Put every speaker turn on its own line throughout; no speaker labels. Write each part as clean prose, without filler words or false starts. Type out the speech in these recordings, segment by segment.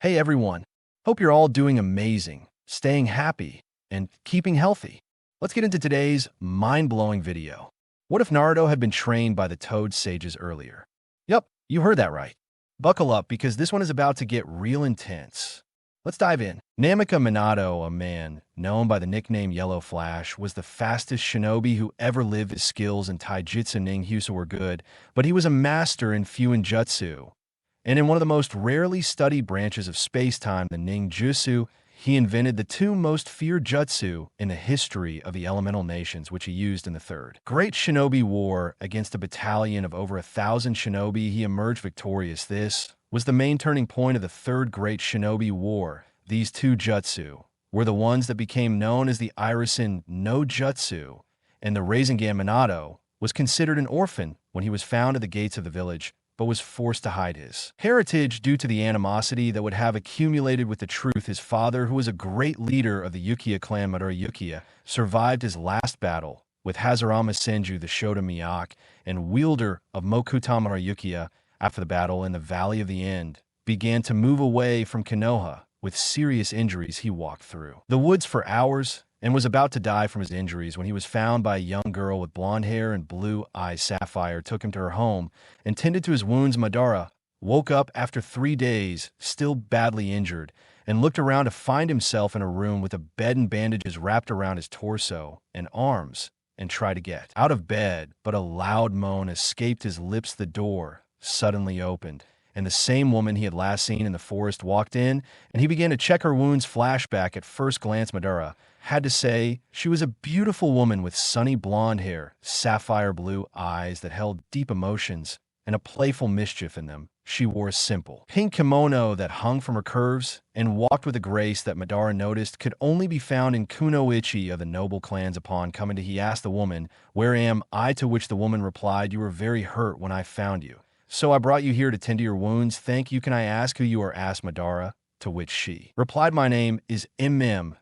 Hey everyone, hope you're all doing amazing, staying happy, and keeping healthy. Let's get into today's mind-blowing video. What if Naruto had been trained by the Toad Sages earlier? Yup, you heard that right. Buckle up because this one is about to get real intense. Let's dive in. Namika Minato, a man known by the nickname Yellow Flash, was the fastest shinobi who ever lived. His skills in taijutsu ninjutsu were good, but he was a master in fuinjutsu. And in one of the most rarely studied branches of space-time, the ninjutsu, he invented the two most feared jutsu in the history of the elemental nations, which he used in the Third Great Shinobi War against a battalion of over 1,000 shinobi. He emerged victorious. This was the main turning point of the Third Great Shinobi War. These two jutsu were the ones that became known as the Hiruzen no Jutsu, and the Rasengan Minato was considered an orphan when he was found at the gates of the village, but was forced to hide his heritage due to the animosity that would have accumulated with the truth. His father, who was a great leader of the Uchiha clan, Madara Uchiha, survived his last battle with Hazarama Senju, the Shoda Miyake, and wielder of Mokutama Uchiha. After the battle in the Valley of the End, began to move away from Konoha. With serious injuries, he walked through the woods for hours and was about to die from his injuries when he was found by a young girl with blonde hair and blue eyes. Sapphire took him to her home and tended to his wounds. Madara woke up after 3 days, still badly injured, and looked around to find himself in a room with a bed and bandages wrapped around his torso and arms, and tried to get out of bed, but a loud moan escaped his lips. The door suddenly opened, and the same woman he had last seen in the forest walked in, and he began to check her wounds. Flashback. At first glance, Madara had to say she was a beautiful woman with sunny blonde hair, sapphire blue eyes that held deep emotions and a playful mischief in them. She wore a simple pink kimono that hung from her curves and walked with a grace that Madara noticed could only be found in Kunoichi of the noble clans. Upon coming to, he asked the woman, "Where am I?" To which the woman replied, "You were very hurt when I found you, so I brought you here to tend to your wounds." "Thank you. Can I ask who you are?" asked Madara, to which she replied, "My name is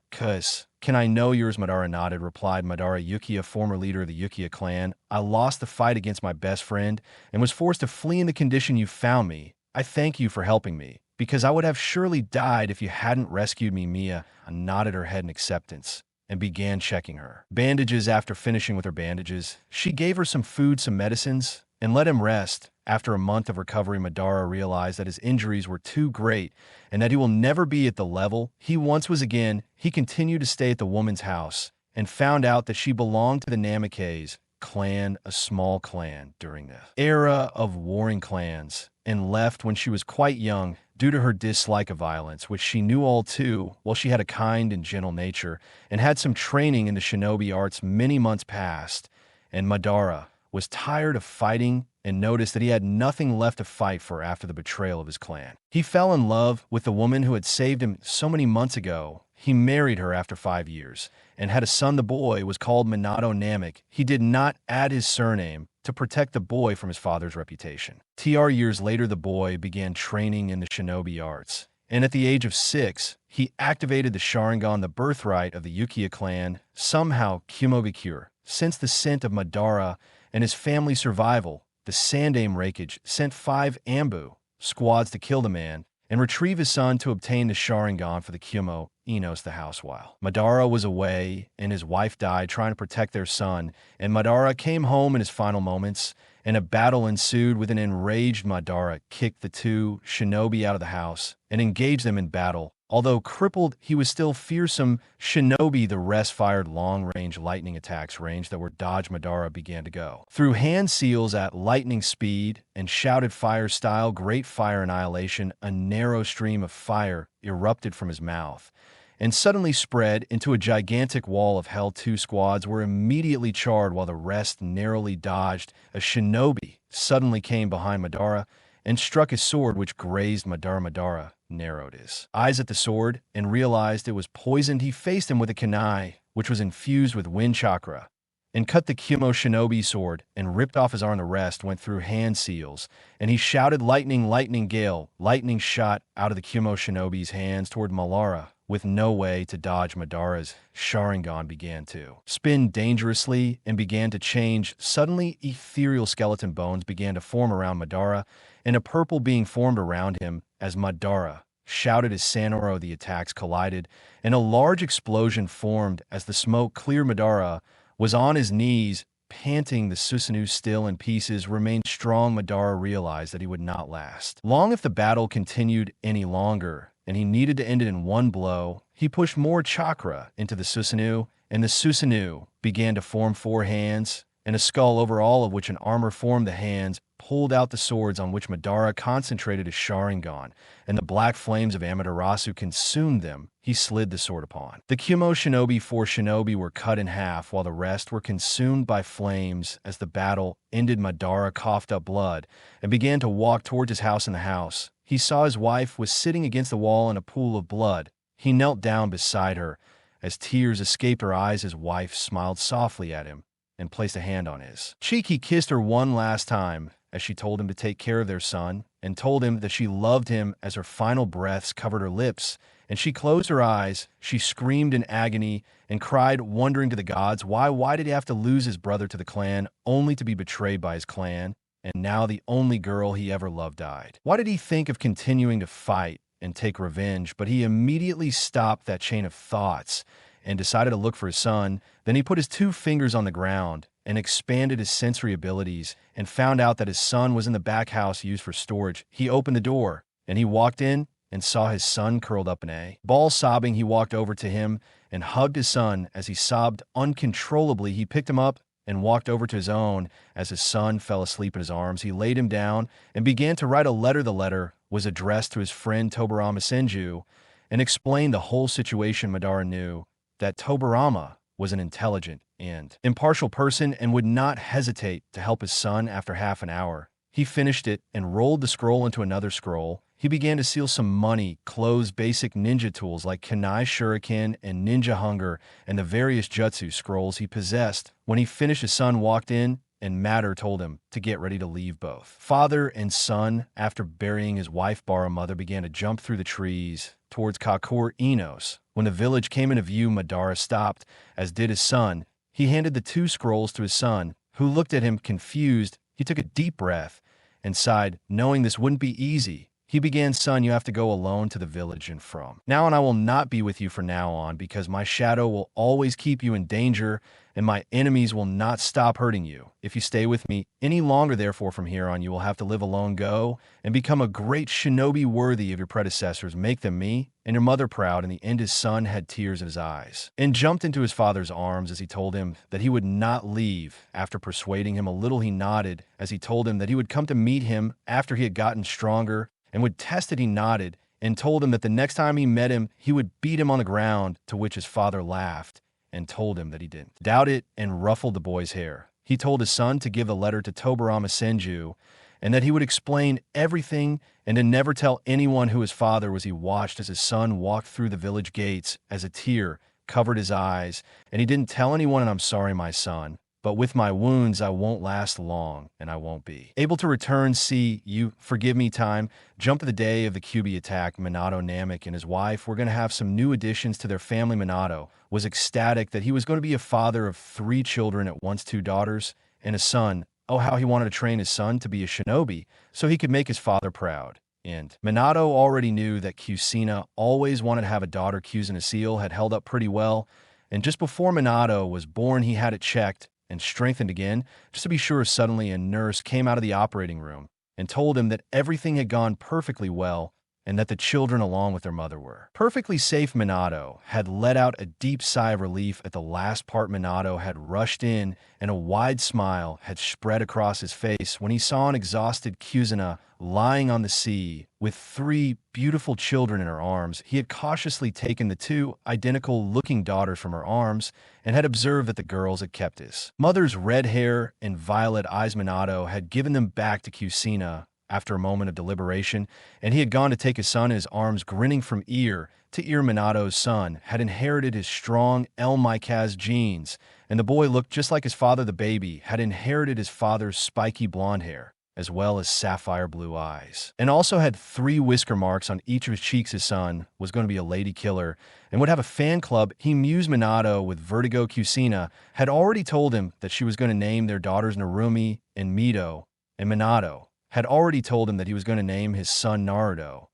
Cuz. Can I know yours?" Madara nodded. Replied Madara Uchiha, former leader of the Uchiha clan. "I lost the fight against my best friend and was forced to flee in the condition you found me. I thank you for helping me, because I would have surely died if you hadn't rescued me." Mia nodded her head in acceptance and began checking her bandages. After finishing with her bandages, she gave her some food, some medicines, and let him rest. After a month of recovery, Madara realized that his injuries were too great and that he will never be at the level he once was again. He continued to stay at the woman's house and found out that she belonged to the Namikaze clan, a small clan during the era of warring clans, and left when she was quite young due to her dislike of violence, which she knew all too well. She had a kind and gentle nature and had some training in the shinobi arts. Many months passed, and Madara was tired of fighting and noticed that he had nothing left to fight for after the betrayal of his clan. He fell in love with the woman who had saved him so many months ago. He married her after 5 years and had a son. The boy was called Minato Namek. He did not add his surname to protect the boy from his father's reputation. Years later, the boy began training in the shinobi arts, and at the age of 6, he activated the Sharingan, the birthright of the Uchiha clan. Somehow, Kumobikure sensed the scent of Madara and his family's survival. The Sandaime Raikage sent 5 Ambu squads to kill the man and retrieve his son to obtain the Sharingan for the Kumo Enos, the house. While Madara was away and his wife died trying to protect their son, and Madara came home in his final moments, and a battle ensued. With an enraged Madara kicked the 2 shinobi out of the house and engaged them in battle. Although crippled, he was still fearsome shinobi. The rest fired long-range lightning attacks range that were dodged. Madara began to go through hand seals at lightning speed and shouted fire style, "Great fire annihilation." A narrow stream of fire erupted from his mouth and suddenly spread into a gigantic wall of hell. 2 squads were immediately charred while the rest narrowly dodged. A shinobi suddenly came behind Madara and struck his sword, which grazed Madara. Madara narrowed his eyes at the sword and realized it was poisoned. He faced him with a kunai, which was infused with wind chakra, and cut the Kumo shinobi sword and ripped off his arm. The rest went through hand seals, and he shouted, "Lightning, lightning gale." Lightning shot out of the Kumo shinobi's hands toward Madara. With no way to dodge, Madara's Sharingan began to spin dangerously and began to change. Suddenly, ethereal skeleton bones began to form around Madara, and a purple being formed around him as Madara shouted as Sanoro the attacks collided, and a large explosion formed as the smoke cleared. Madara was on his knees, panting. The Susanoo still in pieces remained strong. Madara realized that he would not last long if the battle continued any longer, and he needed to end it in one blow. He pushed more chakra into the Susanoo, and the Susanoo began to form 4 hands and a skull, over all of which an armor formed. The hands pulled out the swords on which Madara concentrated his Sharingan, and the black flames of Amaterasu consumed them. He slid the sword upon the Kumo shinobi. 4 shinobi were cut in half, while the rest were consumed by flames. As the battle ended, Madara coughed up blood and began to walk towards his house. In the house, he saw his wife was sitting against the wall in a pool of blood. He knelt down beside her. As tears escaped her eyes, his wife smiled softly at him and placed a hand on his cheek. He kissed her one last time as she told him to take care of their son, and told him that she loved him. As her final breaths covered her lips and she closed her eyes, she screamed in agony and cried, wondering to the gods, why did he have to lose his brother to the clan, only to be betrayed by his clan, and now the only girl he ever loved died? Why did he think of continuing to fight and take revenge? But he immediately stopped that chain of thoughts and decided to look for his son. Then he put his 2 fingers on the ground and expanded his sensory abilities and found out that his son was in the back house used for storage. He opened the door and he walked in and saw his son curled up in a ball sobbing. He walked over to him and hugged his son. As he sobbed uncontrollably, he picked him up and walked over to his own. As his son fell asleep in his arms, he laid him down and began to write a letter. The letter was addressed to his friend Tobarama Senju and explained the whole situation. Madara knew that Tobarama was an intelligent and impartial person and would not hesitate to help his son. After half an hour, he finished it and rolled the scroll into another scroll. He began to seal some money, clothes, basic ninja tools like Kunai Shuriken and Ninja Hunger, and the various jutsu scrolls he possessed. When he finished, his son walked in, and Matter told him to get ready to leave. Both father and son, after burying his wife Bara, Mother began to jump through the trees towards Kakor Enos. When the village came into view, Madara stopped, as did his son. He handed the 2 scrolls to his son, who looked at him confused. He took a deep breath and sighed, knowing this wouldn't be easy. He began, son, you have to go alone to the village, and from now on I will not be with you from now on, because my shadow will always keep you in danger, and my enemies will not stop hurting you if you stay with me any longer. Therefore, from here on, you will have to live alone. Go and become a great shinobi worthy of your predecessors. Make them me and your mother proud. In the end, his son had tears in his eyes and jumped into his father's arms as he told him that he would not leave. After persuading him a little, he nodded as he told him that he would come to meet him after he had gotten stronger and would test it. He nodded and told him that the next time he met him, he would beat him on the ground, to which his father laughed and told him that he didn't doubt it, and ruffled the boy's hair. He told his son to give the letter to Tobarama Senju and that he would explain everything and to never tell anyone who his father was. He watched as his son walked through the village gates as a tear covered his eyes, and he didn't tell anyone, and I'm sorry, my son, but with my wounds I won't last long, and I won't be able to return. See, you forgive me. Time jumped to the day of the Kyuubi attack. Minato, Namek, and his wife were going to have some new additions to their family. Minato was ecstatic that he was going to be a father of 3 children at once, 2 daughters and a son. Oh, how he wanted to train his son to be a shinobi so he could make his father proud. And Minato already knew that Kushina always wanted to have a daughter. Kushina seal had held up pretty well, and just before Minato was born, he had it checked and strengthened again, just to be sure. Suddenly a nurse came out of the operating room and told him that everything had gone perfectly well and that the children, along with their mother, were perfectly safe. Minato had let out a deep sigh of relief at the last part. Minato had rushed in, and a wide smile had spread across his face when he saw an exhausted Kushina lying on the sea with 3 beautiful children in her arms. He had cautiously taken the 2 identical-looking daughters from her arms and had observed that the girls had kept his mother's red hair and violet eyes. Minato had given them back to Kushina after a moment of deliberation, and he had gone to take his son in his arms, grinning from ear to ear. Minato's son had inherited his strong El Mikaz genes, and the boy looked just like his father. The baby had inherited his father's spiky blonde hair, as well as sapphire blue eyes, and also had 3 whisker marks on each of his cheeks. His son was going to be a lady killer and would have a fan club. He mused Minato with vertigo. Kushina had already told him that she was going to name their daughters Narumi and Mito, and Minato had already told him that he was going to name his son Naruto.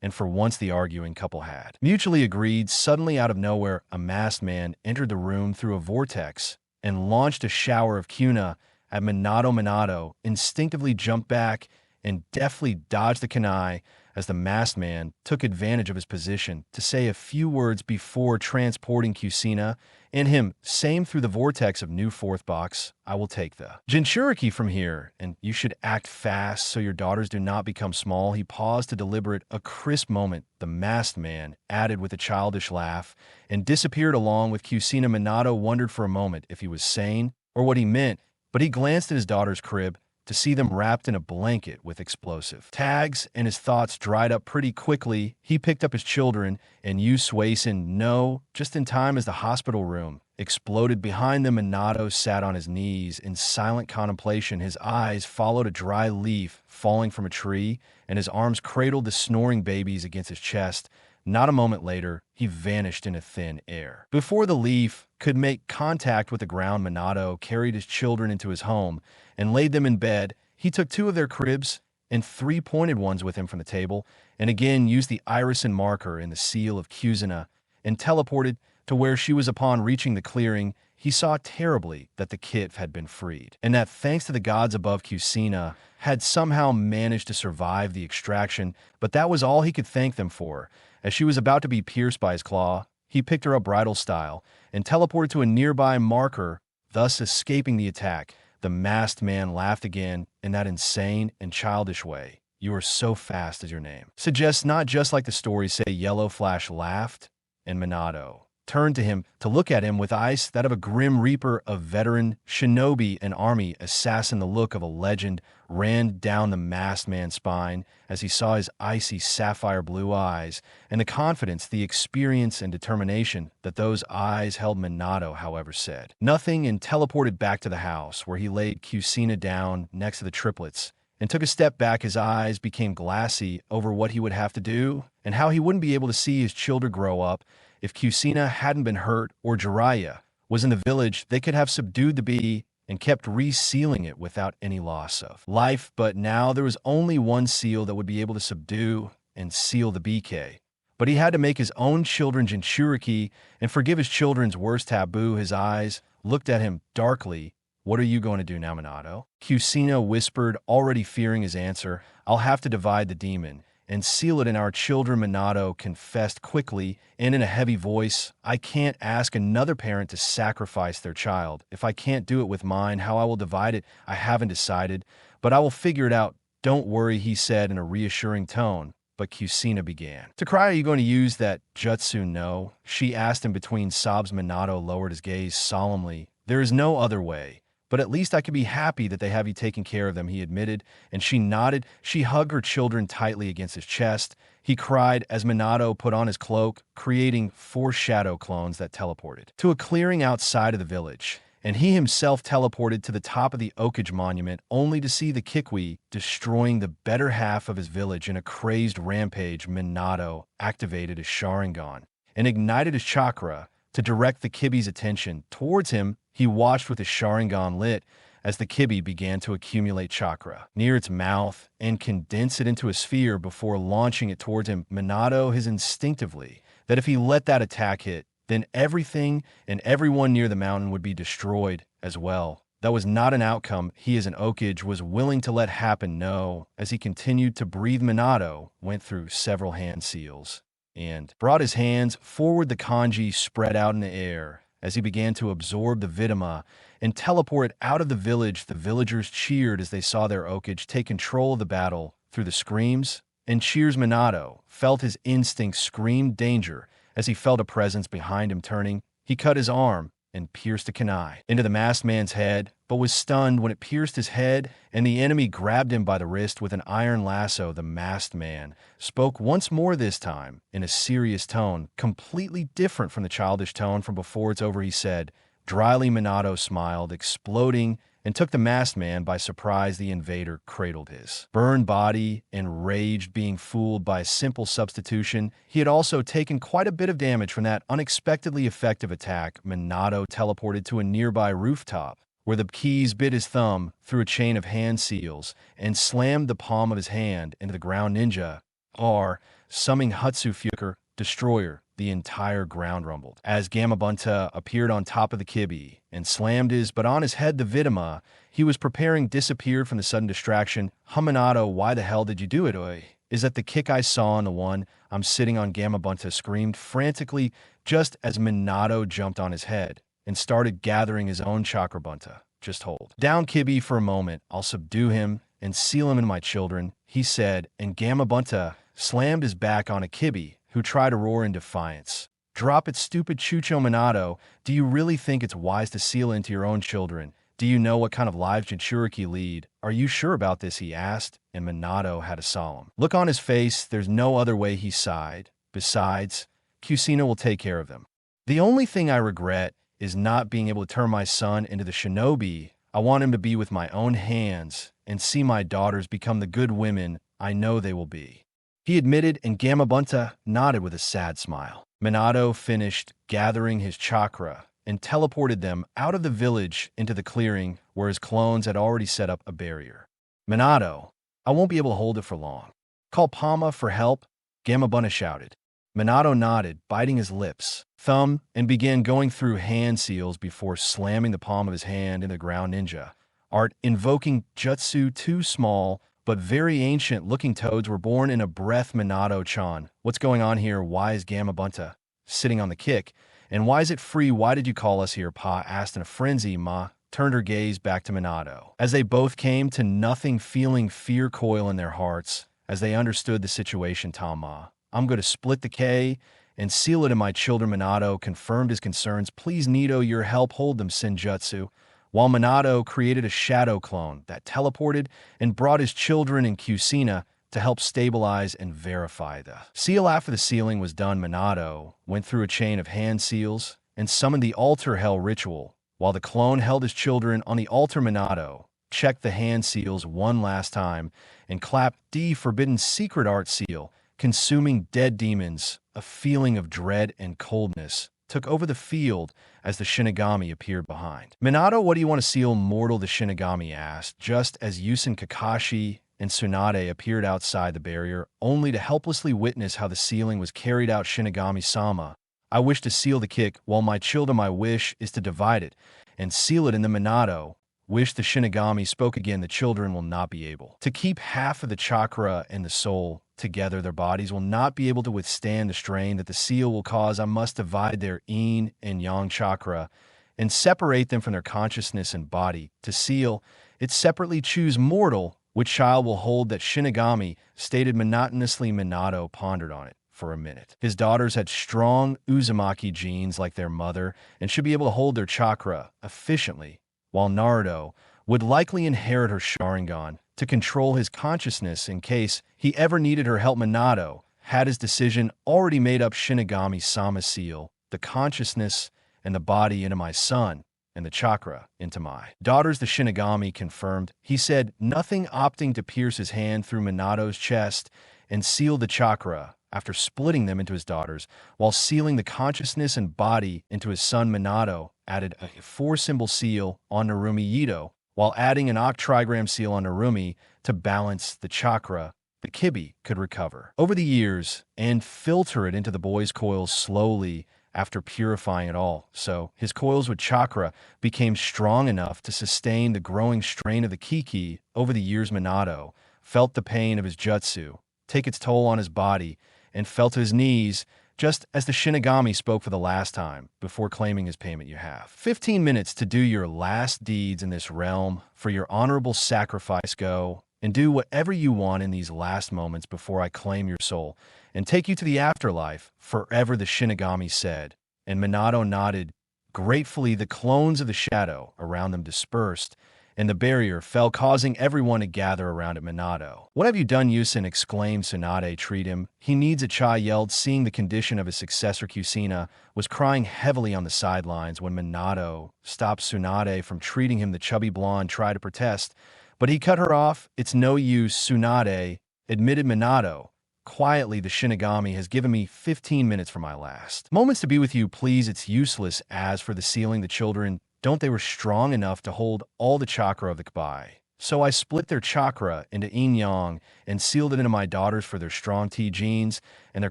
and for once the arguing couple had. Mutually agreed, suddenly out of nowhere, a masked man entered the room through a vortex and launched a shower of kuna at Minato. Minato instinctively jumped back and deftly dodged the kunai as the masked man took advantage of his position to say a few words before transporting Kushina and him, same through the vortex of new fourth box. I will take the Jinchuriki from here, and you should act fast so your daughters do not become small. He paused to deliberate a crisp moment. The masked man added with a childish laugh and disappeared along with Kushina. Minato wondered for a moment if he was sane or what he meant, but he glanced at his daughter's crib to see them wrapped in a blanket with explosive tags, and his thoughts dried up pretty quickly. He picked up his children and used Suason, no, just in time as the hospital room exploded behind them. Minato sat on his knees in silent contemplation. His eyes followed a dry leaf falling from a tree, and his arms cradled the snoring babies against his chest. Not a moment later, he vanished into thin air. Before the leaf could make contact with the ground, Minato carried his children into his home and laid them in bed. He took 2 of their cribs and 3 pointed ones with him from the table, and again used the irisin marker in the seal of Kushina and teleported to where she was. Upon reaching the clearing, he saw terribly that the kit had been freed, and that thanks to the gods above, Kushina had somehow managed to survive the extraction, but that was all he could thank them for. As she was about to be pierced by his claw, he picked her up bridal style and teleported to a nearby marker, thus escaping the attack. The masked man laughed again in that insane and childish way. You are so fast as your name suggests, not just like the stories say. Yellow Flash laughed, and Minato turned to him to look at him with eyes that of a grim reaper, a veteran shinobi, an army assassin. The look of a legend ran down the masked man's spine as he saw his icy sapphire blue eyes, and the confidence, the experience, and determination that those eyes held. Minato, however, said nothing and teleported back to the house, where he laid Kushina down next to the triplets and took a step back. His eyes became glassy over what he would have to do and how he wouldn't be able to see his children grow up. If Kushina hadn't been hurt or Jiraiya was in the village, they could have subdued the bee and kept resealing it without any loss of life. But now there was only one seal that would be able to subdue and seal the BK. But he had to make his own children Jinchuriki and forgive his children's worst taboo. His eyes looked at him darkly. What are you going to do now, Minato? Kushina whispered, already fearing his answer. I'll have to divide the demon and seal it in our children. Minato confessed quickly and in a heavy voice, I can't ask another parent to sacrifice their child. If I can't do it with mine, how I will divide it, I haven't decided, but I will figure it out. Don't worry, he said in a reassuring tone. But Kushina began to cry. Are you going to use that jutsu? No, she asked him between sobs. Minato lowered his gaze solemnly. There is no other way. But at least I could be happy that they have you taking care of them, he admitted, and she nodded. She hugged her children tightly against his chest. He cried as Minato put on his cloak, creating 4 shadow clones that teleported to a clearing outside of the village, and he himself teleported to the top of the Okage monument, only to see the Kikwi destroying the better half of his village. In a crazed rampage, Minato activated his Sharingan and ignited his chakra to direct the Kibi's attention towards him. He watched with his Sharingan lit as the Kibi began to accumulate chakra near its mouth and condense it into a sphere before launching it towards him. Minato his instinctively that if he let that attack hit, then everything and everyone near the mountain would be destroyed as well. That was not an outcome he as an Okage was willing to let happen. No, as he continued to breathe, Minato went through several hand seals and brought his hands forward. The kanji spread out in the air as he began to absorb the Vidama and teleport out of the village. The villagers cheered as they saw their Okage take control of the battle. Through the screams and cheers, Minato felt his instincts scream danger as he felt a presence behind him. Turning, he cut his arm and pierced a kunai into the masked man's head, but was stunned when it pierced his head and the enemy grabbed him by the wrist with an iron lasso. The masked man spoke once more, this time in a serious tone, completely different from the childish tone from before. It's over, he said. Dryly, Minato smiled, exploding, and took the masked man by surprise. The invader cradled his burned body and raged, being fooled by a simple substitution. He had also taken quite a bit of damage from that unexpectedly effective attack. Minato teleported to a nearby rooftop, where the keys bit his thumb through a chain of hand seals and slammed the palm of his hand into the ground. Ninja R, summoning Hatsufuker, Destroyer. The entire ground rumbled. As Gamabunta appeared on top of the Kibi and slammed but on his head the Vidama he was preparing disappeared from the sudden distraction. Minato, why the hell did you do it, oi? Is that the kick I saw on the one I'm sitting on? Gamabunta screamed frantically just as Minato jumped on his head and started gathering his own Chakrabunta. Just hold down Kibi for a moment. I'll subdue him and seal him into my children, he said, and Gamabunta slammed his back on a Kibi who tried to roar in defiance. Drop it, stupid Chucho. Minato, do you really think it's wise to seal into your own children? Do you know what kind of lives Jinchuriki lead? Are you sure about this? He asked, and Minato had a solemn look on his face. There's no other way, he sighed. Besides, Kushina will take care of them. The only thing I regret is not being able to turn my son into the shinobi. I want him to be with my own hands and see my daughters become the good women I know they will be, he admitted, and Gamabunta nodded with a sad smile. Minato finished gathering his chakra and teleported them out of the village into the clearing where his clones had already set up a barrier. Minato, I won't be able to hold it for long. Call Pama for help, Gamabunta shouted. Minato nodded, biting his lips, thumb, and began going through hand seals before slamming the palm of his hand in the ground. Ninja art invoking jutsu. Two small but very ancient-looking toads were born in a breath. Minato-chan, what's going on here? Why is Gamabunta sitting on the kick? And why is it free? Why did you call us here? Pa asked in a frenzy. Ma turned her gaze back to Minato. As they both came to nothing, feeling fear coil in their hearts as they understood the situation. Tama, I'm going to split the K and seal it in my children. Minato confirmed his concerns. Please, Nito, your help hold them, Senjutsu. While Minato created a shadow clone that teleported and brought his children and Kushina to help stabilize and verify the seal. After the sealing was done, Minato went through a chain of hand seals and summoned the altar hell ritual. While the clone held his children on the altar, Minato checked the hand seals one last time and clapped the forbidden secret art seal, consuming dead demons. A feeling of dread and coldness took over the field as the Shinigami appeared behind. Minato, what do you want to seal? Mortal, the Shinigami asked, just as Yusen, Kakashi, and Tsunade appeared outside the barrier, only to helplessly witness how the sealing was carried out. Shinigami-sama, I wish to seal the kick, while my children, my wish is to divide it and seal it in the Minato. Wish, the Shinigami spoke again. The children will not be able to keep half of the chakra and the soul together. Their bodies will not be able to withstand the strain that the seal will cause. I must divide their yin and yang chakra and separate them from their consciousness and body. To seal it separately, choose mortal, which child will hold that? Shinigami stated monotonously. Minato pondered on it for a minute. His daughters had strong Uzumaki genes like their mother and should be able to hold their chakra efficiently, while Naruto would likely inherit her Sharingan to control his consciousness in case he ever needed her help. Minato had his decision already made up. Shinigami-sama, seal the consciousness and the body into my son and the chakra into my daughters. The Shinigami confirmed. He said nothing, opting to pierce his hand through Minato's chest and seal the chakra after splitting them into his daughters, while sealing the consciousness and body into his son. Minato added a 4-symbol seal on Narumi Yito, while adding an octrigram seal on Narumi to balance the chakra the Kibi could recover over the years and filter it into the boy's coils slowly after purifying it all. So his coils with chakra became strong enough to sustain the growing strain of the Kiki over the years. Minato felt the pain of his jutsu take its toll on his body and fell to his knees just as the Shinigami spoke for the last time before claiming his payment. You have 15 minutes to do your last deeds in this realm for your honorable sacrifice. Go and do whatever you want in these last moments before I claim your soul and take you to the afterlife forever, the Shinigami said, and Minato nodded gratefully. The clones of the shadow around them dispersed, and the barrier fell, causing everyone to gather around it. Minato, what have you done? Yusen exclaimed. Tsunade, treat him. He needs a chai, yelled, seeing the condition of his successor. Kushina was crying heavily on the sidelines when Minato stopped Tsunade from treating him. The chubby blonde tried to protest, but he cut her off. It's no use, Tsunade admitted Minato quietly. The Shinigami has given me 15 minutes for my last moments to be with you. Please, it's useless. As for the sealing, the children, don't they were strong enough to hold all the chakra of the Kabai So I split their chakra into yin-yang and sealed it into my daughters for their strong T genes and their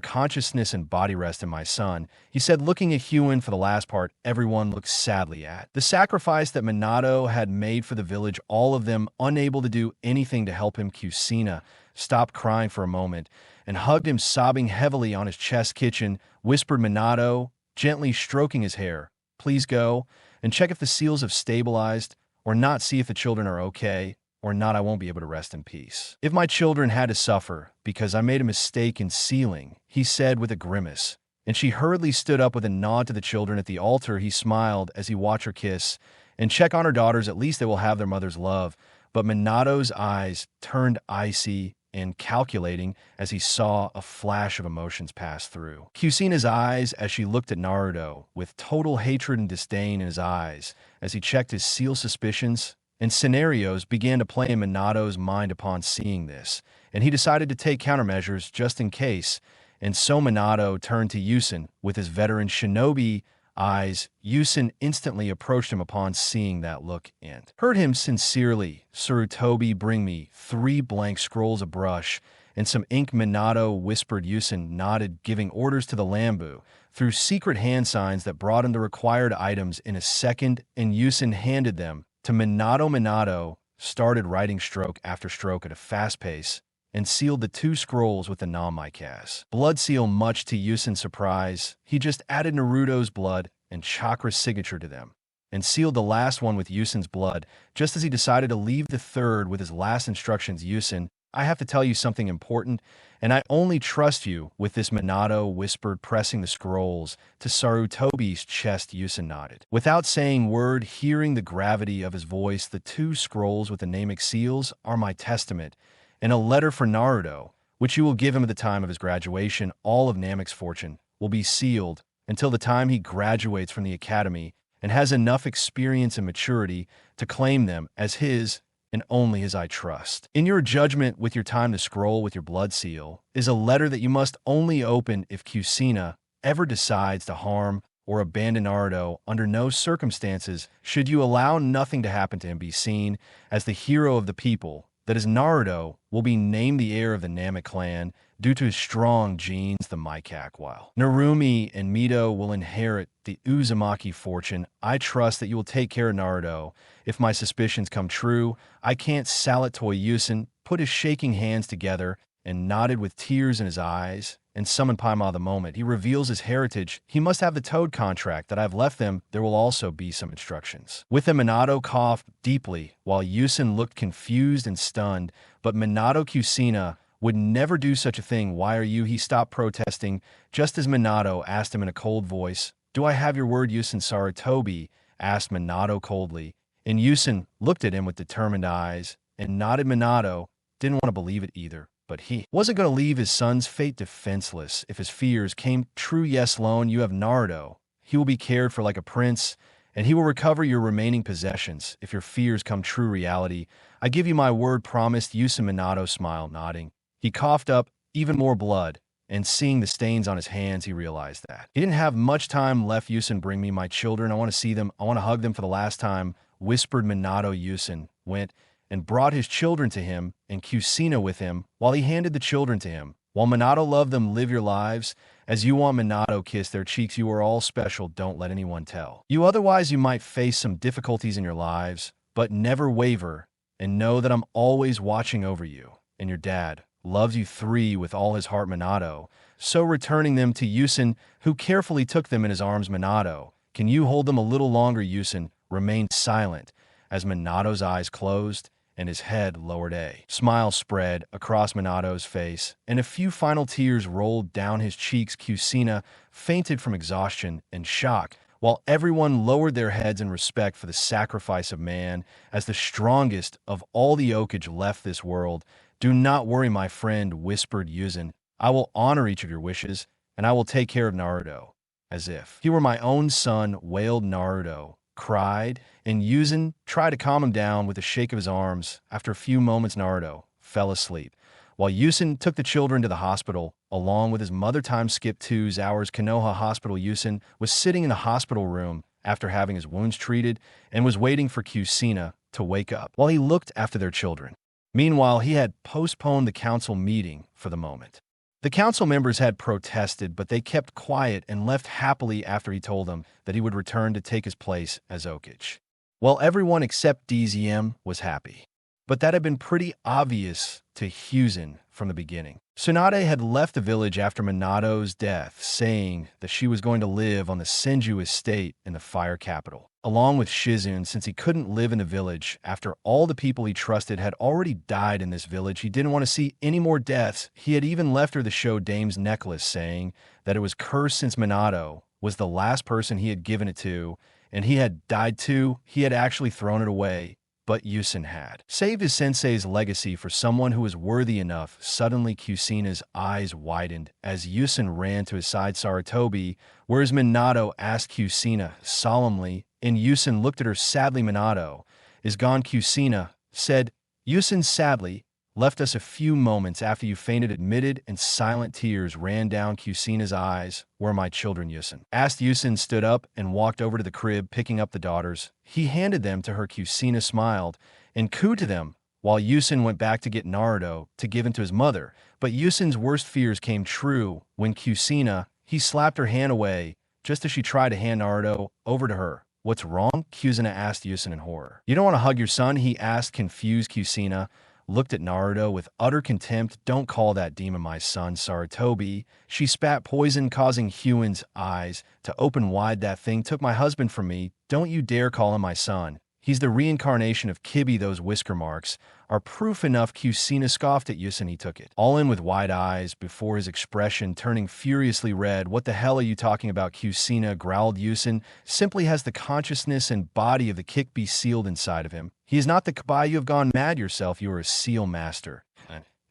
consciousness and body rest in my son. He said, looking at Huon for the last part everyone looked sadly at. The sacrifice that Minato had made for the village, all of them unable to do anything to help him. Kushina stopped crying for a moment and hugged him, sobbing heavily on his chest. Kitchen, whispered Minato, gently stroking his hair. Please go and check if the seals have stabilized, or not, see if the children are okay, or not, I won't be able to rest in peace. If my children had to suffer because I made a mistake in sealing, he said with a grimace, and she hurriedly stood up with a nod to the children at the altar. He smiled as he watched her kiss and check on her daughters. At least they will have their mother's love. But Minato's eyes turned icy and calculating as he saw a flash of emotions pass through Kushina's eyes as she looked at Naruto with total hatred and disdain in his eyes as he checked his seal. Suspicions and scenarios began to play in Minato's mind upon seeing this, and he decided to take countermeasures just in case. And so Minato turned to Uzumaki with his veteran shinobi eyes. Uzumaki instantly approached him upon seeing that look and heard him sincerely. Sarutobi, bring me 3 blank scrolls, a brush, and some ink. Minato whispered. Uzumaki nodded, giving orders to the Lambu through secret hand signs that brought him the required items in a second, and Uzumaki handed them to Minato. Minato started writing stroke after stroke at a fast pace and sealed the 2 scrolls with the Namikaze blood seal. Much to Usain's surprise, he just added Naruto's blood and chakra signature to them and sealed the last one with Usain's blood. Just as he decided to leave the third with his last instructions, Usain, I have to tell you something important, and I only trust you with this, Minato whispered, pressing the scrolls to Sarutobi's chest. Usain nodded. Without saying word, hearing the gravity of his voice, the 2 scrolls with the Namek seals are my testament, and a letter for Naruto, which you will give him at the time of his graduation. All of Namek's fortune will be sealed until the time he graduates from the academy and has enough experience and maturity to claim them as his and only his. I trust in your judgment. With your time, to scroll with your blood seal is a letter that you must only open if Kushina ever decides to harm or abandon Naruto. Under no circumstances should you allow nothing to happen to him. Be seen as the hero of the people. That is, Naruto will be named the heir of the Namek clan due to his strong genes, the Mikak, while Narumi and Mito will inherit the Uzumaki fortune. I trust that you will take care of Naruto. If my suspicions come true, I can't sell it. Toy Usain put his shaking hands together and nodded with tears in his eyes and summoned Paimon. The moment he reveals his heritage, he must have the Toad contract that I've left them. There will also be some instructions. With him, Minato coughed deeply while Usain looked confused and stunned. But Minato, Kushina would never do such a thing. Why are you? He stopped protesting just as Minato asked him in a cold voice. Do I have your word, Usain? Sarutobi asked Minato coldly, and Usain looked at him with determined eyes and nodded. Minato didn't want to believe it either, but he wasn't going to leave his son's fate defenseless if his fears came true. Yes, Lone, you have Naruto. He will be cared for like a prince, and he will recover your remaining possessions if your fears come true. Reality, I give you my word, promised Usain. Minato smiled, nodding. He coughed up even more blood, and seeing the stains on his hands, he realized that he didn't have much time left. Usain, bring me my children. I want to see them. I want to hug them for the last time, whispered Minato. Usain went and brought his children to him, and Kushina with him, while he handed the children to him. While Minato loved them, live your lives as you want. Minato kissed their cheeks. You are all special. Don't let anyone tell you otherwise. You might face some difficulties in your lives, but never waver, and know that I'm always watching over you, and your dad loves you. 3 with all his heart. Minato, so returning them to Usain, who carefully took them in his arms. Minato, can you hold them a little longer? Usain remained silent as Minato's eyes closed and his head lowered. A smile spread across Minato's face, and a few final tears rolled down his cheeks. Kushina fainted from exhaustion and shock, while everyone lowered their heads in respect for the sacrifice of man as the strongest of all the Okage left this world. Do not worry, my friend, whispered Uzumaki. I will honor each of your wishes, and I will take care of Naruto as if he were my own son, wailed Naruto, cried, and Uzumaki tried to calm him down with a shake of his arms. After a few moments, Naruto fell asleep, while Uzumaki took the children to the hospital, along with his mother. Time skipped 2 hours. Konoha Hospital. Uzumaki was sitting in the hospital room after having his wounds treated and was waiting for Kushina to wake up while he looked after their children. Meanwhile, he had postponed the council meeting for the moment. The council members had protested, but they kept quiet and left happily after he told them that he would return to take his place as Okage. Well, everyone except DZM was happy. But that had been pretty obvious to Hiruzen from the beginning. Tsunade had left the village after Minato's death, saying that she was going to live on the Senju estate in the fire capital, along with Shizune. Since he couldn't live in the village after all the people he trusted had already died in this village, he didn't want to see any more deaths. He had even left her the show Dame's necklace, saying that it was cursed since Minato was the last person he had given it to, and he had died too. He had actually thrown it away. But Hiruzen had saved his sensei's legacy for someone who was worthy enough. Suddenly, Kushina's eyes widened as Hiruzen ran to his side. Sarutobi, whereas Minato asked Kushina solemnly, and Hiruzen looked at her sadly. Minato is gone, Kushina said. Hiruzen sadly left us a few moments after you fainted, admitted, and silent tears ran down Kushina's eyes. Where are my children, Hiruzen asked. Hiruzen stood up and walked over to the crib, picking up the daughters. He handed them to her. Kushina smiled and cooed to them, while Hiruzen went back to get Naruto to give him to his mother. But Yusen's worst fears came true when Kushina, he slapped her hand away just as she tried to hand Naruto over to her. What's wrong? Kushina asked Hiruzen in horror. You don't want to hug your son? He asked. Confused, Kushina looked at Naruto with utter contempt. Don't call that demon my son, Sarutobi. She spat poison, causing Hiruzen's eyes to open wide. That thing took my husband from me. Don't you dare call him my son. He's the reincarnation of Kibi. Those whisker marks are proof enough. Kushina scoffed at Hiruzen. He took it all in with wide eyes before his expression turning furiously red. What the hell are you talking about? Kushina growled. Hiruzen simply has the consciousness and body of the Kikbi sealed inside of him. He is not the Kabai. You have gone mad yourself. You are a seal master.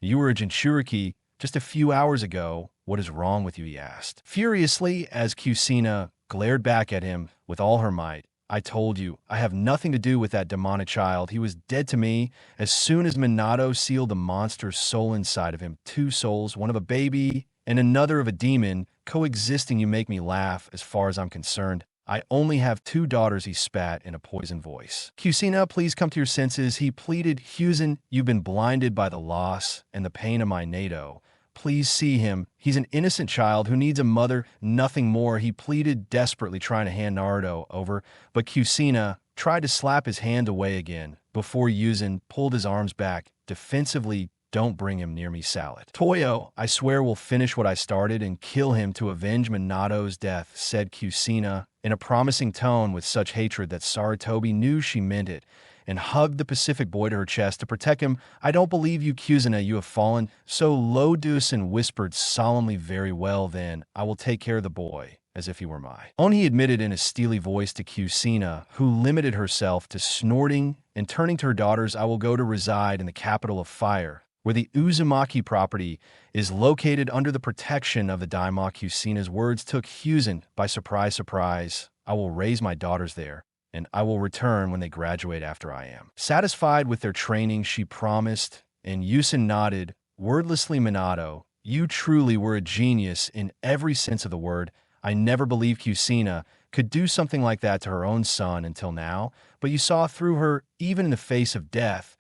You were a Jinchuriki just a few hours ago. What is wrong with you? He asked furiously as Kushina glared back at him with all her might. I told you, I have nothing to do with that demonic child. He was dead to me as soon as Minato sealed the monster's soul inside of him. Two souls, one of a baby and another of a demon, coexisting. You make me laugh. As far as I'm concerned, I only have two daughters. He spat in a poisoned voice. Kushina, please come to your senses, he pleaded. Hiruzen, you've been blinded by the loss and the pain of my Nato. Please see him. He's an innocent child who needs a mother, nothing more. He pleaded desperately, trying to hand Naruto over, but Kushina tried to slap his hand away again before Hiruzen pulled his arms back defensively. Don't bring him near me, Salad. Toyo, I swear we'll finish what I started and kill him to avenge Minato's death, said Kushina in a promising tone with such hatred that Sarutobi knew she meant it, and hugged the Pacific boy to her chest to protect him. I don't believe you, Kushina. You have fallen so low. Hiruzen whispered solemnly. Very well, then. I will take care of the boy, as if he were my own, he admitted in a steely voice to Kushina, who limited herself to snorting and turning to her daughters. I will go to reside in the capital of fire, where the Uzumaki property is located under the protection of the Daima. Kushina's words took Hiruzen by surprise. I will raise my daughters there, and I will return when they graduate after I am satisfied with their training, she promised, and Hiruzen nodded wordlessly. Minato, you truly were a genius in every sense of the word. I never believed Kushina could do something like that to her own son until now, but you saw through her even in the face of death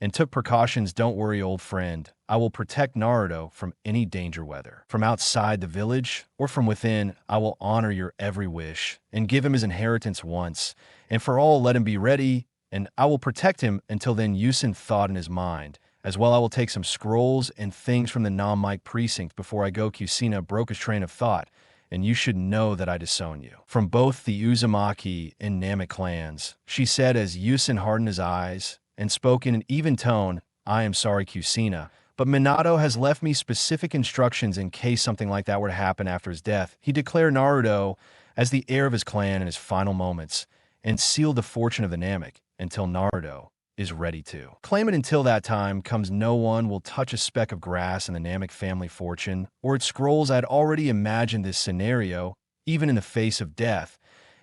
and took precautions. Don't worry, old friend. I will protect Naruto from any danger, whether from outside the village or from within. I will honor your every wish and give him his inheritance once and for all. Let him be ready, and I will protect him until then. Hiruzen thought in his mind. As well, I will take some scrolls and things from the Namek precinct before I go. Kushina broke his train of thought. And you should know that I disown you from both the Uzumaki and Namek clans, she said as Hiruzen hardened his eyes and spoke in an even tone. I am sorry, Kushina, but Minato has left me specific instructions in case something like that were to happen after his death. He declared Naruto as the heir of his clan in his final moments and sealed the fortune of the Namek until Naruto is ready to claim it. Until that time comes, no one will touch a speck of grass in the Namek family fortune or its scrolls. I had already imagined this scenario, even in the face of death,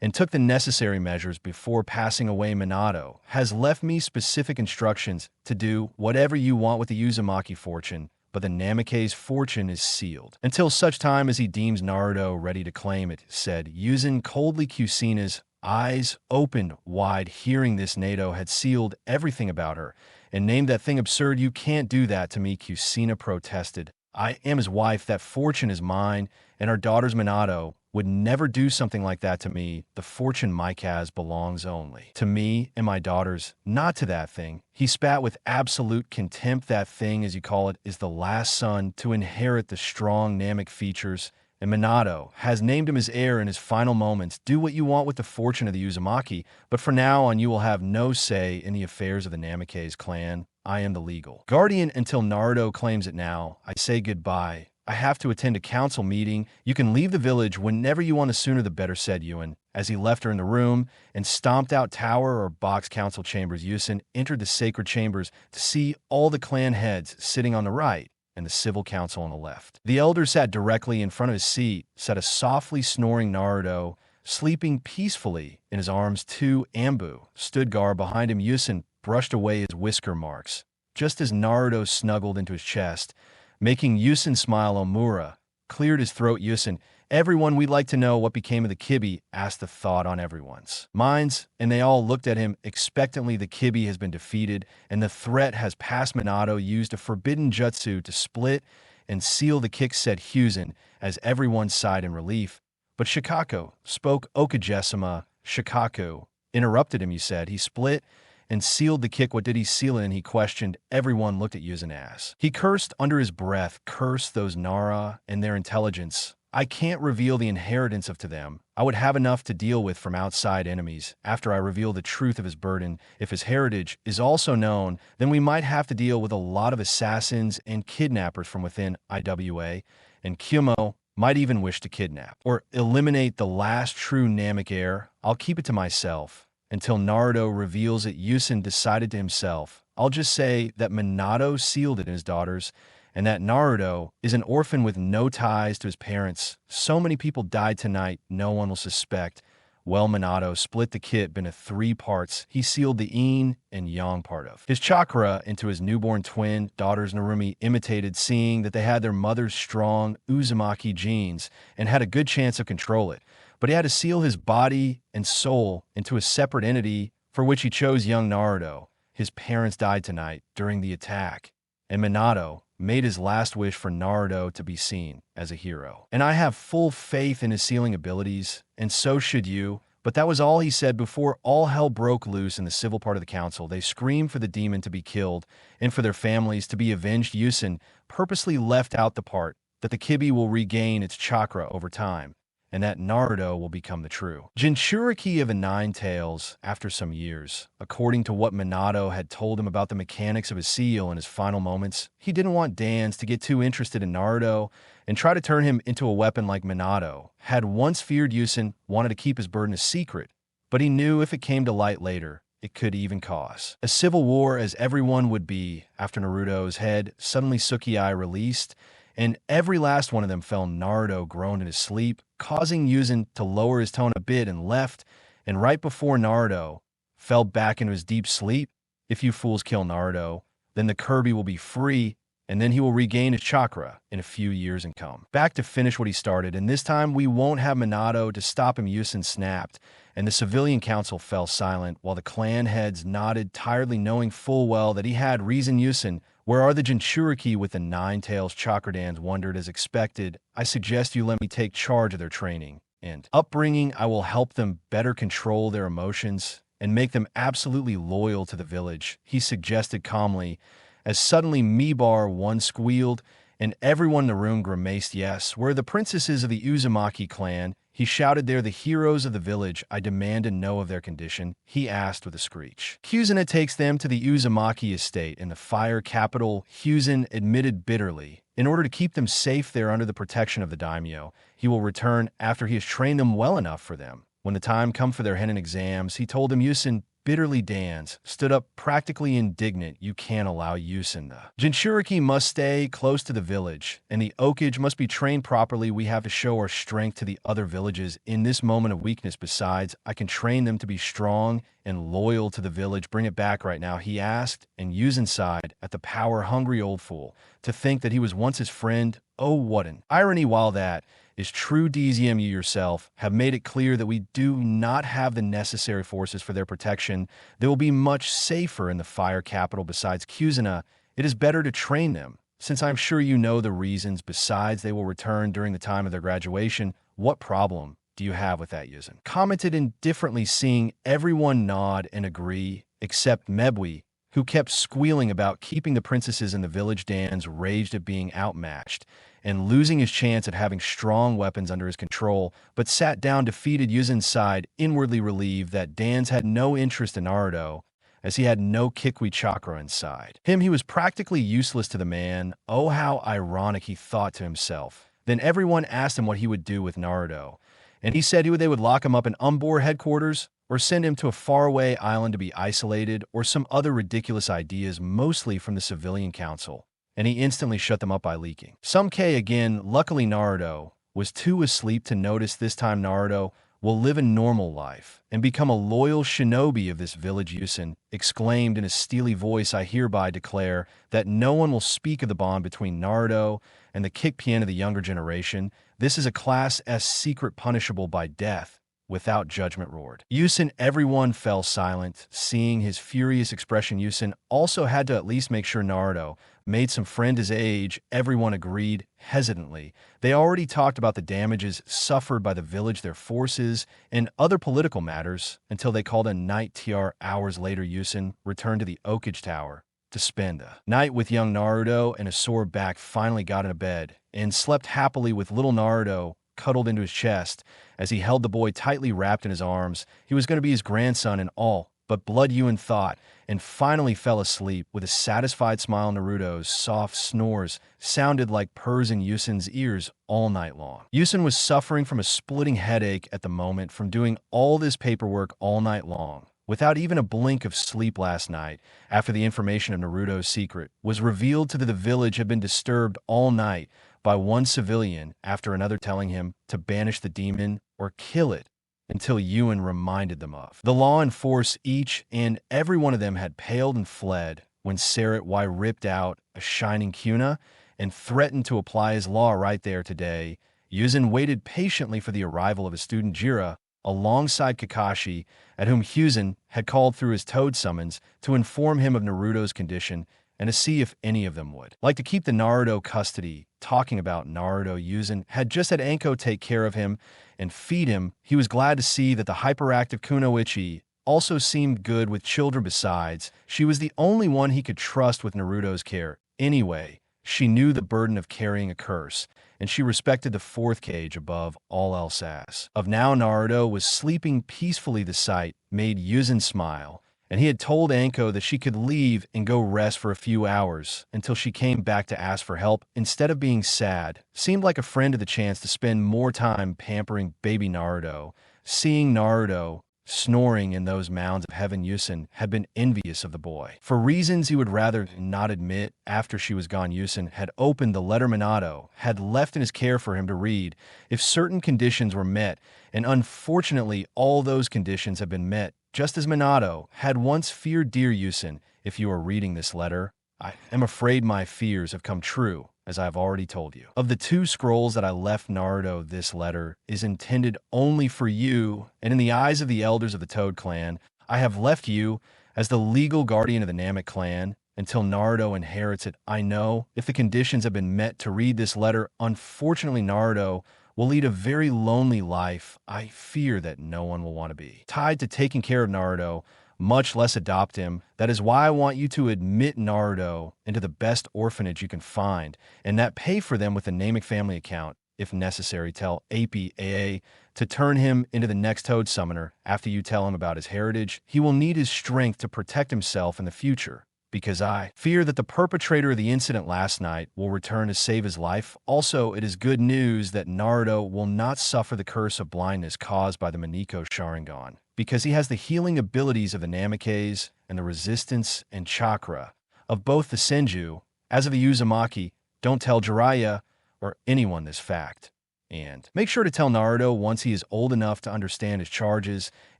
and took the necessary measures before passing away. Minato has left me specific instructions to do whatever you want with the Uzumaki fortune, but the Nameke's fortune is sealed until such time as he deems Naruto ready to claim it, said Hiruzen coldly. Kushina's eyes opened wide. Hearing this, Nato had sealed everything about her and named that thing absurd. "You can't do that to me," Kushina protested. "I am his wife. That fortune is mine, and our daughter's. Minato would never do something like that to me. The fortune Mike has belongs only to me and my daughters, not to that thing." He spat with absolute contempt. "That thing, as you call it, is the last son to inherit the strong Namek features, and Minato has named him his heir in his final moments. Do what you want with the fortune of the Uzumaki, but from now on you will have no say in the affairs of the Nameke's clan. I am the legal guardian until Naruto claims it. Now I say goodbye. I have to attend a council meeting. You can leave the village whenever you want, the sooner the better," said Yuan, as he left her in the room and stomped out tower or box council chambers. Yusen entered the sacred chambers to see all the clan heads sitting on the right and the civil council on the left. The elder sat directly in front of his seat, sat a softly snoring Naruto, sleeping peacefully in his arms. Two Ambu stood guard behind him. Yusen brushed away his whisker marks, just as Naruto snuggled into his chest, making Yusen smile. Omura cleared his throat. "Yusen, everyone, we'd like to know what became of the Kibi," asked the thought on everyone's minds, and they all looked at him expectantly. "The Kibi has been defeated, and the threat has passed." Minato used a forbidden jutsu to split and seal the kick, said Hiruzen, as everyone sighed in relief. But Shikaku spoke. "Okagesama." Shikaku interrupted him. "You said he split and sealed the kick. What did he seal it in?" he questioned. Everyone looked at Yuzen as he cursed under his breath. "Curse those Nara and their intelligence. I can't reveal the inheritance of to them. I would have enough to deal with from outside enemies. After I reveal the truth of his burden, if his heritage is also known, then we might have to deal with a lot of assassins and kidnappers from within IWA, and Kyumo might even wish to kidnap or eliminate the last true Namek heir. I'll keep it to myself until Naruto reveals it." Yusen decided to himself, "I'll just say that Minato sealed it in his daughters, and that Naruto is an orphan with no ties to his parents. So many people died tonight, no one will suspect. Well, Minato split the kit into 3 parts. He sealed the yin and yang part of his chakra into his newborn twin daughters. Narumi imitated, seeing that they had their mother's strong Uzumaki genes and had a good chance of control it. But he had to seal his body and soul into a separate entity, for which he chose young Naruto. His parents died tonight during the attack, and Minato made his last wish for Naruto to be seen as a hero. And I have full faith in his sealing abilities, and so should you." But that was all he said before all hell broke loose in the civil part of the council. They screamed for the demon to be killed and for their families to be avenged. Yusen purposely left out the part that the Kibi will regain its chakra over time, and that Naruto will become the true Jinchuriki of the Nine Tails after some years. According to what Minato had told him about the mechanics of his seal in his final moments, he didn't want Dans to get too interested in Naruto and try to turn him into a weapon like Minato had once feared. Yusen wanted to keep his burden a secret, but he knew if it came to light later, it could even cause a civil war, as everyone would be after Naruto's head suddenly Sukiyai released, and every last one of them fell. Naruto groaned in his sleep, causing Yuzen to lower his tone a bit and left, and right before Naruto fell back into his deep sleep, "If you fools kill Naruto, then the Kirby will be free, and then he will regain his chakra in a few years and come back to finish what he started, and this time we won't have Minato to stop him." Yusen snapped, and the civilian council fell silent, while the clan heads nodded tiredly, knowing full well that he had reason. "Yusen, where are the Jinchuriki with the 9 tails?" Chakradans wondered. "As expected, I suggest you let me take charge of their training and upbringing. I will help them better control their emotions and make them absolutely loyal to the village," he suggested calmly, as suddenly Mibar one squealed, and everyone in the room grimaced. "Yes, where are the princesses of the Uzumaki clan?" he shouted. "They're the heroes of the village. I demand to know of their condition," he asked with a screech. "Kushina takes them to the Uzumaki estate in the fire capital," Hiruzen admitted bitterly. "In order to keep them safe there under the protection of the daimyo, he will return after he has trained them well enough for them. When the time comes for their Henin exams," he told him. Yusen bitterly. Dans stood up, practically indignant. "You can't allow Yusen. The Jinchuriki must stay close to the village, and the Okage must be trained properly. We have to show our strength to the other villages in this moment of weakness. Besides, I can train them to be strong and loyal to the village. Bring it back right now," he asked, and Yusen sighed at the power-hungry old fool. To think that he was once his friend. Oh, what an irony. While that is true DZM. You yourself have made it clear that we do not have the necessary forces for their protection. They will be much safer in the fire capital. Besides Kushina, it is better to train them, since I'm sure you know the reasons. Besides, they will return during the time of their graduation. What problem do you have with that, Hiruzen? Commented indifferently, seeing everyone nod and agree, except Mebwe, who kept squealing about keeping the princesses in the village. Dan's raged at being outmatched and losing his chance at having strong weapons under his control, but sat down defeated. Hiruzen sighed, inwardly relieved that Dan's had no interest in Naruto, as he had no Kikui chakra inside him. He was practically useless to the man. Oh, how ironic, he thought to himself. Then everyone asked him what he would do with Naruto, and he said they would lock him up in Umbor headquarters, or send him to a faraway island to be isolated, or some other ridiculous ideas, mostly from the civilian council, and he instantly shut them up by leaking. Some K again. Luckily, Naruto was too asleep to notice. This time Naruto will live a normal life and become a loyal shinobi of this village. Hiruzen exclaimed in a steely voice, I hereby declare that no one will speak of the bond between Naruto and the Kikpien of the younger generation. This is a Class S secret punishable by death without judgment. Roared Hiruzen. Everyone fell silent. Seeing his furious expression, Hiruzen also had to at least make sure Naruto made some friend his age. Everyone agreed hesitantly. They already talked about the damages suffered by the village, their forces, and other political matters until they called a night. Hours later, Hiruzen returned to the Oakage Tower to spend the night with young Naruto, and a sore back finally got into bed and slept happily with little Naruto cuddled into his chest as he held the boy tightly wrapped in his arms. He was going to be his grandson and all but blood, Hiruzen thought, and finally fell asleep with a satisfied smile. Naruto's soft snores sounded like purrs in Hiruzen's ears all night long. Hiruzen was suffering from a splitting headache at the moment from doing all this paperwork all night long, without even a blink of sleep. Last night, after the information of Naruto's secret was revealed to the village, had been disturbed all night by one civilian after another telling him to banish the demon or kill it, until Hiruzen reminded them of the law in force. Each and every one of them had paled and fled when Sarat Y ripped out a shining kuna and threatened to apply his law right there today. Hiruzen waited patiently for the arrival of his student Jiraiya alongside Kakashi, at whom Hiruzen had called through his toad summons to inform him of Naruto's condition and to see if any of them would like to keep the Naruto custody. Talking about Naruto, Hiruzen had just had Anko take care of him and feed him. He was glad to see that the hyperactive Kunoichi also seemed good with children. Besides, she was the only one he could trust with Naruto's care. Anyway, she knew the burden of carrying a curse, and she respected the fourth cage above all else. As of now, Naruto was sleeping peacefully. The sight made Hiruzen smile, and he had told Anko that she could leave and go rest for a few hours until she came back to ask for help. Instead of being sad, seemed like a friend of the chance to spend more time pampering baby Naruto. Seeing Naruto snoring in those mounds of heaven, Hiruzen had been envious of the boy. For reasons he would rather not admit, after she was gone, Hiruzen had opened the letter Minato had left in his care for him to read if certain conditions were met, and unfortunately all those conditions have been met, just as Minato had once feared. Dear Hiruzen, if you are reading this letter, I am afraid my fears have come true, as I have already told you. Of the 2 scrolls that I left Naruto, this letter is intended only for you, and in the eyes of the elders of the Toad clan, I have left you as the legal guardian of the Namek clan until Naruto inherits it. I know if the conditions have been met to read this letter, unfortunately Naruto will lead a very lonely life. I fear that no one will want to be tied to taking care of Naruto, much less adopt him. That is why I want you to admit Naruto into the best orphanage you can find, and that pay for them with the Namek family account. If necessary, tell APAA to turn him into the next Toad Summoner. After you tell him about his heritage, he will need his strength to protect himself in the future, because I fear that the perpetrator of the incident last night will return to save his life. Also, it is good news that Naruto will not suffer the curse of blindness caused by the Minako Sharingan, because he has the healing abilities of the Namekes and the resistance and chakra of both the Senju. As of the Uzumaki, don't tell Jiraiya or anyone this fact. And make sure to tell Naruto once he is old enough to understand his charges,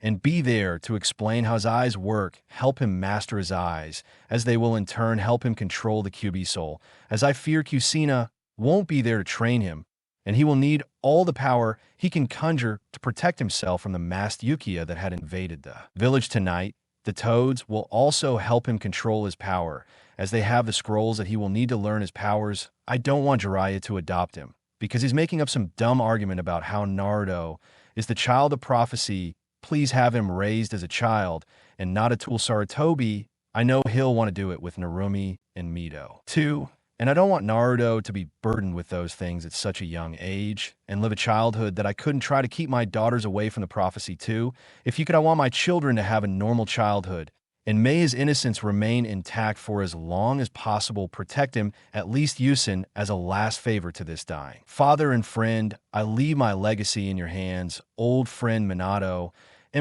and be there to explain how his eyes work, help him master his eyes, as they will in turn help him control the QB soul, as I fear Kushina won't be there to train him, and he will need all the power he can conjure to protect himself from the masked Yukia that had invaded the village tonight. The Toads will also help him control his power, as they have the scrolls that he will need to learn his powers. I don't want Jiraiya to adopt him, because he's making up some dumb argument about how Naruto is the child of prophecy. Please have him raised as a child and not a tool. Sarutobi, I know he'll want to do it with Narumi and Mito too. And I don't want Naruto to be burdened with those things at such a young age and live a childhood that I couldn't try to keep my daughters away from the prophecy too. If you could, I want my children to have a normal childhood. And may his innocence remain intact for as long as possible. Protect him, at least Yusen, as a last favor to this dying father and friend. I leave my legacy in your hands, old friend Minato.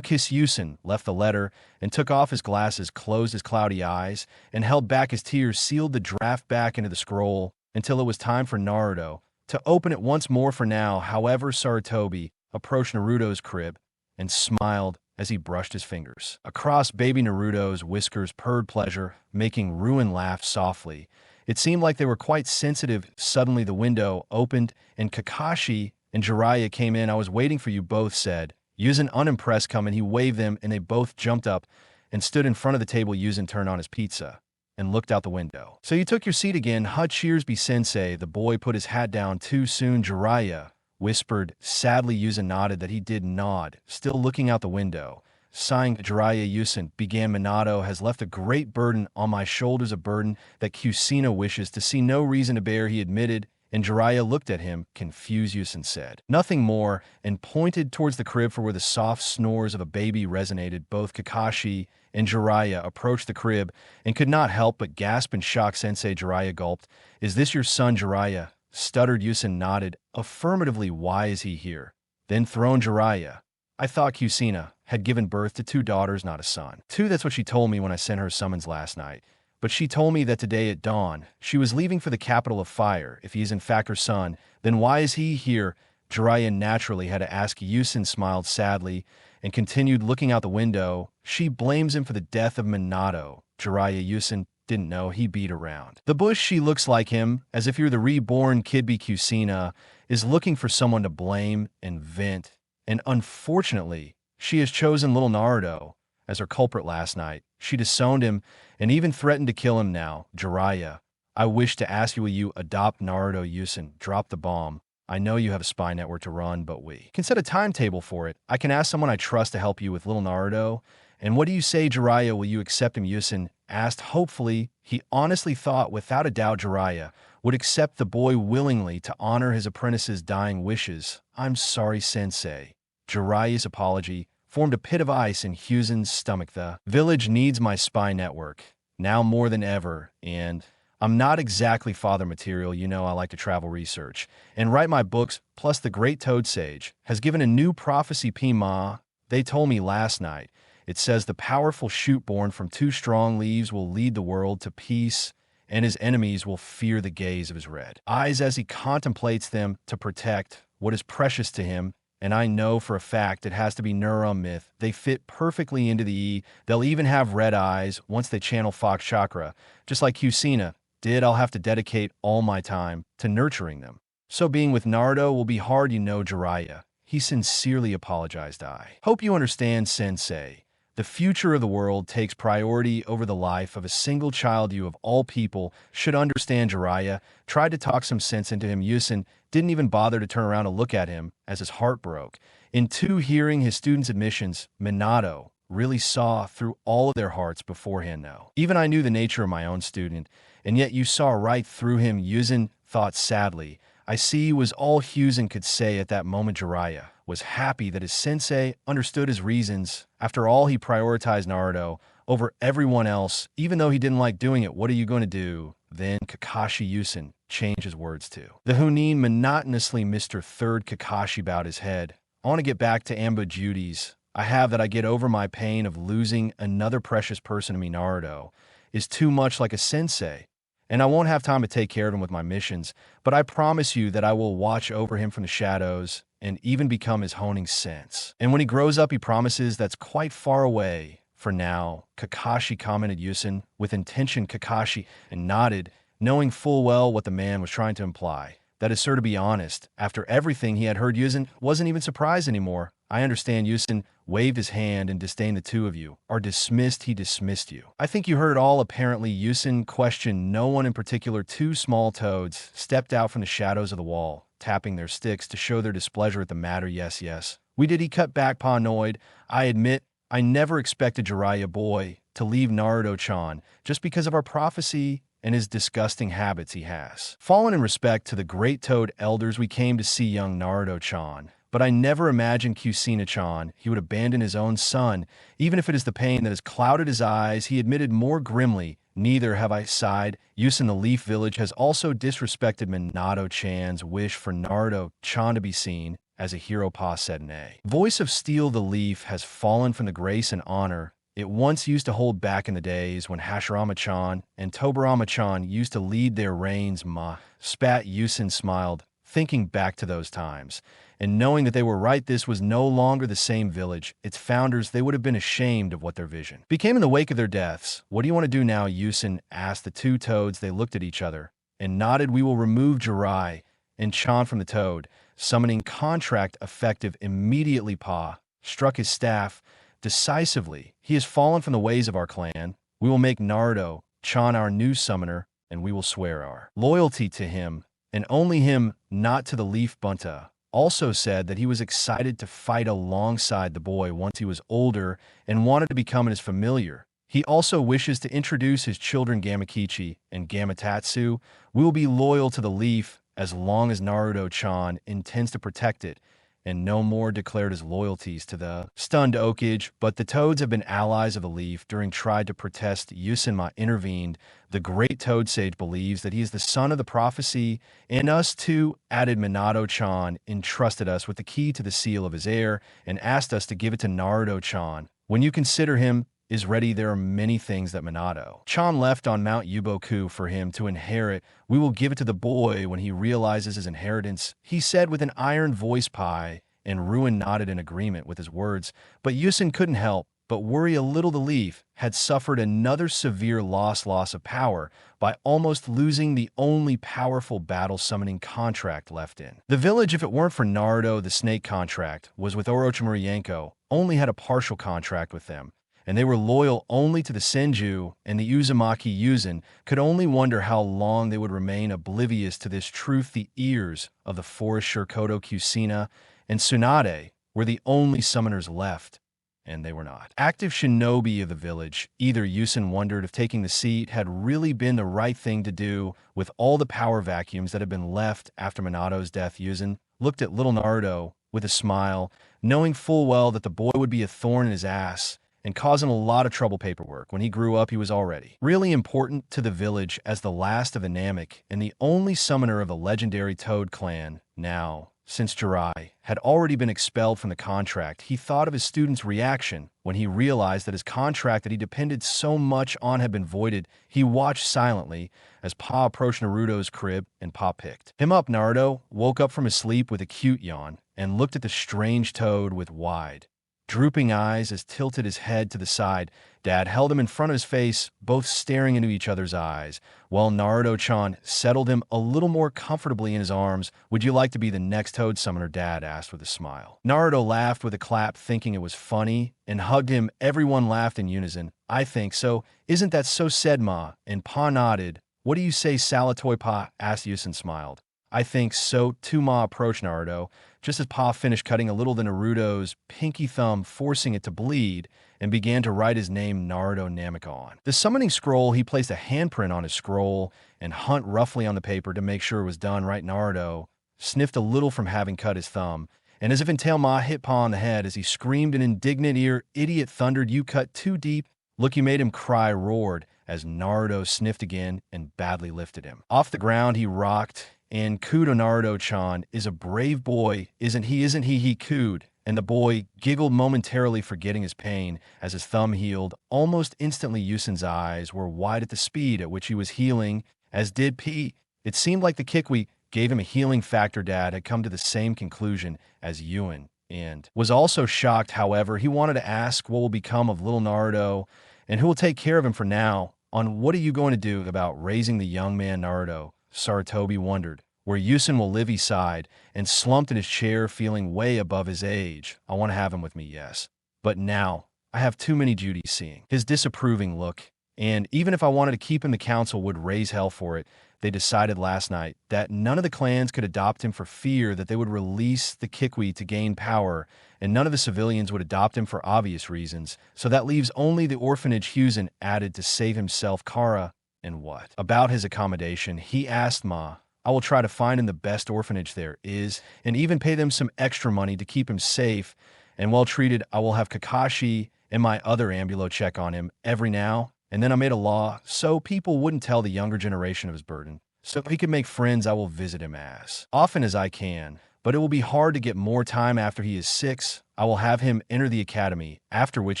Kiss Yusen left the letter and took off his glasses, closed his cloudy eyes, and held back his tears, sealed the draft back into the scroll until it was time for Naruto to open it once more. For now, however, Sarutobi approached Naruto's crib and smiled as he brushed his fingers across baby Naruto's whiskers, purred pleasure, making Ruin laugh softly. It seemed like they were quite sensitive. Suddenly the window opened and Kakashi and Jiraiya came in. I was waiting for you both, said Yuzen, unimpressed. Come, and he waved them, and they both jumped up and stood in front of the table. Yuzen turned on his pizza and looked out the window. So you took your seat again, huh? Cheers be sensei. The boy put his hat down too soon. Jiraiya whispered sadly. Yuzen nodded that he did nod, still looking out the window. Sighing, Jiraiya, Yusen, began. Minato has left a great burden on my shoulders, a burden that Kushina wishes to see no reason to bear, he admitted. And Jiraiya looked at him, confused. Yusen said nothing more and pointed towards the crib for where the soft snores of a baby resonated. Both Kakashi and Jiraiya approached the crib and could not help but gasp in shock. Sensei, Jiraiya gulped. Is this your son? Jiraiya stuttered. Yusen nodded affirmatively. Why is he here? Then thrown. Jiraiya, I thought Kushina had given birth to 2 daughters, not a son. 2, that's what she told me when I sent her summons last night. But she told me that today at dawn, she was leaving for the capital of fire. If he is in fact her son, then why is he here? Jiraiya naturally had to ask. Yusen smiled sadly and continued looking out the window. She blames him for the death of Minato. Jiraiya, Yusen didn't know he beat around the bush. She looks like him, as if you're the reborn kid. Kushina is looking for someone to blame and vent. And unfortunately, she has chosen little Naruto as her culprit last night. She disowned him and even threatened to kill him now. Jiraiya, I wish to ask you, will you adopt Naruto? Yusen, drop the bomb. I know you have a spy network to run, but we can set a timetable for it. I can ask someone I trust to help you with little Naruto. And what do you say, Jiraiya? Will you accept him? Yusen asked hopefully. He honestly thought, without a doubt, Jiraiya would accept the boy willingly to honor his apprentice's dying wishes. I'm sorry, sensei. Jiraiya's apology formed a pit of ice in Hiruzen's stomach. The village needs my spy network, now more than ever, and I'm not exactly father material. You know I like to travel research and write my books, plus the great Toad Sage has given a new prophecy. Pima, they told me last night. It says the powerful shoot born from 2 strong leaves will lead the world to peace, and his enemies will fear the gaze of his red eyes as he contemplates them to protect what is precious to him. And I know for a fact it has to be Neuron Myth. They fit perfectly into the E. They'll even have red eyes once they channel Fox Chakra, just like Kushina did. I'll have to dedicate all my time to nurturing them. So being with Naruto will be hard, you know, Jiraiya. He sincerely apologized. I hope you understand, sensei. The future of the world takes priority over the life of a single child. You of all people should understand. Jiraiya tried to talk some sense into him. Yusen didn't even bother to turn around to look at him as his heart broke. In 2, hearing his students' admissions, Minato really saw through all of their hearts beforehand. No, even I knew the nature of my own student, and yet you saw right through him. Yusen thought sadly. I see, was all Hiruzen could say at that moment. Jiraiya was happy that his sensei understood his reasons. After all, he prioritized Naruto over everyone else, even though he didn't like doing it. What are you going to do? Then Kakashi. Yusen changed his words to the Hunin monotonously. Mr. Third. Kakashi bowed his head. I want to get back to Amba duties. I have that. I get over my pain of losing another precious person to me. Naruto is too much like a sensei, and I won't have time to take care of him with my missions, but I promise you that I will watch over him from the shadows and even become his honing sense. And when he grows up, he promises that's quite far away. For now, Kakashi, commented Yusen with intention. Kakashi and nodded, knowing full well what the man was trying to imply. That is, sir, to be honest, after everything he had heard, Yuzen wasn't even surprised anymore. I understand. Yuzen waved his hand in disdain. The two of you are dismissed. He dismissed you. I think you heard it all. Apparently, Yuzen questioned no one in particular. Two small toads stepped out from the shadows of the wall, tapping their sticks to show their displeasure at the matter. Yes, yes. We did, he cut back, paranoid. I admit, I never expected Jiraiya boy to leave Naruto-chan just because of our prophecy and his disgusting habits he has. Fallen in respect to the great Toad elders, we came to see young Naruto-chan, but I never imagined Kushina-chan he would abandon his own son, even if it is the pain that has clouded his eyes. He admitted more grimly, neither have I sighed. Yusen the Leaf Village has also disrespected Minato-chan's wish for Naruto-chan to be seen as a hero. Pa said in a voice of steel. The leaf has fallen from the grace and honor it once used to hold back in the days when Hashirama-chan and Tobirama-chan used to lead their reigns. Ma spat. Yusen smiled, thinking back to those times, and knowing that they were right. This was no longer the same village. Its founders, they would have been ashamed of what their vision became in the wake of their deaths. What do you want to do now? Yusen asked the two toads. They looked at each other and nodded. We will remove Jiraiya and Chan from the toad, summoning contract effective immediately. Pa struck his staff decisively. He has fallen from the ways of our clan. We will make Naruto-chan our new summoner, and we will swear our loyalty to him, and only him, not to the Leaf. Bunta also said that he was excited to fight alongside the boy once he was older and wanted to become his familiar. He also wishes to introduce his children Gamakichi and Gamatatsu. We will be loyal to the Leaf as long as Naruto-chan intends to protect it, and no more, declared his loyalties to the stunned Okage. But the toads have been allies of the Leaf during tried to protest. Yusenma intervened. The great toad sage believes that he is the son of the prophecy, and us too, added. Minato-chan entrusted us with the key to the seal of his heir and asked us to give it to Naruto-chan. When you consider him is ready, there are many things that Minato-chan left on Mount Yuboku for him to inherit. We will give it to the boy when he realizes his inheritance, he said with an iron voice. Pai and Ruin nodded in agreement with his words, but Yusen couldn't help but worry a little. The Leaf had suffered another severe loss of power by almost losing the only powerful battle summoning contract left in the village. If it weren't for Naruto, the snake contract was with Orochimaru. Yanko only had a partial contract with them, and they were loyal only to the Senju and the Uzumaki. Yuzen could only wonder how long they would remain oblivious to this truth. The ears of the forest Shurikoto, Kushina, and Tsunade were the only summoners left, and they were not active shinobi of the village either. Yusen wondered if taking the seat had really been the right thing to do with all the power vacuums that had been left after Minato's death. Yusen looked at little Naruto with a smile, knowing full well that the boy would be a thorn in his ass and causing a lot of trouble paperwork. When he grew up, he was already really important to the village as the last of the Namek and the only summoner of the legendary Toad clan. Now, since Jiraiya had already been expelled from the contract, he thought of his student's reaction when he realized that his contract that he depended so much on had been voided. He watched silently as Pa approached Naruto's crib, and Pa picked him up. Naruto woke up from his sleep with a cute yawn and looked at the strange Toad with wide, drooping eyes as tilted his head to the side. Dad held him in front of his face, both staring into each other's eyes, while Naruto-chan settled him a little more comfortably in his arms. Would you like to be the next Toad summoner? Dad asked with a smile. Naruto laughed with a clap, thinking it was funny, and hugged him. Everyone laughed in unison. I think so. Isn't that so? Said Ma, and Pa nodded. What do you say, Salatoy? Pa asked. Yusen smiled. I think so too. Ma approached Naruto just as Pa finished cutting a little of Naruto's pinky thumb, forcing it to bleed, and began to write his name, Naruto Namika, on the summoning scroll. He placed a handprint on his scroll and hunt roughly on the paper to make sure it was done right. Naruto sniffed a little from having cut his thumb, and as if in tail, Ma hit Pa on the head as he screamed in indignant ear. Idiot, thundered. You cut too deep. Look, you made him cry, roared, as Naruto sniffed again and badly lifted him off the ground. He rocked and cooed. Naruto-chan is a brave boy, isn't he? Isn't he? He cooed, and the boy giggled momentarily, forgetting his pain as his thumb healed. Almost instantly, Yusen's eyes were wide at the speed at which he was healing, as did P. It seemed like the kick we gave him a healing factor. Dad had come to the same conclusion as Yuen, and was also shocked. However, he wanted to ask what will become of little Naruto, and who will take care of him. For now on, what are you going to do about raising the young man? Naruto Saratobi wondered. where Yusin will live, he sighed, and slumped in his chair feeling way above his age. I want to have him with me, yes. But now, I have too many duties seeing his disapproving look. And even if I wanted to keep him, the council would raise hell for it. They decided last night that none of the clans could adopt him for fear that they would release the Kikwi to gain power, and none of the civilians would adopt him for obvious reasons. So that leaves only the orphanage Hiruzen added to save himself. Kara, and what? About his accommodation, he asked Ma, I will try to find him the best orphanage there is, and even pay them some extra money to keep him safe and well treated. I will have Kakashi and my other ambulo check on him every now and then. I made a law so people wouldn't tell the younger generation of his burden. So if he could make friends, I will visit him as often as I can, but it will be hard to get more time after he is 6. I will have him enter the academy, after which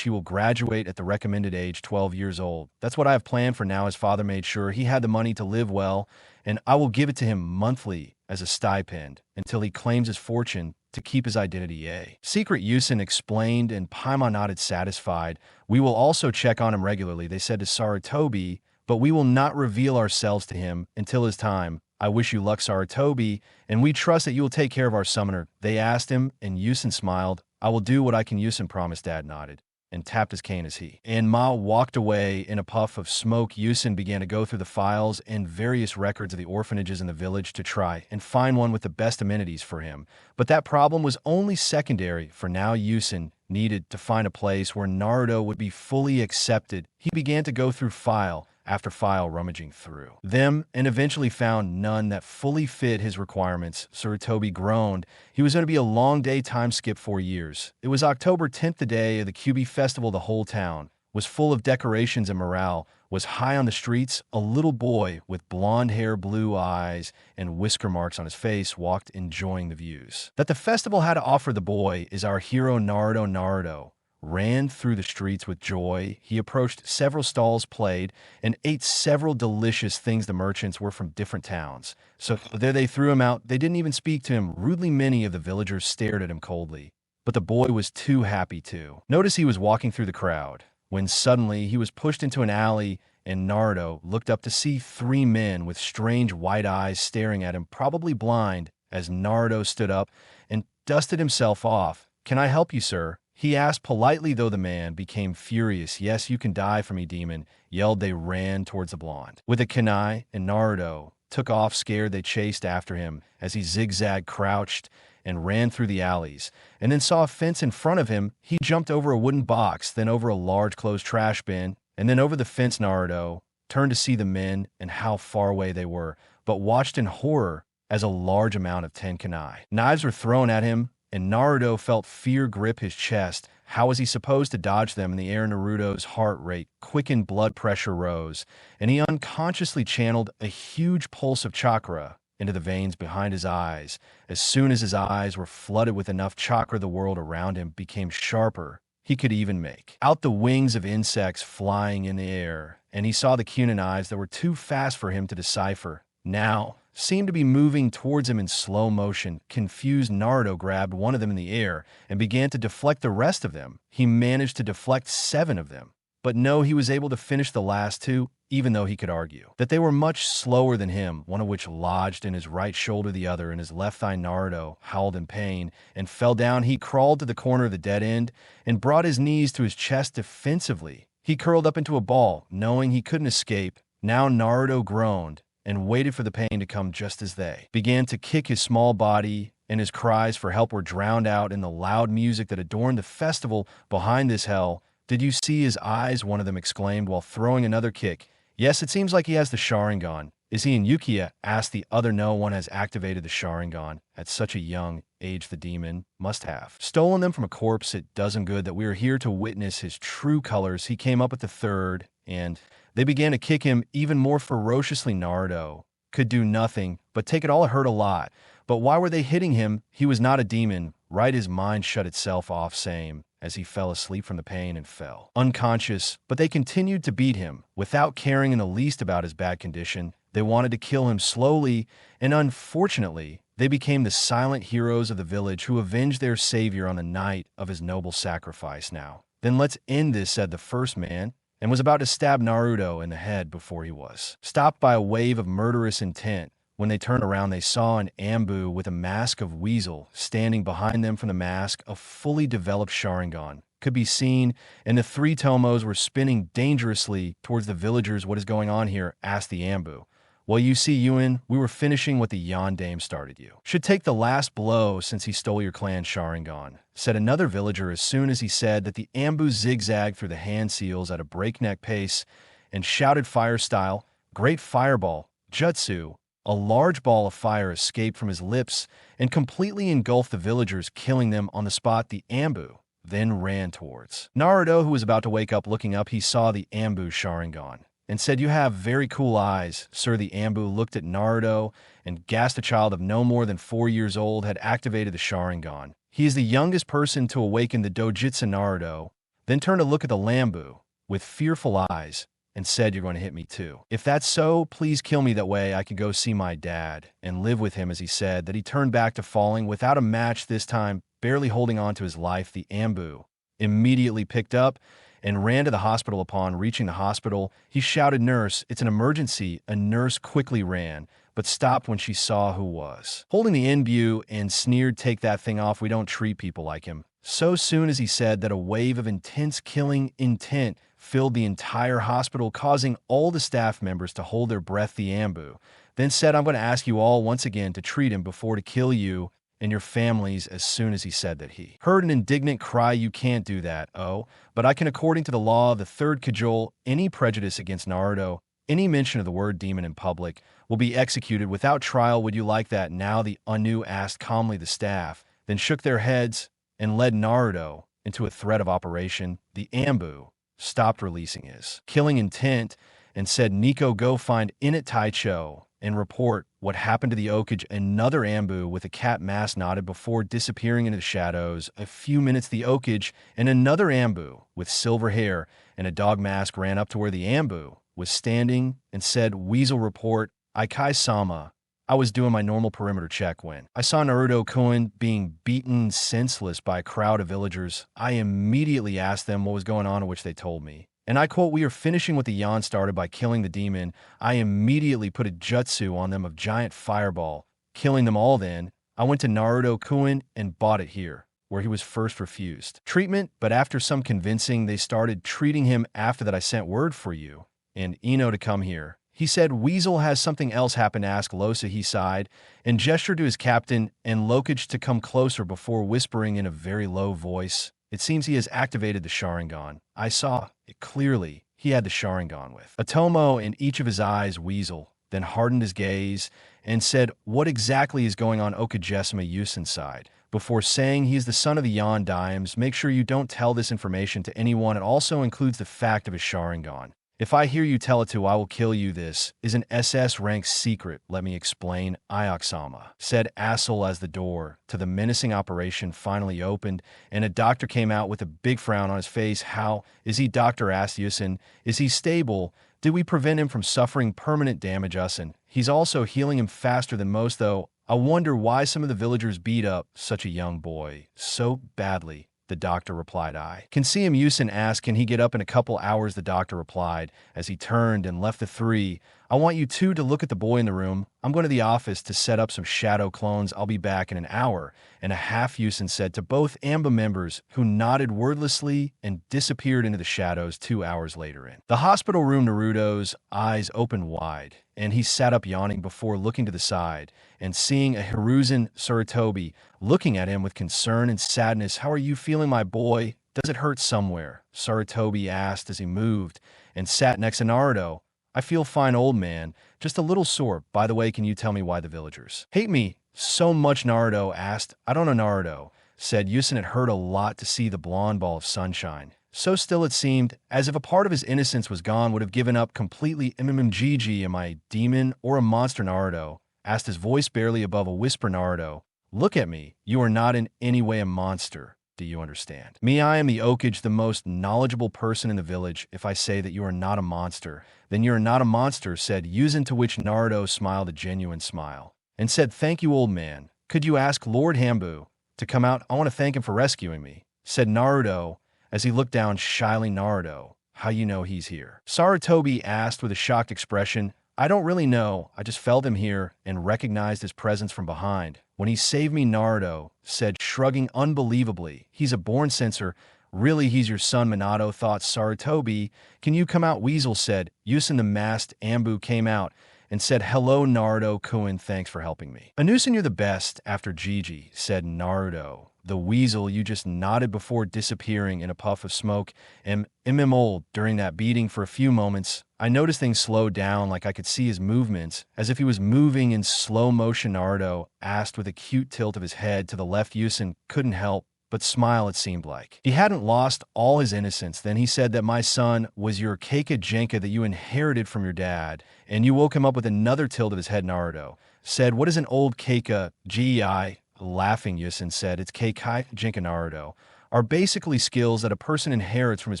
he will graduate at the recommended age 12 years old. That's what I have planned for now. His father made sure he had the money to live well, and I will give it to him monthly as a stipend until he claims his fortune to keep his identity a secret. Yusin explained, and Paimon nodded satisfied. We will also check on him regularly, they said to Sarutobi, but we will not reveal ourselves to him until his time. I wish you luck, Sarutobi, and we trust that you will take care of our summoner. They asked him, and Yusin smiled. I will do what I can. Yusin promised. Dad nodded and tapped his cane as he and Ma walked away. In a puff of smoke, Yusin began to go through the files and various records of the orphanages in the village to try and find one with the best amenities for him. But that problem was only secondary. For now, Yusin needed to find a place where Naruto would be fully accepted. He began to go through file after file, rummaging through them, and eventually found none that fully fit his requirements. Sarutobi groaned. He was going to be a long day. Time skipped 4 years. It was October 10th, the day of the QB festival. The whole town was full of decorations and morale was high on the streets. A little boy with blonde hair, blue eyes, and whisker marks on his face walked, enjoying the views that the festival had to offer. The boy is our hero, Naruto. Naruto ran through the streets with joy. He approached several stalls, played, and ate several delicious things. The merchants were from different towns, so there they threw him out. They didn't even speak to him rudely. Many of the villagers stared at him coldly, but the boy was too happy to notice. He was walking through the crowd when suddenly he was pushed into an alley, and Naruto looked up to see 3 men with strange white eyes staring at him, probably blind. As Naruto stood up and dusted himself off, "Can I help you, sir?" he asked politely, though the man became furious. "Yes, you can die for me, demon," yelled. They ran towards the blonde with a kunai, and Naruto took off scared. They chased after him as he zigzagged, crouched, and ran through the alleys, and then saw a fence in front of him. He jumped over a wooden box, then over a large closed trash bin, and then over the fence. Naruto turned to see the men and how far away they were, but watched in horror as a large amount of 10 kunai knives were thrown at him, and Naruto felt fear grip his chest. How was he supposed to dodge them in the air? Naruto's heart rate quickened, blood pressure rose, and he unconsciously channeled a huge pulse of chakra into the veins behind his eyes. As soon as his eyes were flooded with enough chakra, the world around him became sharper. He could even make out the wings of insects flying in the air, and he saw the Chunnin eyes that were too fast for him to decipher now seemed to be moving towards him in slow motion. Confused, Naruto grabbed one of them in the air and began to deflect the rest of them. He managed to deflect 7 of them, but no, he was able to finish the last 2, even though he could argue that they were much slower than him, one of which lodged in his right shoulder, the other in his left thigh. Naruto howled in pain and fell down. He crawled to the corner of the dead end and brought his knees to his chest defensively. He curled up into a ball, knowing he couldn't escape. Now Naruto groaned and waited for the pain to come. Just as they began to kick, his small body and his cries for help were drowned out in the loud music that adorned the festival behind this hell. "Did you see his eyes?" one of them exclaimed while throwing another kick. "Yes, it seems like he has the Sharingan." "Is he in Yukiya?" asked the other. "No one has activated the Sharingan at such a young age. The demon must have stolen them from a corpse. It does him good that we are here to witness his true colors." He came up with the third, and they began to kick him even more ferociously. Naruto could do nothing but take it all. It hurt a lot. But why were they hitting him? He was not a demon, right? His mind shut itself off, same as he fell asleep from the pain and fell unconscious. But they continued to beat him without caring in the least about his bad condition. They wanted to kill him slowly, and unfortunately, they became the silent heroes of the village who avenged their savior on the night of his noble sacrifice. "Now, then let's end this," said the first man, and was about to stab Naruto in the head before he was stopped by a wave of murderous intent. When they turned around, they saw an Ambu with a mask of weasel standing behind them. From the mask, a fully developed Sharingan could be seen, and the three Tomos were spinning dangerously towards the villagers. "What is going on here?" asked the Ambu. "Well, you see, Ewan, we were finishing what the Yondaime started. You should take the last blow since he stole your clan's Sharingan," said another villager as soon as he said that. The Ambu zigzagged through the hand seals at a breakneck pace and shouted fire style, "Great Fireball, Jutsu." A large ball of fire escaped from his lips and completely engulfed the villagers, killing them on the spot. The Ambu then ran towards Naruto, who was about to wake up. Looking up, he saw the Ambu Sharingan and said, "You have very cool eyes, sir." The Ambu looked at Naruto and gasped. A child of no more than 4 years old had activated the Sharingan. He is the youngest person to awaken the Dojutsu. Naruto then turned to look at the Lambu with fearful eyes and said, "You're going to hit me too. If that's so, please kill me. That way I can go see my dad and live with him." As he said that, he turned back to falling without a match, this time barely holding on to his life. The Ambu immediately picked up and ran to the hospital. Upon reaching the hospital, he shouted, "Nurse, it's an emergency." A nurse quickly ran, but stopped when she saw who was holding the Ambu and sneered, "Take that thing off. We don't treat people like him." So soon as he said that, a wave of intense killing intent filled the entire hospital, causing all the staff members to hold their breath. The Ambu then said, "I'm going to ask you all once again to treat him before to kill you and your families." As soon as he said that, he heard an indignant cry, "You can't do that." "Oh, but I can. According to the law of the third cajole, any prejudice against Naruto, any mention of the word demon in public, will be executed without trial. Would you like that now?" the Anu asked calmly. The staff then shook their heads and led Naruto into a threat of operation. The Ambu stopped releasing his killing intent and said, "Nico, go find Itachi and report what happened to the Okage." Another Ambu with a cat mask nodded before disappearing into the shadows. A few minutes, the Okage and another Ambu with silver hair and a dog mask ran up to where the Ambu was standing and said, "Weasel, report. Ikai-sama, I was doing my normal perimeter check when I saw Naruto-kun being beaten senseless by a crowd of villagers. I immediately asked them what was going on, to which they told me, and I quote, 'We are finishing what the Yon started by killing the demon.' I immediately put a jutsu on them of giant fireball, killing them all. Then I went to Naruto-kun and bought it here, where he was first refused treatment, but after some convincing, they started treating him. After that, I sent word for you and Ino to come here." He said, "Weasel, has something else happened?" asked Losa. He sighed and gestured to his captain and Lokage to come closer before whispering in a very low voice, "It seems he has activated the Sharingan. I saw it clearly. He had the Sharingan with a Tomo in each of his eyes." Weasel then hardened his gaze and said, "What exactly is going on?" Okagesima Yusen sighed before saying, "He is the son of the Yondaimes. Make sure you don't tell this information to anyone. It also includes the fact of his Sharingan. If I hear you tell it to, I will kill you. This is an SS-rank secret. Let me explain." Ioksama said Assel as the door to the menacing operation finally opened, and a doctor came out with a big frown on his face. "How is he?" Dr. asked Yusen. "Is he stable? Did we prevent him from suffering permanent damage?" Usen. "He's also healing him faster than most, though. I wonder why some of the villagers beat up such a young boy so badly." The doctor replied. "I can see him." Yusen asked, "Can he get up in a couple hours?" The doctor replied as he turned and left the three. "I want you two to look at the boy in the room. I'm going to the office to set up some shadow clones. I'll be back in an hour and a half," Yusen said to both AMBA members, who nodded wordlessly and disappeared into the shadows 2 hours later. In the hospital room, Naruto's eyes opened wide, and he sat up yawning before looking to the side and seeing a Hiruzen Sarutobi looking at him with concern and sadness. "How are you feeling, my boy? Does it hurt somewhere?" Sarutobi asked as he moved and sat next to Naruto. "I feel fine, old man. Just a little sore. By the way, can you tell me why the villagers hate me so much?" Naruto asked. "I don't know." Naruto said. Yusen had hurt a lot to see the blonde ball of sunshine. So still it seemed, as if a part of his innocence was gone, would have given up completely. "MMGG, am I a demon or a monster?" Naruto asked, his voice barely above a whisper. "Naruto, look at me. You are not in any way a monster. Do you understand me? I am the Okage, the most knowledgeable person in the village. If I say that you are not a monster, then you are not a monster," said Yuzen, to which Naruto smiled a genuine smile and said, "Thank you, old man. Could you ask Lord Hambu to come out? I want to thank him for rescuing me," said Naruto as he looked down shyly. "Naruto, how you know he's here?" Sarutobi asked with a shocked expression. I don't really know. I just felt him here and recognized his presence from behind. When he saved me, Naruto said, shrugging unbelievably. He's a born censor. Really, he's your son, Minato, thought Sarutobi. Can you come out, Weasel said. Yusin the masked Ambu came out and said, hello, Naruto-kun, thanks for helping me. Anusin, you're the best, after Gigi, said Naruto. The Weasel, you just nodded before disappearing in a puff of smoke. Old. During that beating for a few moments, I noticed things slowed down, like I could see his movements, as if he was moving in slow motion. Naruto asked with a cute tilt of his head to the left. Yusin couldn't help but smile, it seemed like. He hadn't lost all his innocence. Then he said that my son was your Keika Jenka that you inherited from your dad, and you woke him up with another tilt of his head. Naruto said, what is an old Keika? Gei, laughing, Yusin said, it's Keikai Jenka. Naruto are basically skills that a person inherits from his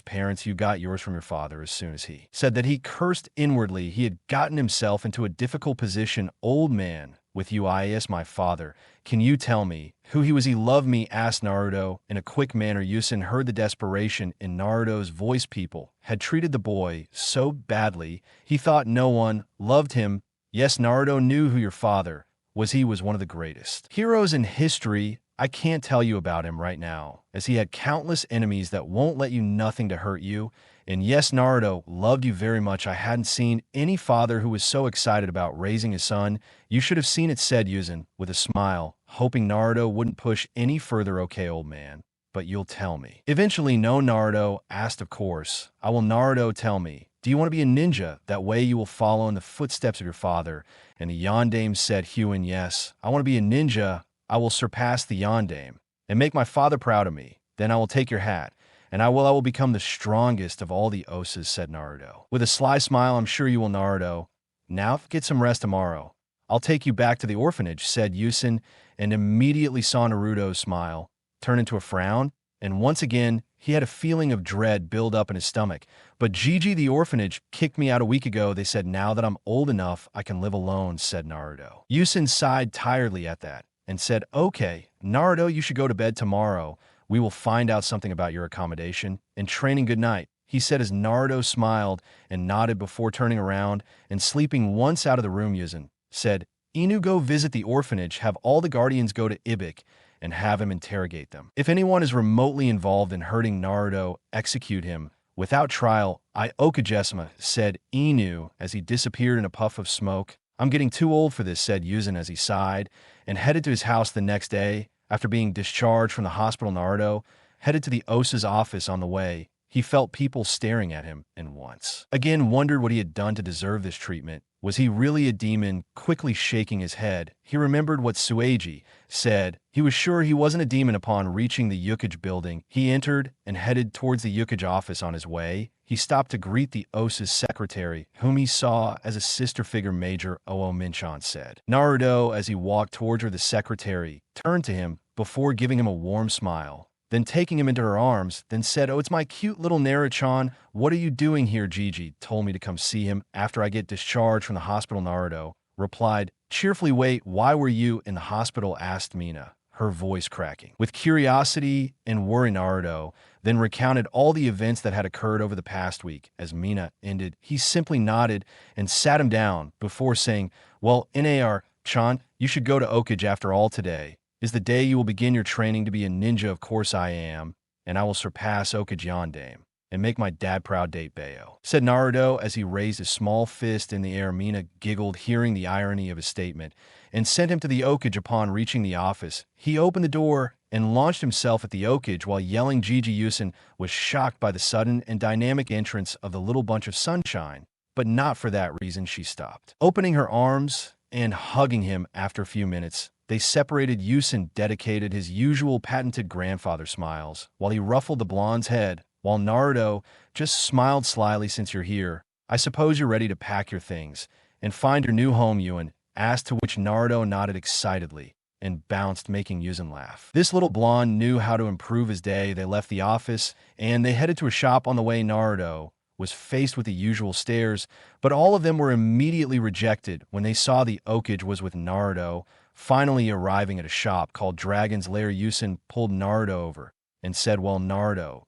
parents. You got yours from your father. As soon as he said that, he cursed inwardly. He had gotten himself into a difficult position. Old man, with you, I asked my father, can you tell me who he was? He loved me, asked Naruto in a quick manner. Yusin heard the desperation in Naruto's voice. People had treated the boy so badly, he thought no one loved him. Yes, Naruto knew who your father was. He was one of the greatest heroes in history. I can't tell you about him right now, as he had countless enemies that won't let you nothing to hurt you. And yes, Naruto loved you very much. I hadn't seen any father who was so excited about raising his son. You should have seen it, said Yusin with a smile, hoping Naruto wouldn't push any further. Okay, old man, but you'll tell me eventually. No, Naruto asked. Of course I will. Naruto, tell me, do you want to be a ninja? That way you will follow in the footsteps of your father. And the Yondaime said, Huin, yes, I want to be a ninja. I will surpass the Yondaime and make my father proud of me. Then I will take your hat, and I will become the strongest of all the Osas, said Naruto. With a sly smile, I'm sure you will, Naruto. Now get some rest. Tomorrow I'll take you back to the orphanage, said Yusin, and immediately saw Naruto's smile turn into a frown, and once again he had a feeling of dread build up in his stomach. But Gigi, the orphanage, kicked me out a week ago. They said now that I'm old enough, I can live alone, said Naruto. Yusin sighed tiredly at that and said, okay, Naruto, you should go to bed tomorrow. We will find out something about your accommodation and training. Good night, he said as Naruto smiled and nodded before turning around and sleeping once out of the room. Yusin said, Inu, go visit the orphanage, have all the guardians go to Ibik and have him interrogate them. If anyone is remotely involved in hurting Naruto, execute him without trial. I Okajesima, said Inu as he disappeared in a puff of smoke. I'm getting too old for this, said Yusin as he sighed and headed to his house the next day. After being discharged from the hospital, Naruto headed to the Osa's office. On the way, he felt people staring at him and once again wondered what he had done to deserve this treatment. Was he really a demon? Quickly shaking his head, he remembered what Sueji said. He was sure he wasn't a demon. Upon reaching the Yukage building, he entered and headed towards the Yukage office. On his way, he stopped to greet the Osa's secretary, whom he saw as a sister figure. Major Oo Minchan said. Naruto, as he walked towards her, the secretary turned to him before giving him a warm smile, then taking him into her arms, then said, oh, it's my cute little Naruto-chan. What are you doing here? Gigi told me to come see him after I get discharged from the hospital. Naruto replied cheerfully. Wait, why were you in the hospital? Asked Mina, her voice cracking with curiosity and worry. Naruto then recounted all the events that had occurred over the past week. As Mina ended, he simply nodded and sat him down before saying, well, Nar-chan, you should go to Okage. After all, today is the day you will begin your training to be a ninja. Of course I am, and I will surpass Okage Yondaime and make my dad proud. Date Bayo, said Naruto as he raised his small fist in the air. Mina giggled, hearing the irony of his statement, and sent him to the Okage. Upon reaching the office, he opened the door and launched himself at the Okage while yelling. Gigi Yusin was shocked by the sudden and dynamic entrance of the little bunch of sunshine, but not for that reason. She stopped, opening her arms and hugging him. After a few minutes, they separated. Yusin dedicated his usual patented grandfather smiles while he ruffled the blonde's head, while Naruto just smiled slyly. Since you're here, I suppose you're ready to pack your things and find your new home, Yuin asked, to which Naruto nodded excitedly and bounced, making Yusin laugh. This little blonde knew how to improve his day. They left the office and they headed to a shop. On the way, Naruto was faced with the usual stares, but all of them were immediately rejected when they saw the Okage was with Naruto. Finally arriving at a shop called Dragon's Lair, Yusin pulled Naruto over and said, well, Naruto,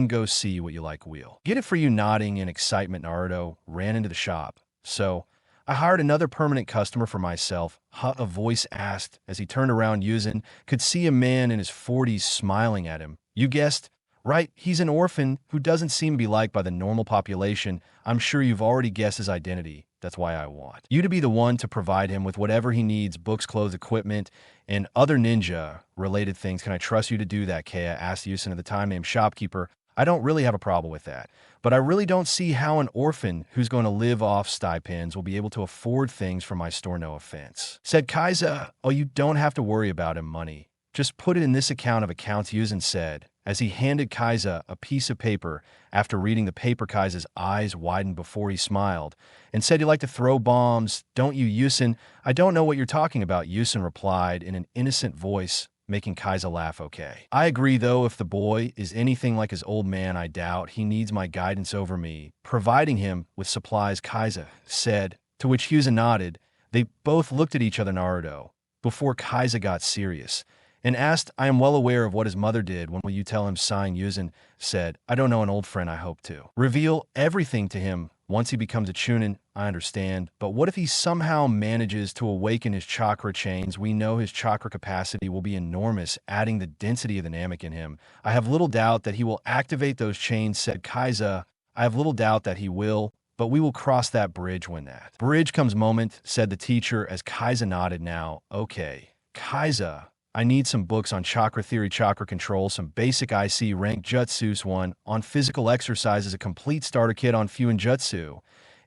go see what you like. We'll get it for you. Nodding in excitement, Naruto ran into the shop. So I hired another permanent customer for myself, a voice asked as he turned around. Yuzen could see a man in his 40s smiling at him. You guessed right, he's an orphan who doesn't seem to be liked by the normal population. I'm sure you've already guessed his identity. That's why I want you to be the one to provide him with whatever he needs, books, clothes, equipment, and other ninja-related things. Can I trust you to do that, Kea asked Yusen at the time named shopkeeper. I don't really have a problem with that, but I really don't see how an orphan who's going to live off stipends will be able to afford things from my store, no offense. Said Kaiza, oh, you don't have to worry about him money. Just put it in this account of accounts, Yuzen said, as he handed Kaiza a piece of paper. After reading the paper, Kaiza's eyes widened before he smiled and said, you like to throw bombs, don't you, Yusen? I don't know what you're talking about, Yusen replied in an innocent voice, making Kaiza laugh. Okay. I agree, though, if the boy is anything like his old man, I doubt he needs my guidance over me, providing him with supplies, Kaiza said, to which Hiruzen nodded. They both looked at each other, Naruto, before Kaiza got serious and asked, I am well aware of what his mother did. When will you tell him? Sighing, Yuzen said, I don't know, an old friend, I hope to. Reveal everything to him once he becomes a Chunnin, I understand, but what if he somehow manages to awaken his chakra chains? We know his chakra capacity will be enormous, adding the density of the Namek in him. I have little doubt that he will activate those chains, said Kaiza. I have little doubt that he will, but we will cross that bridge when that bridge comes. Moment, said the teacher as Kaiza nodded. Now, okay, Kaiza, I need some books on chakra theory, chakra control, some basic IC rank jutsus, one on physical exercises, a complete starter kit on Fuin Jutsu,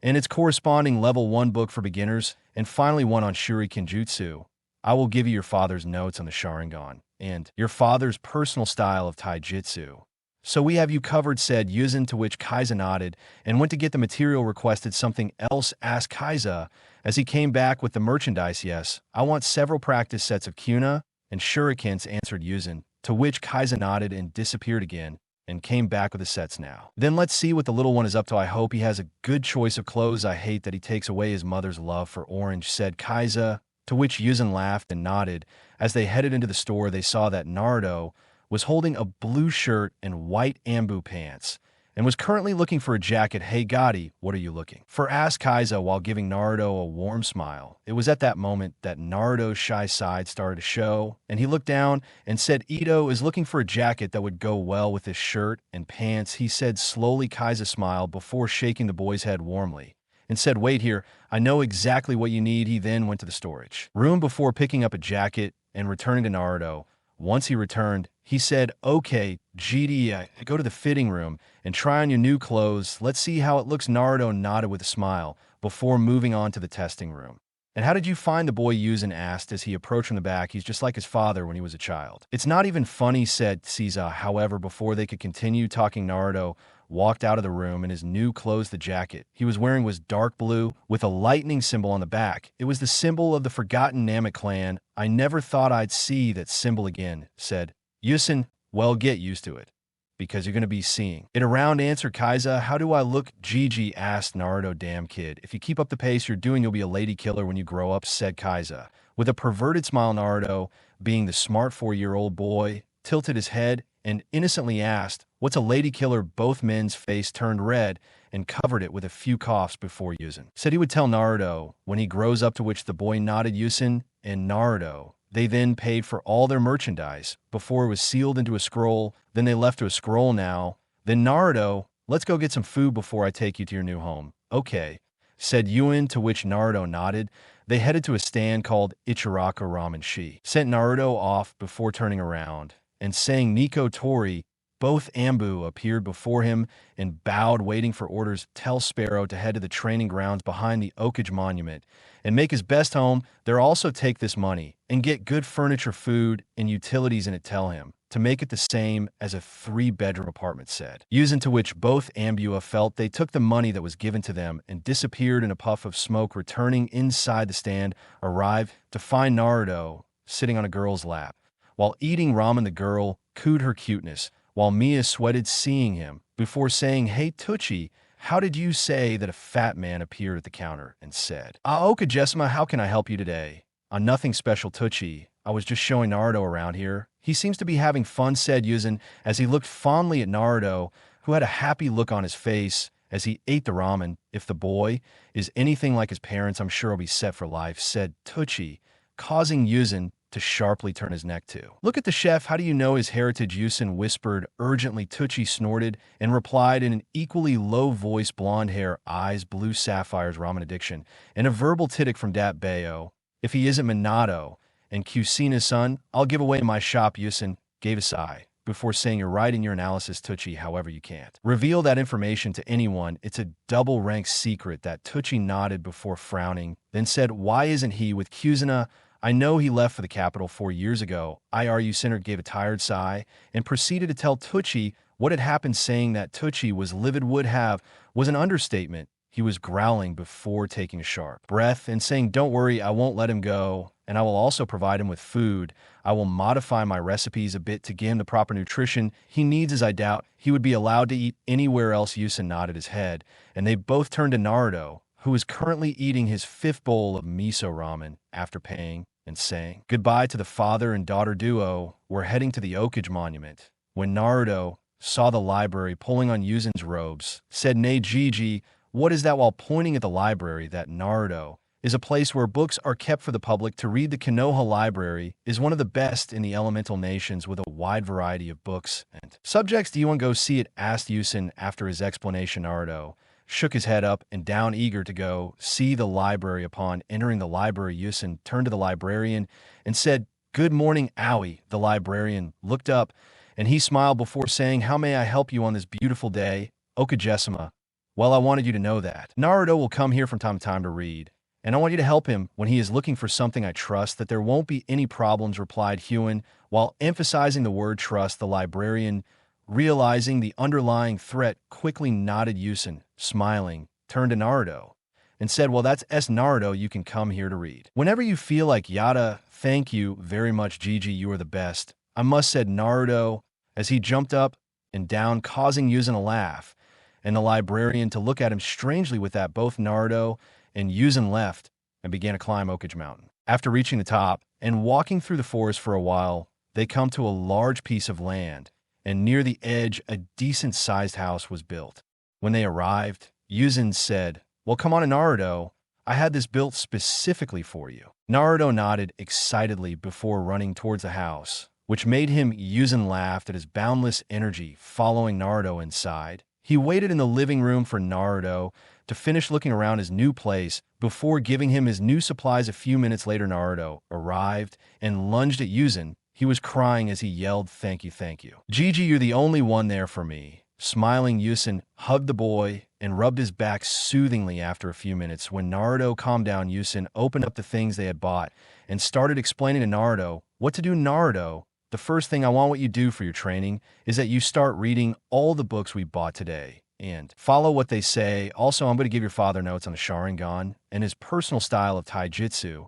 and its corresponding level 1 book for beginners, and finally one on Shuriken Jutsu. I will give you your father's notes on the Sharingan, and your father's personal style of Taijutsu. So we have you covered, said Yuzen, to which Kaiza nodded and went to get the material requested. Something else, asked Kaiza as he came back with the merchandise. Yes, I want several practice sets of Kuna and shurikens, answered Yuzen, to which Kaiza nodded and disappeared again, and came back with the sets now. Then let's see what the little one is up to. I hope he has a good choice of clothes. I hate that he takes away his mother's love for orange, said Kaiza, to which Yuzen laughed and nodded. As they headed into the store, they saw that Naruto was holding a blue shirt and white ambu pants, and was currently looking for a jacket. Hey Gotti, what are you looking for? Asked Kaiza while giving Naruto a warm smile. It was at that moment that Naruto's shy side started to show, and he looked down and said, Ito is looking for a jacket that would go well with his shirt and pants, he said slowly. Kaiza smiled before shaking the boy's head warmly and said, wait here, I know exactly what you need. He then went to the storage room before picking up a jacket and returning to Naruto. Once he returned, he said, okay, GD, go to the fitting room and try on your new clothes. Let's see how it looks. Naruto nodded with a smile before moving on to the testing room. And how did you find the boy? Yuzen asked as he approached from the back. He's just like his father when he was a child. It's not even funny, said Caesar. However, before they could continue talking, Naruto walked out of the room in his new clothes. The jacket he was wearing was dark blue with a lightning symbol on the back. It was the symbol of the forgotten Namek clan. I never thought I'd see that symbol again, said Yusen. Well, get used to it, because you're going to be seeing it around, answered Kaiza. How do I look? Gigi asked Naruto. Damn kid, if you keep up the pace you're doing, you'll be a lady killer when you grow up, said Kaiza. With a perverted smile, Naruto, being the smart 4-year-old boy, tilted his head and innocently asked, what's a lady killer? Both men's face turned red and covered it with a few coughs before Yuzen said he would tell Naruto when he grows up, to which the boy nodded. Yusen and Naruto, they then paid for all their merchandise before it was sealed into a scroll. Then they left to a scroll. Now, then Naruto, let's go get some food before I take you to your new home. Okay, said Yuen, to which Naruto nodded. They headed to a stand called Ichiraka Ramen. She sent Naruto off before turning around and saying, Nico Tori. Both Ambu appeared before him and bowed, waiting for orders. Tell Sparrow to head to the training grounds behind the Okage Monument and make his best home. There also take this money and get good furniture, food, and utilities in it. Tell him to make it the same as a 3-bedroom apartment, said Yuzen, to which both Ambua felt. They took the money that was given to them and disappeared in a puff of smoke. Returning inside the stand, arrived to find Naruto sitting on a girl's lap. While eating ramen, the girl cooed her cuteness, while Mia sweated seeing him, before saying, hey Tucci, how did you say that a fat man appeared at the counter and said, Okajesima, how can I help you today? Nothing special, Tucci. I was just showing Naruto around here. He seems to be having fun, said Yuzen, as he looked fondly at Naruto, who had a happy look on his face as he ate the ramen. "If the boy is anything like his parents, I'm sure he'll be set for life," said Itachi, causing Hiruzen to sharply turn his neck to. "Look at the chef, how do you know his heritage?" Hiruzen whispered urgently. Itachi snorted and replied in an equally low voice, "Blonde hair, eyes, blue sapphires, ramen addiction, and a verbal titic from Dat Bayo. If he isn't Minato and Kushina's son, I'll give away my shop." Hiruzen gave a sigh before saying, "You're right in your analysis, Itachi, however you can't reveal that information to anyone. It's a double-ranked secret." That Itachi nodded before frowning, then said, "Why isn't he with Kushina? I know he left for the capital 4 years ago." IRU Center gave a tired sigh and proceeded to tell Itachi what had happened. Saying that Itachi was livid would have was an understatement. He was growling before taking a sharp breath and saying, "Don't worry, I won't let him go, and I will also provide him with food. I will modify my recipes a bit to give him the proper nutrition he needs, as I doubt he would be allowed to eat anywhere else." Hiruzen nodded his head, and they both turned to Naruto, who is currently eating his 5th bowl of miso ramen after paying and saying goodbye to the father and daughter duo. Were heading to the Okage Monument when Naruto saw the library pulling on Hiruzen's robes, said, "Nay, Gigi, what is that?" while pointing at the library. That Naruto is a place where books are kept for the public to read. The Konoha library is one of the best in the elemental nations, with a wide variety of books and subjects. "Do you want to go see it?" asked Hiruzen after his explanation. Naruto shook his head up and down, eager to go see the library. Upon entering the library, Hiruzen turned to the librarian and said, "Good morning, Aoi." The librarian looked up and he smiled before saying, "How may I help you on this beautiful day, Okage-sama?" "Well, I wanted you to know that Naruto will come here from time to time to read, and I want you to help him when he is looking for something. I trust that there won't be any problems," replied Hiruzen, while emphasizing the word trust. The librarian, realizing the underlying threat, quickly nodded. Hiruzen, smiling, turned to Naruto and said, "Well, that's Naruto, you can come here to read whenever you feel like. Yada, thank you very much, Gigi, you are the best, I must," said Naruto as he jumped up and down, causing Hiruzen a laugh and the librarian to look at him strangely. With that, both Naruto and Hiruzen left and began to climb Okage Mountain. After reaching the top and walking through the forest for a while, they come to a large piece of land, and near the edge a decent-sized house was built. When they arrived, Hiruzen said, "Well, come on in, Naruto. I had this built specifically for you." Naruto nodded excitedly before running towards the house, which made him. Hiruzen laughed at his boundless energy. Following Naruto inside, he waited in the living room for Naruto to finish looking around his new place before giving him his new supplies. A few minutes later, Naruto arrived and lunged at Hiruzen. He was crying as he yelled, "Thank you, thank you. Gigi, you're the only one there for me." Smiling, Hiruzen hugged the boy and rubbed his back soothingly. After a few minutes, when Naruto calmed down, Hiruzen opened up the things they had bought and started explaining to Naruto what to do. "Naruto, the first thing I want what you do for your training is that you start reading all the books we bought today and follow what they say. Also, I'm going to give your father notes on the Sharingan and his personal style of taijutsu,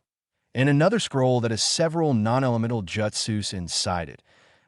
and another scroll that has several non-elemental jutsus inside it,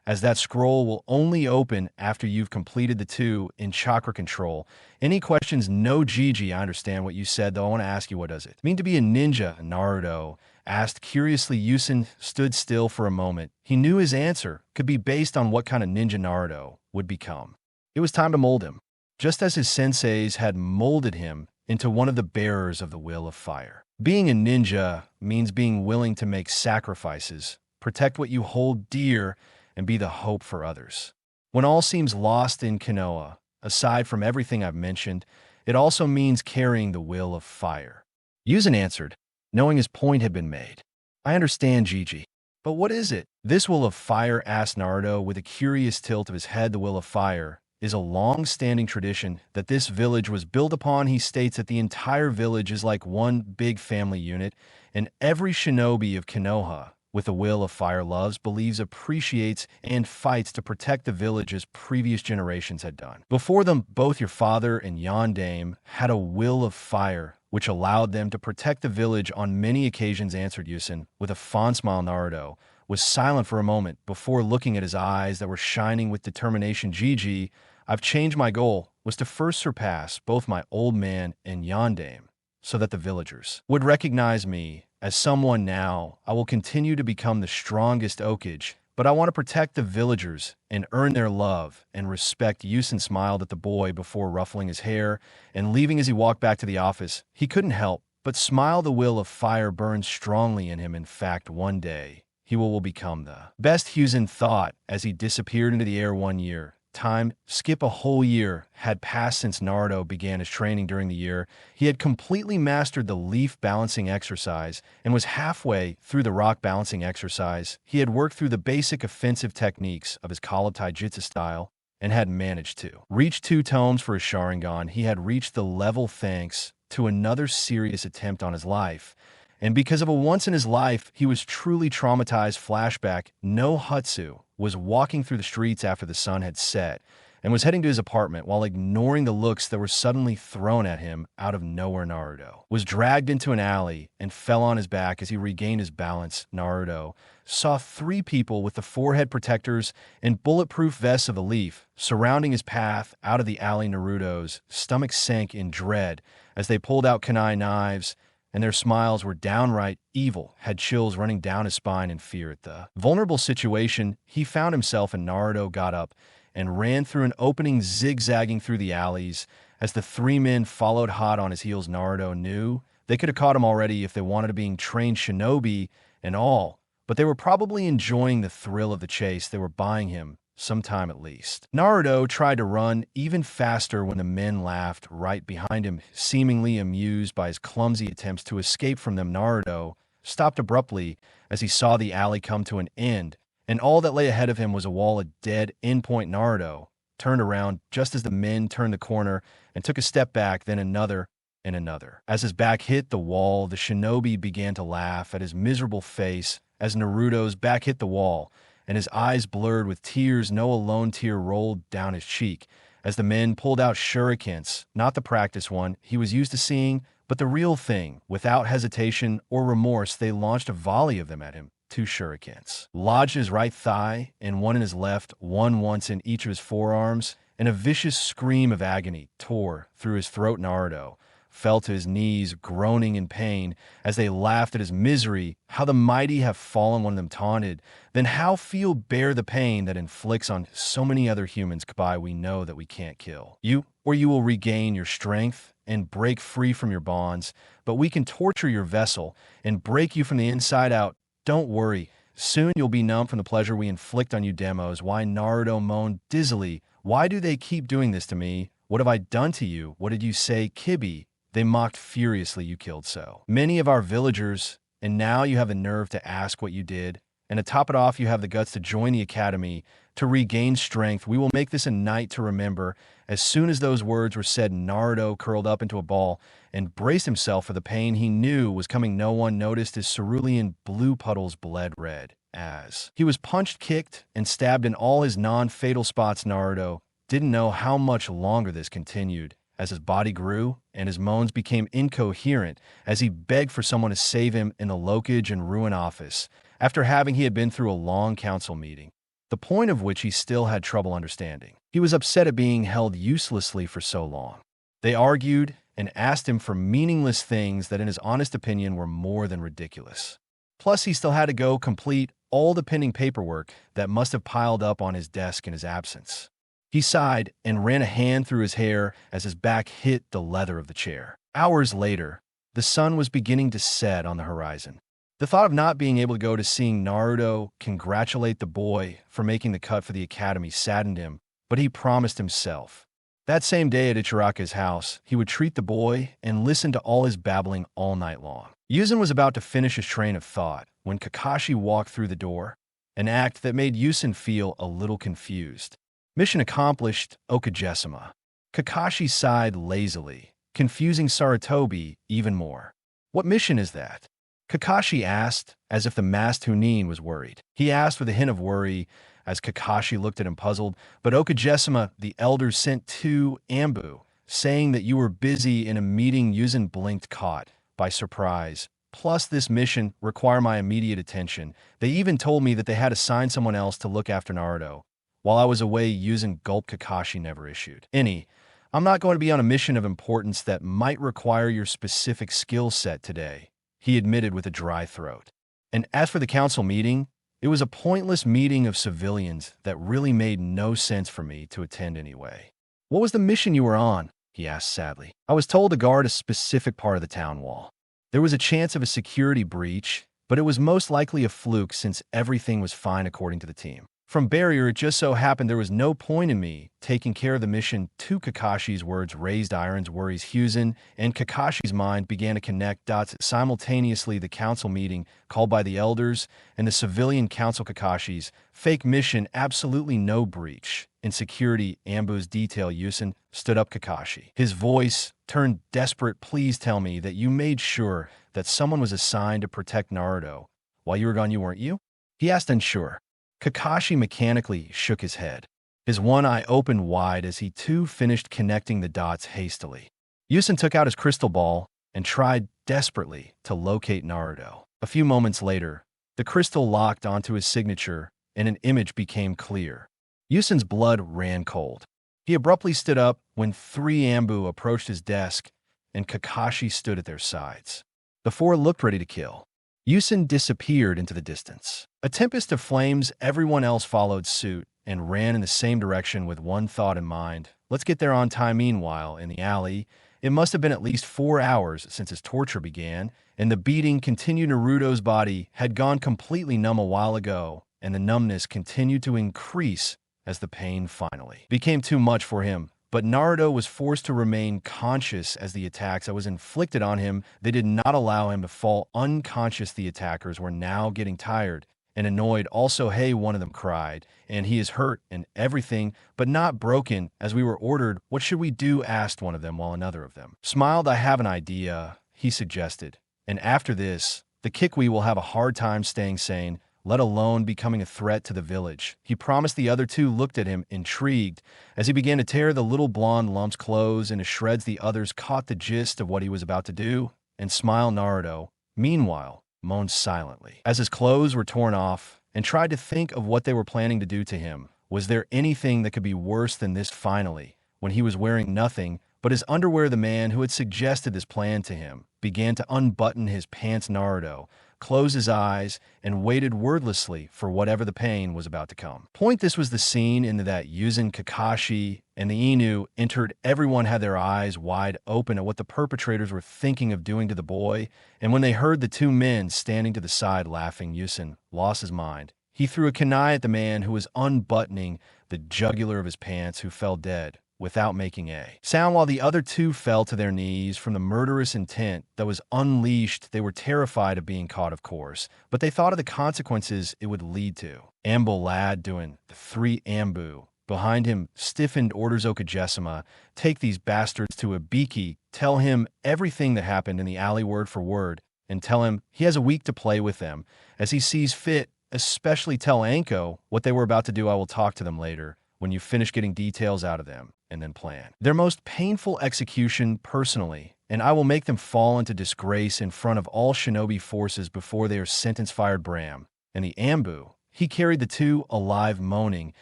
as that scroll will only open after you've completed the 2 in chakra control. Any questions?" "No, Gigi, I understand what you said, though I want to ask you, what does it mean to be a ninja?" Naruto asked curiously. Hiruzen stood still for a moment. He knew his answer could be based on what kind of ninja Naruto would become. It was time to mold him, just as his senseis had molded him into one of the bearers of the will of fire. Being a ninja means being willing to make sacrifices, protect what you hold dear, and be the hope for others. When all seems lost in Konoha, aside from everything I've mentioned, it also means carrying the will of fire. Hiruzen answered, knowing his point had been made. "I understand, Gigi. But what is it?" "This will of fire?" asked Naruto with a curious tilt of his head. "The will of fire is a long-standing tradition that this village was built upon." He states that the entire village is like one big family unit, and every shinobi of Konoha with the will of fire loves, believes, appreciates, and fights to protect the village as previous generations had done. Before them, both your father and Yondaime had a will of fire, which allowed them to protect the village on many occasions, answered Hiruzen with a fond smile. Naruto was silent for a moment before looking at his eyes that were shining with determination. "Gigi, I've changed my goal, was to first surpass both my old man and Yondaime, so that the villagers would recognize me as someone. Now I will continue to become the strongest Okage but I want to protect the villagers and earn their love and respect. Yusin smiled at the boy before ruffling his hair and leaving. As he walked back to the office, he couldn't help but smile. The will of fire burned strongly in him. In fact, one day, he will become the best, Hiruzen thought as he disappeared into the air. 1 year. Time, skip a whole year, had passed since Naruto began his training. During the year, he had completely mastered the leaf balancing exercise and was halfway through the rock balancing exercise. He had worked through the basic offensive techniques of his Kala Taijutsu style and had managed to reach 2 tomes for his Sharingan. He had reached the level thanks to another serious attempt on his life. And because of a once in his life, he was truly traumatized. Flashback, no Hutsu was walking through the streets after the sun had set and was heading to his apartment while ignoring the looks that were suddenly thrown at him out of nowhere. Naruto was dragged into an alley and fell on his back. As he regained his balance, Naruto saw 3 people with the forehead protectors and bulletproof vests of a leaf surrounding his path out of the alley. Naruto's stomach sank in dread as they pulled out kunai knives, and their smiles were downright evil. Had chills running down his spine in fear at the vulnerable situation he found himself in. Naruto got up and ran through an opening, zigzagging through the alleys as the 3 men followed hot on his heels. Naruto knew they could have caught him already if they wanted to, being trained shinobi and all, but they were probably enjoying the thrill of the chase. They were buying him some time at least. Naruto tried to run even faster when the men laughed right behind him, seemingly amused by his clumsy attempts to escape from them. Naruto stopped abruptly as he saw the alley come to an end, and all that lay ahead of him was a wall, a dead endpoint. Naruto turned around just as the men turned the corner and took a step back, then another and another. As his back hit the wall, the shinobi began to laugh at his miserable face. As Naruto's back hit the wall and his eyes blurred with tears, no alone tear rolled down his cheek as the men pulled out shurikens, not the practice one he was used to seeing, but the real thing. Without hesitation or remorse, they launched a volley of them at him. 2 shurikens lodged in his right thigh and 1 in his left, 1 once in each of his forearms, and a vicious scream of agony tore through his throat. Naruto fell to his knees, groaning in pain as they laughed at his misery. How the mighty have fallen, one of them taunted. Then how feel bear the pain that inflicts on so many other humans. Goodbye, we know that we can't kill you, or you will regain your strength and break free from your bonds, but we can torture your vessel and break you from the inside out. Don't worry, soon you'll be numb from the pleasure we inflict on you. Demos. Why? Naruto moaned dizzily. Why do they keep doing this to me? What have I done to you? What did you say, Kibi? They mocked furiously. You killed so many of our villagers, and now you have the nerve to ask what you did. And to top it off, you have the guts to join the academy to regain strength. We will make this a night to remember. As soon as those words were said, Naruto curled up into a ball and braced himself for the pain he knew was coming. No one noticed his cerulean blue puddles bled red as he was punched, kicked, and stabbed in all his non-fatal spots. Naruto didn't know how much longer this continued, as his body grew and his moans became incoherent as he begged for someone to save him in the Lokage and Ruin office after he had been through a long council meeting, the point of which he still had trouble understanding. He was upset at being held uselessly for so long. They argued and asked him for meaningless things that in his honest opinion were more than ridiculous. Plus, he still had to go complete all the pending paperwork that must have piled up on his desk in his absence. He sighed and ran a hand through his hair as his back hit the leather of the chair. Hours later, the sun was beginning to set on the horizon. The thought of not being able to go to seeing Naruto congratulate the boy for making the cut for the academy saddened him, but he promised himself that same day at Ichiraka's house, he would treat the boy and listen to all his babbling all night long. Yuzen was about to finish his train of thought when Kakashi walked through the door, an act that made Yuzen feel a little confused. Mission accomplished, Okajima. Kakashi sighed lazily, confusing Sarutobi even more. What mission is that? Kakashi asked, as if the masked Chunnin was worried. He asked with a hint of worry as Kakashi looked at him puzzled, but Okajima, the elder, sent to Ambu, saying that you were busy in a meeting. Yuzen blinked, caught by surprise. Plus, this mission required my immediate attention. They even told me that they had assigned someone else to look after Naruto. While I was away, Yuzen gulped. Kakashi never issued any. I'm not going to be on a mission of importance that might require your specific skill set today, he admitted with a dry throat. And as for the council meeting, It was a pointless meeting of civilians that really made no sense for me to attend anyway. What was the mission you were on? He asked sadly. I was told to guard a specific part of the town wall. There was a chance of a security breach, but it was most likely a fluke since everything was fine according to the team. From barrier, it just so happened there was no point in me taking care of the mission. To Kakashi's words raised Iron's worries. Hiruzen and Kakashi's mind began to connect dots simultaneously. The council meeting called by the elders and the civilian council. Kakashi's fake mission, absolutely no breach. In security ambush detail. Hiruzen stood up. Kakashi. His voice turned desperate. Please tell me that you made sure that someone was assigned to protect Naruto while you were gone, weren't you? He asked, unsure. Kakashi mechanically shook his head. His one eye opened wide as he too finished connecting the dots hastily. Hiruzen took out his crystal ball and tried desperately to locate Naruto. A few moments later, the crystal locked onto his signature and an image became clear. Hiruzen's blood ran cold. He abruptly stood up when three Ambu approached his desk and Kakashi stood at their sides. The four looked ready to kill. Hiruzen disappeared into the distance. A tempest of flames, everyone else followed suit and ran in the same direction with one thought in mind. Let's get there on time. Meanwhile, in the alley, it must have been at least 4 hours since his torture began, and the beating continued. Naruto's body had gone completely numb a while ago, and the numbness continued to increase as the pain finally became too much for him. But Naruto was forced to remain conscious as the attacks that was inflicted on him. They did not allow him to fall unconscious. The attackers were now getting tired and annoyed. Also, hey, one of them cried, and he is hurt and everything, but not broken, as we were ordered. What should we do? Asked one of them, while another of them smiled. I have an idea, he suggested. And after this, the Kikwi will have a hard time staying sane, let alone becoming a threat to the village. He promised. The other two looked at him, intrigued, as he began to tear the little blonde lump's clothes into shreds. The others caught the gist of what he was about to do and smiled. Naruto, meanwhile, moaned silently as his clothes were torn off and tried to think of what they were planning to do to him. Was there anything that could be worse than this? Finally, when he was wearing nothing but his underwear, the man who had suggested this plan to him began to unbutton his pants. Naruto closed his eyes and waited wordlessly for whatever the pain was about to come. This was the scene in that Hiruzen, Kakashi, and the Inu entered. Everyone had their eyes wide open at what the perpetrators were thinking of doing to the boy, and when they heard the two men standing to the side laughing, Hiruzen lost his mind. He threw a kunai at the man who was unbuttoning the jugular of his pants, who fell dead without making a sound, while the other two fell to their knees from the murderous intent that was unleashed. They were terrified of being caught, of course, but they thought of the consequences it would lead to. Ambu lad doing the three Ambu. Behind him stiffened orders. Okajima, take these bastards to Ibiki, tell him everything that happened in the alley word for word, and tell him he has a week to play with them as he sees fit, especially tell Anko what they were about to do. I will talk to them later when you finish getting details out of them, and then plan their most painful execution personally, and I will make them fall into disgrace in front of all shinobi forces before they are sentenced. Fired Bram and the Ambu. He carried the two alive, moaning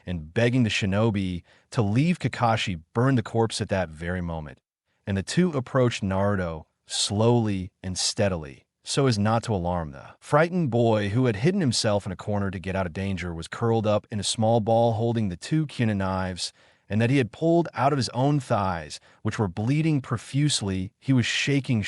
and begging the shinobi to leave. Kakashi burned the corpse at that very moment, and the two approached Naruto slowly and steadily, so as not to alarm the frightened boy, who had hidden himself in a corner to get out of danger. Was curled up in a small ball holding the two Chunnin knives, and that he had pulled out of his own thighs, which were bleeding profusely. He was shaking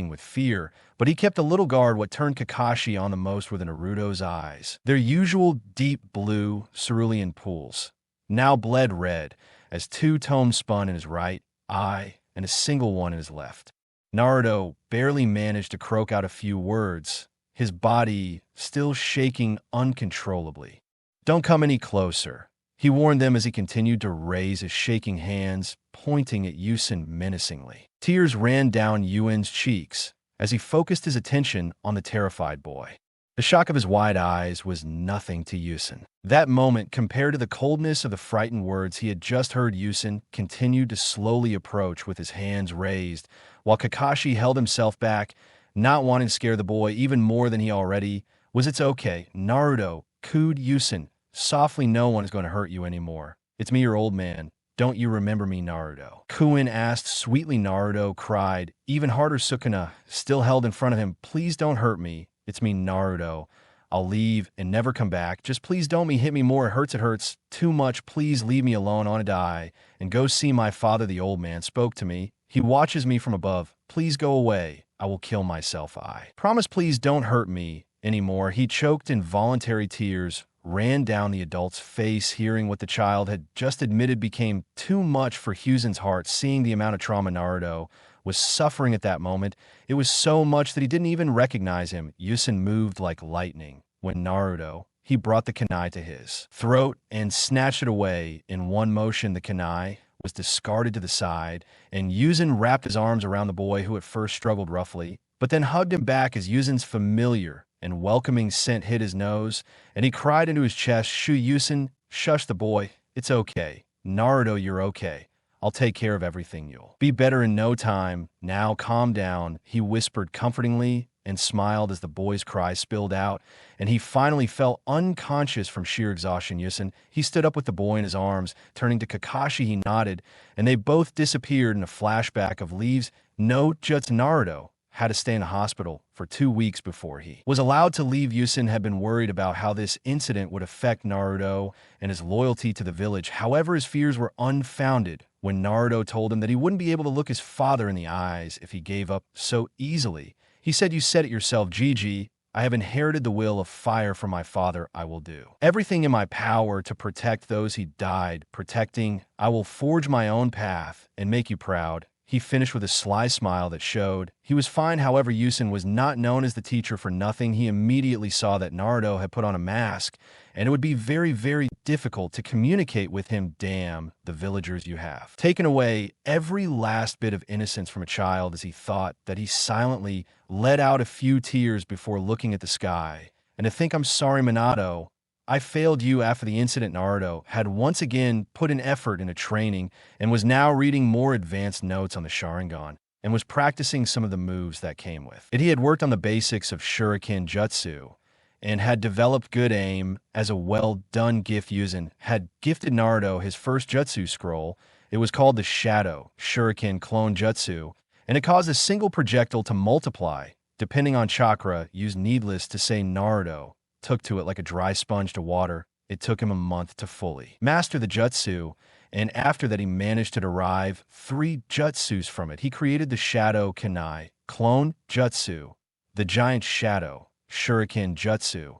with fear, but he kept a little guard. What turned Kakashi on the most were the Naruto's eyes. Their usual deep blue cerulean pools now bled red as two tomes spun in his right eye and a single one in his left. Naruto barely managed to croak out a few words, his body still shaking uncontrollably. Don't come any closer, he warned them as he continued to raise his shaking hands, pointing at Hiruzen menacingly. Tears ran down Yuen's cheeks as he focused his attention on the terrified boy. The shock of his wide eyes was nothing to Hiruzen. That moment, compared to the coldness of the frightened words he had just heard. Hiruzen continued to slowly approach with his hands raised, while Kakashi held himself back, not wanting to scare the boy even more than he already was. It's okay, Naruto, cooed Hiruzen softly. No one is going to hurt you anymore. It's me, your old man. Don't you remember me, Naruto? Kuin asked sweetly. Naruto cried even harder. Sukuna still held in front of him. Please don't hurt me. It's me, Naruto. I'll leave and never come back. Just please don't hit me more. It hurts too much. Please leave me alone. I want to die. And go see my father." The old man spoke to me. He watches me from above. "Please go away. I will kill myself. I promise, please don't hurt me anymore." He choked. Involuntary tears ran down the adult's face. Hearing what the child had just admitted became too much for Hiruzen's heart. Seeing the amount of trauma Naruto was suffering at that moment, it was so much that he didn't even recognize him. Hiruzen moved like lightning. When Naruto, he brought the kunai to his throat and snatched it away. In one motion, the kunai was discarded to the side, and Hiruzen wrapped his arms around the boy, who at first struggled roughly, but then hugged him back as Hiruzen's familiar and welcoming scent hit his nose, and he cried into his chest, Hiruzen, shush the boy. It's okay. Naruto, you're okay. I'll take care of everything. You'll be better in no time. Now calm down," he whispered comfortingly, and smiled as the boy's cries spilled out, and he finally fell unconscious from sheer exhaustion. Hiruzen, he stood up with the boy in his arms. Turning to Kakashi, he nodded, and they both disappeared in a flashback of leaves. No, just Naruto had to stay in a hospital for 2 weeks before he was allowed to leave. Hiruzen had been worried about how this incident would affect Naruto and his loyalty to the village. However, his fears were unfounded when Naruto told him that he wouldn't be able to look his father in the eyes if he gave up so easily. He said, "You said it yourself, Gigi. I have inherited the will of fire from my father. I will do everything in my power to protect those he died protecting. I will forge my own path and make you proud." He finished with a sly smile that showed he was fine. However, Hiruzen was not known as the teacher for nothing. He immediately saw that Naruto had put on a mask, and it would be very, very difficult to communicate with him. Damn, the villagers, you have taken away every last bit of innocence from a child, as he thought that he silently let out a few tears before looking at the sky. "And to think, I'm sorry, Minato. I failed you after the incident." Naruto had once again put an effort into training and was now reading more advanced notes on the Sharingan and was practicing some of the moves that came with it. He had worked on the basics of shuriken jutsu and had developed good aim as a well-done gift. Hiruzen had gifted Naruto his first jutsu scroll. It was called the Shadow Shuriken Clone Jutsu, and it caused a single projectile to multiply depending on chakra used. Needless to say, Naruto took to it like a dry sponge to water. It took him a month to fully master the jutsu, and after that he managed to derive 3 jutsus from it. He created the Shadow Kunai Clone Jutsu, the Giant Shadow Shuriken Jutsu,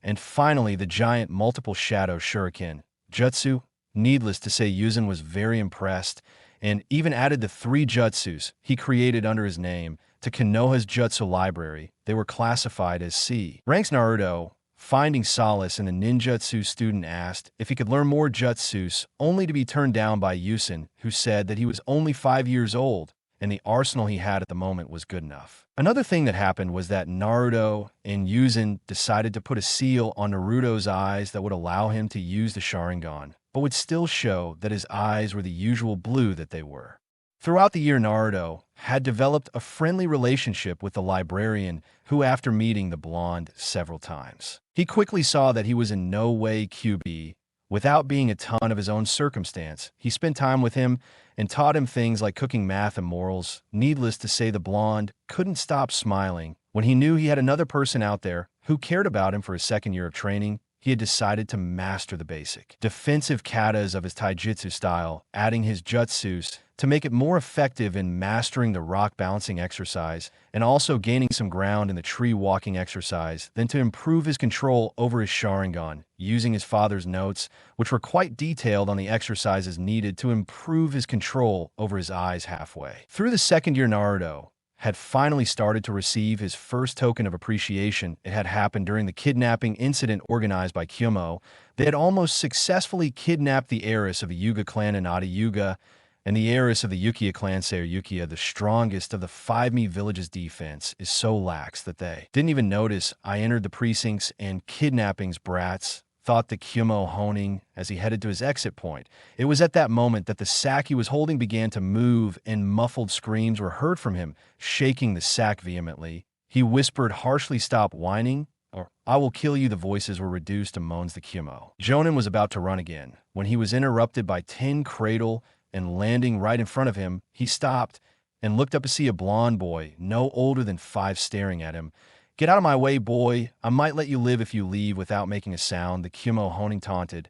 and finally the Giant Multiple Shadow Shuriken Jutsu. Needless to say, Hiruzen was very impressed and even added the 3 jutsus he created under his name to Konoha's jutsu library. They were classified as C ranks. Naruto, finding solace in the ninjutsu student, asked if he could learn more jutsus, only to be turned down by Hiruzen, who said that he was only 5 years old and the arsenal he had at the moment was good enough. Another thing that happened was that Naruto and Hiruzen decided to put a seal on Naruto's eyes that would allow him to use the Sharingan, but would still show that his eyes were the usual blue that they were. Throughout the year, Naruto had developed a friendly relationship with the librarian, who, after meeting the blonde several times, he quickly saw that he was in no way QB. Without being a ton of his own circumstance, he spent time with him and taught him things like cooking, math, and morals. Needless to say, the blonde couldn't stop smiling when he knew he had another person out there who cared about him. For his second year of training, he had decided to master the basic defensive katas of his taijutsu style, adding his jutsus to make it more effective in mastering the rock balancing exercise and also gaining some ground in the tree walking exercise, then to improve his control over his Sharingan, using his father's notes, which were quite detailed on the exercises needed to improve his control over his eyes. Halfway through the second year, Naruto had finally started to receive his first token of appreciation. It had happened during the kidnapping incident organized by Kyomo. They had almost successfully kidnapped the heiress of the Yuga clan, Inada Yuga, and the heiress of the Ukiya clan, Sayukiya. The strongest of the 5 Mi villages' defense is so lax that they didn't even notice I entered the precincts, and kidnapping's brats thought the Kyomo honing as he headed to his exit point. It was at that moment that the sack he was holding began to move, and muffled screams were heard from him, shaking the sack vehemently. He whispered harshly, "Stop whining, or I will kill you." The voices were reduced to moans. The Kyomo Jonin was about to run again when he was interrupted by Tin Cradle, and landing right in front of him, he stopped and looked up to see a blond boy, no older than 5, staring at him. "Get out of my way, boy. I might let you live if you leave without making a sound," the Kumo honing taunted.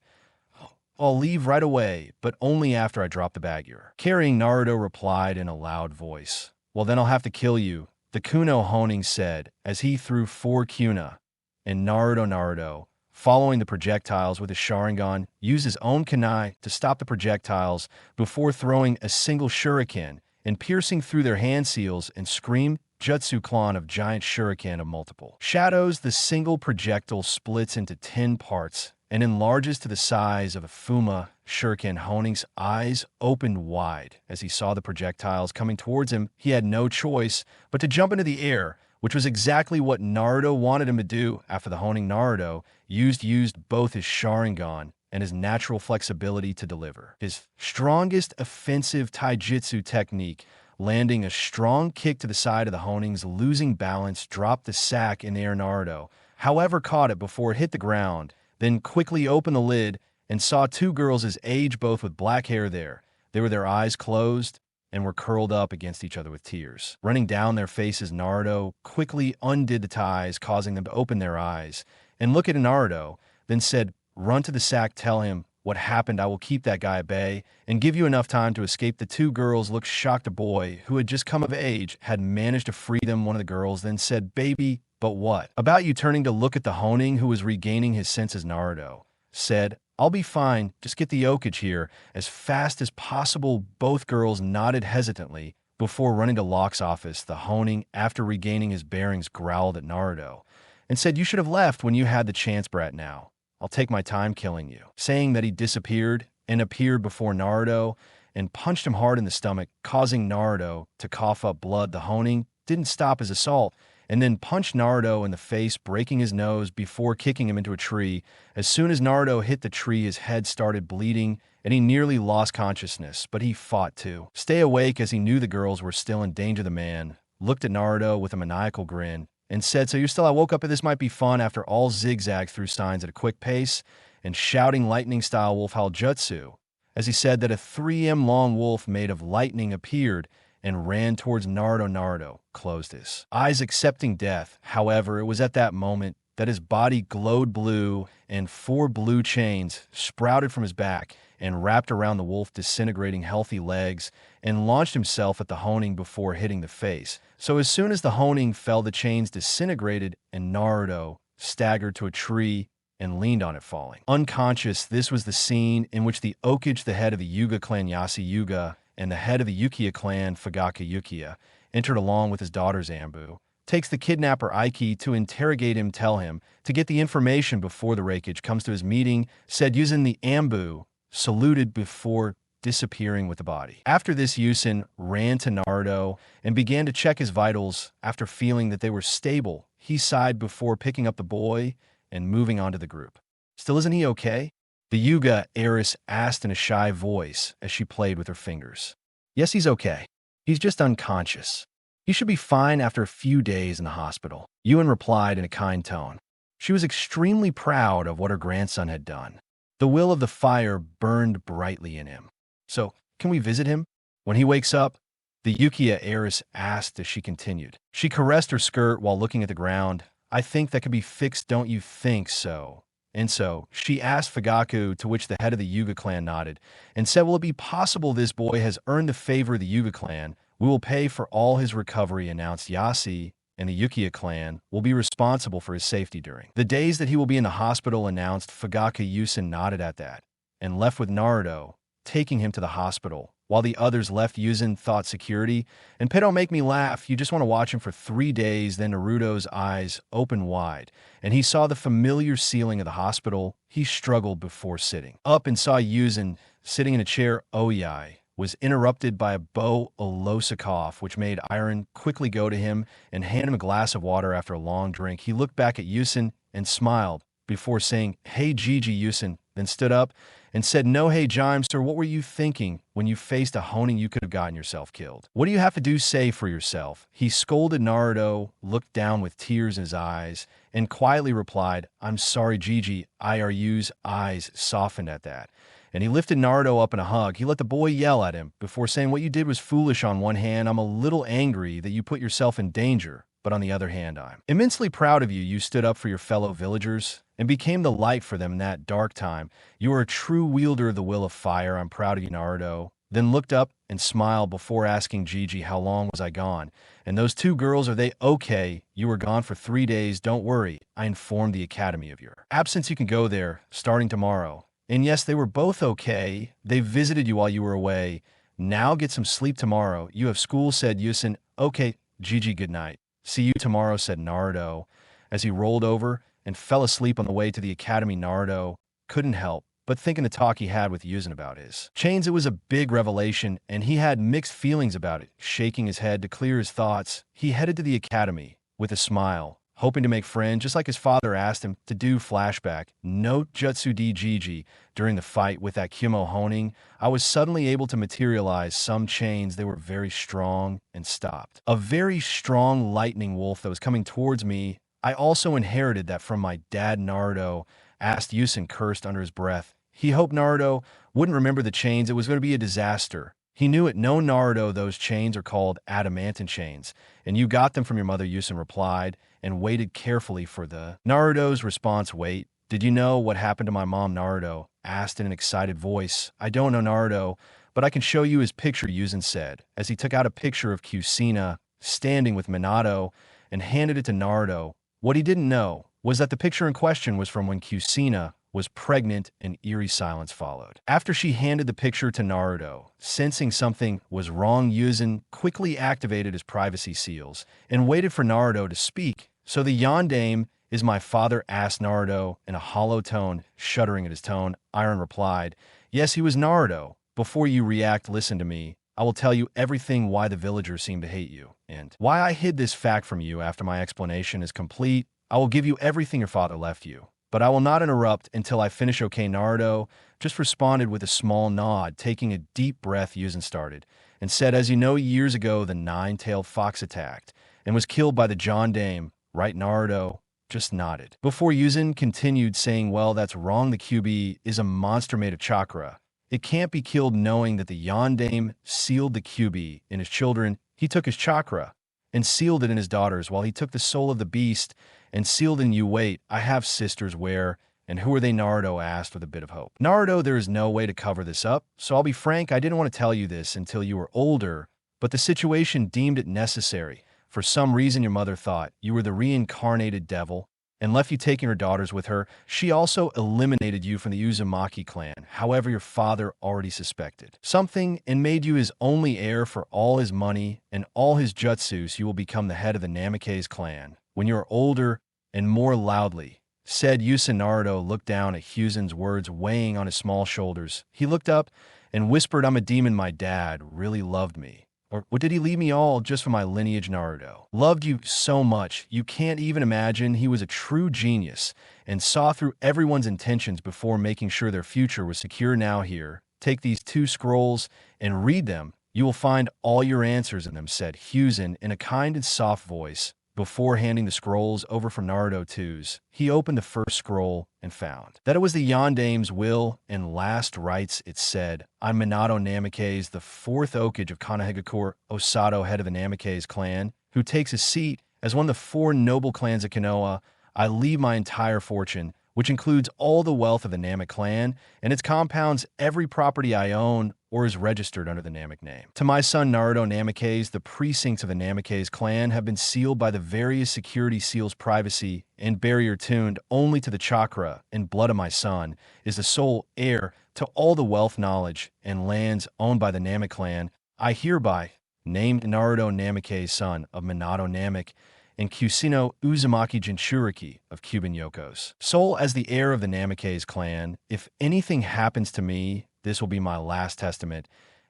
"I'll leave right away, but only after I drop the bag you're carrying," Naruto replied in a loud voice. "Well, then I'll have to kill you," the Kuno honing said as he threw 4 kuna. And Naruto, following the projectiles with his Sharingan, used his own kunai to stop the projectiles before throwing a single shuriken and piercing through their hand seals and scream jutsu clone of giant shuriken of multiple shadows. The single projectile splits into 10 parts and enlarges to the size of a Fuma. Shuriken Honing's eyes opened wide as he saw the projectiles coming towards him. He had no choice but to jump into the air, which was exactly what Naruto wanted him to do after the Honing Naruto used both his Sharingan and his natural flexibility to deliver his strongest offensive taijutsu technique, landing a strong kick to the side of the Honing's losing balance, dropped the sack in air. Naruto, however, caught it before it hit the ground, then quickly opened the lid and saw 2 girls his age, both with black hair there. They were their eyes closed and were curled up against each other with tears running down their faces. Naruto quickly undid the ties, causing them to open their eyes and look at Naruto, then said, "Run to the sack, tell him what happened. I will keep that guy at bay and give you enough time to escape." The 2 girls looked shocked. A boy who had just come of age had managed to free them. One of the girls then said, "Baby, but what about you?" Turning to look at the Honing, who was regaining his senses, Naruto said, "I'll be fine. Just get the Okage here as fast as possible." Both girls nodded hesitantly before running to Locke's office. The Honing, after regaining his bearings, growled at Naruto and said, "You should have left when you had the chance, brat. Now I'll take my time killing you." Saying that, he disappeared and appeared before Naruto and punched him hard in the stomach, causing Naruto to cough up blood. The Honing didn't stop his assault and then punched Naruto in the face, breaking his nose before kicking him into a tree. As soon as Naruto hit the tree, his head started bleeding and he nearly lost consciousness, but he fought to stay awake as he knew the girls were still in danger. The man looked at Naruto with a maniacal grin and said, "So you're still, I woke up, this might be fun." After all, zigzagged through signs at a quick pace and shouting lightning-style wolf howl jutsu. As he said that, a 3m long wolf made of lightning appeared and ran towards Naruto. Naruto closed his eyes, accepting death. However, it was at that moment that his body glowed blue and 4 blue chains sprouted from his back and wrapped around the wolf, disintegrating healthy legs, and launched himself at the Honing before hitting the face. So as soon as the Honing fell, the chains disintegrated and Naruto staggered to a tree and leaned on it, falling unconscious. This was the scene in which the Okage, the head of the Yuga clan Yasi Yuga, and the head of the Uchiha clan Fugaka Uchiha, entered along with his daughter Zambu. Takes the kidnapper Aiki to interrogate him, tell him to get the information before the Raikage comes to his meeting, said using the Ambu, saluted before disappearing with the body. After this, Yusin ran to Naruto and began to check his vitals. After feeling that they were stable, he sighed before picking up the boy and moving on to the group. "Still, isn't he okay?" the Yuga heiress asked in a shy voice as she played with her fingers. "Yes, he's okay. He's just unconscious. He should be fine after a few days in the hospital," Yuan replied in a kind tone. She was extremely proud of what her grandson had done. The will of the fire burned brightly in him. "So, can we visit him when he wakes up?" the Uchiha heiress asked as she continued. She caressed her skirt while looking at the ground. "I think that could be fixed, don't you think so?" And so, she asked Fugaku, to which the head of the Yuga clan nodded, and said, "Will it be possible? This boy has earned the favor of the Yuga clan. We will pay for all his recovery," announced Yasi, and the Uchiha clan will be responsible for his safety during the days that he will be in the hospital, announced Fugaku. Yusin nodded at that, and left with Naruto, taking him to the hospital, while the others left. Yusin thought security, and "Pay, don't make me laugh. You just want to watch him for 3 days. Then Naruto's eyes opened wide, and he saw the familiar ceiling of the hospital. He struggled before sitting up and saw Yusin sitting in a chair. Oyai was interrupted by a Bo Olosakov, which made Iron quickly go to him and hand him a glass of water. After a long drink, he looked back at Yusin and smiled before saying, "Hey, Gigi." Yusin then stood up and said, "No, hey, Jime, sir, what were you thinking when you faced a Honing? You could have gotten yourself killed. What do you have to do? Say for yourself." He scolded. Naruto looked down with tears in his eyes and quietly replied, "I'm sorry, Gigi." Iru's eyes softened at that, and he lifted Naruto up in a hug. He let the boy yell at him before saying, "What you did was foolish on one hand. I'm a little angry that you put yourself in danger, but on the other hand, I'm immensely proud of you. You stood up for your fellow villagers and became the light for them in that dark time. You are a true wielder of the will of fire. I'm proud of you, Naruto. Then looked up and smiled before asking Gigi, how long was I gone? And those two girls, are they okay? You were gone for 3 days. Don't worry. I informed the academy of your absence. You can go there starting tomorrow. And yes, they were both okay. They visited you while you were away. Now get some sleep tomorrow. You have school, said Yusin. Okay, Gigi, good night. See you tomorrow, said Naruto. As he rolled over and fell asleep on the way to the academy, Naruto couldn't help but think of the talk he had with Yuzen about his chains. It was a big revelation, and he had mixed feelings about it. Shaking his head to clear his thoughts, he headed to the academy with a smile, hoping to make friends just like his father asked him to do. Flashback, note Jutsu D Gigi. During the fight with that Kimo honing, I was suddenly able to materialize some chains. They were very strong and stopped a very strong lightning wolf that was coming towards me. I also inherited that from my dad. Naruto asked. Yusin cursed under his breath. He hoped Naruto wouldn't remember the chains. It was going to be a disaster. He knew it. No, Naruto, those chains are called adamantine chains, and you got them from your mother, Yusin replied, and waited carefully for the Naruto's response. Wait, did you know what happened to my mom? Naruto asked in an excited voice. I don't know, Naruto, but I can show you his picture, Yusin said, as he took out a picture of Kushina standing with Minato and handed it to Naruto. What he didn't know was that the picture in question was from when Kushina was pregnant. An eerie silence followed after she handed the picture to Naruto. Sensing something was wrong, Yuzen quickly activated his privacy seals and waited for Naruto to speak. So the Yondaime is my father? Asked Naruto in a hollow tone, shuddering at his tone. Iron replied, yes, he was. Naruto, before you react, listen to me. I will tell you everything, why the villagers seem to hate you, and why I hid this fact from you. After my explanation is complete, I will give you everything your father left you. But I will not interrupt until I finish, okay? Naruto just responded with a small nod. Taking a deep breath, Yuzen started and said, as you know, years ago, the nine-tailed fox attacked and was killed by the Yondaime, right? Naruto just nodded. Before Yuzen continued, saying, well, that's wrong. The QB is a monster made of chakra. It can't be killed. Knowing that the Yondaime sealed the QB in his children, he took his chakra and sealed it in his daughters, while he took the soul of the beast and sealed in you. Wait, I have sisters. Where and who are they? Naruto asked with a bit of hope. Naruto, there is no way to cover this up, so I'll be frank, I didn't want to tell you this until you were older, but the situation deemed it necessary. For some reason, your mother thought you were the reincarnated devil and left you taking her daughters with her. She also eliminated you from the Uzumaki clan. However, your father already suspected something and made you his only heir for all his money and all his jutsus. You will become the head of the Namikaze clan when you are older. And more loudly said Yusin. Naruto looked down at Hiruzen's words weighing on his small shoulders. He looked up and whispered, I'm a demon. My dad really loved me. Or what, did he leave me all just for my lineage? Naruto loved you so much, you can't even imagine. He was a true genius and saw through everyone's intentions before making sure their future was secure. Now here, take these 2 scrolls and read them. You will find all your answers in them, said Hiruzen in a kind and soft voice. Before handing the scrolls over from Naruto two's, he opened the first scroll and found that it was the Yondaime's will and last rites. It said, I'm Minato Namikaze, the 4th Okage of Konohagakure Osato, head of the Namikaze clan, who takes a seat as one of the 4 noble clans of Konoha. I leave my entire fortune, which includes all the wealth of the Namek clan and its compounds, every property I own or is registered under the Namek name, to my son Naruto Namikaze. The precincts of the Namikaze clan have been sealed by the various security seals. Privacy and barrier tuned only to the chakra and blood of my son is the sole heir to all the wealth, knowledge, and lands owned by the Namek clan. I hereby named Naruto Namikaze, son of Minato Namek and Kushina Uzumaki Jinchuriki of Cuban Yokos, sole as the heir of the Namikaze clan. If anything happens to me, this will be my last testament,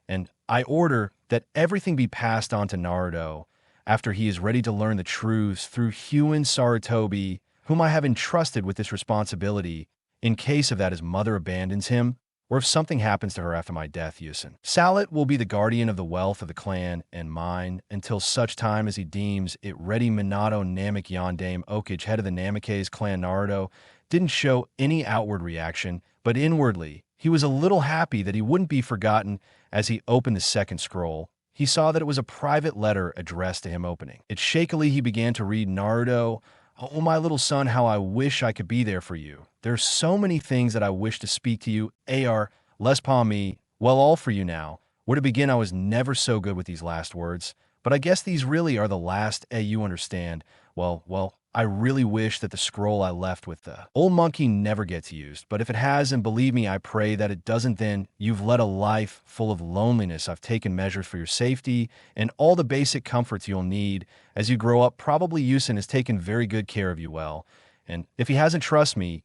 and I order that everything be passed on to Naruto after he is ready to learn the truths through Huin Sarutobi, whom I have entrusted with this responsibility. In case of that, his mother abandons him, or if something happens to her after my death, Yusin Salat will be the guardian of the wealth of the clan and mine until such time as he deems it ready. Minato Namek Yondaime Okage, head of the Namikaze clan. Naruto didn't show any outward reaction, but inwardly he was a little happy that he wouldn't be forgotten. As he opened the second scroll, he saw that it was a private letter addressed to him. Opening it shakily, he began to read. Naruto, oh my little son, how I wish I could be there for you. There's so many things that I wish to speak to you. AR, less pa me, well, all for you now. Where to begin? I was never so good with these last words, but I guess these really are the last. You understand. Well, I really wish that the scroll I left with the old monkey never gets used, but if it has, and believe me, I pray that it doesn't, then you've led a life full of loneliness. I've taken measures for your safety and all the basic comforts you'll need as you grow up. Probably Uzumaki has taken very good care of you well, and if he hasn't, trust me,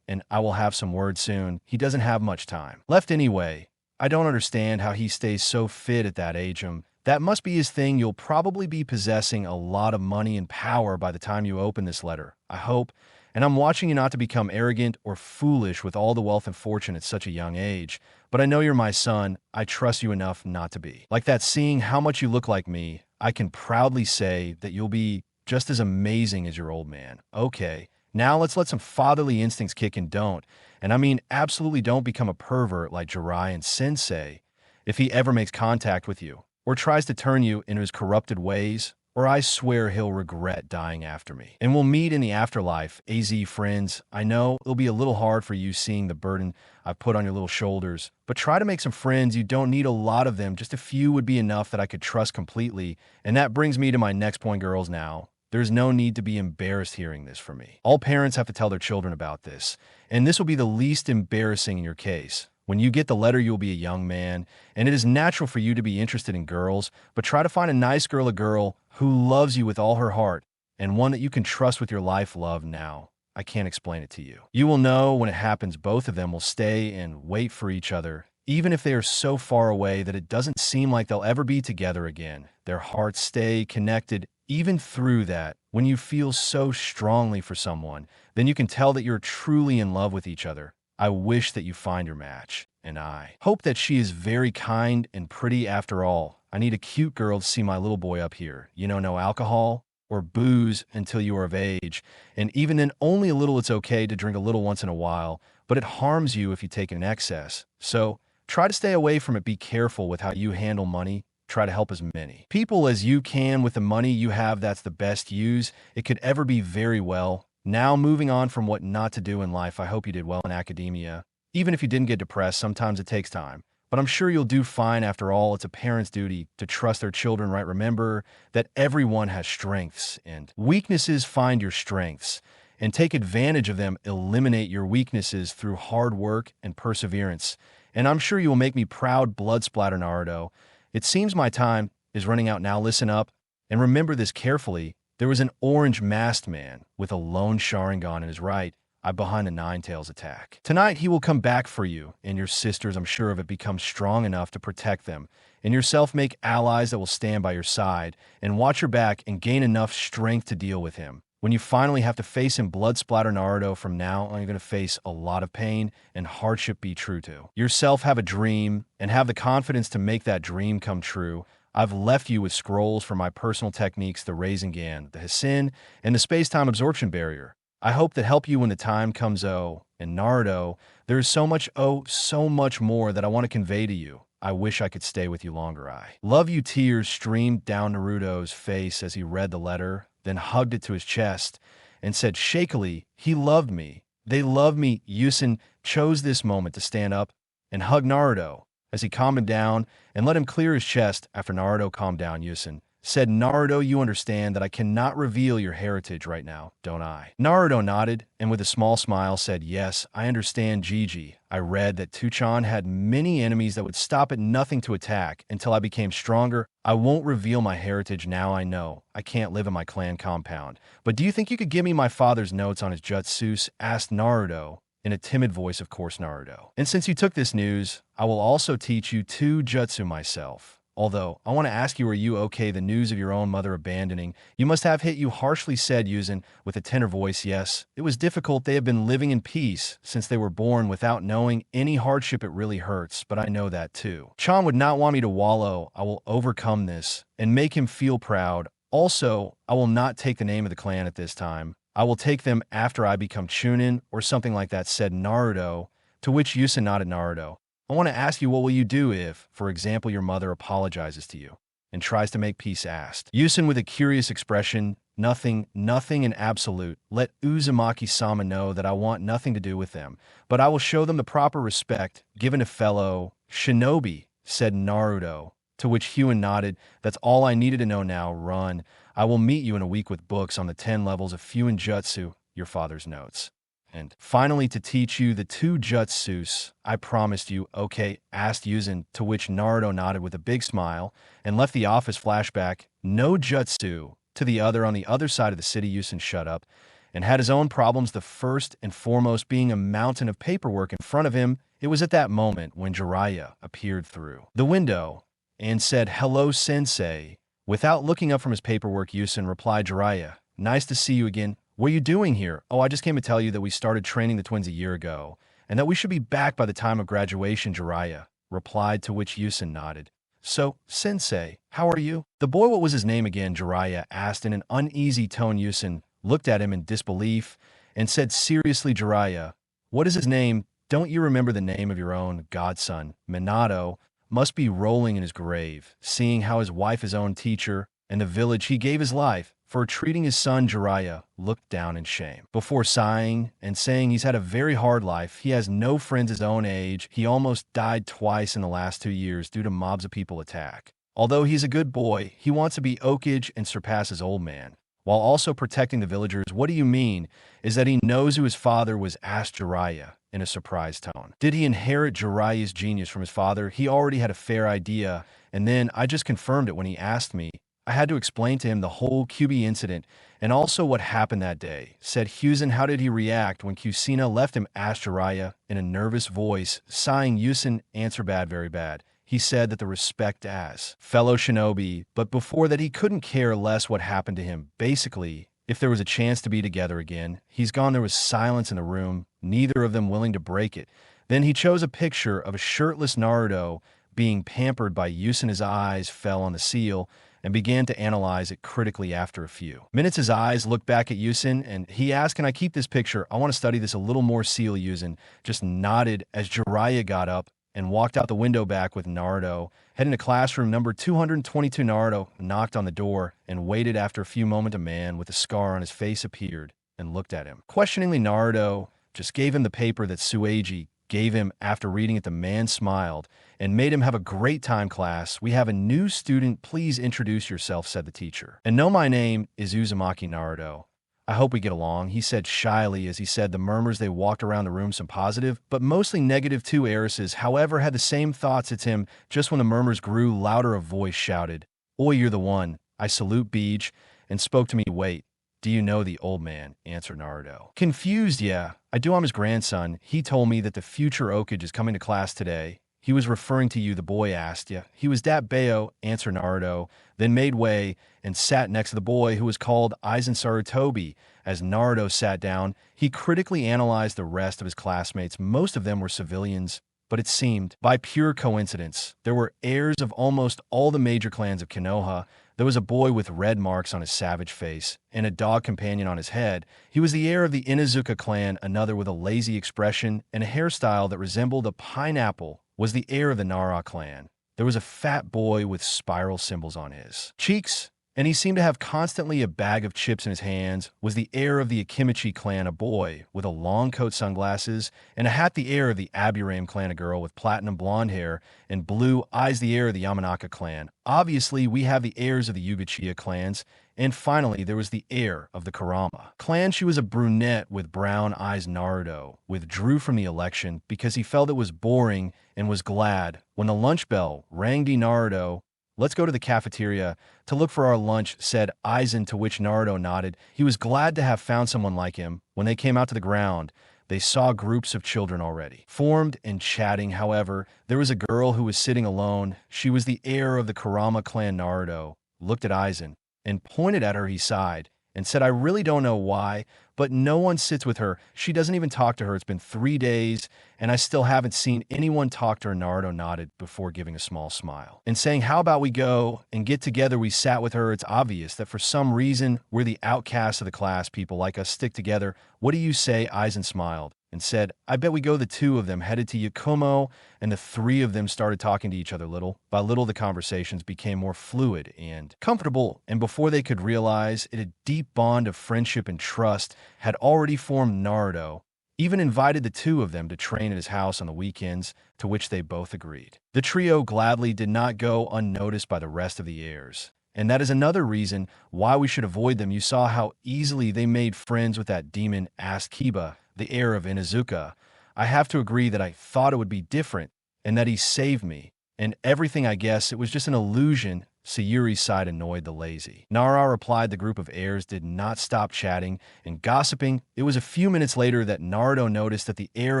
and I will have some words soon. He doesn't have much time left anyway. I don't understand how he stays so fit at that age. That must be his thing. You'll probably be possessing a lot of money and power by the time you open this letter, I hope. And I'm watching you not to become arrogant or foolish with all the wealth and fortune at such a young age. But I know you're my son. I trust you enough not to be like that. Seeing how much you look like me, I can proudly say that you'll be just as amazing as your old man. Okay, now let's let some fatherly instincts kick in. Don't, and I mean absolutely don't, become a pervert like Jiraiya and Sensei if he ever makes contact with you or tries to turn you into his corrupted ways, or I swear he'll regret dying after me. And we'll meet in the afterlife. AZ friends, I know it'll be a little hard for you seeing the burden I've put on your little shoulders, but try to make some friends. You don't need a lot of them. Just a few would be enough that I could trust completely. And that brings me to my next point, girls. Now, there's no need to be embarrassed hearing this from me. All parents have to tell their children about this, and this will be the least embarrassing in your case. When you get the letter, you'll be a young man, and it is natural for you to be interested in girls, but try to find a nice girl, a girl who loves you with all her heart, and one that you can trust with your life. Love, now, I can't explain it to you. You will know when it happens. Both of them will stay and wait for each other, even if they are so far away that it doesn't seem like they'll ever be together again. Their hearts stay connected, even through that. When you feel so strongly for someone, then you can tell that you're truly in love with each other. I wish that you find your match, and I hope that she is very kind and pretty. After all, I need a cute girl to see my little boy up here. You know, no alcohol or booze until you are of age, and even then only a little. It's okay to drink a little once in a while, but it harms you if you take it in excess. So try to stay away from it. Be careful with how you handle money. Try to help as many people as you can with the money you have. That's the best use it could ever be. Very well. Now, moving on from what not to do in life, I hope you did well in academia. Even if you didn't get depressed, sometimes it takes time. But I'm sure you'll do fine. After all, it's a parent's duty to trust their children, right? Remember that everyone has strengths and weaknesses. Find your strengths and take advantage of them. Eliminate your weaknesses through hard work and perseverance. And I'm sure you will make me proud. Blood splatter, Naruto. It seems my time is running out now. Listen up and remember this carefully. There was an orange-masked man with a lone Sharingan in his right eye behind the Nine-Tails attack. Tonight, he will come back for you and your sisters. I'm sure of it. Become strong enough to protect them and yourself. Make allies that will stand by your side and watch your back and gain enough strength to deal with him. When you finally have to face him, blood splatter, Naruto, from now on, you're going to face a lot of pain and hardship. Be true to yourself. Have a dream and have the confidence to make that dream come true. I've left you with scrolls for my personal techniques, the Rasengan, the Hissen, and the space-time absorption barrier. I hope that help you when the time comes. Oh, and Naruto, there's so much more that I want to convey to you. I wish I could stay with you longer. I love you. Tears streamed down Naruto's face as he read the letter, then hugged it to his chest and said shakily, he loved me. They loved me. Uzumaki chose this moment to stand up and hug Naruto as he calmed him down and let him clear his chest. After Naruto calmed down, Uzumaki said, Naruto, you understand that I cannot reveal your heritage right now, don't I? Naruto nodded and with a small smile said, yes, I understand. Gigi, I read that Tuchan had many enemies that would stop at nothing to attack until I became stronger. I won't reveal my heritage now. I know I can't live in my clan compound, but do you think you could give me my father's notes on his jutsus? Asked Naruto in a timid voice. Of course, Naruto. And since you took this news, I will also teach you 2 jutsu myself. Although, I want to ask you, are you okay? The news of your own mother abandoning you must have hit you harshly, said Uzumaki with a tenor voice. Yes, it was difficult. They have been living in peace since they were born without knowing any hardship. It really hurts, but I know that too. Chan would not want me to wallow. I will overcome this and make him feel proud. Also, I will not take the name of the clan at this time. I will take them after I become Chunnin or something like that, said Naruto, to which Uzumaki nodded. Naruto, I want to ask you, what will you do if, for example, your mother apologizes to you? and tries to make peace asked. Yusin with a curious expression, nothing in absolute. Let Uzumaki-sama know that I want nothing to do with them, but I will show them the proper respect given a fellow shinobi, said Naruto, to which Huin nodded. That's all I needed to know now, run. I will meet you in a week with books on the 10 levels of Fuinjutsu, your father's notes. And finally, to teach you the 2 jutsus I promised you, okay, asked Yuzen, to which Naruto nodded with a big smile and left the office. Flashback, no jutsu. To the other on the other side of the city, Yusen shut up and had his own problems, the first and foremost being a mountain of paperwork in front of him. It was at that moment when Jiraiya appeared through the window and said, "Hello, sensei." Without looking up from his paperwork, Yusen replied, "Jiraiya, nice to see you again. What are you doing here?" "Oh, I just came to tell you that we started training the twins a year ago, and that we should be back by the time of graduation," Jiraiya replied, to which Yusen nodded. "So, sensei, how are you?" The boy, what was his name again? Jiraiya asked in an uneasy tone. Yusen looked at him in disbelief and said seriously, "Jiraiya, what is his name? Don't you remember the name of your own godson? Minato must be rolling in his grave, seeing how his wife, his own teacher, and the village he gave his life for treating his son." Jiraiya looked down in shame before sighing and saying he's had a very hard life. He has no friends his own age. He almost died twice in the last 2 years due to mobs of people attack. Although he's a good boy, he wants to be Okage and surpass his old man, while also protecting the villagers. "What do you mean? Is that he knows who his father was?" asked Jiraiya in a surprised tone. Did he inherit Jiraiya's genius from his father? He already had a fair idea, and then I just confirmed it when he asked me. I had to explain to him the whole QB incident and also what happened that day, said Hiruzen. How did he react when Kushina left him? Asked Jiraiya in a nervous voice. Sighing, Yusen answered, "Bad, very bad. He said that the respect as fellow shinobi, but before that he couldn't care less what happened to him. Basically, if there was a chance to be together again, he's gone." There was silence in the room, neither of them willing to break it. Then he chose a picture of a shirtless Naruto being pampered by Yusen. His eyes fell on the seal and began to analyze it critically. After a few minutes, his eyes looked back at Yusen, and he asked, "Can I keep this picture? I want to study this a little more." Seal Yusen just nodded as Jiraiya got up and walked out the window back with Naruto, heading to classroom number 222. Naruto knocked on the door and waited. After a few moments, a man with a scar on his face appeared and looked at him. Questioningly, Naruto just gave him the paper that Tsueiji gave him. After reading it, the man smiled and made him have a great time. "Class, we have a new student. Please introduce yourself," said the teacher. "And no, my name is Uzumaki." "Naruto, I hope we get along," he said shyly. As he said the murmurs, they walked around the room, some positive, but mostly negative. 2 heiresses, however, had the same thoughts as him. Just when the murmurs grew louder, a voice shouted, "Oi, you're the one. I salute Beej," and spoke to me. "Wait, do you know the old man?" answered Naruto. Confused, "Yeah, I do. I'm his grandson. He told me that the future Okage is coming to class today. He was referring to you," the boy asked. "Yeah, he was dat Bayo," answered Naruto, then made way and sat next to the boy, who was called Aizen Sarutobi. As Naruto sat down, he critically analyzed the rest of his classmates. Most of them were civilians, but it seemed, by pure coincidence, there were heirs of almost all the major clans of Konoha. There was a boy with red marks on his savage face and a dog companion on his head. He was the heir of the Inuzuka clan. Another with a lazy expression and a hairstyle that resembled a pineapple was the heir of the Nara clan. There was a fat boy with spiral symbols on his cheeks, and he seemed to have constantly a bag of chips in his hands, was the heir of the Akimichi clan. A boy with a long coat, sunglasses, and a hat, the heir of the Aburame clan. A girl with platinum blonde hair and blue eyes, the heir of the Yamanaka clan. Obviously, we have the heirs of the Yubichiya clans. And finally, there was the heir of the Kurama clan. She was a brunette with brown eyes. Naruto withdrew from the election because he felt it was boring and was glad when the lunch bell rang. Naruto, let's go to the cafeteria to look for our lunch, said Aizen, to which Naruto nodded. He was glad to have found someone like him. When they came out to the ground, they saw groups of children already formed and chatting. However, there was a girl who was sitting alone. She was the heir of the Kurama clan. Naruto looked at Aizen and pointed at her. He sighed and said, "I really don't know why, but no one sits with her. She doesn't even talk to her. It's been 3 days, and I still haven't seen anyone talk to her." Naruto nodded before giving a small smile and saying, "How about we go and get together?" We sat with her. It's obvious that for some reason, we're the outcasts of the class. People like us stick together. What do you say? Aizen smiled and said, I bet we go. The two of them headed to Yakumo, and the three of them started talking to each other little. By little, the conversations became more fluid and comfortable, and before they could realize it, a deep bond of friendship and trust had already formed. Naruto even invited the two of them to train at his house on the weekends, to which they both agreed. The trio gladly did not go unnoticed by the rest of the heirs. And that is another reason why we should avoid them. You saw how easily they made friends with that demon, asked Kiba, the heir of Inuzuka. I have to agree that I thought it would be different, and that he saved me. And everything, I guess, it was just an illusion. Sayuri sighed, annoyed the lazy. Nara replied. The group of heirs did not stop chatting and gossiping. It was a few minutes later that Naruto noticed that the heir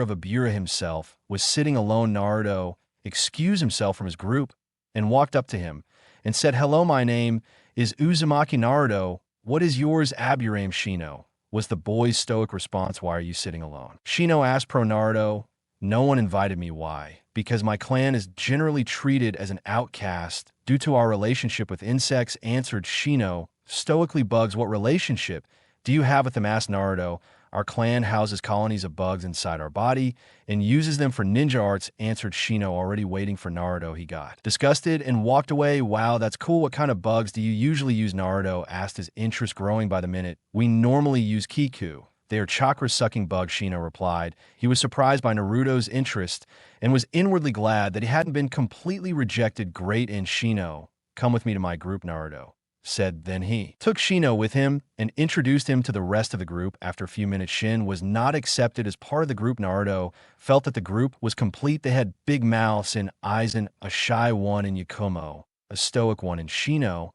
of Abura himself was sitting alone. Naruto excused himself from his group and walked up to him and said, hello, my name is Uzumaki. Naruto. What is yours? Aburame. Shino, was the boy's stoic response. Why are you sitting alone? Shino asked. Pro Naruto, no one invited me. Why? Because my clan is generally treated as an outcast due to our relationship with insects, answered Shino stoically. Bugs? What relationship do you have with them? Asked Naruto. Our clan houses colonies of bugs inside our body and uses them for ninja arts, answered Shino, already waiting for Naruto. He got disgusted and walked away. Wow, that's cool. What kind of bugs do you usually use? Naruto asked, his interest growing by the minute. We normally use Kiku. They are chakra-sucking bugs, Shino replied. He was surprised by Naruto's interest and was inwardly glad that he hadn't been completely rejected. Great. And Shino, come with me to my group, Naruto said. Then he took Shino with him and introduced him to the rest of the group. After a few minutes, Shin was not accepted as part of the group. Naruto felt that the group was complete. They had big mouths and eyes, and a shy one in Yakumo, a stoic one in Shino,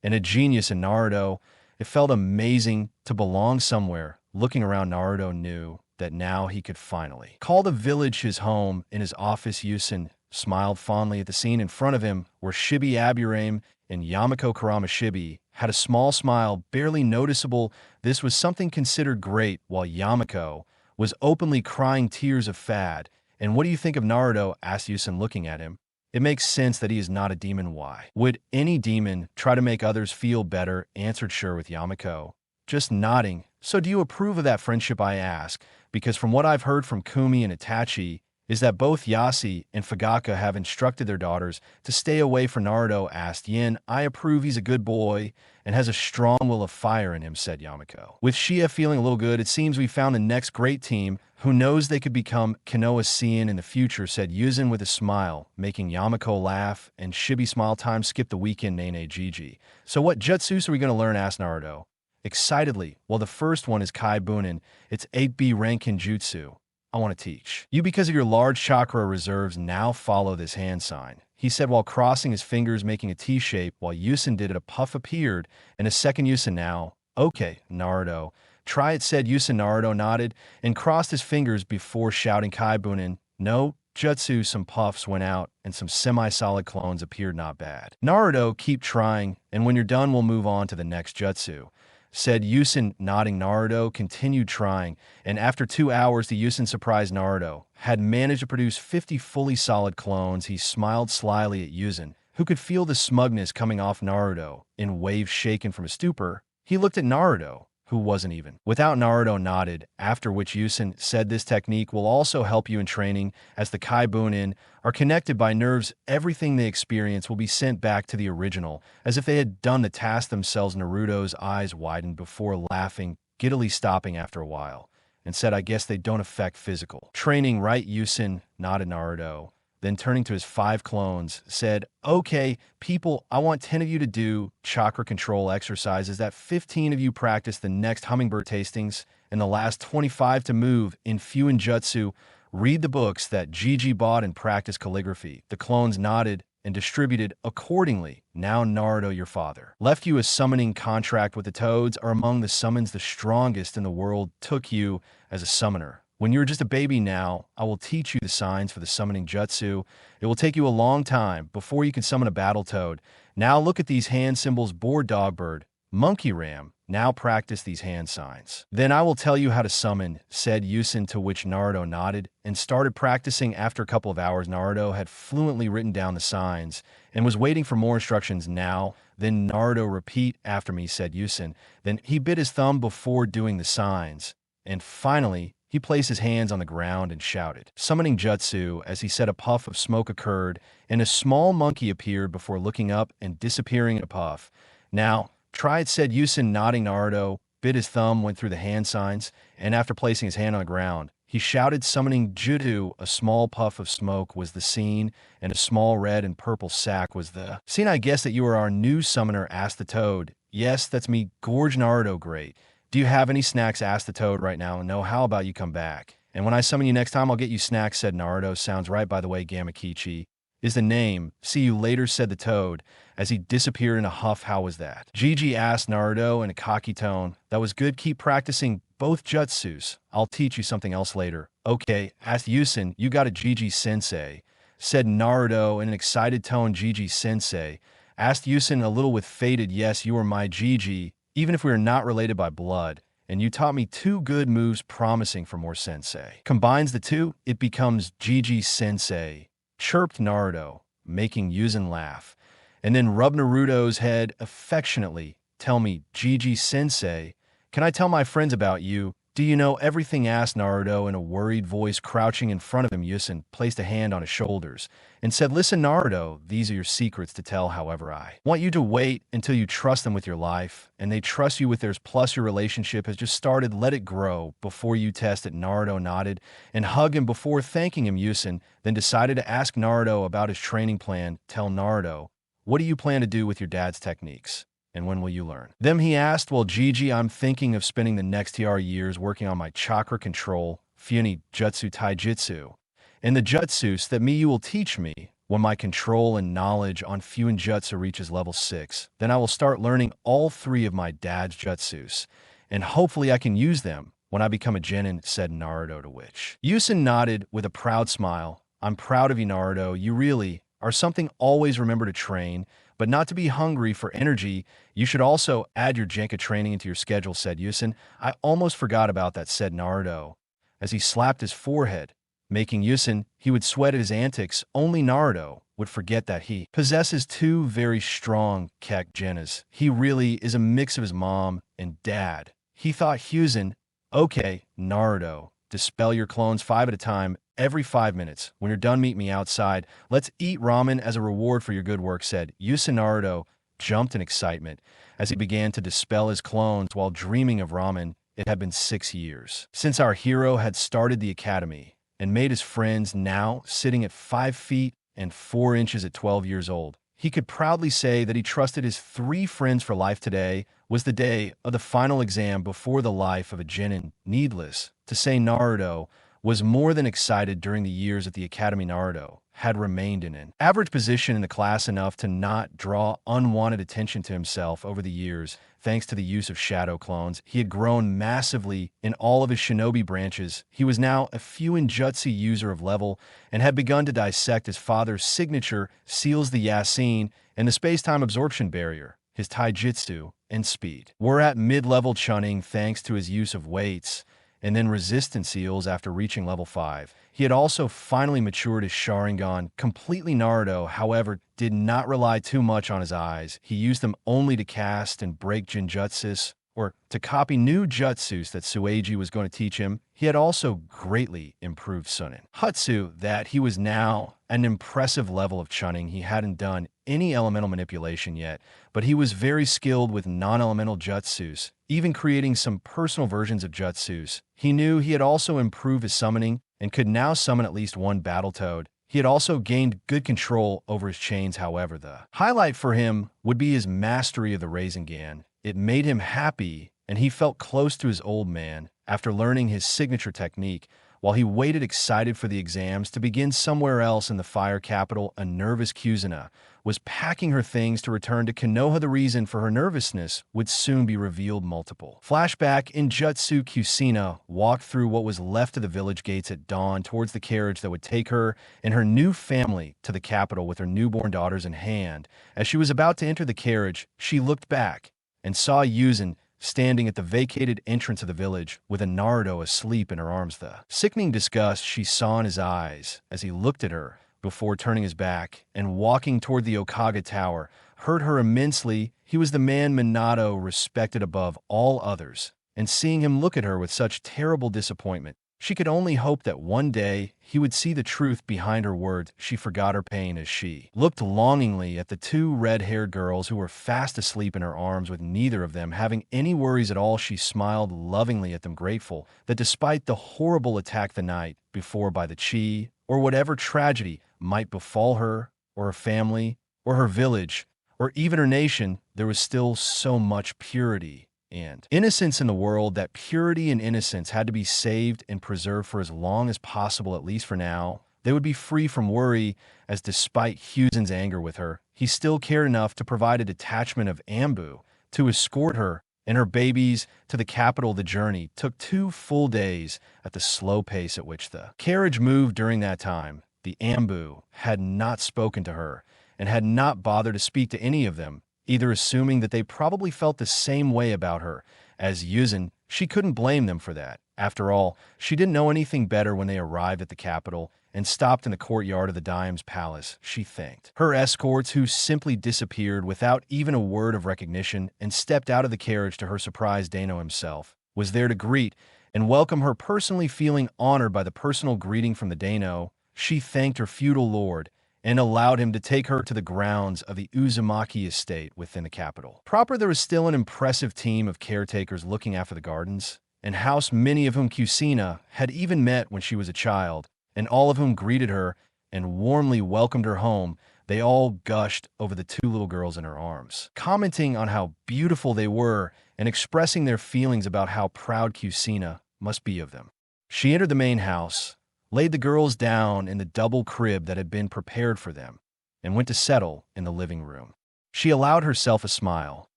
and a genius in Naruto. It felt amazing to belong somewhere. Looking around, Naruto knew that now he could finally call the village his home. In his office, Yusen smiled fondly at the scene in front of him, where Shibi Aburame and Yamako Kurama. Shibi had a small smile, barely noticeable. This was something considered great, while Yamako was openly crying tears of fad. And what do you think of Naruto? Asked Yusen, looking at him. It makes sense that he is not a demon. Why would any demon try to make others feel better? Answered sure, with Yamako just nodding. So do you approve of that friendship? I ask, because from what I've heard from Kumi and Itachi is that both Yasi and Fugaka have instructed their daughters to stay away from Naruto. Asked Yin. I approve. He's a good boy and has a strong will of fire in him, said Yamako. With Shia feeling a little good, it seems we found the next great team. Who knows, they could become Konoha Saiyan in the future, said Yuzen with a smile, making Yamako laugh, and Shibi smile. Time skip the weekend, Nene Gigi. So what jutsus are we going to learn? Asked Naruto excitedly. Well, the first one is Kai Bunin. It's 8B Rankin Jutsu. I want to teach you because of your large chakra reserves. Now follow this hand sign, he said while crossing his fingers, making a T shape. While Yusen did it, a puff appeared, and a second Yusen. Now, okay, Naruto, try it, said Yusen. Naruto nodded and crossed his fingers before shouting Kai Bunin. No jutsu. Some puffs went out, and some semi-solid clones appeared. Not bad. Naruto, keep trying, and when you're done, we'll move on to the next jutsu, said Yusen, nodding. Naruto continued trying, and after 2 hours, the Yusen surprised Naruto had managed to produce 50 fully solid clones. He smiled slyly at Yusen, who could feel the smugness coming off Naruto. In waves shaken from a stupor, he looked at Naruto, who wasn't even. Without, Naruto nodded, after which Yusen said, this technique will also help you in training, as the Kai Bunin are connected by nerves. Everything they experience will be sent back to the original, as if they had done the task themselves. Naruto's eyes widened before laughing, giddily stopping after a while, and said, I guess they don't affect physical training, right? Yusen nodded. Naruto, then turning to his 5 clones, said, okay, people, I want 10 of you to do chakra control exercises, that 15 of you practice the next hummingbird tastings, and the last 25 to move in Fuin Jutsu, read the books that Gigi bought, and practice calligraphy. The clones nodded and distributed accordingly. Now Naruto, your father left you a summoning contract with the Toads, are among the summons the strongest in the world, took you as a summoner when you were just a baby. Now I will teach you the signs for the summoning jutsu. It will take you a long time before you can summon a battle toad. Now look at these hand symbols: boar, dogbird, monkey, ram. Now practice these hand signs. Then I will tell you how to summon, said Yusen, to which Naruto nodded and started practicing. After a couple of hours, Naruto had fluently written down the signs and was waiting for more instructions. Now, then Naruto, repeat after me, said Yusen. Then he bit his thumb before doing the signs. And finally, he placed his hands on the ground and shouted, summoning jutsu. As he said, a puff of smoke occurred, and a small monkey appeared before looking up and disappearing in a puff. "Now, try it," said Yusin, nodding. Naruto bit his thumb, went through the hand signs, and after placing his hand on the ground, he shouted, summoning jutsu. A small puff of smoke was the scene, and a small red and purple sack was the scene. "I guess that you are our new summoner?" asked the toad. "Yes, that's me, Gorge." Naruto, "Great. Do you have any snacks?" asked the toad. "Right now, no. How about you come back? And when I summon you next time, I'll get you snacks," said Naruto. "Sounds right. By the way, Gamakichi is the name. See you later," said the toad, as he disappeared in a huff. "How was that?" Gigi asked Naruto in a cocky tone. "That was good. Keep practicing both jutsus. I'll teach you something else later." "Okay," asked Yusin. "You got a Gigi-sensei?" said Naruto in an excited tone. "Gigi-sensei?" asked Yusin, a little with faded. "Yes, you are my Gigi, even if we are not related by blood, and you taught me 2 good moves promising for more sensei. Combines the 2, it becomes Gigi-sensei," chirped Naruto, making Yusin laugh, and then rubbed Naruto's head affectionately. "Tell me, Gigi-sensei, can I tell my friends about you? Do you know everything?" asked Naruto in a worried voice. Crouching in front of him, Yusin placed a hand on his shoulders and said, "Listen, Naruto, these are your secrets to tell. However, I want you to wait until you trust them with your life, and they trust you with theirs. Plus, your relationship has just started. Let it grow before you test it." Naruto nodded and hugged him before thanking him. Yusin then decided to ask Naruto about his training plan. "Tell Naruto, what do you plan to do with your dad's techniques? And when will you learn them?" he asked. "Well, Gigi, I'm thinking of spending the next years working on my chakra control, Funy Jutsu Taijutsu, and the jutsus that you will teach me. When my control and knowledge on Fuin Jutsu reaches level 6, then I will start learning all 3 of my dad's jutsus, and hopefully I can use them when I become a genin," said Naruto, to which Yusin nodded with a proud smile. "I'm proud of you, Naruto. You really are something. Always remember to train, but not to be hungry for energy. You should also add your Jenka training into your schedule," said Yusin. "I almost forgot about that," said Naruto, as he slapped his forehead, making Yusin, he would sweat at his antics. Only Naruto would forget that he possesses 2 very strong Kek Genas. He really is a mix of his mom and dad. He thought Hiruzen, "Okay, Naruto, dispel your clones 5 at a time. Every 5 minutes. When you're done, meet me outside. Let's eat ramen as a reward for your good work," said Yusin. Naruto jumped in excitement as he began to dispel his clones while dreaming of ramen. It had been 6 years since our hero had started the academy and made his friends. Now, sitting at 5 feet and 4 inches at 12 years old, he could proudly say that he trusted his 3 friends for life. Today was the day of the final exam before the life of a genin. Needless to say, Naruto was more than excited. During the years at the academy, Naruto had remained in an average position in the class, enough to not draw unwanted attention to himself. Over the years, thanks to the use of shadow clones, he had grown massively in all of his shinobi branches. He was now a Fuin Jutsu user of level and had begun to dissect his father's signature seals, the Yasin, and the space-time absorption barrier. His taijutsu and speed were at mid-level. Chunnin, thanks to his use of weights and then resistance seals after reaching level 5. He had also finally matured his Sharingan completely. Naruto, however, did not rely too much on his eyes. He used them only to cast and break Jinjutsus, or to copy new jutsus that Sueiji was going to teach him. He had also greatly improved Sunin Hutsu, that he was now an impressive level of Chunning. He hadn't done any elemental manipulation yet, but he was very skilled with non-elemental jutsus, even creating some personal versions of jutsus. He knew he had also improved his summoning and could now summon at least 1 Battletoad. He had also gained good control over his chains. However, the highlight for him would be his mastery of the Rasengan. It made him happy, and he felt close to his old man after learning his signature technique. While he waited excited for the exams to begin somewhere else in the fire capital, a nervous Kushina was packing her things to return to Konoha. The reason for her nervousness would soon be revealed. Multiple flashback in Jutsu. Kushina walked through what was left of the village gates at dawn towards the carriage that would take her and her new family to the capital with her newborn daughters in hand. As she was about to enter the carriage, she looked back and saw Yuzen standing at the vacated entrance of the village with a Naruto asleep in her arms. The sickening disgust she saw in his eyes as he looked at her before turning his back and walking toward the Okage Tower hurt her immensely. He was the man Minato respected above all others, and seeing him look at her with such terrible disappointment She could only hope that one day he would see the truth behind her words. She forgot her pain as she looked longingly at the two red-haired girls who were fast asleep in her arms with neither of them having any worries at all. She smiled lovingly at them, grateful that despite the horrible attack the night before by the Chi, or whatever tragedy might befall her, or her family, or her village, or even her nation, there was still so much purity and innocence in the world. That purity and innocence had to be saved and preserved for as long as possible, at least for now. They would be free from worry, as despite Hiruzen's anger with her, he still cared enough to provide a detachment of Ambu to escort her and her babies to the capital. The journey took 2 full days at the slow pace at which the carriage moved. During that time, the Ambu had not spoken to her and had not bothered to speak to any of them, either assuming that they probably felt the same way about her as Hiruzen. She couldn't blame them for that. After all, she didn't know anything better. When they arrived at the capital and stopped in the courtyard of the Daim's palace, she thanked her escorts, who simply disappeared without even a word of recognition, and stepped out of the carriage. To her surprise, Dano himself was there to greet and welcome her personally. Feeling honored by the personal greeting from the Dano, she thanked her feudal lord and allowed him to take her to the grounds of the Uzumaki estate within the capital proper. There was still an impressive team of caretakers looking after the gardens and house, many of whom Kushina had even met when she was a child, and all of whom greeted her and warmly welcomed her home. They all gushed over the 2 little girls in her arms, commenting on how beautiful they were and expressing their feelings about how proud Kushina must be of them. She entered the main house, laid the girls down in the double crib that had been prepared for them, and went to settle in the living room. She allowed herself a smile,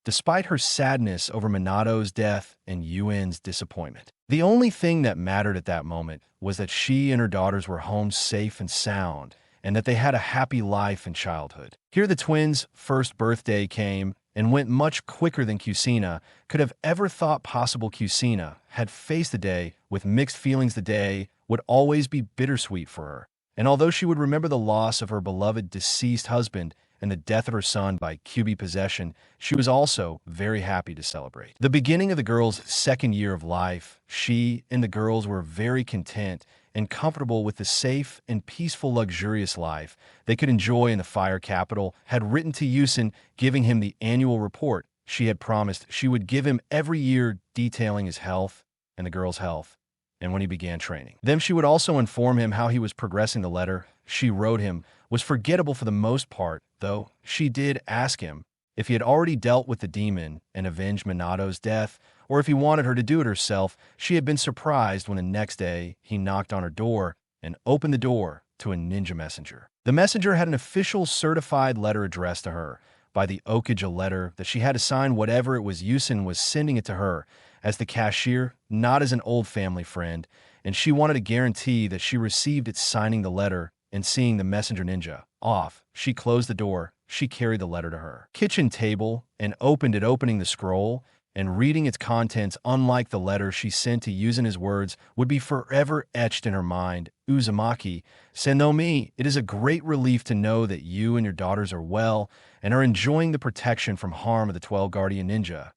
despite her sadness over Minato's death and Yuen's disappointment. The only thing that mattered at that moment was that she and her daughters were home safe and sound, and that they had a happy life in childhood. Here the twins' first birthday came and went much quicker than Kushina could have ever thought possible. Kushina had faced the day with mixed feelings. The day would always be bittersweet for her, and although she would remember the loss of her beloved deceased husband and the death of her son by Kyuubi possession, she was also very happy to celebrate the beginning of the girls' second year of life. She and the girls were very content and comfortable with the safe and peaceful, luxurious life they could enjoy in the Fire Capital. Had written to Yusen, giving him the annual report she had promised she would give him every year, detailing his health and the girls' health, and when he began training. Then she would also inform him how he was progressing. The letter she wrote him was forgettable for the most part, though she did ask him if he had already dealt with the demon and avenged Minato's death, or if he wanted her to do it herself. She had been surprised when the next day he knocked on her door and opened the door to a ninja messenger. The messenger had an official certified letter addressed to her by the Okage, a letter that she had to sign. Whatever it was, Yusen was sending it to her as the cashier, not as an old family friend, and she wanted to guarantee that she received it. Signing the letter and seeing the messenger ninja off, she closed the door. She carried the letter to her kitchen table and opened it, opening the scroll and reading its contents. Unlike the letter she sent to Yuzen, his words would be forever etched in her mind. Uzumaki, Sennomi, it is a great relief to know that you and your daughters are well and are enjoying the protection from harm of the 12 guardian ninja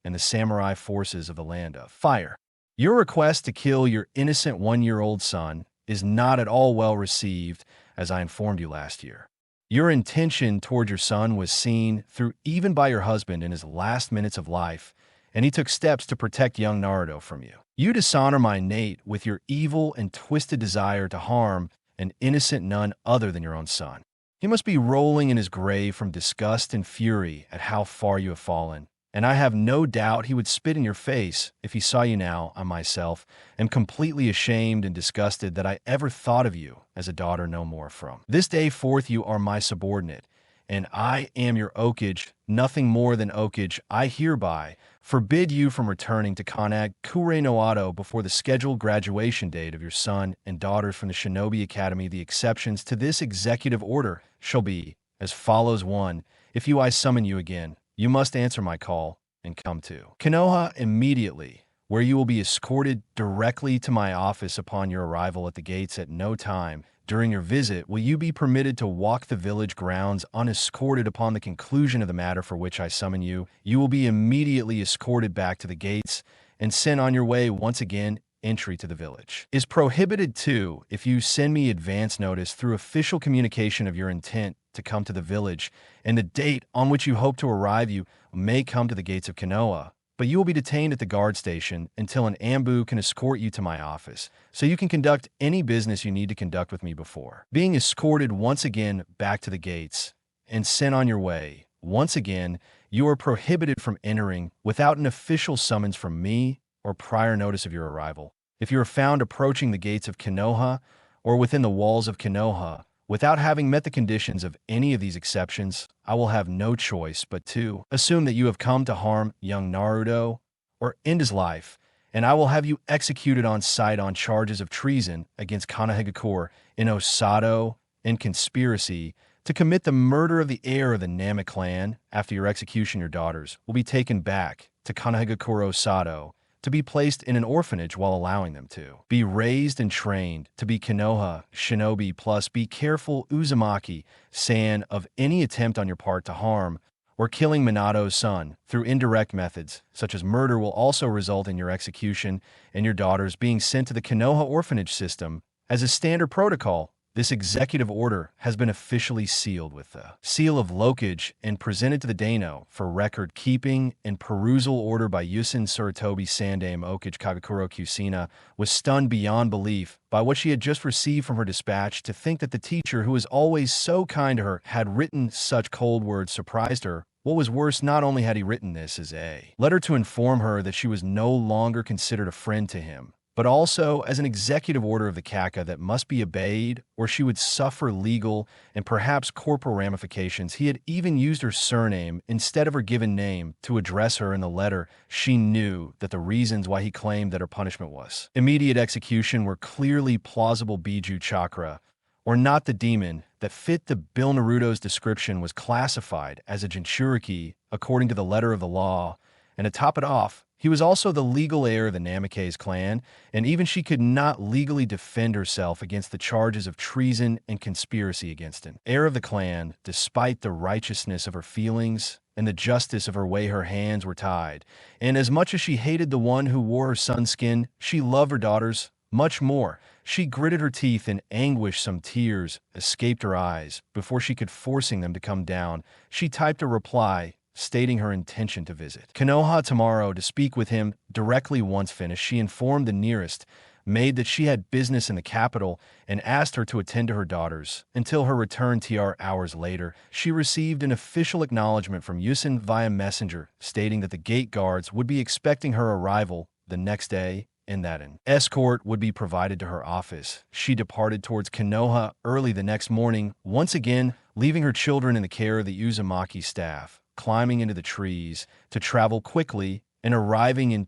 and the samurai forces of the land of fire. Your request to kill your innocent 1-year-old son is not at all well received, as I informed you last year. Your intention toward your son was seen through even by your husband in his last minutes of life, and he took steps to protect young Naruto from you. You dishonor my Nate with your evil and twisted desire to harm an innocent none other than your own son. He must be rolling in his grave from disgust and fury at how far you have fallen, and I have no doubt he would spit in your face if he saw you now. I myself am completely ashamed and disgusted that I ever thought of you as a daughter. No more. From this day forth you are my subordinate, and I am your Okage, nothing more than Okage. I hereby forbid you from returning to Konag Kure no Ado before the scheduled graduation date of your son and daughters from the Shinobi Academy. The exceptions to this executive order shall be as follows. 1. If I summon you again, you must answer my call and come to Konoha immediately, where you will be escorted directly to my office upon your arrival at the gates. At no time during your visit will you be permitted to walk the village grounds unescorted. Upon the conclusion of the matter for which I summon you, you will be immediately escorted back to the gates and sent on your way. Once again, entry to the village. Is prohibited too if you send me advance notice through official communication of your intent to come to the village, and the date on which you hope to arrive. You may come to the gates of Konoha, but you will be detained at the guard station until an Ambu can escort you to my office, so you can conduct any business you need to conduct with me before. Being escorted once again back to the gates and sent on your way. Once again, you are prohibited from entering without an official summons from me or prior notice of your arrival. If you are found approaching the gates of Konoha or within the walls of Konoha without having met the conditions of any of these exceptions, I will have no choice but to assume that you have come to harm young Naruto or end his life, and I will have you executed on sight on charges of treason against Konoha in Osato and conspiracy to commit the murder of the heir of the Namek clan. After your execution, your daughters will be taken back to Konoha Osato to be placed in an orphanage while allowing them to be raised and trained to be Konoha shinobi. Plus, be careful, Uzumaki-san, of any attempt on your part to harm or killing Minato's son through indirect methods, such as murder, will also result in your execution and your daughters being sent to the Konoha orphanage system as a standard protocol. This executive order has been officially sealed with the seal of Lokage and presented to the Dano for record keeping and perusal. Order by Yusin Suratobi Sandame Okage. Kagakuro Kushina was stunned beyond belief by what she had just received from her dispatch. To think that the teacher, who was always so kind to her, had written such cold words surprised her. What was worse, not only had he written this as a letter to inform her that she was no longer considered a friend to him, but also as an executive order of the Kaka that must be obeyed or she would suffer legal and perhaps corporal ramifications. He had even used her surname instead of her given name to address her in the letter. She knew that the reasons why he claimed that her punishment was immediate execution were clearly plausible. Biju Chakra, or not the demon that fit the bill. Naruto's description was classified as a Jinchuriki according to the letter of the law, and to top it off, he was also the legal heir of the Nameke's clan, and even she could not legally defend herself against the charges of treason and conspiracy against him. Heir of the clan, despite the righteousness of her feelings and the justice of her way, her hands were tied. And as much as she hated the one who wore her son's skin, she loved her daughters much more. She gritted her teeth in anguish. Some tears escaped her eyes before she could forcing them to come down. She typed a reply stating her intention to visit Konoha tomorrow to speak with him directly. Once finished, she informed the nearest maid that she had business in the capital and asked her to attend to her daughters until her return. Hours later, she received an official acknowledgement from Yusin via messenger stating that the gate guards would be expecting her arrival the next day and that an escort would be provided to her office. She departed towards Konoha early the next morning, once again leaving her children in the care of the Uzumaki staff, climbing into the trees to travel quickly and arriving in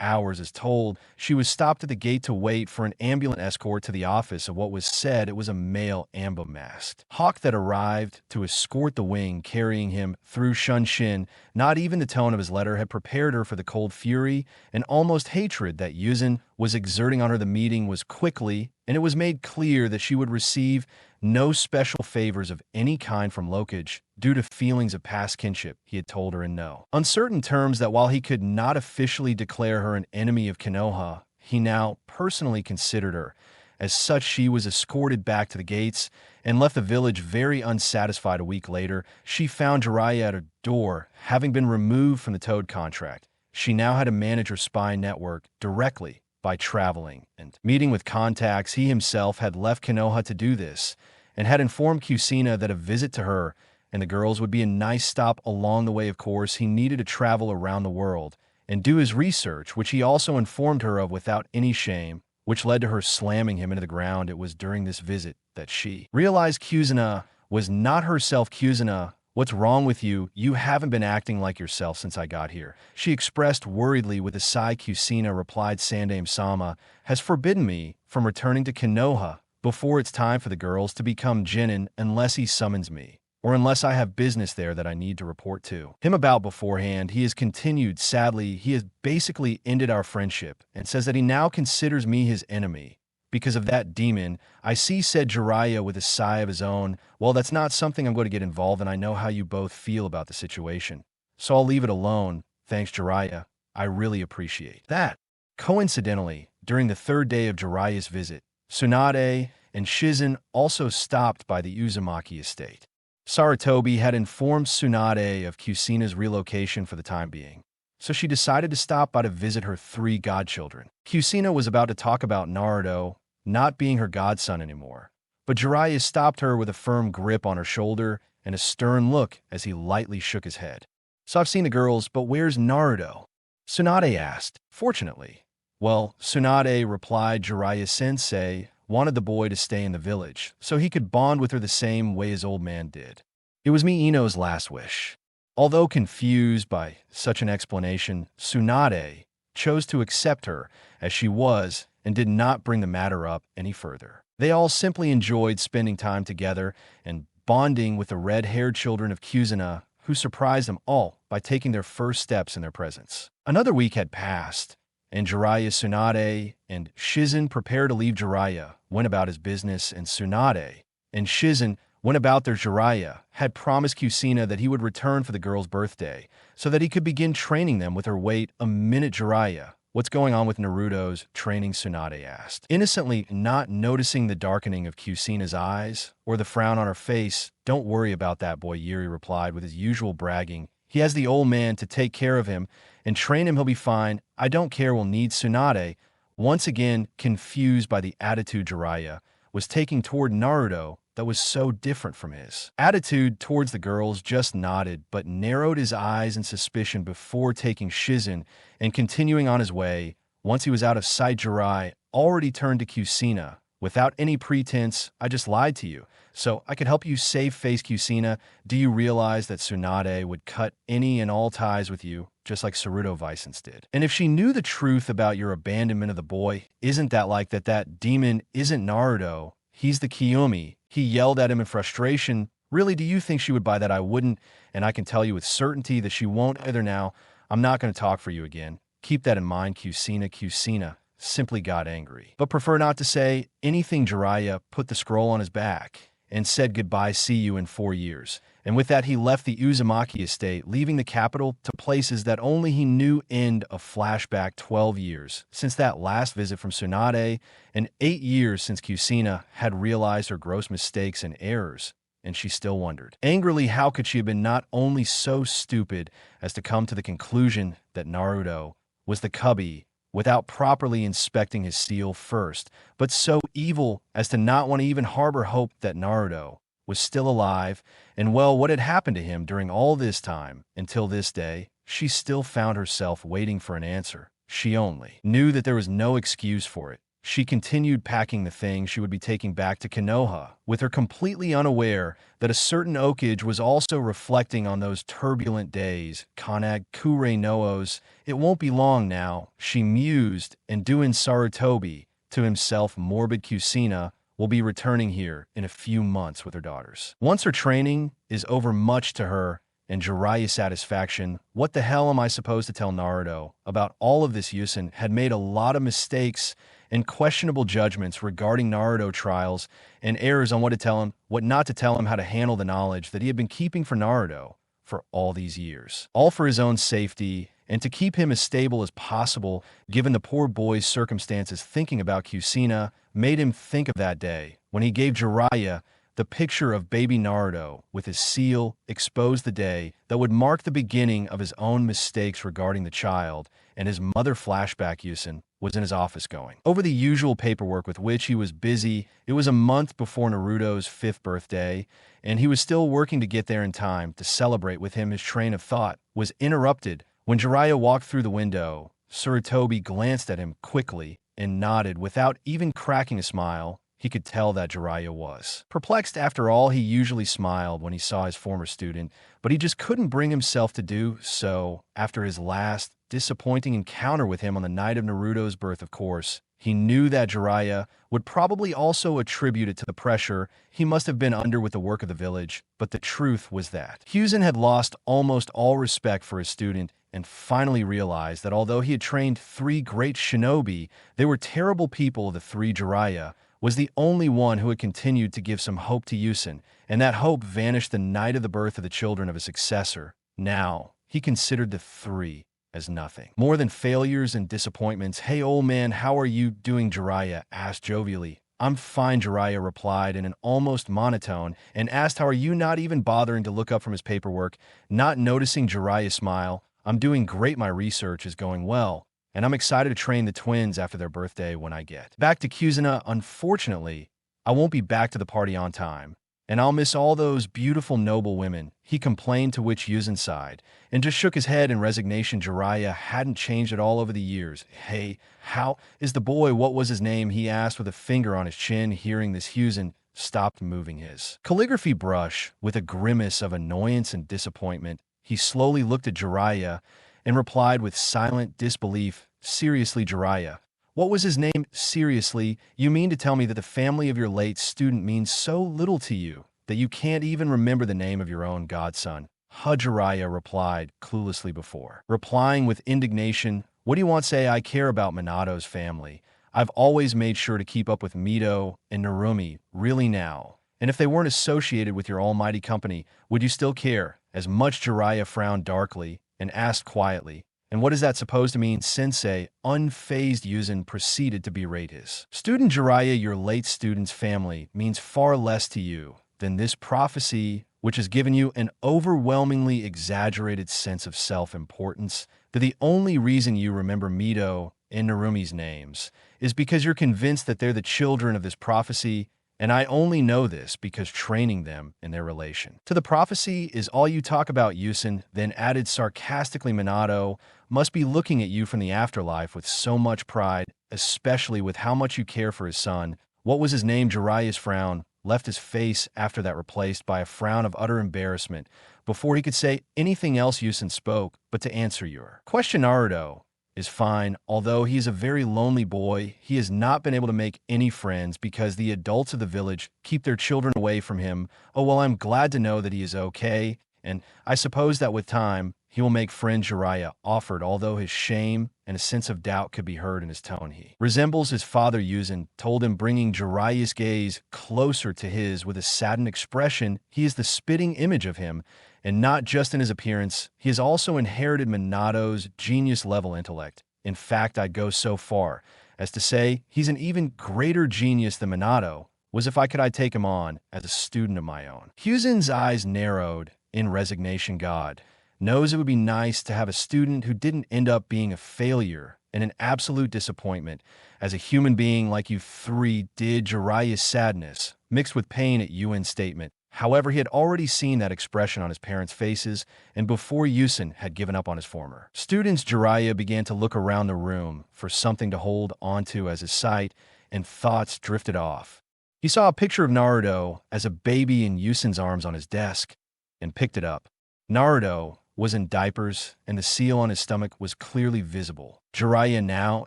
hours as told. She was stopped at the gate to wait for an ambulance escort to the office of what was said it was a male Ambo masked hawk that arrived to escort the wing carrying him through Shunshin. Not even the tone of his letter had prepared her for the cold fury and almost hatred that Yuzen was exerting on her. The meeting was quickly, and it was made clear that she would receive no special favors of any kind from Lokage due to feelings of past kinship. He had told her in no uncertain terms that while he could not officially declare her an enemy of Konoha, he now personally considered her as such. She was escorted back to the gates and left the village very unsatisfied. A week later, she found Jiraiya at her door, having been removed from the Toad contract. She now had to manage her spy network directly by traveling and meeting with contacts. He himself had left Konoha to do this and had informed Kushina that a visit to her and the girls would be a nice stop along the way. Of course, he needed to travel around the world and do his research, which he also informed her of without any shame, which led to her slamming him into the ground. It was during this visit that she realized Kushina was not herself. Kushina, what's wrong with you? You haven't been acting like yourself since I got here, she expressed worriedly with a sigh. Kushina replied, Sandame-sama has forbidden me from returning to Konoha before it's time for the girls to become Chunnin unless he summons me, or unless I have business there that I need to report to him about beforehand. He has continued, sadly, he has basically ended our friendship and says that he now considers me his enemy because of that demon I see, said Jiraiya with a sigh of his own. Well, that's not something I'm going to get involved in. I know how you both feel about the situation, so I'll leave it alone. Thanks, Jiraiya. I really appreciate that. Coincidentally, During the third day of Jiraiya's visit, Tsunade and Shizen also stopped by the Uzumaki estate. Sarutobi had informed Tsunade of Kushina's relocation for the time being, so she decided to stop by to visit her three godchildren. Kushina was about to talk about Naruto not being her godson anymore, but Jiraiya stopped her with a firm grip on her shoulder and a stern look as he lightly shook his head. "So I've seen the girls, but where's Naruto?" Tsunade asked. "Fortunately." "Well," Tsunade replied, "Jiraiya-sensei wanted the boy to stay in the village, so he could bond with her the same way his old man did. It was Ino's last wish." Although confused by such an explanation, Tsunade chose to accept her as she was and did not bring the matter up any further. They all simply enjoyed spending time together and bonding with the red-haired children of Kushina, who surprised them all by taking their first steps in their presence. Another week had passed, and Jiraiya, Tsunade, and Shizen prepared to leave. Jiraiya went about his business, and Tsunade and Shizen went about their. Jiraiya had promised Kushina that he would return for the girl's birthday so that he could begin training them with her. "Wait a minute, Jiraiya. What's going on with Naruto's training?" Tsunade asked. Innocently not noticing the darkening of Kushina's eyes or the frown on her face. "Don't worry about that boy," Yuri replied with his usual bragging. "He has the old man to take care of him and train him. He'll be fine. I don't care. We'll need." Tsunade, once again confused by the attitude Jiraiya was taking toward Naruto that was so different from his attitude towards the girls, just nodded but narrowed his eyes in suspicion before taking Shizen and continuing on his way. Once he was out of sight, Jiraiya already turned to Kushina. "Without any pretense, I just lied to you, so I could help you save face. Kushina, do you realize that Tsunade would cut any and all ties with you, just like Saruto Vicens did? And if she knew the truth about your abandonment of the boy, isn't that like that demon isn't Naruto, he's the Kiyomi?" He yelled at him in frustration. "Really, do you think she would buy that?" "I wouldn't, and I can tell you with certainty that she won't either. Now, I'm not going to talk for you again. Keep that in mind, Kushina." Kushina simply got angry, but preferred not to say anything. Jiraiya put the scroll on his back and said goodbye. "See you in 4 years." And with that, he left the Uzumaki estate, leaving the capital to places that only he knew. End of flashback. 12 years since that last visit from Tsunade, and 8 years since Kushina had realized her gross mistakes and errors, and she still wondered angrily how could she have been not only so stupid as to come to the conclusion that Naruto was the cubby without properly inspecting his seal first, but so evil as to not want to even harbor hope that Naruto was still alive. And well, what had happened to him during all this time until this day? She still found herself waiting for an answer. She only knew that there was no excuse for it. She continued packing the things she would be taking back to Konoha, with her completely unaware that a certain oakage was also reflecting on those turbulent days. Kanag Kure Noos, "It won't be long now," she mused, and doing Sarutobi to himself. Morbid Kushina will be returning here in a few months with her daughters. Once her training is over, much to her and Jiraiya's satisfaction. What the hell am I supposed to tell Naruto about all of this? Yusen had made a lot of mistakes and questionable judgments regarding Naruto trials and errors on what to tell him, what not to tell him, how to handle the knowledge that he had been keeping for Naruto for all these years. All for his own safety and to keep him as stable as possible, given the poor boy's circumstances. Thinking about Kushina made him think of that day when he gave Jiraiya the picture of baby Naruto with his seal exposed, the day that would mark the beginning of his own mistakes regarding the child and his mother. Flashback. Yusen was in his office going over the usual paperwork with which he was busy. It was a month before Naruto's 5th birthday, and he was still working to get there in time to celebrate with him. His train of thought was interrupted when Jiraiya walked through the window. Sarutobi glanced at him quickly and nodded without even cracking a smile. He could tell that Jiraiya was perplexed. After all, he usually smiled when he saw his former student, but he just couldn't bring himself to do so after his last disappointing encounter with him on the night of Naruto's birth. Of course, he knew that Jiraiya would probably also attribute it to the pressure he must have been under with the work of the village, but the truth was that Hiruzen had lost almost all respect for his student and finally realized that although he had trained 3 great shinobi, they were terrible people. The 3 Jiraiya was the only one who had continued to give some hope to Yusen, and that hope vanished the night of the birth of the children of his successor. Now, he considered the 3 as nothing. More than failures and disappointments, "Hey, old man, how are you doing?" Jiraiya asked jovially. "I'm fine," Jiraiya replied in an almost monotone, and asked, "How are you?" Not even bothering to look up from his paperwork, not noticing Jiraiya's smile. "I'm doing great. My research is going well, and I'm excited to train the twins after their birthday when I get back to Kushina. Unfortunately, I won't be back to the party on time, and I'll miss all those beautiful, noble women," he complained, to which Hiruzen sighed and just shook his head in resignation. Jiraiya hadn't changed at all over the years. "Hey, how is the boy? What was his name?" he asked with a finger on his chin. Hearing this, Hiruzen stopped moving his calligraphy brush. With a grimace of annoyance and disappointment, he slowly looked at Jiraiya and replied with silent disbelief, "Seriously, Jiraiya, what was his name?" "Seriously, you mean to tell me that the family of your late student means so little to you that you can't even remember the name of your own godson?" Jiraiya replied cluelessly before replying with indignation. "What do you want to say? I care about Minato's family. I've always made sure to keep up with Mito and Narumi. Really now? And if they weren't associated with your almighty company, would you still care as much?" Jiraiya frowned darkly and asked quietly, "And what is that supposed to mean, sensei?" Unfazed, Hiruzen proceeded to berate his student. "Jiraiya, your late student's family means far less to you than this prophecy, which has given you an overwhelmingly exaggerated sense of self-importance. That the only reason you remember Mito and Narumi's names is because you're convinced that they're the children of this prophecy, and I only know this because training them in their relation to the prophecy is all you talk about." Hiruzen then added sarcastically, "Minato must be looking at you from the afterlife with so much pride, especially with how much you care for his son. What was his name?" Jiraiya's frown left his face after that, replaced by a frown of utter embarrassment. Before he could say anything else, Hiruzen spoke, "But to answer your question, Naruto is fine. Although he is a very lonely boy, he has not been able to make any friends because the adults of the village keep their children away from him. Oh, well, I'm glad to know that he is okay, and I suppose that with time, he will make friends," Jiraiya offered, although his shame and a sense of doubt could be heard in his tone. "He resembles his father," Hiruzen told him, bringing Jiraiya's gaze closer to his with a saddened expression. "He is the spitting image of him, and not just in his appearance. He has also inherited Minato's genius-level intellect. In fact, I'd go so far as to say he's an even greater genius than Minato was if I'd take him on as a student of my own." Hiruzen's eyes narrowed in resignation. "God knows it would be nice to have a student who didn't end up being a failure and an absolute disappointment as a human being like you three did." Jiraiya's sadness mixed with pain at Yuen's statement. However, he had already seen that expression on his parents' faces, and before Hiruzen had given up on his former students, Jiraiya began to look around the room for something to hold onto as his sight and thoughts drifted off. He saw a picture of Naruto as a baby in Hiruzen's arms on his desk and picked it up. Naruto was in diapers, and the seal on his stomach was clearly visible. Jiraiya, now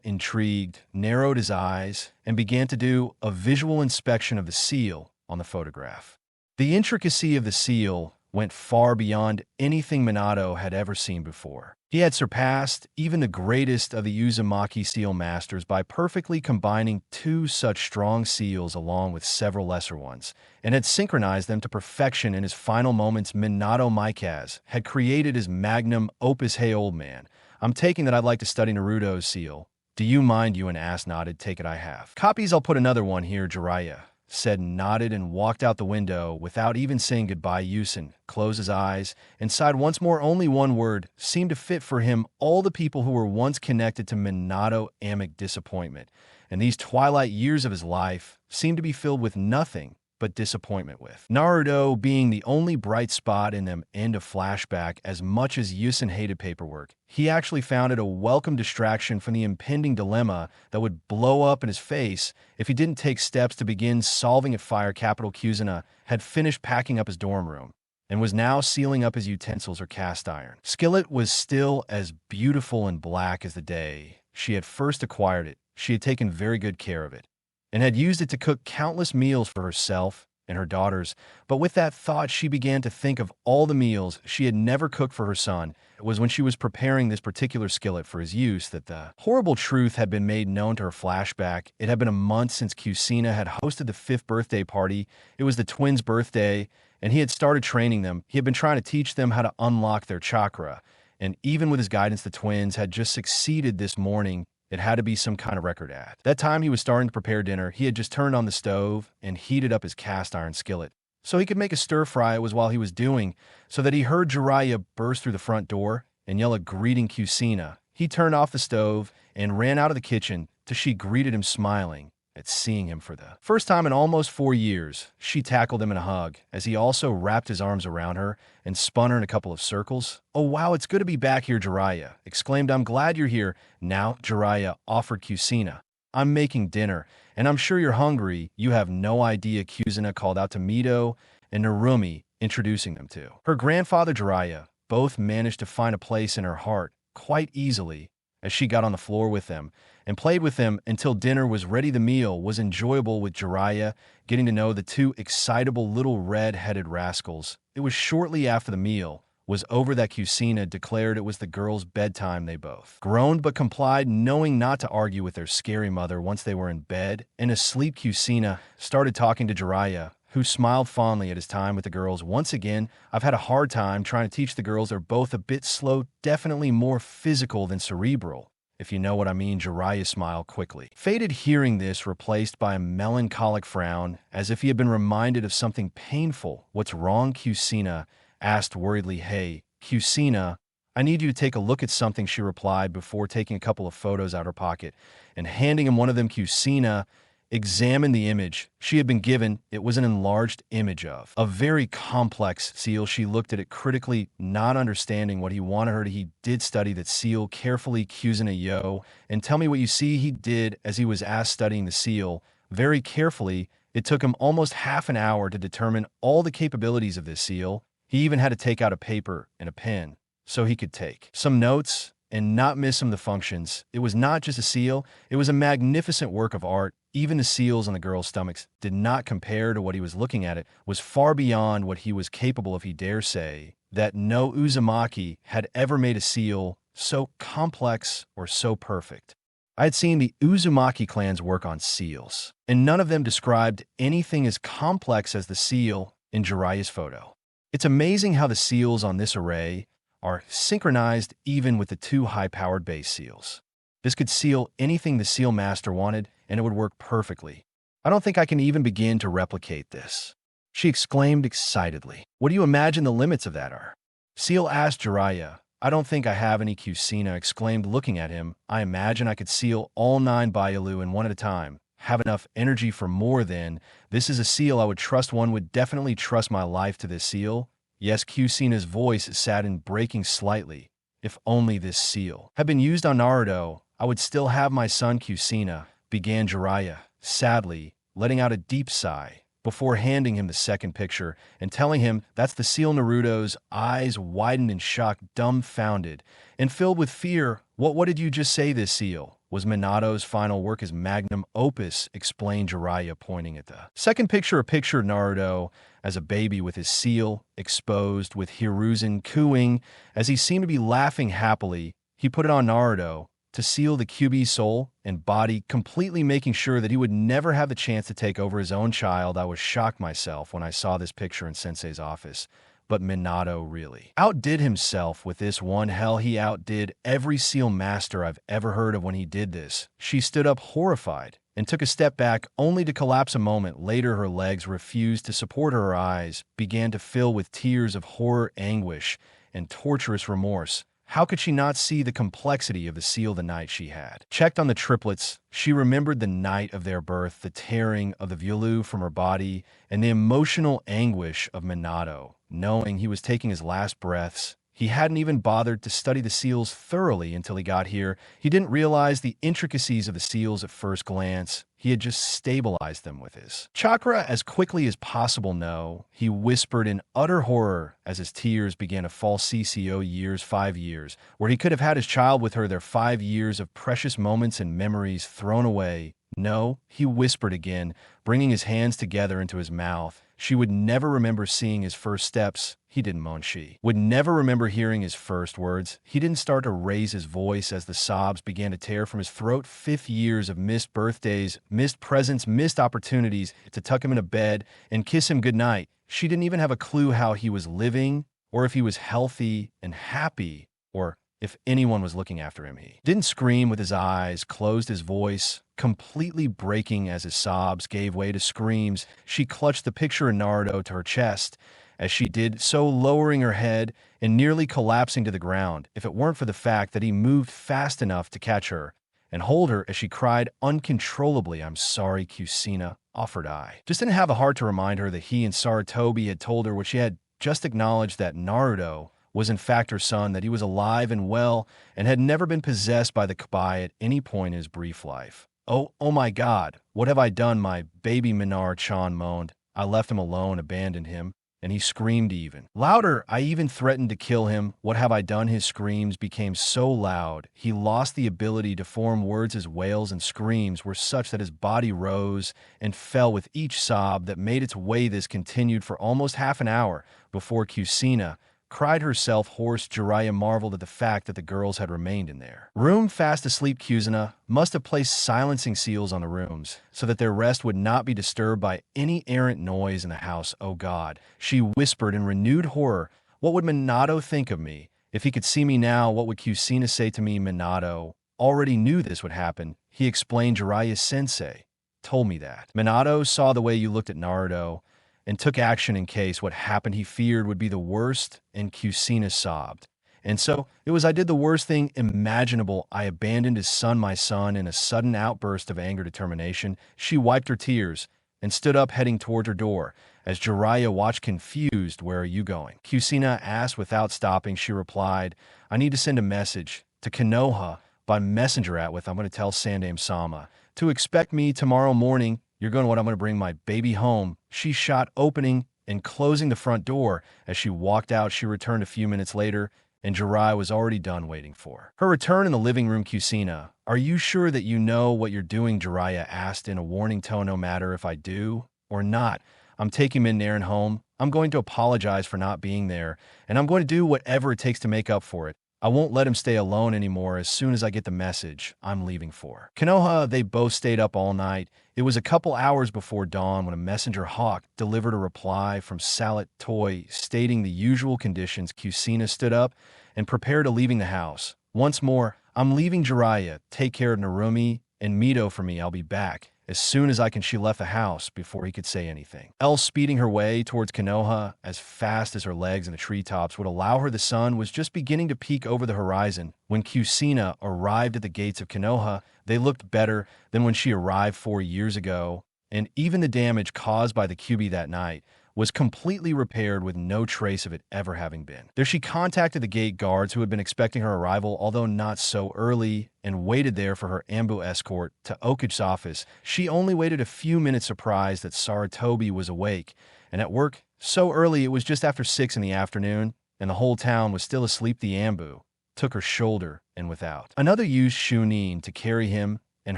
intrigued, narrowed his eyes and began to do a visual inspection of the seal on the photograph. The intricacy of the seal went far beyond anything Minato had ever seen before. He had surpassed even the greatest of the Uzumaki seal masters by perfectly combining two such strong seals along with several lesser ones, and had synchronized them to perfection in his final moments. Minato Mikaz had created his magnum opus. "Hey, old man, I'm taking that I'd like to study Naruto's seal. Do you mind?" Yuen asked. "Nodded. Take it, I have copies. I'll put another one here." Jiraiya said, nodded, and walked out the window without even saying goodbye. Hiruzen closed his eyes and sighed once more. Only one word seemed to fit for him all the people who were once connected to Minato: amic disappointment. And these twilight years of his life seemed to be filled with nothing but disappointment, with Naruto being the only bright spot in them. End of flashback. As much as Hiruzen hated paperwork, he actually found it a welcome distraction from the impending dilemma that would blow up in his face if he didn't take steps to begin solving it. Fire capital Kushina had finished packing up his dorm room and was now sealing up his utensils. Her cast iron skillet was still as beautiful and black as the day she had first acquired it. She had taken very good care of it and had used it to cook countless meals for herself and her daughters. But with that thought, she began to think of all the meals she had never cooked for her son. It was when she was preparing this particular skillet for his use that the horrible truth had been made known to her. Flashback. It had been a month since Kushina had hosted the 5th birthday party. It was the twins' birthday, and he had started training them. He had been trying to teach them how to unlock their chakra, And even with his guidance, the twins had just succeeded this morning. It had to be some kind of record ad. That time he was starting to prepare dinner, he had just turned on the stove and heated up his cast iron skillet so he could make a stir fry. It was while he was doing so that he heard Jiraiya burst through the front door and yell a greeting Kushina. He turned off the stove and ran out of the kitchen till she greeted him smiling at seeing him for the first time in almost 4 years. She tackled him in a hug as he also wrapped his arms around her and spun her in a couple of circles. "Oh wow, it's good to be back here," Jiraiya exclaimed. "I'm glad you're here." "Now," Jiraiya offered Kushina, "I'm making dinner, and I'm sure you're hungry." "You have no idea," Kushina called out to Mito and Narumi, introducing them to her grandfather Jiraiya. Both managed to find a place in her heart quite easily as she got on the floor with them and played with them until dinner was ready. The meal was enjoyable, with Jiraiya getting to know the two excitable little red-headed rascals. It was shortly after the meal was over that Kushina declared it was the girls' bedtime. They both groaned but complied, knowing not to argue with their scary mother. Once they were in bed and asleep, Kushina started talking to Jiraiya, who smiled fondly at his time with the girls. "Once again, I've had a hard time trying to teach the girls. They're both a bit slow, definitely more physical than cerebral, if you know what I mean." Jiraiya smiled quickly, faded, hearing this, replaced by a melancholic frown, as if he had been reminded of something painful. "What's wrong?" Kushina asked worriedly. "Hey, Kushina, I need you to take a look at something," she replied before taking a couple of photos out of her pocket and handing him one of them. Kushina examined the image she had been given. It was an enlarged image of a very complex seal. She looked at it critically, not understanding what he wanted her to. He did study that seal carefully. "Kushina, yo, and tell me what you see." He did as he was asked, studying the seal very carefully. It took him almost half an hour to determine all the capabilities of this seal. He even had to take out a paper and a pen so he could take some notes and not miss some of the functions. It was not just a seal, it was a magnificent work of art. Even the seals on the girls' stomachs did not compare to what he was looking at. It was far beyond what he was capable of. He dare say that no Uzumaki had ever made a seal so complex or so perfect. I had seen the Uzumaki clan's work on seals, and none of them described anything as complex as the seal in Jiraiya's photo. It's amazing how the seals on this array are synchronized even with the two high-powered base seals. This could seal anything the seal master wanted, and it would work perfectly. "I don't think I can even begin to replicate this," she exclaimed excitedly. "What do you imagine the limits of that are?" Seal asked Jiraiya. "I don't think I have any," Kushina exclaimed, looking at him. "I imagine I could seal all 9 Baialu in one at a time. Have enough energy for more than. This is a seal I would trust. One would definitely trust my life to this seal." "Yes," Kushina's voice saddened, breaking slightly. "If only this seal had been used on Naruto, I would still have my son." "Kushina," began Jiraiya, sadly, letting out a deep sigh before handing him the second picture and telling him that's the seal. Naruto's eyes widened in shock, dumbfounded, and filled with fear. What did you just say? This seal was Minato's final work, his magnum opus," explained Jiraiya, pointing at the second picture, a picture of Naruto as a baby with his seal exposed, with Hiruzen cooing as he seemed to be laughing happily. He put it on Naruto to seal the QB's soul and body, completely making sure that he would never have the chance to take over his own child. I was shocked myself when I saw this picture in Sensei's office. But Minato really outdid himself with this one. Hell, he outdid every seal master I've ever heard of when he did this. She stood up horrified and took a step back, only to collapse a moment later. Her legs refused to support her. Her eyes began to fill with tears of horror, anguish, and torturous remorse. How could she not see the complexity of the seal the night she had checked on the triplets? She remembered the night of their birth, the tearing of the Velu from her body, and the emotional anguish of Minato, knowing he was taking his last breaths. He hadn't even bothered to study the seals thoroughly until he got here. He didn't realize the intricacies of the seals at first glance. He had just stabilized them with his chakra as quickly as possible. "No," he whispered in utter horror as his tears began to fall. CCO years, 5 years, where he could have had his child with her, their 5 years of precious moments and memories thrown away. "No," he whispered again, bringing his hands together into his mouth. She would never remember seeing his first steps. He didn't moan. She would never remember hearing his first words. He didn't start to raise his voice as the sobs began to tear from his throat. 5 years of missed birthdays, missed presents, missed opportunities to tuck him in a bed and kiss him goodnight. She didn't even have a clue how he was living, or if he was healthy and happy, or if anyone was looking after him. He didn't scream with his eyes, closed his voice, completely breaking as his sobs gave way to screams. She clutched the picture of Naruto to her chest, as she did so, lowering her head and nearly collapsing to the ground, if it weren't for the fact that he moved fast enough to catch her and hold her as she cried uncontrollably, "I'm sorry, Kushina," offered I. Just didn't have a heart to remind her that he and Sarutobi had told her what she had just acknowledged, that Naruto was in fact her son, that he was alive and well, and had never been possessed by the Kabai at any point in his brief life. Oh my God, what have I done, my baby?" Minar-chan moaned. "I left him alone, abandoned him." And he screamed even louder. I even threatened to kill him. What have I done? His screams became so loud, he lost the ability to form words. His wails and screams were such that his body rose and fell with each sob that made its way. This continued for almost half an hour before Kushina cried herself hoarse. Jiraiya marveled at the fact that the girls had remained in their room fast asleep. Kushina must have placed silencing seals on the rooms so that their rest would not be disturbed by any errant noise in the house. "Oh God," she whispered in renewed horror. "What would Minato think of me? If he could see me now, what would Kushina say to me?" Minato already knew this would happen. He explained, "Jiraiya's sensei told me that. Minato saw the way you looked at Naruto and took action in case what happened he feared would be the worst," and Kushina sobbed. "And so it was I did the worst thing imaginable. I abandoned his son, my son." In a sudden outburst of anger determination, she wiped her tears and stood up, heading toward her door. As Jiraiya watched confused, "Where are you going?" Kushina asked without stopping. She replied, "I need to send a message to Konoha by messenger I'm going to tell Sandame-sama to expect me tomorrow morning. I'm going to bring my baby home." She shot, opening and closing the front door. As she walked out, she returned a few minutes later, and Jiraiya was already done waiting for her return in the living room. "Kushina, are you sure that you know what you're doing?" Jiraiya asked in a warning tone. "No matter if I do or not, I'm taking him in there and home. I'm going to apologize for not being there, and I'm going to do whatever it takes to make up for it. I won't let him stay alone anymore. As soon as I get the message, I'm leaving for Konoha." They both stayed up all night. It was a couple hours before dawn when a messenger hawk delivered a reply from Salat Toy stating the usual conditions. Kushina stood up and prepared to leaving the house. "Once more, I'm leaving, Jiraiya. Take care of Narumi and Mito for me. I'll be back as soon as I can." She left the house before he could say anything else, speeding her way towards Konoha as fast as her legs in the treetops would allow her. The sun was just beginning to peek over the horizon when Kushina arrived at the gates of Konoha. They looked better than when she arrived 4 years ago, and even the damage caused by the Kyuubi that night was completely repaired with no trace of it ever having been there. She contacted the gate guards who had been expecting her arrival, although not so early, and waited there for her ambu escort to Okage's office. She only waited a few minutes, surprised that Sarutobi was awake and at work so early. It was just after 6 in the afternoon, and the whole town was still asleep. The ambu took her shoulder, and without another used Chunnin to carry him and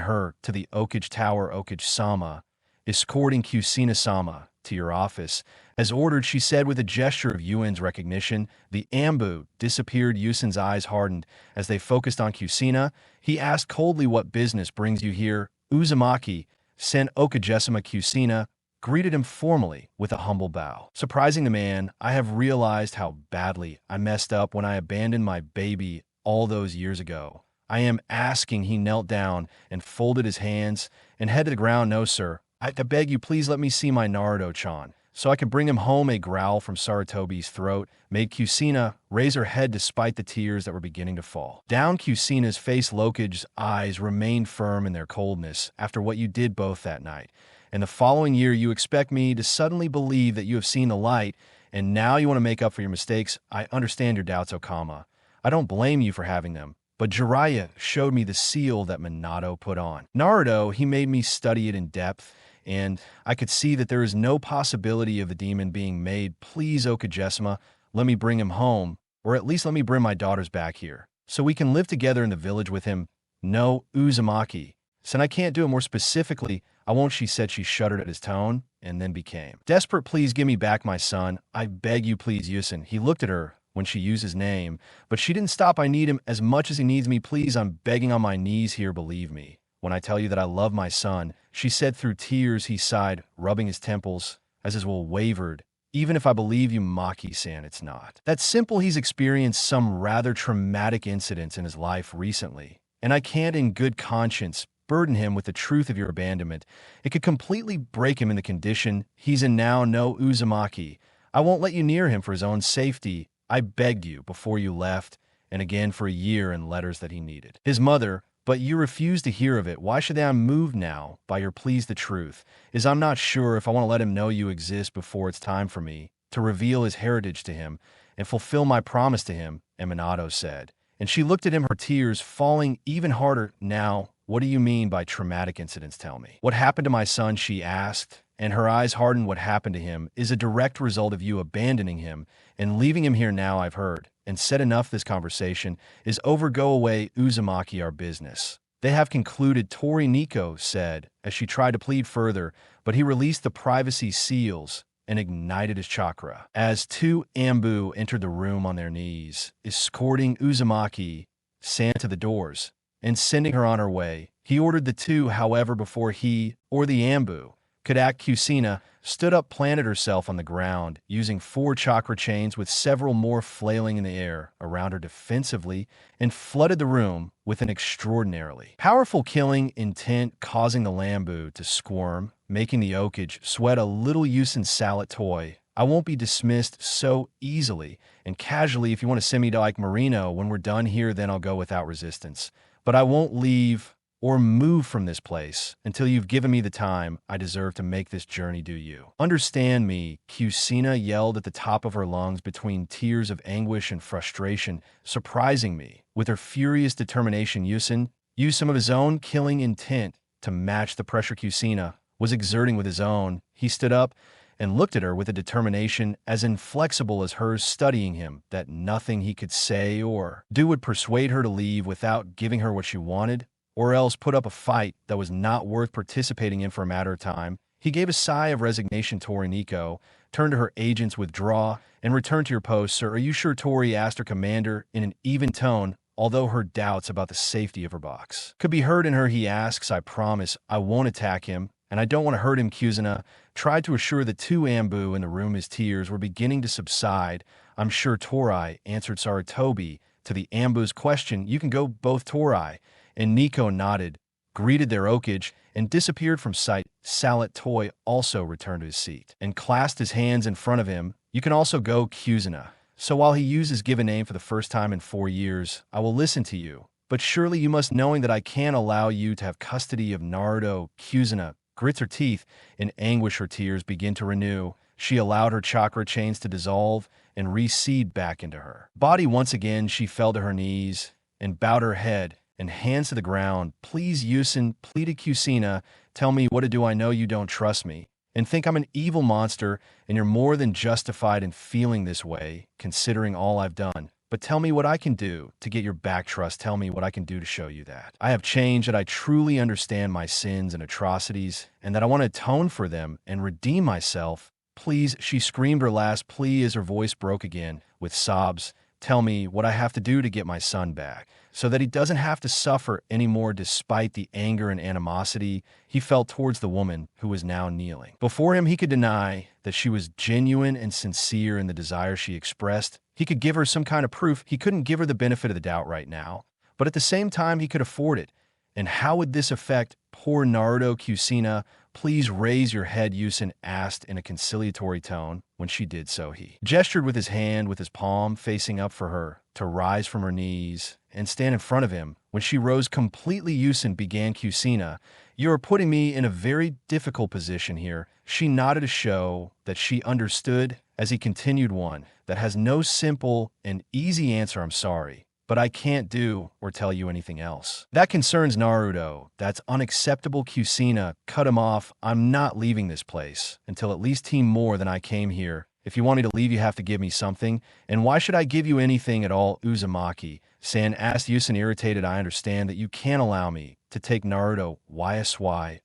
her to the Okage Tower. "Okage-sama, escorting Kushina-sama to your office, as ordered," she said with a gesture of Yuen's recognition. The ambu disappeared. Yusen's eyes hardened as they focused on Kushina. He asked coldly, "What business brings you here?" Uzumaki sent Okage-sama. Kushina greeted him formally with a humble bow. Surprising the man, "I have realized how badly I messed up when I abandoned my baby all those years ago. I am asking." He knelt down and folded his hands and head to the ground. "No, sir. I beg you, please let me see my Naruto-chan so I can bring him home." A growl from Sarutobi's throat made Kushina raise her head despite the tears that were beginning to fall down Kushina's face. Okage's eyes remained firm in their coldness. "After what you did both that night and the following year, you expect me to suddenly believe that you have seen the light, and now you want to make up for your mistakes. I understand your doubts, Okama. I don't blame you for having them. But Jiraiya showed me the seal that Minato put on Naruto. He made me study it in depth, and I could see that there is no possibility of the demon being made. Please, Okage-sama, let me bring him home, or at least let me bring my daughters back here, so we can live together in the village with him." "No, Uzumaki. Since I can't do it more specifically, I won't," she said. She shuddered at his tone and then became desperate. "Please give me back my son. I beg you, please, Yusen." He looked at her when she used his name, but she didn't stop. "I need him as much as he needs me. Please, I'm begging on my knees here. Believe me when I tell you that I love my son," she said through tears. He sighed, rubbing his temples as his will wavered even if I believe you, Maki-san, it's not. That's simple. He's experienced some rather traumatic incidents in his life recently, and I can't in good conscience burden him with the truth of your abandonment. It could completely break him in the condition he's in now. No, Uzumaki, I won't let you near him for his own safety. I begged you before you left, and again for a year in letters that he needed. His mother, but you refuse to hear of it. Why should I am moved now by your pleas? The truth is I'm not sure if I want to let him know you exist before it's time for me to reveal his heritage to him and fulfill my promise to him, Minato said. And she looked at him, her tears falling even harder. Now, what do you mean by traumatic incidents? Tell me. What happened to my son? She asked, and her eyes hardened. What happened to him is a direct result of you abandoning him and leaving him here. Now I've heard and said enough. This conversation is over. Go away, Uzumaki, our business. They have concluded, Tori Nico said as she tried to plead further, but he released the privacy seals and ignited his chakra. As two Ambu entered the room on their knees, escorting Uzumaki-san to the doors and sending her on her way, he ordered the two, however, before he or the Ambu could act, Kushina stood up, planted herself on the ground, using 4 chakra chains with several more flailing in the air around her defensively, and flooded the room with an extraordinarily powerful killing intent, causing the Lambu to squirm, making the Okage sweat a little. Yusen Salat toy, I won't be dismissed so easily and casually. If you want to send me to like Marino when we're done here, then I'll go without resistance. But I won't leave or move from this place until you've given me the time I deserve to make this journey. Do you understand me? Kushina yelled at the top of her lungs between tears of anguish and frustration, surprising me with her furious determination. Yusen used some of his own killing intent to match the pressure Kushina was exerting with his own. He stood up and looked at her with a determination as inflexible as hers, studying him that nothing he could say or do would persuade her to leave without giving her what she wanted, or else put up a fight that was not worth participating in for a matter of time. He gave a sigh of resignation. Tori Nico turned to her agents. Withdraw and return to your post, sir. Are you sure? Tori asked her commander in an even tone, although her doubts about the safety of her box could be heard in her. He asks, I promise I won't attack him, and I don't want to hurt him. Kushina tried to assure the two Ambu in the room. His tears were beginning to subside. I'm sure, Torai answered Saratobi to the Ambu's question. You can go. Both Torai and Nico nodded, greeted their Okage, and disappeared from sight. Salat Toy also returned to his seat and clasped his hands in front of him. You can also go, Kushina. So while he used his given name for the first time in 4 years, I will listen to you. But surely you must, knowing that I can't allow you to have custody of Naruto. Kushina grits her teeth in anguish. Her tears begin to renew. She allowed her chakra chains to dissolve and recede back into her body. Once again, she fell to her knees and bowed her head and hands to the ground. Please, Yusen, pleaded Kushina, tell me what to do. I know you don't trust me and think I'm an evil monster, and you're more than justified in feeling this way, considering all I've done. But tell me what I can do to get your back trust. Tell me what I can do to show you that I have changed, that I truly understand my sins and atrocities, and that I want to atone for them and redeem myself. Please, she screamed her last plea as her voice broke again with sobs. Tell me what I have to do to get my son back, so that he doesn't have to suffer anymore. Despite the anger and animosity he felt towards the woman who was now kneeling before him, he could deny that she was genuine and sincere in the desire she expressed. He could give her some kind of proof. He couldn't give her the benefit of the doubt right now, but at the same time, he could afford it. And how would this affect poor Naruto? Kushina, please raise your head, Yusen asked in a conciliatory tone. When she did so, he gestured with his hand, with his palm facing up for her to rise from her knees and stand in front of him. When she rose completely, Yusen began. Kushina, you are putting me in a very difficult position here. She nodded to show that she understood as he continued, one that has no simple and easy answer. I'm sorry, but I can't do or tell you anything else. That concerns Naruto. That's unacceptable. Kushina cut him off. I'm not leaving this place until at least team more than I came here. If you want me to leave, you have to give me something. And why should I give you anything at all? Uzumaki-san asked Yusen, irritated. I understand that you can't allow me to take Naruto. Why?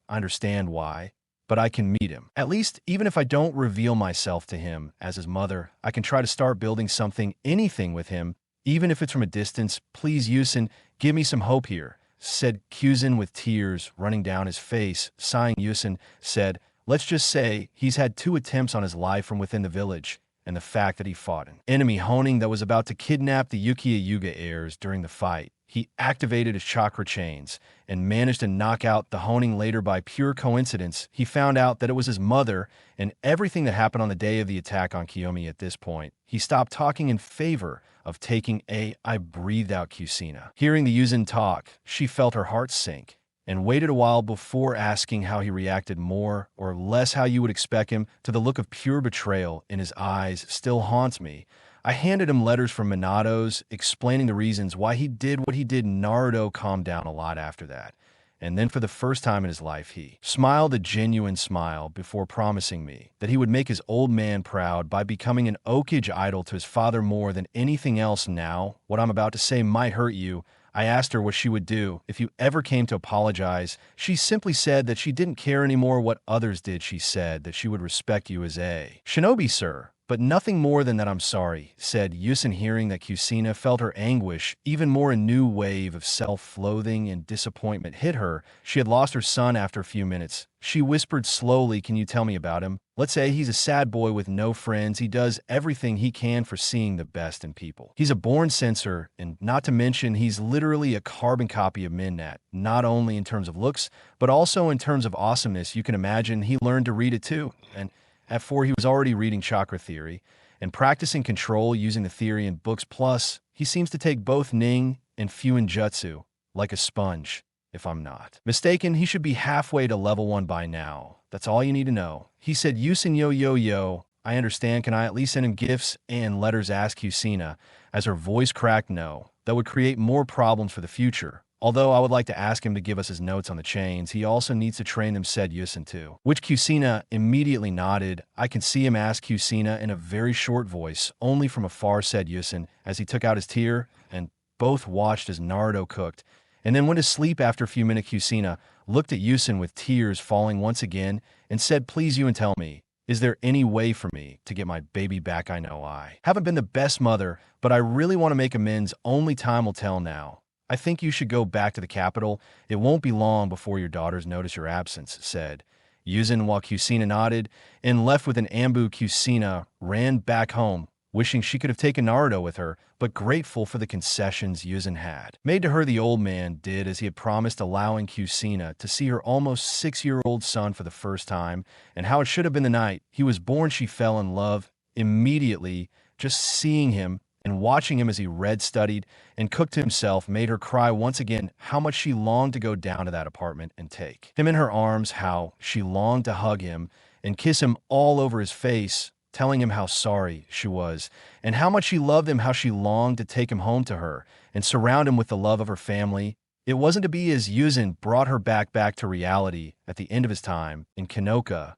I understand why. But I can meet him. At least, even if I don't reveal myself to him as his mother, I can try to start building something, anything with him, even if it's from a distance. Please, Yusen, give me some hope here, said Kushina with tears running down his face. Sighing, Yusen said, Let's just say he's had 2 attempts on his life from within the village, and the fact that he fought an enemy Honing that was about to kidnap the Ukiah Yuga heirs during the fight. He activated his chakra chains and managed to knock out the Honing later. By pure coincidence, he found out that it was his mother, and everything that happened on the day of the attack on Kiyomi. At this point, he stopped talking in favor of taking a I breathed out Kushina. Hearing the Uzumaki talk, she felt her heart sink and waited a while before asking how he reacted, more or less how you would expect him, to the look of pure betrayal in his eyes still haunts me. I handed him letters from Minato's explaining the reasons why he did what he did. Naruto calmed down a lot after that. And then for the first time in his life, he smiled a genuine smile before promising me that he would make his old man proud by becoming an Okage idol to his father more than anything else. Now, what I'm about to say might hurt you. I asked her what she would do if you ever came to apologize. She simply said that she didn't care anymore what others did. She said that she would respect you as a shinobi, sir, but nothing more than that. I'm sorry, said Yusin. Hearing that, Kushina felt her anguish even more. A new wave of self-loathing and disappointment hit her. She had lost her son after a few minutes. She whispered slowly, can you tell me about him? Let's say he's a sad boy with no friends. He does everything he can for seeing the best in people. He's a born censor, and not to mention he's literally a carbon copy of Minato, not only in terms of looks, but also in terms of awesomeness. You can imagine he learned to read it too, and at 4 he was already reading chakra theory and practicing control using the theory in books. Plus, he seems to take both Ning and Fuin Jutsu like a sponge. If I'm not mistaken, he should be halfway to level 1 by now. That's all you need to know. He said, Yusin, yo, I understand. Can I at least send him gifts and letters? Asked Kushina, as her voice cracked. No, that would create more problems for the future. Although I would like to ask him to give us his notes on the chains. He also needs to train them, said Yusin too. Which Kushina immediately nodded. I can see him, asked Kushina in a very short voice, only from afar, said Yusin, as he took out his tear, and both watched as Naruto cooked and then went to sleep. After a few minutes, Kushina looked at Yusin with tears falling once again and said, please, you and tell me, is there any way for me to get my baby back? I know I haven't been the best mother, but I really want to make amends. Only time will tell now. I think you should go back to the capital. It won't be long before your daughters notice your absence, said Yusin, while Kushina nodded and left with an ambu. Kushina ran back home, wishing she could have taken Naruto with her, but grateful for the concessions Yusin had made to her. The old man did as he had promised, allowing Kushina to see her almost 6-year-old son for the first time, and how it should have been the night he was born. She fell in love immediately. Just seeing him and watching him as he read, studied, and cooked himself made her cry once again. How much she longed to go down to that apartment and take him in her arms, how she longed to hug him and kiss him all over his face, telling him how sorry she was and how much she loved him, how she longed to take him home to her and surround him with the love of her family. It wasn't to be, as Yusin brought her back to reality at the end of his time in Konoha,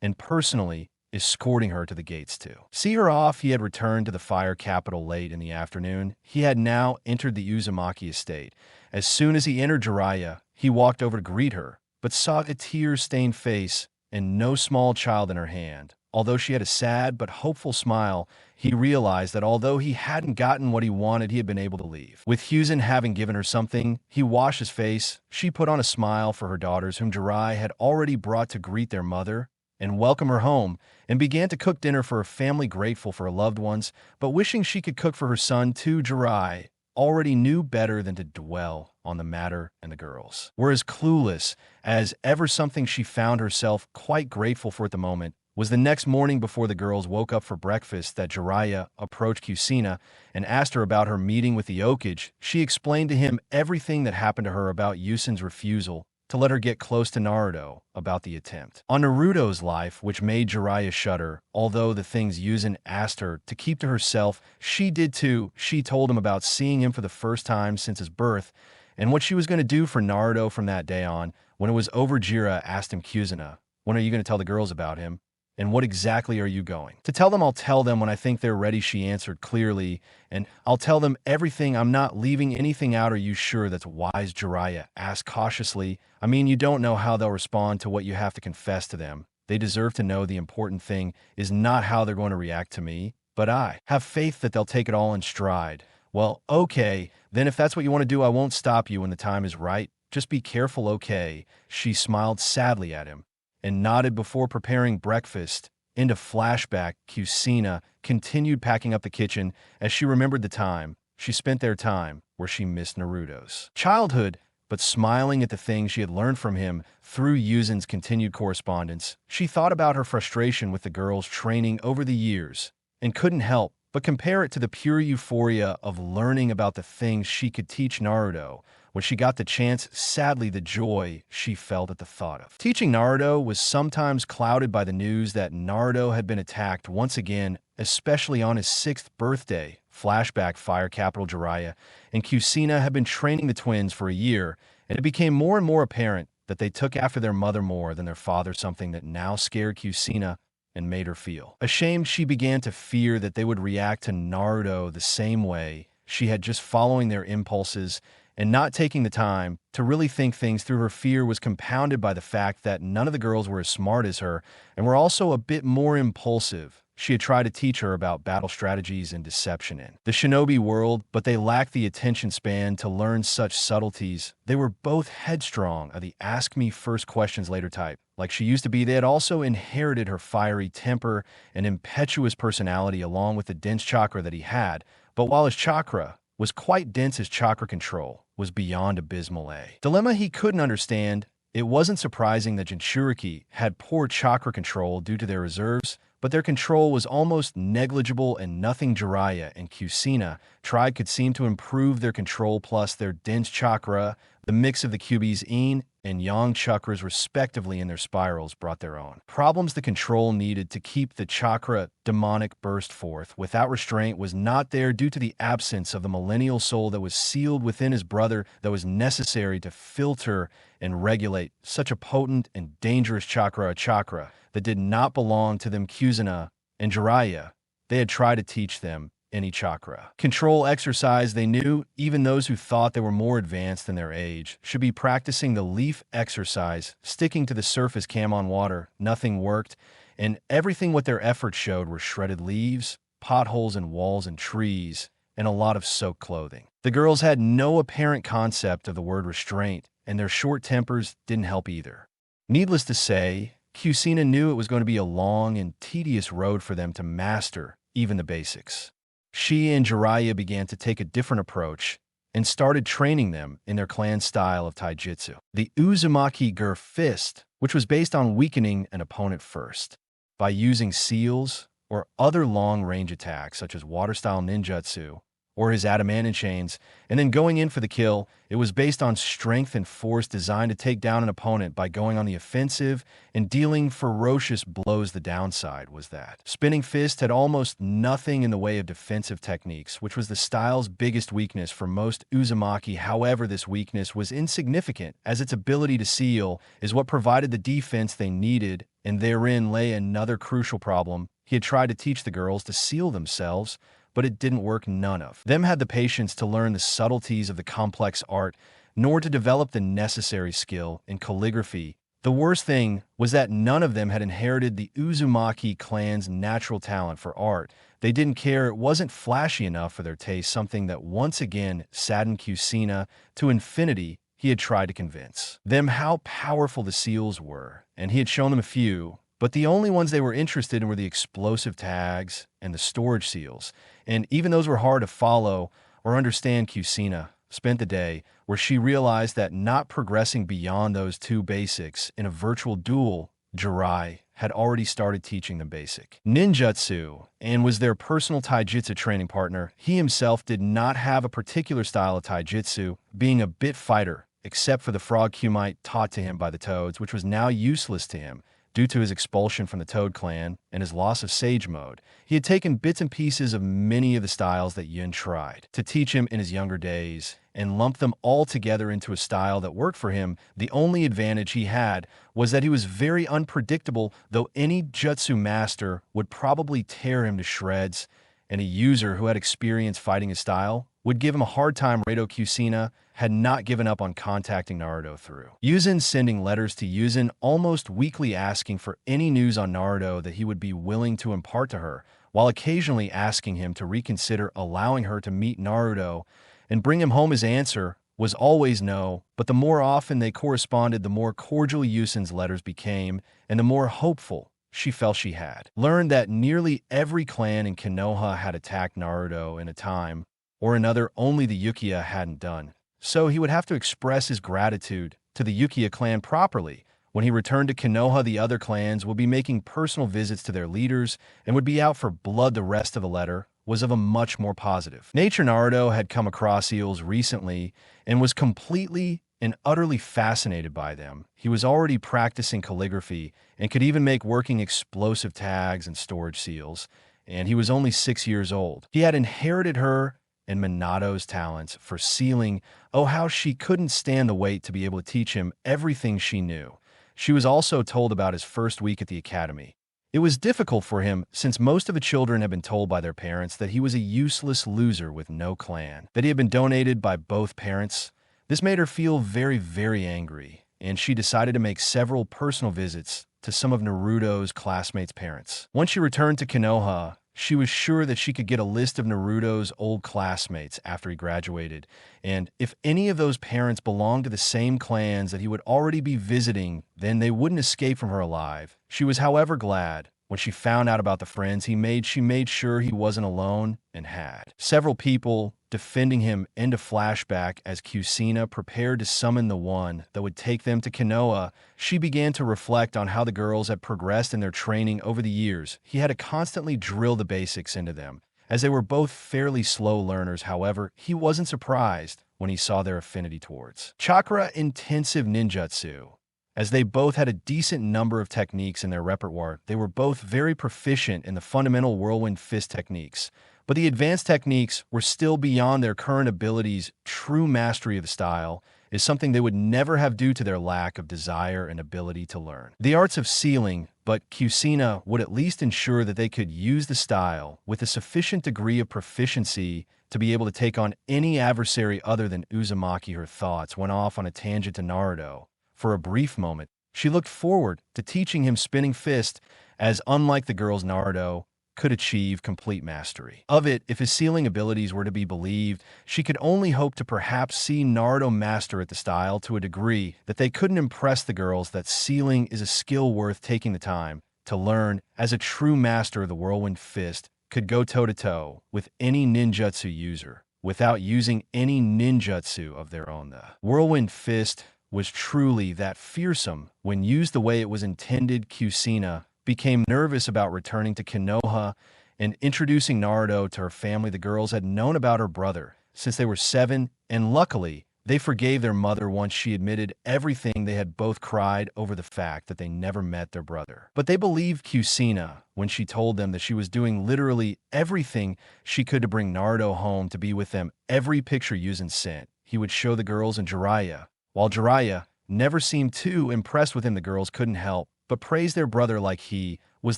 and personally escorting her to the gates to see her off. He had returned to the fire capital late in the afternoon. He had now entered the Uzumaki estate. As soon as he entered Jiraiya, he walked over to greet her, but saw a tear-stained face and no small child in her hand. Although she had a sad but hopeful smile, he realized that although he hadn't gotten what he wanted, he had been able to leave. With Hiruzen having given her something, he washed his face. She put on a smile for her daughters, whom Jiraiya had already brought to greet their mother and welcome her home, and began to cook dinner for her family, grateful for her loved ones, but wishing she could cook for her son too. Jiraiya already knew better than to dwell on the matter, and the girls were as clueless as ever. Something she found herself quite grateful for at the moment was the next morning, before the girls woke up for breakfast, that Jiraiya approached Kushina and asked her about her meeting with the Okage. She explained to him everything that happened to her, about Yusin's refusal to let her get close to Naruto, about the attempt on Naruto's life, which made Jiraiya shudder. Although the things Yusin asked her to keep to herself, she did too. She told him about seeing him for the first time since his birth and what she was going to do for Naruto from that day on. When it was over, Jiraiya asked him, Kushina, when are you going to tell the girls about him? And what exactly are you going to tell them? I'll tell them when I think they're ready, she answered clearly, and I'll tell them everything. I'm not leaving anything out. Are you sure that's wise? Jiraiya asked cautiously. I mean, you don't know how they'll respond to what you have to confess to them. They deserve to know. The important thing is not how they're going to react to me, but I have faith that they'll take it all in stride. Well, okay, then if that's what you want to do, I won't stop you when the time is right. Just be careful, okay? She smiled sadly at him and nodded before preparing breakfast. Into flashback, Kushina continued packing up the kitchen as she remembered the time she spent their time where she missed Naruto's childhood, but smiling at the things she had learned from him through Yuzen's continued correspondence. She thought about her frustration with the girls' training over the years and couldn't help but compare it to the pure euphoria of learning about the things she could teach Naruto when she got the chance. Sadly, the joy she felt at the thought of teaching Naruto was sometimes clouded by the news that Naruto had been attacked once again, especially on his 6th birthday. Flashback, Fire Capital Jiraiya and Kushina had been training the twins for a year, and it became more and more apparent that they took after their mother more than their father, something that now scared Kushina and made her feel ashamed. She began to fear that they would react to Naruto the same way she had, just following their impulses and not taking the time to really think things through. Her fear was compounded by the fact that none of the girls were as smart as her and were also a bit more impulsive. She had tried to teach her about battle strategies and deception in the shinobi world, but they lacked the attention span to learn such subtleties. They were both headstrong, of the ask me first questions later type. Like she used to be, they had also inherited her fiery temper and impetuous personality along with the dense chakra that he had, but while his chakra was quite dense, his chakra control was beyond abysmal. A dilemma he couldn't understand. It wasn't surprising that Jinchuriki had poor chakra control due to their reserves, but their control was almost negligible, and nothing Jiraiya and Kushina tried could seem to improve their control. Plus their dense chakra, the mix of the Kyuubi's yin and yang chakras respectively in their spirals, brought their own problems. The control needed to keep the chakra demonic burst forth without restraint was not there due to the absence of the millennial soul that was sealed within his brother, that was necessary to filter and regulate such a potent and dangerous chakra, a chakra that did not belong to them. Kushina and Jiraiya, they had tried to teach them any chakra control exercise. They knew even those who thought they were more advanced than their age should be practicing the leaf exercise, sticking to the surface cam on water. Nothing worked, and everything what their efforts showed were shredded leaves, potholes in walls and trees, and a lot of soaked clothing. The girls had no apparent concept of the word restraint, and their short tempers didn't help either. Needless to say, Kushina knew it was going to be a long and tedious road for them to master even the basics. She and Jiraiya began to take a different approach and started training them in their clan style of taijutsu, the Uzumaki Gur Fist, which was based on weakening an opponent first by using seals or other long-range attacks such as water-style ninjutsu or his adamant chains, and then going in for the kill. It was based on strength and force, designed to take down an opponent by going on the offensive and dealing ferocious blows. The downside was that spinning fist had almost nothing in the way of defensive techniques, which was the style's biggest weakness for most Uzumaki. However, this weakness was insignificant, as its ability to seal is what provided the defense they needed, and therein lay another crucial problem. He had tried to teach the girls to seal themselves, but it didn't work. None of them had the patience to learn the subtleties of the complex art, nor to develop the necessary skill in calligraphy. The worst thing was that none of them had inherited the Uzumaki clan's natural talent for art. They didn't care. It wasn't flashy enough for their taste, something that once again saddened Kushina to infinity. He had tried to convince them how powerful the seals were, and he had shown them a few, but the only ones they were interested in were the explosive tags and the storage seals, and even those were hard to follow or understand. Kushina spent the day where she realized that not progressing beyond those two basics in a virtual duel, Jiraiya had already started teaching them basic ninjutsu and was their personal taijutsu training partner. He himself did not have a particular style of taijutsu, being a bit fighter, except for the frog kumite taught to him by the toads, which was now useless to him due to his expulsion from the Toad clan and his loss of Sage Mode. He had taken bits and pieces of many of the styles that Yin tried to teach him in his younger days and lumped them all together into a style that worked for him. The only advantage he had was that he was very unpredictable, though any jutsu master would probably tear him to shreds, and a user who had experience fighting his style would give him a hard time. Redo Kushina had not given up on contacting Naruto through Yuzen, sending letters to Yuzen almost weekly asking for any news on Naruto that he would be willing to impart to her, while occasionally asking him to reconsider allowing her to meet Naruto and bring him home. His answer was always no, but the more often they corresponded, the more cordial Yusen's letters became, and the more hopeful she felt she had. Learned that nearly every clan in Konoha had attacked Naruto in a time or another only the Uchiha hadn't done, so he would have to express his gratitude to the Uchiha clan properly. When he returned to Konoha, the other clans would be making personal visits to their leaders and would be out for blood. The rest of the letter was of a much more positive nature. Naruto had come across eels recently and was completely and utterly fascinated by them. He was already practicing calligraphy and could even make working explosive tags and storage seals, and he was only 6 years old. He had inherited her and Minato's talents for sealing. Oh, how she couldn't stand the wait to be able to teach him everything she knew. She was also told about his first week at the academy. It was difficult for him since most of the children had been told by their parents that he was a useless loser with no clan, that he had been donated by both parents. This made her feel very, very angry, and she decided to make several personal visits to some of Naruto's classmates' parents. Once she returned to Konoha, she was sure that she could get a list of Naruto's old classmates after he graduated, and if any of those parents belonged to the same clans that he would already be visiting, then they wouldn't escape from her alive. She was, however, glad when she found out about the friends he made. She made sure he wasn't alone and had several people defending him. Into flashback as Kushina prepared to summon the one that would take them to Konoha. She began to reflect on how the girls had progressed in their training over the years. He had to constantly drill the basics into them, as they were both fairly slow learners. However, he wasn't surprised when he saw their affinity towards chakra-intensive ninjutsu. As they both had a decent number of techniques in their repertoire, they were both very proficient in the fundamental whirlwind fist techniques, but the advanced techniques were still beyond their current abilities. True mastery of the style is something they would never have due to their lack of desire and ability to learn the arts of sealing, but Kushina would at least ensure that they could use the style with a sufficient degree of proficiency to be able to take on any adversary other than Uzumaki. Her thoughts went off on a tangent to Naruto. For a brief moment, she looked forward to teaching him spinning fist, as unlike the girls, Naruto could achieve complete mastery of it. If his sealing abilities were to be believed, she could only hope to perhaps see Naruto master at the style to a degree that they couldn't impress the girls. That sealing is a skill worth taking the time to learn, as a true master of the whirlwind fist could go toe-to-toe with any ninjutsu user without using any ninjutsu of their own. The whirlwind fist was truly that fearsome when used the way it was intended. Kushina became nervous about returning to Konoha and introducing Naruto to her family. The girls had known about her brother since they were 7, and luckily, they forgave their mother once she admitted everything. They had both cried over the fact that they never met their brother. But they believed Kushina when she told them that she was doing literally everything she could to bring Naruto home to be with them. Every picture Yuzen sent, he would show the girls and Jiraiya. While Jiraiya never seemed too impressed with him, the girls couldn't help but praise their brother like he was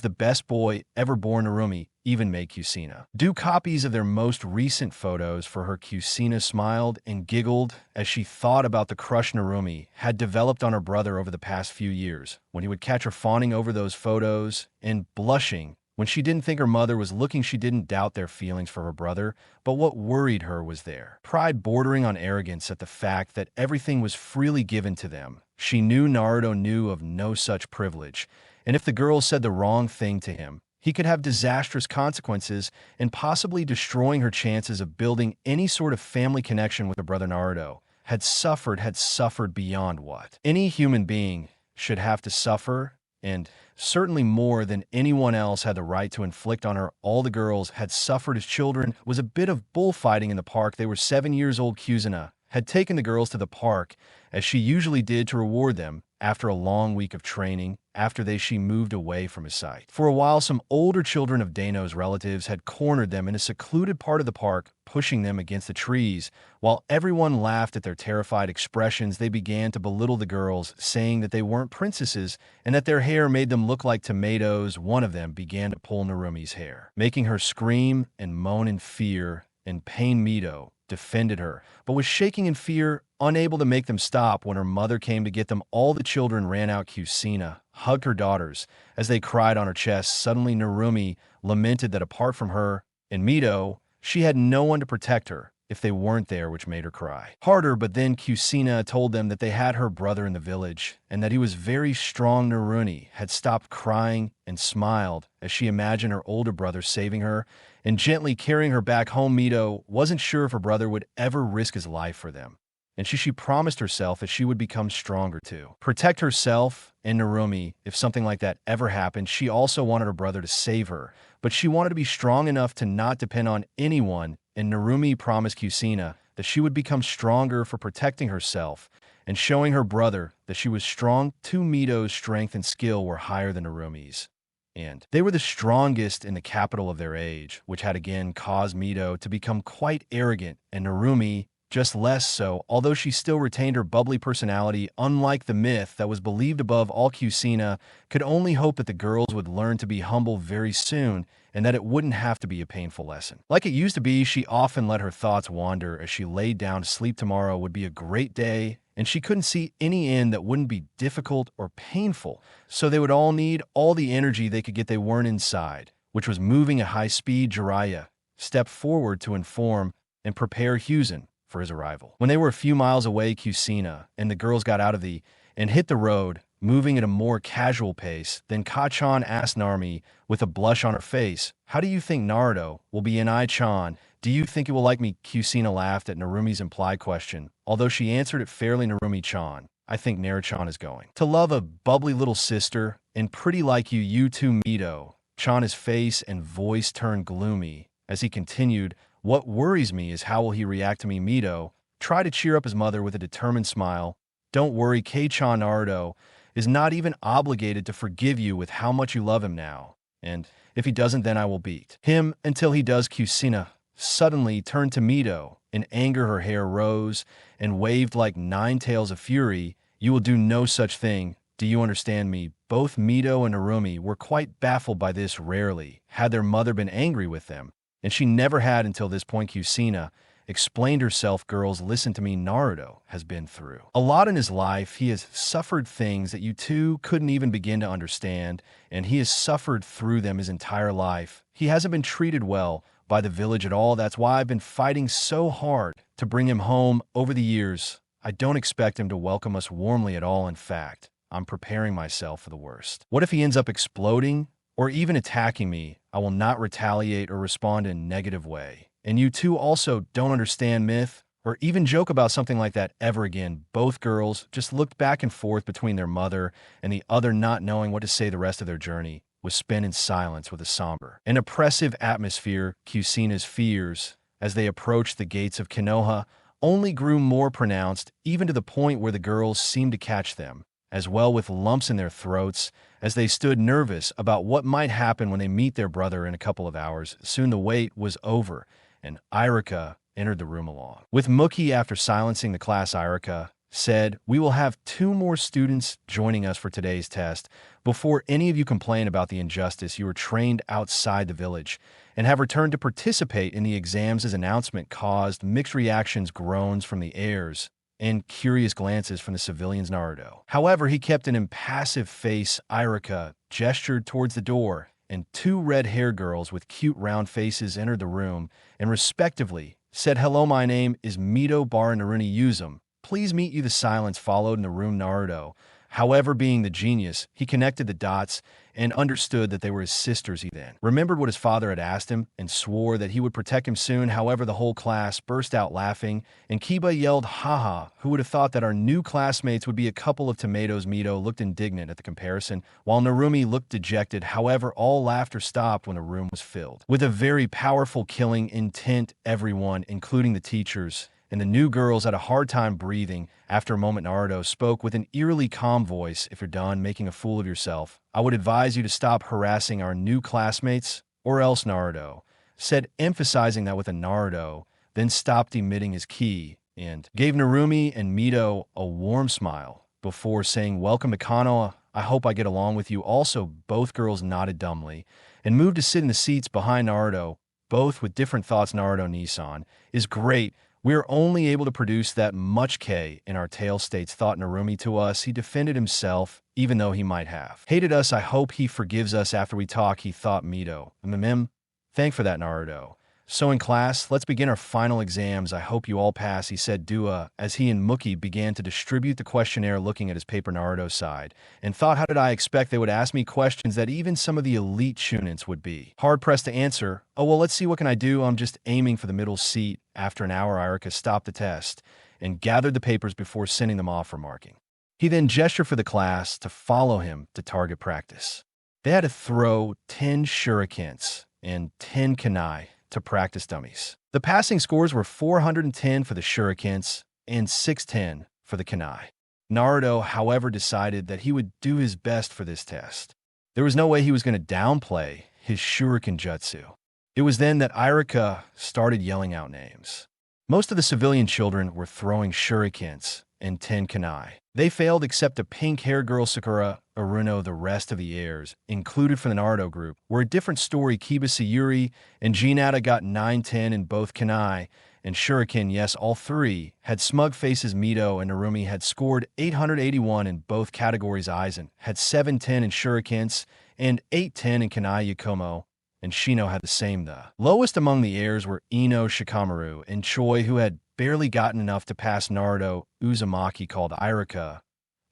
the best boy ever born. Narumi even made Kushina do copies of their most recent photos for her. Kushina smiled and giggled as she thought about the crush Narumi had developed on her brother over the past few years. When he would catch her fawning over those photos and blushing when she didn't think her mother was looking, she didn't doubt their feelings for her brother, but what worried her was their pride bordering on arrogance at the fact that everything was freely given to them. She knew Naruto knew of no such privilege, and if the girls said the wrong thing to him, he could have disastrous consequences and possibly destroying her chances of building any sort of family connection with her brother. Naruto had suffered beyond what any human being should have to suffer, and certainly more than anyone else had the right to inflict on her. All the girls had suffered as children. Was a bit of bullfighting in the park. They were 7 years old. Kushina had taken the girls to the park, as she usually did, to reward them after a long week of training. After she moved away from his sight. For a while, some older children of Dano's relatives had cornered them in a secluded part of the park, pushing them against the trees. While everyone laughed at their terrified expressions, they began to belittle the girls, saying that they weren't princesses and that their hair made them look like tomatoes. One of them began to pull Narumi's hair, making her scream and moan in fear and pain. Mito defended her, but was shaking in fear, unable to make them stop. When her mother came to get them, all the children ran out. Kushina hugged her daughters as they cried on her chest. Suddenly, Narumi lamented that apart from her and Mito, she had no one to protect her. if they weren't there, which made her cry harder. But then Kushina told them that they had her brother in the village and that he was very strong. Narumi had stopped crying and smiled as she imagined her older brother saving her and gently carrying her back home. Mito wasn't sure if her brother would ever risk his life for them, and she promised herself that she would become stronger to protect herself and Narumi if something like that ever happened. She also wanted her brother to save her, but she wanted to be strong enough to not depend on anyone, and Narumi promised Kushina that she would become stronger for protecting herself and showing her brother that she was strong too. Mito's strength and skill were higher than Narumi's, and they were the strongest in the capital of their age, which had again caused Mito to become quite arrogant, and Narumi just less so, although she still retained her bubbly personality. Unlike the myth that was believed above all, Kushina could only hope that the girls would learn to be humble very soon and that it wouldn't have to be a painful lesson. Like it used to be, she often let her thoughts wander as she laid down to sleep. Tomorrow would be a great day, and she couldn't see any end that wouldn't be difficult or painful, so they would all need all the energy they could get. They weren't inside, which was moving at high speed. Jiraiya stepped forward to inform and prepare Hiruzen for his arrival. When they were a few miles away, Kushina and the girls got out of the and hit the road, moving at a more casual pace. Then Kachan asked Narumi with a blush on her face, "How do you think Naruto will be in I-chan? Do you think it will like me?" Kushina laughed at Narumi's implied question, although she answered it fairly. "Narumi-chan, I think Naruto-chan is going to love a bubbly little sister and pretty like you. You too, Mito." Chan's face and voice turned gloomy as he continued, "What worries me is how will he react to me." Mito tried to cheer up his mother with a determined smile. "Don't worry, Kei-chan, Naruto is not even obligated to forgive you with how much you love him now. And if he doesn't, then I will beat him until he does." Kushina suddenly turned to Mito. In anger, her hair rose and waved like 9 tails of fury. "You will do no such thing. Do you understand me?" Both Mito and Narumi were quite baffled by this. Rarely had their mother been angry with them, and she never had until this point. Kushina explained herself. "Girls, listen to me. Naruto has been through a lot in his life. He has suffered things that you two couldn't even begin to understand, and he has suffered through them his entire life. He hasn't been treated well by the village at all. That's why I've been fighting so hard to bring him home over the years. I don't expect him to welcome us warmly at all. In fact, I'm preparing myself for the worst. What if he ends up exploding or even attacking me? I will not retaliate or respond in a negative way. And you two also don't understand myth or even joke about something like that ever again." Both girls just looked back and forth between their mother and the other, not knowing what to say. The rest of their journey was spent in silence with a somber and oppressive atmosphere. Kushina's fears as they approached the gates of Konoha only grew more pronounced, even to the point where the girls seemed to catch them as well with lumps in their throats as they stood nervous about what might happen when they meet their brother in a couple of hours. Soon the wait was over, and Irika entered the room along with Mookie. After silencing the class, Irika said, "We will have 2 more students joining us for today's test. Before any of you complain about the injustice, you were trained outside the village and have returned to participate in the exams." His announcement caused mixed reactions, groans from the heirs, and curious glances from the civilians. Naruto, however, he kept an impassive face. Irika gestured towards the door, and 2 red-haired girls with cute round faces entered the room and respectively said, "Hello, my name is Mito Bar Naruni Uzum. Please meet you." The silence followed in the room. Naruto, however, being the genius, he connected the dots and understood that they were his sisters. He then remembered what his father had asked him and swore that he would protect him soon. However, the whole class burst out laughing, and Kiba yelled, "Haha, who would have thought that our new classmates would be a couple of tomatoes?" Mito looked indignant at the comparison, while Narumi looked dejected. However, all laughter stopped when the room was filled with a very powerful killing intent. Everyone, including the teachers and the new girls, had a hard time breathing. After a moment, Naruto spoke with an eerily calm voice, "If you're done making a fool of yourself, I would advise you to stop harassing our new classmates, or else." Naruto said, emphasizing that with a Naruto, then stopped emitting his ki and gave Narumi and Mito a warm smile before saying, "Welcome to Konoha. I hope I get along with you." Also, both girls nodded dumbly and moved to sit in the seats behind Naruto, both with different thoughts. "Naruto Nissan is great. We are only able to produce that much K in our tail states," thought Narumi. To us, he defended himself, even though he might have hated us. "I hope he forgives us after we talk," he thought. Mito, "Thank for that, Naruto." So in class, let's begin our final exams. I hope you all pass, he said Dua, as he and Mookie began to distribute the questionnaire looking at his paper Naruto side, and thought how did I expect they would ask me questions that even some of the elite Chunnins would be hard-pressed to answer. Oh well, let's see, what can I do? I'm just aiming for the middle seat. After an hour, Irika stopped the test and gathered the papers before sending them off for marking. He then gestured for the class to follow him to target practice. They had to throw 10 shurikens and 10 kunai to practice dummies. The passing scores were 410 for the shurikens and 610 for the kunai. Naruto, however, decided that he would do his best for this test. There was no way he was going to downplay his shuriken jutsu. It was then that Irika started yelling out names. Most of the civilian children were throwing shurikens and 10 kunai. They failed except a pink-haired girl, Sakura Aruno. The rest of the heirs, included from the Naruto group, were a different story. Kiba, Sayuri, and Hinata got 910 in both kunai and shuriken. Yes, all three had smug faces. Mito and Narumi had scored 881 in both categories. Aizen had 710 in shurikens and 810 in kunai. Yakumo and Shino had the same. The lowest among the heirs were Ino, Shikamaru, and Choi, who had barely gotten enough to pass Naruto. Uzumaki called Irika.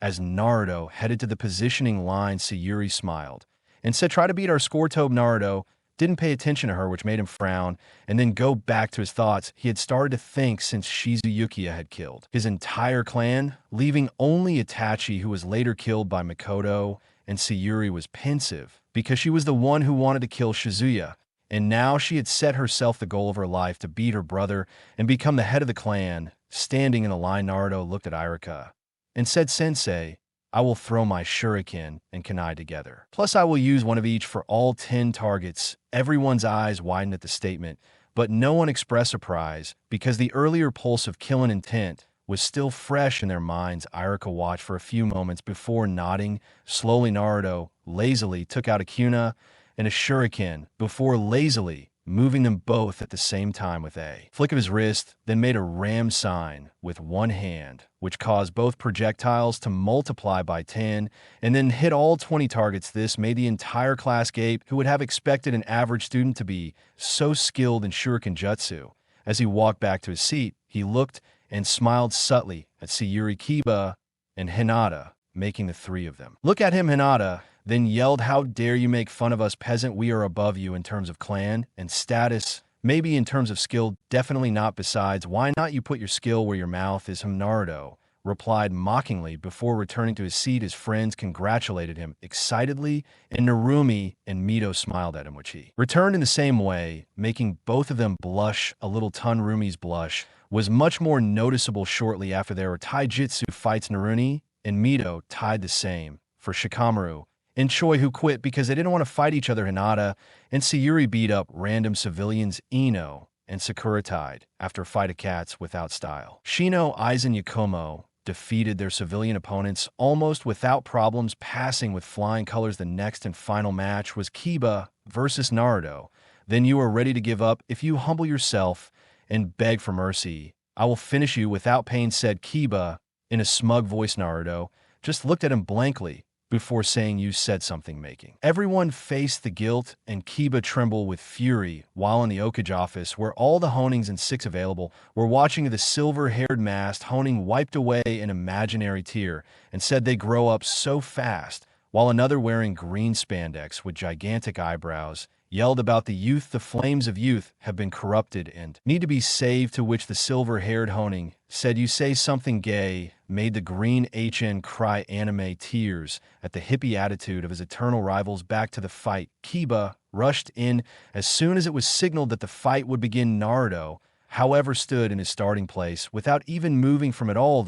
As Naruto headed to the positioning line, Sayuri smiled and said, "Try to beat our score." Tobe Naruto didn't pay attention to her, which made him frown and then go back to his thoughts. He had started to think since Shizuyukiya had killed his entire clan, leaving only Itachi, who was later killed by Mikoto, and Sayuri was pensive because she was the one who wanted to kill Shizuya. And now she had set herself the goal of her life to beat her brother and become the head of the clan. Standing in the line, Naruto looked at Irika and said, "Sensei, I will throw my shuriken and kunai together. Plus, I will use one of each for all 10 targets." Everyone's eyes widened at the statement, but no one expressed surprise because the earlier pulse of killing intent was still fresh in their minds. Irika watched for a few moments before nodding. Slowly, Naruto lazily took out a kuna and a shuriken before lazily moving them both at the same time with a flick of his wrist, then made a ram sign with one hand, which caused both projectiles to multiply by 10 and then hit all 20 targets. This made the entire class gape, who would have expected an average student to be so skilled in shuriken jutsu. As he walked back to his seat, he looked and smiled subtly at Sayuri, Kiba, and Hinata, making the three of them look at him. Hinata then yelled, "How dare you make fun of us, peasant? We are above you in terms of clan and status. Maybe in terms of skill, definitely not. Besides, why not you put your skill where your mouth is?" Naruto replied mockingly before returning to his seat. His friends congratulated him excitedly, and Narumi and Mito smiled at him, which he returned in the same way, making both of them blush a little. Rumi's blush was much more noticeable shortly after their taijutsu fights. Narumi and Mito tied the same for Shikamaru and Choi, who quit because they didn't want to fight each other. Hinata and Sayuri beat up random civilians. Ino and Sakura tied after a fight of cats without style. Shino, Aizen, Yakumo defeated their civilian opponents almost without problems, passing with flying colors. The next and final match was Kiba versus Naruto. Then you are ready to give up. If you humble yourself and beg for mercy, I will finish you without pain, said Kiba in a smug voice. Naruto just looked at him blankly before saying, "You said something," making everyone face the guilt and Kiba tremble with fury. While in the Okage office, where all the Honings and 6 available were watching, the silver-haired masked Honing wiped away an imaginary tear and said they grow up so fast, while another wearing green spandex with gigantic eyebrows yelled about the youth. The flames of youth have been corrupted and need to be saved, to which the silver-haired Honing said, "You say something gay," made the green HN cry anime tears at the hippie attitude of his eternal rivals. Back to the fight, Kiba rushed in as soon as it was signaled that the fight would begin. Naruto, however, stood in his starting place without even moving from it all,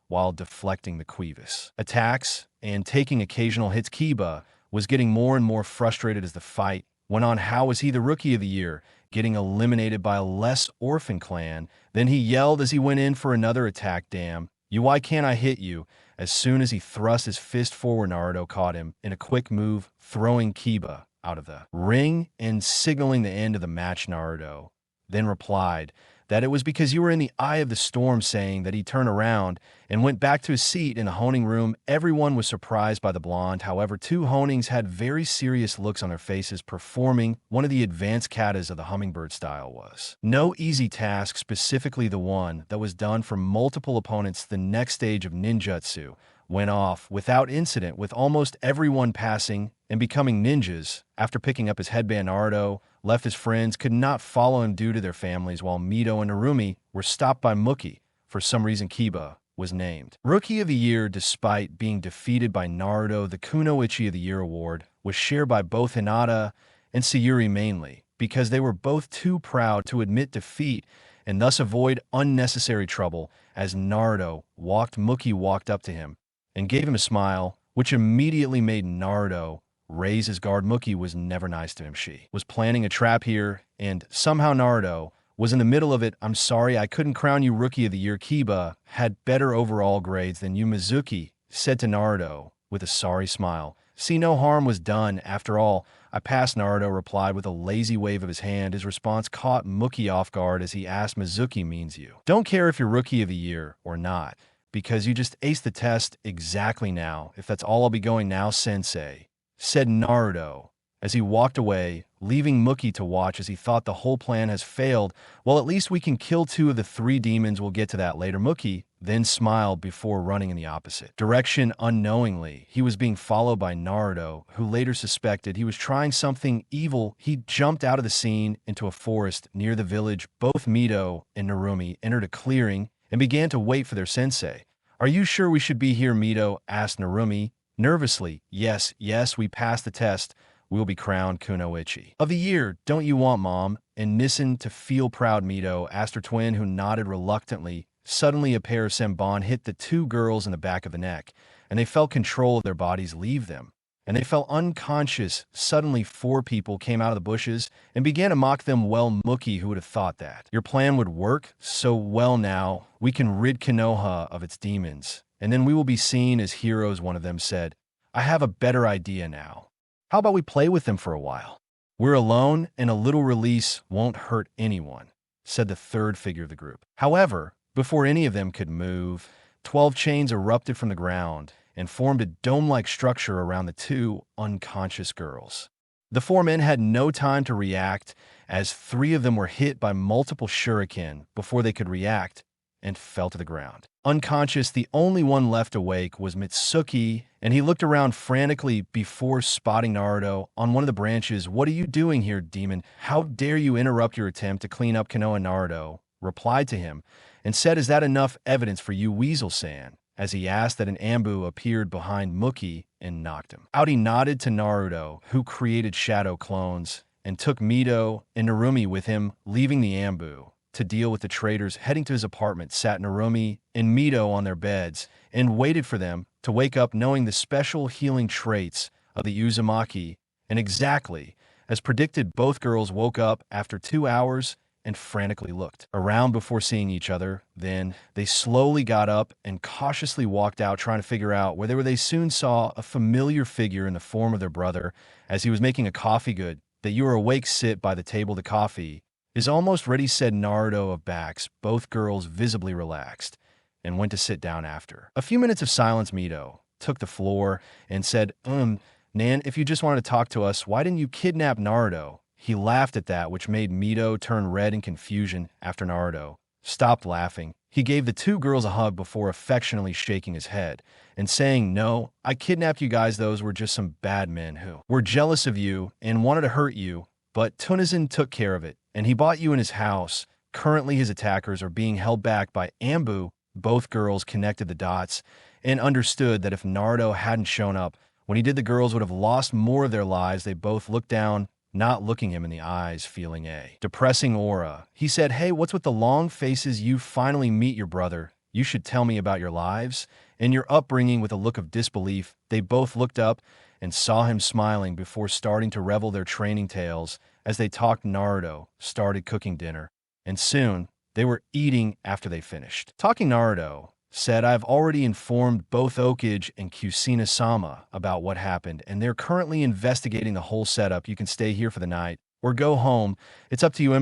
while deflecting the Quivus attacks and taking occasional hits. Kiba was getting more and more frustrated as the fight went on. How was he the rookie of the year, getting eliminated by a less orphan clan? Then he yelled as he went in for another attack, "Damn you, why can't I hit you?" As soon as he thrust his fist forward, Naruto caught him in a quick move, throwing Kiba out of the ring and signaling the end of the match. Naruto then replied that it was because you were in the eye of the storm, saying that he turned around and went back to his seat in the honing room. Everyone was surprised by the blonde. However, two honings had very serious looks on their faces. Performing one of the advanced katas of the hummingbird style was no easy task, specifically the one that was done for multiple opponents. The next stage of ninjutsu went off without incident, with almost everyone passing and becoming ninjas. After picking up his headband, Naruto left his friends, could not follow him due to their families, while Mito and Narumi were stopped by Muki. For some reason, Kiba was named Rookie of the Year despite being defeated by Naruto. The Kunoichi of the Year award was shared by both Hinata and Sayuri, mainly because they were both too proud to admit defeat and thus avoid unnecessary trouble. As Naruto Muki walked up to him and gave him a smile, which immediately made Naruto raise his guard. Muki was never nice to him. She was planning a trap here, and somehow Naruto was in the middle of it. I'm sorry, I couldn't crown you Rookie of the Year. Kiba had better overall grades than you, Mizuki said to Naruto with a sorry smile. See, no harm was done. After all, I passed, Naruto replied with a lazy wave of his hand. His response caught Muki off guard as he asked, Mizuki means you don't care if you're Rookie of the Year or not, because you just aced the test. Exactly. Now, if that's all, I'll be going now, sensei, said Naruto as he walked away, leaving Muki to watch as he thought the whole plan has failed. Well, at least we can kill two of the three demons. We'll get to that later. Muki then smiled before running in the opposite direction. Unknowingly, he was being followed by Naruto, who later suspected he was trying something evil. He jumped out of the scene into a forest near the village. Both Mito and Narumi entered a clearing and began to wait for their sensei. Are you sure we should be here? Mito asked Narumi nervously. Yes, we passed the test. We'll be crowned Kunoichi of the Year. Don't you want Mom and Nissen to feel proud? Mito asked her twin, who nodded reluctantly. Suddenly, a pair of senbon hit the two girls in the back of the neck, and they felt control of their bodies leave them, and they fell unconscious. Suddenly, four people came out of the bushes and began to mock them. Well, Muki, who would have thought that your plan would work so well? Now we can rid Konoha of its demons, and then we will be seen as heroes. One of them said, I have a better idea now. How about we play with them for a while? We're alone, and a little release won't hurt anyone, said the third figure of the group. However, before any of them could move, 12 chains erupted from the ground and formed a dome-like structure around the two unconscious girls. The four men had no time to react, as three of them were hit by multiple shuriken before they could react and fell to the ground. Unconscious, the only one left awake was Mitsuki, and he looked around frantically before spotting Naruto on one of the branches. What are you doing here, demon? How dare you interrupt your attempt to clean up Konoha? Naruto replied to him and said, is that enough evidence for you, Weasel-san? As he asked that an ambu appeared behind Muki and knocked him out. He nodded to Naruto, who created shadow clones and took Mito and Narumi with him, leaving the ambu to deal with the traitors. Heading to his apartment, sat Narumi and Mito on their beds and waited for them to wake up, knowing the special healing traits of the Uzumaki. And exactly as predicted, both girls woke up after 2 hours and frantically looked around before seeing each other. Then they slowly got up and cautiously walked out, trying to figure out where they were. They soon saw a familiar figure in the form of their brother as he was making a coffee. Good that you are awake. Sit by the table. The coffee is almost ready, said Naruto of backs. Both girls visibly relaxed and went to sit down. After a few minutes of silence, Mito took the floor and said, Nan, if you just wanted to talk to us, why didn't you kidnap Naruto? He laughed at that, which made Mito turn red in confusion. After Naruto stopped laughing, he gave the two girls a hug before affectionately shaking his head and saying, no, I kidnapped you guys. Those were just some bad men who were jealous of you and wanted to hurt you, but Tunizen took care of it, and he bought you in his house. Currently, his attackers are being held back by Ambu. Both girls connected the dots and understood that if Naruto hadn't shown up when he did, the girls would have lost more of their lives. They both looked down, not looking him in the eyes, feeling a depressing aura. He said, hey, what's with the long faces? You finally meet your brother. You should tell me about your lives and your upbringing. With a look of disbelief, they both looked up and saw him smiling before starting to revel their training tales. As they talked, Naruto started cooking dinner, and soon they were eating. After they finished talking, Naruto said, I've already informed both Okage and Kushina-sama about what happened, and they're currently investigating the whole setup. You can stay here for the night or go home. It's up to you.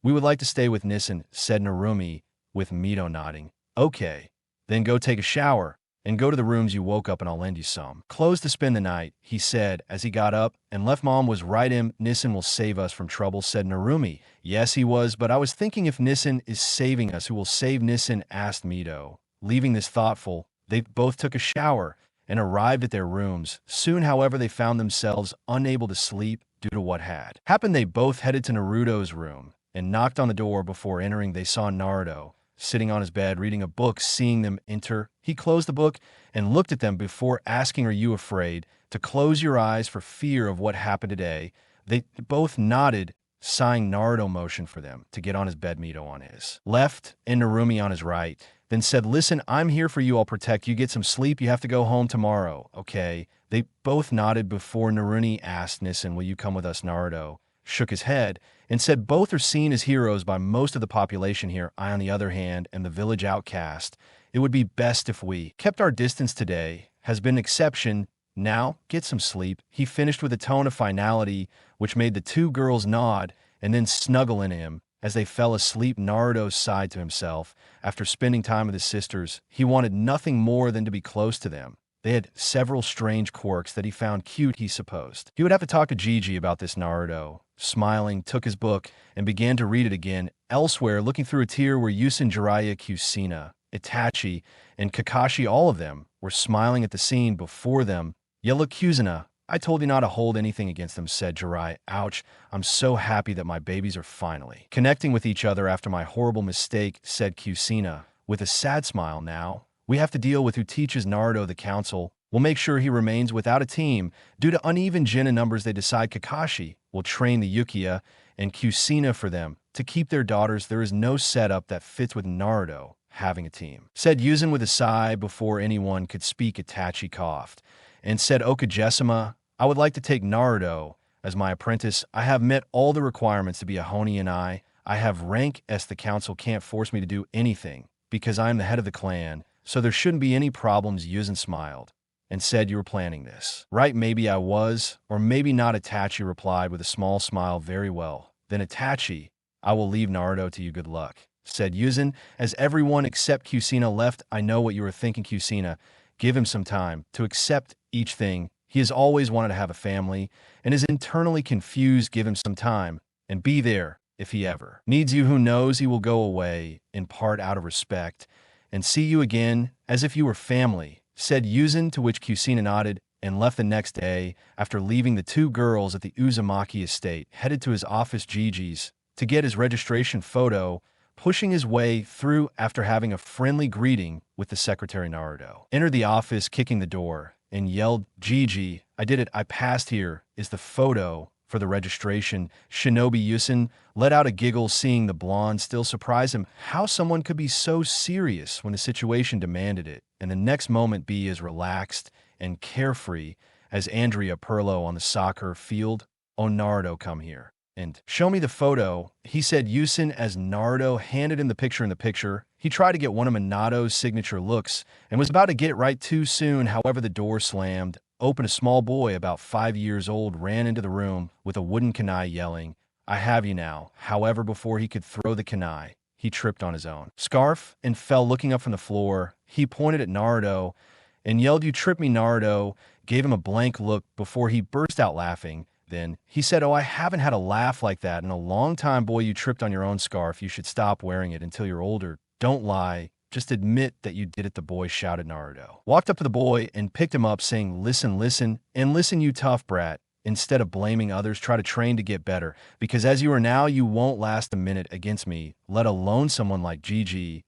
We would like to stay with Nissen, said Narumi, with Mito nodding. Okay, then go take a shower, and go to the rooms you woke up and I'll lend you some. Clothes to spend the night, he said as he got up, and left. Mom was right. Nissen will save us from trouble, said Narumi. Yes, he was, but I was thinking if Nissen is saving us, who will save Nissen, asked Mito. Leaving this thoughtful, they both took a shower and arrived at their rooms. Soon, however, they found themselves unable to sleep due to what had happened. They both headed to Naruto's room and knocked on the door. Before entering, they saw Naruto sitting on his bed reading a book. Seeing them enter, he closed the book and looked at them before asking, "Are you afraid to close your eyes for fear of what happened today?" They both nodded, sighing. Naruto motioned for them to get on his bed, Mito on his left and Narumi on his right, then said, "Listen, I'm here for you. I'll protect you. Get some sleep. You have to go home tomorrow, okay?" They both nodded before Narumi asked Nissen, "Will you come with us?" Naruto shook his head and said, "Both are seen as heroes by most of the population here. I, on the other hand, am the village outcast. It would be best if we kept our distance. Today has been an exception. Now, get some sleep." He finished with a tone of finality, which made the two girls nod and then snuggle in him. As they fell asleep, Naruto sighed to himself. After spending time with his sisters, he wanted nothing more than to be close to them. They had several strange quirks that he found cute, he supposed. He would have to talk to Gigi about this. Naruto, smiling, took his book and began to read it again. Elsewhere, looking through a tear, were Uzumaki, Jiraiya, Kushina, Itachi, and Kakashi. All of them were smiling at the scene before them. "Yeah, look, Kushina, I told you not to hold anything against them," said Jiraiya. "Ouch, I'm so happy that my babies are finally connecting with each other after my horrible mistake," said Kushina, with a sad smile. "Now we have to deal with who teaches Naruto. The council will make sure he remains without a team. Due to uneven genin numbers, they decide Kakashi will train the Uchiha and Kushina for them to keep their daughters. There is no setup that fits with Naruto having a team," said Hiruzen with a sigh. Before anyone could speak, Itachi coughed and said, "Okajima, I would like to take Naruto as my apprentice. I have met all the requirements to be a Honi, and I have rank S. The council can't force me to do anything because I am the head of the clan, so there shouldn't be any problems." Hiruzen smiled and said, "You were planning this, right?" "Maybe I was, or maybe not," Itachi replied with a small smile. "Very well. Then Itachi, I will leave Naruto to you. Good luck," said Hiruzen as everyone except Kushina left. "I know what you are thinking, Kushina. Give him some time to accept each thing. He has always wanted to have a family and is internally confused. Give him some time and be there if he ever needs you. Who knows, he will go away, in part out of respect, and see you again as if you were family," said Hiruzen, to which Kushina nodded and left. The next day, after leaving the two girls at the Uzumaki estate, headed to his office, Gigi's, to get his registration photo, pushing his way through after having a friendly greeting with the secretary. Naruto entered the office, kicking the door, and yelled, "Gigi, I did it. I passed. Here is the photo for the registration." Shinobi Hiruzen let out a giggle, seeing the blonde still surprised him. How someone could be so serious when the situation demanded it, and the next moment be as relaxed and carefree as Andrea Pirlo on the soccer field. "Oh, Naruto, come here and show me the photo," he said Hiruzen as Naruto handed him the picture. In the picture, he tried to get one of Minato's signature looks and was about to get it right. Too soon, however, the door slammed open. A small boy about 5 years old ran into the room with a wooden kunai, yelling, "I have you now." However, before he could throw the kunai, he tripped on his own scarf and fell. Looking up from the floor, he pointed at Naruto and yelled, "You tripped me." Naruto gave him a blank look before he burst out laughing. Then he said, "Oh, I haven't had a laugh like that in a long time. Boy, you tripped on your own scarf. You should stop wearing it until you're older. Don't lie. Just admit that you did it." The boy shouted. Naruto walked up to the boy and picked him up, saying, "Listen, and listen, you tough brat. Instead of blaming others, try to train to get better, because as you are now, you won't last a minute against me, let alone someone like Gigi."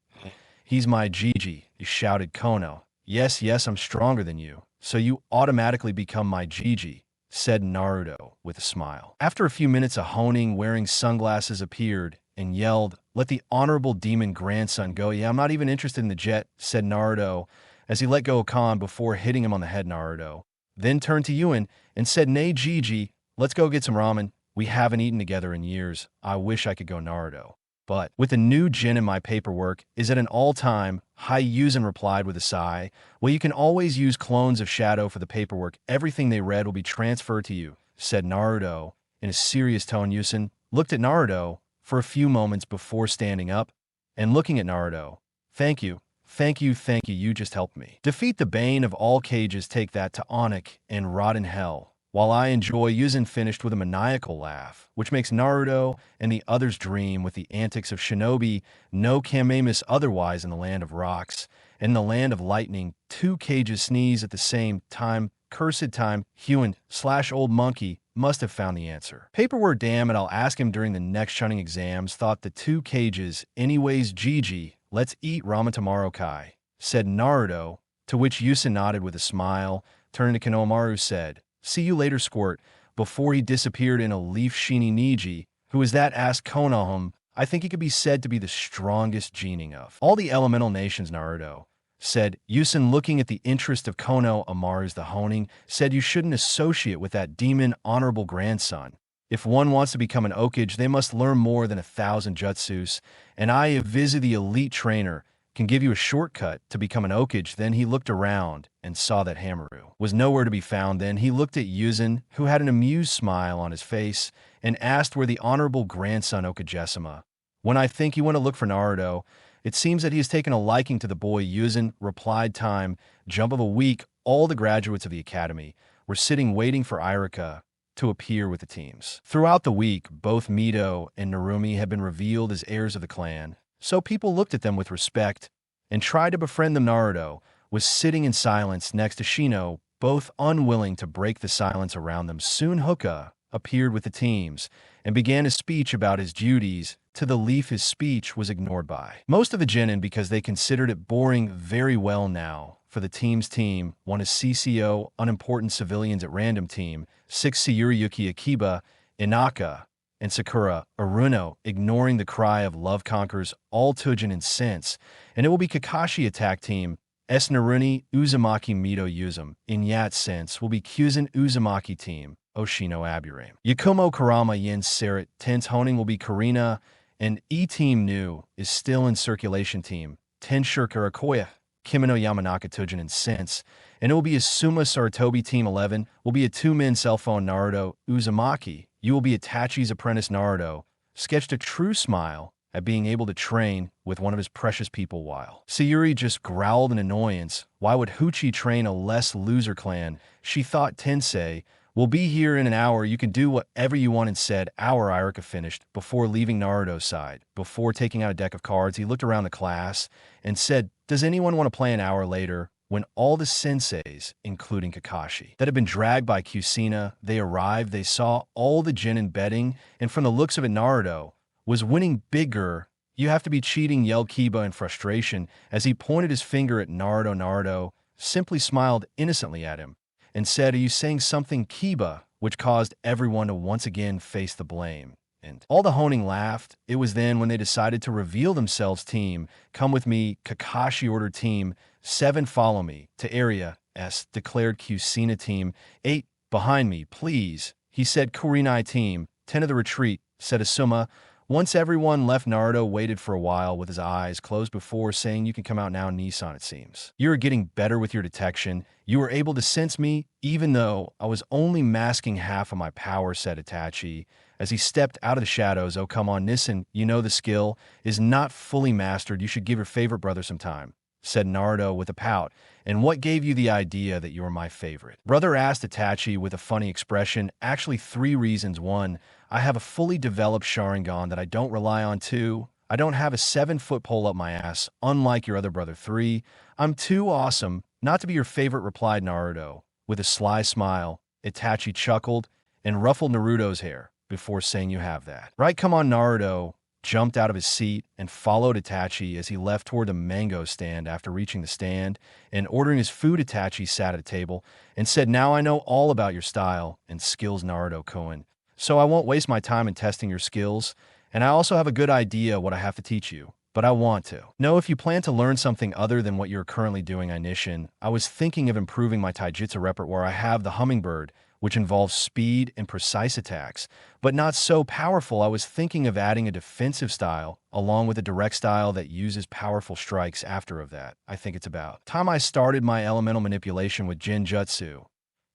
"He's my Gigi," he shouted. "Kono. Yes, I'm stronger than you, so you automatically become my Gigi," said Naruto with a smile. After a few minutes, a Honing wearing sunglasses appeared and yelled, "Let the honorable demon grandson go." "Yeah, I'm not even interested in the jet," said Naruto as he let go of Khan before hitting him on the head. Naruto then turned to Yuen and said, "Nay, Gigi, let's go get some ramen. We haven't eaten together in years. I wish I could go." Naruto, "But with the new gin in my paperwork is at an all-time high." Hiruzen replied with a sigh, "Well, you can always use clones of Shadow for the paperwork. Everything they read will be transferred to you," said Naruto in a serious tone. Hiruzen looked at Naruto for a few moments before standing up and looking at Naruto. Thank you, thank you, thank you, you just helped me. Defeat the bane of all cages, take that to Onik and rot in hell. While I enjoy, Hiruzen finished with a maniacal laugh, which makes Naruto and the others dream with the antics of shinobi, no Kamehameha otherwise in the land of rocks, and in the land of lightning, two cages sneeze at the same time, cursed time, Huan/old monkey must have found the answer. Paperwork, damn it, I'll ask him during the next Chunnin exams, thought the two cages, anyways, GG, let's eat ramen tomorrow, Kai, said Naruto, to which Hiruzen nodded with a smile, turning to Konohamaru said, see you later, Squirt, before he disappeared in a leaf Shini Niji. Who is that? Asked Konoha. I think he could be said to be the strongest gening of all the elemental nations, Naruto said. Hiruzen, looking at the interest of Konohamaru's the honing, said you shouldn't associate with that demon honorable grandson. If one wants to become an Okage, they must learn more than 1,000 jutsus, and I, a visit the elite trainer, can give you a shortcut to become an Okage. Then he looked around and saw that Hamaru was nowhere to be found. Then he looked at Hiruzen, who had an amused smile on his face, and asked where the honorable grandson Okagesima. When I think he went to look for Naruto, it seems that he has taken a liking to the boy. Hiruzen replied. Time, jump of a week, all the graduates of the academy were sitting waiting for Irika to appear with the teams. Throughout the week, both Mito and Narumi had been revealed as heirs of the clan, so people looked at them with respect and tried to befriend them. Naruto was sitting in silence next to Shino, both unwilling to break the silence around them. Soon Hoka appeared with the teams and began a speech about his duties to the leaf. His speech was ignored by most of the genin because they considered it boring. Very well, now for the team's team, one is CCO, unimportant civilians at random team, 6 Sayuriyuki Akiba, Inaka, and Sakura, Aruno, ignoring the cry of love conquers all Tujin and sense, and it will be Kakashi attack team, S. Naruni, Uzumaki Mito Yuzum, in Yat sense will be Kyuzen Uzumaki team, Oshino Aburame. Yakumo Karama Yin Seret, Tense Honing will be Karina, and E-Team New is still in circulation team, Tenshur Karakoya, Kimono Yamanaka Tujin and sense, and it will be a Suma Saratobi team 11, will be a two-man cell phone Naruto, Uzumaki, you will be Itachi's apprentice. Naruto sketched a true smile at being able to train with one of his precious people, while Sayuri just growled in annoyance. Why would Huchi train a less loser clan? She thought. Tensei will be here in an hour, you can do whatever you want, and said. Our Irika finished before leaving Naruto's side. Before taking out a deck of cards, he looked around the class and said, does anyone want to play? An hour later, when all the senseis, including Kakashi, that had been dragged by Kushina, they arrived, they saw all the genin betting, and from the looks of it, Naruto was winning bigger. You have to be cheating, yelled Kiba in frustration as he pointed his finger at Naruto. Naruto simply smiled innocently at him and said, are you saying something, Kiba? Which caused everyone to once again face the blame. And all the honing laughed. It was then when they decided to reveal themselves. Team, come with me. Kakashi ordered team 7, follow me to area S, declared Kushina. Team 8, behind me, please, he said. Kurinai team 10 of the retreat, said Asuma. Once everyone left, Naruto waited for a while with his eyes closed before saying, you can come out now, Nissan, it seems. You are getting better with your detection. You were able to sense me, even though I was only masking half of my power, said Itachi, as he stepped out of the shadows. Oh, come on, Nissan, you know the skill is not fully mastered. You should give your favorite brother some time, said Naruto with a pout. And what gave you the idea that you were my favorite brother? Asked Itachi with a funny expression. Actually, 3 reasons. 1, I have a fully developed Sharingan that I don't rely on. 2, I don't have a 7-foot pole up my ass, unlike your other brother. 3, I'm too awesome not to be your favorite, replied Naruto with a sly smile. Itachi chuckled and ruffled Naruto's hair before saying, you have that right. Come on. Naruto jumped out of his seat and followed Itachi as he left toward the mango stand. After reaching the stand and ordering his food, Itachi sat at a table and said, now I know all about your style and skills, Naruto-kun, so I won't waste my time in testing your skills, and I also have a good idea what I have to teach you, but I want to know if you plan to learn something other than what you're currently doing. Nishin, I was thinking of improving my taijutsu repertoire. I have the hummingbird, which involves speed and precise attacks, but not so powerful. I was thinking of adding a defensive style, along with a direct style that uses powerful strikes. After of that, I think it's about time I started my elemental manipulation with Jinjutsu.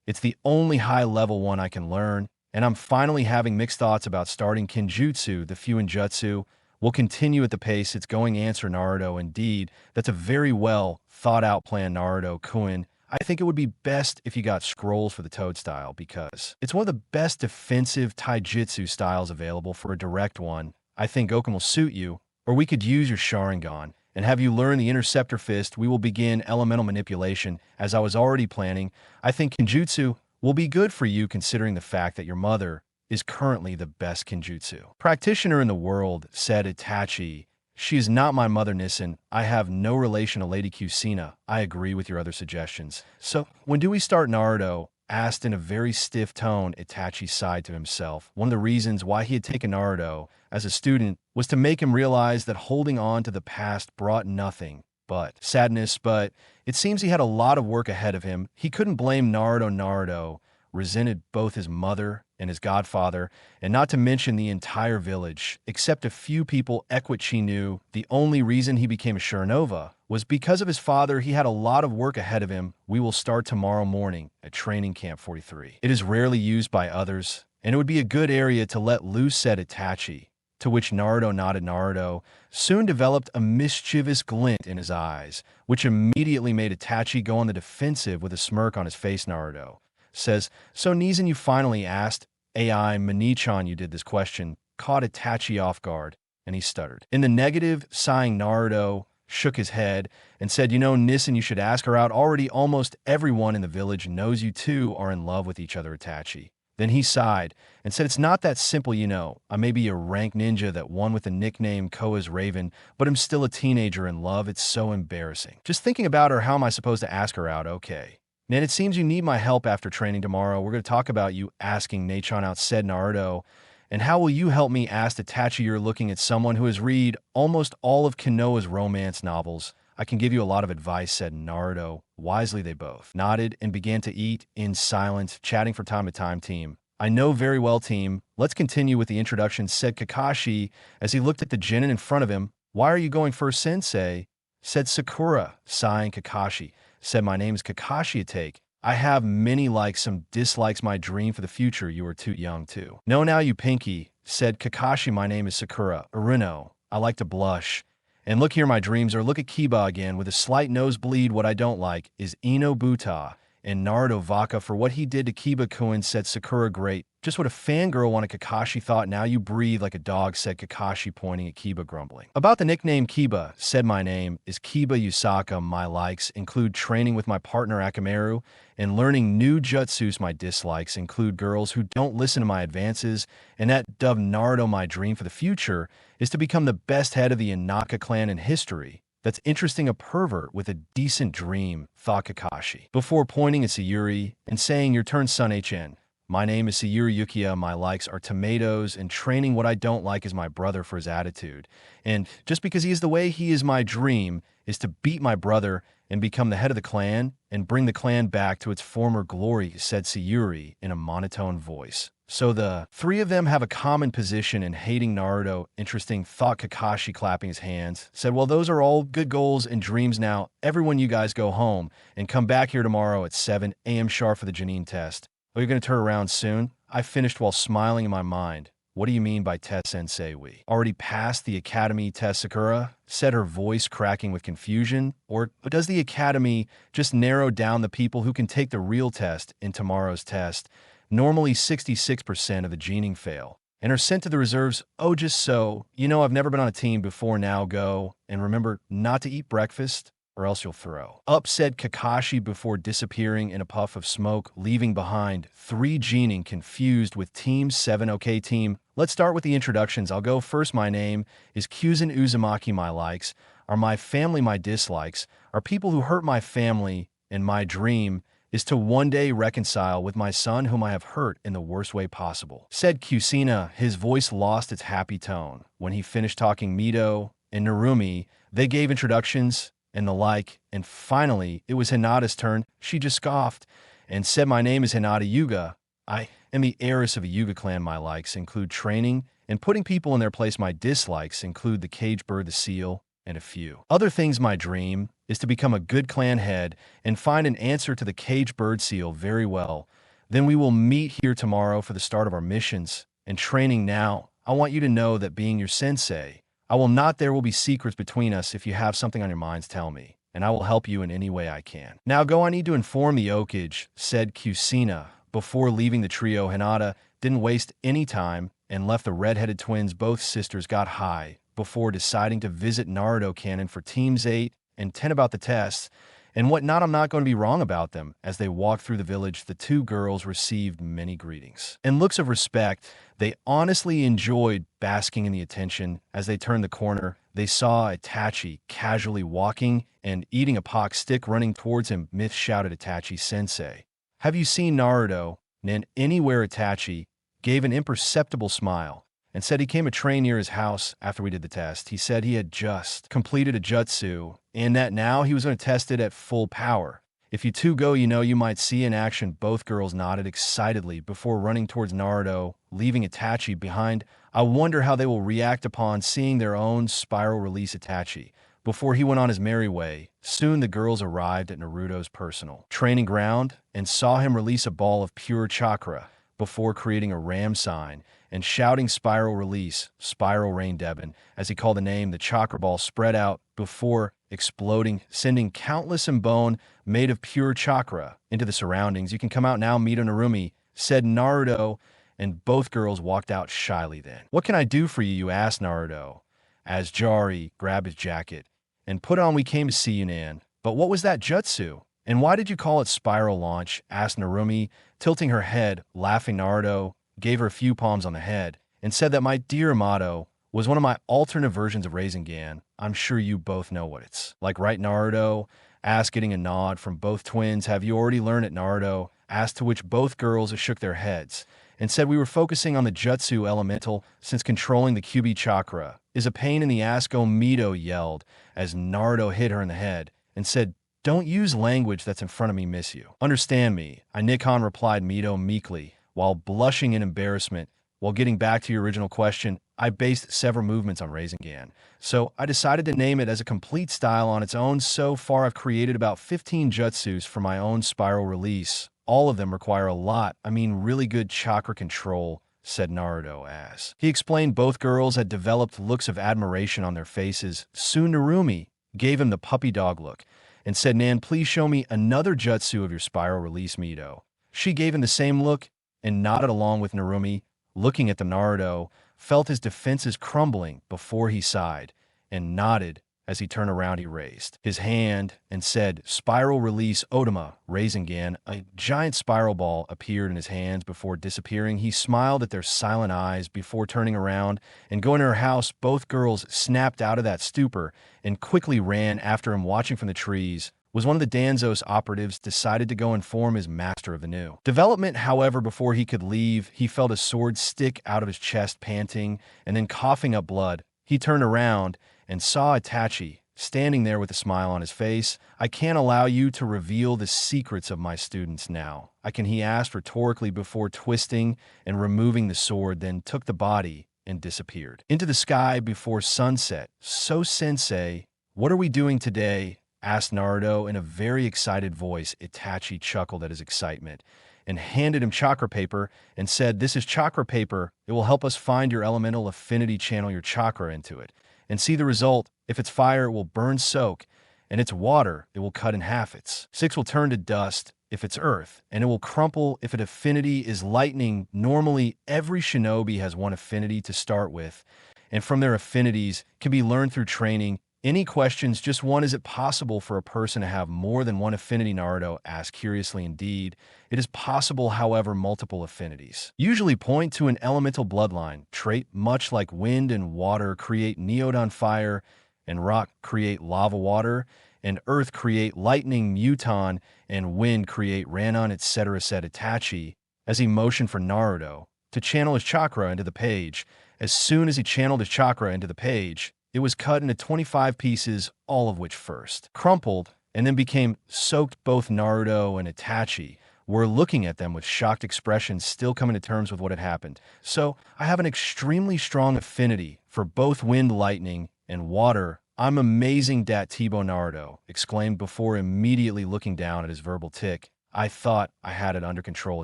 It's the only high-level one I can learn, and I'm finally having mixed thoughts about starting Kinjutsu, the Fuinjutsu. We'll continue at the pace it's going, answer Naruto. Indeed, that's a very well thought out plan, Naruto-kun. I think it would be best if you got scrolls for the Toad style because it's one of the best defensive taijutsu styles available for a direct one. I think Goken will suit you, or we could use your Sharingan and have you learn the Interceptor Fist. We will begin elemental manipulation as I was already planning. I think Kinjutsu will be good for you considering the fact that your mother is currently the best Kinjutsu practitioner in the world, said Itachi. She is not my mother, Nissen. I have no relation to Lady Kushina. I agree with your other suggestions. So, when do we start, Naruto? Asked in a very stiff tone. Itachi sighed to himself. One of the reasons why he had taken Naruto as a student was to make him realize that holding on to the past brought nothing but sadness, but it seems he had a lot of work ahead of him. He couldn't blame Naruto. Naruto resented both his mother and his godfather, and not to mention the entire village, except a few people. Itachi knew the only reason he became a Sharinova was because of his father. He had a lot of work ahead of him. We will start tomorrow morning at Training Camp 43. It is rarely used by others, and it would be a good area to let loose, said Itachi, to which Naruto nodded. Naruto soon developed a mischievous glint in his eyes, which immediately made Itachi go on the defensive with a smirk on his face. Naruto says, so Nissen, you finally asked? AI Manichan, you did. This question caught Itachi off guard, and he stuttered. In the negative, sighing, Naruto shook his head and said, you know, Nissen, you should ask her out. Already almost everyone in the village knows you two are in love with each other, Itachi. Then he sighed and said, it's not that simple, you know. I may be a rank ninja that won with the nickname Koa's Raven, but I'm still a teenager in love. It's so embarrassing. Just thinking about her, how am I supposed to ask her out? Okay. Nan, it seems you need my help after training tomorrow. We're going to talk about you asking Nachan out, said Naruto. And how will you help me? Asked Itachi. You're looking at someone who has read almost all of Konoha's romance novels. I can give you a lot of advice, said Naruto. Wisely, they both nodded and began to eat in silence, chatting from time to time. Team, I know very well, team. Let's continue with the introduction, said Kakashi as he looked at the genin in front of him. Why are you going first, sensei? Said Sakura, sighing. Kakashi said, my name is Kakashi Itake. I have many likes, some dislikes. My dream for the future. You are too young to. No, now you pinky, said Kakashi. My name is Sakura Uruno. I like to blush. And look here, my dreams are. Look at Kiba again with a slight nosebleed. What I don't like is Ino Buta and Naruto Vaka for what he did to Kiba-kun, said Sakura. Great. Just what a fangirl wanted, Kakashi thought. Now you breathe like a dog, said Kakashi, pointing at Kiba, grumbling. About the nickname Kiba, said my name is Kiba Yusaka. My likes include training with my partner Akamaru and learning new jutsus. My dislikes include girls who don't listen to my advances, and that dubbed Naruto. My dream for the future is to become the best head of the Inaka clan in history. That's interesting, a pervert with a decent dream, thought Kakashi, before pointing at Sayuri and saying, your turn, son. HN. My name is Sayuri Yukiya. My likes are tomatoes and training. What I don't like is my brother for his attitude. And just because he is the way he is, my dream is to beat my brother and become the head of the clan and bring the clan back to its former glory, said Sayuri in a monotone voice. So the three of them have a common position in hating Naruto. Interesting, thought Kakashi, clapping his hands. Said, well, those are all good goals and dreams. Now, everyone, you guys go home and come back here tomorrow at 7 a.m. sharp for the Chunnin test. Oh, you're going to turn around soon? I finished while smiling in my mind. What do you mean by test, sensei? We already passed the academy test, Sakura, said, her voice cracking with confusion. Or does the academy just narrow down the people who can take the real test in tomorrow's test? Normally 66% of the Gening fail and are sent to the reserves. Oh, just so you know, I've never been on a team before. Now go and remember not to eat breakfast or else you'll throw up, said Kakashi before disappearing in a puff of smoke, leaving behind three Gening confused with Team 7. Okay, team, let's start with the introductions. I'll go first. My name is Kyuzen Uzumaki. My likes are my family. My dislikes are people who hurt my family, and my dream is to one day reconcile with my son whom I have hurt in the worst way possible, said Kushina. His voice lost its happy tone when he finished talking. Mito and Narumi, they gave introductions and the like, and finally it was Hinata's turn. She just scoffed and said, my name is Hinata Yuga. I am the heiress of a Yuga clan. My likes include training and putting people in their place. My dislikes include the cage bird, the seal, and a few other things. My dream is to become a good clan head and find an answer to the cage bird seal very well. Then we will meet here tomorrow for the start of our missions and training now. I want you to know that being your sensei, I will not there will be secrets between us. If you have something on your minds, tell me, and I will help you in any way I can. Now go, I need to inform the Okage, said Kushina. Before leaving the trio, Hinata didn't waste any time and left the red-headed twins. Both sisters got high before deciding to visit Naruto Canon for Teams 8 and 10 about the tests and whatnot. I'm not going to be wrong about them. As they walked through the village, the two girls received many greetings and looks of respect. They honestly enjoyed basking in the attention. As they turned the corner, they saw Itachi casually walking and eating a pock stick. Running towards him, Myth shouted, "Itachi sensei, have you seen Naruto?" And anywhere Itachi gave an imperceptible smile and said he came a train near his house after we did the test. He said he had just completed a jutsu and that now he was going to test it at full power. If you two go, you might see in action. Both girls nodded excitedly before running towards Naruto, leaving Itachi behind. I wonder how they will react upon seeing their own spiral release Itachi before he went on his merry way. Soon the girls arrived at Naruto's personal training ground and saw him release a ball of pure chakra before creating a ram sign and shouting spiral release, spiral rain Debin. As he called the name, the chakra ball spread out before exploding, sending countless bone made of pure chakra into the surroundings. You can come out now, Mito Narumi, said Naruto, and both girls walked out shyly then. What can I do for you, asked Naruto, as Jari grabbed his jacket and put on. We came to see you, Nan. But what was that jutsu? And why did you call it spiral launch? Asked Narumi, tilting her head, laughing. Naruto gave her a few palms on the head and said that my dear motto was one of my alternate versions of Rasengan. I'm sure you both know what it's like, right? Naruto asked, getting a nod from both twins. Have you already learned it, Naruto asked, to which both girls shook their heads and said we were focusing on the jutsu elemental since controlling the QB chakra is a pain in the ass. Go, Mito yelled as Naruto hit her in the head and said, don't use language that's in front of me, miss you. Understand me, I Nikon, replied Mito meekly while blushing in embarrassment. While getting back to your original question, I based several movements on Rasengan, so I decided to name it as a complete style on its own. So far I've created about 15 jutsus for my own spiral release. All of them require a lot, really good chakra control, said Naruto as he explained. Both girls had developed looks of admiration on their faces. Soon Narumi gave him the puppy dog look and said, Nan, please show me another jutsu of your spiral release, Mito. She gave him the same look and nodded along with Narumi. Looking at them, Naruto felt his defenses crumbling before he sighed and nodded. As he turned around, he raised his hand and said, spiral release Otama Rasengan. A giant spiral ball appeared in his hands before disappearing. He smiled at their silent eyes before turning around and going to her house. Both girls snapped out of that stupor and quickly ran after him. Watching from the trees was one of the Danzos operatives, decided to go inform his master of the new development. However, before he could leave, he felt a sword stick out of his chest. Panting and then coughing up blood, he turned around and saw Itachi standing there with a smile on his face. I can't allow you to reveal the secrets of my students now. I can, he asked rhetorically before twisting and removing the sword, then took the body and disappeared into the sky before sunset. So, sensei, what are we doing today? Asked Naruto in a very excited voice. Itachi chuckled at his excitement and handed him chakra paper and said, this is chakra paper. It will help us find your elemental affinity. Channel your chakra into it and see the result. If it's fire, it will burn, soak, and it's water, it will cut in half. Its six will turn to dust if it's earth, and it will crumple if its affinity is lightning. Normally, every shinobi has one affinity to start with, and from their affinities can be learned through training. Any questions? Just one. Is it possible for a person to have more than one affinity? Naruto asked curiously. Indeed, it is possible. However, multiple affinities usually point to an elemental bloodline trait, much like wind and water create neodon fire, and rock create lava water, and earth create lightning muton, and wind create ranon, etc., said Itachi as he motioned for Naruto to channel his chakra into the page. As soon as he channeled his chakra into the page, it was cut into 25 pieces, all of which first crumpled and then became soaked. Both Naruto and Itachi were looking at them with shocked expressions, still coming to terms with what had happened. So, I have an extremely strong affinity for both wind, lightning, and water. I'm amazing, dat Tibo, Naruto exclaimed before immediately looking down at his verbal tick. I thought I had it under control,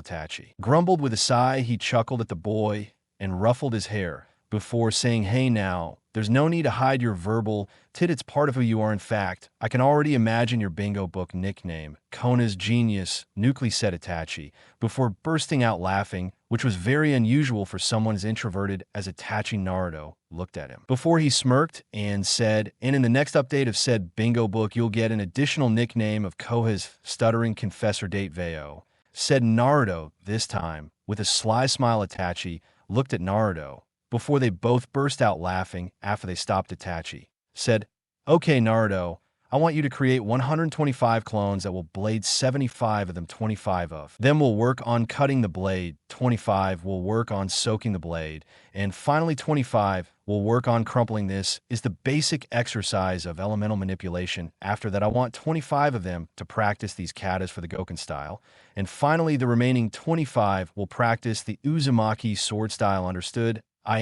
Itachi grumbled with a sigh. He chuckled at the boy and ruffled his hair before saying, hey now, there's no need to hide your verbal tit. It's part of who you are. In fact, I can already imagine your bingo book nickname, Kona's Genius, Nuclei said Itachi, before bursting out laughing, which was very unusual for someone as introverted as Itachi. Naruto looked at him before he smirked and said, and in the next update of said bingo book, you'll get an additional nickname of Koha's stuttering confessor date Veo, said Naruto this time. With a sly smile, Itachi looked at Naruto before they both burst out laughing. After they stopped, Itachi said, okay, Naruto, I want you to create 125 clones that will blade 75 of them. 25 of them will work on cutting the blade, 25 will work on soaking the blade, and finally 25 will work on crumpling. This is the basic exercise of elemental manipulation. After that, I want 25 of them to practice these katas for the Goken style, and finally the remaining 25 will practice the Uzumaki sword style. Understood? I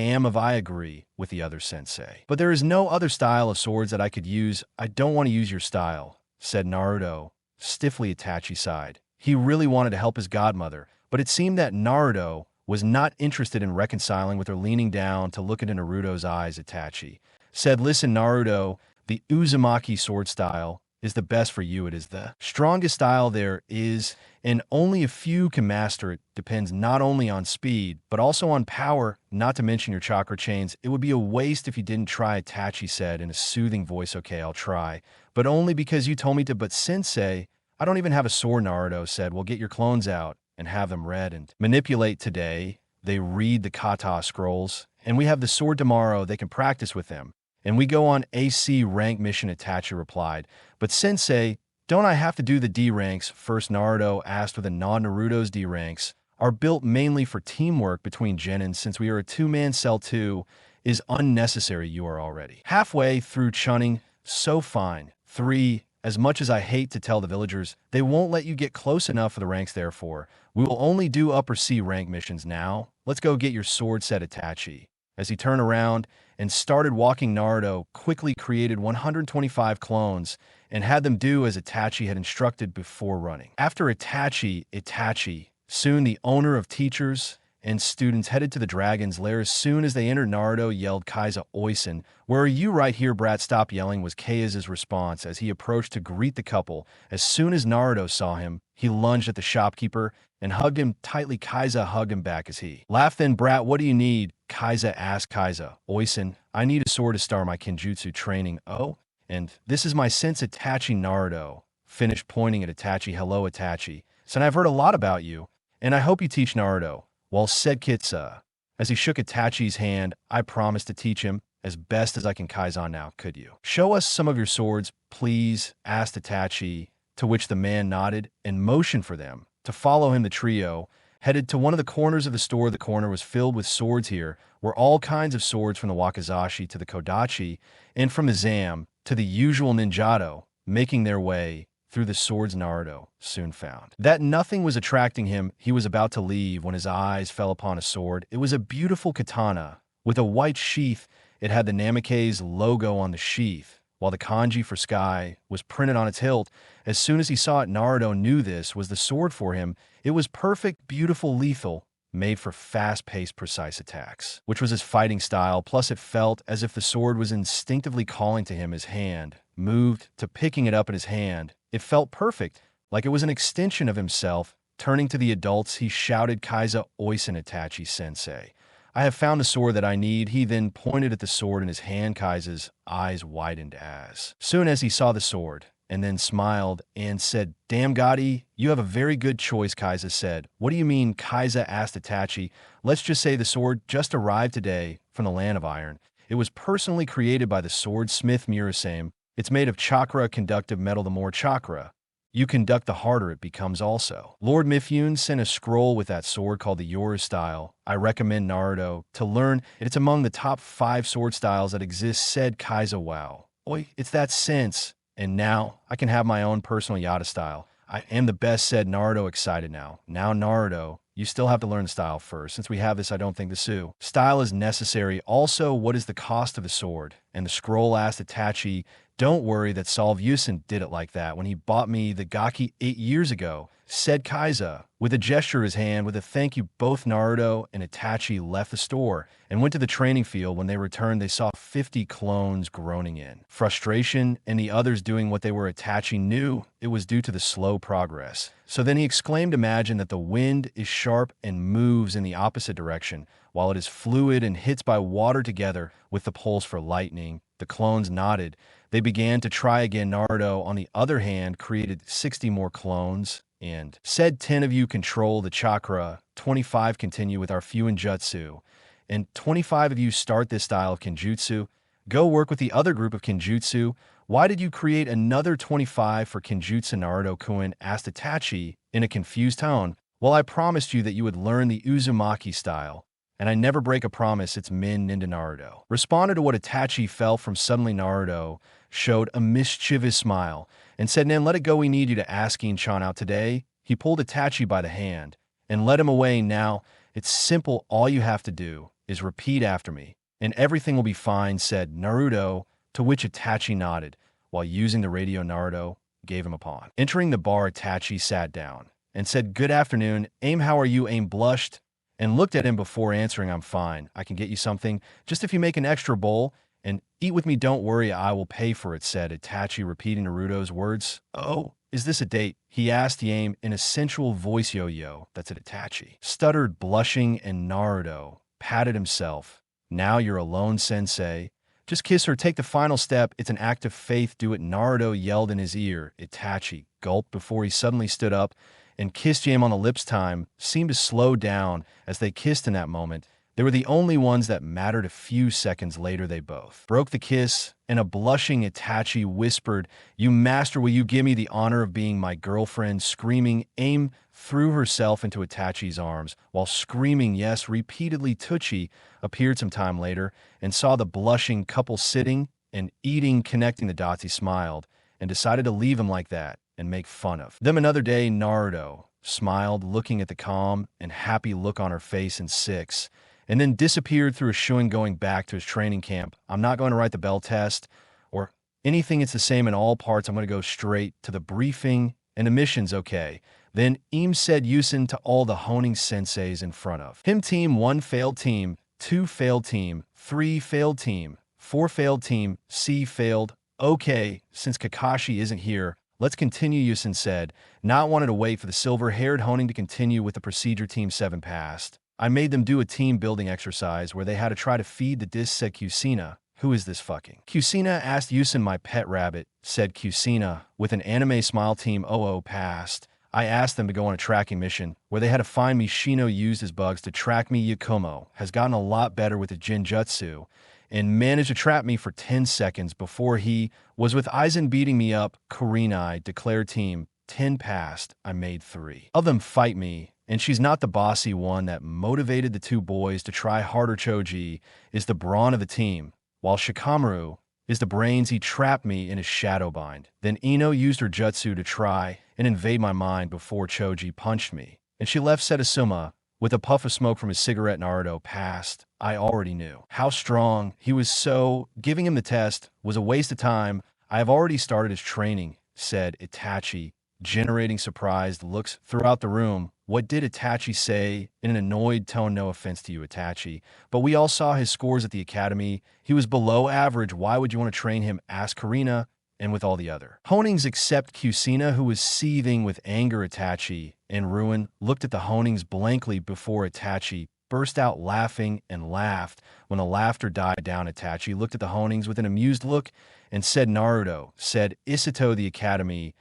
agree with the other sensei. But there is no other style of swords that I could use. I don't want to use your style, said Naruto. Stiffly, Itachi sighed. He really wanted to help his godmother, but it seemed that Naruto was not interested in reconciling with her. Leaning down to look into Naruto's eyes, Itachi said, listen, Naruto, the Uzumaki sword style is the best for you. It is the strongest style there is, and only a few can master it. Depends not only on speed, but also on power, not to mention your chakra chains. It would be a waste if you didn't try, Itachi said in a soothing voice. Okay, I'll try, but only because you told me to. But sensei, I don't even have a sword, Naruto said. Well, get your clones out and have them read and manipulate today. They read the kata scrolls, and we have the sword tomorrow. They can practice with them. And we go on AC rank mission, Itachi replied. But sensei, don't I have to do the D ranks first? Naruto asked with a nod. Naruto's D ranks are built mainly for teamwork between Genin. Since we are a two-man cell, 2 is unnecessary. You are already halfway through Chunnin, so fine. 3, as much as I hate to tell the villagers, they won't let you get close enough for the ranks. Therefore, we will only do upper C rank missions now. Let's go get your sword, said Itachi. As he turned around and started walking, Naruto quickly created 125 clones and had them do as Itachi had instructed before running. After Itachi, soon the owner of teachers and students, headed to the dragon's lair. As soon as they entered, Naruto yelled, Kaiza Oisen, where are you? Right here, brat. Stop yelling, was Kaiza's response as he approached to greet the couple. As soon as Naruto saw him, he lunged at the shopkeeper and hugged him tightly. Kaiza hugged him back as he laughed. Then, brat, what do you need? Kaiza asked. Kaiza Oisen, I need a sword to start my kenjutsu training. Oh, and this is my sense, Itachi. Naruto finished pointing at Itachi. Hello, Itachi. Son, I've heard a lot about you, and I hope you teach Naruto. Well said, Kitsa. As he shook Itachi's hand, I promise to teach him as best as I can. Kaizen, now, could you show us some of your swords, please? Asked Itachi, to which the man nodded and motioned for them to follow him. The trio headed to one of the corners of the store. The corner was filled with swords. Here were all kinds of swords, from the wakizashi to the kodachi, and from the zam to the usual ninjato. Making their way through the swords, Naruto soon found that nothing was attracting him. He was about to leave when his eyes fell upon a sword. It was a beautiful katana with a white sheath. It had the Namikaze logo on the sheath, while the kanji for sky was printed on its hilt. As soon as he saw it, Naruto knew this was the sword for him. It was perfect, beautiful, lethal, made for fast-paced, precise attacks, which was his fighting style. Plus, it felt as if the sword was instinctively calling to him. His hand moved to picking it up in his hand. It felt perfect, like it was an extension of himself. Turning to the adults, he shouted, Kaiza Oisen, Itachi sensei, I have found the sword that I need. He then pointed at the sword in his hand. Kaiza's eyes widened as soon as he saw the sword, and then smiled and said, Damn, Gotti, you have a very good choice. Kaiza said. What do you mean? Kaiza asked Itachi. Let's just say the sword just arrived today from the land of iron. It was personally created by the swordsmith Murasame. It's made of chakra conductive metal. The more chakra you conduct, the harder it becomes. Also, Lord Mifune sent a scroll with that sword called the Yoru style. I recommend Naruto to learn it. It's among the top 5 sword styles that exist, said Kaiza. Wow. Oi, it's that sense. And now I can have my own personal Yata style. I am the best, said Naruto, excited now. Now, Naruto, you still have to learn the style first. Since we have this, I don't think the style is necessary. Also, what is the cost of the sword? And the scroll asked Itachi. "Don't worry that Solve Yusin did it like that when he bought me the Gaki 8 years ago," said Kaiza, with a gesture of his hand with a thank you. Both Naruto and Itachi left the store and went to the training field. When they returned, they saw 50 clones groaning in frustration, and the others doing what they were. Itachi knew it was due to the slow progress. So then he exclaimed, "Imagine that the wind is sharp and moves in the opposite direction, while it is fluid and hits by water together with the poles for lightning." The clones nodded. They began to try again. Naruto, on the other hand, created 60 more clones and said, "10 of you control the chakra, 25 continue with our Fuinjutsu, and 25 of you start this style of Kenjutsu. Go work with the other group of Kenjutsu. Why did you create another 25 for Kenjutsu?" Naruto-kun asked Itachi in a confused tone. "Well, I promised you that you would learn the Uzumaki style, and I never break a promise. It's Min Ninja." Naruto responded to what Itachi felt from. Suddenly Naruto showed a mischievous smile and said, "Nan, let it go. We need you to Askin-chan out today." He pulled Itachi by the hand and led him away. "Now, it's simple. All you have to do is repeat after me, and everything will be fine," said Naruto, to which Itachi nodded. While using the radio, Naruto gave him a pawn. Entering the bar, Itachi sat down and said, "Good afternoon, Aim. How are you?" Aim blushed and looked at him before answering, "I'm fine. I can get you something, just if you make an extra bowl and eat with me. Don't worry, I will pay for it," said Itachi, repeating Naruto's words. "Oh, is this a date?" he asked Aim in a sensual voice. "Yo, that's it," Itachi stuttered, blushing, and Naruto patted himself. "Now you're alone, sensei. Just kiss her. Take the final step. It's an act of faith. Do it." Naruto yelled in his ear. Itachi gulped before he suddenly stood up and kissed Aim on the lips. Time seemed to slow down as they kissed in that moment. They were the only ones that mattered. A few seconds later, they both broke the kiss, and a blushing Itachi whispered, "You master, will you give me the honor of being my girlfriend?" Screaming, Aim threw herself into Itachi's arms while screaming yes repeatedly. Itachi appeared some time later and saw the blushing couple sitting and eating. Connecting the dots, he smiled and decided to leave him like that and make fun of them. Another day, Naruto smiled, looking at the calm and happy look on her face in 6, and then disappeared through a shuin, going back to his training camp. "I'm not going to write the bell test or anything. It's the same in all parts. I'm going to go straight to the briefing and the missions." "Okay." Then Aim said Yusin to all the honing senseis in front of him. "Team 1 failed team, 2 failed team, 3 failed team, 4 failed team, C failed. Okay, since Kakashi isn't here, let's continue," Yusin said, not wanting to wait for the silver-haired honing to continue with the procedure. Team 7 passed. "I made them do a team-building exercise where they had to try to feed the disc," said Kushina. "Who is this fucking Kushina?" asked Yusin. "My pet rabbit," said Kushina, with an anime smile. Team 00 passed. "I asked them to go on a tracking mission where they had to find me. Shino used his bugs to track me. Yakumo has gotten a lot better with the Jinjutsu and managed to trap me for 10 seconds before he was with Aizen beating me up." Kurinai declared. Team 10 passed. "I made 3 of them fight me, and she's not the bossy one that motivated the 2 boys to try harder. Choji is the brawn of the team, while Shikamaru is the brains. He trapped me in his shadow bind. Then Ino used her jutsu to try and invade my mind before Choji punched me, and she left," said Asuma, with a puff of smoke from his cigarette. Naruto passed. "I already knew how strong he was, so giving him the test was a waste of time. I have already started his training," said Itachi, generating surprised looks throughout the room. "What did Itachi say?" in an annoyed tone. "No offense to you, Itachi, but we all saw his scores at the academy. He was below average. Why would you want to train him?" asked Karina, and with all the other honings except Kushina, who was seething with anger. Itachi and Ruin looked at the honings blankly before Itachi burst out laughing and laughed. When the laughter died down, Itachi looked at the honings with an amused look and said, "Naruto said Isato the academy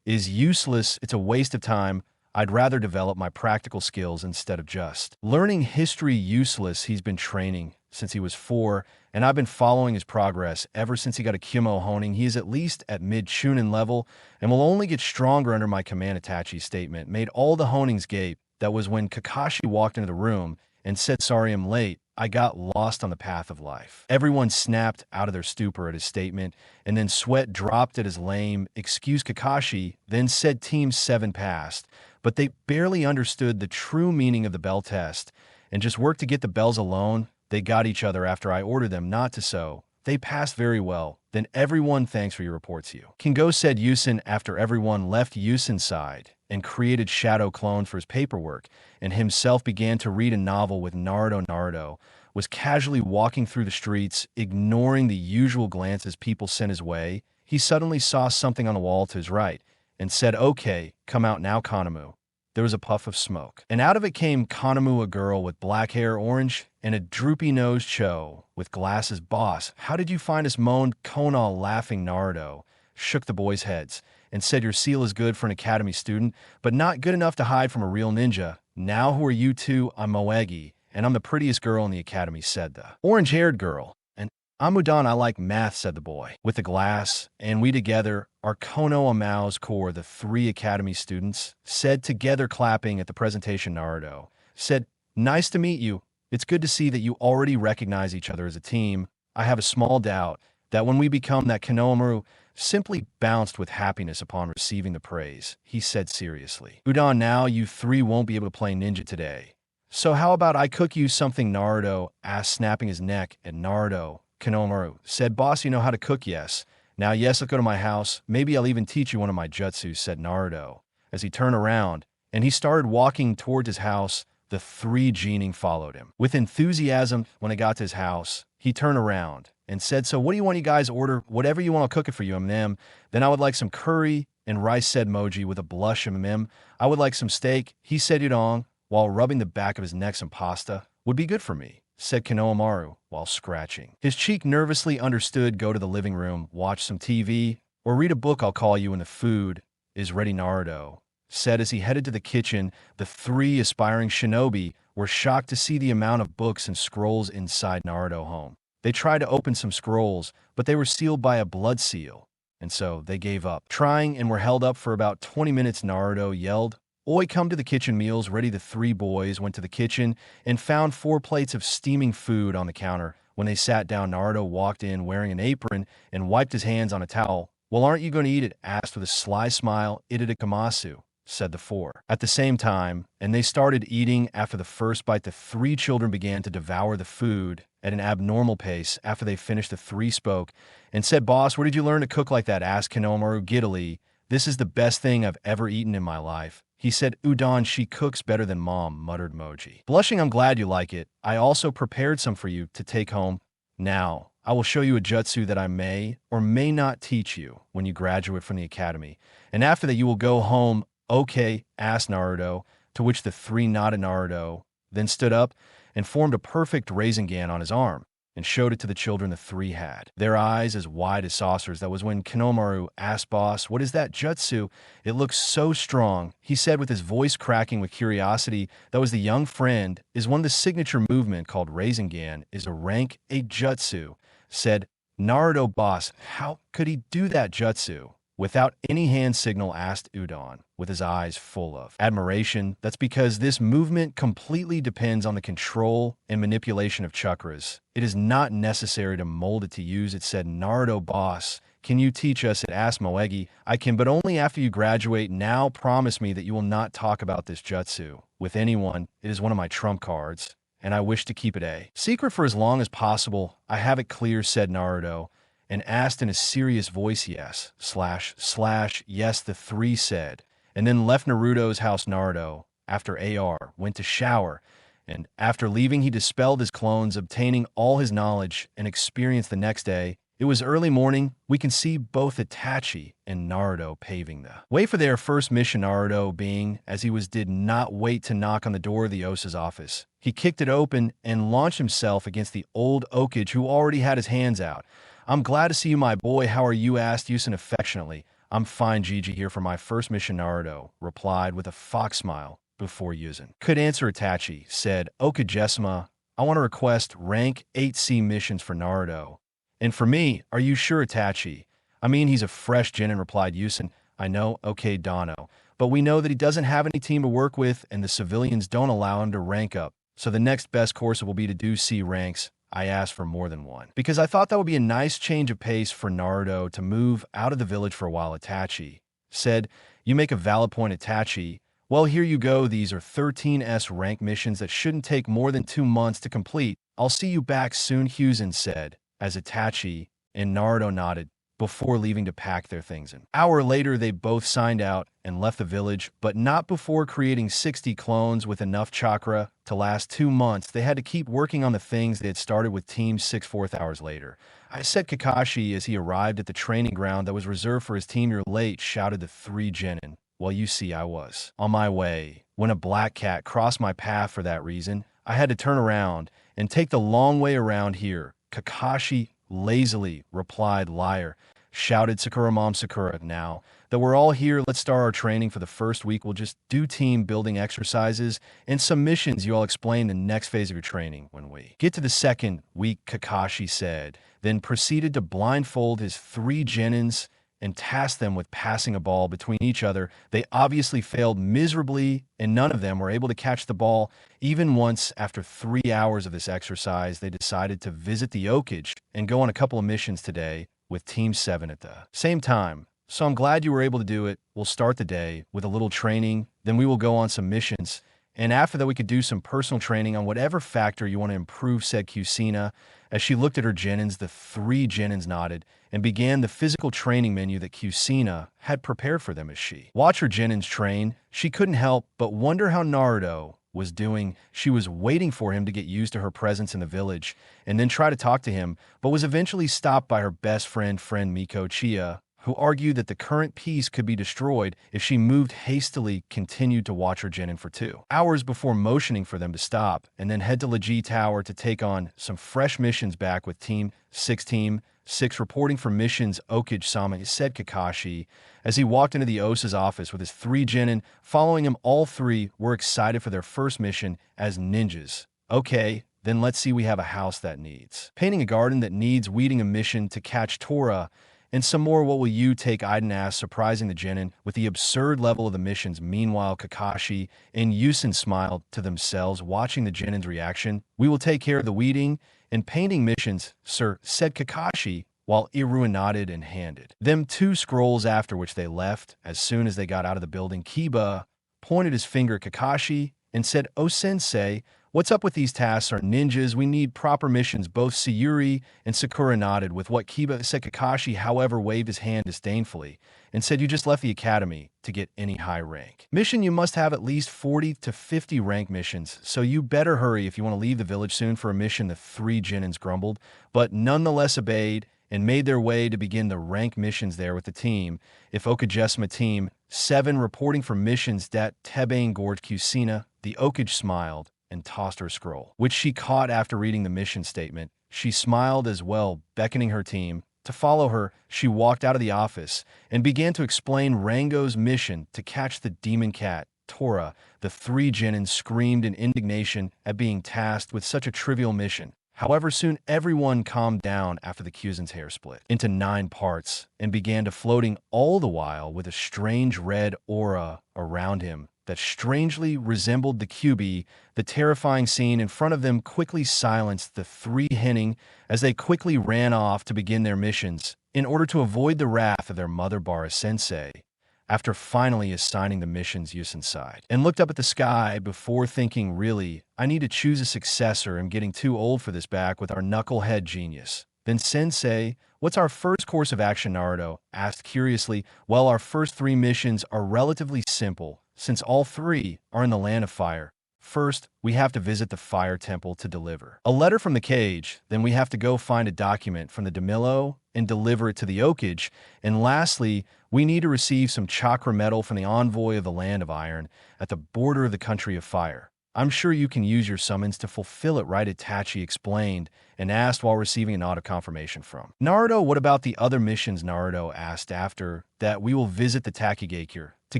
is useless. It's a waste of time. I'd rather develop my practical skills instead of just learning history." Useless. He's been training since he was 4, and I've been following his progress ever since he got a Kimo honing. He is at least at mid-Chunin level and will only get stronger under my command. Itachi's statement made all the honings gape. That was when Kakashi walked into the room and said, "Sorry I'm late. I got lost on the path of life." Everyone snapped out of their stupor at his statement, and then sweat dropped at his lame excuse. Kakashi then said Team 7 passed, but they barely understood the true meaning of the bell test and just worked to get the bells alone. They got each other after I ordered them not to, so They passed very well. Then everyone thanks for your reports you. Kingo said Yusen after everyone left Yusen's side and created shadow clones for his paperwork, and himself began to read a novel with Naruto. Naruto was casually walking through the streets, ignoring the usual glances people sent his way. He suddenly saw something on the wall to his right and said, "Okay, come out now, Konomu." There was a puff of smoke, and out of it came Konomu, a girl with black hair, orange, and a droopy-nosed Cho with glasses. "Boss, how did you find us?" moaned Konoha, laughing. Naruto shook the boys' heads and said, "Your seal is good for an academy student, but not good enough to hide from a real ninja. Now who are you two?" "I'm Moegi, and I'm the prettiest girl in the academy," said the orange-haired girl. "And I'm Udon, I like math," said the boy with the glass. "And we together are Konoha Mao's core." The three academy students said together, clapping at the presentation. Naruto said, "Nice to meet you. It's good to see that you already recognize each other as a team. I have a small doubt that when we become that Konohamaru," simply bounced with happiness upon receiving the praise. He said seriously, "Udon, now you three won't be able to play ninja today. So how about I cook you something?" Naruto asked, snapping his neck at Naruto. Konohamaru said, "Boss, you know how to cook?" "Yes." "Now, yes, let's go to my house. Maybe I'll even teach you one of my jutsu," said Naruto, as he turned around and he started walking towards his house. The three genin followed him with enthusiasm. When they got to his house, he turned around and said, "So what do you want? You guys order whatever you want, I'll cook it for you." "Then I would like some curry and rice," said Moji with a blush. "I would like some steak," he said. "Udon," while rubbing the back of his neck. "Some pasta would be good for me," said Konohamaru while scratching his cheek nervously. "Understood. Go to the living room, watch some TV, or read a book. I'll call you when the food is ready," Naruto said as he headed to the kitchen. The three aspiring shinobi were shocked to see the amount of books and scrolls inside Naruto home. They tried to open some scrolls, but they were sealed by a blood seal, and so they gave up trying and were held up for about 20 minutes. Naruto yelled, "Oi, come to the kitchen, meals ready." The three boys went to the kitchen and found 4 plates of steaming food on the counter. When they sat down, Naruto walked in wearing an apron and wiped his hands on a towel. "Well, aren't you going to eat it?" asked with a sly smile. "Itadakamasu," said the four at the same time, and they started eating. After the first bite, the 3 children began to devour the food at an abnormal pace. After they finished, the 3 spoke and said, "Boss, where did you learn to cook like that?" asked Konohamaru giddily. "This is the best thing I've ever eaten in my life," he said. "Udon, she cooks better than Mom," muttered Moji, blushing. "I'm glad you like it. I also prepared some for you to take home. Now, I will show you a jutsu that I may or may not teach you when you graduate from the academy, and after that you will go home." "Okay?" asked Naruto, to which the 3 nodded. Naruto then stood up and formed a perfect Rasengan on his arm and showed it to the children. The 3 had their eyes as wide as saucers. That was when Konohamaru asked, "Boss, what is that jutsu? It looks so strong," he said with his voice cracking with curiosity. That was the young friend. "Is one of the signature movement called Rasengan, is a rank 8 jutsu," said Naruto. "Boss, how could he do that jutsu without any hand signal?" asked Udon, with his eyes full of admiration. "That's because this movement completely depends on the control and manipulation of chakras. It is not necessary to mold it to use it," said Naruto. "Boss, can you teach us?" it asked Moegi. "I can, but only after you graduate. Now promise me that you will not talk about this jutsu with anyone. It is one of my trump cards, and I wish to keep it a secret for as long as possible." "I have it clear," said Naruto, and asked in a serious voice. "Yes, / yes," the 3 said, and then left Naruto's house. Naruto, after AR, went to shower, and after leaving he dispelled his clones, obtaining all his knowledge and experience the next day. It was early morning. We can see both Itachi and Naruto paving the way for their first mission. Naruto, being as he was, did not wait to knock on the door of the Osa's office. He kicked it open and launched himself against the old Okage, who already had his hands out. "I'm glad to see you, my boy. How are you?" asked Yusen affectionately. "I'm fine, Gigi, here for my first mission," Naruto replied with a fox smile. Before Yusen could answer, Itachi said, "Okage-sama, I want to request rank 8C missions for Naruto." "And for me, are you sure, Itachi? I mean, he's a fresh genin," replied Yusen. "I know, okay, Dono, but we know that he doesn't have any team to work with, and the civilians don't allow him to rank up. So the next best course will be to do C ranks. I asked for more than one, because I thought that would be a nice change of pace for Naruto to move out of the village for a while." Itachi said, "You make a valid point, Itachi. Well, here you go. These are 13S rank missions that shouldn't take more than 2 months to complete. I'll see you back soon," Hiruzen said, as Itachi and Naruto nodded before leaving to pack their things. An hour later, they both signed out and left the village, but not before creating 60 clones with enough chakra to last 2 months. They had to keep working on the things they had started with Team 6 4 hours later. I said Kakashi as he arrived at the training ground that was reserved for his team. "You're late," shouted the 3 genin. "Well, you see, I was on my way when a black cat crossed my path. For that reason, I had to turn around and take the long way around here." Kakashi lazily replied. "Liar," shouted Sakura Mom Sakura. "Now that we're all here, let's start our training. For the first week, we'll just do team building exercises and some missions. You all explain the next phase of your training when we get to the second week," Kakashi said, then proceeded to blindfold his 3 genins and tasked them with passing a ball between each other. They obviously failed miserably, and none of them were able to catch the ball. Even once, after 3 hours of this exercise, they decided to visit the Okage and go on a couple of missions today with Team 7 at the same time. "So I'm glad you were able to do it. We'll start the day with a little training, then we will go on some missions. And after that, we could do some personal training on whatever factor you want to improve," said Kushina. As she looked at her genins, the 3 genins nodded and began the physical training menu that Kushina had prepared for them. As she watched her genins train, she couldn't help but wonder how Naruto was doing. She was waiting for him to get used to her presence in the village and then try to talk to him, but was eventually stopped by her best friend Miko Chia, who argued that the current peace could be destroyed if she moved hastily. Continued to watch her genin for 2 hours before motioning for them to stop and then head to Leji Tower to take on some fresh missions back with Team 6 reporting for missions. "Okage-sama," said Kakashi as he walked into the Osa's office with his 3 genin following him. All 3 were excited for their first mission as ninjas. "Okay, then let's see. We have a house that needs painting, a garden that needs weeding, a mission to catch Tora, and some more. What will you take?" Aiden asked, surprising the genin with the absurd level of the missions. Meanwhile, Kakashi and Yusen smiled to themselves, watching the genin's reaction. "We will take care of the weeding and painting missions, sir," said Kakashi, while Irua nodded and handed them 2 scrolls, after which they left. As soon as they got out of the building, Kiba pointed his finger at Kakashi and said, "Oh, sensei, what's up with these tasks? Are ninjas? We need proper missions." Both Sayuri and Sakura nodded with what Kiba said. Kakashi, however, waved his hand disdainfully and said, "You just left the academy to get any high rank mission. You must have at least 40 to 50 rank missions, so you better hurry if you want to leave the village soon for a mission." The 3 genins grumbled, but nonetheless obeyed and made their way to begin the rank missions there with the team. If Okage-sama Team 7 reporting for missions that Tebane Gorge. Kushina, the Okage, smiled and tossed her a scroll, which she caught after reading the mission statement. She smiled as well, beckoning her team to follow her. She walked out of the office and began to explain Rango's mission to catch the demon cat, Tora. The 3 genins screamed in indignation at being tasked with such a trivial mission. However, soon everyone calmed down after the Kyuzen's hair split into 9 parts and began to floating, all the while with a strange red aura around him that strangely resembled the Kyubi. The terrifying scene in front of them quickly silenced the 3 genin as they quickly ran off to begin their missions in order to avoid the wrath of their mother Bara-sensei. After finally assigning the missions, Yusen sighed and looked up at the sky before thinking, "Really, I need to choose a successor. I'm getting too old for this back with our knucklehead genius." Then, "Sensei, what's our first course of action?" Naruto asked curiously. "Well, our first 3 missions are relatively simple, since all 3 are in the land of fire. First, we have to visit the fire temple to deliver a letter from the cage. Then we have to go find a document from the Demillo and deliver it to the Okage. And lastly, we need to receive some chakra metal from the envoy of the land of iron at the border of the country of fire. I'm sure you can use your summons to fulfill it, right?" Itachi explained and asked while receiving a nod of confirmation from Naruto. "What about the other missions?" Naruto asked. "After that, we will visit the Takigakure to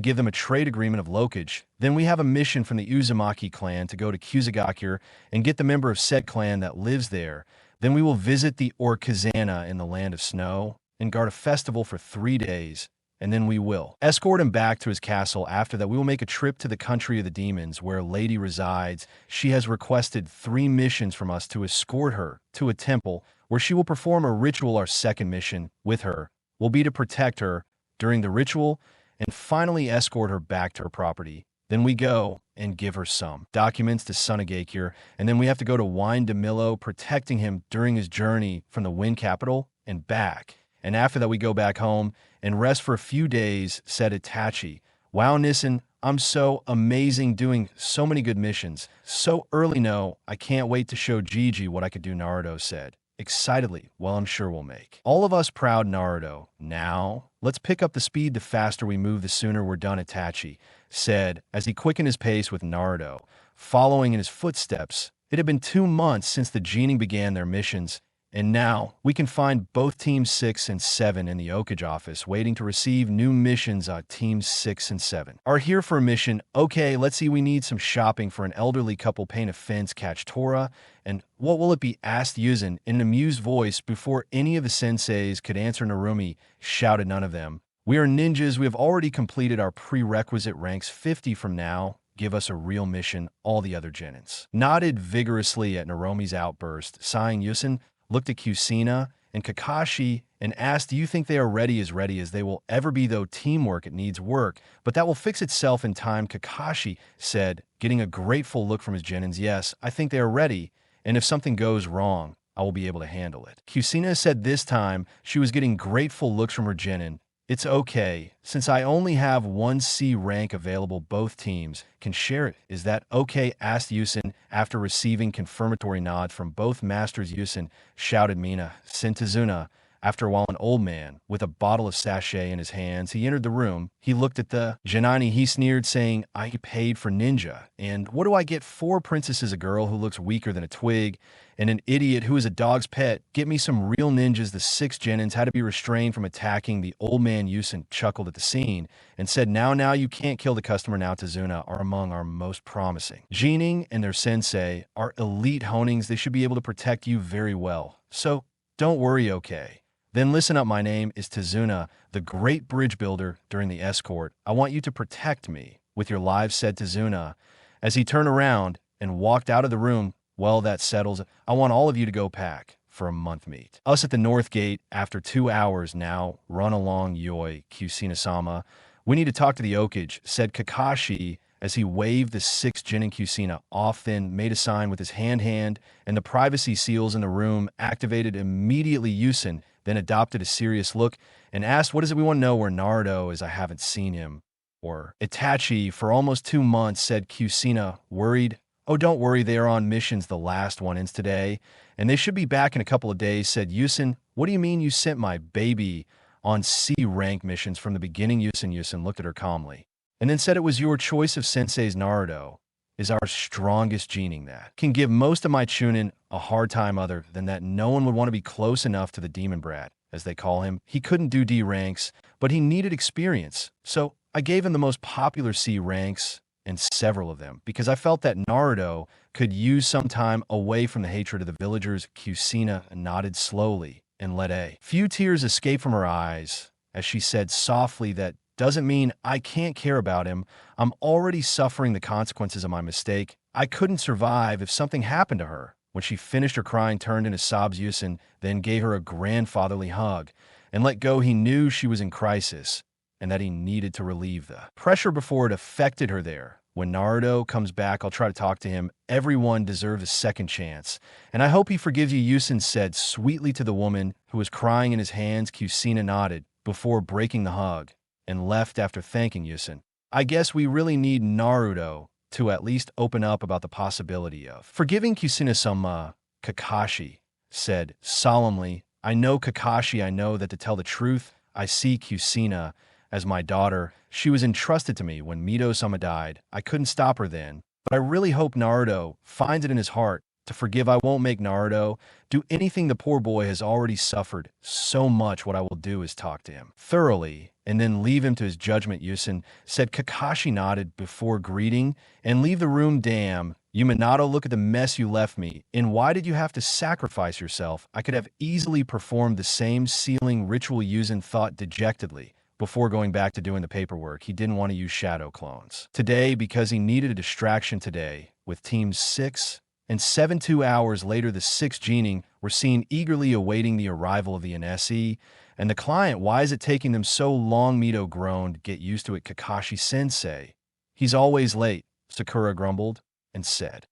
give them a trade agreement of Lokage. Then we have a mission from the Uzumaki clan to go to Kusagakure and get the member of said clan that lives there. Then we will visit the Orkazana in the land of snow and guard a festival for 3 days. And then we will escort him back to his castle. After that, we will make a trip to the country of the demons where a lady resides. She has requested 3 missions from us to escort her to a temple where she will perform a ritual. Our second mission with her will be to protect her during the ritual and finally escort her back to her property Then we go and give her some documents to Sunagakure, and then we have to go to Wine DeMillo, protecting him during his journey from the Wind Capital and back. And after that, we go back home and rest for a few days, said Itachi. Wow, Nissen, I'm so amazing doing so many good missions. So early, no, I can't wait to show Gigi what I could do, Naruto said. Excitedly, well, I'm sure we'll make all of us proud, Naruto. Now, let's pick up the speed. The faster we move, the sooner we're done, Itachi said as he quickened his pace with Naruto, following in his footsteps. It had been 2 months since the Genin began their missions, and now we can find both Teams 6 and 7 in the Okage office waiting to receive new missions. Teams 6 and 7 are here for a mission. Okay, let's see, we need some shopping for an elderly couple, paint a fence, catch Tora, and what will it be, asked Hiruzen in an amused voice. Before any of the senseis could answer, Narumi shouted, none of them. We are ninjas. We have already completed our prerequisite ranks. 50 from now. Give us a real mission. All the other Genins nodded vigorously at Narumi's outburst. Sighing, Hiruzen looked at Kushina and Kakashi and asked, do you think they are ready as they will ever be, though teamwork, it needs work, but that will fix itself in time, Kakashi said, getting a grateful look from his Genins. Yes, I think they are ready, and if something goes wrong, I will be able to handle it. Kushina said this time she was getting grateful looks from her Genin. It's okay, since I only have 1 C rank available, both teams can share it. Is that okay, asked Hiruzen after receiving confirmatory nod from both masters. Hiruzen shouted, Mina, send Tazuna. After a while, an old man with a bottle of sachet in his hands, he entered the room. He looked at the Janani. He sneered, saying, I paid for ninja, and what do I get? 4 princesses, a girl who looks weaker than a twig, and an idiot who is a dog's pet. Get me some real ninjas. The 6 Genins had to be restrained from attacking the old man. Hiruzen chuckled at the scene and said, now, you can't kill the customer now. Tazuna are among our most promising. Genin and their sensei are elite honings. They should be able to protect you very well. So don't worry, okay? Then listen up, my name is Tazuna, the great bridge builder during the escort. I want you to protect me with your lives, said Tazuna, as he turned around and walked out of the room. Well, that settles it. I want all of you to go pack for a month meet. Us at the North Gate after 2 hours now. Run along, Yoi, Kushina-sama. We need to talk to the Okage, said Kakashi as he waved the 6 Genin Kushina off, then made a sign with his hand, and the privacy seals in the room activated immediately. Hiruzen then adopted a serious look and asked, what is it we want to know? Where Naruto is? I haven't seen him. Or Itachi for almost 2 months, said Kushina, worried. Oh, don't worry, they are on missions. The last one ends today, and they should be back in a couple of days, said Hiruzen. What do you mean you sent my baby on C rank missions from the beginning? Hiruzen looked at her calmly, and then said, it was your choice of senseis. Naruto is our strongest Genin that can give most of my Chunnin a hard time. Other than that, no one would want to be close enough to the demon brat, as they call him. He couldn't do D ranks, but he needed experience. So I gave him the most popular C ranks and several of them, because I felt that Naruto could use some time away from the hatred of the villagers. Kushina nodded slowly and let a few tears escape from her eyes as she said softly, that doesn't mean I can't care about him. I'm already suffering the consequences of my mistake. I couldn't survive if something happened to her. When she finished her crying, turned into sobs, Hiruzen then gave her a grandfatherly hug and let go. He knew she was in crisis and that he needed to relieve the pressure before it affected her there. When Naruto comes back, I'll try to talk to him. Everyone deserves a second chance, and I hope he forgives you, Hiruzen said sweetly to the woman who was crying in his hands. Kushina nodded before breaking the hug and left after thanking Hiruzen. I guess we really need Naruto to at least open up about the possibility of forgiving Kushina-sama, Kakashi said solemnly. I know, Kakashi, I know that to tell the truth, I see Kushina as my daughter. She was entrusted to me when Mito-sama died. I couldn't stop her then, but I really hope Naruto finds it in his heart to forgive. I won't make Naruto do anything. The poor boy has already suffered so much. What I will do is talk to him thoroughly and then leave him to his judgment, Hiruzen said. Kakashi nodded before greeting and leave the room. Damn, you Minato, look at the mess you left me in. Why did you have to sacrifice yourself? I could have easily performed the same sealing ritual, Hiruzen thought dejectedly. Before going back to doing the paperwork, he didn't want to use shadow clones today because he needed a distraction today. With Teams 6 and 7 2 hours later, the 6 Genin were seen eagerly awaiting the arrival of the NSE and the client. Why is it taking them so long? Mito groaned. Get used to it, Kakashi sensei. He's always late, Sakura grumbled and said.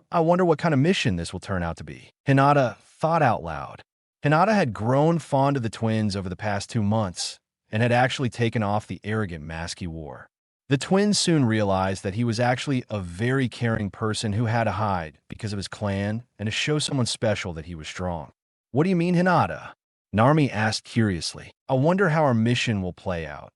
I wonder what kind of mission this will turn out to be. Hinata thought out loud. Hinata had grown fond of the twins over the past 2 months and had actually taken off the arrogant mask he wore. The twins soon realized that he was actually a very caring person who had to hide because of his clan and to show someone special that he was strong. What do you mean, Hinata? Narumi asked curiously. I wonder how our mission will play out.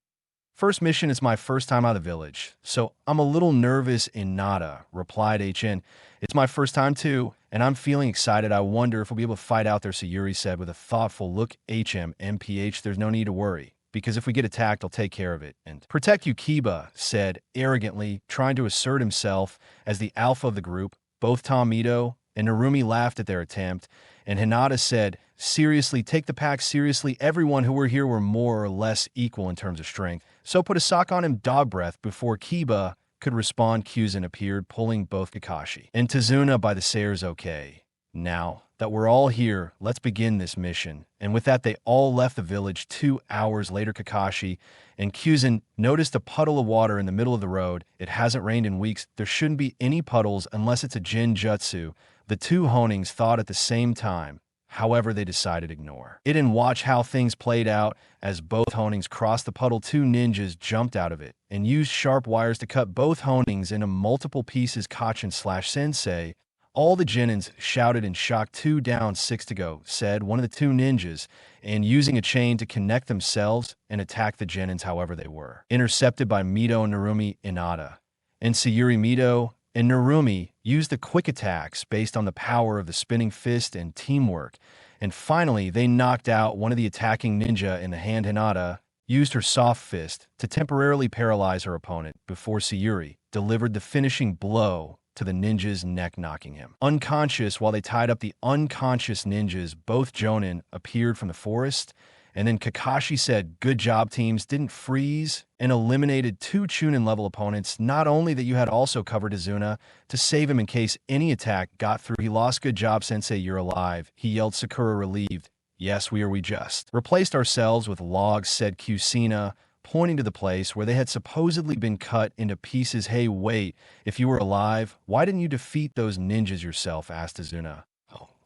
First mission is my first time out of the village, so I'm a little nervous, Hinata, replied HN. It's my first time too, and I'm feeling excited. I wonder if we'll be able to fight out there, Sayuri said with a thoughtful look. MPH, there's no need to worry, because if we get attacked, I'll take care of it. And protect you, Kiba said arrogantly, trying to assert himself as the alpha of the group. Both Tomito and Narumi laughed at their attempt, and Hinata said, seriously, take the pack seriously. Everyone who were here were more or less equal in terms of strength. So put a sock on him, dog breath. Before Kiba could respond, Kyuzen appeared, pulling both Kakashi and Tazuna by the Sayers. Okay, now that we're all here, let's begin this mission. And with that, they all left the village. 2 hours later, Kakashi and Kyuzen noticed a puddle of water in the middle of the road. It hasn't rained in weeks. There shouldn't be any puddles unless it's a Jinjutsu. The two Honings thought at the same time. However, they decided to ignore it and watch how things played out. As both Honings crossed the puddle, 2 ninjas jumped out of it and used sharp wires to cut both Honings into multiple pieces. Kachin/Sensei. All the Genins shouted in shock. 2 down, 6 to go, said one of the 2 ninjas, and using a chain to connect themselves and attack the Genins. However, they were intercepted by Mito and Narumi. Hinata and Sayuri. Mito and Narumi used the quick attacks based on the power of the spinning fist and teamwork. And finally, they knocked out one of the attacking ninja in the hand. Hinata used her soft fist to temporarily paralyze her opponent before Sayuri delivered the finishing blow to the ninja's neck, knocking him unconscious. While they tied up the unconscious ninjas, both Jonin appeared from the forest. And then Kakashi said, good job, teams. Didn't freeze and eliminated 2 Chunin-level opponents. Not only that, you had also covered Azuna to save him in case any attack got through. He lost. Good job, Sensei. You're alive, he yelled. Sakura relieved. Yes, we just replaced ourselves with logs, said Kushina, pointing to the place where they had supposedly been cut into pieces. Hey, wait, if you were alive, why didn't you defeat those ninjas yourself? Asked Azuna.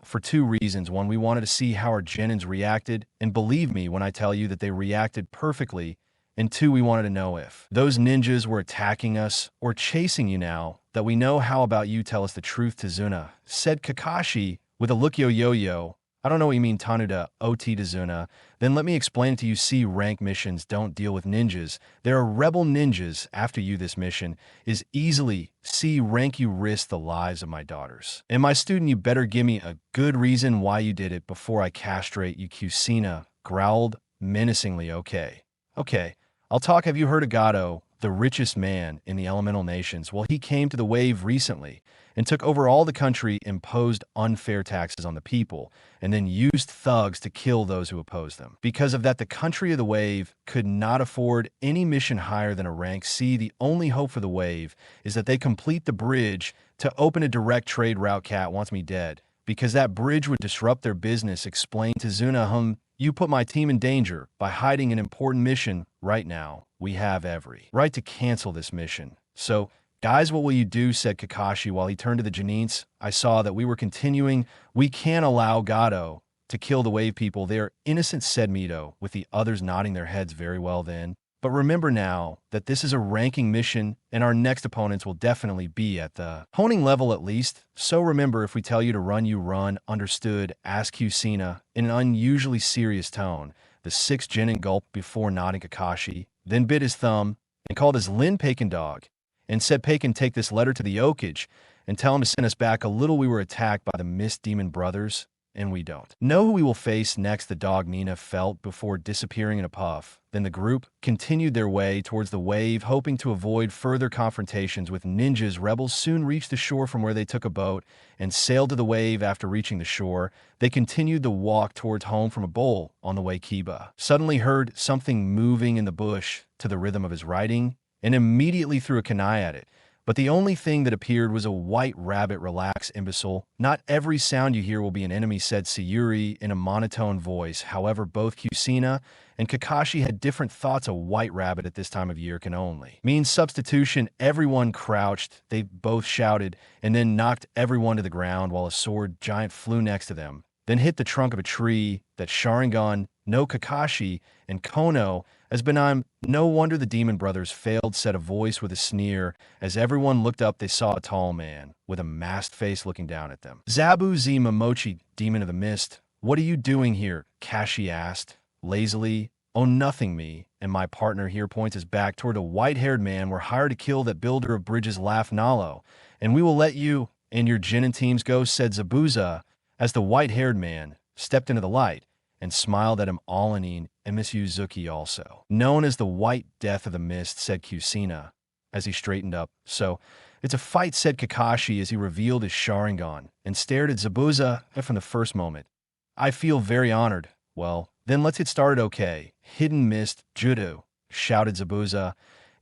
For 2 reasons. 1, we wanted to see how our Genins reacted, and believe me when I tell you that they reacted perfectly. And 2, we wanted to know if those ninjas were attacking us or chasing you. Now that we know, how about you tell us the truth, Tazuna, said Kakashi with a look. Yo. I don't know what you mean, Tanuda, OT Tazuna. Then let me explain it to you. C rank missions don't deal with ninjas. There are rebel ninjas after you. This mission is easily C rank. You risk the lives of my daughters and my student. You better give me a good reason why you did it before I castrate you. Kushina growled menacingly. Okay, I'll talk. Have you heard of Gato, the richest man in the elemental nations? Well, he came to the wave recently and took over all the country, imposed unfair taxes on the people, and then used thugs to kill those who opposed them. Because of that, the country of the wave could not afford any mission higher than a rank C. The only hope for the wave is that they complete the bridge to open a direct trade route. Cat wants me dead, because that bridge would disrupt their business, explained Tazuna. You put my team in danger by hiding an important mission right now. We have every right to cancel this mission. So, guys, what will you do? Said Kakashi while he turned to the Genins. I saw that we were continuing. We can't allow Gato to kill the wave people. They are innocent, said Mito, with the others nodding their heads. Very well then. But remember now that this is a ranking mission and our next opponents will definitely be at the honing level at least. So remember, if we tell you to run, you run. Understood? Asked Kushina in an unusually serious tone. The 6th Genin gulped before nodding. Kakashi then bit his thumb and called his Lin Pakin dog and said, Pakin, take this letter to the Okage and tell him to send us back a little. We were attacked by the Mist Demon brothers, and we don't know who we will face next. The dog Nina felt before disappearing in a puff. Then the group continued their way towards the wave, hoping to avoid further confrontations with ninjas. Rebels soon reached the shore from where they took a boat and sailed to the wave. After reaching the shore, they continued the walk towards home from a bowl. On the way, Kiba suddenly heard something moving in the bush to the rhythm of his writing and immediately threw a kunai at it. But the only thing that appeared was a white rabbit. Relax, imbecile. Not every sound you hear will be an enemy, said Sayuri in a monotone voice. However, both Kushina and Kakashi had different thoughts. A white rabbit at this time of year can only mean substitution. Everyone crouched. They both shouted and then knocked everyone to the ground while a sword giant flew next to them, then hit the trunk of a tree. That Sharingan, no Kakashi, and Kono as benign. No wonder the Demon Brothers failed, said a voice with a sneer. As everyone looked up, they saw a tall man with a masked face looking down at them. Zabuza Momochi, Demon of the Mist. What are you doing here? Kashi asked, lazily. Oh, nothing, me and my partner here, points his back toward a white-haired man. We're hired to kill that builder of bridges, laughed Nalo, and we will let you and your Chunnin teams go, said Zabuza, as the white-haired man stepped into the light and smiled at him. All-in and Miss Uzumaki also. Known as the White Death of the Mist, said Kushina, as he straightened up. So, it's a fight, said Kakashi as he revealed his Sharingan and stared at Zabuza from the first moment. I feel very honored. Well, then let's get started, okay? Hidden Mist, Judo, shouted Zabuza,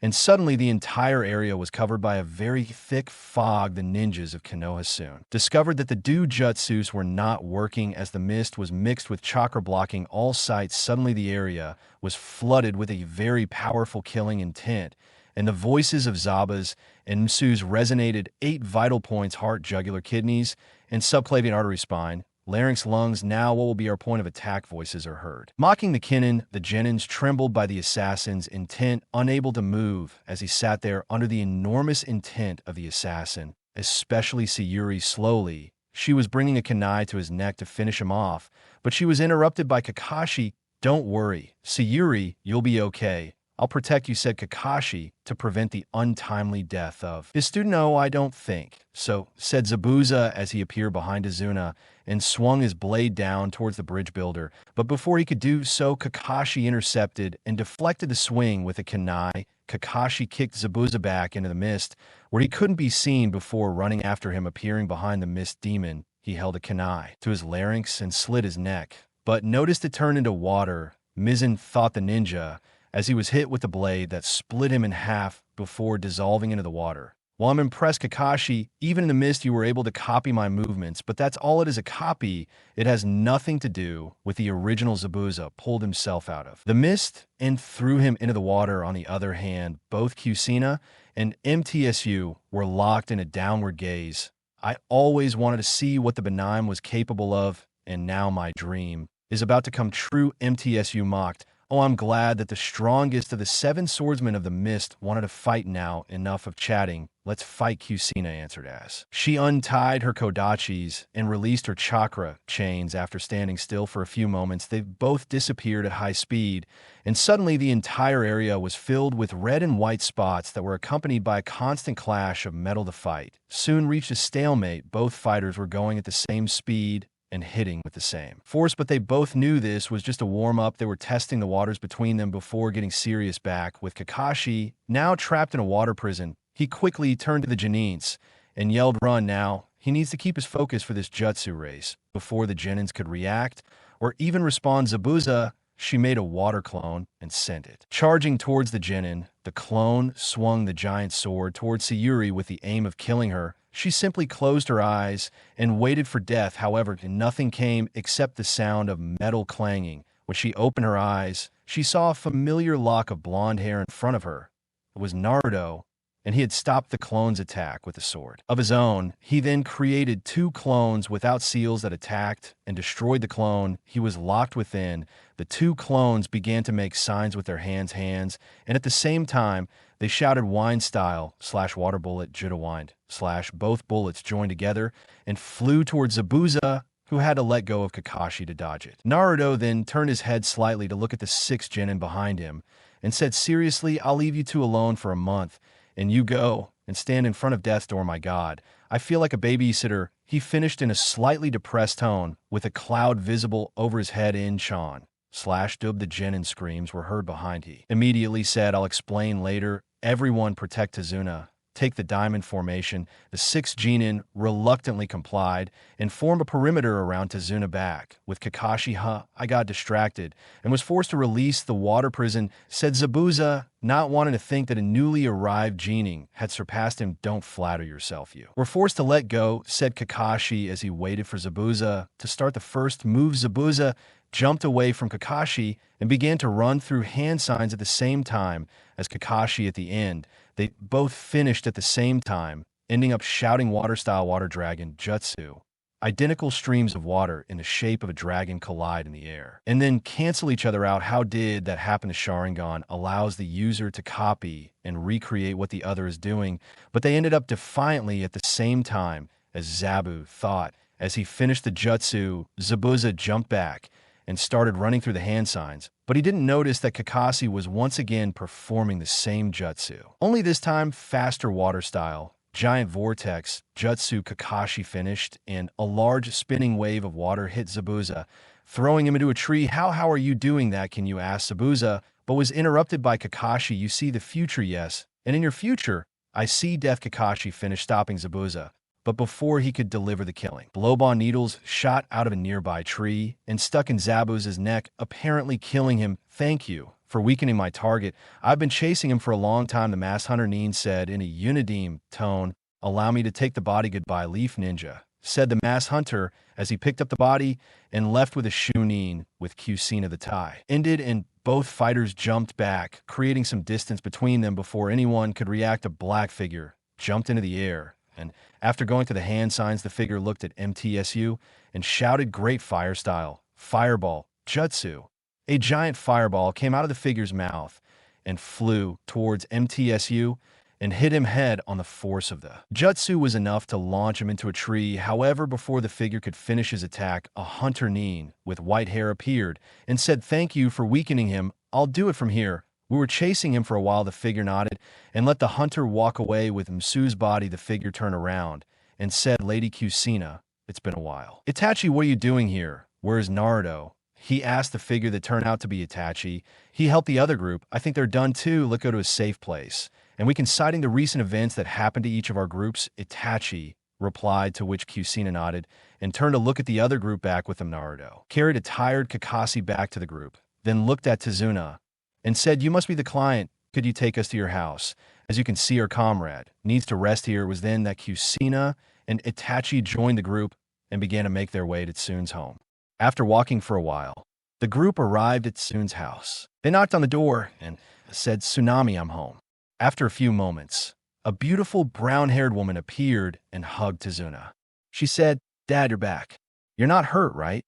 and suddenly the entire area was covered by a very thick fog. The ninjas of Konoha soon discovered that the jutsus were not working, as the mist was mixed with chakra, blocking all sights. Suddenly the area was flooded with a very powerful killing intent, and the voices of Zabas and Msus resonated. 8 vital points: heart, jugular, kidneys, and subclavian artery, spine, larynx, lungs. Now what will be our point of attack? Voices are heard mocking the Chunnin. The Genins trembled by the assassin's intent, unable to move as he sat there under the enormous intent of the assassin, especially Sayuri. Slowly, she was bringing a kunai to his neck to finish him off, but she was interrupted by Kakashi. Don't worry, Sayuri, you'll be okay. I'll protect you, said Kakashi, to prevent the untimely death of his student. No, I don't think so, said Zabuza as he appeared behind Azuna and swung his blade down towards the bridge builder. But before he could do so, Kakashi intercepted and deflected the swing with a kunai. Kakashi kicked Zabuza back into the mist, where he couldn't be seen before running after him. Appearing behind the mist demon, he held a kunai to his larynx and slit his neck, but noticed it turned into water. Mizzen thought the ninja, as he was hit with the blade that split him in half before dissolving into the water. Well, I'm impressed, Kakashi. Even in the mist, you were able to copy my movements, but that's all it is, a copy. It has nothing to do with the original. Zabuza pulled himself out of the mist and threw him into the water. On the other hand, both Kushina and MTSU were locked in a downward gaze. I always wanted to see what the benign was capable of, and now my dream is about to come true. MTSU mocked. Oh, I'm glad that the strongest of the 7 swordsmen of the mist wanted to fight now. Enough of chatting. Let's fight, Kushina answered as she untied her kodachis and released her chakra chains. After standing still for a few moments, they both disappeared at high speed, and suddenly the entire area was filled with red and white spots that were accompanied by a constant clash of metal. The fight soon reached a stalemate. Both fighters were going at the same speed and hitting with the same force, but they both knew this was just a warm-up. They were testing the waters between them before getting serious. Back with Kakashi, now trapped in a water prison, he quickly turned to the Genins and yelled, run now. He needs to keep his focus for this jutsu race. Before the Genins could react or even respond, Zabuza, she made a water clone and sent it charging towards the Genin. The clone swung the giant sword towards Sayuri with the aim of killing her. She simply closed her eyes and waited for death. However, nothing came except the sound of metal clanging. When she opened her eyes, she saw a familiar lock of blonde hair in front of her. It was Naruto, and he had stopped the clone's attack with a sword of his own. He then created 2 clones without seals that attacked and destroyed the clone he was locked within. The 2 clones began to make signs with their hands, and at the same time, they shouted wind style / water bullet, judo wind / both bullets joined together and flew towards Zabuza, who had to let go of Kakashi to dodge it. Naruto then turned his head slightly to look at the 6 genin behind him and said, seriously, I'll leave you 2 alone for a month, and you go and stand in front of death's door. My God, I feel like a babysitter. He finished in a slightly depressed tone with a cloud visible over his head. In Chan / Dub, the genin screams were heard behind. He immediately said, I'll explain later. Everyone protect Tazuna take the diamond formation, the 6 genin reluctantly complied and formed a perimeter around Tazuna back. With Kakashi, I got distracted and was forced to release the water prison, said Zabuza, not wanting to think that a newly arrived genin had surpassed him. Don't flatter yourself, you. We're forced to let go, said Kakashi as he waited for Zabuza to start the first move. Zabuza jumped away from Kakashi and began to run through hand signs at the same time as Kakashi at the end. They both finished at the same time, ending up shouting water-style water dragon jutsu. Identical streams of water in the shape of a dragon collide in the air, and then cancel each other out. How did that happen? To Sharingan allows the user to copy and recreate what the other is doing, but they ended up defiantly at the same time as Zabu thought. As he finished the jutsu, Zabuza jumped back and started running through the hand signs, but he didn't notice that Kakashi was once again performing the same jutsu. Only this time, faster water style. Giant vortex jutsu Kakashi finished, and a large spinning wave of water hit Zabuza, throwing him into a tree. How are you doing that, can you ask Zabuza, but was interrupted by Kakashi. You see the future, yes, and in your future, I see death. Kakashi finished, stopping Zabuza, but before he could deliver the killing, blow-ball needles shot out of a nearby tree and stuck in Zabuza's neck, apparently killing him. Thank you for weakening my target. I've been chasing him for a long time, the masked hunter Nin said in a unideem tone. Allow me to take the body. Goodbye, Leaf Ninja, said the masked hunter as he picked up the body and left with a Chunnin. With Kushina, the tie ended and both fighters jumped back, creating some distance between them before anyone could react. A black figure jumped into the air, and after going to the hand signs, the figure looked at MTSU and shouted, great fire style, fireball, jutsu. A giant fireball came out of the figure's mouth and flew towards MTSU and hit him head on. The force of the jutsu was enough to launch him into a tree. However, before the figure could finish his attack, a hunter Nin with white hair appeared and said, thank you for weakening him. I'll do it from here. We were chasing him for a while. The figure nodded and let the hunter walk away with Msu's body. The figure turned around and said, Lady Kushina, it's been a while. Itachi, what are you doing here? Where's Naruto? He asked the figure that turned out to be Itachi. He helped the other group. I think they're done too. Let's go to a safe place, and we can citing the recent events that happened to each of our groups. Itachi replied, to which Kushina nodded and turned to look at the other group. Back with them, Naruto carried a tired Kakashi back to the group, then looked at Tazuna and said, you must be the client. Could you take us to your house? As you can see, our comrade needs to rest here. It was then that Kushina and Itachi joined the group and began to make their way to Tsun's home. After walking for a while, the group arrived at Tsun's house. They knocked on the door and said, Tsunami, I'm home. After a few moments, a beautiful brown-haired woman appeared and hugged Tazuna. She said, Dad, you're back. You're not hurt, right?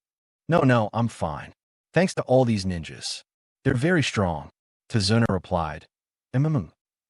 No, I'm fine. Thanks to all these ninjas. They're very strong. Tazuna replied,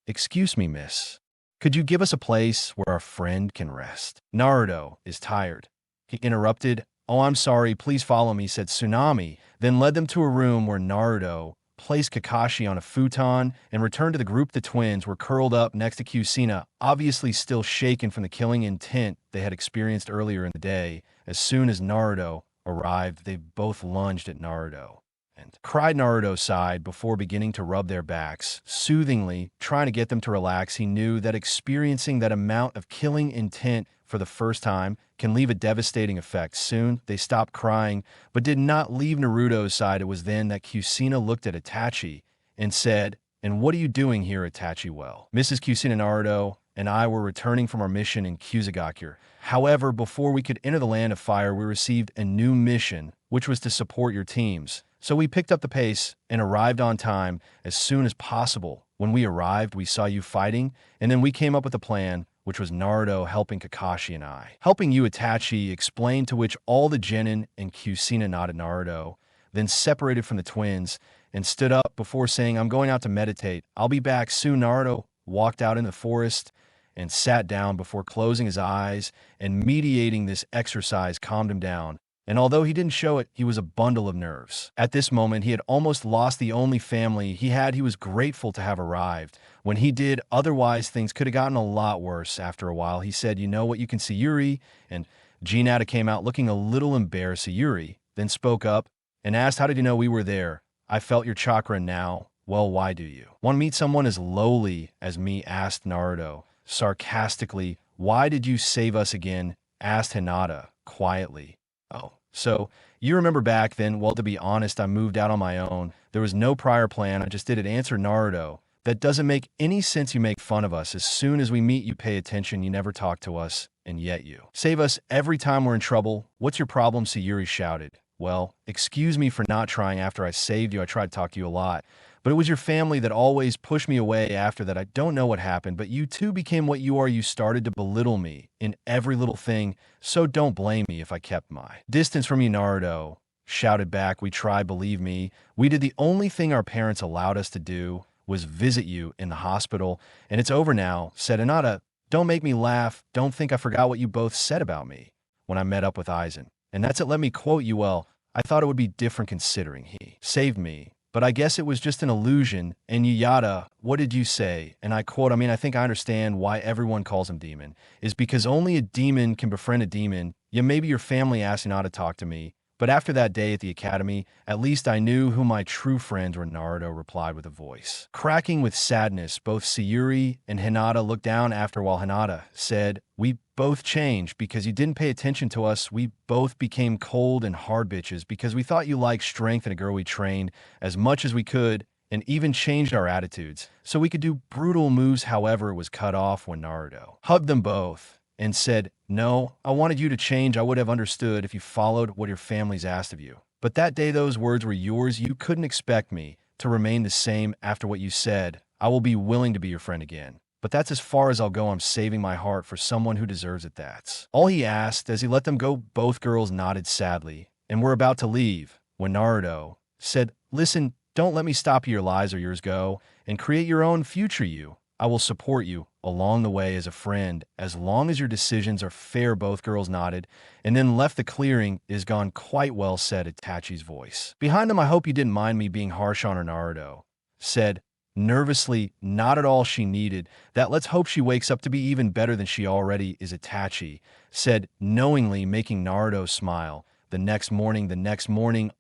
Excuse me, miss. Could you give us a place where our friend can rest? Naruto is tired. He interrupted. Oh, I'm sorry, please follow me, said Tsunami, then led them to a room where Naruto placed Kakashi on a futon and returned to the group. The twins were curled up next to Kushina, obviously still shaken from the killing intent they had experienced earlier in the day. As soon as Naruto arrived, they both lunged at Naruto and cried. Naruto sighed before beginning to rub their backs, soothingly, trying to get them to relax. He knew that experiencing that amount of killing intent for the first time can leave a devastating effect. Soon, they stopped crying, but did not leave Naruto's side. It was then that Kushina looked at Itachi and said, and what are you doing here, Itachi? Well, Mrs. Kushina, Naruto and I were returning from our mission in Kusagakure. However, before we could enter the Land of Fire, we received a new mission, which was to support your teams. So we picked up the pace and arrived on time as soon as possible. When we arrived, we saw you fighting, and then we came up with a plan, which was Naruto helping Kakashi and I. Helping you, Itachi explained, to which all the genin and Kushina nodded. Naruto then separated from the twins and stood up before saying, I'm going out to meditate. I'll be back soon. Naruto walked out in the forest and sat down before closing his eyes, and mediating this exercise calmed him down. And although he didn't show it, he was a bundle of nerves. At this moment, he had almost lost the only family he had. He was grateful to have arrived when he did. Otherwise, things could have gotten a lot worse. After a while, he said, you know what, you can see Yuri. And Minato came out looking a little embarrassed. Yuri then spoke up and asked, how did you know we were there? I felt your chakra now. Well, why do you want to meet someone as lowly as me? Asked Naruto, sarcastically. Why did you save us again? Asked Hinata, quietly. Oh, so you remember back then? Well, to be honest, I moved out on my own. There was no prior plan. I just did it. Answered Naruto. That doesn't make any sense. You make fun of us. As soon as we meet, you pay attention. You never talk to us. And yet you save us every time we're in trouble. What's your problem? Sayuri shouted. Well, excuse me for not trying after I saved you. I tried to talk to you a lot. But it was your family that always pushed me away after that. I don't know what happened, but you too became what you are. You started to belittle me in every little thing, so don't blame me if I kept my distance from you. Naruto shouted back. We tried, believe me. We did the only thing our parents allowed us to do was visit you in the hospital, and it's over now, said Hinata. Don't make me laugh. Don't think I forgot what you both said about me when I met up with Aizen. And that's it. Let me quote you. Well, I thought it would be different considering he saved me. But I guess it was just an illusion. And Yada, what did you say? And I quote, I think I understand why everyone calls him demon, is because only a demon can befriend a demon. Yeah, maybe your family asked you not to talk to me. But after that day at the academy, at least I knew who my true friends were. Naruto replied with a voice cracking with sadness. Both Sayuri and Hinata looked down after while Hinata said, we both changed because you didn't pay attention to us. We both became cold and hard bitches because we thought you liked strength and a girl we trained as much as we could and even changed our attitudes so we could do brutal moves. However, it was cut off when Naruto hugged them both and said, no, I wanted you to change. I would have understood if you followed what your families asked of you. But that day those words were yours. You couldn't expect me to remain the same after what you said. I will be willing to be your friend again. But that's as far as I'll go. I'm saving my heart for someone who deserves it. That's all he asked. As he let them go, both girls nodded sadly and were about to leave when Naruto said, listen, don't let me stop your lives or yours. Go and create your own future. I will support you along the way as a friend, as long as your decisions are fair. Both girls nodded and then left the clearing. Is gone. Quite well said. Itachi's voice behind him. I hope you didn't mind me being harsh on her. Naruto said nervously. Not at all. She needed that. Let's hope she wakes up to be even better than she already is. Itachi said knowingly, making Naruto smile. The next morning,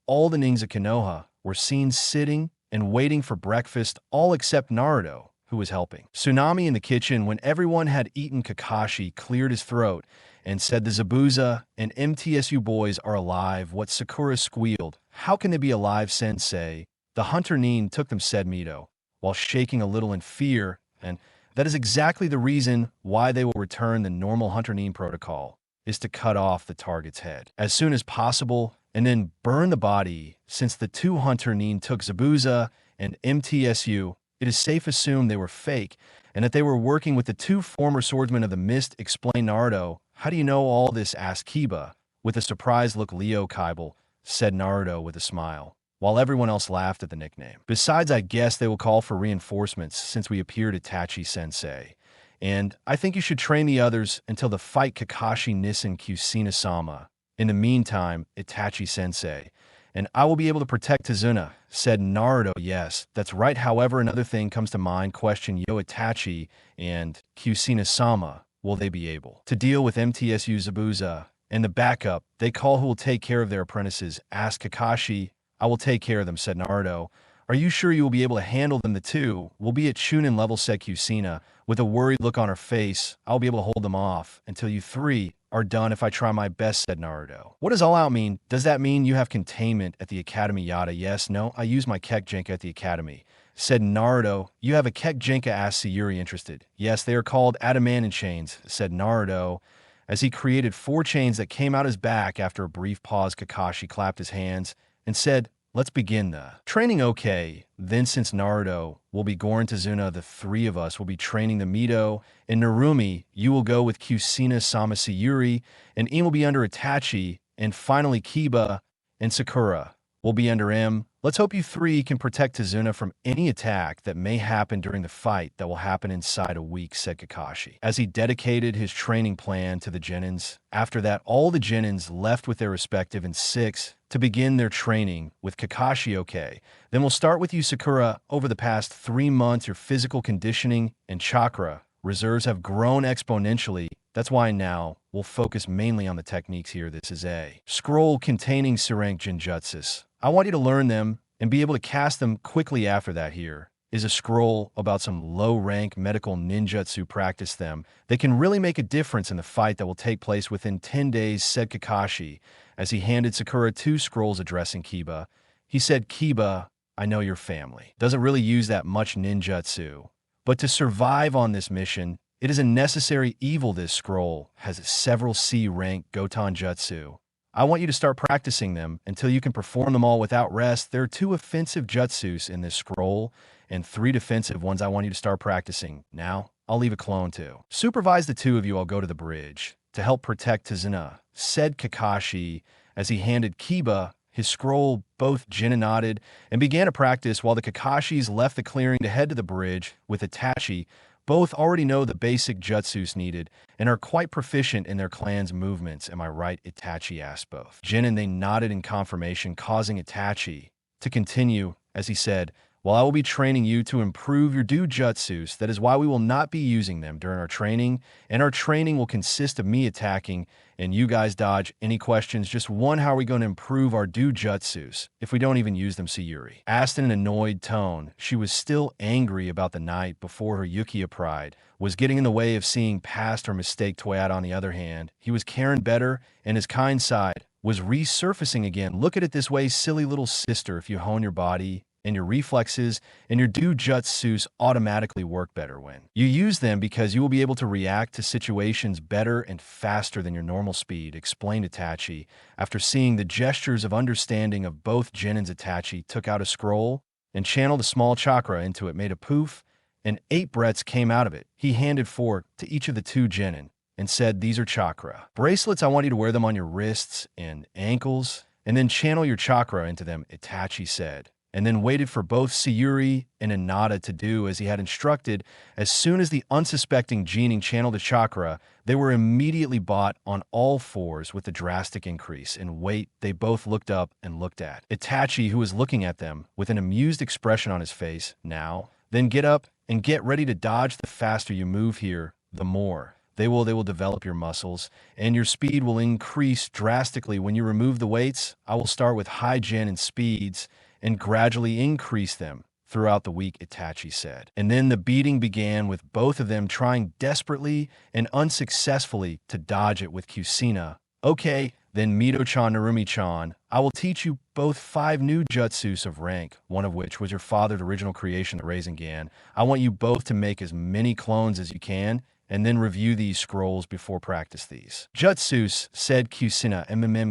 all the ninjas of Konoha were seen sitting and waiting for breakfast, all except Naruto, who was helping Tsunami in the kitchen. When everyone had eaten, Kakashi cleared his throat and said, the Zabuza and MTSU boys are alive. What? Sakura squealed. How can they be alive, sensei? The hunter Nin took them, said Mito, while shaking a little in fear, and that is exactly the reason why they will return. The normal hunter Nin protocol is to cut off the target's head as soon as possible and then burn the body. Since the two hunter Nin took Zabuza and MTSU, it is safe to assume they were fake and that they were working with the two former swordsmen of the mist, explained Naruto. How do you know all this? Asked Kiba with a surprised look. Leo Kaiba, said Naruto with a smile, while everyone else laughed at the nickname. Besides, I guess they will call for reinforcements since we appeared. Itachi-sensei. And I think you should train the others until the fight. Kakashi, Nissen, Kushina-sama. In the meantime, Itachi-sensei, and I will be able to protect Tazuna, said Naruto. Yes, that's right. However, another thing comes to mind. Question Yo, Itachi and Kushina-sama, will they be able to deal with MTSU Zabuza and the backup they call? Who will take care of their apprentices? Asked Kakashi. I will take care of them, said Naruto. Are you sure you will be able to handle them? The two will be at Chunnin level, said Kushina, with a worried look on her face. I'll be able to hold them off until you three are done if I try my best, said Naruto. What does all out mean? Does that mean you have containment at the academy? Yada. Yes, no, I use my Kek Jenka at the academy, said Naruto. You have a Kek Jenka? Asked Sayuri, interested. Yes, they are called atonement chains, said Naruto, as he created 4 chains that came out his back. After a brief pause, Kakashi clapped his hands and said, let's begin the training. Okay, then since Naruto will be Goran Tazuna, the 3 of us will be training the Mito and Narumi. You will go with Kushina-sama, Sayuri, and Im will be under Itachi, and finally Kiba and Sakura will be under M. Let's hope you 3 can protect Tazuna from any attack that may happen during the fight that will happen inside a week, said Kakashi, as he dedicated his training plan to the Genins. After that, all the Genins left with their respective and 6 to begin their training with Kakashi. Okay, then we'll start with you, Sakura. Over the past 3 months, your physical conditioning and chakra reserves have grown exponentially. That's why now we'll focus mainly on the techniques here. This is a scroll containing Surank Jinjutsus. I want you to learn them and be able to cast them quickly after that. Here is a scroll about some low-rank medical ninjutsu practice them that can really make a difference in the fight that will take place within 10 days, said Kakashi, as he handed Sakura 2 scrolls addressing Kiba. He said, Kiba, I know your family doesn't really use that much ninjutsu, but to survive on this mission, it is a necessary evil. This scroll has several C-rank Goten jutsu. I want you to start practicing them until you can perform them all without rest. There are 2 offensive jutsus in this scroll and 3 defensive ones I want you to start practicing. Now, I'll leave a clone too. Supervise the 2 of you. I'll go to the bridge to help protect Tazuna, said Kakashi as he handed Kiba his scroll. Both Jin nodded and began to practice while the Kakashis left the clearing to head to the bridge with Itachi. Both already know the basic jutsus needed and are quite proficient in their clan's movements. Am I right? Itachi asked both. Jin and they nodded in confirmation, causing Itachi to continue as he said, while I will be training you to improve your jutsus, that is why we will not be using them during our training, and our training will consist of me attacking and you guys dodge. Any questions? Just one, how are we going to improve our jutsus if we don't even use them? Sayuri asked in an annoyed tone. She was still angry about the night before. Her Yukiya pride was getting in the way of seeing past her mistake. Toyota, on the other hand, he was caring better, and his kind side was resurfacing again. Look at it this way, silly little sister, if you hone your body and your reflexes and your jutsus automatically work better when you use them, because you will be able to react to situations better and faster than your normal speed, explained Itachi. After seeing the gestures of understanding of both Jin and Itachi took out a scroll and channeled a small chakra into it, made a poof, and 8 breaths came out of it. He handed 4 to each of the 2 genin and said, these are chakra bracelets. I want you to wear them on your wrists and ankles and then channel your chakra into them, Itachi said, and then waited for both Sayuri and Inada to do as he had instructed. As soon as the unsuspecting genin channeled a chakra, they were immediately bought on all 4s with a drastic increase in weight. They both looked up and looked at Itachi, who was looking at them with an amused expression on his face. Now, then get up and get ready to dodge. The faster you move here, the more they will develop your muscles, and your speed will increase drastically. When you remove the weights, I will start with high gen and speeds and gradually increase them throughout the week, Itachi said. And then the beating began, with both of them trying desperately and unsuccessfully to dodge it with Kushina. Okay, then Mito-chan, Narumi-chan, I will teach you both 5 new jutsus of rank, one of which was your father's original creation, the Rasengan. I want you both to make as many clones as you can, and then review these scrolls before practice these jutsus, said Kushina.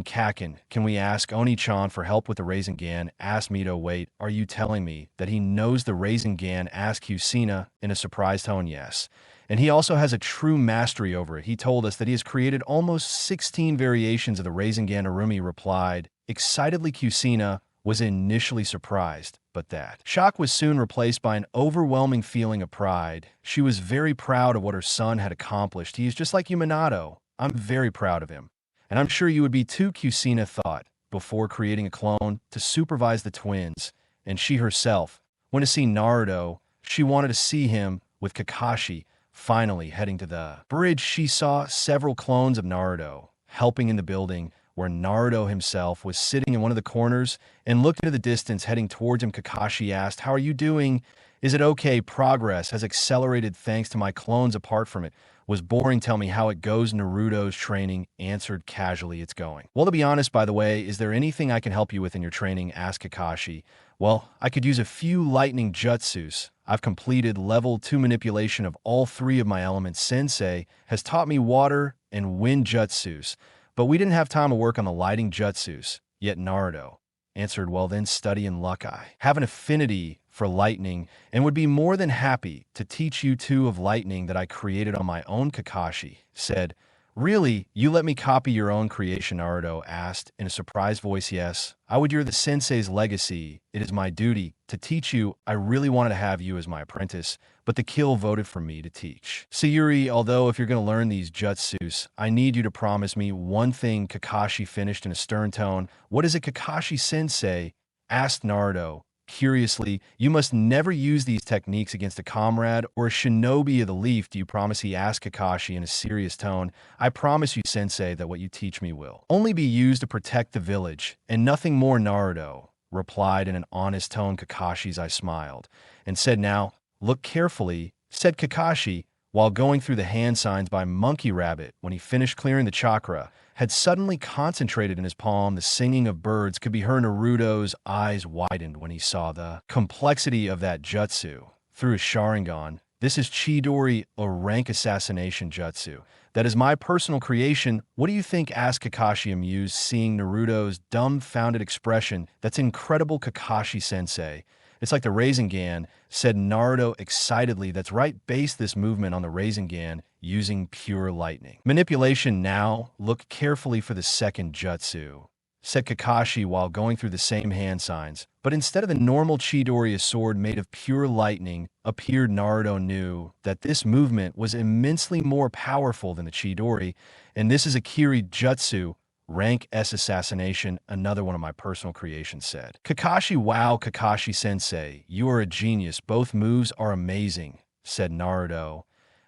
Kaken, can we ask Oni-chan for help with the Rasengan? Asked Mito. Wait, are you telling me that he knows the Rasengan? Asked Kushina in a surprised tone. Yes, and he also has a true mastery over it. He told us that he has created almost 16 variations of the Rasengan. Narumi replied. Excitedly, Kushina was initially surprised, but that shock was soon replaced by an overwhelming feeling of pride. She was very proud of what her son had accomplished. He is just like you, Minato. I'm very proud of him. And I'm sure you would be too, Kushina thought, before creating a clone to supervise the twins. And she herself went to see Naruto. She wanted to see him with Kakashi. Finally, heading to the bridge, she saw several clones of Naruto helping in the building, where Naruto himself was sitting in one of the corners and looked into the distance, heading towards him. Kakashi asked, how are you doing? Is it okay? Progress has accelerated thanks to my clones. Apart from it, was boring. Tell me how it goes. Naruto's training answered casually. It's going well, to be honest. By the way, is there anything I can help you with in your training? Asked Kakashi. Well, I could use a few lightning jutsus. I've completed level 2 manipulation of all 3 of my elements. Sensei has taught me water and wind jutsus, but we didn't have time to work on the lighting jutsus yet. Naruto answered, well then study and luck. I have an affinity for lightning and would be more than happy to teach you 2 of lightning that I created on my own. Kakashi said, really? You let me copy your own creation? Naruto asked in a surprised voice. Yes, I would. You're the sensei's legacy. It is my duty to teach you. I really wanted to have you as my apprentice, but the kill voted for me to teach. Sayuri, although if you're going to learn these jutsus, I need you to promise me one thing. Kakashi finished in a stern tone. What is it, Kakashi sensei? Asked Naruto curiously. You must never use these techniques against a comrade or a shinobi of the leaf. Do you promise? He asked Kakashi in a serious tone. I promise you, sensei, that what you teach me will only be used to protect the village and nothing more. Naruto replied in an honest tone Kakashi's. I smiled and said, now, look carefully, said Kakashi, while going through the hand signs by Monkey Rabbit. When he finished clearing the chakra, had suddenly concentrated in his palm. The singing of birds could be heard. Naruto's eyes widened when he saw the complexity of that jutsu. Through his Sharingan, this is Chidori, a rank assassination jutsu. That is my personal creation. What do you think? Asked Kakashi, amused, seeing Naruto's dumbfounded expression. That's incredible, Kakashi-sensei. It's like the Rasengan, said Naruto excitedly. That's right, base this movement on the Rasengan using pure lightning. Manipulation now, look carefully for the second jutsu, said Kakashi while going through the same hand signs. But instead of the normal Chidori, a sword made of pure lightning, appeared. Naruto knew that this movement was immensely more powerful than the Chidori, and this is a Kiri jutsu, rank S assassination, another one of my personal creations, said Kakashi. Wow, Kakashi-sensei, you are a genius. Both moves are amazing, said Naruto,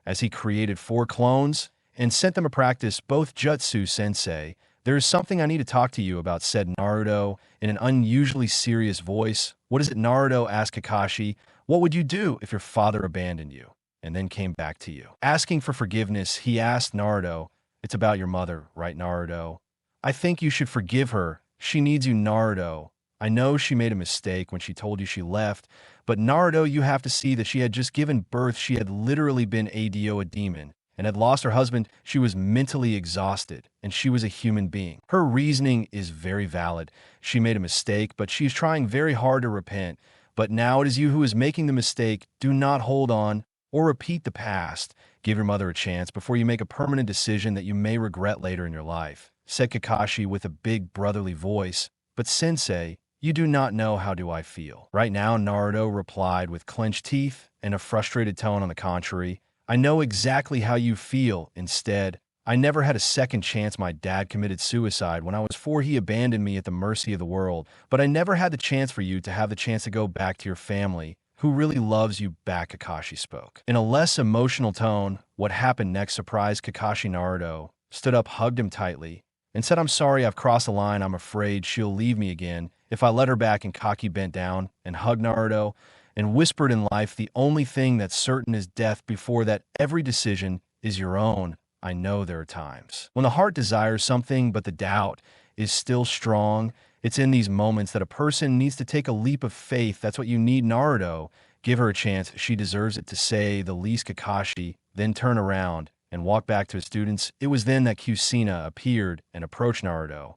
as he created 4 clones and sent them to practice both jutsu. Sensei, there is something I need to talk to you about, said Naruto in an unusually serious voice. What is it, Naruto? Asked Kakashi. What would you do if your father abandoned you and then came back to you? Asking for forgiveness, he asked Naruto. It's about your mother, right, Naruto? I think you should forgive her. She needs you, Naruto. I know she made a mistake when she told you she left, but Naruto, you have to see that she had just given birth. She had literally been a demon and had lost her husband. She was mentally exhausted, and she was a human being. Her reasoning is very valid. She made a mistake, but she is trying very hard to repent. But now it is you who is making the mistake. Do not hold on or repeat the past. Give your mother a chance before you make a permanent decision that you may regret later in your life, said Kakashi with a big brotherly voice. But sensei, you do not know how do I feel right now, Naruto replied with clenched teeth and a frustrated tone. On the contrary, I know exactly how you feel. Instead, I never had a second chance. My dad committed suicide when I was 4. He abandoned me at the mercy of the world, but I never had the chance for you to have the chance to go back to your family, who really loves you back, Kakashi spoke. In a less emotional tone, what happened next surprised Kakashi. Naruto stood up, hugged him tightly, and said, I'm sorry, I've crossed the line. I'm afraid she'll leave me again if I let her back. And Kaki bent down and hugged Naruto and whispered, in life, the only thing that's certain is death. Before that, every decision is your own. I know there are times when the heart desires something, but the doubt is still strong. It's in these moments that a person needs to take a leap of faith. That's what you need, Naruto. Give her a chance. She deserves it, to say the least. Kakashi then turned around and walked back to his students. It was then that Kushina appeared and approached Naruto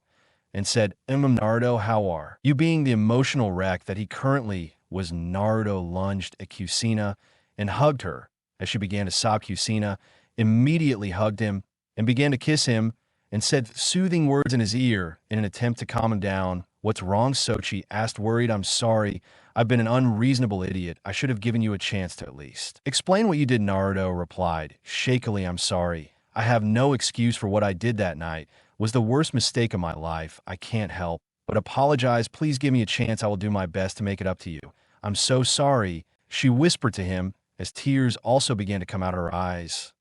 and said, Naruto, how are you? Being the emotional wreck that he currently was, Naruto lunged at Kushina and hugged her. As she began to sob, Kushina immediately hugged him and began to kiss him and said soothing words in his ear in an attempt to calm him down. What's wrong? Sochi asked, worried. I'm sorry. I've been an unreasonable idiot. I should have given you a chance to at least explain what you did, Naruto replied shakily. I'm sorry. I have no excuse for what I did that night. It was the worst mistake of my life. I can't help but apologize. Please give me a chance. I will do my best to make it up to you. I'm so sorry, she whispered to him as tears also began to come out of her eyes.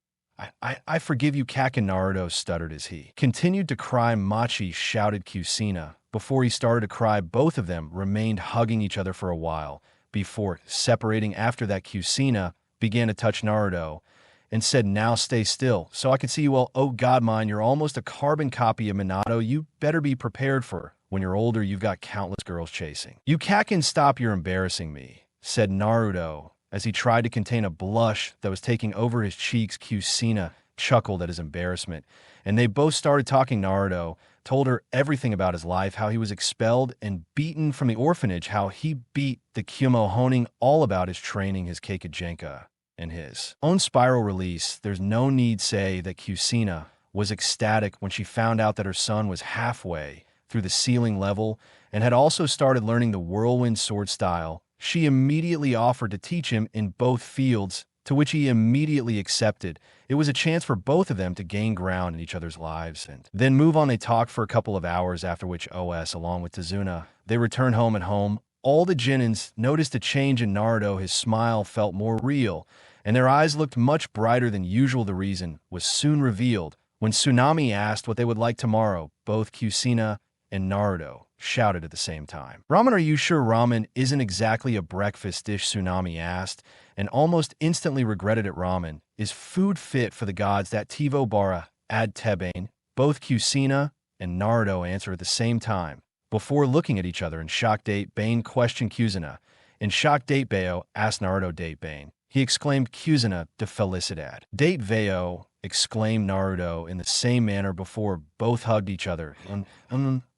I forgive you, Kakin, Naruto stuttered as he continued to cry. Machi shouted Kushina. Before he started to cry, both of them remained hugging each other for a while before separating. After that, Kushina began to touch Naruto and said, now stay still so I can see you well. Oh God, mine, you're almost a carbon copy of Minato. You better be prepared for when you're older. You've got countless girls chasing you. Kakin, stop, you're embarrassing me, said Naruto as he tried to contain a blush that was taking over his cheeks. Kushina chuckled at his embarrassment, and they both started talking. Naruto told her everything about his life, how he was expelled and beaten from the orphanage, how he beat the Kyumo Honing, all about his training, his Keikagenka, and his own spiral release. There's no need say that Kushina was ecstatic when she found out that her son was halfway through the ceiling level and had also started learning the whirlwind sword style. She immediately offered to teach him in both fields, to which he immediately accepted. It was a chance for both of them to gain ground in each other's lives and then move on. They talked for a couple of hours, after which OS, along with Tazuna, they returned home. At home, all the Jonin's noticed a change in Naruto. His smile felt more real, and their eyes looked much brighter than usual. The reason was soon revealed when Tsunami asked what they would like tomorrow. Both Kushina and Naruto shouted at the same time. "Ramen, are you sure ramen isn't exactly a breakfast dish?" Tsunami asked, and almost instantly regretted it. "Ramen is food fit for the gods that Tivo bara ad tebane." Both Kushina and Naruto answered at the same time, before looking at each other in shock. Date Bane questioned Kushina. In shock, Date Bayo asked Naruto. Date Bane, he exclaimed. Kushina de felicidad. Date Bayo exclaimed Naruto in the same manner before both hugged each other.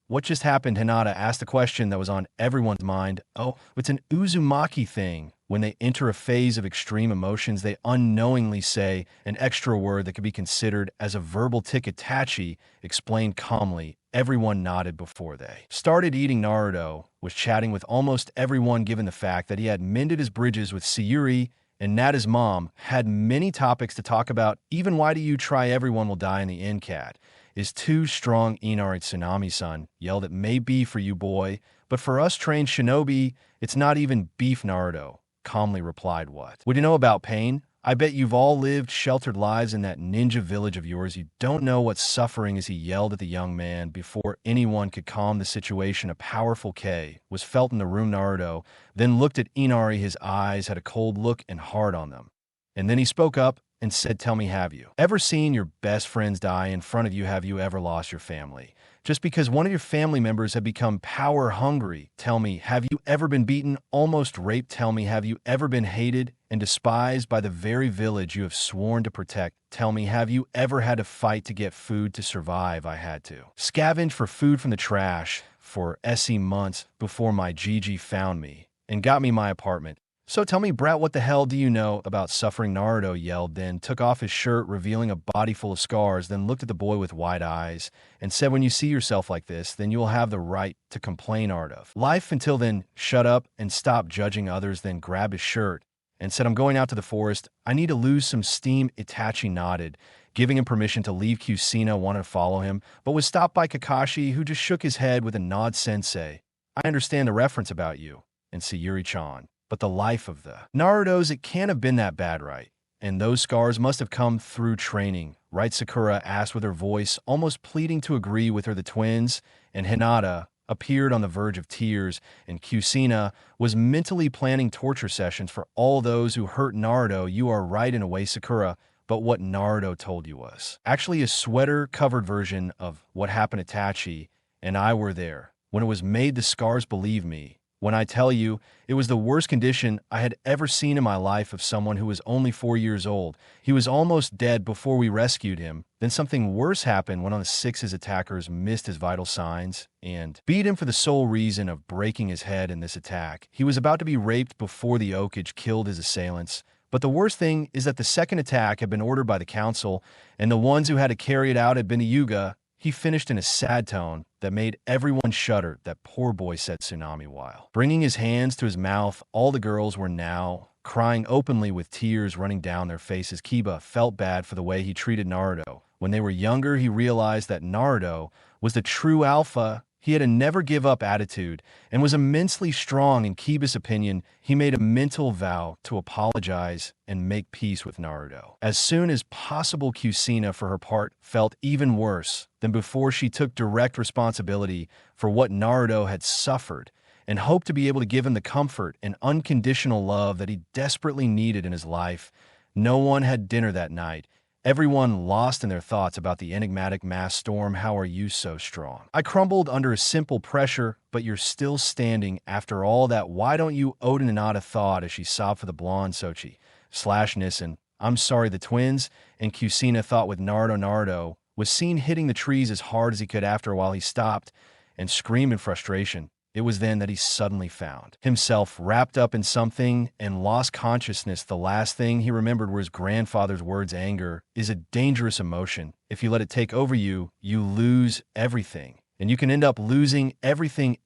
What just happened?" Hinata asked the question that was on everyone's mind. "Oh, it's an Uzumaki thing. When they enter a phase of extreme emotions, they unknowingly say an extra word that could be considered as a verbal tick." Itachi explained calmly. Everyone nodded before they started eating. Naruto was chatting with almost everyone, given the fact that he had mended his bridges with Sayuri and Nata's mom, had many topics to talk about. Even "why do you try everyone will die in the end cat is too strong." Inari Tsunami-san yelled, "It may be for you, boy, but for us trained shinobi, it's not even beef." Naruto calmly replied, "What would you know about pain? I bet you've all lived sheltered lives in that ninja village of yours. You don't know what suffering is." He yelled at the young man before anyone could calm the situation. A powerful K was felt in the room. Naruto then looked at Inari. His eyes had a cold look and hard on them. And then he spoke up and said, "Tell me, have you ever seen your best friends die in front of you? Have you ever lost your family just because one of your family members had become power hungry? Tell me, have you ever been beaten, almost raped? Tell me, have you ever been hated and despised by the very village you have sworn to protect? Tell me, have you ever had to fight to get food to survive? I had to scavenge for food from the trash for months before my Gigi found me and got me my apartment. So tell me, brat, what the hell do you know about suffering?" Naruto yelled, then took off his shirt, revealing a body full of scars, then looked at the boy with wide eyes and said, "When you see yourself like this, then you will have the right to complain art of life. Until then, shut up and stop judging others." Then grabbed his shirt and said, "I'm going out to the forest. I need to lose some steam." Itachi nodded, giving him permission to leave. Kushina wanted to follow him, but was stopped by Kakashi, who just shook his head with a nod. "Sensei, I understand the reference about you and Sayuri-chan, but the life of the Naruto's, it can't have been that bad, right? And those scars must have come through training, right?" Sakura asked with her voice almost pleading to agree with her. The twins and Hinata appeared on the verge of tears, and Kushina was mentally planning torture sessions for all those who hurt Naruto. "You are right in a way, Sakura, but what Naruto told you was actually a sweater-covered version of what happened to Itachi, and I were there when it was made. The scars, believe me when I tell you, it was the worst condition I had ever seen in my life of someone who was only 4 years old. He was almost dead before we rescued him. Then something worse happened when on the 6 his attackers missed his vital signs and beat him for the sole reason of breaking his head in this attack. He was about to be raped before the Okage killed his assailants. But the worst thing is that the second attack had been ordered by the council, and the ones who had to carry it out had been the Yuga." He finished in a sad tone that made everyone shudder. "That poor boy," said Tsunami while bringing his hands to his mouth. All the girls were now crying openly with tears running down their faces. Kiba felt bad for the way he treated Naruto. When they were younger, he realized that Naruto was the true alpha. He had a never-give-up attitude and was immensely strong. In Kiba's opinion, he made a mental vow to apologize and make peace with Naruto as soon as possible. Kushina, for her part, felt even worse than before. She took direct responsibility for what Naruto had suffered and hoped to be able to give him the comfort and unconditional love that he desperately needed in his life. No one had dinner that night. Everyone lost in their thoughts about the enigmatic mass storm. "How are you so strong?" "I crumbled under a simple pressure, but you're still standing after all that. Why don't you?" Oden and Nada thought as she sobbed for the blonde Sochi/Nissen. "I'm sorry." The twins and Kushina thought with Naruto was seen hitting the trees as hard as he could. After a while, he stopped and screamed in frustration. It was then that he suddenly found himself wrapped up in something and lost consciousness. The last thing he remembered were his grandfather's words. "Anger is a dangerous emotion. If you let it take over you, you lose everything. And you can end up losing everything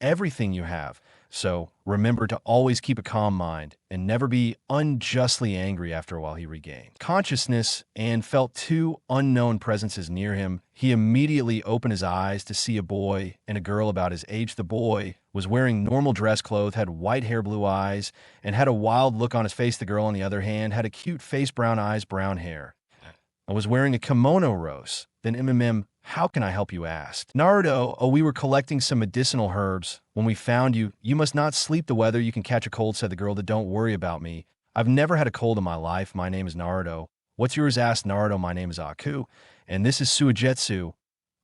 you have. So remember to always keep a calm mind and never be unjustly angry." After a while, he regained consciousness and felt 2 unknown presences near him. He immediately opened his eyes to see a boy and a girl about his age. The boy was wearing normal dress clothes, had white hair, blue eyes, and had a wild look on his face. The girl, on the other hand, had a cute face, brown eyes, brown hair, and was wearing a kimono. Rose then How can I help you?" asked. "Naruto, we were collecting some medicinal herbs. When we found you, you must not sleep the weather. You can catch a cold," said the girl. "Don't worry about me. I've never had a cold in my life. My name is Naruto." "What's yours?" asked Naruto. "My name is Aku, and this is Suigetsu."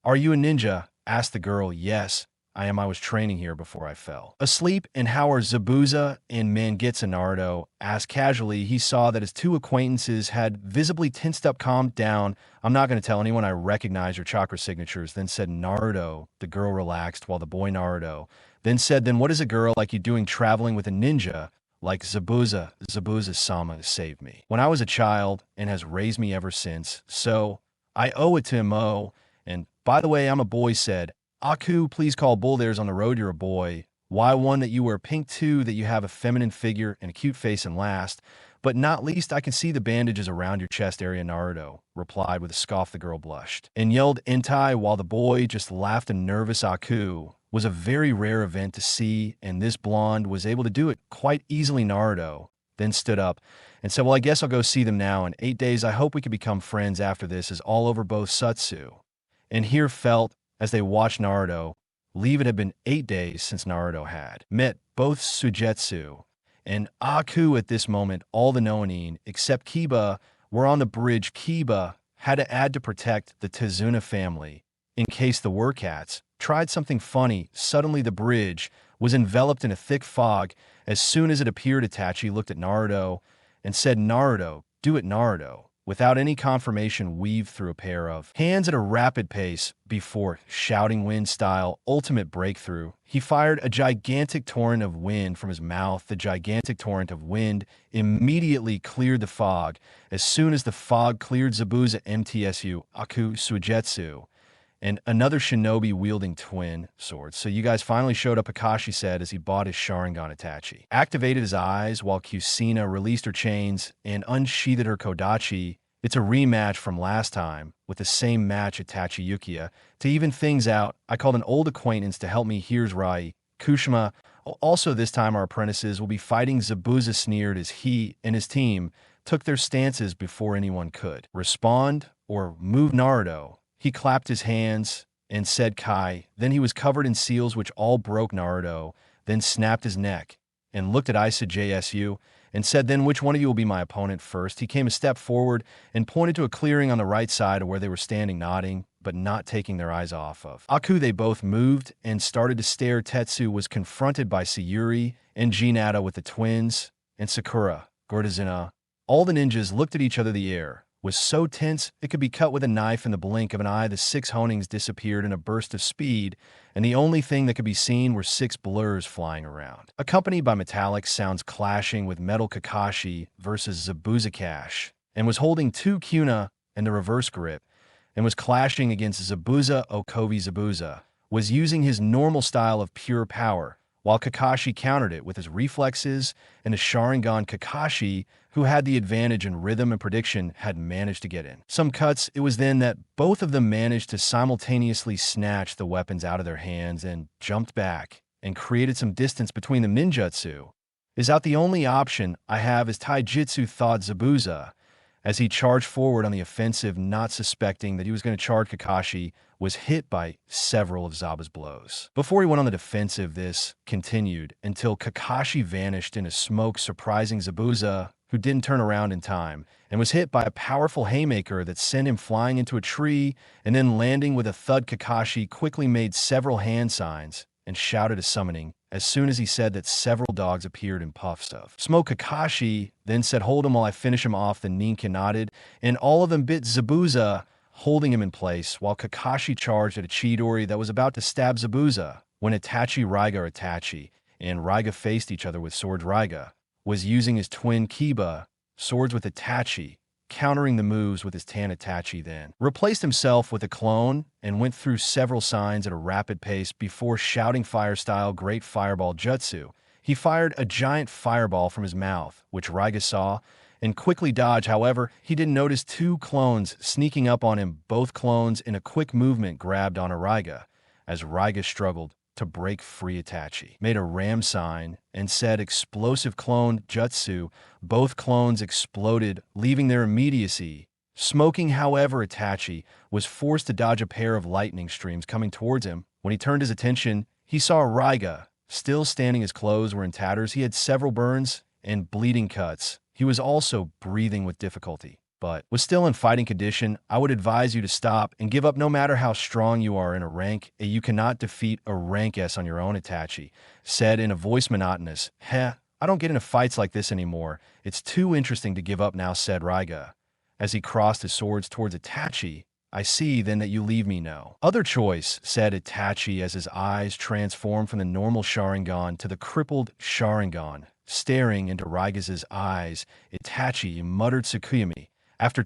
"Are you a ninja?" asked the girl. "Yes, I am. I was training here before I fell asleep." "And how are Zabuza and Mangetsu?" Naruto asked casually. He saw that his two acquaintances had visibly tensed up. "Calm down. I'm not going to tell anyone I recognize your chakra signatures," then said Naruto. The girl relaxed while the boy Naruto then said, "Then what is a girl like you doing traveling with a ninja like Zabuza?" "Zabuza-sama saved me when I was a child and has raised me ever since, so I owe it to him. Oh, and by the way, I'm a boy," said Aku. "Please call bull. There's on the road. You're a boy. Why, one, that you wear pink, two, that you have a feminine figure and a cute face, and last but not least, I can see the bandages around your chest area." Naruto replied with a scoff. The girl blushed and yelled "Entai," while the boy just laughed. A nervous Aku was a very rare event to see, and this blonde was able to do it quite easily. Naruto then stood up and said, "Well, I guess I'll go see them now. In 8 days, I hope we can become friends after this is all over." Both Satsu and here felt as they watched Naruto leave. It had been 8 days since Naruto had met both Suigetsu and Aku. At this moment, all the Nonin, except Kiba, were on the bridge. Kiba had to add to protect the Tezuna family in case the Wercats tried something funny. Suddenly, the bridge was enveloped in a thick fog. As soon as it appeared, Itachi looked at Naruto and said, "Naruto, do it." Naruto, without any confirmation, weaved through a pair of hands at a rapid pace before shouting wind-style ultimate breakthrough. He fired a gigantic torrent of wind from his mouth. The gigantic torrent of wind immediately cleared the fog. As soon as the fog cleared, Zabuza, MTSU, Aku, Suigetsu, and another shinobi wielding twin swords. "So you guys finally showed up," Kakashi said as he bought his Sharingan. Itachi activated his eyes while Kushina released her chains and unsheathed her kodachi. "It's a rematch from last time with the same match." Itachi Yukiya, "To even things out, I called an old acquaintance to help me. Here's Rai Kushima. Also this time our apprentices will be fighting." Zabuza sneered as he and his team took their stances before anyone could respond or move. Naruto, he clapped his hands and said "Kai." Then he was covered in seals which all broke. Naruto then snapped his neck and looked at Isa JSU and said, "Then which one of you will be my opponent first?" He came a step forward and pointed to a clearing on the right side of where they were standing, nodding but not taking their eyes off of Aku. They both moved and started to stare. Tetsu was confronted by Sayuri and Minato with the twins and Sakura, Gordazina. All the ninjas looked at each other. The air was so tense it could be cut with a knife in the blink of an eye. The 6 honings disappeared in a burst of speed, and the only thing that could be seen were 6 blurs flying around, accompanied by metallic sounds clashing with metal. Kakashi versus Zabuza Cash, and was holding 2 Kuna and the reverse grip, and was clashing against Zabuza. Okovi Zabuza was using his normal style of pure power, while Kakashi countered it with his reflexes and a Sharingan. Kakashi, who had the advantage in rhythm and prediction, had managed to get in some cuts. It was then that both of them managed to simultaneously snatch the weapons out of their hands and jumped back and created some distance between them. "Ninjutsu is out. The only option I have is taijutsu," thought Zabuza as he charged forward on the offensive, not suspecting that he was going to charge. Kakashi was hit by several of Zabuza's blows before he went on the defensive. This continued until Kakashi vanished in a smoke, surprising Zabuza, who didn't turn around in time, and was hit by a powerful haymaker that sent him flying into a tree and then landing with a thud. Kakashi quickly made several hand signs and shouted a summoning. As soon as he said that, several dogs appeared in puffs of smoke. Kakashi then said, "Hold him while I finish him off." The ninja nodded, and all of them bit Zabuza, holding him in place, while Kakashi charged at a Chidori that was about to stab Zabuza. When Itachi and Raiga faced each other with swords, Raiga was using his twin Kiba swords with Itachi, countering the moves with his Tan. Itachi then replaced himself with a clone and went through several signs at a rapid pace before shouting fire style great fireball jutsu. He fired a giant fireball from his mouth, which Raiga saw and quickly dodged. However, he didn't notice 2 clones sneaking up on him. Both clones in a quick movement grabbed on Raiga as Raiga struggled to break free. Itachi made a ram sign and said explosive clone jutsu. Both clones exploded, leaving their immediacy Smoking, however, Itachi was forced to dodge a pair of lightning streams coming towards him. When he turned his attention, he saw Raiga, still standing. His clothes were in tatters. He had several burns and bleeding cuts. He was also breathing with difficulty, but was still in fighting condition. I would advise you to stop and give up no matter how strong you are in a rank. You cannot defeat a rank S on your own, Itachi said in a voice monotonous. I don't get into fights like this anymore. It's too interesting to give up now, said Raiga, as he crossed his swords towards Itachi. I see, then, that you leave me no other choice, said Itachi as his eyes transformed from the normal Sharingan to the crippled Sharingan. Staring into Raiga's eyes, Itachi muttered Tsukuyami. After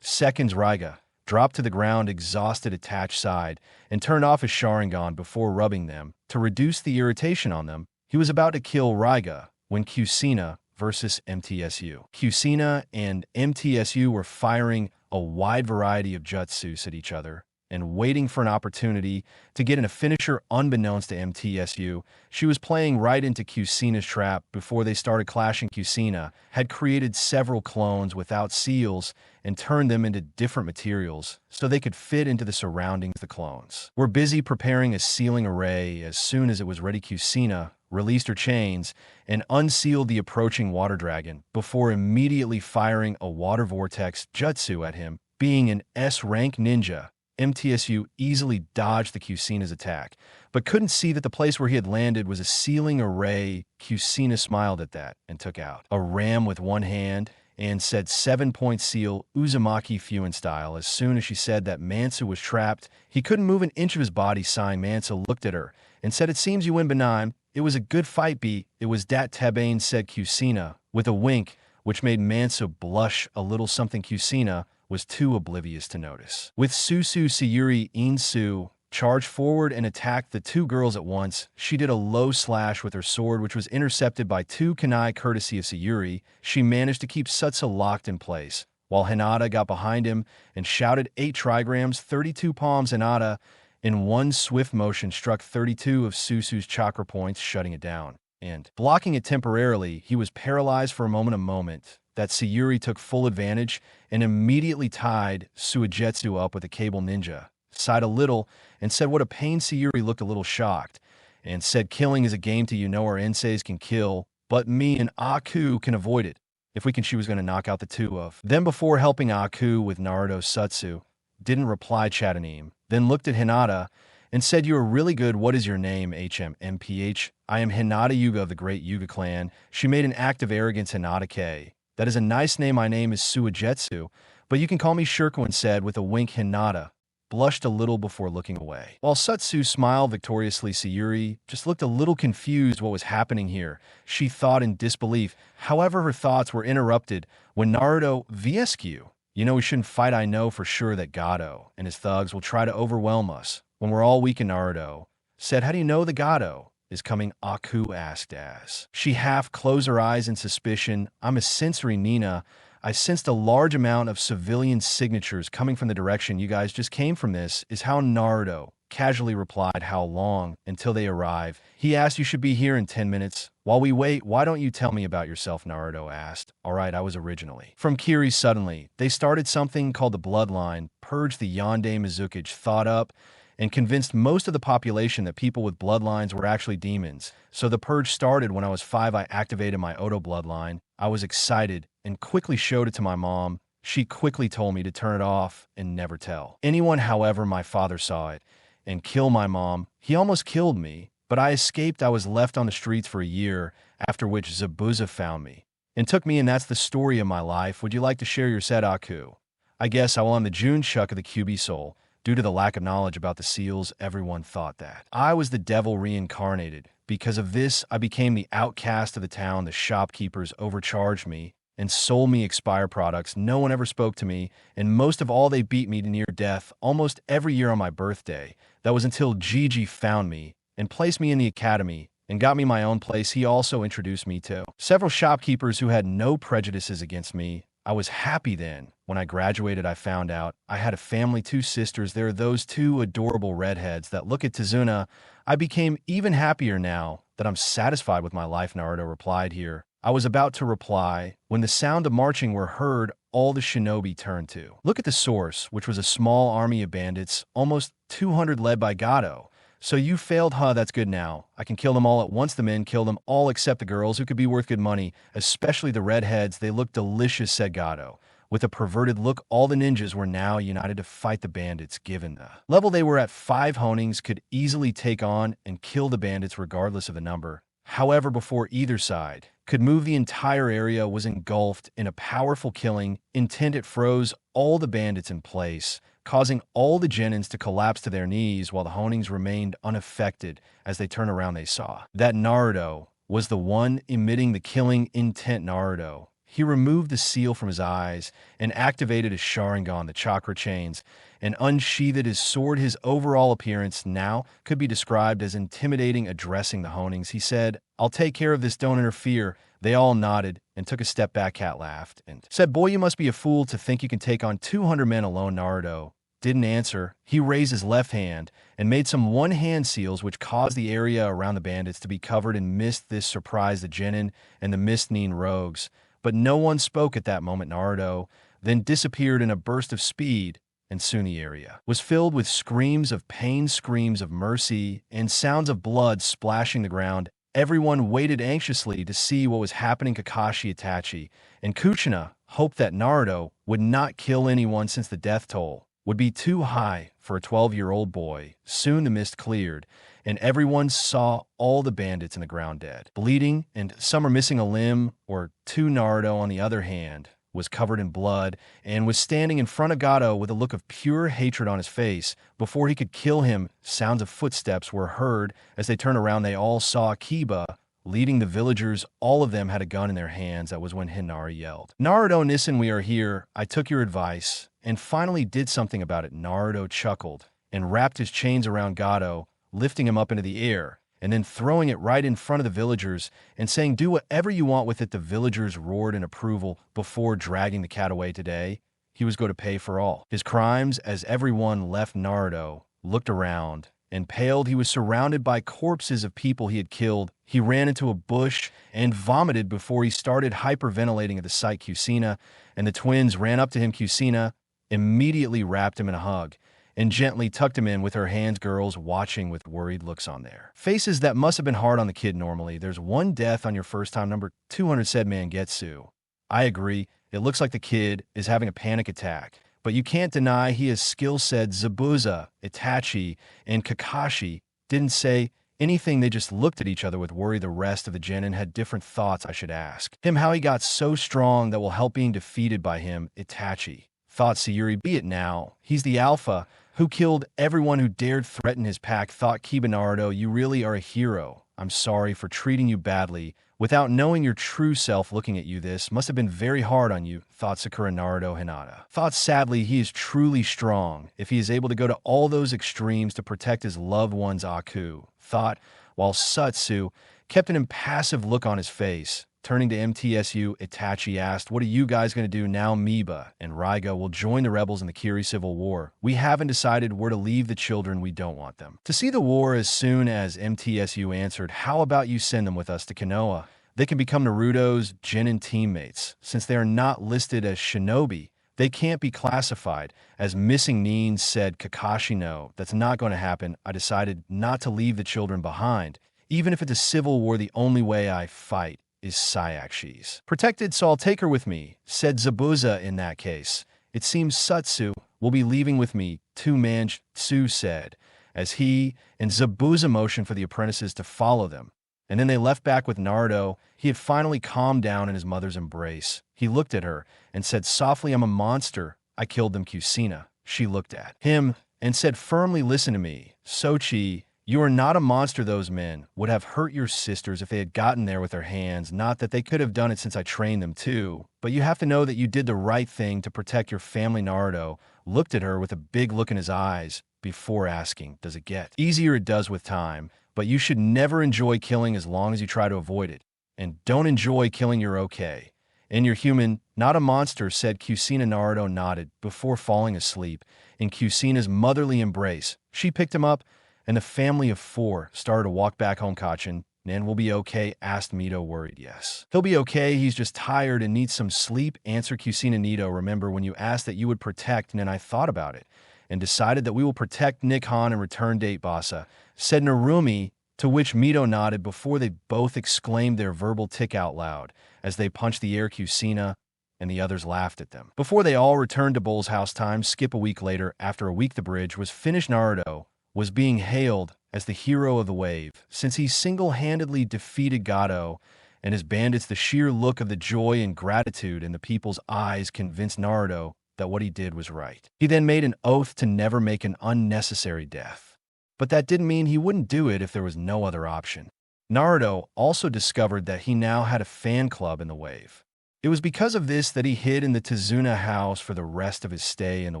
seconds, Raiga dropped to the ground, exhausted. Itachi sighed and turned off his Sharingan before rubbing them to reduce the irritation on them. He was about to kill Raiga when Kushina versus MTSU. Kushina and MTSU were firing a wide variety of jutsus at each other and waiting for an opportunity to get in a finisher. Unbeknownst to MTSU, she was playing right into Kushina's trap before they started clashing. Kushina had created several clones without seals and turned them into different materials so they could fit into the surroundings. The clones were busy preparing a sealing array. As soon as it was ready, Kushina released her chains and unsealed the approaching water dragon before immediately firing a water vortex jutsu at him. Being an S-rank ninja, MTSU easily dodged the Kushina's attack, but couldn't see that the place where he had landed was a sealing array. Kushina smiled at that and took out a ram with one hand and said 7-point seal Uzumaki Fuin style. As soon as she said that Mansu was trapped, he couldn't move an inch of his body. Sighing, Mansu looked at her and said, "It seems you win benign. It was a good fight, B. It was dat Tebane," said Kushina with a wink, which made Mansu blush a little, something Kushina was too oblivious to notice. With Susu, Sayuri Insu charged forward and attacked the two girls at once. She did a low slash with her sword, which was intercepted by two kunai. Courtesy of Sayuri, she managed to keep Sutsu locked in place, while Hinata got behind him and shouted 8 trigrams, 32 palms. Hinata, in one swift motion, struck 32 of Susu's chakra points, shutting it down and blocking it temporarily. He was paralyzed for a moment that Sayuri took full advantage and immediately tied Suigetsu up with a cable ninja, sighed a little, and said, "What a pain." Sayuri looked a little shocked and said, "Killing is a game to you know our enseis can kill, but me and Aku can avoid it." If we can, she was going to knock out the two of them before helping Aku with Naruto's Sutsu. Didn't reply. Chatanim then looked at Hinata and said, "You are really good. What is your name?" HMMPH. "I am Hinata Yuga of the Great Yuga Clan." She made an act of arrogance. Hinata K. "That is a nice name. My name is Suigetsu, but you can call me Shirkuin," said with a wink. Hinata blushed a little before looking away. While Sutsu smiled victoriously, Sayuri just looked a little confused what was happening here. She thought in disbelief. However, her thoughts were interrupted when Naruto VSQ. "You know we shouldn't fight. I know for sure that Gato and his thugs will try to overwhelm us when we're all weak." And Naruto said, "How do you know the Gato is coming?" Aku asked as she half closed her eyes in suspicion. "I'm a sensory Nina. I sensed a large amount of civilian signatures coming from the direction you guys just came from." This is how Naruto casually replied. "How long until they arrive?" He asked. "You should be here in 10 minutes. While we wait, why don't you tell me about yourself?" Naruto asked. "All right, I was originally from Kiri." Suddenly, they started something called the Bloodline, purged the Yonde Mizuki, thought up, and convinced most of the population that people with bloodlines were actually demons. So the purge started when I was 5. I activated my Odo bloodline. I was excited and quickly showed it to my mom. She quickly told me to turn it off and never tell anyone. However, my father saw it and killed my mom. He almost killed me, but I escaped. I was left on the streets for a year, after which Zabuza found me and took me, and that's the story of my life. Would you like to share your set, Aku? I guess I will. I'm the June Chuck of the QB Soul. Due to the lack of knowledge about the seals, everyone thought that I was the devil reincarnated. Because of this, I became the outcast of the town. The shopkeepers overcharged me and sold me expired products. No one ever spoke to me, and most of all, they beat me to near death almost every year on my birthday. That was until Gigi found me and placed me in the academy and got me my own place. He also introduced me to several shopkeepers who had no prejudices against me. I was happy then. When I graduated, I found out I had a family, 2 sisters. There are those 2 adorable redheads that look at Tazuna. I became even happier now that I'm satisfied with my life. Naruto replied here. I was about to reply when the sound of marching were heard. All the shinobi turned to look at the source, which was a small army of bandits, almost 200 led by Gato. So you failed, huh? That's good now. I can kill them all at once. The men kill them all except the girls, who could be worth good money, especially the redheads. They look delicious, said Gato. With a perverted look, all the ninjas were now united to fight the bandits. Given the level they were at, 5 honings could easily take on and kill the bandits regardless of the number. However, before either side could move, the entire area was engulfed in a powerful killing intent. It froze all the bandits in place, causing all the genins to collapse to their knees, while the honings remained unaffected. As they turned around, they saw that Naruto was the one emitting the killing intent. Naruto. He removed the seal from his eyes and activated his Sharingan, the chakra chains, and unsheathed his sword. His overall appearance now could be described as intimidating. Addressing the honings, he said, "I'll take care of this, don't interfere." They all nodded and took a step back. Cat laughed and said, "Boy, you must be a fool to think you can take on 200 men alone." Naruto didn't answer. He raised his left hand and made some one-hand seals, which caused the area around the bandits to be covered in mist. This surprised the genin and the mist-neen rogues, but no one spoke at that moment. Naruto then disappeared in a burst of speed, and soon the area was filled with screams of pain, screams of mercy, and sounds of blood splashing the ground. Everyone waited anxiously to see what was happening. Kakashi, Itachi, and Kushina hoped that Naruto would not kill anyone, since the death toll would be too high for a 12-year-old boy. Soon the mist cleared, and everyone saw all the bandits in the ground dead, bleeding, and some are missing a limb or two. Naruto, on the other hand, was covered in blood and was standing in front of Gato with a look of pure hatred on his face. Before he could kill him, sounds of footsteps were heard. As they turned around, they all saw Kiba leading the villagers. All of them had a gun in their hands. That was when Hinari yelled, "Naruto, listen, we are here. I took your advice and finally did something about it." Naruto chuckled and wrapped his chains around Gato, lifting him up into the air and then throwing it right in front of the villagers and saying, "Do whatever you want with it." The villagers roared in approval. Before dragging the cat away today, he was going to pay for all his crimes. As everyone left, Naruto looked around and paled. He was surrounded by corpses of people he had killed. He ran into a bush and vomited before he started hyperventilating at the sight. Kushina and the twins ran up to him. Kushina immediately wrapped him in a hug and gently tucked him in with her hands. Girls watching with worried looks on their faces. That must have been hard on the kid. "Normally, there's one death on your first time." Number 200 said Mangetsu. "I agree. It looks like the kid is having a panic attack, but you can't deny he has skill," said Zabuza. Itachi and Kakashi didn't say anything. They just looked at each other with worry. The rest of the genin had different thoughts. "I should ask him how he got so strong. That will help being defeated by him." Itachi thought Sayuri. "Be it now. He's the alpha who killed everyone who dared threaten his pack." Thought Kiba. "Naruto, you really are a hero. I'm sorry for treating you badly without knowing your true self. Looking at you, this must have been very hard on you." Thought Sakura. Naruto. Hinata thought sadly, "He is truly strong if he is able to go to all those extremes to protect his loved ones." Aku thought, while Satsu kept an impassive look on his face. Turning to MTSU, Itachi asked, "What are you guys going to do now?" Miba and Raiga will join the rebels in the Kiri Civil War. "We haven't decided where to leave the children. We don't want them to see the war." As soon as MTSU answered, "How about you send them with us to Konoha? They can become Naruto's genin teammates. Since they are not listed as shinobi, they can't be classified as missing means," said Kakashi. "No, that's not going to happen. I decided not to leave the children behind. Even if it's a civil war, the only way I fight is Sayakshi's protected, so I'll take her with me," said Zabuza. "In that case, it seems Satsu will be leaving with me too." Manchu said, as he and Zabuza motioned for the apprentices to follow them. And then they left back with Naruto. He had finally calmed down in his mother's embrace. He looked at her and said softly, "I'm a monster. I killed them." Kushina. She looked at him and said firmly, "Listen to me, Sochi. You are not a monster. Those men would have hurt your sisters if they had gotten there with their hands. Not that they could have done it, since I trained them too. But you have to know that you did the right thing to protect your family." Naruto looked at her with a big look in his eyes before asking, "Does it get easier?" "It does with time, but you should never enjoy killing as long as you try to avoid it. And don't enjoy killing. You're okay. And you're human, not a monster," said Kushina. Naruto nodded before falling asleep in Kushina's motherly embrace. She picked him up, and the family of 4 started to walk back home. Kachin "And we'll be okay?" asked Mito, worried. "Yes. He'll be okay, he's just tired and needs some sleep," answered Kushina. "Nito, remember when you asked that you would protect, and I thought about it, and decided that we will protect Nikon and return date Basa," said Narumi, to which Mito nodded before they both exclaimed their verbal tick out loud as they punched the air. Kushina and the others laughed at them. Before they all returned to Bull's house time, skip a week later, after a week the bridge was finished, Naruto was being hailed as the hero of the wave, since he single-handedly defeated Gato and his bandits. The sheer look of the joy and gratitude in the people's eyes convinced Naruto that what he did was right. He then made an oath to never make an unnecessary death. But that didn't mean he wouldn't do it if there was no other option. Naruto also discovered that he now had a fan club in the wave. It was because of this that he hid in the Tazuna house for the rest of his stay in the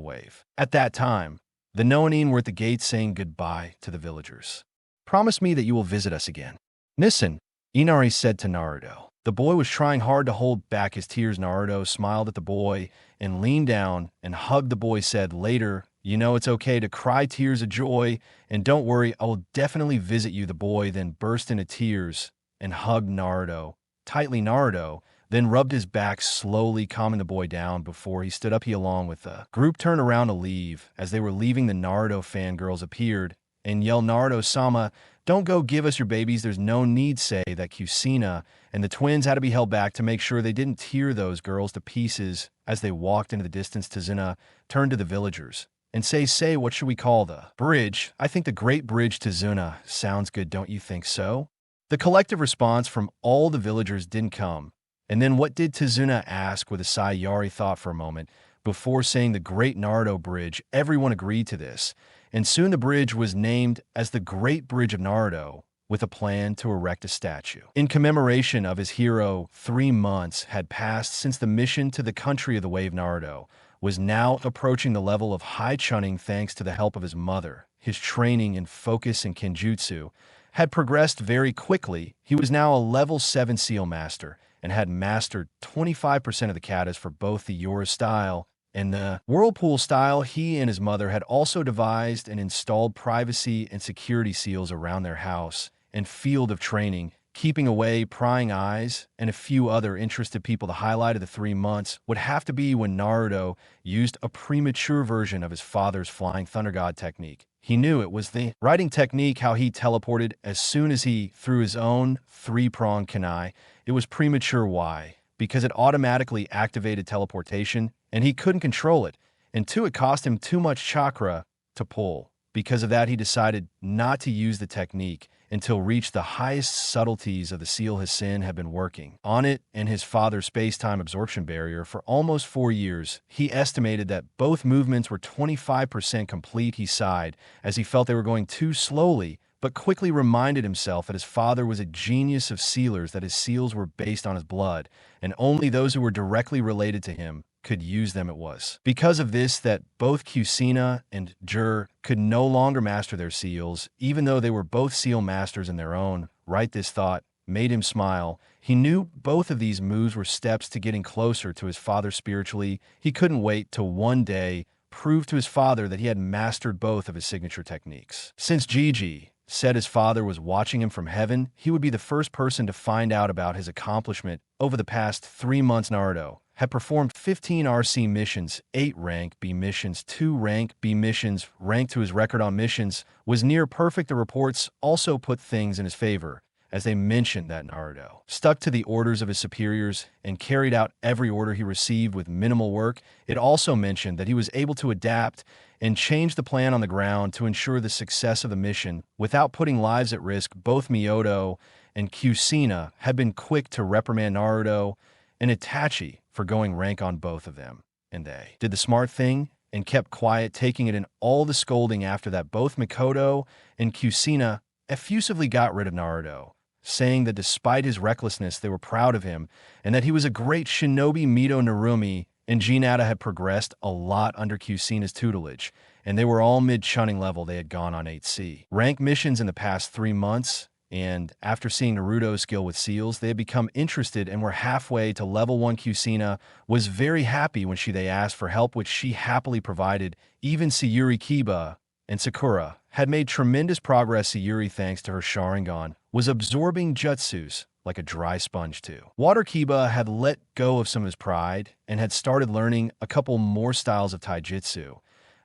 wave. At that time, the Nonin were at the gate saying goodbye to the villagers. "Promise me that you will visit us again." "Listen," Inari said to Naruto. The boy was trying hard to hold back his tears. Naruto smiled at the boy and leaned down and hugged the boy, said, "Later, you know it's okay to cry tears of joy, and don't worry, I will definitely visit you." The boy then burst into tears and hugged Naruto tightly. Naruto then rubbed his back, slowly calming the boy down. Before he stood up, he along with the group turned around to leave. As they were leaving, the Naruto fangirls appeared and yelled, "Naruto-sama, don't go give us your babies. There's no need." Say that Kushina and the twins had to be held back to make sure they didn't tear those girls to pieces. As they walked into the distance, Tazuna turned to the villagers and say, "What should we call the bridge?" "I think the Great Bridge, Tazuna. Sounds good, don't you think so?" The collective response from all the villagers didn't come. And then what did Tazuna ask with a sigh? Yari thought for a moment before saying the Great Naruto Bridge. Everyone agreed to this, and soon the bridge was named as the Great Bridge of Naruto, with a plan to erect a statue in commemoration of his hero. 3 months had passed since the mission to the country of the wave. Naruto was now approaching the level of high Chunnin thanks to the help of his mother. His training in focus and kenjutsu had progressed very quickly. He was now a level 7 seal master and had mastered 25% of the katas for both the Yora style and the Whirlpool style. He and his mother had also devised and installed privacy and security seals around their house and field of training, keeping away prying eyes and a few other interested people. The highlight of the 3 months would have to be when Naruto used a premature version of his father's Flying Thunder God technique. He knew it was the riding technique, how he teleported as soon as he threw his own 3-pronged kunai. It was premature. Why? Because it automatically activated teleportation, and he couldn't control it. And 2, it cost him too much chakra to pull. Because of that, he decided not to use the technique until reached the highest subtleties of the seal. Hiruzen had been working on it and his father's space-time absorption barrier for almost 4 years. He estimated that both movements were 25% complete. He sighed as he felt they were going too slowly, but quickly reminded himself that his father was a genius of sealers, that his seals were based on his blood, and only those who were directly related to him could use them. It was because of this that both Kushina and Jur could no longer master their seals, even though they were both seal masters in their own right. This thought made him smile. He knew both of these moves were steps to getting closer to his father spiritually. He couldn't wait to one day prove to his father that he had mastered both of his signature techniques. Since Gigi said his father was watching him from heaven, he would be the first person to find out about his accomplishment. Over the past 3 months, Naruto had performed 15 RC missions, 8 rank B missions, 2 rank B missions. Ranked to his record on missions was near perfect. The reports also put things in his favor, as they mentioned that Naruto stuck to the orders of his superiors and carried out every order he received with minimal work. It also mentioned that he was able to adapt and change the plan on the ground to ensure the success of the mission without putting lives at risk. Both Miyoto and Kushina had been quick to reprimand Naruto and Itachi for going rank on both of them, and they did the smart thing and kept quiet, taking it in all the scolding. After that, both Mikoto and Kushina effusively got rid of Naruto, saying that despite his recklessness, they were proud of him and that he was a great shinobi. Mito, Narumi, and Hinata had progressed a lot under Kushina's tutelage, and they were all mid-Chunnin level. They had gone on 8C rank missions in the past 3 months, and after seeing Naruto's skill with seals, they had become interested and were halfway to level 1. Kushina was very happy when they asked for help, which she happily provided. Even Sayuri, Kiba, and Sakura had made tremendous progress. Sayuri, thanks to her Sharingan, was absorbing jutsus like a dry sponge too. Water Kiba had let go of some of his pride and had started learning a couple more styles of taijutsu,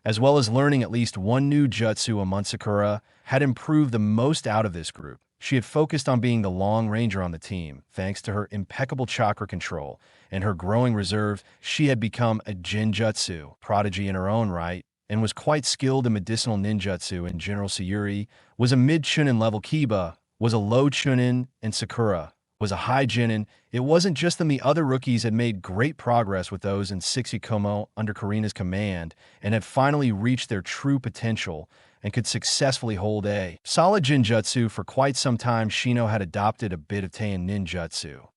as well as learning at least one new jutsu a month. Sakura had improved the most out of this group. She had focused on being the long ranger on the team. Thanks to her impeccable chakra control and her growing reserve, she had become a Jinjutsu prodigy in her own right and was quite skilled in medicinal ninjutsu. In general, Sayuri was a mid-Chunnin level, Kiba was a low Chunnin, and Sakura was a high Jinin. It wasn't just them, the other rookies had made great progress with those in 6 Ikomo under Karina's command and had finally reached their true potential and could successfully hold a solid Jinjutsu. For quite some time, Shino had adopted a bit of Teian ninjutsu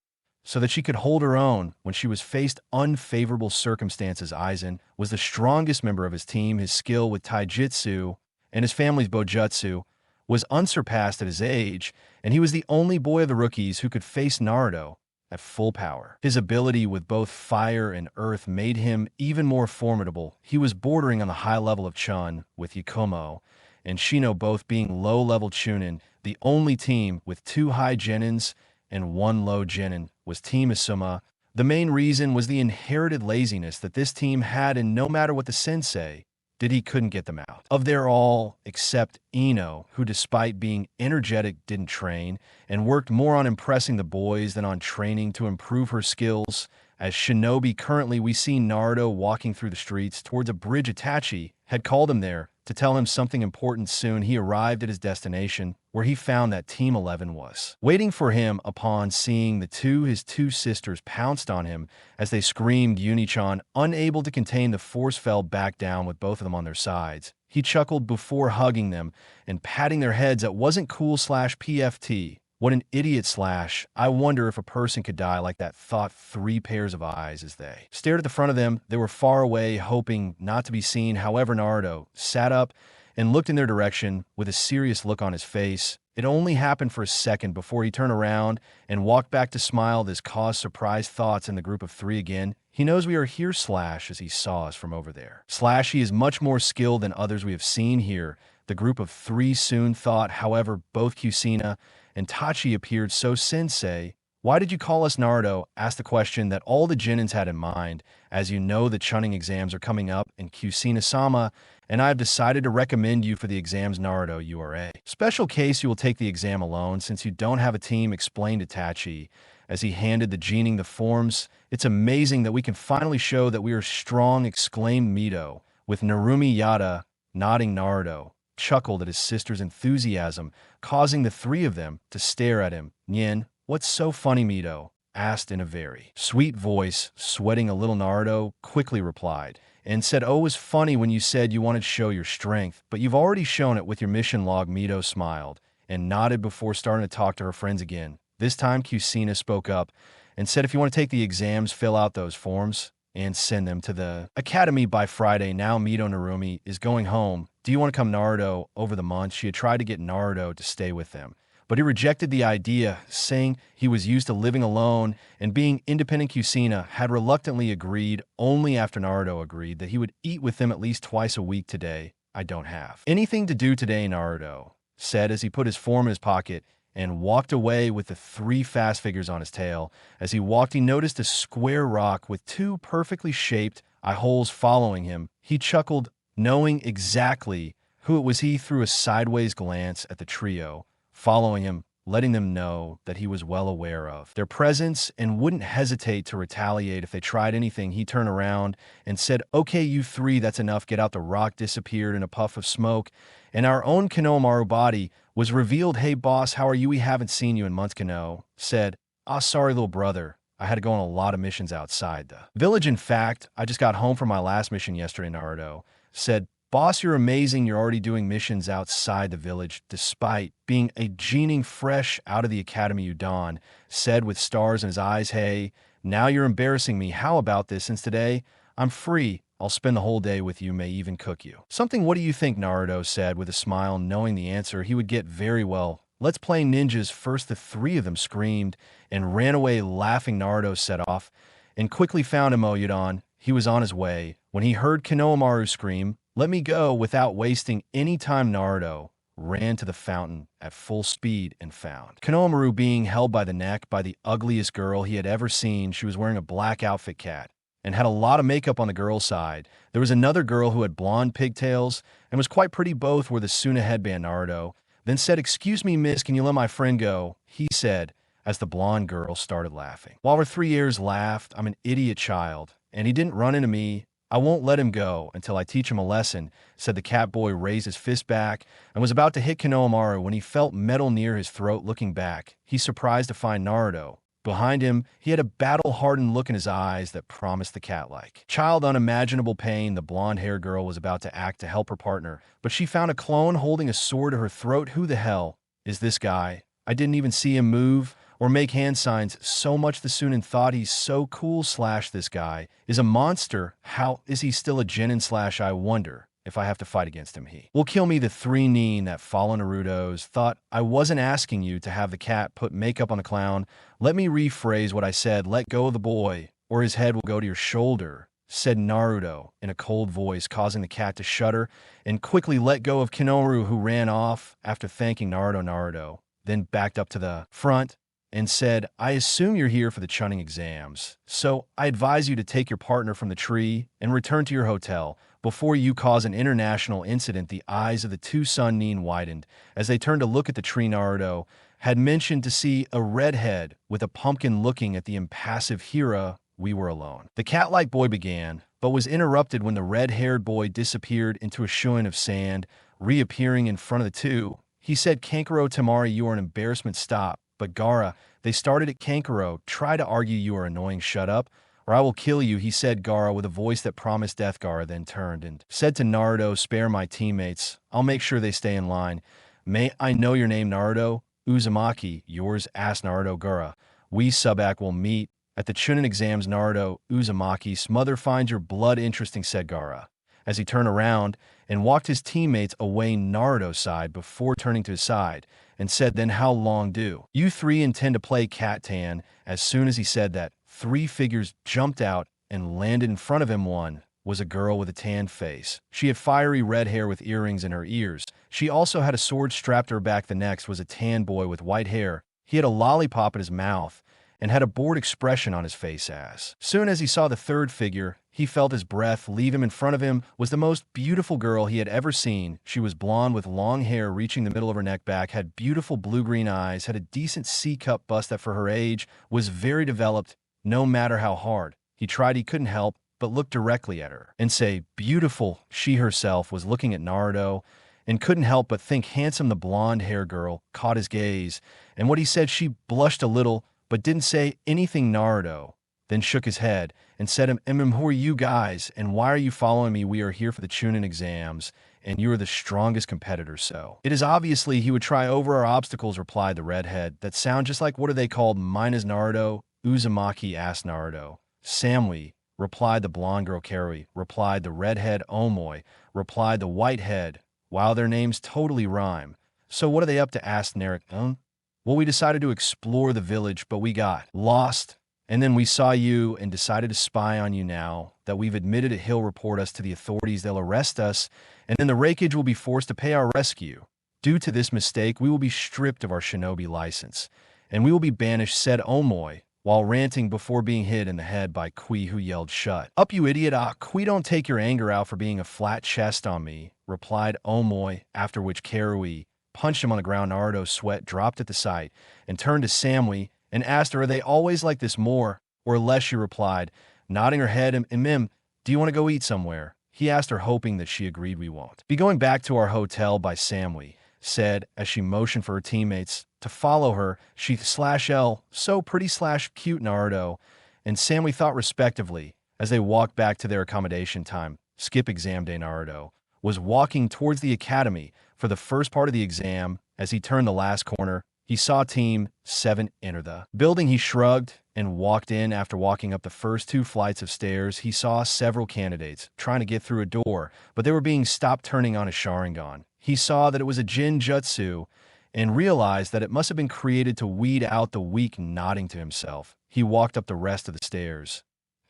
so that she could hold her own when she was faced unfavorable circumstances. Aizen was the strongest member of his team. His skill with taijutsu and his family's bojutsu was unsurpassed at his age, and he was the only boy of the rookies who could face Naruto at full power. His ability with both fire and earth made him even more formidable. He was bordering on the high level of Chun, with Yakumo and Shino both being low-level Chunin. The only team with 2 high Genins and 1 low Genin was Team Asuma. The main reason was the inherited laziness that this team had, and no matter what the sensei did, he couldn't get them out of there all except Ino, who despite being energetic didn't train and worked more on impressing the boys than on training to improve her skills. As shinobi, currently we see Naruto walking through the streets towards a bridge. Itachi had called him there to tell him something important. Soon he arrived at his destination, where he found that Team 11 was waiting for him. Upon seeing his two sisters pounced on him as they screamed Unichan. Unable to contain the force, fell back down with both of them on their sides. He chuckled before hugging them and patting their heads. That wasn't cool / PFT. What an idiot / I wonder if a person could die like that, thought 3 pairs of eyes as they stared at the front of them. They were far away, hoping not to be seen. However, Naruto sat up and looked in their direction with a serious look on his face. It only happened for a second before he turned around and walked back to smile. This caused surprised thoughts in the group of 3 again. He knows we are here / as he saw us from over there. / He is much more skilled than others we have seen here, the group of 3 soon thought. However, both Kushina and Itachi appeared. So sensei, why did you call us? Naruto asked the question that all the Genins had in mind. As you know, the Chunning exams are coming up, and Kushina-sama and I have decided to recommend you for the exams. Naruto, you are a special case. You will take the exam alone since you don't have a team, explained Itachi as he handed the Genin the forms. It's amazing that we can finally show that we are strong, exclaimed Mito, with Narumi Yada nodding. Naruto chuckled at his sister's enthusiasm, causing the 3 of them to stare at him. Nyen, what's so funny? Mito asked in a very sweet voice. Sweating a little, Naruto quickly replied and said, oh, it was funny when you said you wanted to show your strength, but you've already shown it with your mission log. Mito smiled and nodded before starting to talk to her friends again. This time, Kushina spoke up and said, if you want to take the exams, fill out those forms and send them to the academy by Friday. Now Mito Narumi is going home. Do you want to come, Naruto? Over the months, she had tried to get Naruto to stay with them, but he rejected the idea, saying he was used to living alone and being independent. Kushina had reluctantly agreed only after Naruto agreed that he would eat with them at least twice a week. Today, I don't have anything to do today, Naruto said as he put his form in his pocket and walked away with the 3 fast figures on his tail. As he walked, he noticed a square rock with 2 perfectly shaped eye holes following him. He chuckled, knowing exactly who it was. He threw a sideways glance at the trio following him, letting them know that he was well aware of their presence and wouldn't hesitate to retaliate if they tried anything. He turned around and said, okay, you 3, that's enough. Get out. The rock disappeared in a puff of smoke, and our own Konohamaru body was revealed. Hey boss, how are you? We haven't seen you in months. Kono said, sorry little brother, I had to go on a lot of missions outside the village. In fact, I just got home from my last mission yesterday. Naruto said, boss, you're amazing. You're already doing missions outside the village despite being a Genin fresh out of the academy. Udon said with stars in his eyes. Hey, now you're embarrassing me. How about this? Since today I'm free, I'll spend the whole day with you, may even cook you something. What do you think? Naruto said with a smile, knowing the answer he would get very well. Let's play ninjas first. The 3 of them screamed and ran away laughing. Naruto set off and quickly found him. Udon, he was on his way when he heard Konohamaru scream, let me go without wasting any time. Naruto ran to the fountain at full speed and found Konohamaru being held by the neck by the ugliest girl he had ever seen. She was wearing a black outfit cat and had a lot of makeup on the girl's side. There was another girl who had blonde pigtails and was quite pretty. Both wore the Suna headband. Naruto then said, "Excuse me, miss, can you let my friend go?" he said, as the blonde girl started laughing. While her 3 years laughed, "I'm an idiot child, and he didn't run into me. I won't let him go until I teach him a lesson," said the cat boy. Raised his fist back and was about to hit Konohamaru when he felt metal near his throat. Looking back, he's surprised to find Naruto. Behind him, he had a battle-hardened look in his eyes that promised the cat-like child unimaginable pain. The blonde-haired girl was about to act to help her partner, but she found a clone holding a sword to her throat. "Who the hell is this guy? I didn't even see him move or make hand signs. So much the Chunin thought he's so cool. This guy is a monster. How is he still a genin? I wonder if I have to fight against him. He will kill me." The three Nin that follow Naruto's thought, "I wasn't asking you to have the cat put makeup on the clown. Let me rephrase what I said. Let go of the boy, or his head will go to your shoulder," said Naruto in a cold voice, causing the cat to shudder and quickly let go of Konohamaru, who ran off after thanking Naruto. Naruto then backed up to the front and said, "I assume you're here for the Chunnin exams, so I advise you to take your partner from the tree and return to your hotel before you cause an international incident." The eyes of the two Sun Nin widened as they turned to look at the tree. Naruto had mentioned to see a redhead with a pumpkin. Looking at the impassive Hira, "We were alone," the cat-like boy began, but was interrupted when the red-haired boy disappeared into a shoin of sand, reappearing in front of the two. He said, "Kankuro Tamari, you are an embarrassment." "Stop." "But Gaara, they started at Kankuro. Try to argue. You are annoying. Shut up, or I will kill you," he said. Gaara with a voice that promised death. Gaara then turned and said to Naruto, "Spare my teammates. I'll make sure they stay in line. May I know your name?" "Naruto." "Uzumaki." "Yours?" asked Naruto. "Gaara." "We Subak will meet at the Chunnin exams." Naruto. "Uzumaki's mother finds your blood interesting," said Gaara, as he turned around and walked his teammates away Naruto's side before turning to his side and said, "Then how long do you three intend to play cat-tan?" As soon as he said that, three figures jumped out and landed in front of him. One was a girl with a tan face. She had fiery red hair with earrings in her ears. She also had a sword strapped to her back. The next was a tan boy with white hair. He had a lollipop in his mouth and had a bored expression on his face. As soon as he saw the third figure, he felt his breath leave him. In front of him was the most beautiful girl he had ever seen. She was blonde with long hair reaching the middle of her neck back, had beautiful blue-green eyes, had a decent C-cup bust that for her age was very developed. No matter how hard he tried, he couldn't help but look directly at her and say, "Beautiful." She herself was looking at Naruto and couldn't help but think handsome. The blonde-haired girl caught his gaze, and what he said, she blushed a little but didn't say anything. Naruto then shook his head and said, Who are you guys, and why are you following me?" "We are here for the Chunin exams, and you are the strongest competitor, so it is obviously he would try over our obstacles," replied the redhead. "That sound just like, what are they called?" "Mine is Naruto." Uzumaki asked Naruto. "Samui," replied the blonde girl. "Karui," replied the redhead. "Omoi," replied the whitehead. "Wow, their names totally rhyme. So what are they up to?" asked Narek. "Well, we decided to explore the village, but we got lost. And then we saw you and decided to spy on you. Now that we've admitted it, he'll report us to the authorities. They'll arrest us, and then the Raikage will be forced to pay our rescue. Due to this mistake, we will be stripped of our shinobi license, and we will be banished," said Omoi, while ranting before being hit in the head by Kui, who yelled, "Shut up, you idiot." "Ah, Kui, don't take your anger out for being a flat chest on me," replied Omoi, after which Karui punched him on the ground. Naruto's sweat dropped at the sight and turned to Samui and asked her, "Are they always like this, more or less?" She replied, nodding her head. "And Mim, do you want to go eat somewhere?" he asked her, hoping that she agreed. "We won't be going back to our hotel," by Samui said as she motioned for her teammates to follow her. She /L, so pretty /cute. Naruto and Samui thought respectively as they walked back to their accommodation. Time skip exam day. Naruto was walking towards the academy for the first part of the exam. As he turned the last corner, he saw Team 7 enter the building. He shrugged and walked in. After walking up the first 2 flights of stairs, he saw several candidates trying to get through a door, but they were being stopped turning on a Sharingan. He saw that it was a Jin Jutsu and realized that it must have been created to weed out the weak. Nodding to himself, he walked up the rest of the stairs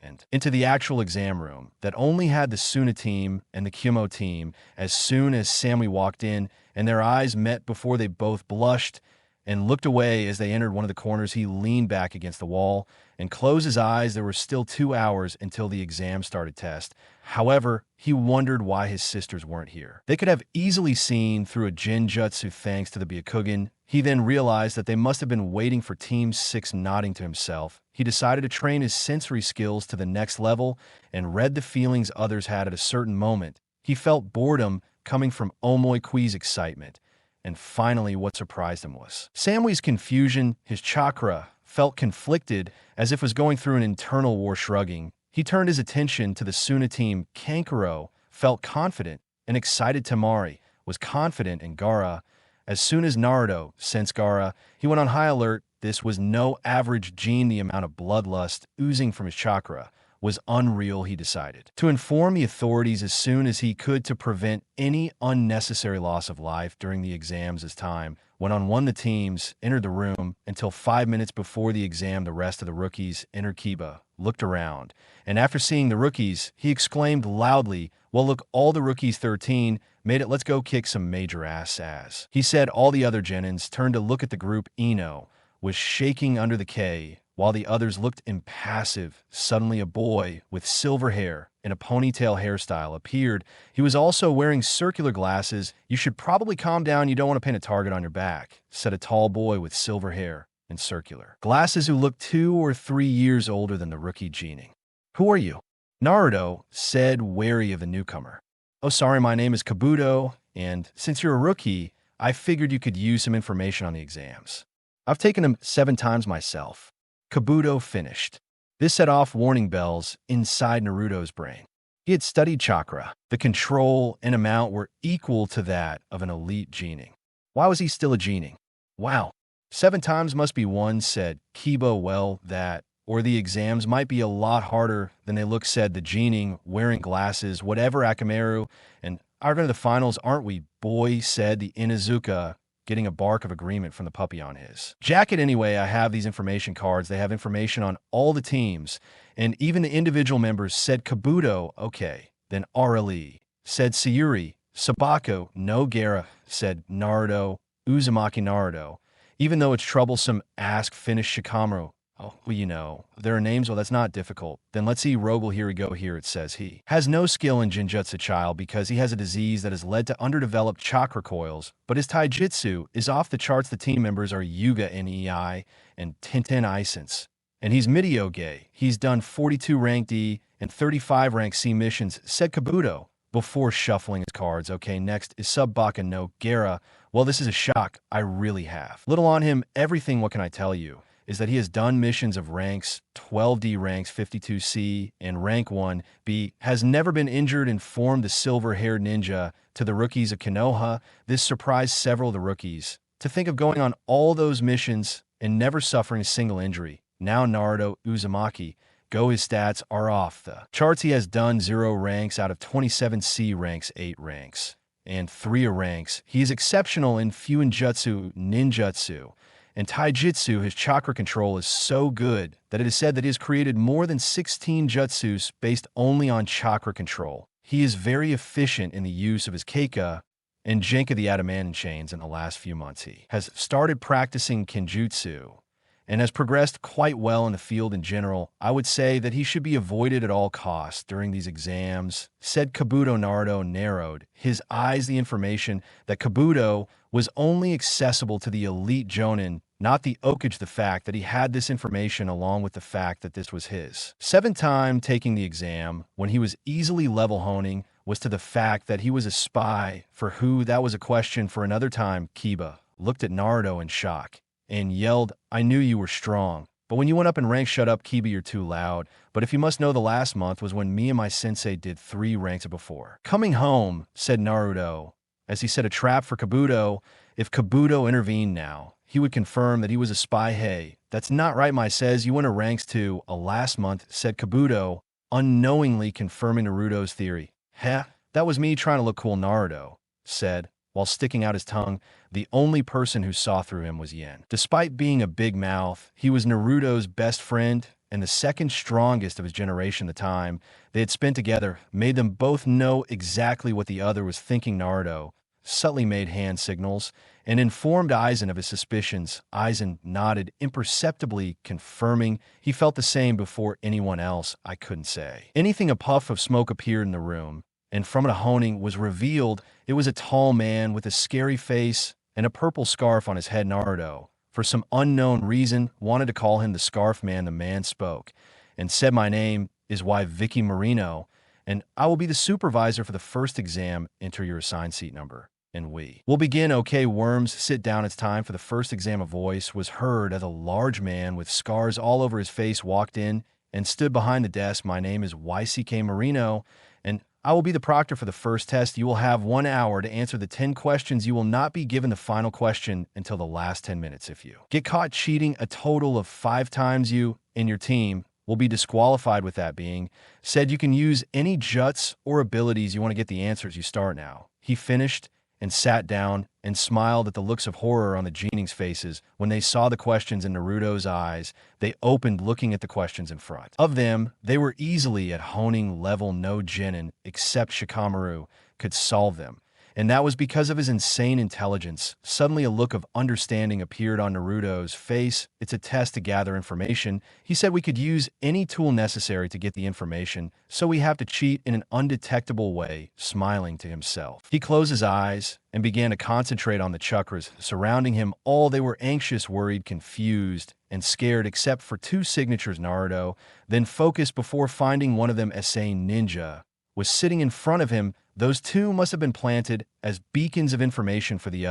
and into the actual exam room that only had the Suna team and the Kyumo team. As soon as Samui walked in and their eyes met before they both blushed and looked away as they entered one of the corners, he leaned back against the wall and closed his eyes. There were still 2 hours until the exam started test. However, he wondered why his sisters weren't here. They could have easily seen through a Jinjutsu thanks to the Byakugan. He then realized that they must have been waiting for Team 6. Nodding to himself, he decided to train his sensory skills to the next level and read the feelings others had at a certain moment. He felt boredom coming from Omoikui's excitement. And finally, what surprised him was Samui's confusion. His chakra felt conflicted, as if it was going through an internal war. Shrugging, he turned his attention to the Suna team. Kankuro felt confident and excited. Temari was confident in Gaara. As soon as Naruto sensed Gaara, he went on high alert. This was no average gene. The amount of bloodlust oozing from his chakra was unreal. He decided to inform the authorities as soon as he could to prevent any unnecessary loss of life during the exams. As time went on, one of the teams entered the room. Until 5 minutes before the exam, the rest of the rookies entered. Kiba looked around, and after seeing the rookies, he exclaimed loudly, "Well, look, all the rookies 13 made it. Let's go kick some major ass." As he said, all the other genins turned to look at the group. Ino was shaking under the K, while the others looked impassive. Suddenly, a boy with silver hair and a ponytail hairstyle appeared. He was also wearing circular glasses. "You should probably calm down. You don't want to paint a target on your back," said a tall boy with silver hair and circular glasses who looked 2 or 3 years older than the rookie gening. "Who are you?" Naruto said, wary of the newcomer. "Oh, sorry, my name is Kabuto, and since you're a rookie, I figured you could use some information on the exams. I've taken them 7 times myself." Kabuto finished. This set off warning bells inside Naruto's brain. He had studied chakra. The control and amount were equal to that of an elite gening. Why was he still a gening? Wow, 7 times must be one, said Kiba. "Well, that, or the exams might be a lot harder than they look," said the gening wearing glasses. "Whatever, Akamaru, and are going to the finals, aren't we, boy?" said the Inuzuka, getting a bark of agreement from the puppy on his jacket. "Anyway, I have these information cards. They have information on all the teams, and even the individual members," said Kabuto. "Okay, then RLE," said Sayuri. "Sabako, no Gaara," said Naruto. "Uzumaki Naruto. Even though it's troublesome, ask," finished Shikamaru. "Oh, well, you know, there are names. Well, that's not difficult. Then let's see Roble. Here we go. Here it says he has no skill in Jinjutsu child because he has a disease that has led to underdeveloped chakra coils, but his taijutsu is off the charts. The team members are Yuga Nei and Tenten Isense. And he's Midioge. He's done 42 rank D and 35 rank C missions," said Kabuto before shuffling his cards. "Okay, next is Subbaka no Gaara. Well, this is a shock. I really have little on him. Everything, what can I tell you, is that he has done missions of ranks 12D, ranks 52C, and rank 1B, has never been injured," informed the silver-haired ninja to the rookies of Konoha. This surprised several of the rookies. To think of going on all those missions and never suffering a single injury. Now Naruto Uzumaki, go, his stats are off the charts. He has done 0 ranks out of 27C ranks, 8 ranks, and 3 ranks. He is exceptional in Fuinjutsu, Ninjutsu, and Taijutsu. His chakra control is so good that it is said that he has created more than 16 jutsus based only on chakra control. He is very efficient in the use of his Keika and Genka the Adamant chains. In the last few months, he has started practicing Kenjutsu and has progressed quite well in the field in general. I would say that he should be avoided at all costs during these exams, said Kabuto. Naruto narrowed his eyes. The information that Kabuto was only accessible to the elite Jonin, not the Okage. The fact that he had this information, along with the fact that this was his 7th time taking the exam when he was easily level honing, was to the fact that he was a spy. For who? That was a question for another time. Kiba looked at Naruto in shock and yelled, "I knew you were strong, but when you went up in rank," "Shut up, Kiba, you're too loud. But if you must know, the last month was when me and my sensei did 3 ranks before coming home," said Naruto, as he set a trap for Kabuto. If Kabuto intervened now, he would confirm that he was a spy. "Hey, that's not right, my says. You went to ranks too, last month," said Kabuto, unknowingly confirming Naruto's theory. "Heh, that was me trying to look cool," Naruto said, while sticking out his tongue. The only person who saw through him was Yen. Despite being a big mouth, he was Naruto's best friend and the second strongest of his generation at the time they had spent together made them both know exactly what the other was thinking. Naruto subtly made hand signals and informed Aizen of his suspicions. Aizen nodded imperceptibly, confirming he felt the same before anyone else. I couldn't say anything. A puff of smoke appeared in the room, and from it a honing was revealed. It was a tall man with a scary face and a purple scarf on his head. Naruto, for some unknown reason, wanted to call him the Scarf Man. The man spoke and said, "My name is Vicky Marino, and I will be the supervisor for the first exam. Enter your assigned seat number, and we will begin." "Okay, worms, sit down. It's time for the first exam." A voice was heard as a large man with scars all over his face walked in and stood behind the desk. "My name is YCK Marino, and I will be the proctor for the first test. You will have 1 hour to answer the 10 questions. You will not be given the final question until the last 10 minutes. If you get caught cheating a total of 5 times, you and your team will be disqualified. With that being said, you can use any juts or abilities you want to get the answers. You start now." He finished and sat down and smiled at the looks of horror on the Genin's faces. When they saw the questions in Naruto's eyes, they opened, looking at the questions in front of them. They were easily at honing level. No Genin, except Shikamaru, could solve them, and that was because of his insane intelligence. Suddenly a look of understanding appeared on Naruto's face. "It's a test to gather information." He said, "We could use any tool necessary to get the information, so we have to cheat in an undetectable way." Smiling to himself, he closed his eyes and began to concentrate on the chakras surrounding him. All they were anxious, worried, confused, and scared, except for 2 signatures. Naruto then focused before finding one of them. SA Ninja was sitting in front of him. Those 2 must have been planted as beacons of information for the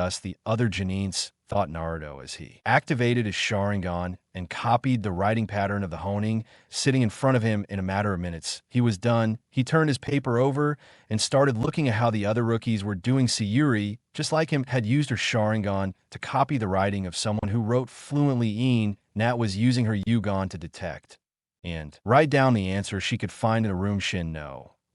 other Genins, thought Naruto as he activated his Sharingan and copied the writing pattern of the honing sitting in front of him. In a matter of minutes, he was done. He turned his paper over and started looking at how the other rookies were doing. Sayuri, just like him, had used her Sharingan to copy the writing of someone who wrote fluently. Nat was using her Yugan to detect and write down the answer she could find in a room. Shin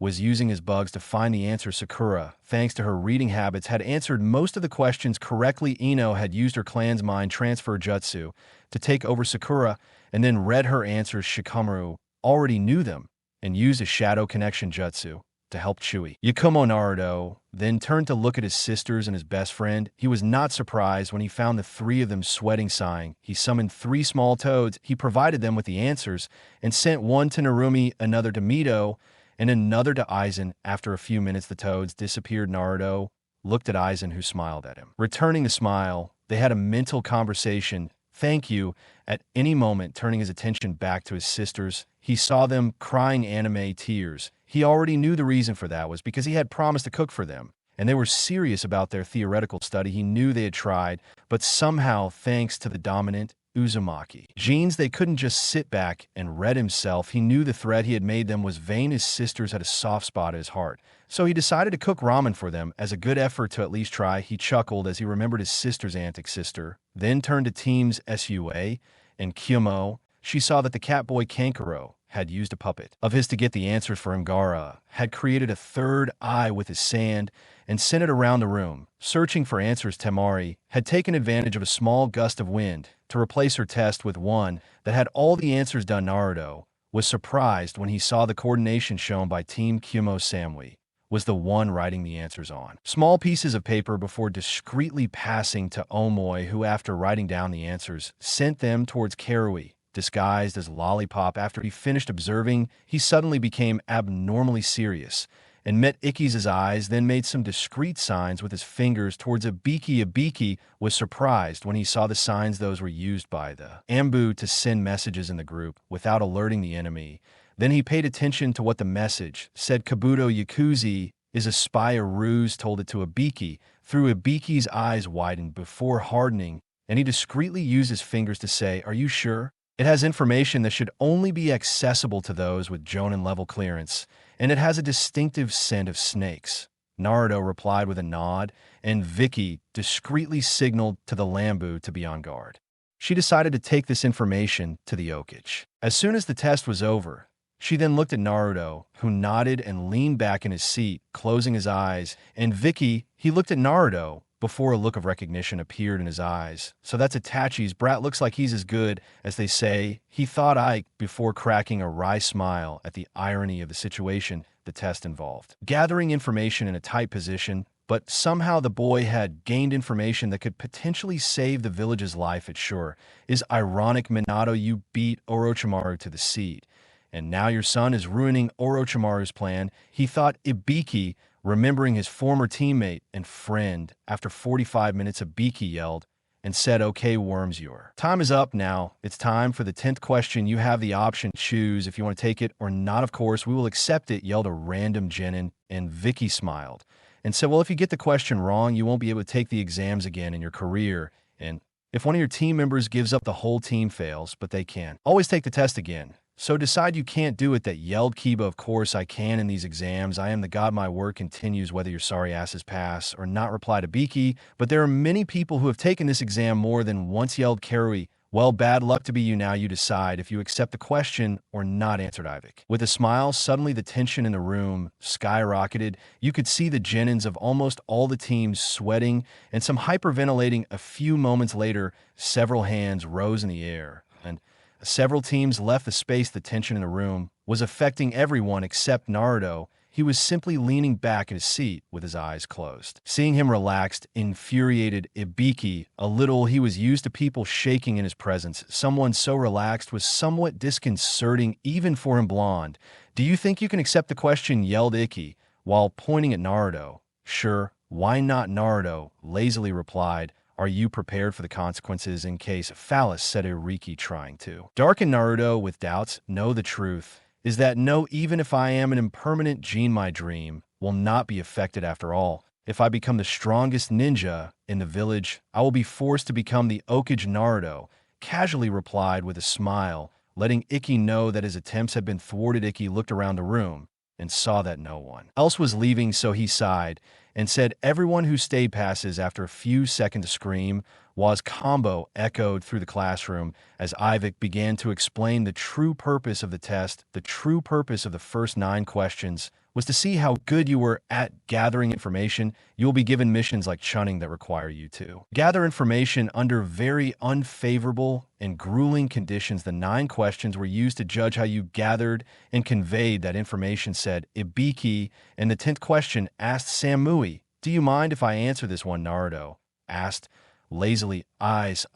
was using his bugs to find the answer. Sakura, thanks to her reading habits, had answered most of the questions correctly. Ino had used her clan's mind transfer jutsu to take over Sakura and then read her answers. Shikamaru already knew them and used a shadow connection jutsu to help Chewy. Yakumo. Naruto then turned to look at his sisters and his best friend. He was not surprised when he found the 3 of them sweating, sighing. He summoned 3 small toads. He provided them with the answers and sent one to Narumi, another to Mito, and another to Aizen. After a few minutes, the toads disappeared. Naruto looked at Aizen, who smiled at him. Returning the smile, they had a mental conversation. "Thank you." At any moment, turning his attention back to his sisters, he saw them crying anime tears. He already knew the reason for that was because he had promised to cook for them, and they were serious about their theoretical study. He knew they had tried, but somehow, thanks to the dominant Uzumaki genes, they couldn't just sit back and read himself. He knew the threat he had made them was vain. His sisters had a soft spot in his heart, so he decided to cook ramen for them as a good effort to at least try. He chuckled as he remembered his sister's antics. Sister then turned to teams Sua and Kyomo. She saw that the Catboy Kankuro had used a puppet of his to get the answers for him. Gaara had created a third eye with his sand and sent it around the room, searching for answers. Temari had taken advantage of a small gust of wind to replace her test with one that had all the answers done. Naruto was surprised when he saw the coordination shown by Team Kyomo. Samui was the one writing the answers on small pieces of paper before discreetly passing to Omoi, who, after writing down the answers, sent them towards Karui, disguised as Lollipop. After he finished observing, he suddenly became abnormally serious and met Iki's eyes, then made some discreet signs with his fingers towards Ibiki. Ibiki was surprised when he saw the signs. Those were used by the Ambu to send messages in the group without alerting the enemy. Then he paid attention to what the message said. "Kabuto Yakuzi is a spy." A ruse told it to Ibiki. Through Ibiki's eyes widened before hardening, and he discreetly used his fingers to say, "Are you sure? It has information that should only be accessible to those with Jonin level clearance, and it has a distinctive scent of snakes." Naruto replied with a nod, and Vicky discreetly signaled to the Lambu to be on guard. She decided to take this information to the Okage. As soon as the test was over, she then looked at Naruto, who nodded and leaned back in his seat, closing his eyes, and Vicky, he looked at Naruto, before a look of recognition appeared in his eyes. So that's Itachi's brat, looks like he's as good as they say, he thought Ike before cracking a wry smile at the irony of the situation the test involved. Gathering information in a tight position, but somehow the boy had gained information that could potentially save the village's life, it sure is ironic. Minato, you beat Orochimaru to the seat, and now your son is ruining Orochimaru's plan, he thought Ibiki, remembering his former teammate and friend. After 45 minutes, Ibiki yelled and said, "Okay, Worms, your time is up now. It's time for the 10th question. You have the option to choose if you want to take it or not. Of course, we will accept it," yelled a random genin, and Vicky smiled and said, "Well, if you get the question wrong, you won't be able to take the exams again in your career. And if one of your team members gives up, the whole team fails, but they can always take the test again. So decide you can't do it," that yelled Kiba. "Of course I can in these exams. I am the god. My work continues whether your sorry asses pass or not," replied Ibiki. "But there are many people who have taken this exam more than once," yelled Karui. "Well, bad luck to be you. Now you decide if you accept the question or not," answered Ivik. With a smile, suddenly the tension in the room skyrocketed. You could see the genins of almost all the teams sweating and some hyperventilating. A few moments later, several hands rose in the air, and several teams left the space. The tension in the room was affecting everyone except Naruto. He was simply leaning back in his seat with his eyes closed. Seeing him relaxed, infuriated Ibiki a little. He was used to people shaking in his presence. Someone so relaxed was somewhat disconcerting even for him. "Blonde, do you think you can accept the question?" yelled Ikki while pointing at Naruto. "Sure, why not?" Naruto lazily replied. "Are you prepared for the consequences in case Phallus?" said Iriki, trying to darken Naruto with doubts. "No, the truth is that no, even if I am an impermanent gene, my dream will not be affected after all. If I become the strongest ninja in the village, I will be forced to become the Okage." Naruto casually replied with a smile, letting Ikki know that his attempts had been thwarted. Ikki looked around the room and saw that no one else was leaving, so he sighed and said, "Everyone who stayed passes." After a few seconds, a scream was combo echoed through the classroom as Ivik began to explain the true purpose of the test. The true purpose of the first 9 questions was to see how good you were at gathering information. You will be given missions like Chunnin that require you to gather information under very unfavorable and grueling conditions. The 9 questions were used to judge how you gathered and conveyed that information, said Ibiki. And the 10th question asked Samui, "Do you mind if I answer this one?" Naruto asked lazily. Eyes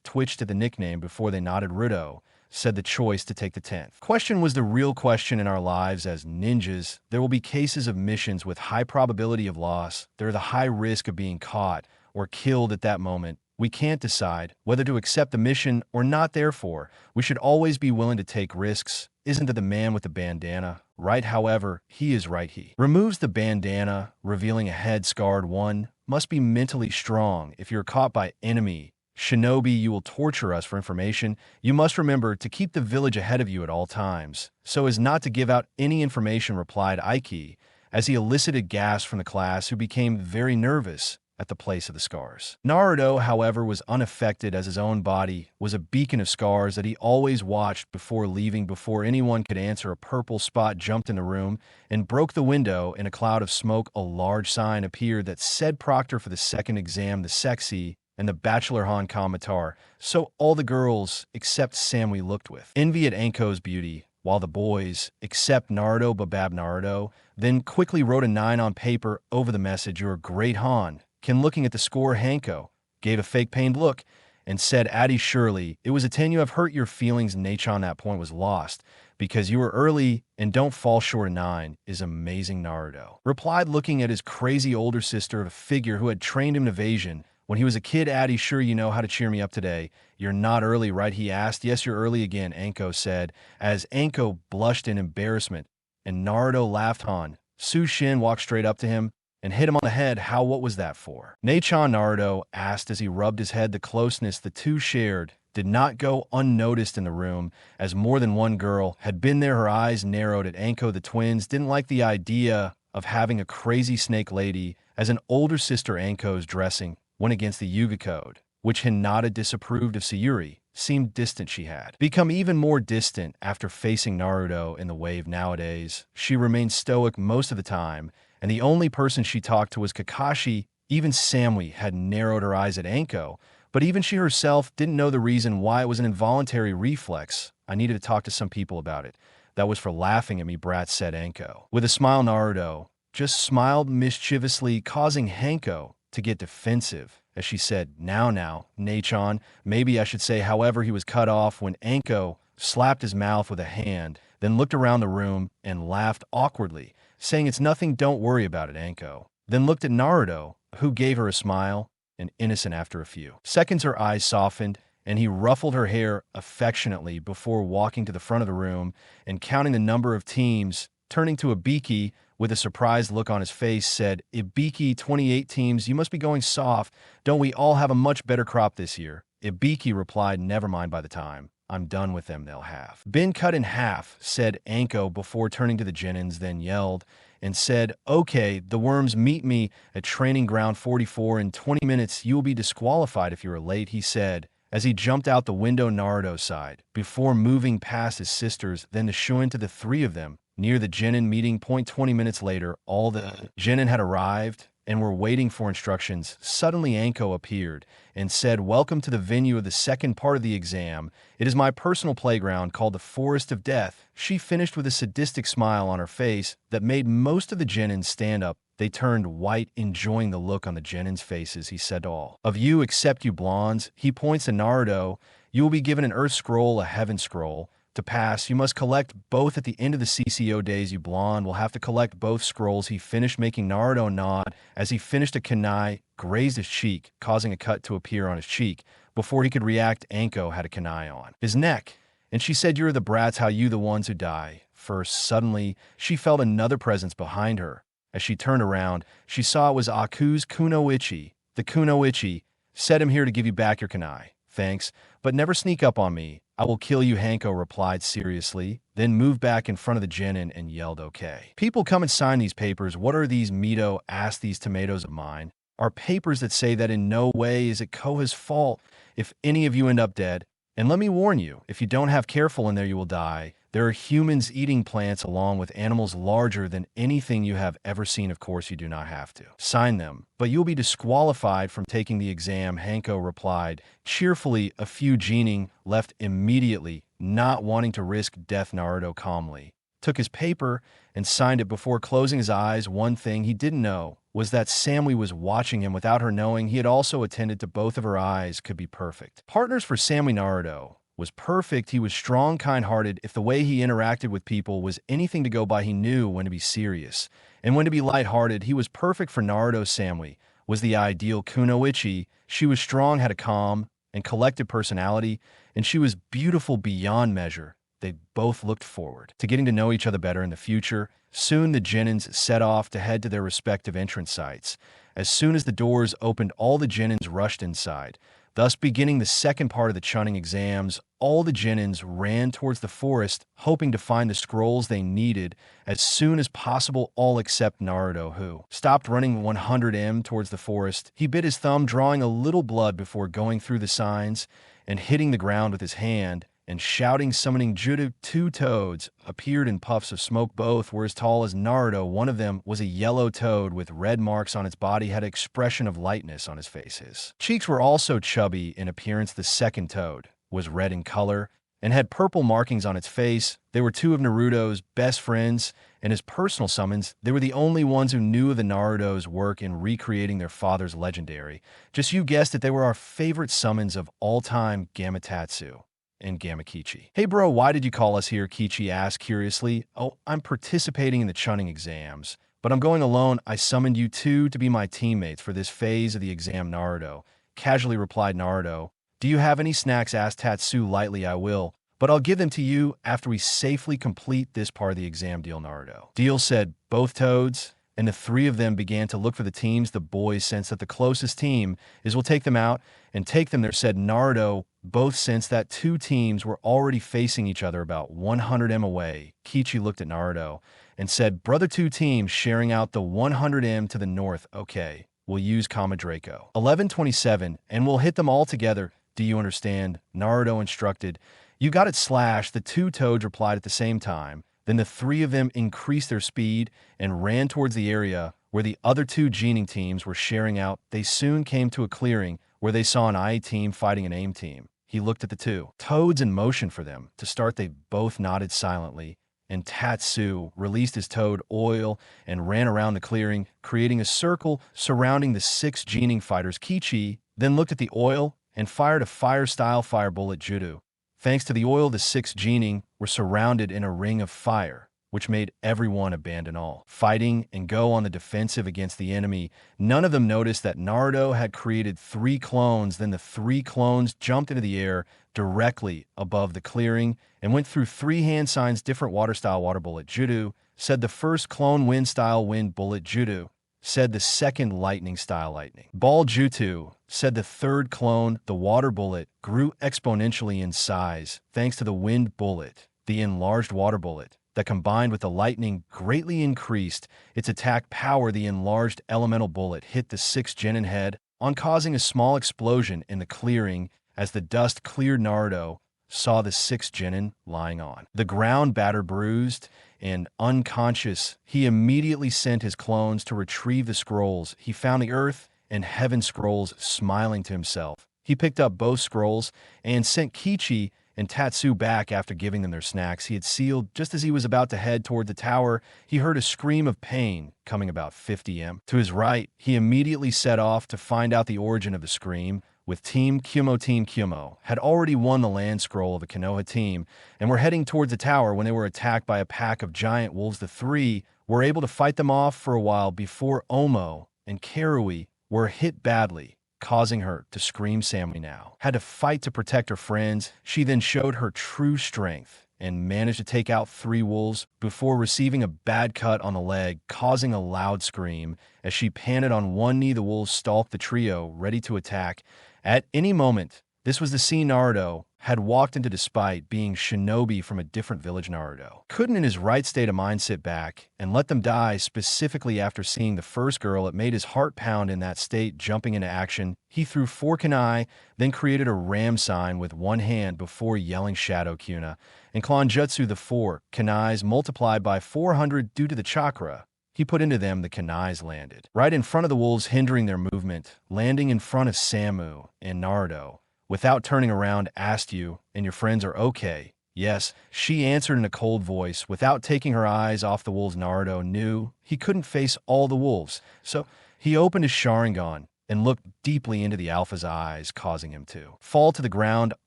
twitched at the nickname before they nodded. Rudo said the choice to take the 10th question was the real question in our lives as ninjas. There will be cases of missions with high probability of loss. There are the high risk of being caught or killed at that moment. We can't decide whether to accept the mission or not. Therefore, we should always be willing to take risks. Isn't that the man with the bandana right? However, he is right. He removes the bandana, revealing a head scarred. One must be mentally strong. If you're caught by enemy shinobi, you will torture us for information. You must remember to keep the village ahead of you at all times, so as not to give out any information, replied Aiki, as he elicited gasps from the class, who became very nervous at the place of the scars. Naruto, however, was unaffected, as his own body was a beacon of scars that he always watched before leaving. Before anyone could answer, a purple spot jumped in the room and broke the window. In a cloud of smoke, a large sign appeared that said proctor for the second exam, the sexy and the bachelor Han Kamatar. So all the girls except Samui looked with envy at Anko's beauty, while the boys, except Naruto Babab Naruto, then quickly wrote a 9 on paper over the message. "You're a great Han." Ken, looking at the score, Hanko gave a fake pained look and said, "Addy, surely it was a 10. You have hurt your feelings." Nature on that point was lost because you were early and don't fall short of 9 is amazing. Naruto replied, looking at his crazy older sister, a figure who had trained him in evasion when he was a kid. "Addy, sure you know how to cheer me up today." "You're not early, right?" he asked. "Yes, you're early again," Anko said, as Anko blushed in embarrassment, and Naruto laughed. Han Sushin walked straight up to him and hit him on the head. "How, what was that for?" Nachan, Naruto asked as he rubbed his head. The closeness the two shared did not go unnoticed in the room, as more than one girl had been there. Her eyes narrowed at Anko. The twins didn't like the idea of having a crazy snake lady as an older sister. Anko's dressing went against the Yuga code, which Hinata disapproved of. Sayuri seemed distant. She had become even more distant after facing Naruto in the wave. Nowadays, she remained stoic most of the time, and the only person she talked to was Kakashi, Even Samui had narrowed her eyes at Anko, but even she herself didn't know the reason why it was an involuntary reflex. I needed to talk to some people about it. That was for laughing at me, Brat, said Anko. With a smile, Naruto just smiled mischievously, causing Hanko to get defensive as she said, now, Nachon, maybe I should say. However, he was cut off when Anko slapped his mouth with a hand, then looked around the room and laughed awkwardly, saying, it's nothing, don't worry about it, Anko. Then looked at Naruto, who gave her a smile, and innocent after a few seconds her eyes softened, and he ruffled her hair affectionately before walking to the front of the room and counting the number of teams, turning to Ibiki with a surprised look on his face, said, Ibiki, 28 teams, you must be going soft. Don't we all have a much better crop this year? Ibiki replied, never mind, by the time I'm done with them, they'll have been cut in half, said Anko before turning to the Genins, then yelled and said, okay, the worms, meet me at training ground 44 in 20 minutes. You will be disqualified if you are late, he said, as he jumped out the window Naruto's side, before moving past his sisters, then to Shuin to the three of them. Near the Genin meeting point 20 minutes later, all the Genin had arrived and were waiting for instructions. Suddenly Anko appeared and said, welcome to the venue of the second part of the exam. It is my personal playground called the Forest of Death. She finished with a sadistic smile on her face that made most of the Genins stand up. They turned white, enjoying the look on the Genins' faces. He said, all of you except you blondes. He points to Naruto. You will be given an Earth Scroll, a Heaven Scroll. To pass, you must collect both at the end of the CCO days. You blonde will have to collect both scrolls. He finished, making Naruto nod. As he finished, a kunai grazed his cheek, causing a cut to appear on his cheek. Before he could react, Anko had a kunai on his neck, and she said, you're the brats, how you the ones who die first. Suddenly, she felt another presence behind her. As she turned around, she saw it was Aku's Kunoichi. The Kunoichi said, I'm here to give you back your kunai. Thanks, but never sneak up on me. I will kill you, Hanko replied seriously, then moved back in front of the Genin and yelled, okay. People, come and sign these papers. What are these? Mito asked. These tomatoes of mine are papers that say that in no way is it Koha's fault if any of you end up dead. And let me warn you, if you don't have careful in there, you will die. There are humans eating plants along with animals larger than anything you have ever seen. Of course, you do not have to sign them, but you'll be disqualified from taking the exam, Hanko replied cheerfully. A few Genin left immediately, not wanting to risk death. Naruto calmly took his paper and signed it before closing his eyes. One thing he didn't know was that Samui was watching him without her knowing. He had also attended to both of her eyes. Could be perfect partners for Samui. Naruto was perfect. He was strong, kind-hearted. If the way he interacted with people was anything to go by, he knew when to be serious and when to be lighthearted. He was perfect for Naruto. Samui was the ideal Kunoichi. She was strong, had a calm and collected personality, and she was beautiful beyond measure. They both looked forward to getting to know each other better in the future. Soon the Genins set off to head to their respective entrance sites. As soon as the doors opened, all the Genins rushed inside, thus beginning the second part of the Chunnin exams. All the Genins ran towards the forest, hoping to find the scrolls they needed as soon as possible, all except Naruto, who stopped running 100 towards the forest. He bit his thumb, drawing a little blood before going through the signs and hitting the ground with his hand and shouting, summoning Judo. Two toads appeared in puffs of smoke. Both were as tall as Naruto. One of them was a yellow toad with red marks on its body, had an expression of lightness on his face. His cheeks were also chubby in appearance. The second toad was red in color and had purple markings on its face. They were two of Naruto's best friends and his personal summons. They were the only ones who knew of the Naruto's work in recreating their father's legendary. Just you guessed it, they were our favorite summons of all time, Gamatatsu and Gamakichi. Hey bro, why did you call us here? Kichi asked curiously. Oh, I'm participating in the Chunnin exams, but I'm going alone. I summoned you two to be my teammates for this phase of the exam, Naruto casually replied. Naruto, do you have any snacks? Asked Tatsu lightly. I will, but I'll give them to you after we safely complete this part of the exam. Deal, Naruto. Deal, said both toads, and the three of them began to look for the teams. The boys sensed that the closest team will take them out and take them there, said Naruto. Both sensed that two teams were already facing each other about 100 away. Kichi looked at Naruto and said, brother, two teams sharing out the 100 to the north. Okay, we'll use Kama Draco 1127 and we'll hit them all together. Do you understand? Naruto instructed. You got it, Slash. The two toads replied at the same time. Then the three of them increased their speed and ran towards the area where the other two gening teams were sharing out. They soon came to a clearing where they saw an IA team fighting an AIM team. He looked at the two. Toads in motion for them. To start, they both nodded silently, and Tatsu released his toad oil and ran around the clearing, creating a circle surrounding the 6 gening fighters. Kichi then looked at the oil and fired a fire-style fire bullet jutsu. Thanks to the oil, the 6 gening were surrounded in a ring of fire, which made everyone abandon all fighting and go on the defensive against the enemy. None of them noticed that Naruto had created 3 clones. Then the 3 clones jumped into the air directly above the clearing and went through 3 hand signs. Different water-style water bullet jutsu, said the first clone wind-style wind bullet jutsu, said the second lightning-style lightning ball jutsu, said the third clone, the water bullet, grew exponentially in size thanks to the wind bullet. The enlarged water bullet that combined with the lightning greatly increased its attack power. The enlarged elemental bullet hit the 6 genin head on, causing a small explosion in the clearing. As the dust cleared, Naruto saw the 6 genin lying on the ground, battered, bruised, and unconscious. He immediately sent his clones to retrieve the scrolls. He found the earth and heaven scrolls. Smiling to himself, he picked up both scrolls and sent Kichi and Tatsu back after giving them their snacks he had sealed. Just as he was about to head toward the tower, he heard a scream of pain coming about 50 m to his right. He immediately set off to find out the origin of the scream. With Team Kumo had already won the land scroll of the Konoha team and were heading towards the tower when they were attacked by a pack of giant wolves. The 3 were able to fight them off for a while before Omo and Karui were hit badly, causing her to scream. Samui now had to fight to protect her friends. She then showed her true strength and managed to take out 3 wolves before receiving a bad cut on the leg, causing a loud scream. As she panted on one knee, the wolves stalked the trio, ready to attack at any moment. This was the scene Naruto had walked into despite being shinobi from a different village. Naruto couldn't in his right state of mind sit back and let them die. Specifically after seeing the first girl, it made his heart pound. In that state, jumping into action, he threw 4 kunai, then created a ram sign with one hand before yelling Shadow Kuna and Clone Jutsu. The 4 kunais multiplied by 400 due to the chakra he put into them. The kunais landed right in front of the wolves, hindering their movement. Landing in front of Samu, and Naruto, without turning around, asked, "You and your friends are okay?" "Yes," she answered in a cold voice. Without taking her eyes off the wolves, Naruto knew he couldn't face all the wolves, so he opened his Sharingan and looked deeply into the alpha's eyes, causing him to fall to the ground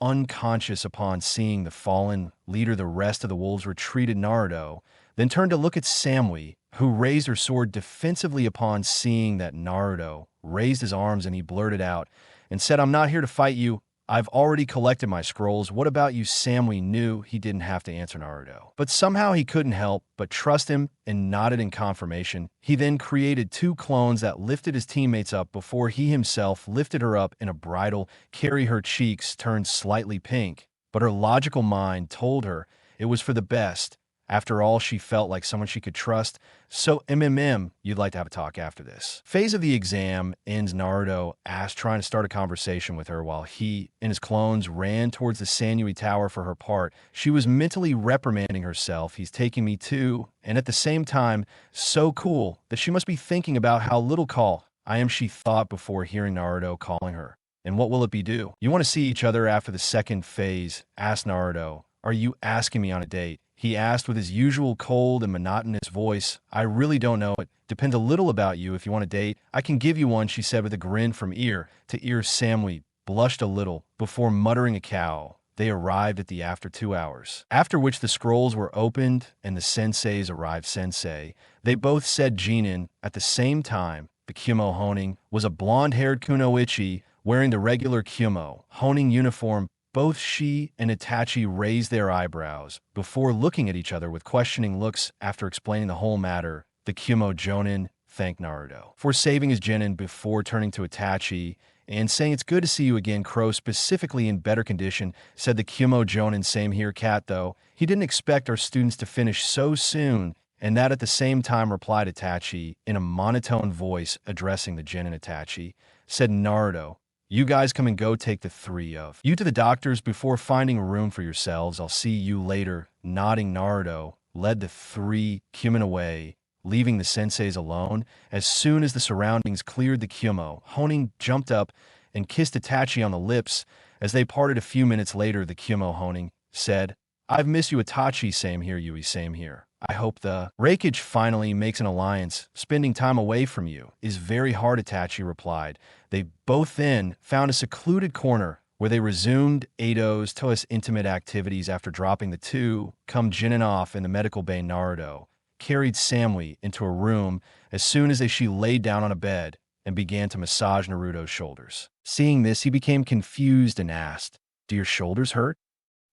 unconscious. Upon seeing the fallen leader, the rest of the wolves retreated. Naruto then turned to look at Samui, who raised her sword defensively. Upon seeing that, Naruto raised his arms and he blurted out and said, "I'm not here to fight you. I've already collected my scrolls. What about you?" Samui knew he didn't have to answer Naruto, but somehow he couldn't help but trust him and nodded in confirmation. He then created 2 clones that lifted his teammates up before he himself lifted her up in a bridal carry. Her cheeks turned slightly pink, but her logical mind told her it was for the best. After all, she felt like someone she could trust. "So, you'd like to have a talk after this phase of the exam ends?" Naruto asked, trying to start a conversation with her while he and his clones ran towards the Sanui Tower. For her part, she was mentally reprimanding herself. "He's taking me too, and at the same time, so cool that she must be thinking about how little call I am," she thought before hearing Naruto calling her. "And what will it be due? You want to see each other after the second phase?" asked Naruto. "Are you asking me on a date?" he asked with his usual cold and monotonous voice. "I really don't know. It depends a little about you. If you want a date, I can give you one," she said with a grin from ear to ear. Samui blushed a little before muttering a cow. They arrived at the after 2 hours, after which the scrolls were opened and the senseis arrived. Sensei, they both said Jinin at the same time. The Kumo Honing was a blonde-haired kunoichi wearing the regular Kumo Honing uniform. Both she and Itachi raised their eyebrows before looking at each other with questioning looks. After explaining the whole matter, the Kumo Jonin thanked Naruto for saving his genin before turning to Itachi and saying, "It's good to see you again, Crow, specifically in better condition," said the Kumo Jonin. "Same here, Cat, though. He didn't expect our students to finish so soon." And that at the same time, replied Itachi in a monotone voice addressing the genin. Itachi said, "Naruto, you guys come and go take the 3 of you to the doctors before finding a room for yourselves. I'll see you later." Nodding, Naruto led the three Kyumen away, leaving the senseis alone. As soon as the surroundings cleared the Kyumo, Honin jumped up and kissed Itachi on the lips. As they parted a few minutes later, the Kyumo Honin said, "I've missed you, Itachi. Same here, Yui. Same here. I hope the Reikage finally makes an alliance. Spending time away from you is very hard," Itachi replied. They both then found a secluded corner where they resumed Eido's Toa's intimate activities after dropping the two. Chunnin off in the medical bay, Naruto carried Samui into a room as soon as she laid down on a bed and began to massage Naruto's shoulders. Seeing this, he became confused and asked, "Do your shoulders hurt?"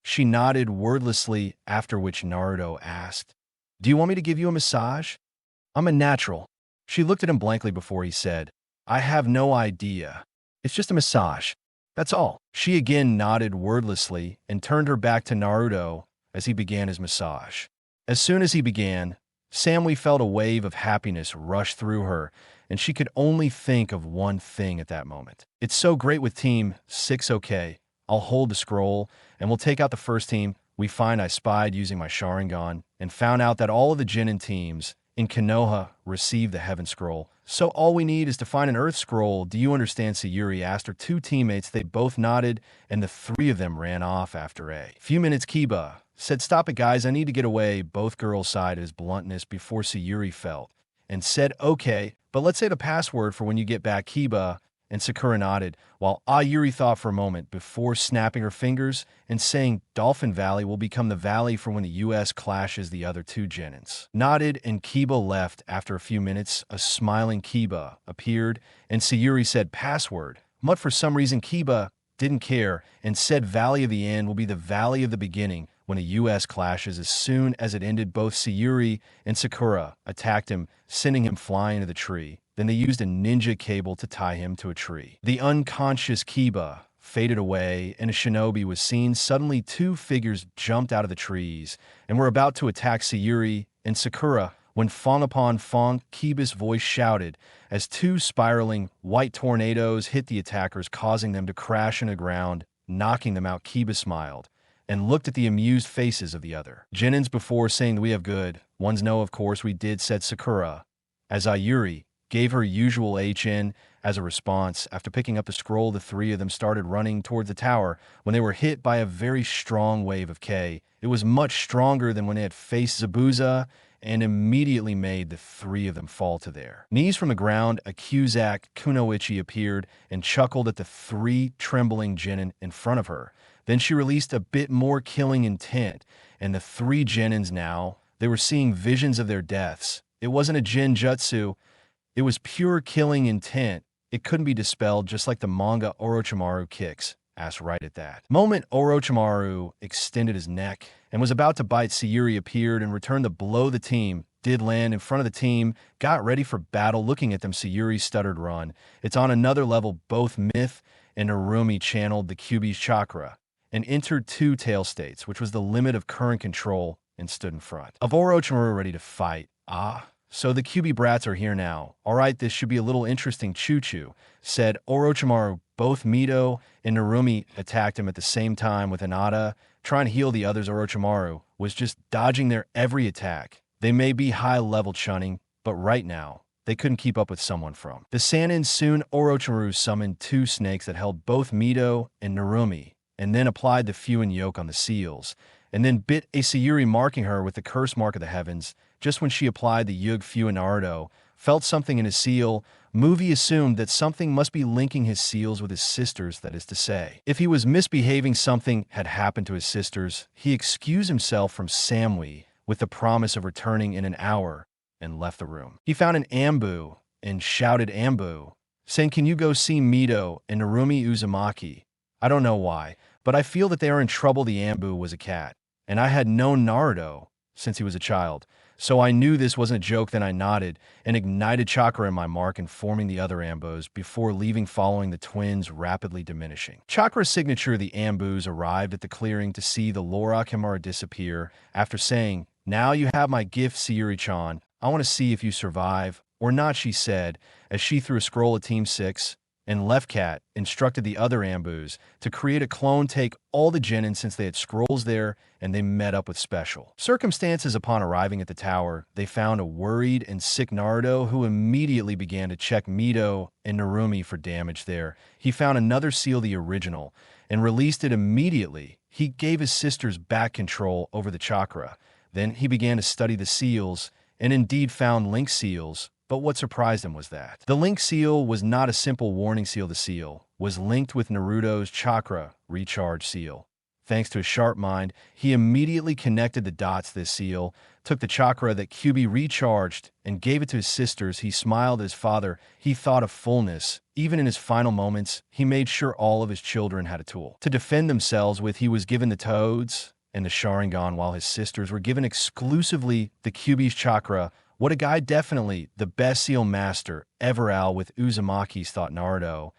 She nodded wordlessly, after which Naruto asked, "Do you want me to give you a massage?" "I'm a natural." She looked at him blankly before he said, "I have no idea. It's just a massage. That's all." She again nodded wordlessly and turned her back to Naruto as he began his massage. As soon as he began, Samui felt a wave of happiness rush through her, and she could only think of one thing at that moment. "It's so great with Team 6, okay? I'll hold the scroll, and we'll take out the first team we find." I spied using my Sharingan and found out that all of the Genin teams in Konoha received the Heaven Scroll. "So all we need is to find an Earth Scroll. Do you understand?" Sayuri asked her two teammates. They both nodded, and the three of them ran off after a few minutes. Kiba said, "Stop it, guys. I need to get away." Both girls sighed at his bluntness before Sayuri felt and said, "Okay, but let's say the password for when you get back." Kiba and Sakura nodded, while Yuri thought for a moment before snapping her fingers and saying, "Dolphin Valley will become the valley for when the U.S. clashes." The other two Genins nodded, and Kiba left. After a few minutes, a smiling Kiba appeared, and Sayuri said, "Password." But for some reason, Kiba didn't care and said, "Valley of the End will be the valley of the beginning when the U.S. clashes." As soon as it ended, both Sayuri and Sakura attacked him, sending him flying into the tree. Then they used a ninja cable to tie him to a tree. The unconscious Kiba faded away, and a shinobi was seen. Suddenly, two figures jumped out of the trees and were about to attack Sayuri and Sakura when Fong upon Fong, Kiba's voice shouted as two spiraling white tornadoes hit the attackers, causing them to crash into the ground, knocking them out. Kiba smiled and looked at the amused faces of the other Genins before saying, "We have good ones." "No, of course we did," said Sakura, as Yuri gave her usual HN as a response. After picking up the scroll, the three of them started running towards the tower when they were hit by a very strong wave of K. It was much stronger than when they had faced Zabuza and immediately made the three of them fall to their knees. From the ground, a Cusack Kunoichi appeared and chuckled at the three trembling Genin in front of her. Then she released a bit more killing intent, and the three Genins now, they were seeing visions of their deaths. It wasn't a genjutsu. It was pure killing intent. It couldn't be dispelled, just like the manga. Orochimaru kicks ass. Right at that moment, Orochimaru extended his neck and was about to bite. Sayuri appeared and returned the blow. The team did land in front of the team, got ready for battle. Looking at them, Sayuri stuttered, "Run. It's on another level." Both Myth and Narumi channeled the Kyuubi's chakra and entered two tail states, which was the limit of current control, and stood in front of Orochimaru ready to fight. So the Kyuubi brats are here now. All right, this should be a little interesting. Choo-choo, said Orochimaru. Both Mito and Narumi attacked him at the same time, with Hinata trying to heal the others. Orochimaru was just dodging their every attack. They may be high-level Chunnin, but right now, they couldn't keep up with someone from the Sannin. Soon, Orochimaru summoned two snakes that held both Mito and Narumi, and then applied the Fuin yoke on the seals, and then bit a Sayuri, marking her with the curse mark of the heavens. Just when she applied the Yug Fuin, Naruto felt something in his seal. Movie assumed that something must be linking his seals with his sisters. That is to say, if he was misbehaving, something had happened to his sisters. He excused himself from Samui with the promise of returning in an hour and left the room. He found an Ambu and shouted Ambu, saying, "Can you go see Mito and Narumi Uzumaki? I don't know why, but I feel that they are in trouble." The Ambu was a cat, and I had known Naruto since he was a child, so I knew this wasn't a joke. Then I nodded and ignited chakra in my mark, informing the other Ambos before leaving, following the twins rapidly diminishing. Chakra signature. The Ambos arrived at the clearing to see the Lorakamura disappear after saying, "Now you have my gift, Sayuri-chan. I want to see if you survive or not," she said, as she threw a scroll at Team 6 and Left Cat instructed the other Ambus to create a clone take all the genin since they had scrolls there and they met up with Special. Circumstances upon arriving at the tower, they found a worried and sick Naruto who immediately began to check Mito and Narumi for damage there. He found another seal, the original, and released it immediately. He gave his sisters back control over the chakra. Then he began to study the seals and indeed found link seals. But what surprised him was that the link seal was not a simple warning seal. The seal was linked with Naruto's chakra recharge seal. Thanks to his sharp mind, he immediately connected the dots. This seal took the chakra that QB recharged and gave it to his sisters. He smiled at his father. He thought of fullness. Even in his final moments, he made sure all of his children had a tool to defend themselves with. He was given the Toads and the Sharingan, while his sisters were given exclusively the QB's chakra. What a guy, definitely the best seal master ever. Al with Uzumaki's, thought Naruto,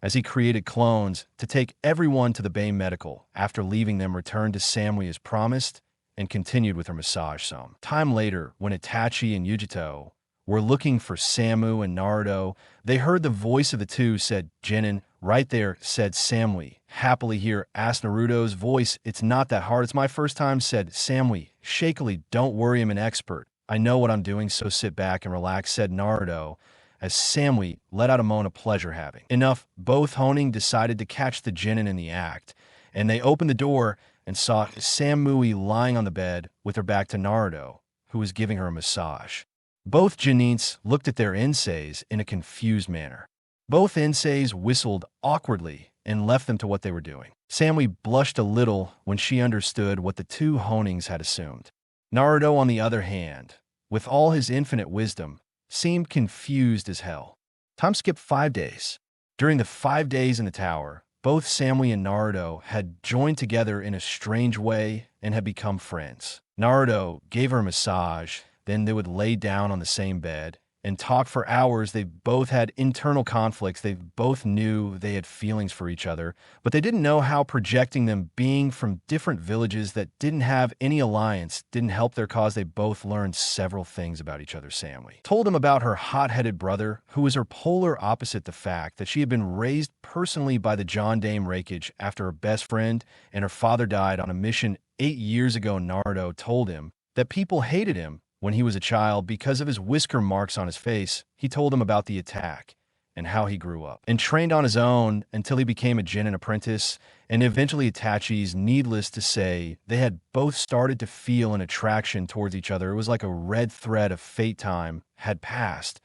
as he created clones to take everyone to the Bay Medical. After leaving them, returned to Samui as promised and continued with her massage. Some time later, when Itachi and Yujito were looking for Samu and Naruto, they heard the voice of the two, said Genin. Right there, said Samui. Happily here, asked Naruto's voice. It's not that hard. It's my first time, said Samui. Shakily, don't worry, I'm an expert. I know what I'm doing, so sit back and relax, said Naruto, as Samui let out a moan of pleasure. Having enough, both Honing decided to catch the genin in the act, and they opened the door and saw Samui lying on the bed with her back to Naruto, who was giving her a massage. Both genins looked at their inseis in a confused manner. Both inseis whistled awkwardly and left them to what they were doing. Samui blushed a little when she understood what the two Honings had assumed. Naruto, on the other hand, with all his infinite wisdom, seemed confused as hell. Time skipped 5 days. During the 5 days in the tower, both Samui and Naruto had joined together in a strange way and had become friends. Naruto gave her a massage, then they would lay down on the same bed and talk for hours. They both had internal conflicts. They both knew they had feelings for each other, but they didn't know how projecting them being from different villages that didn't have any alliance didn't help their cause. They both learned several things about each other. Samui told him about her hot-headed brother, who was her polar opposite. The fact that she had been raised personally by the John Dame Rakage after her best friend and her father died on a mission 8 years ago. Naruto told him that people hated him when he was a child because of his whisker marks on his face. He told him about the attack and how he grew up and trained on his own until he became a genin apprentice and eventually Itachi's. Needless to say, they had both started to feel an attraction towards each other. It was like a red thread of fate. Time had passed.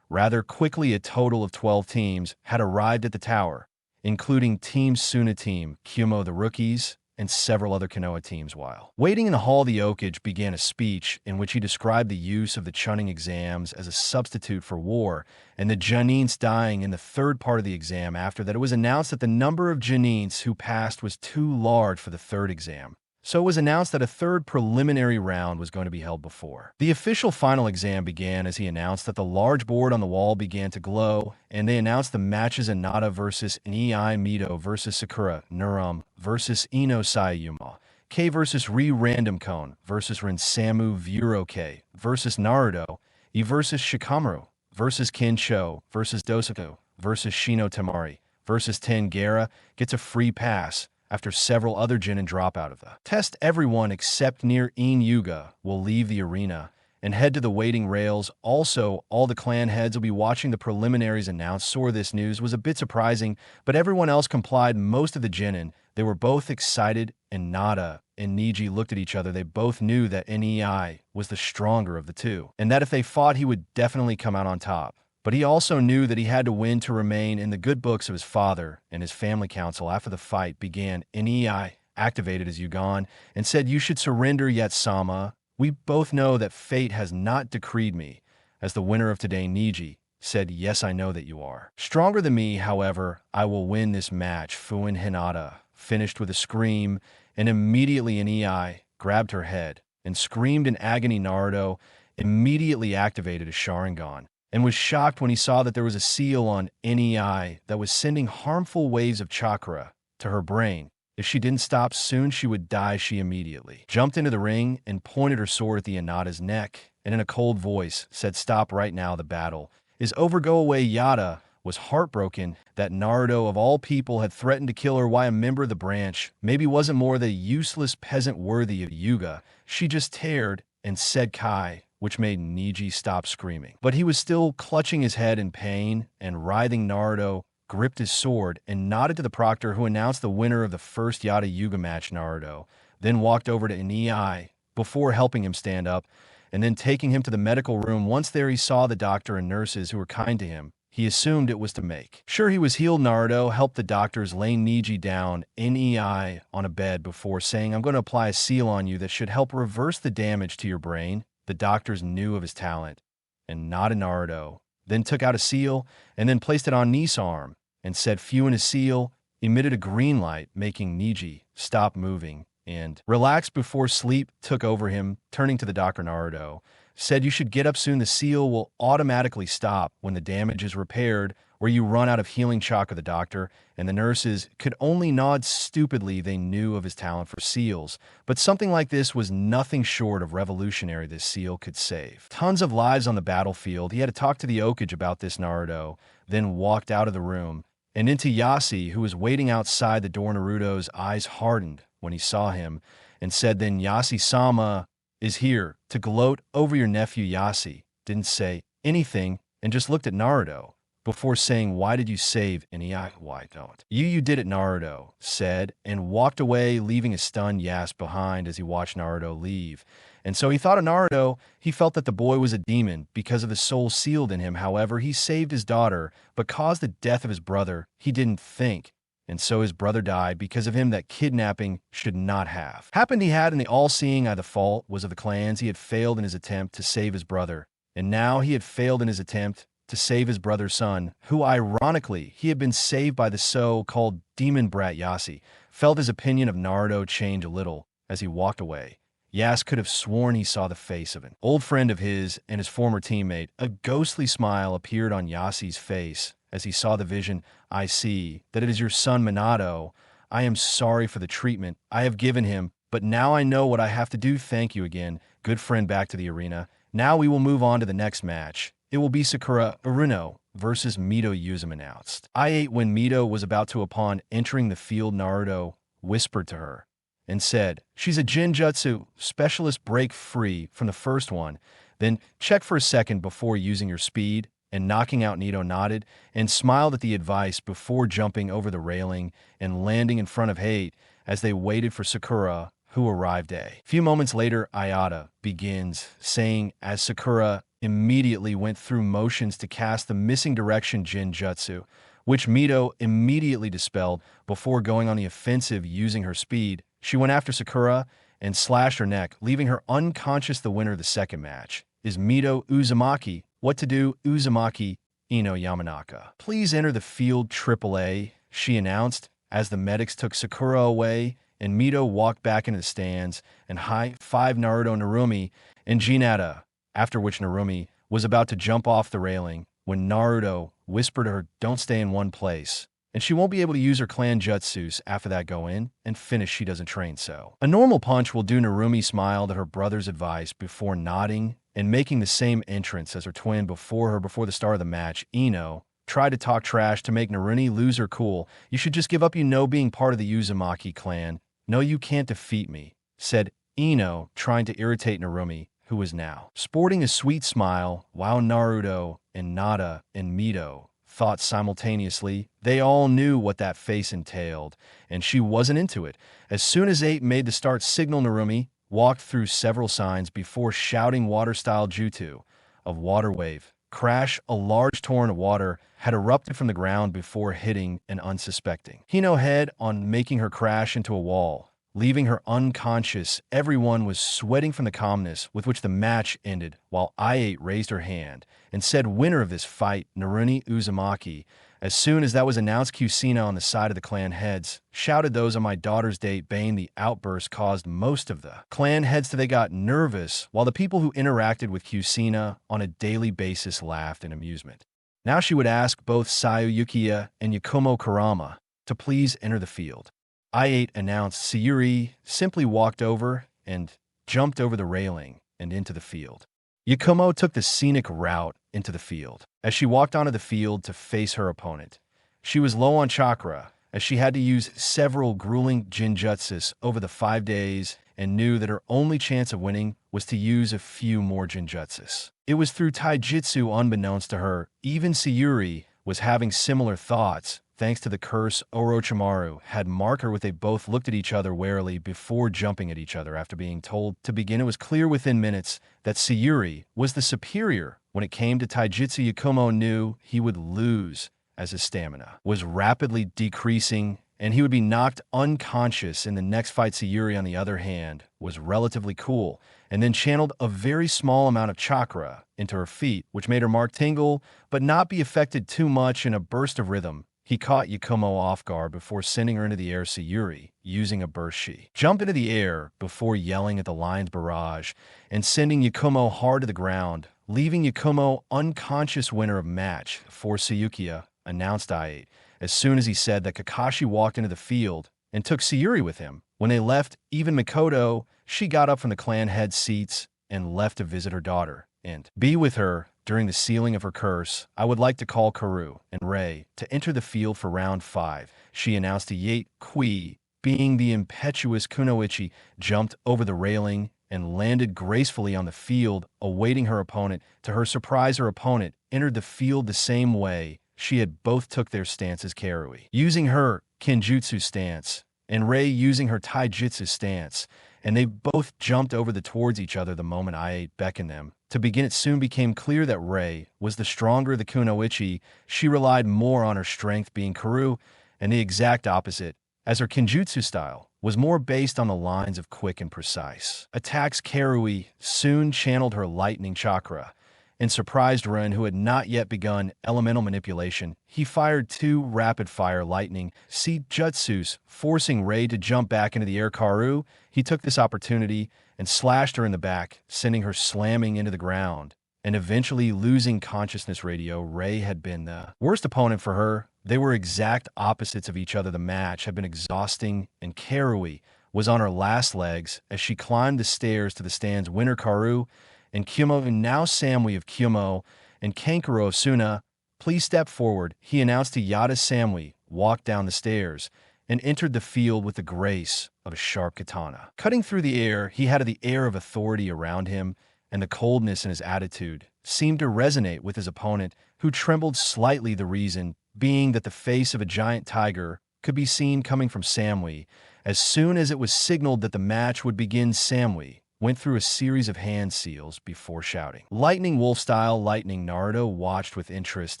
Rather quickly, a total of 12 teams had arrived at the tower, including Team Suna, Team Kyumo, the rookies, and several other Konoha teams. While waiting in the hall, the Okage began a speech in which he described the use of the Chunnin exams as a substitute for war, and the Junins dying in the third part of the exam. After that, it was announced that the number of Junins who passed was too large for the third exam. So it was announced that a third preliminary round was going to be held before the official final exam began. As he announced that, the large board on the wall began to glow, and they announced the matches: Inada versus Nii, Mito versus Sakura, Nurum versus Ino Sayuma, K versus Random Cone versus Rin, Samu Vuroke versus Naruto, E versus Shikamaru versus Kincho versus Dosaku versus Shino Tamari versus Tengara. Gets a free pass after several other genin drop out of the test. Everyone except near In Yuga will leave the arena and head to the waiting rails. Also, all the clan heads will be watching the preliminaries announced. Sore, this news was a bit surprising, but everyone else complied. Most of the genin, they were both excited, and Nada and Niji looked at each other. They both knew that Nei was the stronger of the two, and that if they fought, he would definitely come out on top. But he also knew that he had to win to remain in the good books of his father and his family council. After the fight began, Nei activated his Yugon and said, "You should surrender yet, Sama. We both know that fate has not decreed me as the winner of today." Niji said, "Yes, I know that you are stronger than me. However, I will win this match." Fuin Hinata finished with a scream, and immediately Nei grabbed her head and screamed in agony. Naruto immediately activated his Sharingan and was shocked when he saw that there was a seal on Nei that was sending harmful waves of chakra to her brain. If she didn't stop soon, she would die. She immediately jumped into the ring and pointed her sword at the Inada's neck, and in a cold voice said, "Stop right now. The battle is over. Go away." Yada was heartbroken that Naruto, of all people, had threatened to kill her while a member of the branch maybe wasn't more the useless peasant worthy of Yuga. She just teared and said Kai, which made Neji stop screaming. But he was still clutching his head in pain, and writhing Naruto gripped his sword and nodded to the proctor, who announced the winner of the first Yada Yuga match. Naruto then walked over to Nei before helping him stand up, and then taking him to the medical room. Once there, he saw the doctor and nurses who were kind to him. He assumed it was to make sure he was healed. Naruto helped the doctors lay Neji down in Nei on a bed before saying, "I'm going to apply a seal on you that should help reverse the damage to your brain." The doctors knew of his talent and nodded. Naruto then took out a seal and then placed it on Ni's arm and said, "Few," in a seal emitted a green light, making Neji stop moving and relax before sleep took over him. Turning to the doctor, Naruto said, "You should get up soon. The seal will automatically stop when the damage is repaired or you run out of healing chakra." The doctor and the nurses could only nod stupidly. They knew of his talent for seals, but something like this was nothing short of revolutionary. This seal could save tons of lives on the battlefield. He had to talk to the Okage about this. Naruto then walked out of the room and into Yasi, who was waiting outside the door. Naruto's eyes hardened when he saw him and said, "Then Yasi-sama is here to gloat over your nephew." Yasi didn't say anything and just looked at Naruto before saying, "Why did you save Nei?" "Why don't you did it," Naruto said, and walked away, leaving a stunned Yas behind as he watched Naruto leave. And so he thought of Naruto. He felt that the boy was a demon because of the soul sealed in him. However, he saved his daughter but caused the death of his brother. He didn't think, and so his brother died because of him. That kidnapping should not have happened. He had in the all-seeing eye. The fault was of the clans. He had failed in his attempt to save his brother, and now he had failed in his attempt to save his brother's son, who ironically he had been saved by the so-called demon brat. Yasi felt his opinion of Naruto change a little as he walked away. Yas could have sworn he saw the face of an old friend of his and his former teammate. A ghostly smile appeared on Yasi's face as he saw the vision. "I see that it is your son Minato. I am sorry for the treatment I have given him, but now I know what I have to do. Thank you again, good friend." Back to the arena. Now we will move on to the next match. It will be Sakura Uruno versus Mito. Uzumaki announced. When Mito was about to, upon entering the field, Naruto whispered to her and said, "She's a Jinjutsu specialist. Break free from the first one. Then check for a second before using your speed and knocking out." Mito nodded and smiled at the advice before jumping over the railing and landing in front of Hate as they waited for Sakura, who arrived a few moments later. Ayada begins saying as Sakura immediately went through motions to cast the missing direction Jinjutsu, which Mito immediately dispelled before going on the offensive using her speed. She went after Sakura and slashed her neck, leaving her unconscious. The winner of the second match is Mito Uzumaki. What to do? Uzumaki Ino Yamanaka. "Please enter the field AAA," she announced as the medics took Sakura away, and Mito walked back into the stands and high-fived Naruto, Narumi, and Hinata, after which Narumi was about to jump off the railing when Naruto whispered to her, "Don't stay in one place, and she won't be able to use her clan jutsus after that. Go in and finish. She doesn't train, so a normal punch will do." Narumi smiled at her brother's advice before nodding and making the same entrance as her twin before her. Before the start of the match, Ino tried to talk trash to make Narumi lose her cool. "You should just give up, being part of the Uzumaki clan. No, you can't defeat me," said Ino, trying to irritate Narumi, who was now sporting a sweet smile, while Naruto and Nada and Mito thought simultaneously. They all knew what that face entailed, and she wasn't into it. As soon as 8 made the start signal, Narumi walked through several signs before shouting water-style jutsu of water wave. Crash. A large torrent of water had erupted from the ground before hitting an unsuspecting Hino head on, making her crash into a wall, leaving her unconscious. Everyone was sweating from the calmness with which the match ended, while I8 raised her hand and said, "Winner of this fight, Narumi Uzumaki." As soon as that was announced, Kushina on the side of the clan heads shouted, "Those on my daughter's date." Bane. The outburst caused most of the clan heads to they got nervous, while the people who interacted with Kushina on a daily basis laughed in amusement. Now she would ask both Sayu Yukiya and Yakumo Kurama to please enter the field. I8 announced. Sayuri simply walked over and jumped over the railing and into the field. Yakumo took the scenic route into the field. As she walked onto the field to face her opponent, she was low on chakra, as she had to use several grueling jinjutsus over the 5 days and knew that her only chance of winning was to use a few more jinjutsus. It was through taijutsu unbeknownst to her, even Sayuri was having similar thoughts, thanks to the curse Orochimaru had marked her with. They both looked at each other warily before jumping at each other after being told to begin. It was clear within minutes that Sayuri was the superior when it came to taijutsu. Yakumo knew he would lose as his stamina was rapidly decreasing and he would be knocked unconscious in the next fight. Sayuri, on the other hand, was relatively cool and then channeled a very small amount of chakra into her feet, which made her mark tingle but not be affected too much. In a burst of rhythm, he caught Yakumo off guard before sending her into the air. Sayuri, using a burst, she jumped into the air before yelling at the lion's barrage and sending Yakumo hard to the ground, leaving Yakumo unconscious. Winner of match for Sayukiya, announced I8 as soon as he said that Kakashi walked into the field and took Sayuri with him. When they left, even Mikoto, she got up from the clan head seats and left to visit her daughter and be with her. During the sealing of her curse, I would like to call Karu and Rei to enter the field for round 5, she announced to Yate. Kui, being the impetuous Kunoichi, jumped over the railing and landed gracefully on the field, awaiting her opponent. To her surprise, her opponent entered the field the same way she had. Both took their stances, Karui using her Kenjutsu stance and Rei using her Taijutsu stance, and they both jumped over towards each other the moment I8 beckoned them to begin. It soon became clear that Rei was the stronger of the Kunoichi. She relied more on her strength, being Karu, and the exact opposite, as her Kenjutsu style was more based on the lines of quick and precise attacks. Karui soon channeled her lightning chakra and surprised Ren, who had not yet begun elemental manipulation. He fired 2 rapid-fire lightning seed jutsus, forcing Rei to jump back into the air. Karu, he took this opportunity and slashed her in the back, sending her slamming into the ground and eventually losing consciousness. Rei had been the worst opponent for her. They were exact opposites of each other. The match had been exhausting, and Karui was on her last legs as she climbed the stairs to the stands. Winner Karu and Kyumo, and now Samui of Kyumo and Kankuro of Suna, please step forward, he announced to Yada. Samui walked down the stairs and entered the field with the grace of a sharp katana. Cutting through the air, he had the air of authority around him, and the coldness in his attitude seemed to resonate with his opponent, who trembled slightly, the reason being that the face of a giant tiger could be seen coming from Samui. As soon as it was signaled that the match would begin, Samui went through a series of hand seals before shouting, "Lightning Wolf style lightning!" Naruto watched with interest.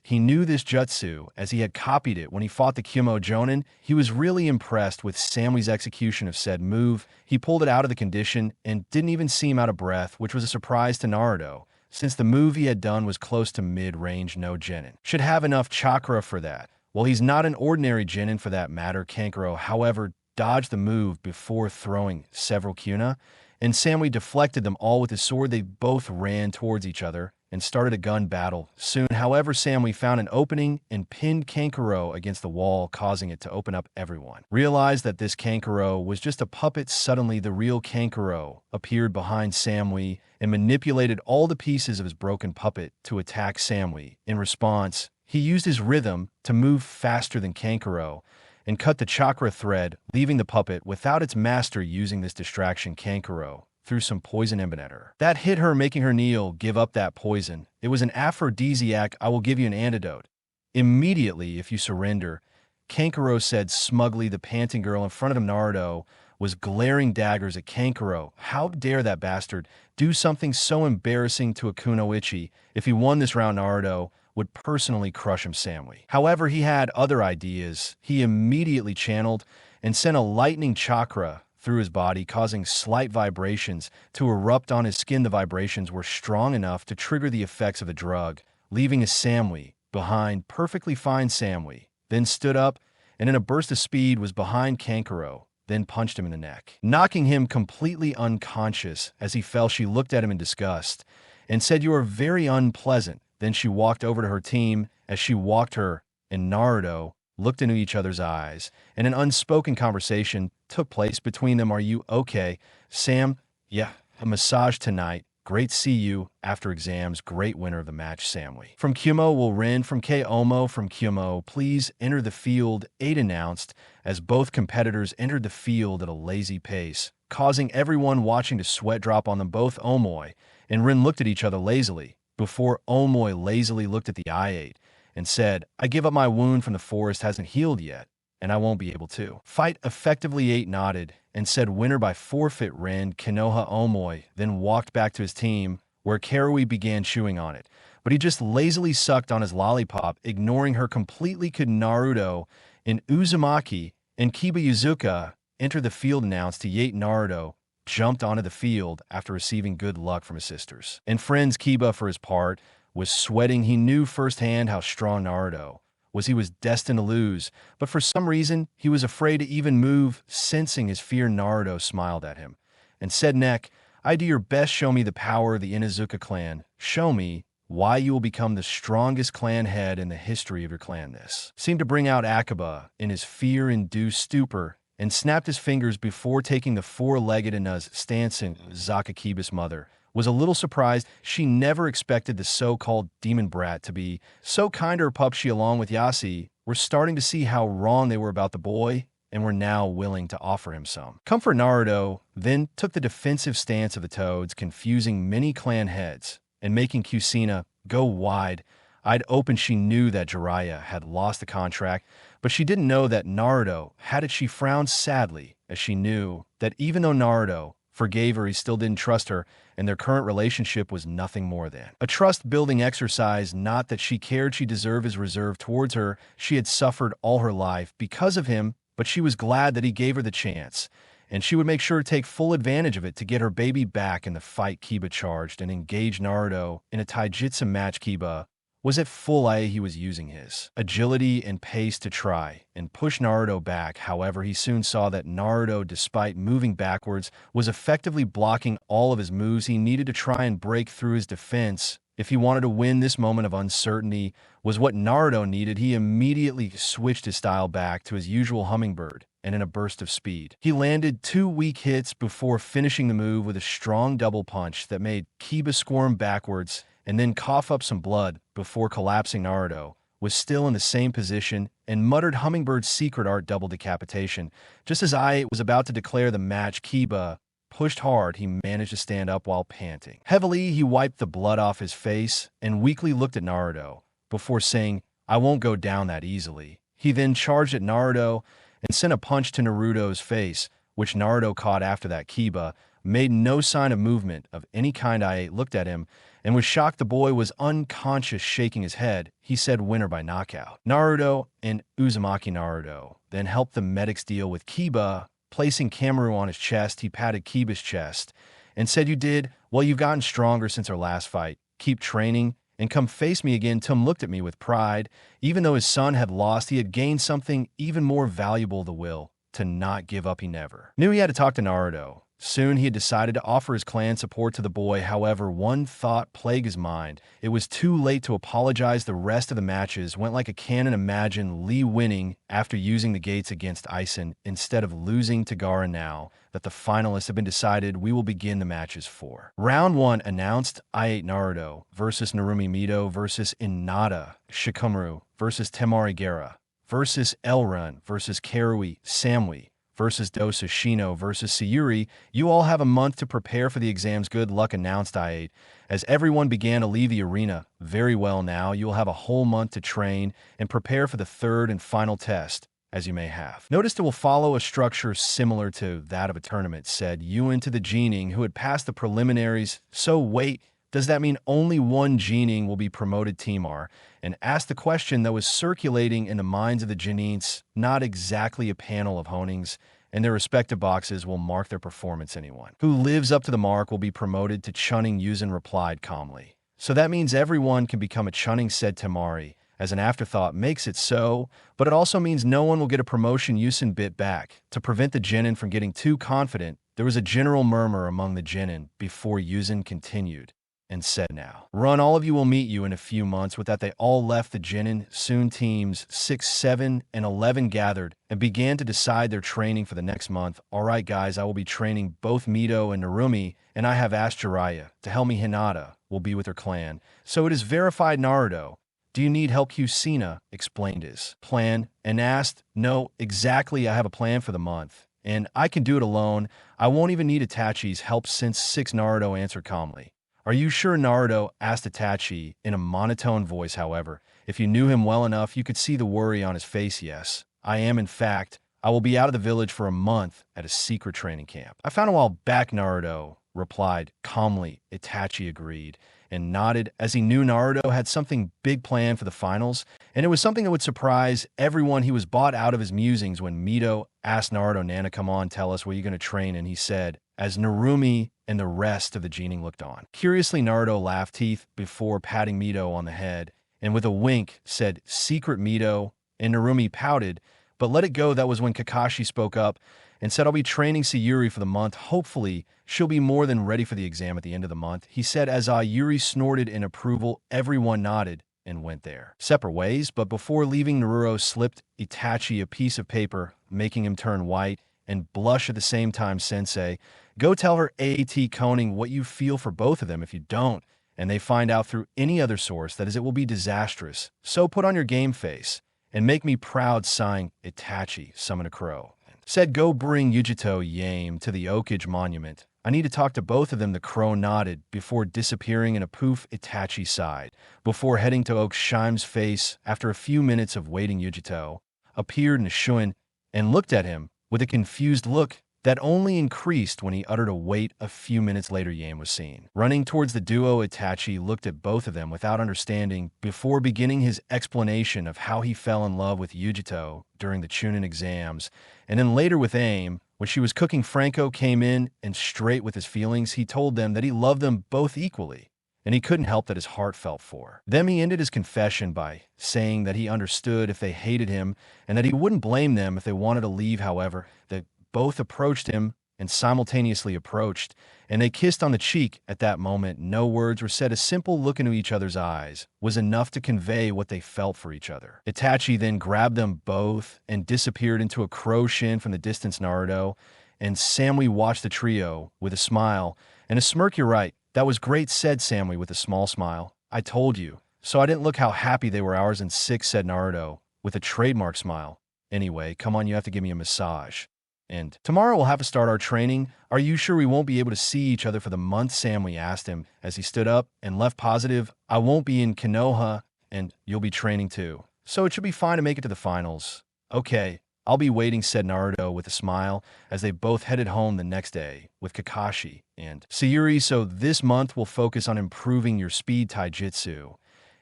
He knew this jutsu as he had copied it when he fought the Kyumo Jonin. He was really impressed with Samui's execution of said move. He pulled it out of the condition and didn't even seem out of breath, which was a surprise to Naruto, since the move he had done was close to mid-range. No genin should have enough chakra for that. Well, he's not an ordinary genin for that matter. Kankuro, however, dodged the move before throwing several Kuna, and Samui deflected them all with his sword. They both ran towards each other and started a gun battle. Soon, however, Samui found an opening and pinned Kankuro against the wall, causing it to open up. Everyone realized that this Kankuro was just a puppet. Suddenly, the real Kankuro appeared behind Samui and manipulated all the pieces of his broken puppet to attack Samui. In response, he used his rhythm to move faster than Kankuro and cut the chakra thread, leaving the puppet without its master. Using this distraction, Kankuro threw some poison ember at her. That hit her, making her kneel. "Give up that poison. It was an aphrodisiac. I will give you an antidote immediately if you surrender," Kankuro said smugly. The panting girl in front of him, Naruto, was glaring daggers at Kankuro. How dare that bastard do something so embarrassing to a Kunoichi? If he won this round, Naruto would personally crush him. Samui, however, he had other ideas. He immediately channeled and sent a lightning chakra through his body, causing slight vibrations to erupt on his skin. The vibrations were strong enough to trigger the effects of a drug, leaving a Samui behind. Perfectly fine. Samui then stood up and in a burst of speed was behind Kankuro, then punched him in the neck, knocking him completely unconscious. As he fell, she looked at him in disgust and said, "You are very unpleasant." Then she walked over to her team. As she walked, her and Naruto looked into each other's eyes, and an unspoken conversation took place between them. "Are you okay, Sam?" "Yeah, a massage tonight." Great see you. After exams, great winner of the match, Samui. From Kyumo will Rin. From K-Omo. From Kyumo, please enter the field, 8 announced, as both competitors entered the field at a lazy pace, causing everyone watching to sweat drop on them. Both Omoi and Rin looked at each other lazily, before Omoi lazily looked at the I-8 and said, I give up. My wound from the forest hasn't healed yet, and I won't be able to fight effectively. 8 nodded and said winner by forfeit. Rin. Konoha Omoi then walked back to his team, where Karui began chewing on it, but he just lazily sucked on his lollipop, ignoring her completely. Could Naruto and Uzumaki and Kiba Yuzuka enter the field, announced. To Naruto jumped onto the field after receiving good luck from his sisters and friends. Kiba, for his part, was sweating. He knew firsthand how strong Naruto was. He was destined to lose, but for some reason, he was afraid to even move. Sensing his fear, Naruto smiled at him and said, Neck, I do your best. Show me the power of the Inuzuka clan. Show me why you will become the strongest clan head in the history of your clan. This seemed to bring out Akiba in his fear-induced stupor and snapped his fingers before taking the four-legged Inuz stance. Zakakiba's mother was a little surprised. She never expected the so-called demon brat to be so kind to her pup. She, along with Yasi, were starting to see how wrong they were about the boy and were now willing to offer him some comfort. Naruto then took the defensive stance of the Toads, confusing many clan heads and making Kushina go wide-eyed open. She knew that Jiraiya had lost the contract, but she didn't know that Naruto had it. She frowned sadly as she knew that even though Naruto forgave her, he still didn't trust her, and their current relationship was nothing more than a trust-building exercise. Not that she cared. She deserved his reserve towards her. She had suffered all her life because of him, but she was glad that he gave her the chance, and she would make sure to take full advantage of it to get her baby back. In the fight, Kiba charged and engaged Naruto in a taijutsu match. Kiba was at full IA. He was using his agility and pace to try and push Naruto back. However, he soon saw that Naruto, despite moving backwards, was effectively blocking all of his moves. He needed to try and break through his defense if he wanted to win. This moment of uncertainty was what Naruto needed. He immediately switched his style back to his usual hummingbird, and in a burst of speed, he landed 2 weak hits before finishing the move with a strong double punch that made Kiba squirm backwards and then cough up some blood before collapsing. Naruto was still in the same position and muttered Hummingbird's secret art, double decapitation. Just as I was about to declare the match, Kiba pushed hard. He managed to stand up while panting heavily. He wiped the blood off his face and weakly looked at Naruto before saying, I won't go down that easily. He then charged at Naruto and sent a punch to Naruto's face, which Naruto caught. After that, Kiba made no sign of movement of any kind. I looked at him and was shocked. The boy was unconscious, shaking his head. He said winner by knockout. Naruto and Uzumaki. Naruto then helped the medics deal with Kiba, placing Kamaru on his chest. He patted Kiba's chest and said, you did well. You've gotten stronger since our last fight. Keep training and come face me again. Tom looked at me with pride. Even though his son had lost, he had gained something even more valuable, the will to not give up. He never knew he had to talk to Naruto. Soon he had decided to offer his clan support to the boy. However, one thought plagued his mind. It was too late to apologize. The rest of the matches went like a cannon. Imagine Lee winning after using the gates against Aizen instead of losing to Gaara. Now that the finalists have been decided, we will begin the matches for round 1 announced. I8 Naruto versus Narumi. Mito versus Inada. Shikamaru versus Temari. Gaara versus Elrond versus Karui. Samui versus Dosa. Shino versus Sayuri. You all have a month to prepare for the exams. Good luck, announced I8 as everyone began to leave the arena. Very well, now you will have a whole month to train and prepare for the third and final test, as you may have noticed. It will follow a structure similar to that of a tournament, said Yuan to the Gening, who had passed the preliminaries. So wait, does that mean only one Gening will be promoted? Timar and asked the question that was circulating in the minds of the Genins. Not exactly a panel of Honings, and their respective boxes will mark their performance. Anyone who lives up to the mark will be promoted to Chunnin. Yuzen replied calmly. So that means everyone can become a Chunnin, said Temari, as an afterthought. Makes it so, but it also means no one will get a promotion. Yusen bit back. To prevent the Genin from getting too confident, there was a general murmur among the Genin before Yuzen continued. and said, "Now, run, all of you will meet you in a few months." With that, they all left the Chunnin. Soon teams 6, 7, and 11 gathered and began to decide their training for the next month. "All right, guys, I will be training both Mito and Narumi, and I have asked Jiraiya to help me. Hinata will be with her clan. So it is verified. Naruto, do you need help?" Kushina explained his plan and asked, "No, exactly. I have a plan for the month, and I can do it alone. I won't even need Itachi's help since 6." Naruto answered calmly. "Are you sure?" Naruto asked Itachi in a monotone voice. However, if you knew him well enough, you could see the worry on his face. "Yes, I am. In fact, I will be out of the village for a month at a secret training camp I found a while back." Naruto replied calmly. Itachi agreed and nodded, as he knew Naruto had something big planned for the finals, and it was something that would surprise everyone. He was brought out of his musings when Mito asked Naruto, "Nana, come on, tell us where you're going to train," and he said, as Narumi and the rest of the Genin looked on. Curiously, Naruto laughed teeth before patting Mito on the head, and with a wink said, "Secret, Mito," and Narumi pouted, but let it go. That was when Kakashi spoke up and said, "I'll be training Sayuri for the month. Hopefully, she'll be more than ready for the exam at the end of the month," he said as Yuri snorted in approval. Everyone nodded and went their separate ways, but before leaving, Naruto slipped Itachi a piece of paper, making him turn white and blush at the same time. "Sensei, go tell her AAT Koning what you feel for both of them. If you don't, and they find out through any other source, that is, it will be disastrous. So put on your game face and make me proud." Signed, Itachi. Summon a crow. Said, "Go bring Yujito Yame to the Okage Monument. I need to talk to both of them." The crow nodded before disappearing in a poof. Itachi sighed before heading to Oak Shime's face. After a few minutes of waiting, Yujito appeared in a Chunnin and looked at him with a confused look that only increased when he uttered a "wait." A few minutes later, Yame was seen running towards the duo. Itachi looked at both of them without understanding before beginning his explanation of how he fell in love with Yujito during the Chunnin exams, and then later with Aim. When she was cooking, Franco came in, and straight with his feelings, he told them that he loved them both equally, and he couldn't help that his heart felt for them. He ended his confession by saying that he understood if they hated him and that he wouldn't blame them if they wanted to leave. However, that both approached him and simultaneously approached, and they kissed on the cheek. At that moment, no words were said. A simple look into each other's eyes was enough to convey what they felt for each other. Itachi then grabbed them both and disappeared into a crow shin from the distance. Naruto and Samui watched the trio with a smile and a smirk. "You're right, that was great," said Samui with a small smile. "I told you, so I didn't look how happy they were." "Hours and 6," said Naruto with a trademark smile. "Anyway, come on, you have to give me a massage. And tomorrow we'll have to start our training. Are you sure we won't be able to see each other for the month?" Samui asked him as he stood up and left. "Positive. I won't be in Konoha, and you'll be training too. So it should be fine to make it to the finals." "Okay, I'll be waiting," said Naruto with a smile as they both headed home the next day with Kakashi and Sayuri. "So this month we'll focus on improving your speed taijutsu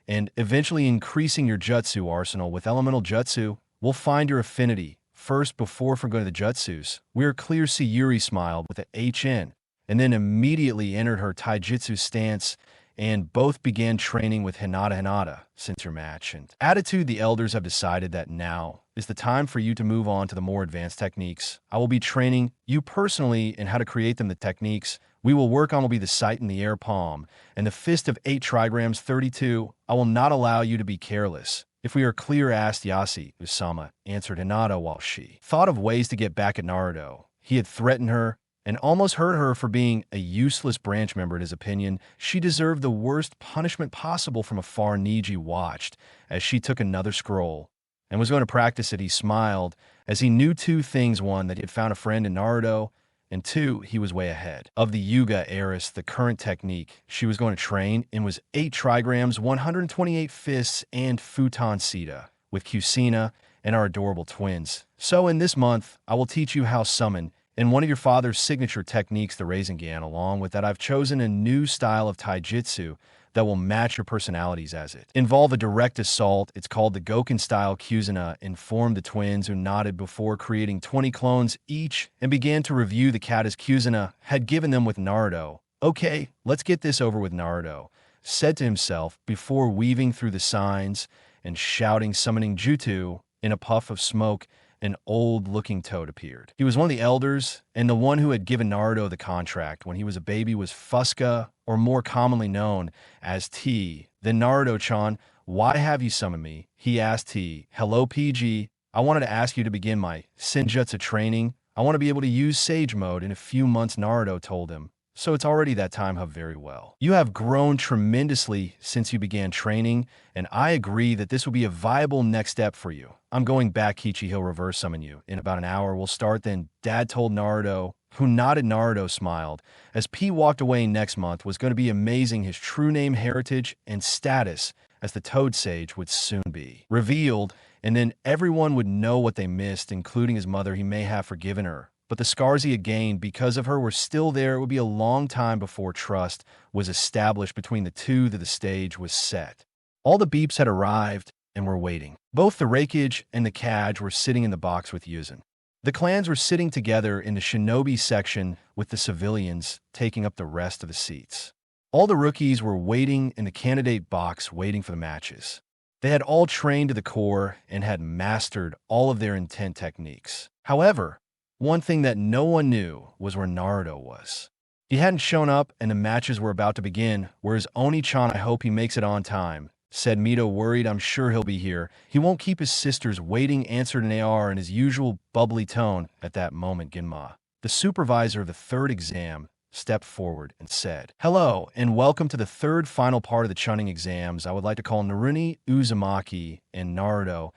and eventually increasing your jutsu arsenal. With elemental jutsu, we'll find your affinity first before forgoing the jutsus." "We are clear." Sayuri smiled with a HN and then immediately entered her taijutsu stance, and both began training with Hinata. "Hinata, since your match and attitude, the elders have decided that now is the time for you to move on to the more advanced techniques. I will be training you personally in how to create them. The techniques we will work on will be the sight in the air palm and the fist of 8 trigrams 32. I will not allow you to be careless. If we are clear?" asked Yasi. "Usama," answered Hinata while she thought of ways to get back at Naruto. He had threatened her and almost hurt her for being a useless branch member. In his opinion, she deserved the worst punishment possible. From afar, Niji watched as she took another scroll and was going to practice it. He smiled as he knew 2 things. 1, that he had found a friend in Naruto, and 2, he was way ahead of the Yuga heiress. The current technique she was going to train in was 8 trigrams, 128 fists, and futon sita with Kushina and our adorable twins. "So in this month, I will teach you how summon in one of your father's signature techniques, the Rasengan. Along with that, I've chosen a new style of taijutsu that will match your personalities as it involve a direct assault. It's called the Goken style." Kushina informed the twins, who nodded before creating 20 clones each and began to review the katas Kushina had given them with Naruto. "Okay, let's get this over with," Naruto said to himself before weaving through the signs and shouting summoning jutsu in a puff of smoke an old-looking toad appeared. He was one of the elders, and the one who had given Naruto the contract when he was a baby was Fusca, or more commonly known as T. Then Naruto-chan, why have you summoned me? He asked T. Hello, PG. I wanted to ask you to begin my Senjutsu training. I want to be able to use Sage Mode in a few months, Naruto told him. So it's already that time, very well. You have grown tremendously since you began training, and I agree that this will be a viable next step for you. I'm going back, Kichi. He'll reverse summon you. In about an hour, we'll start then, Dad told Naruto, who nodded. Naruto smiled. As P walked away next month was going to be amazing. His true name, heritage, and status as the Toad Sage would soon be revealed, and then everyone would know what they missed, including his mother. He may have forgiven her, but the scars he had gained because of her were still there. It would be a long time before trust was established between the two, that the stage was set. All the beeps had arrived and were waiting. Both the Raikage and the Kaj were sitting in the box with Hiruzen. The clans were sitting together in the shinobi section, with the civilians taking up the rest of the seats. All the rookies were waiting in the candidate box, waiting for the matches. They had all trained to the core and had mastered all of their intent techniques. However, one thing that no one knew was where Naruto was. He hadn't shown up, and the matches were about to begin. Where's Oni-chan? I hope he makes it on time, said Mito, worried. I'm sure he'll be here. He won't keep his sisters waiting, answered an AR in his usual bubbly tone. At that moment, Ginma, the supervisor of the third exam, stepped forward and said, Hello, and welcome to the third final part of the Chunnin exams. I would like to call Naruni, Uzumaki, and Naruto,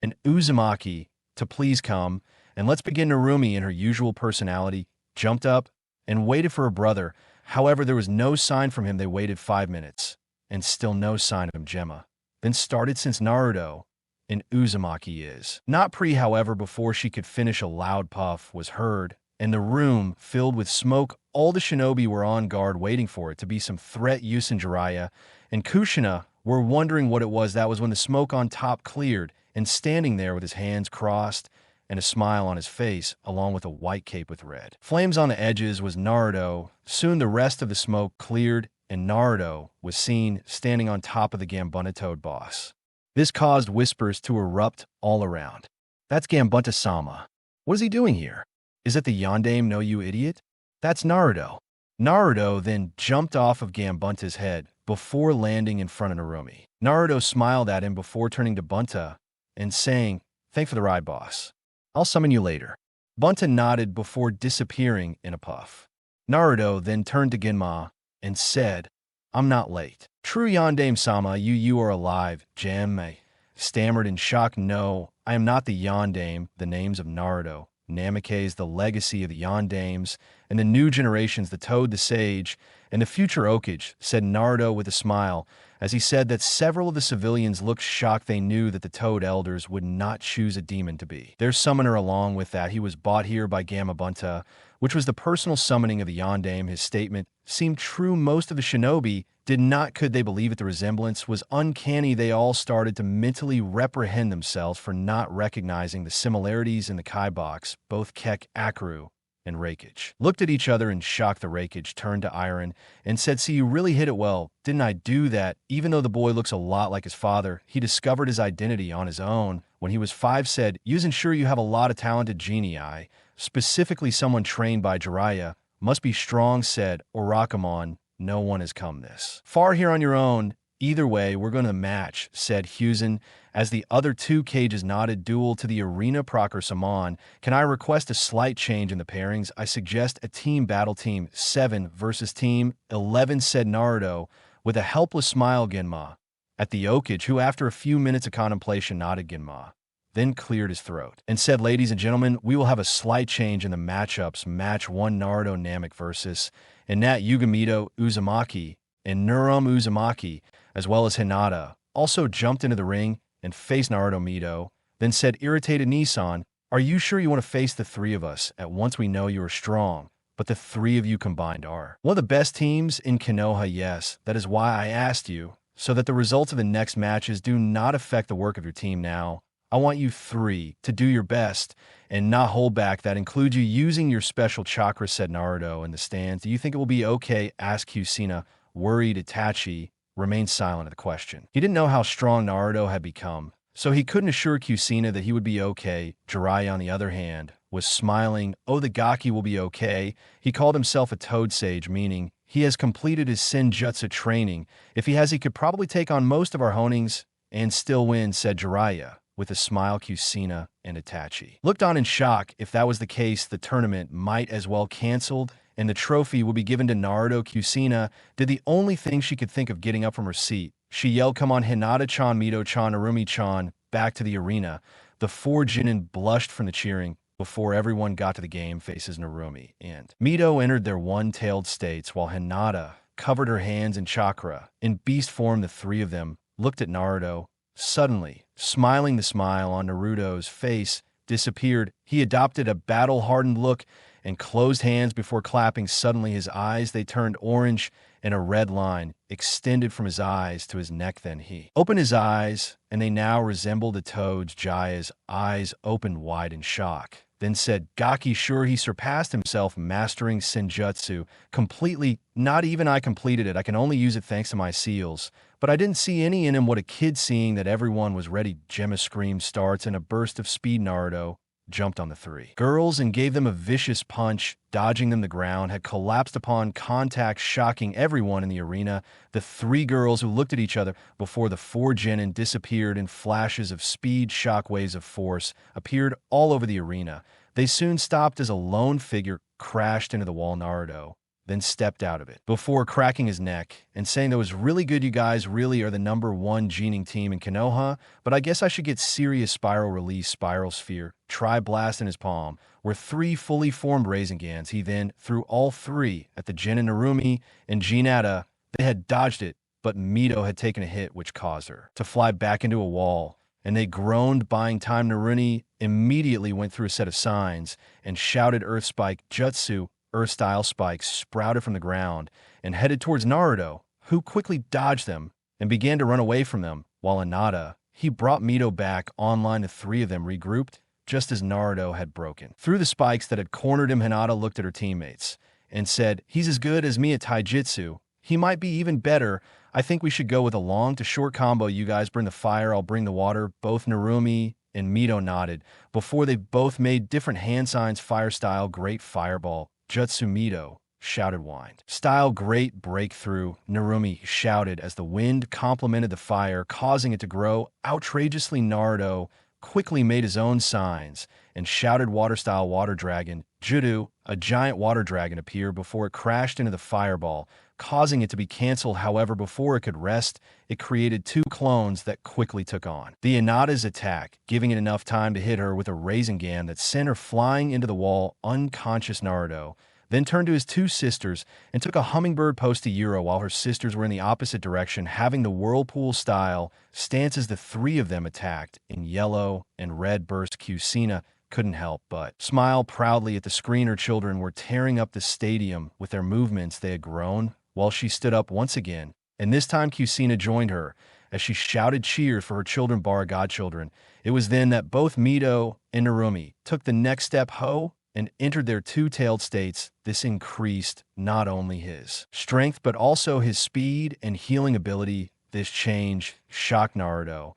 and Uzumaki to please come. And let's begin. Narumi, in her usual personality, jumped up and waited for her brother. However, there was no sign from him. They waited 5 minutes, and still no sign of him. Gemma then started, since Naruto and Uzumaki is not pre. However, before she could finish, a loud puff was heard, and the room filled with smoke. All the shinobi were on guard, waiting for it to be some threat. Yusen, Jiraiya, and Kushina were wondering what it was. That was when the smoke on top cleared, and standing there with his hands crossed and a smile on his face, along with a white cape with red flames on the edges, was Naruto. Soon the rest of the smoke cleared, and Naruto was seen standing on top of the Gambunta Toad boss. This caused whispers to erupt all around. That's Gambunta-sama. What is he doing here? Is it the Yondaime? No, you idiot. That's Naruto. Naruto then jumped off of Gambunta's head before landing in front of Narumi. Naruto smiled at him before turning to Bunta and saying, Thanks for the ride, boss. I'll summon you later. Bunta nodded before disappearing in a puff. Naruto then turned to Ginma and said, I'm not late. True, Yondaime-sama, you are alive. Jamme stammered in shock. No, I am not the Yondaime. The names of Naruto, Namikaze is the legacy of the Yondaimes, and the new generations, the Toad, the Sage, and the future Okage, said Naruto with a smile, as he said that several of the civilians looked shocked. They knew that the Toad elders would not choose a demon to be their summoner. Along with that, he was bought here by Gamabunta, which was the personal summoning of the Yondaime. His statement seemed true. Most of the shinobi could they believe it. The resemblance was uncanny. They all started to mentally reprehend themselves for not recognizing the similarities in the Kai box. Both Kek, Akru, and Raikage looked at each other in shock. The Raikage turned to Iron and said, See, you really hit it well. Didn't I do that? Even though the boy looks a lot like his father, he discovered his identity on his own when he was 5. Said, Yuzen, sure you have a lot of talented genii, specifically someone trained by Jiraiya. Must be strong, said Orakamon. No one has come this far here on your own. Either way, we're going to match, said Hiruzen, as the other two cages nodded. Duel to the arena. Proker Saman, can I request a slight change in the pairings? I suggest a team battle. Team 7 versus Team 11, said Naruto, with a helpless smile. Ginma at the Okage, who after a few minutes of contemplation nodded. Ginma then cleared his throat and said, Ladies and gentlemen, we will have a slight change in the matchups. Match 1, Naruto Namek versus and Nat Yugamito Uzumaki and Nurum Uzumaki, as well as Hinata, also jumped into the ring and faced Naruto Mito, then said, Irritated Nissan, are you sure you want to face the 3 of us at once? We know you are strong, but the 3 of you combined are one of the best teams in Konoha. Yes, that is why I asked you, so that the results of the next matches do not affect the work of your team. Now, I want you 3 to do your best and not hold back. That includes you using your special chakra, said Naruto in the stands. Do you think it will be okay? Asked Kushina. Worried, Itachi remained silent at the question. He didn't know how strong Naruto had become, so he couldn't assure Kushina that he would be okay. Jiraiya, on the other hand, was smiling. Oh, the Gaki will be okay. He called himself a Toad Sage, meaning he has completed his Senjutsu training. If he has, he could probably take on most of our honings and still win, said Jiraiya, with a smile. Kushina and Itachi looked on in shock. If that was the case, the tournament might as well canceled, and the trophy would be given to Naruto. Kushina did the only thing she could think of getting up from her seat. She yelled, "Come on, Hinata-chan, Mito-chan, Narumi-chan, back to the arena." The four Chunnin blushed from the cheering. Before everyone got to the game faces, Narumi and Mito entered their one-tailed states, while Hinata covered her hands in chakra. In beast form, the three of them looked at Naruto. Suddenly, smiling, the smile on Naruto's face disappeared. He adopted a battle-hardened look and closed hands before clapping. Suddenly, his eyes, they turned orange, and a red line extended from his eyes to his neck. Then he opened his eyes, and they now resembled a toad's. Jiraiya's eyes opened wide in shock, then said, "Gaki, sure, he surpassed himself, mastering Senjutsu completely. Not even I completed it. I can only use it thanks to my seals. But I didn't see any in him." What a kid, seeing that everyone was ready. Gemma scream starts. In a burst of speed, Naruto jumped on the three girls and gave them a vicious punch, dodging them. The ground had collapsed upon contact, shocking everyone in the arena. The three girls, who looked at each other before the four Chunnin disappeared in flashes of speed. Shockwaves of force appeared all over the arena. They soon stopped as a lone figure crashed into the wall. Naruto then stepped out of it before cracking his neck and saying, "That was really good. You guys really are the #1 gening team in Konoha, but I guess I should get serious." Spiral release, spiral sphere, tri-blast in his palm were three fully formed Razengans. He then threw all three at the Chunnin. Narumi and Hinata. They had dodged it, but Mito had taken a hit which caused her to fly back into a wall, and they groaned, buying time. Narumi immediately went through a set of signs and shouted, "Earth Spike Jutsu." Earth-style spikes sprouted from the ground and headed towards Naruto, who quickly dodged them and began to run away from them, while Hinata, he brought Mito back online. The three of them regrouped just as Naruto had broken through the spikes that had cornered him. Hinata looked at her teammates and said, "He's as good as me at taijutsu. He might be even better. I think we should go with a long to short combo. You guys bring the fire, I'll bring the water." Both Narumi and Mito nodded before they both made different hand signs. Fire style, great fireball. Jutsu, Mito shouted. Wind style, great breakthrough, Narumi shouted as the wind complemented the fire, causing it to grow outrageously. Naruto quickly made his own signs and shouted, water style, water dragon. Judo, a giant water dragon, appeared before it crashed into the fireball, causing it to be canceled. However, before it could rest, it created two clones that quickly took on the Hinata's attack, giving it enough time to hit her with a Rasengan that sent her flying into the wall. Unconscious, Naruto then turned to his two sisters and took a hummingbird pose to Yuro, while her sisters were in the opposite direction, having the whirlpool style stance as the three of them attacked in yellow and red burst. Kushina couldn't help but smile proudly at the screen. Her children were tearing up the stadium with their movements. They had grown while she stood up once again, and this time Kushina joined her as she shouted cheers for her children, bar godchildren. It was then that both Mito and Narumi took the next step and entered their two-tailed states. This increased not only his strength but also his speed and healing ability. This change shocked Naruto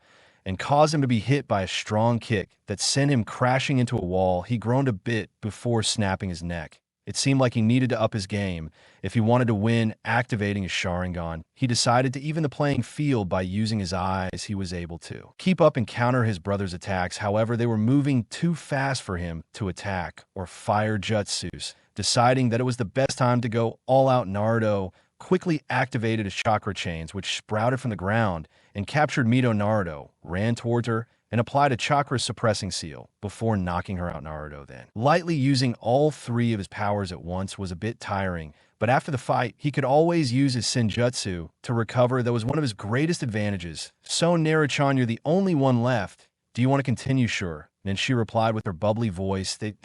and caused him to be hit by a strong kick that sent him crashing into a wall. He groaned a bit before snapping his neck. It seemed like he needed to up his game if he wanted to win. Activating his Sharingan, he decided to even the playing field by using his eyes. He was able to keep up and counter his brother's attacks. However, they were moving too fast for him to attack or fire jutsus. Deciding that it was the best time to go all out, Naruto quickly activated his chakra chains, which sprouted from the ground and captured Mito. Naruto ran towards her and applied a chakra suppressing seal before knocking her out. Naruto then lightly using all three of his powers at once was a bit tiring, but after the fight, he could always use his Senjutsu to recover. That was one of his greatest advantages. "So, Naruto-chan, you're the only one left. Do you want to continue?" "Sure." And she replied with her bubbly voice. They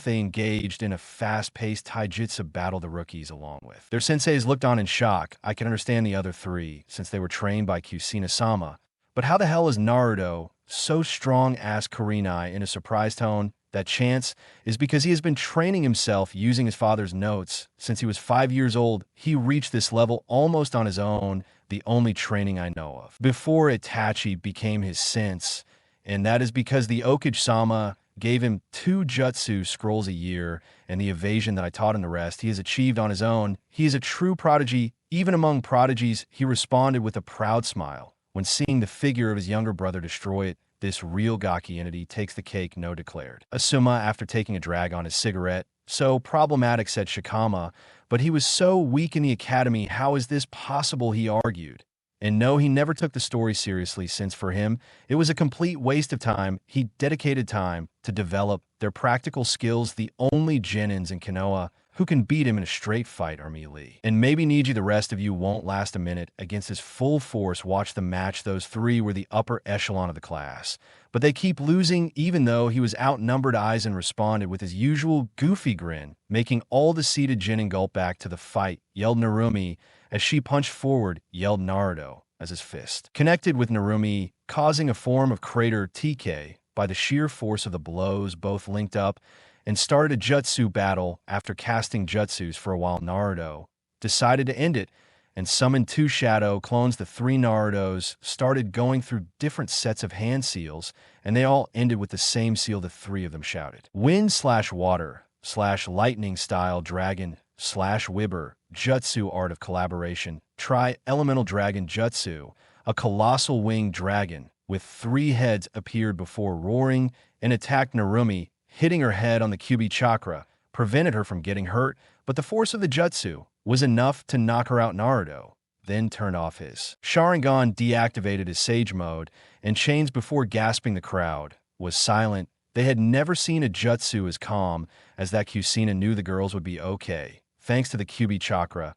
engaged in a fast-paced taijutsu battle. The rookies, along with their senseis, looked on in shock. I can understand the other three, since they were trained by Kushina-sama. But how the hell is Naruto so strong? Asked Kurinai in a surprised tone. That chance is because he has been training himself using his father's notes. Since he was 5 years old, he reached this level almost on his own, the only training I know of. Before Itachi became his sense, and that is because the Okage-sama gave him 2 jutsu scrolls a year, and the evasion that I taught him the rest he has achieved on his own. He is a true prodigy. Even among prodigies, he responded with a proud smile when seeing the figure of his younger brother destroy it. This real gaki entity takes the cake, no declared. Asuma, after taking a drag on his cigarette, so problematic, said Shikama, but he was so weak in the academy, how is this possible, he argued. And no, he never took the story seriously, since for him, it was a complete waste of time. He dedicated time to develop their practical skills. The only genins in Konoha who can beat him in a straight fight are melee. And maybe Niji, the rest of you won't last a minute against his full force. Watch the match. Those 3 were the upper echelon of the class. But they keep losing, even though he was outnumbered. Aizen responded with his usual goofy grin, making all the seated genin gulp back to the fight, yelled Narumi. As she punched forward, yelled Naruto as his fist connected with Narumi, causing a form of crater TK. By the sheer force of the blows, both linked up and started a jutsu battle. After casting jutsus for a while, Naruto decided to end it and summoned 2 shadow clones. The 3 Narutos started going through different sets of hand seals, and they all ended with the same seal. The 3 of them shouted, Wind/water/lightning style dragon/Wibber jutsu, art of collaboration. Try elemental dragon jutsu. A colossal winged dragon with 3 heads appeared before roaring and attacked Narumi, hitting her head on the Kyuubi chakra, prevented her from getting hurt, but the force of the jutsu was enough to knock her out. Naruto then turned off his Sharingan, deactivated his Sage mode, and chains before gasping. The crowd was silent. They had never seen a jutsu as calm as that. Kushina knew the girls would be okay, thanks to the Kyuubi chakra,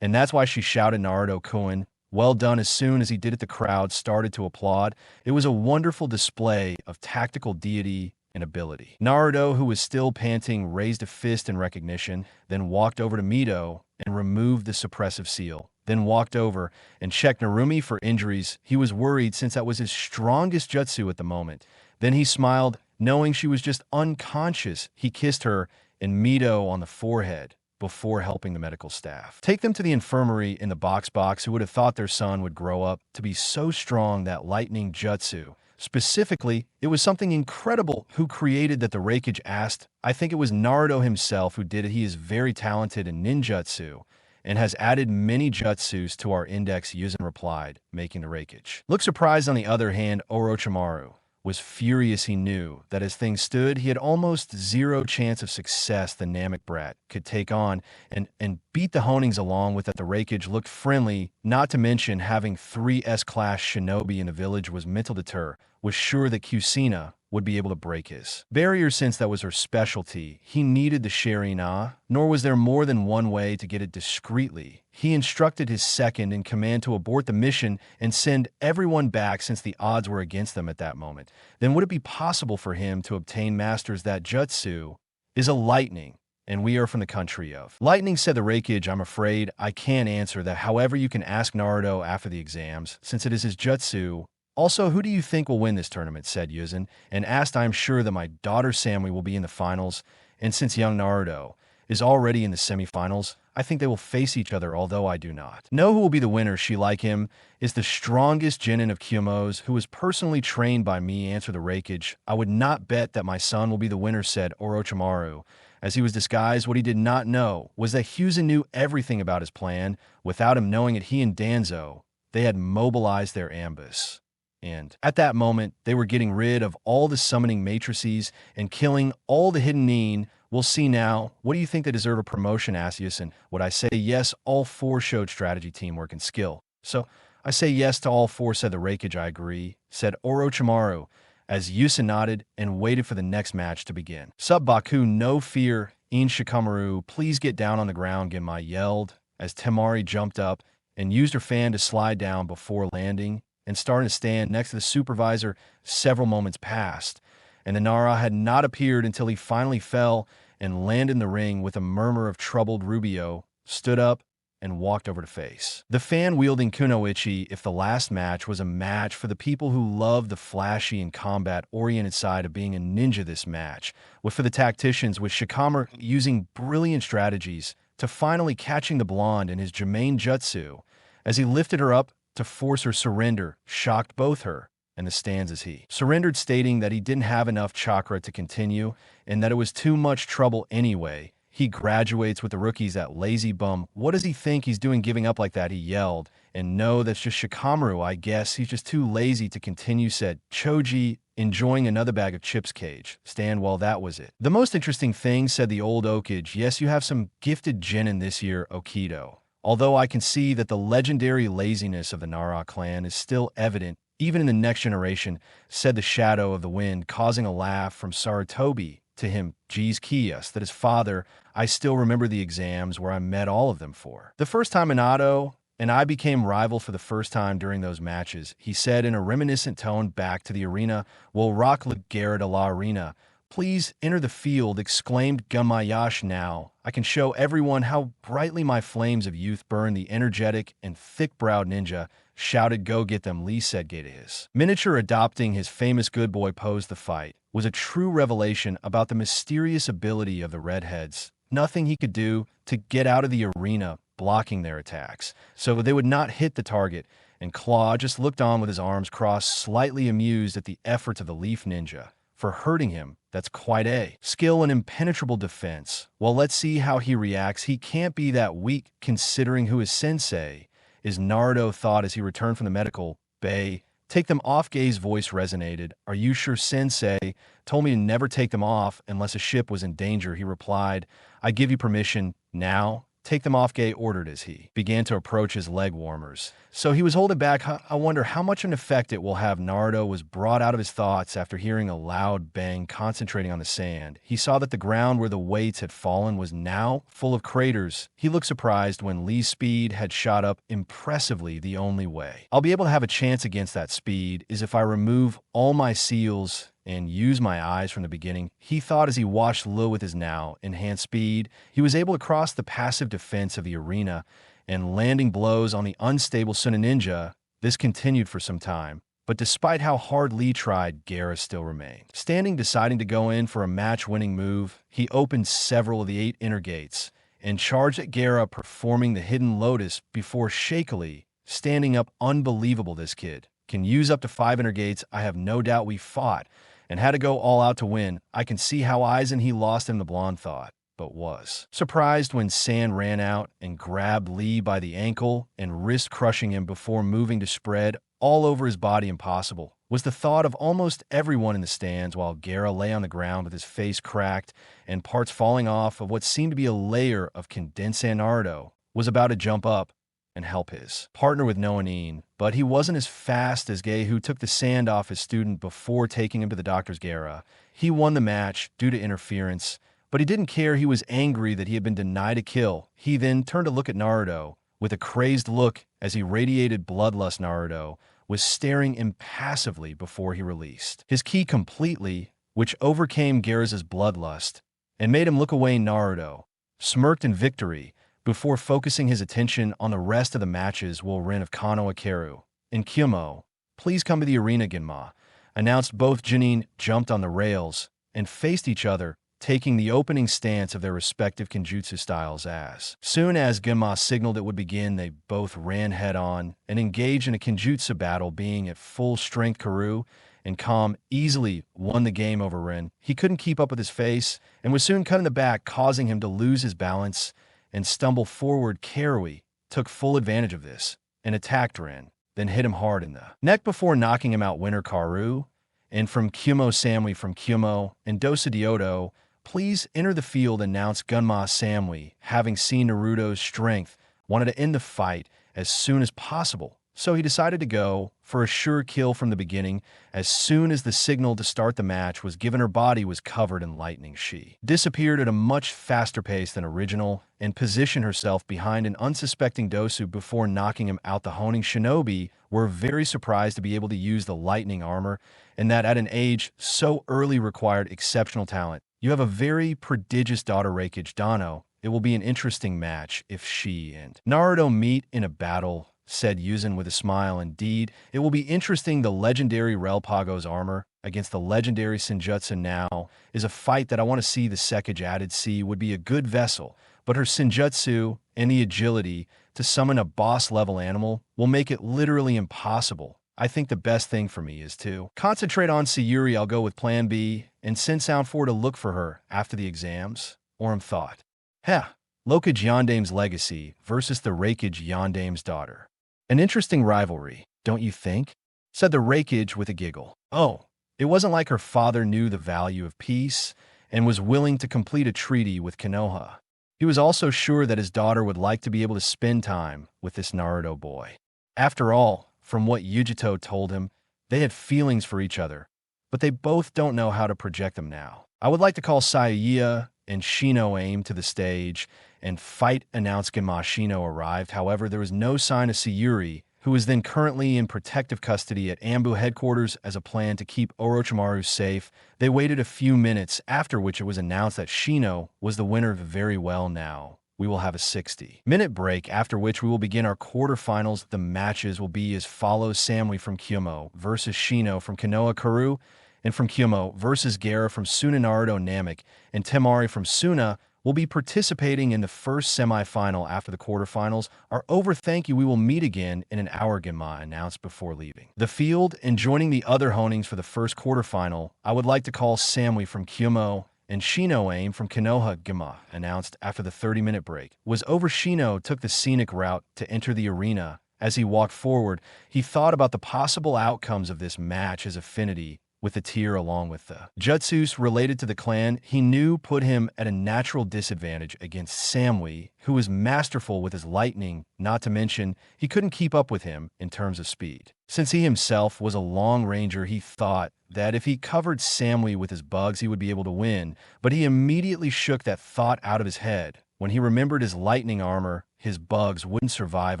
and that's why she shouted, Naruto-kun, well done. As soon as he did it, the crowd started to applaud. It was a wonderful display of tactical deity and ability. Naruto, who was still panting, raised a fist in recognition, then walked over to Mito and removed the suppressive seal, then walked over and checked Narumi for injuries. He was worried since that was his strongest jutsu at the moment. Then he smiled, knowing she was just unconscious. He kissed her and Mito on the forehead before helping the medical staff take them to the infirmary in the box. Who would have thought their son would grow up to be so strong? That lightning jutsu, specifically, it was something incredible. Who created that? The Reikage asked. I think it was Naruto himself who did it. He is very talented in ninjutsu and has added many jutsus to our index, Hiruzen replied, making the Reikage look surprised. On the other hand, Orochimaru was furious. He knew that as things stood, he had almost 0 chance of success. The Namek brat could take on and beat the Honings along with that. The Reikage looked friendly, not to mention having 3 S-class shinobi in the village was mental deter, was sure that Kushina would be able to break his barrier since that was her specialty. He needed the Sherina, nor was there more than one way to get it discreetly. He instructed his second in command to abort the mission and send everyone back since the odds were against them at that moment. Then would it be possible for him to obtain masters? That jutsu is a lightning, and we are from the country of lightning, said the Reikage. I'm afraid I can't answer that. However, you can ask Naruto after the exams, since it is his jutsu. Also, who do you think will win this tournament, said Hiruzen, and asked. I'm sure that my daughter Samui will be in the finals, and since young Naruto is already in the semifinals, I think they will face each other, although I do not know who will be the winner. She, like him, is the strongest genin of Kyumo's, who was personally trained by me, answered the Reikage. I would not bet that my son will be the winner, said Orochimaru. As he was disguised, what he did not know was that Hiruzen knew everything about his plan. Without him knowing it, he and Danzo, they had mobilized their ambush. And at that moment, they were getting rid of all the summoning matrices and killing all the hidden nin. We'll see now. What do you think they deserve a promotion, asked Hiruzen? Would I say yes? All 4 showed strategy, teamwork, and skill. So I say yes to all 4, said the Reikage. I agree, said Orochimaru, as Hiruzen nodded and waited for the next match to begin. Sup, Baku, no fear. In Shikamaru, please get down on the ground, Genmai yelled, as Temari jumped up and used her fan to slide down before landing and starting to stand next to the supervisor. Several moments passed, and the Nara had not appeared until he finally fell and landed in the ring. With a murmur of troubled, Rubio stood up and walked over to face the fan-wielding Kunoichi. If the last match was a match for the people who love the flashy and combat-oriented side of being a ninja, this match was for the tacticians, with Shikamaru using brilliant strategies to finally catching the blonde in his Jermaine jutsu as he lifted her up to force her surrender, shocked both her and the stands as he surrendered, stating that he didn't have enough chakra to continue and that it was too much trouble anyway. He graduates with the rookies, that lazy bum. What does he think he's doing giving up like that? He yelled. And no, that's just Shikamaru, I guess. He's just too lazy to continue, said Choji, enjoying another bag of chips cage. Stand, well, that was it. The most interesting thing, said the old Okage, yes, you have some gifted genin this year, Okido. Although I can see that the legendary laziness of the Nara clan is still evident, even in the next generation, said the Shadow of the Wind, causing a laugh from Sarutobi to him. Geez, Kiyas, that his father, I still remember the exams where I met all of them for the first time. Minato and I became rival for the first time during those matches, he said in a reminiscent tone back to the arena. Will rock la guerra de la arena. Please enter the field, exclaimed Gumayash. Now I can show everyone how brightly my flames of youth burn. The energetic and thick-browed ninja shouted, go get them. Lee said to his miniature, adopting his famous good boy pose. The fight was a true revelation about the mysterious ability of the redheads. Nothing he could do to get out of the arena, blocking their attacks, so they would not hit the target, and Claw just looked on with his arms crossed, slightly amused at the efforts of the Leaf Ninja for hurting him. That's quite a skill and impenetrable defense. Well, let's see how he reacts. He can't be that weak considering who his sensei is, Naruto thought as he returned from the medical bay. Take them off. Gay's voice resonated. Are you sure? Sensei told me to never take them off unless a ship was in danger. He replied, I give you permission now. Take them off, Gay ordered as he began to approach his leg warmers. So he was holding back. I wonder how much an effect it will have. Naruto was brought out of his thoughts after hearing a loud bang, concentrating on the sand. He saw that the ground where the weights had fallen was now full of craters. He looked surprised when Lee's speed had shot up impressively. The only way I'll be able to have a chance against that speed is if I remove all my seals and use my eyes from the beginning, he thought as he watched Lil with his now enhanced speed. He was able to cross the passive defense of the arena and landing blows on the unstable Sunin Ninja. This continued for some time, but despite how hard Lee tried, Gaara still remained standing, deciding to go in for a match-winning move. He opened several of the 8 inner gates and charged at Gaara, performing the hidden lotus before shakily standing up. Unbelievable, this kid can use up to 5 inner gates. I have no doubt we fought and had to go all out to win. I can see how Aizen he lost him, the blonde thought, but was surprised when Sand ran out and grabbed Lee by the ankle and wrist, crushing him before moving to spread all over his body. Impossible was the thought of almost everyone in the stands, while Gaara lay on the ground with his face cracked and parts falling off of what seemed to be a layer of condensed sand. Naruto was about to jump up and help his partner with Noanine, but he wasn't as fast as Gay, who took the sand off his student before taking him to the doctor's. Gaara he won the match due to interference, but he didn't care. He was angry that he had been denied a kill. He then turned to look at Naruto with a crazed look as he radiated bloodlust. Naruto was staring impassively before he released his ki completely, which overcame Gaara's bloodlust and made him look away. Naruto smirked in victory before focusing his attention on the rest of the matches. Will Rin of Konoha, Karu and Kyumo please come to the arena? Ginma announced. Both Chunnin jumped on the rails and faced each other, taking the opening stance of their respective kenjutsu styles. As soon as Ginma signaled it would begin, they both ran head-on and engaged in a kenjutsu battle. Being at full strength, Karu and Kam easily won the game over Rin. He couldn't keep up with his face and was soon cut in the back, causing him to lose his balance and stumble forward. Karui took full advantage of this and attacked Rin, then hit him hard in the neck before knocking him out. Winner Karu and from Kyumo, Samui from Kyumo and Dosa Diodo please enter the field, announced Gunma. Samui, having seen Naruto's strength, wanted to end the fight as soon as possible, so he decided to go for a sure kill from the beginning. As soon as the signal to start the match was given, her body was covered in lightning. She disappeared at a much faster pace than original and positioned herself behind an unsuspecting Dosu before knocking him out. The Honing Shinobi were very surprised to be able to use the lightning armor, and that at an age so early required exceptional talent. You have a very prodigious daughter, Reikage Dano. It will be an interesting match if she and Naruto meet in a battle, said Hiruzen with a smile. Indeed, it will be interesting. The legendary Relpago's armor against the legendary Senjutsu now is a fight that I want to see. The Sekage added C would be a good vessel, but her Senjutsu and the agility to summon a boss-level animal will make it literally impossible. I think the best thing for me is to concentrate on Sayuri. I'll go with plan B and send Sound 4 to look for her after the exams. Orm thought. Heh, Lokage Yondame's legacy versus the Rakage Yondame's daughter. An interesting rivalry, don't you think? Said the Rakage with a giggle. Oh, it wasn't like her father knew the value of peace and was willing to complete a treaty with Konoha. He was also sure that his daughter would like to be able to spend time with this Naruto boy. After all, from what Yujito told him, they had feelings for each other, but they both don't know how to project them now. I would like to call Sayaya and Shino aim to the stage and fight, announced Genma. Shino arrived. However, there was no sign of Sayuri, who was then currently in protective custody at Anbu headquarters as a plan to keep Orochimaru safe. They waited a few minutes, after which it was announced that Shino was the winner. Very well, now we will have a 60-minute break, after which we will begin our quarterfinals. The matches will be as follows: Samui from Kyomo versus Shino from Konoha Karu, and from Kyomo versus Gaara from Suna. Naruto, Namek, and Temari from Suna will be participating in the first semifinal. After the quarterfinals are over, thank you, we will meet again in an hour, Genma announced before leaving the field and joining the other honings for the first quarterfinal. I would like to call Samui from Kyomo and Shino aim from Konoha, Genma announced after the 30-minute break was over. Shino took the scenic route to enter the arena. As he walked forward, he thought about the possible outcomes of this match. His affinity with the tier, along with the jutsus related to the clan, he knew put him at a natural disadvantage against Samui, who was masterful with his lightning, not to mention he couldn't keep up with him in terms of speed. Since he himself was a long ranger, he thought that if he covered Samui with his bugs, he would be able to win, but he immediately shook that thought out of his head. When he remembered his lightning armor, his bugs wouldn't survive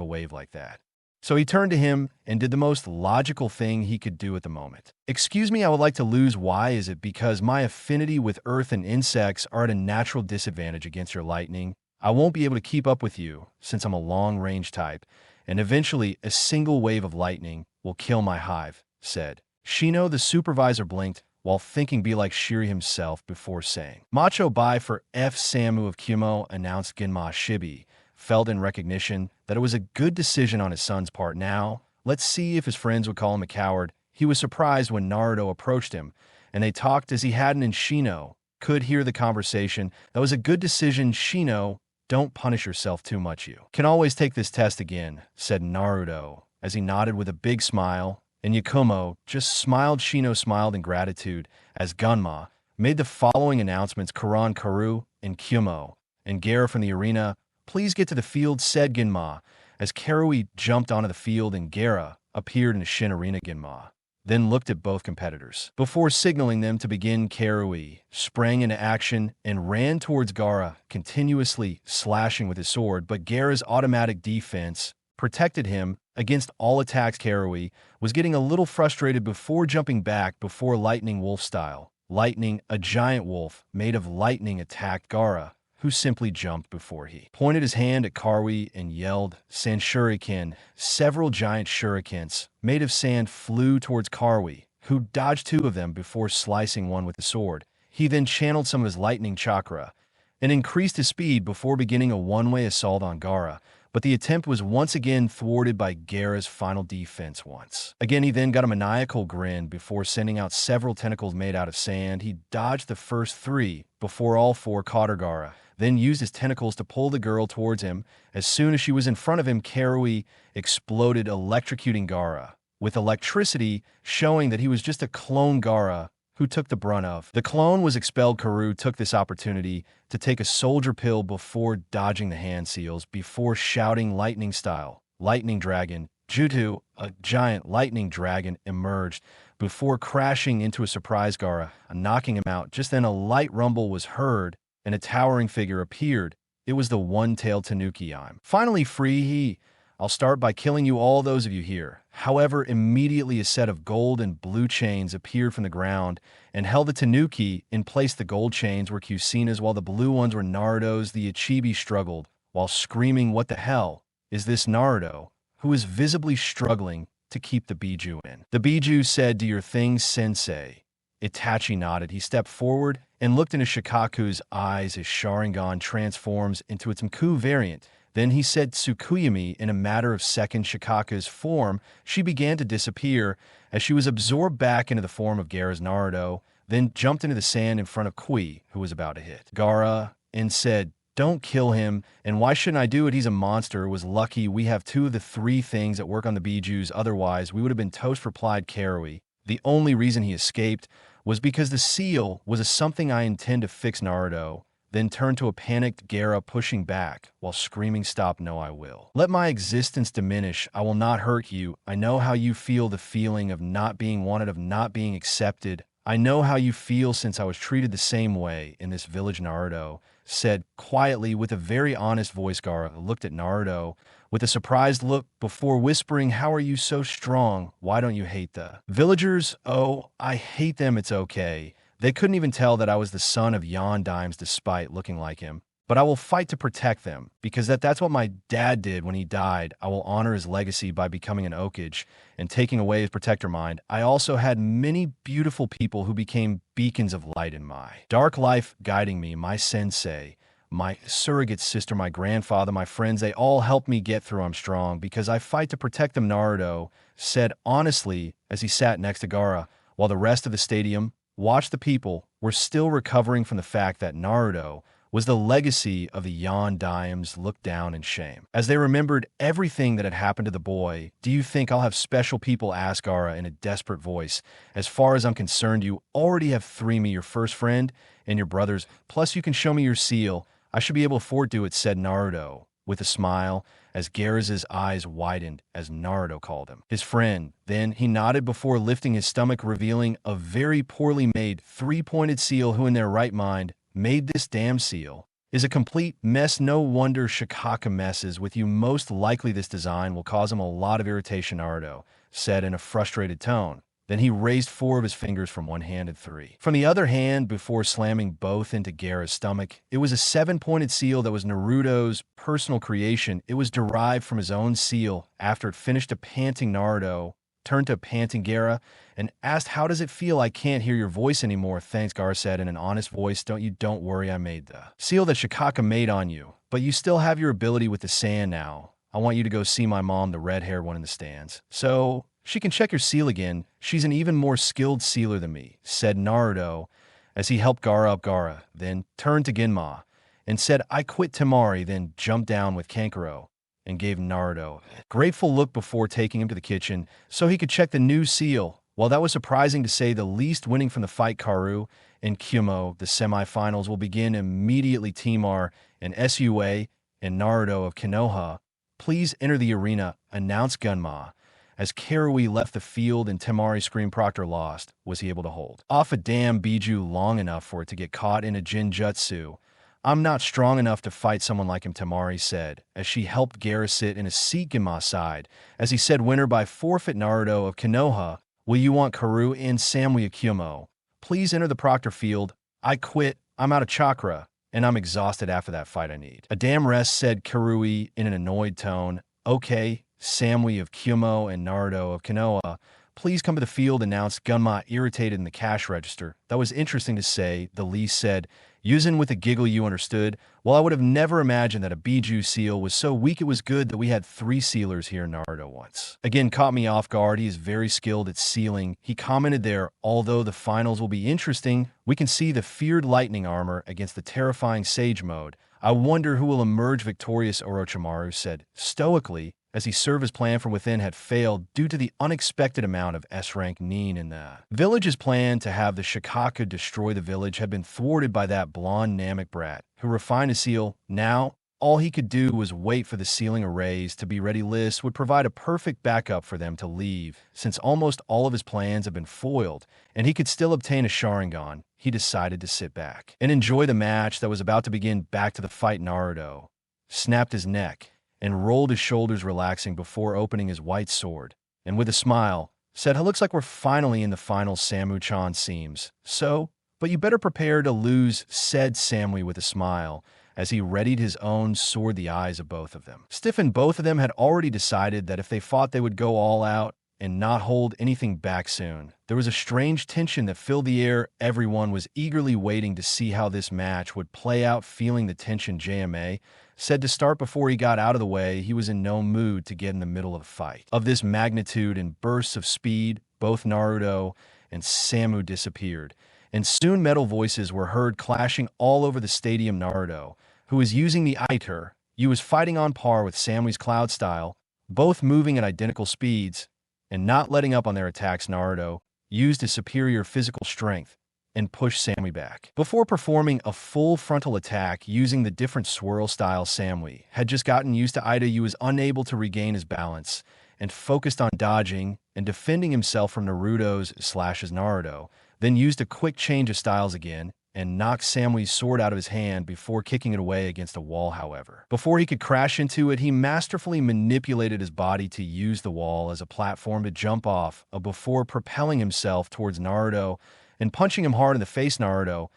a wave like that. So he turned to him and did the most logical thing he could do at the moment. Excuse me, I would like to lose. Why is it? Because my affinity with earth and insects are at a natural disadvantage against your lightning. I won't be able to keep up with you since I'm a long-range type, and eventually a single wave of lightning will kill my hive, said Shino. The supervisor blinked while thinking be like Shiri himself before saying, Macho bye for F. Samu of Kyomo, announced Genma. Shibi felt in recognition that it was a good decision on his son's part. Now, let's see if his friends would call him a coward. He was surprised when Naruto approached him, and they talked as he hadn't, and Shino could hear the conversation. That was a good decision, Shino. Don't punish yourself too much. You can always take this test again, said Naruto, as he nodded with a big smile, and Yakumo just smiled. Shino smiled in gratitude as Gunma made the following announcements: Karan, Karu, and Kyomo, and Gaara from the arena. Please get to the field, said Genma, as Karui jumped onto the field and Gaara appeared in the Shin arena. Genma then looked at both competitors before signaling them to begin. Karui sprang into action and ran towards Gaara, continuously slashing with his sword, but Gaara's automatic defense protected him against all attacks. Karui was getting a little frustrated before jumping back before Lightning Wolf style. Lightning, a giant wolf made of lightning, attacked Gaara, who simply jumped before he pointed his hand at Karui and yelled, Sand Shuriken. Several giant shurikens made of sand flew towards Karui, who dodged two of them before slicing one with the sword. He then channeled some of his lightning chakra and increased his speed before beginning a one-way assault on Gaara, but the attempt was once again thwarted by Gaara's final defense. Once again, he then got a maniacal grin before sending out several tentacles made out of sand. He dodged the first three before all four caught Gaara, then used his tentacles to pull the girl towards him. As soon as she was in front of him, Karui exploded, electrocuting Gaara with electricity, showing that he was just a clone. Gaara, who took the brunt of the clone, was expelled. Karu took this opportunity to take a soldier pill before dodging the hand seals, before shouting lightning style, lightning dragon, Jutsu. A giant lightning dragon emerged before crashing into a surprise Gaara, knocking him out. Just then a light rumble was heard, and a towering figure appeared. It was the one-tailed Tanuki. I'm finally free. I'll start by killing you, all those of you here. However, immediately a set of gold and blue chains appeared from the ground and held the Tanuki in place. The gold chains were Kushina's, while the blue ones were Naruto's. The Ichibi struggled while screaming, what the hell is this? Naruto, who was visibly struggling to keep the Biju in. The Biju said, do your thing, sensei. Itachi nodded. He stepped forward and looked into Shikaku's eyes as Sharingan transforms into its Mku variant. Then he said Tsukuyami in a matter of seconds. Shikaka's form, she began to disappear as she was absorbed back into the form of Gaara's Naruto, then jumped into the sand in front of Kui, who was about to hit Gaara, and said, "Don't kill him, and why shouldn't I do it? He's a monster. It was lucky we have 2 of the 3 things that work on the Bijus, otherwise we would have been toast," replied Karui. "The only reason he escaped was because the seal was a something I intend to fix." Naruto then turned to a panicked Gaara, pushing back while screaming, "Stop, no I will. Let my existence diminish. I will not hurt you. I know how you feel, the feeling of not being wanted, of not being accepted. I know how you feel since I was treated the same way in this village." Naruto said quietly with a very honest voice. Gaara looked at Naruto with a surprised look before whispering, "How are you so strong? Why don't you hate the villagers?" "Oh, I hate them. It's okay. They couldn't even tell that I was the son of Yondimes despite looking like him. But I will fight to protect them, because that's what my dad did when he died. I will honor his legacy by becoming an Okage and taking away his protector mind. I also had many beautiful people who became beacons of light in my dark life, guiding me. My sensei, my surrogate sister, my grandfather, my friends, they all helped me get through. I'm strong because I fight to protect them," Naruto said honestly as he sat next to Gaara, while the rest of the stadium watched. The people were still recovering from the fact that Naruto was the legacy of the Yondimes, looked down in shame as they remembered everything that had happened to the boy. "Do you think I'll have special people?" asked Gaara in a desperate voice. "As far as I'm concerned, you already have 3 me, your first friend and your brothers, plus you can show me your seal. I should be able to afford to do it," said Naruto with a smile as Gaara's eyes widened as Naruto called him his friend. Then he nodded before lifting his stomach, revealing a very poorly made 3-pointed seal. Who in their right mind made this damn seal? Is a complete mess. No wonder Shikaka messes with you. Most likely this design will cause him a lot of irritation," Naruto said in a frustrated tone. Then he raised 4 of his fingers from one hand and 3 from the other hand before slamming both into Gaara's stomach. It was a 7-pointed seal that was Naruto's personal creation. It was derived from his own seal. After it finished, a panting Naruto turned to a panting Gaara and asked, "How does it feel? I can't hear your voice anymore." "Thanks," Gaara said in an honest voice. Don't worry, I made the seal that Shikaka made on you. But you still have your ability with the sand now. I want you to go see my mom, the red-haired one in the stands, so she can check your seal again. She's an even more skilled sealer than me," said Naruto as he helped Gaara up. Gaara then turned to Genma and said, "I quit Temari," then jumped down with Kankuro and gave Naruto a grateful look before taking him to the kitchen so he could check the new seal. While that was surprising to say the least, winning from the fight, Karu and Kyumo, the semifinals will begin immediately. Temar and Sua and Naruto of Konoha, please enter the arena, announced Gunma. As Karui left the field and Temari screamed, "Proctor lost." Was he able to hold off a damn Biju long enough for it to get caught in a Jinjutsu? "I'm not strong enough to fight someone like him," Temari said, as she helped Gaara sit in a seat Genma's side. As he said, "Winner by forfeit, Naruto of Konoha. Will you want Karu and Samui Kyumo? Please enter the Proctor field." "I quit. I'm out of chakra, and I'm exhausted after that fight. I need a damn rest," said Karui in an annoyed tone. "Okay, Samui of Kyumo and Naruto of Konoha, please come to the field," announced Gunma, irritated in the cash register. "That was interesting to say," the least said, using with a giggle. "You understood? Well, I would have never imagined that a Biju seal was so weak. It was good that we had 3 sealers here." Naruto once again caught me off guard. He is very skilled at sealing. He commented there, "Although the finals will be interesting, we can see the feared lightning armor against the terrifying sage mode. I wonder who will emerge victorious." Orochimaru said stoically, as he served his plan from within had failed due to the unexpected amount of S-rank Nin in the village. His plan to have the Shikaka destroy the village had been thwarted by that blonde Namek brat who refined his seal. Now, all he could do was wait for the sealing arrays to be ready. List would provide a perfect backup for them to leave, since almost all of his plans had been foiled, and he could still obtain a Sharingan. He decided to sit back and enjoy the match that was about to begin. Back to the fight, Naruto snapped his neck and rolled his shoulders, relaxing before opening his white sword, and with a smile, said, "It looks like we're finally in the finals, Samu-chan seems. So, but you better prepare to lose," said Samui with a smile, as he readied his own sword. The eyes of both of them stiffened. Both of them had already decided that if they fought, they would go all out and not hold anything back soon. There was a strange tension that filled the air. Everyone was eagerly waiting to see how this match would play out. Feeling the tension, JMA said to start before he got out of the way. He was in no mood to get in the middle of a fight of this magnitude and bursts of speed. Both Naruto and Samu disappeared, and soon metal voices were heard clashing all over the stadium. Naruto, who was using the Iter, was fighting on par with Samui's Cloud style, both moving at identical speeds and not letting up on their attacks. Naruto used his superior physical strength and pushed Samui back. Before performing a full frontal attack using the different swirl style, Samui had just gotten used to Ida. He was unable to regain his balance and focused on dodging and defending himself from Naruto's slashes. Naruto then used a quick change of styles again and knocked Samui's sword out of his hand before kicking it away against a wall. However, before he could crash into it, he masterfully manipulated his body to use the wall as a platform to jump off before propelling himself towards Naruto and punching him hard in the face. Naruto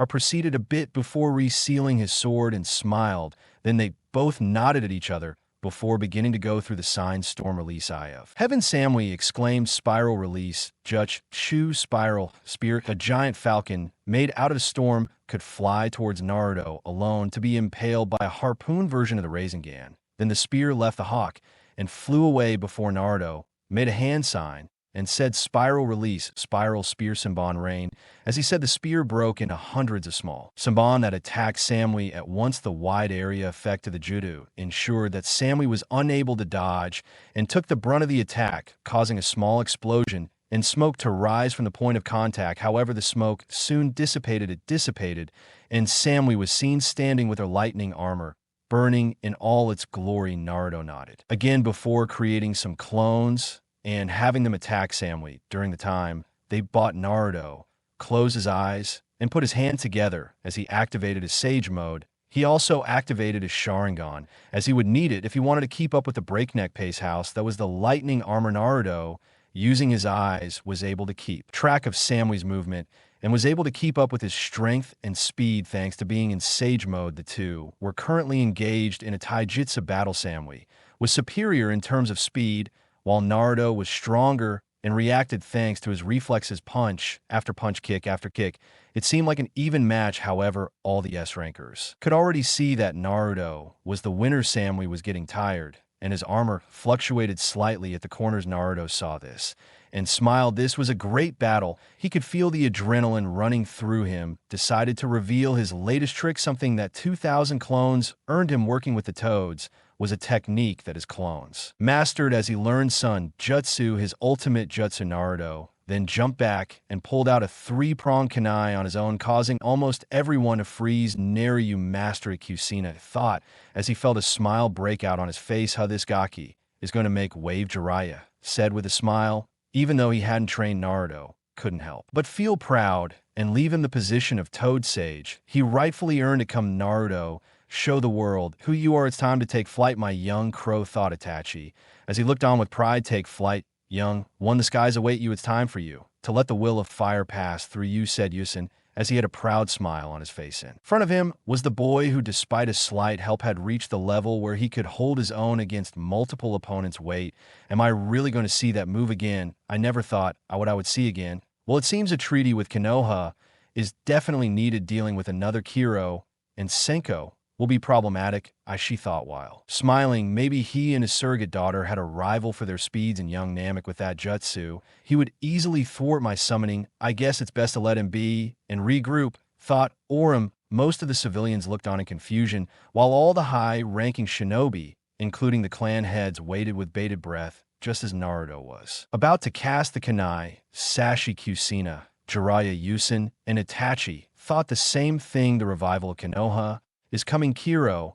proceeded a bit before resealing his sword and smiled. Then they both nodded at each other before beginning to go through the sign storm release. Eye of Heaven, Samui exclaimed, spiral release, Juch, Shu, spiral, spirit. A giant falcon made out of the storm could fly towards Naruto alone to be impaled by a harpoon version of the Rasengan. Then the spear left the hawk and flew away before Naruto made a hand sign and said spiral release, spiral spear Senbon rain. As he said, the spear broke into hundreds of small Senbon that attacked Samui at once. The wide area effect of the Judo ensured that Samui was unable to dodge and took the brunt of the attack, causing a small explosion and smoke to rise from the point of contact. However, the smoke soon dissipated. It dissipated, and Samui was seen standing with her lightning armor burning in all its glory. Naruto nodded again before creating some clones and having them attack Samui. During the time, they bought Naruto close his eyes and put his hand together as he activated his Sage mode. He also activated his Sharingan, as he would need it if he wanted to keep up with the breakneck pace house that was the lightning armor. Naruto, using his eyes, was able to keep track of Samui's movement and was able to keep up with his strength and speed thanks to being in Sage mode. The two were currently engaged in a Taijutsu battle. Samui was superior in terms of speed, while Naruto was stronger and reacted thanks to his reflexes, punch after punch, kick after kick. It seemed like an even match. However, all the S-rankers could already see that Naruto was the winner. Samui was getting tired, and his armor fluctuated slightly at the corners. Naruto saw this and smiled. This was a great battle. He could feel the adrenaline running through him, decided to reveal his latest trick, something that 2,000 clones earned him working with the Toads. Was a technique that his clones mastered as he learned Sun Jutsu, his ultimate jutsu. Naruto then jumped back and pulled out a 3-pronged kunai on his own, causing almost everyone to freeze. Naruto mastered Kushina thought as he felt a smile break out on his face. How this Gaki is going to make wave. Jiraiya said with a smile, even though he hadn't trained. Naruto couldn't help but feel proud and leave him the position of Toad Sage. He rightfully earned it. Come Naruto, show the world who you are. It's time to take flight, my young crow, thought Itachi as he looked on with pride. Take flight, young one. The skies await you. It's time for you to let the will of fire pass through you, said Hiruzen as he had a proud smile on his face. In front of him was the boy who, despite his slight help, had reached the level where he could hold his own against multiple opponents. Wait, am I really going to see that move again? I never thought I would see again. Well, it seems a treaty with Konoha is definitely needed. Dealing with another Kiro and Senko will be problematic, she thought while smiling. Maybe he and his surrogate daughter had a rival for their speeds, and young Namek with that jutsu, he would easily thwart my summoning. I guess it's best to let him be and regroup, thought Orim. Most of the civilians looked on in confusion, while all the high-ranking shinobi, including the clan heads, waited with bated breath, just as Naruto was about to cast the kunai. Sashi, Kushina, Jiraiya, Yusen, and Itachi thought the same thing. The revival of Konoha is coming. Kiro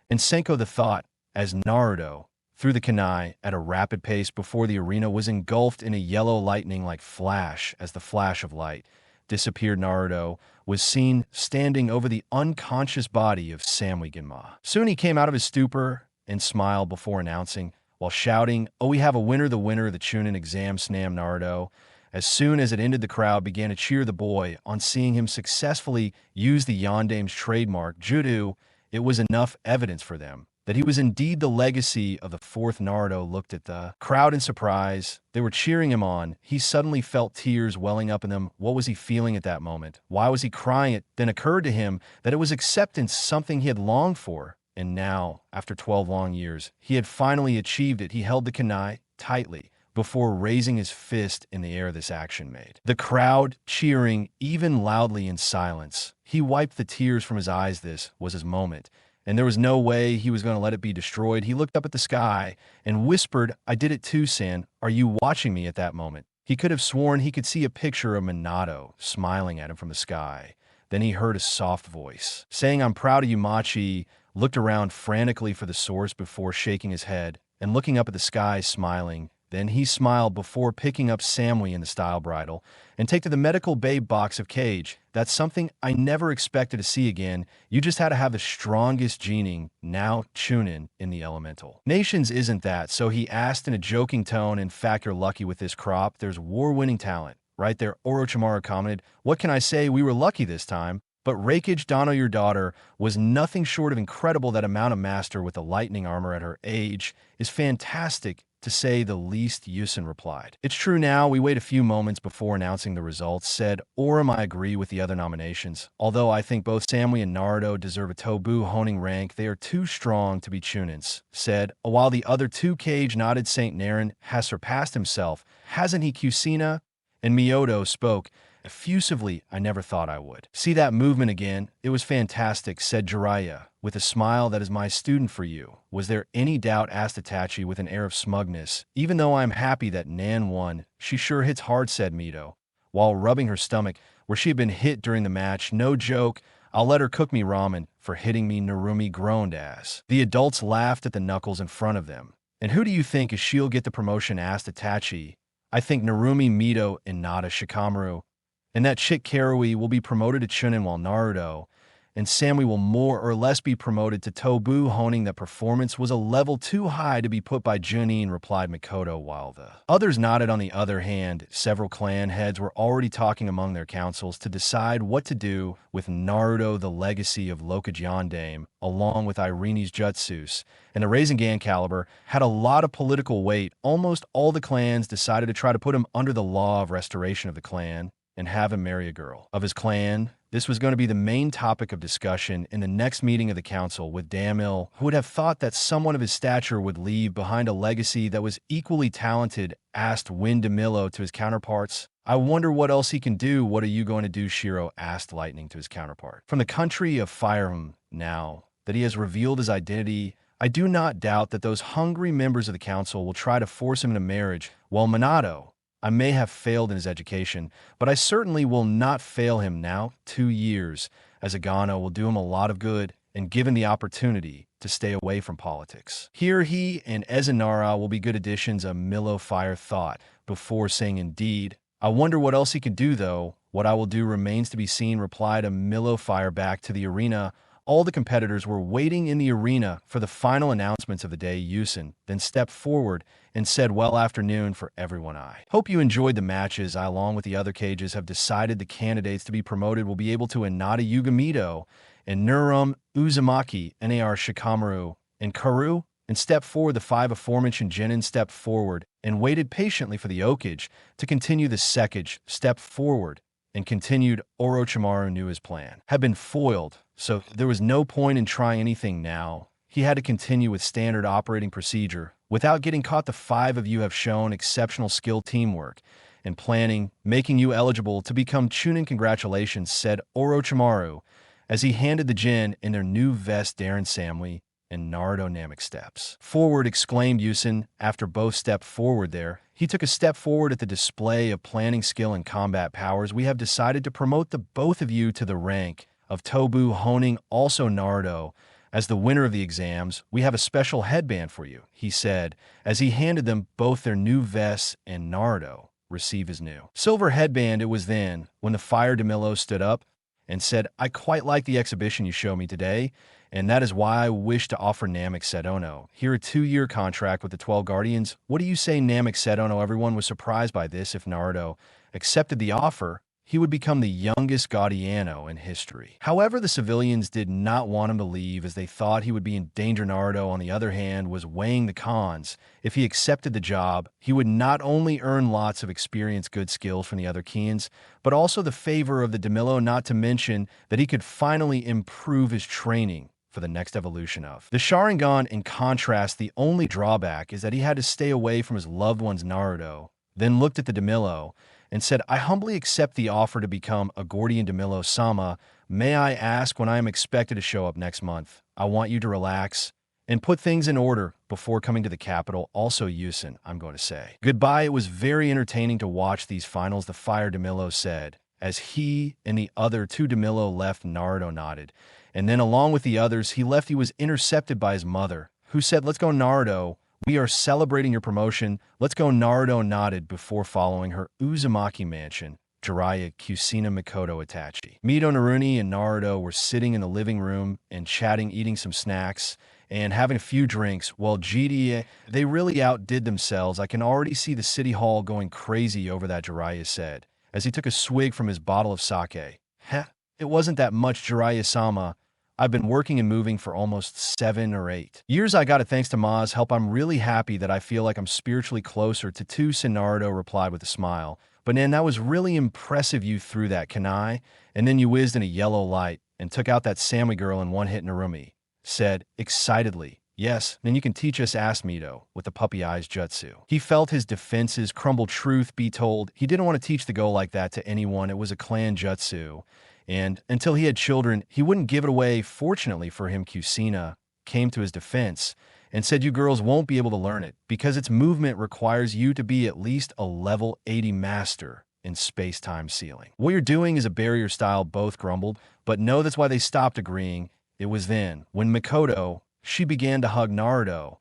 and Senko the thought as Naruto threw the kunai at a rapid pace before the arena was engulfed in a yellow lightning-like flash. As the flash of light disappeared, Naruto was seen standing over the unconscious body of Samui Ginma. Soon he came out of his stupor and smiled before announcing, while shouting, "Oh, we have a winner, the winner of the Chunnin exam." Snam Naruto. As soon as it ended, the crowd began to cheer the boy on seeing him successfully use the Yondame's trademark Judo. It was enough evidence for them that he was indeed the legacy of the fourth. Naruto looked at the crowd in surprise. They were cheering him on. He suddenly felt tears welling up in them. What was he feeling at that moment? Why was he crying? It then occurred to him that it was acceptance, something he had longed for And now, after 12 long years, he had finally achieved it. He held the kunai tightly before raising his fist in the air this action made. The crowd cheering even loudly in silence. He wiped the tears from his eyes. This was his moment, and there was no way he was going to let it be destroyed. He looked up at the sky and whispered, "I did it too, San. Are you watching me?" At that moment, he could have sworn he could see a picture of Minato smiling at him from the sky. Then he heard a soft voice saying, "I'm proud of you." Machi looked around frantically for the source before shaking his head and looking up at the sky, smiling. Then he smiled before picking up Samui in the style bridle and take to the medical babe box of cage. "That's something I never expected to see again. You just had to have the strongest gening, now Chunnin, in the elemental. Nations isn't that?" So he asked in a joking tone. "In fact, you're lucky with this crop. There's war-winning talent right there." Orochimaru commented, "What can I say? We were lucky this time." But Reikage Dano, your daughter, was nothing short of incredible. That amount of master with the lightning armor at her age is fantastic, to say the least," Yusin replied. "It's true now. We wait a few moments before announcing the results," said Orim. "I agree with the other nominations. Although I think both Samui and Naruto deserve a Tobu Honing rank, they are too strong to be Chunin's," said. While the other two cage nodded. "Saint Naren has surpassed himself, hasn't he, Kushina?" And Miyoto spoke effusively. "I never thought I would see that movement again. It was fantastic," said Jiraiya with a smile. "That is my student for you." "Was there any doubt?" asked Itachi with an air of smugness. "Even though I am happy that Nan won, she sure hits hard," said Mito, while rubbing her stomach where she had been hit during the match. "No joke. I'll let her cook me ramen for hitting me," Narumi groaned as the adults laughed at the knuckles in front of them. "And who do you think is she'll get the promotion?" asked Itachi. "I think Narumi, Mito, and Nada Shikamaru. And that chick Karui will be promoted to Chunnin, while Naruto and Samui will more or less be promoted to Tobu Honing. That performance was a level too high to be put by Junin," replied Mikoto, while the others nodded. On the other hand, several clan heads were already talking among their councils to decide what to do with Naruto. The legacy of Lokajandame, along with Irene's Jutsus and the Rasengan caliber, had a lot of political weight. Almost all the clans decided to try to put him under the law of restoration of the clan and have him marry a girl of his clan. This was going to be the main topic of discussion in the next meeting of the council, with Damil, who would have thought that someone of his stature would leave behind a legacy that was equally talented, asked Wind DeMillo to his counterparts. "I wonder what else he can do." "What are you going to do?" Shiro asked Lightning to his counterpart. "From the country of Fire, now that he has revealed his identity, I do not doubt that those hungry members of the council will try to force him into marriage. Well, Minato, I may have failed in his education, but I certainly will not fail him now. 2 years as a Gano will do him a lot of good, and given the opportunity to stay away from politics. Here he and Ezenara will be good additions," a Milo Fire thought, before saying, "Indeed. I wonder what else he can do, though. What I will do remains to be seen," replied a Milo Fire. Back to the arena. All the competitors were waiting in the arena for the final announcements of the day. Yusin then stepped forward and said, "Well, afternoon for everyone. I hope you enjoyed the matches. I, along with the other cages, have decided the candidates to be promoted will be able to Inada Yugamito and Nurum Uzumaki, Nar Shikamaru, and Karu." And stepped forward. The 5 aforementioned genin stepped forward and waited patiently for the Okage to continue. The Sekage stepped forward and continued. Orochimaru knew his plan had been foiled, so there was no point in trying anything now. He had to continue with standard operating procedure without getting caught. "The 5 of you have shown exceptional skill, teamwork, and planning, making you eligible to become Chunin. Congratulations," said Orochimaru as he handed the Jin in their new vest. "Darren Samui and Naruto Namek steps forward," exclaimed Yusin after both stepped forward there. He took a step forward at the display of planning skill and combat powers. "We have decided to promote the both of you to the rank of Tobu Honing. Also Naruto, as the winner of the exams, we have a special headband for you," he said as he handed them both their new vests, and Naruto received his new silver headband. It was then when the Fire DeMillo stood up and said, "I quite like the exhibition you showed me today, and that is why I wish to offer." Namek said, "Oh no, here a 2-year contract with the 12 Guardians. What do you say?" Namek said, "Oh no." Everyone was surprised by this. If Naruto accepted the offer, he would become the youngest Guardiano in history. However, the civilians did not want him to leave, as they thought he would be in danger. Naruto, on the other hand, was weighing the cons. If he accepted the job, he would not only earn lots of experience, good skills from the other Kians, but also the favor of the DeMillo, not to mention that he could finally improve his training for the next evolution of. The Sharingan, in contrast, the only drawback is that he had to stay away from his loved one's Naruto, then looked at the Demillo and said, I humbly accept the offer to become a Guardian Demillo-sama. May I ask when I am expected to show up next month? I want you to relax and put things in order before coming to the capital. Also, Yusin, I'm going to say goodbye. It was very entertaining to watch these finals, the Fire Demillo said. As he and the other two Demillo left, Naruto nodded. And then along with the others, he left. He was intercepted by his mother, who said, let's go, Naruto. We are celebrating your promotion. Let's go. Naruto nodded before following her. Uzumaki mansion. Jiraiya, Kushina, Mikoto, Itachi. Mito, Naruni, and Naruto were sitting in the living room and chatting, eating some snacks and having a few drinks. While GD, they really outdid themselves. I can already see the city hall going crazy over that, Jiraiya said, as he took a swig from his bottle of sake. Heh, it wasn't that much, Jiraiya-sama. I've been working and moving for almost 7 or 8 years. I got it thanks to Ma's help. I'm really happy that I feel like I'm spiritually closer to Tusa, Naruto replied with a smile. But man, that was really impressive you threw that, can I? And then you whizzed in a yellow light and took out that Samui girl in one hit. Narumi said excitedly. Yes, then you can teach us, asked Mito with the puppy eyes jutsu. He felt his defenses crumble. Truth be told, he didn't want to teach the go like that to anyone. It was a clan jutsu. And until he had children, he wouldn't give it away. Fortunately for him, Kushina came to his defense and said, you girls won't be able to learn it because its movement requires you to be at least a level 80 master in space-time sealing. What you're doing is a barrier style, both grumbled, but no, that's why they stopped agreeing. It was then when Mikoto, she began to hug Naruto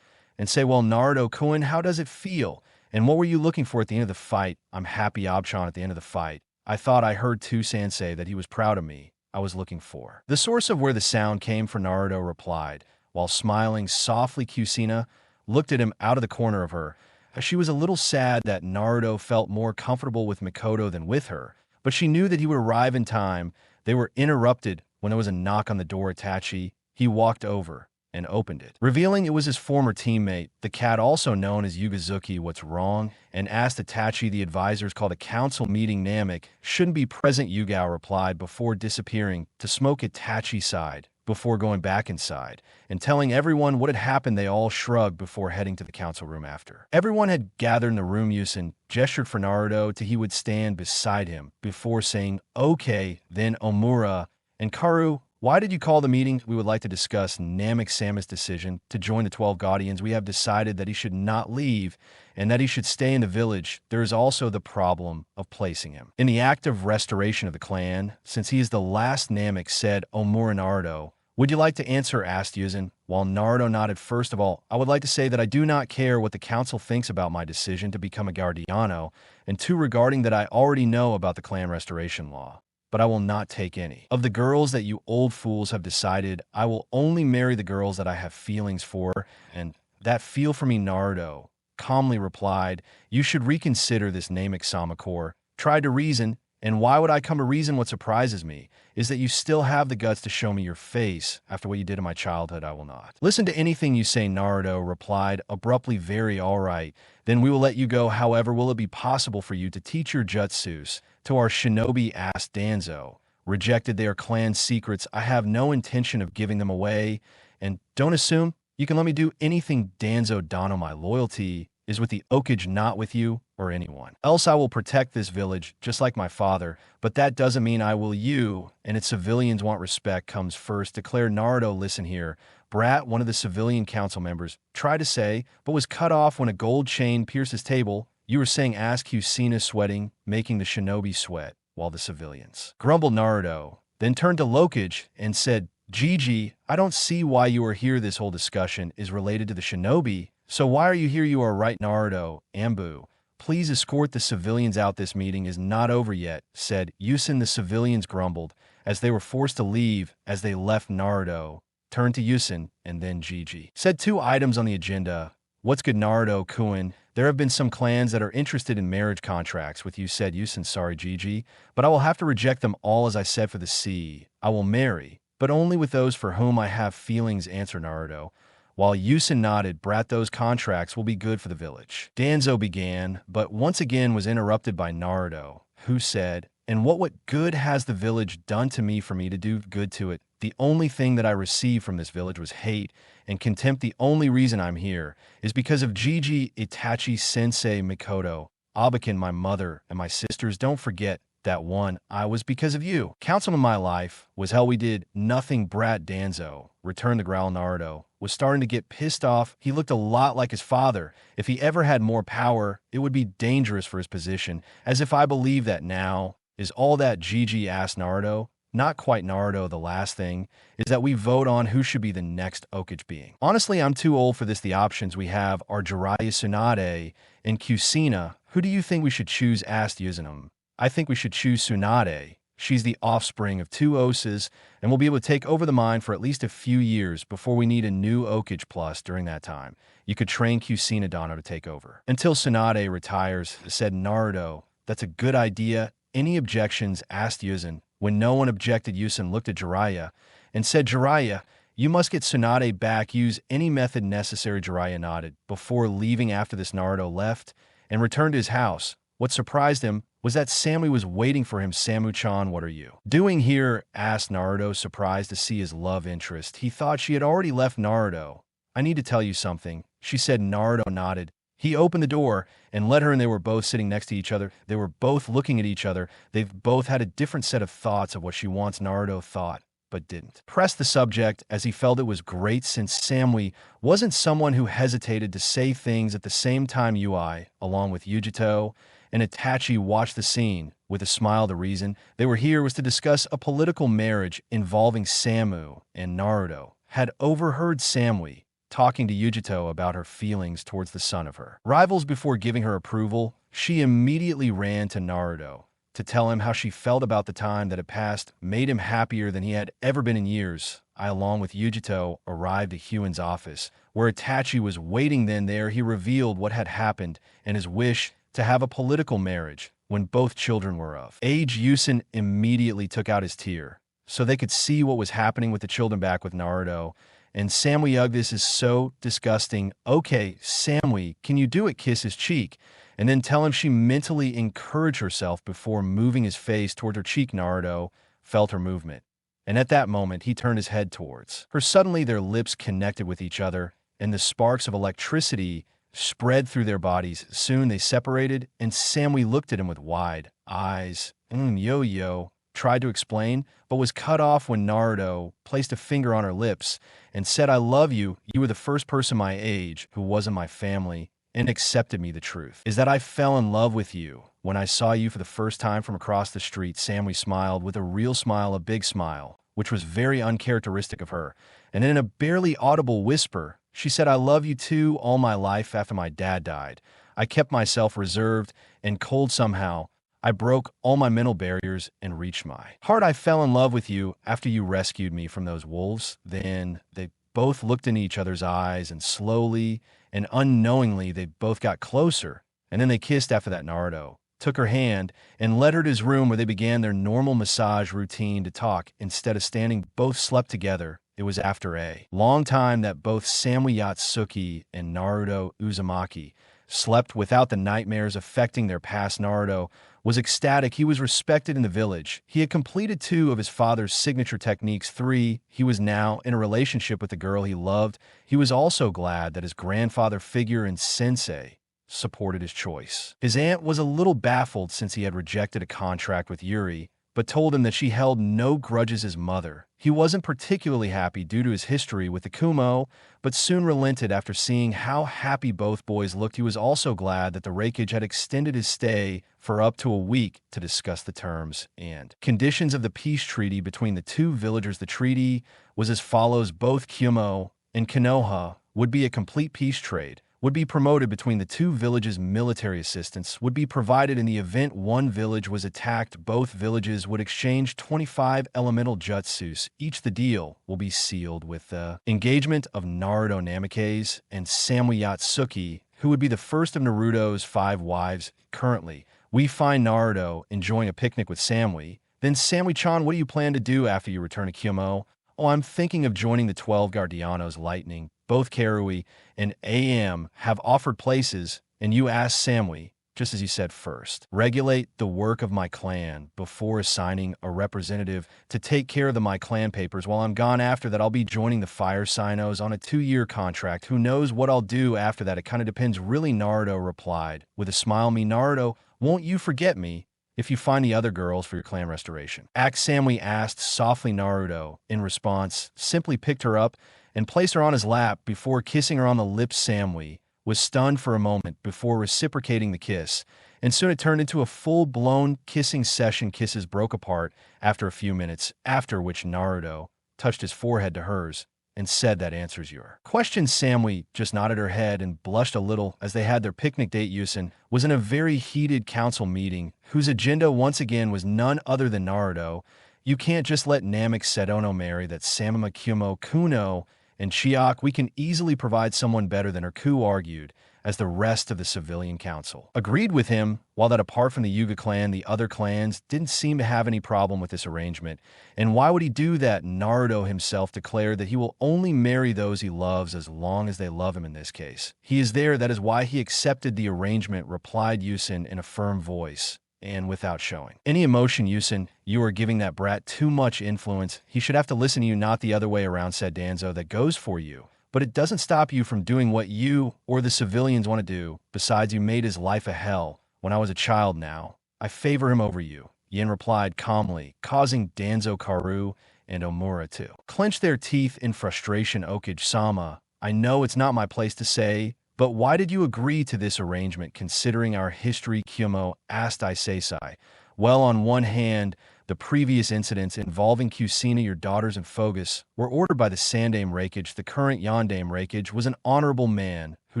and say, well, Naruto-kun, how does it feel? And what were you looking for at the end of the fight? I'm happy, Abchan, at the end of the fight. I thought I heard Tusan say that he was proud of me. I was looking for. The source of where the sound came from, Naruto replied, while smiling softly. Kushina looked at him out of the corner of her. She was a little sad that Naruto felt more comfortable with Mikoto than with her, but she knew that he would arrive in time. They were interrupted when there was a knock on the door. Itachi, he walked over and opened it, revealing it was his former teammate, the cat also known as Yugazuki. What's wrong? And asked Itachi. The advisors called a council meeting. Namek shouldn't be present, Yugao replied before disappearing to smoke. Itachi sighed before going back inside and telling everyone what had happened. They all shrugged before heading to the council room. After everyone had gathered in the room, Yusin gestured for Naruto to he would stand beside him before saying, okay, then Omura and Karu, why did you call the meeting? We would like to discuss Namek Sama's decision to join the 12 Guardians. We have decided that he should not leave and that he should stay in the village. There is also the problem of placing him in the active restoration of the clan, since he is the last. Namek said. Omura, Naruto, would you like to answer? Asked Yuzen, while Naruto nodded. First of all, I would like to say that I do not care what the council thinks about my decision to become a Guardiano, and 2, regarding that I already know about the clan restoration law. But I will not take any of the girls that you old fools have decided. I will only marry the girls that I have feelings for, and that feel for me. Naruto calmly replied, you should reconsider this. Namek Samakor tried to reason, and why would I come to reason? What surprises me is that you still have the guts to show me your face after what you did in my childhood. I will not listen to anything you say, Naruto replied abruptly. Very all right, then we will let you go. However, will it be possible for you to teach your jutsus to our shinobi? Asked Danzo. Rejected. They are clan secrets. I have no intention of giving them away, and don't assume you can let me do anything. Danzo Dono, my loyalty is with the Okage, not with you or anyone else. I will protect this village just like my father, but that doesn't mean I will. You and its civilians want respect comes first, declared Naruto. Listen here, Brat, one of the civilian council members, tried to say, but was cut off when a gold chain pierced his table. You were saying? Asked Kushina, sweating, making the shinobi sweat, while the civilians grumbled. Naruto then turned to Lokage and said, Gigi, I don't see why you are here. This whole discussion is related to the shinobi, so why are you here? You are right, Naruto. Ambu, please escort the civilians out. This meeting is not over yet, said Yusin. The civilians grumbled as they were forced to leave. As they left, Naruto turned to Yusin and then Gigi said, 2 items on the agenda. What's good, Naruto-kun? There have been some clans that are interested in marriage contracts with you, said Yusin. Sorry, Gigi, but I will have to reject them all. As I said, for the sea, I will marry, but only with those for whom I have feelings, answered Naruto. While Yusin nodded, Brat, those contracts will be good for the village. Danzo began, but once again was interrupted by Naruto, who said, and what good has the village done to me for me to do good to it? The only thing that I received from this village was hate and contempt. The only reason I'm here is because of Gigi, Itachi, Sensei, Mikoto, Abakin, my mother, and my sisters. Don't forget that one, I was because of you. Councilman, my life was hell. We did nothing. Brat Danzo, return the growl. Naruto was starting to get pissed off. He looked a lot like his father. If he ever had more power, it would be dangerous for his position. As if I believe that now. Is all that Gigi? Asked Naruto. Not quite, Naruto. The last thing is that we vote on who should be the next Okage being. Honestly, I'm too old for this. The options we have are Jiraiya, Tsunade, and Kushina. Who do you think we should choose? Asked Uzumaki. I think we should choose Tsunade. She's the offspring of two Osas, and will be able to take over the mine for at least a few years before we need a new Okage. Plus, during that time, you could train Kushina Dono to take over. Until Tsunade retires, said Naruto. That's a good idea. Any objections? Asked Uzumaki. When no one objected, Uzumaki looked at Jiraiya and said, Jiraiya, you must get Tsunade back. Use any method necessary. Jiraiya nodded. Before leaving after this, Naruto left and returned to his house. What surprised him was that Samui was waiting for him. Samu-chan, what are you doing here? Asked Naruto, surprised to see his love interest. He thought she had already left. Naruto, I need to tell you something, she said. Naruto nodded. He opened the door and let her in. They were both sitting next to each other. They were both looking at each other. They've both had a different set of thoughts of what she wants. Naruto thought, but didn't press the subject, as he felt it was great since Samui wasn't someone who hesitated to say things. At the same time, Ui, along with Yujito and Itachi, watched the scene with a smile. The reason they were here was to discuss a political marriage involving Samu, and Naruto had overheard Samui talking to Yujito about her feelings towards the son of her rivals. Before giving her approval, she immediately ran to Naruto to tell him how she felt about the time that had passed, made him happier than he had ever been in years. I, along with Yujito, arrived at Huen's office, where Itachi was waiting. Then there he revealed what had happened and his wish to have a political marriage when both children were of age. Yusen immediately took out his tear so they could see what was happening with the children. Back with Naruto and Samui. Ugh, this is so disgusting. Okay, Samui, can you do it? Kiss his cheek and then tell him. She mentally encouraged herself before moving his face toward her cheek. Naruto felt her movement, and at that moment he turned his head towards her. Suddenly their lips connected with each other, and the sparks of electricity spread through their bodies. Soon they separated, and Samui looked at him with wide eyes. Yo-yo, tried to explain, but was cut off when Naruto placed a finger on her lips and said, I love you. You were the first person my age who wasn't my family and accepted me. The truth is that I fell in love with you when I saw you for the first time from across the street. Samui smiled with a real smile, a big smile, which was very uncharacteristic of her, and in a barely audible whisper, she said, I love you too. All my life after my dad died, I kept myself reserved and cold. Somehow, I broke all my mental barriers and reached my heart. I fell in love with you after you rescued me from those wolves. Then they both looked in each other's eyes, and slowly and unknowingly they both got closer, and then they kissed. After that, Naruto took her hand and led her to his room, where they began their normal massage routine to talk instead of standing. Both slept together. It was after a long time that both Samui Yatsuki and Naruto Uzumaki slept without the nightmares affecting their past. Naruto was ecstatic. He was respected in the village. He had completed 2 of his father's signature techniques. 3, he was now in a relationship with the girl he loved. He was also glad that his grandfather figure and sensei supported his choice. His aunt was a little baffled since he had rejected a contract with Yuri, but told him that she held no grudges. His mother, he wasn't particularly happy due to his history with the Kumo, but soon relented after seeing how happy both boys looked. He was also glad that the Reikage had extended his stay for up to a week to discuss the terms and conditions of the peace treaty between the 2 villagers. The treaty was as follows: both Kumo and Konoha would be a complete peace trade, would be promoted between the 2 villages. Military assistance would be provided in the event one village was attacked. Both villages would exchange 25 elemental jutsus each. The deal will be sealed with the engagement of Naruto Namikaze and Samui Yatsuki, who would be the first of Naruto's 5 wives. Currently, we find Naruto enjoying a picnic with Samui. Then, Samui-chan, what do you plan to do after you return to Kumo? Oh, I'm thinking of joining the 12 Guardianos. Lightning, both Karui and AM have offered places, and you asked Samui, just as you said first. Regulate the work of my clan before assigning a representative to take care of my clan papers. While I'm gone after that, I'll be joining the Fire Sinos on a 2-year contract. Who knows what I'll do after that? It kind of depends, really, Naruto replied. With a smile, Naruto, won't you forget me if you find the other girls for your clan restoration? Samui asked softly. Naruto, in response, simply picked her up and placed her on his lap before kissing her on the lips. Samui was stunned for a moment before reciprocating the kiss, and soon it turned into a full-blown kissing session. Kisses broke apart after a few minutes, after which Naruto touched his forehead to hers and said, "That answers your question." Samui just nodded her head and blushed a little as they had their picnic date. Yusen was in a very heated council meeting, whose agenda once again was none other than Naruto. You can't just let Namek Sedono marry that Samama Kumo Kuno and Chiak. We can easily provide someone better than her, Ku argued, as the rest of the civilian council agreed with him, while that apart from the Yuga clan, the other clans didn't seem to have any problem with this arrangement. And why would he do that? Naruto himself declared that he will only marry those he loves as long as they love him. In this case, he is there. That is why he accepted the arrangement, replied Yusen in a firm voice and without showing any emotion. Yusen, you are giving that brat too much influence. He should have to listen to you, not the other way around, said Danzo. That goes for you, but it doesn't stop you from doing what you or the civilians want to do. Besides, you made his life a hell when I was a child. Now I favor him over you, Yin replied calmly, causing Danzo, Karu, and Omura to clench their teeth in frustration. Okage-sama, I know it's not my place to say, but why did you agree to this arrangement considering our history? Kyumo asked Isesai. Well, on one hand, the previous incidents involving Kushina, your daughters, and Fogus were ordered by the Sandame Reikage. The current Yandame Reikage was an honorable man who,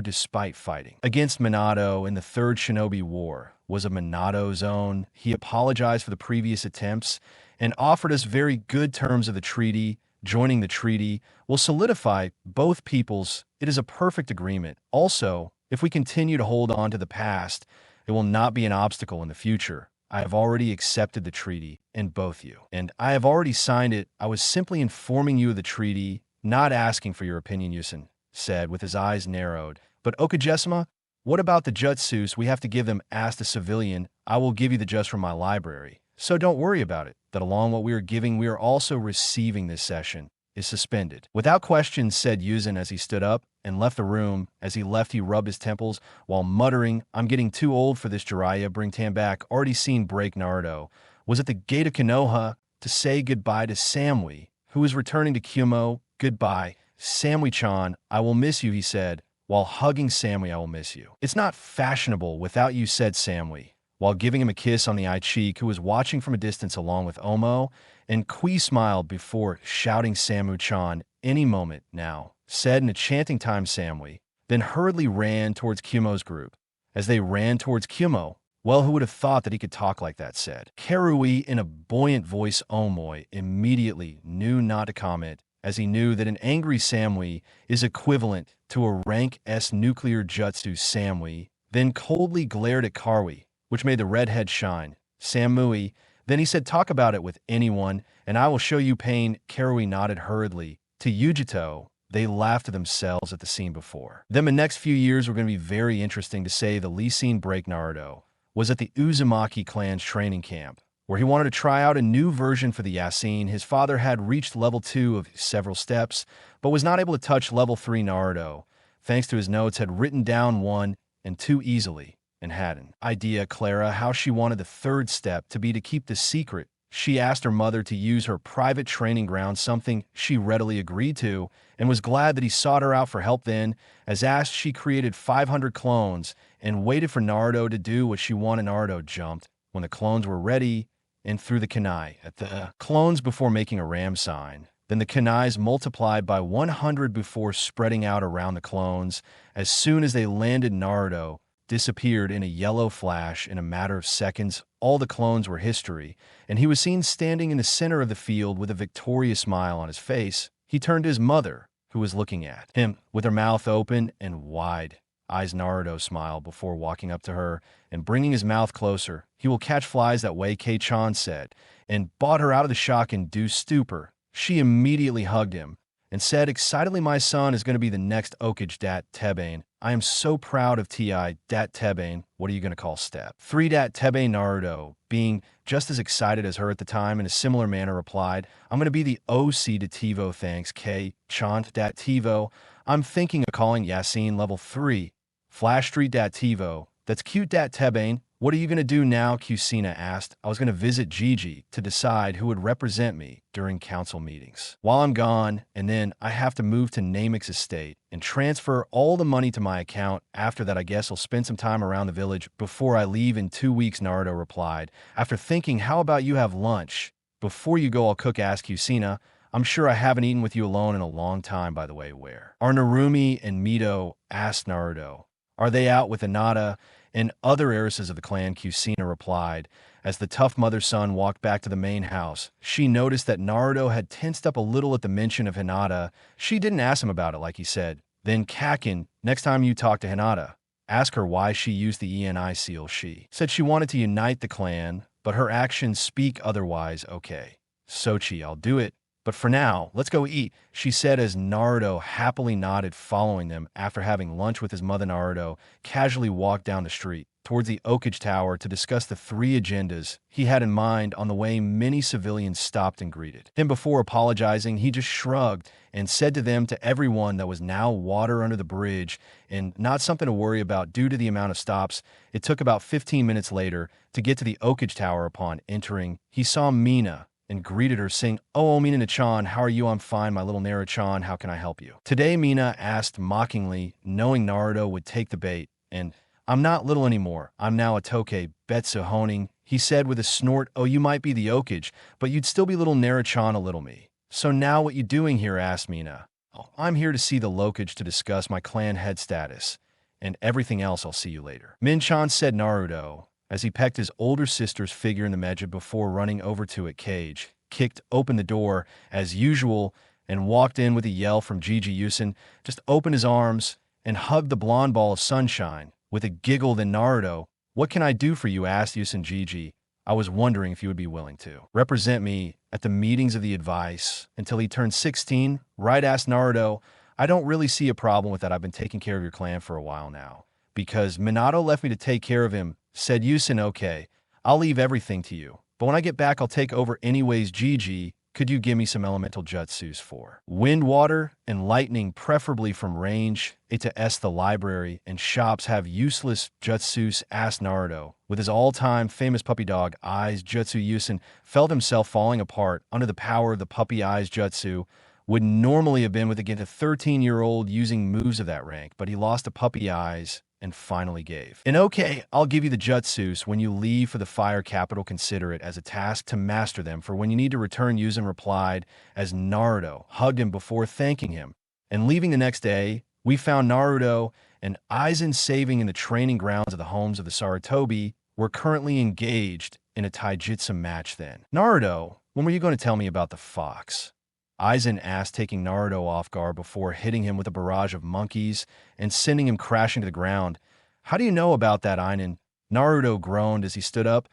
despite fighting against Minato in the Third Shinobi War, was of Minato's own. He apologized for the previous attempts and offered us very good terms of the treaty. Joining the treaty will solidify both peoples. It is a perfect agreement. Also, if we continue to hold on to the past, it will not be an obstacle in the future. I have already accepted the treaty, and both you and I have already signed it. I was simply informing you of the treaty, not asking for your opinion, Yusen said with his eyes narrowed. But Okage-sama, what about the jutsus we have to give them? Asked a civilian. I will give you the just from my library, so don't worry about it. That along what we are giving, we are also receiving. This session is suspended without question, said Yuzen as he stood up and left the room. As he left, he rubbed his temples while muttering, I'm getting too old for this. Jiraiya, bring Tam back. Already seen break. Naruto was at the gate of Konoha to say goodbye to Samui, who was returning to Kumo. Goodbye, Samui-chan. I will miss you, he said, while hugging Samui. I will miss you. It's not fashionable without you, said Samui, while giving him a kiss on the eye cheek, who was watching from a distance along with Omo, and Kui smiled before shouting, Samu-chan, any moment now, said in a chanting time. Samui then hurriedly ran towards Kumo's group. As they ran towards Kumo, well, who would have thought that he could talk like that, said Karui in a buoyant voice. Omoi immediately knew not to comment, as he knew that an angry Samui is equivalent to a rank S nuclear jutsu. Samui then coldly glared at Karui, which made the redhead shine. Samui, then he said, talk about it with anyone, and I will show you pain. Karui nodded hurriedly to Yujito. They laughed at themselves at the scene before them. The next few years were going to be very interesting, to say the least. Scene break. Naruto was at the Uzumaki clan's training camp, where he wanted to try out a new version for the Yasin. His father had reached level 2 of several steps, but was not able to touch level 3. Naruto, thanks to his notes, had written down 1 and 2 easily, and had an idea. Clara, how she wanted the 3rd step to be to keep the secret. She asked her mother to use her private training ground, something she readily agreed to, and was glad that he sought her out for help. Then, as asked, she created 500 clones and waited for Naruto to do what she wanted. Naruto jumped when the clones were ready and threw the kunai at the clones before making a ram sign. Then the kunais multiplied by 100 before spreading out around the clones. As soon as they landed, Naruto disappeared in a yellow flash. In a matter of seconds, all the clones were history, and he was seen standing in the center of the field with a victorious smile on his face. He turned to his mother, who was looking at him with her mouth open and wide eyes. Naruto smiled before walking up to her and bringing his mouth closer. He will catch flies that way, Kei-chan said, and brought her out of the shock-induced stupor. She immediately hugged him and said excitedly, "My son is going to be the next Okage Dat Tebane. I am so proud of Ti Dat Tebane. What are you going to call Step?" 3 Dat Tebane Naruto, being just as excited as her at the time in a similar manner, replied, "I'm going to be the OC to Tivo, thanks, K. Chant Dat Tivo. I'm thinking of calling Yasin level 3. Flash Street Dat Tivo. That's cute Dat Tebane. What are you going to do now?" Kushina asked. "I was going to visit Gigi to decide who would represent me during council meetings while I'm gone, and then I have to move to Namek's estate and transfer all the money to my account. After that, I guess I'll spend some time around the village before I leave in 2 weeks," Naruto replied. After thinking, "How about you have lunch? Before you go, I'll cook," asked Kushina. "I'm sure I haven't eaten with you alone in a long time, by the way. Where are Narumi and Mito?" asked Naruto. "Are they out with Hinata and other heiresses of the clan?" Kushina replied. As the tough mother-son walked back to the main house, she noticed that Naruto had tensed up a little at the mention of Hinata. She didn't ask him about it like he said. Then Kakin, "Next time you talk to Hinata, ask her why she used the ENI seal. She said she wanted to unite the clan, but her actions speak otherwise." "Okay, Sochi, I'll do it. But for now, let's go eat," she said as Naruto happily nodded, following them. After having lunch with his mother, Naruto casually walked down the street towards the Okage Tower to discuss the 3 agendas he had in mind. On the way, many civilians stopped and greeted him. Before apologizing, he just shrugged and said to them, to everyone, that was now water under the bridge and not something to worry about due to the amount of stops. It took about 15 minutes later to get to the Okage Tower. Upon entering, he saw Mina and greeted her, saying, "Oh, Mina-chan, how are you?" "I'm fine, my little Nara-chan. How can I help you today?" Mina asked mockingly, knowing Naruto would take the bait. "And I'm not little anymore. I'm now a Toke Betsu Honing," he said with a snort. "Oh, you might be the Okage, but you'd still be little Nara-chan, a little me." "So now what you doing here?" asked Mina. "Oh, I'm here to see the Lokage to discuss my clan head status, and everything else. I'll see you later." Min-chan, said Naruto, as he pecked his older sister's figure in the meja before running over to it. Cage kicked open the door as usual and walked in with a yell from Gigi. Yusen just opened his arms and hugged the blonde ball of sunshine. With a giggle, then Naruto, "What can I do for you?" asked Yusen. "Gigi, I was wondering if you would be willing to represent me at the meetings of the advice until he turned 16, right?" asked Naruto. "I don't really see a problem with that. I've been taking care of your clan for a while now, because Minato left me to take care of him," said Yusen. "Okay, I'll leave everything to you, but when I get back, I'll take over anyways. Gigi, could you give me some elemental jutsus for wind, water, and lightning, preferably from range? Ita's the library and shops have useless jutsus?" asked Naruto. With his all-time famous puppy dog eyes jutsu, Yusen felt himself falling apart under the power of the puppy eyes jutsu. Would normally have been with against a 13-year-old using moves of that rank, but he lost to puppy eyes and finally gave. "And okay, I'll give you the jutsus when you leave for the fire capital. Consider it as a task to master them for when you need to return." Yuzen replied as Naruto hugged him before thanking him and leaving. The next day, we found Naruto and Aizen saving in the training grounds of the homes of the Sarutobi. Were currently engaged in a taijutsu match. "Then, Naruto, when were you going to tell me about the fox?" Aizen asked, taking Naruto off guard before hitting him with a barrage of monkeys and sending him crashing to the ground. "How do you know about that, Aizen?" Naruto groaned as he stood up.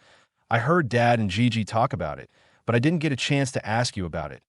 "I heard Dad and Gigi talk about it, but I didn't get a chance to ask you about it."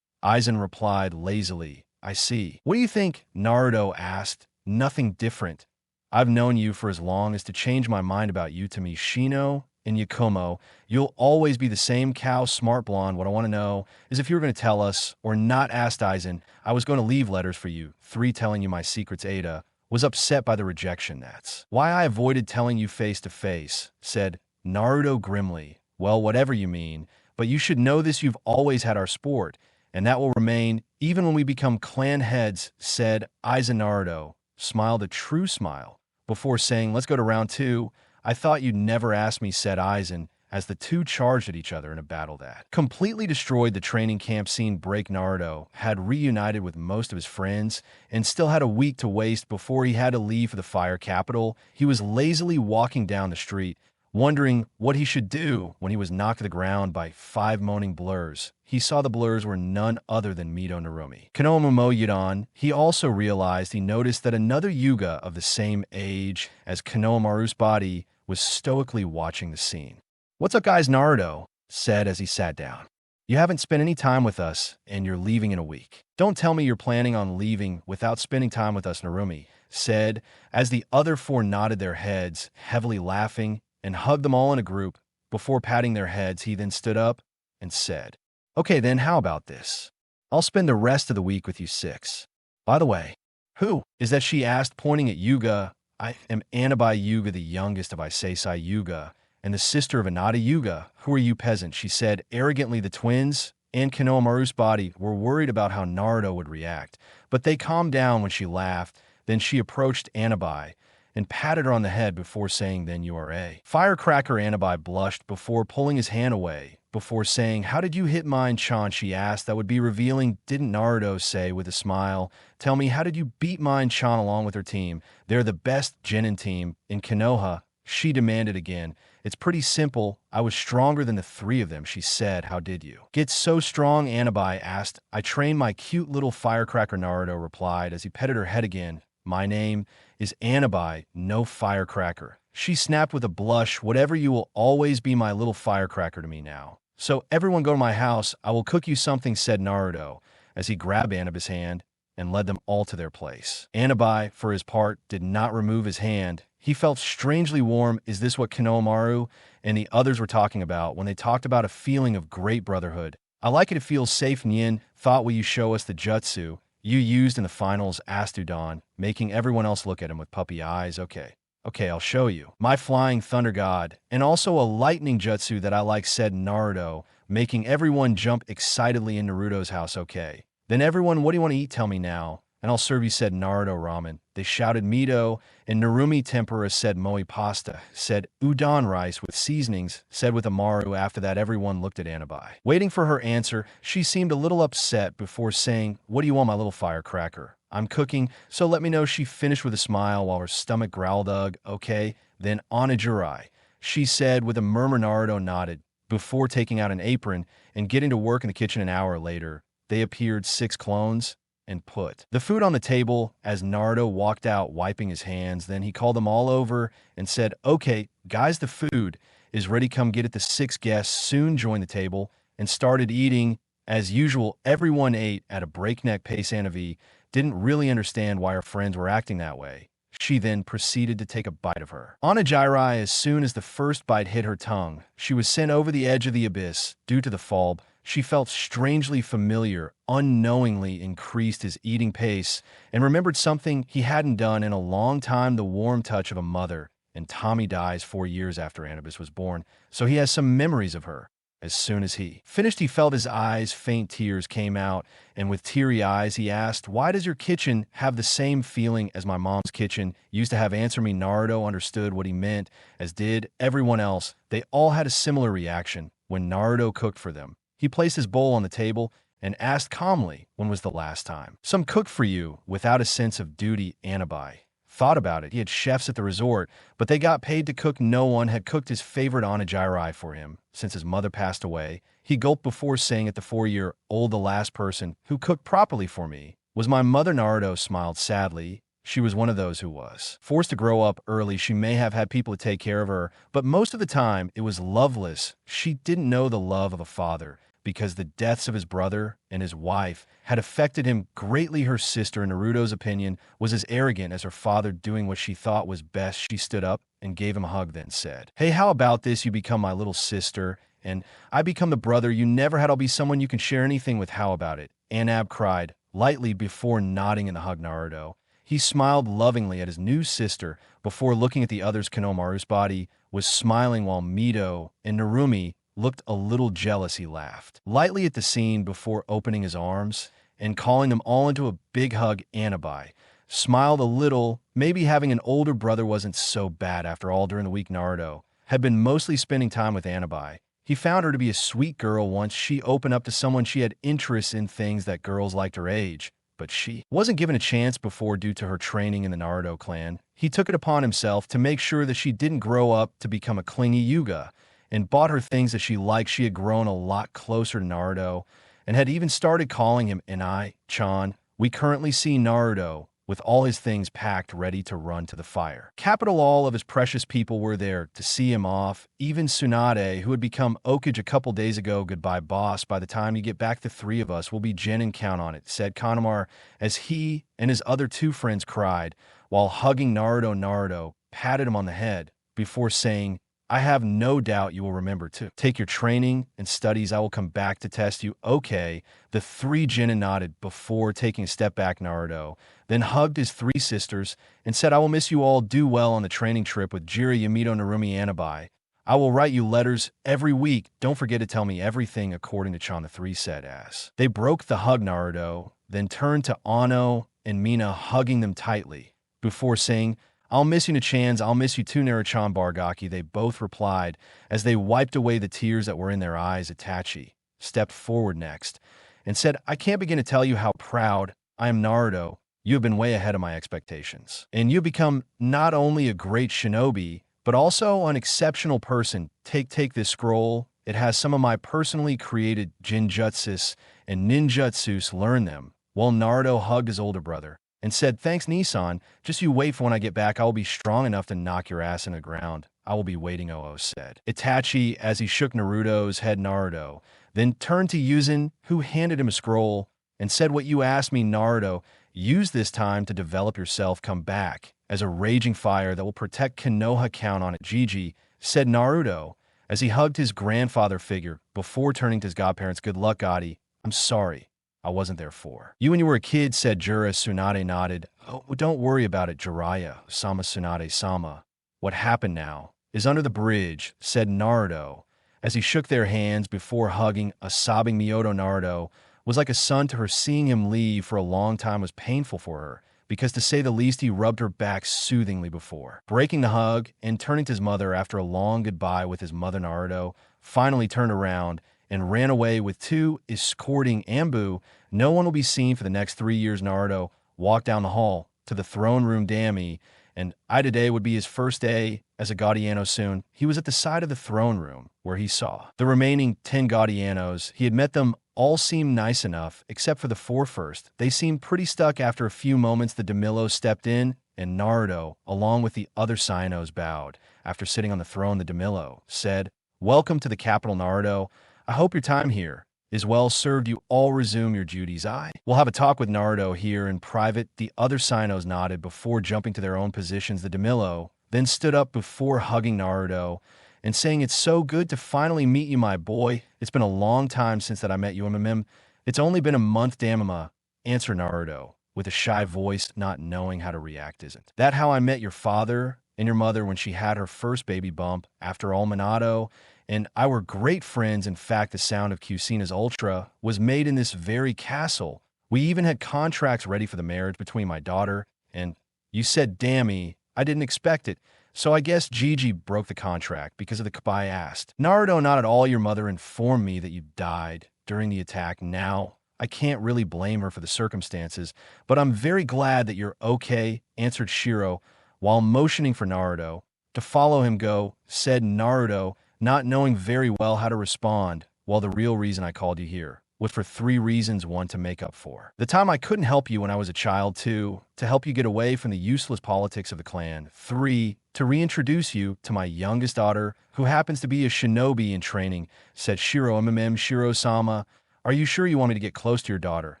Aizen replied lazily. "I see. What do you think?" Naruto asked. "Nothing different. I've known you for as long as to change my mind about you. To me, Shino and Yakumo, you'll always be the same cow, smart blonde. What I want to know is if you were going to tell us or not," asked Aizen. "I was going to leave letters for you, 3 telling you my secrets." Ada was upset by the rejection. "That's why I avoided telling you face to face," said Naruto grimly. "Well, whatever you mean, but you should know this. You've always had our sport, and that will remain even when we become clan heads," said Aizen. Naruto smiled a true smile before saying, "Let's go to round 2. "I thought you'd never ask me," said Aizen, as the two charged at each other in a battle that completely destroyed the training camp scene. Break. Naruto had reunited with most of his friends and still had a week to waste before he had to leave for the fire capital. He was lazily walking down the street, wondering what he should do when he was knocked to the ground by 5 moaning blurs. He saw the blurs were none other than Mito Narumi. Konoha Yudan. He also realized he noticed that another Yuga of the same age as Konohamaru's body was stoically watching the scene. "What's up, guys?" Naruto said as he sat down. You haven't spent any time with us, and you're leaving in a week. Don't tell me you're planning on leaving without spending time with us, Narumi said, as the other four nodded their heads, heavily laughing, and hugged them all in a group. Before patting their heads, he then stood up and said, "Okay then, how about this? I'll spend the rest of the week with you six. By the way, who is that?" she asked, pointing at Yuga. "I am Anabai Yuga, the youngest of Iseisai Yuga, and the sister of Inada Yuga. Who are you, peasant?" she said arrogantly. The twins and Konoha Maru's body were worried about how Naruto would react, but they calmed down when she laughed. Then she approached Anabai and patted her on the head before saying, "Then you are a firecracker." Anabai blushed before pulling his hand away. Before saying, "How did you hit mine, Chan?" she asked. That would be revealing, didn't Naruto say with a smile. "Tell me, how did you beat mine, Chan?" Along with her team, they're the best Chunnin team in Konoha, she demanded again. "It's pretty simple. I was stronger than the three of them," she said. "How did you get so strong?" Anabai asked. "I trained my cute little firecracker," Naruto replied as he petted her head again. "My name is Anabai, no firecracker," she snapped with a blush. "Whatever, you will always be my little firecracker to me now. So everyone go to my house. I will cook you something," said Naruto as he grabbed Anaba's hand and led them all to their place. Anabai, for his part, did not remove his hand. He felt strangely warm. Is this what Konoha Maru and the others were talking about when they talked about a feeling of great brotherhood? "I like it. It feels safe." Nyin thought, "Will you show us the jutsu you used in the finals?" asked Udon, making everyone else look at him with puppy eyes. Okay, I'll show you. "My flying thunder god, and also a lightning jutsu that I like," said Naruto, making everyone jump excitedly in Naruto's house. "Okay. Then everyone, what do you want to eat? Tell me now, and I'll serve you," said Naruto. "Ramen," they shouted. "Mito," and Narumi. "Tempura," said Moe. "Pasta," said Udon. "Rice with seasonings," said with Amaru. After that, everyone looked at Anabai, waiting for her answer. She seemed a little upset before saying, "What do you want, my little firecracker? I'm cooking, so let me know," she finished with a smile while her stomach growled. "Ugh, okay, then Onijurai," she said with a murmur. Naruto nodded before taking out an apron and getting to work in the kitchen. An hour later, they appeared, 6 clones, and put the food on the table as Naruto walked out, wiping his hands. Then he called them all over and said, "Okay, guys, the food is ready. Come get it." The 6 guests soon joined the table and started eating. As usual, everyone ate at a breakneck pace. Anavi didn't really understand why her friends were acting that way. She then proceeded to take a bite of her Onijirai. As soon as the first bite hit her tongue, she was sent over the edge of the abyss. Due to the fall, she felt strangely familiar, unknowingly increased his eating pace, and remembered something he hadn't done in a long time, the warm touch of a mother. And Tommy dies 4 years after Anubis was born, so he has some memories of her. As soon as he finished, he felt his eyes, faint tears came out, and with teary eyes he asked, "Why does your kitchen have the same feeling as my mom's kitchen used to have?" "Answer me." Naruto understood what he meant, as did everyone else. They all had a similar reaction when Naruto cooked for them. He placed his bowl on the table and asked calmly, "When was the last time some cooked for you?" Without a sense of duty, Anabai thought about it. He had chefs at the resort, but they got paid to cook. No one had cooked his favorite Onijirai for him since his mother passed away. He gulped before saying, "At the 4-year-old, the last person who cooked properly for me was my mother." Naruto smiled sadly. She was one of those who was forced to grow up early. She may have had people to take care of her, but most of the time it was loveless. She didn't know the love of a father, because the deaths of his brother and his wife had affected him greatly. Her sister, in Naruto's opinion, was as arrogant as her father, doing what she thought was best. She stood up and gave him a hug, then said, "Hey, how about this? You become my little sister, and I become the brother you never had. I'll be someone you can share anything with. How about it?" Anab cried lightly before nodding in the hug. Naruto, he smiled lovingly at his new sister before looking at the others. Konoha Maru's body was smiling while Mito and Narumi looked a little jealous. He laughed lightly at the scene before opening his arms and calling them all into a big hug. Anabai smiled a little. Maybe having an older brother wasn't so bad after all. During the week, Naruto had been mostly spending time with Anabai. He found her to be a sweet girl. Once she opened up to someone, she had interests in things that girls liked her age, but she wasn't given a chance before due to her training in the Naruto clan. He took it upon himself to make sure that she didn't grow up to become a clingy Yuga, and bought her things that she liked. She had grown a lot closer to Naruto and had even started calling him Inai-chan. We currently see Naruto with all his things packed ready to run to the fire. Capital all of his precious people were there to see him off, even Tsunade, who had become Okage a couple days ago. Goodbye, boss. By the time you get back, the three of us will be Genin, count on it, said Konoha as he and his other two friends cried, while hugging Naruto. Naruto patted him on the head before saying, I have no doubt you will remember to take your training and studies. I will come back to test you. Okay. The three Genin nodded before taking a step back. Naruto then hugged his three sisters and said, I will miss you all. Do well on the training trip with Jiraiya, Yamito, Narumi, Anabai. I will write you letters every week. Don't forget to tell me everything according to Chan. The three said as they broke the hug. Naruto then turned to Ano and Mina, hugging them tightly before saying, I'll miss you, Nachans. I'll miss you too, Naruchan Bargaki. They both replied as they wiped away the tears that were in their eyes. Itachi stepped forward next and said, I can't begin to tell you how proud I am, Naruto. You have been way ahead of my expectations. And you've become not only a great shinobi, but also an exceptional person. Take this scroll. It has some of my personally created jinjutsus and ninjutsus. Learn them. While Naruto hugged his older brother and said, thanks, Nissan. Just you wait for when I get back. I will be strong enough to knock your ass in the ground. I will be waiting, Oo said Itachi as he shook Naruto's head. Naruto then turned to Hiruzen, who handed him a scroll and said, what you asked me, Naruto. Use this time to develop yourself. Come back as a raging fire that will protect Konoha. Count on it, Gigi, said Naruto as he hugged his grandfather figure before turning to his godparents. Good luck, Gotti. I'm sorry I wasn't there for you when you were a kid, said Jura. Tsunade nodded. Oh, don't worry about it, Jiraiya. Sama. Tsunade-sama. What happened now is under the bridge, said Naruto as he shook their hands before hugging a sobbing Miyoto. Naruto was like a son to her. Seeing him leave for a long time was painful for her, because to say the least, he rubbed her back soothingly before breaking the hug and turning to his mother after a long goodbye with his mother. Naruto finally turned around and ran away with two escorting Ambu. No one will be seen for the next 3 years. Naruto walked down the hall to the throne room. Dammy, and today would be his first day as a Guardiano soon. He was at the side of the throne room where he saw the remaining 10 Guardianos. He had met them. All seemed nice enough, except for the 4 first. They seemed pretty stuck. After a few moments, the Demillo stepped in, and Naruto, along with the other Sainos, bowed. After sitting on the throne, the Demillo said, welcome to the capital, Naruto. I hope your time here is well served. You all resume your duties. We'll have a talk with Naruto here in private. The other Sainos nodded before jumping to their own positions. The Demillo then stood up before hugging Naruto and saying, it's so good to finally meet you, my boy. It's been a long time since that I met you, MMM. It's only been a month, Damama, answered Naruto with a shy voice, not knowing how to react. Isn't that how I met your father and your mother when she had her first baby bump? After all, Minato and I were great friends. In fact, the sound of Kushina's Ultra was made in this very castle. We even had contracts ready for the marriage between my daughter and you. Said, Dammy, I didn't expect it. So I guess Gigi broke the contract because of the Kabai. Asked Naruto. Not at all. Your mother informed me that you died during the attack. Now, I can't really blame her for the circumstances, but I'm very glad that you're okay, answered Shiro, while motioning for Naruto to follow him. Go, said Naruto, not knowing very well how to respond. Well, the real reason I called you here was for 3 reasons. 1, to make up for the time I couldn't help you when I was a child. 2, to help you get away from the useless politics of the clan. 3, to reintroduce you to my youngest daughter, who happens to be a shinobi in training, said Shiro. Shiro-sama, are you sure you want me to get close to your daughter?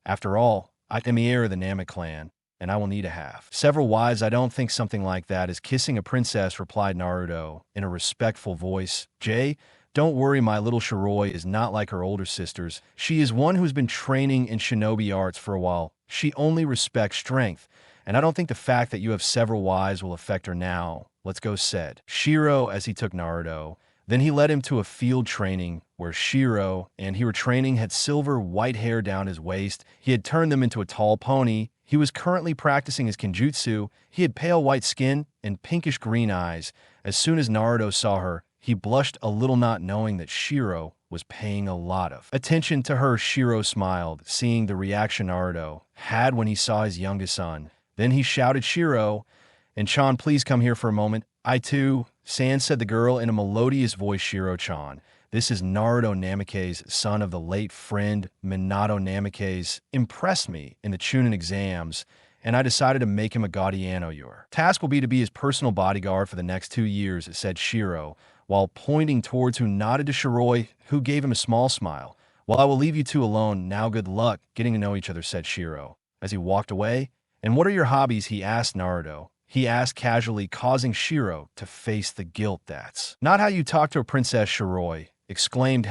After all, I am the heir of the Namek clan, and I will need to have several wives. I don't think something like that is kissing a princess, replied Naruto in a respectful voice. Jay, don't worry, my little Shiroi is not like her older sisters. She is one who's been training in shinobi arts for a while. She only respects strength, and I don't think the fact that you have several wives will affect her now. Let's go, said Shiro as he took Naruto. Then he led him to a field training where Shiro and he were training had silver white hair down his waist. He had turned them into a tall pony. He was currently practicing his kenjutsu. He had pale white skin and pinkish green eyes. As soon as Naruto saw her, he blushed a little, not knowing that Shiro was paying a lot of attention to her. Shiro smiled, seeing the reaction Naruto had when he saw his youngest son. Then he shouted, Shiro, and Chan, please come here for a moment. I too, San, said the girl in a melodious voice. Shiro-chan, this is Naruto Namake's son of the late friend Minato. Namake's impressed me in the Chunnin exams, and I decided to make him a guardiano. Your task will be to be his personal bodyguard for the next 2 years, said Shiro, while pointing towards who nodded to Shiroi, who gave him a small smile. Well, I will leave you two alone. Now good luck getting to know each other, said Shiro, as he walked away. And what are your hobbies? He asked Naruto. He asked casually, causing Shiro to face the guilt. That's not how you talk to a princess, Shiroi exclaimed.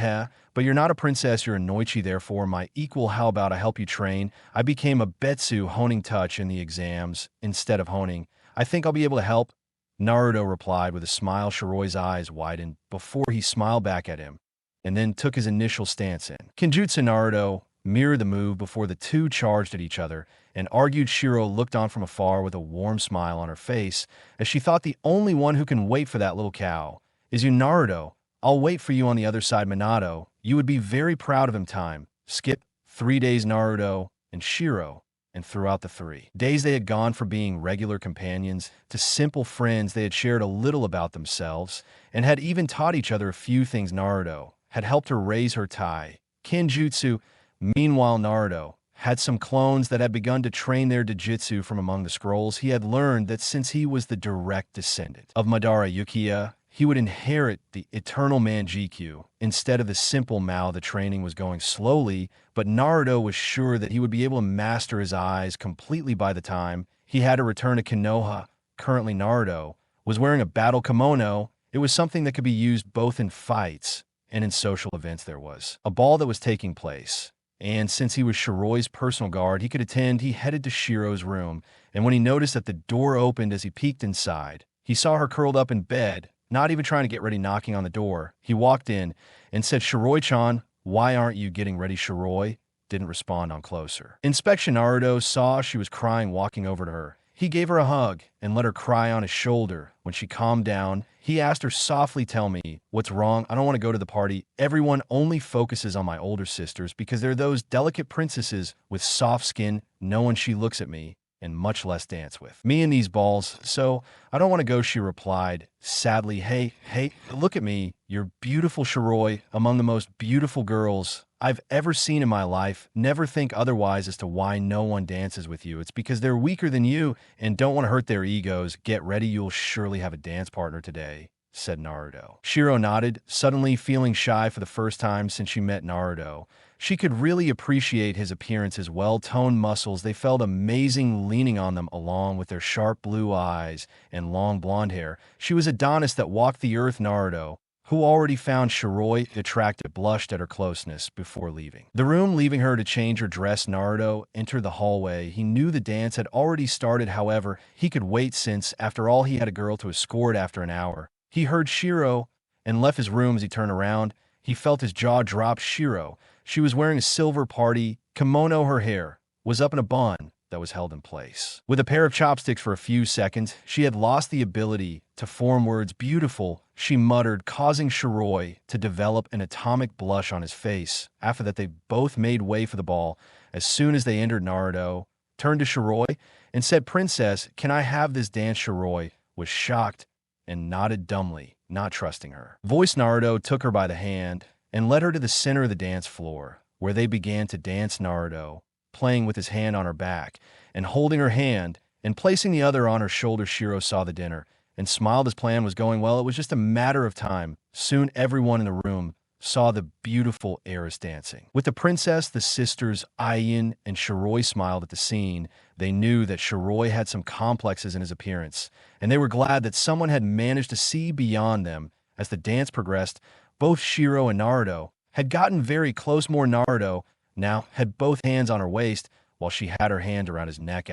But you're not a princess, you're a Noichi, therefore my equal. How about I help you train? I became a Betsu honing touch in the exams instead of honing. I think I'll be able to help, Naruto replied with a smile. Shiroi's eyes widened before he smiled back at him, and then took his initial stance in Kenjutsu. Naruto mirrored the move before the two charged at each other and argued. Shiro looked on from afar with a warm smile on her face, as she thought the only one who can wait for that little cow is you, Naruto. I'll wait for you on the other side, Minato. You would be very proud of him. Time skip 3 days. Naruto and Shiro, and throughout the 3 days they had gone from being regular companions to simple friends. They had shared a little about themselves and had even taught each other a few things. Naruto had helped her raise her Tai Kenjutsu. Meanwhile, Naruto had some clones that had begun to train their Dojutsu from among the scrolls. He had learned that since he was the direct descendant of Madara Yukiya, he would inherit the eternal Manjikyu instead of the simple Mao. The training was going slowly, but Naruto was sure that he would be able to master his eyes completely by the time he had to return to Konoha. Currently, Naruto was wearing a battle kimono. It was something that could be used both in fights and in social events. There was a ball that was taking place, and since he was Shiroi's personal guard, he could attend. He headed to Shiro's room, and when he noticed that the door opened as he peeked inside, he saw her curled up in bed, not even trying to get ready, knocking on the door. He walked in and said, Shiroi-chan, why aren't you getting ready? Shiroi didn't respond on closer inspection. Naruto saw she was crying, walking over to her. He gave her a hug and let her cry on his shoulder. When she calmed down, he asked her softly, tell me, what's wrong? I don't want to go to the party. Everyone only focuses on my older sisters because they're those delicate princesses with soft skin. No one she looks at me, and much less dance with me in these balls, so I don't want to go, she replied sadly. Hey, look at me. You're beautiful, Shiroi, among the most beautiful girls I've ever seen in my life. Never think otherwise as to why no one dances with you. It's because they're weaker than you and don't want to hurt their egos. Get ready, you'll surely have a dance partner today, said Naruto. Shiro nodded, suddenly feeling shy for the first time since she met Naruto. She could really appreciate his appearance, his well-toned muscles. They felt amazing leaning on them, along with their sharp blue eyes and long blonde hair. She was Adonis that walked the earth. Naruto, who already found Shiroi attractive, blushed at her closeness before leaving the room, leaving her to change her dress. Naruto entered the hallway. He knew the dance had already started. However, he could wait since, after all, he had a girl to escort. After an hour, he heard Shiro and left his room. As he turned around, he felt his jaw drop. Shiro, she was wearing a silver party kimono. Her hair was up in a bun that was held in place with a pair of chopsticks. For a few seconds, she had lost the ability to form words. Beautiful, she muttered, causing Shiroi to develop an atomic blush on his face. After that, they both made way for the ball. As soon as they entered, Naruto turned to Shiroi and said, Princess, can I have this dance? Shiroi was shocked and nodded dumbly, not trusting her voice. Naruto took her by the hand and led her to the center of the dance floor, where they began to dance. Naruto playing with his hand on her back and holding her hand and placing the other on her shoulder. Shiro saw the dinner and smiled. His plan was going well. It was just a matter of time. Soon everyone in the room saw the beautiful heiress dancing with the princess. The sisters Ayin and Shiroi smiled at the scene. They knew that Shiroi had some complexes in his appearance, and they were glad that someone had managed to see beyond them. As the dance progressed, both Shiro and Naruto had gotten very close. More Naruto now had both hands on her waist, while she had her hand around his neck.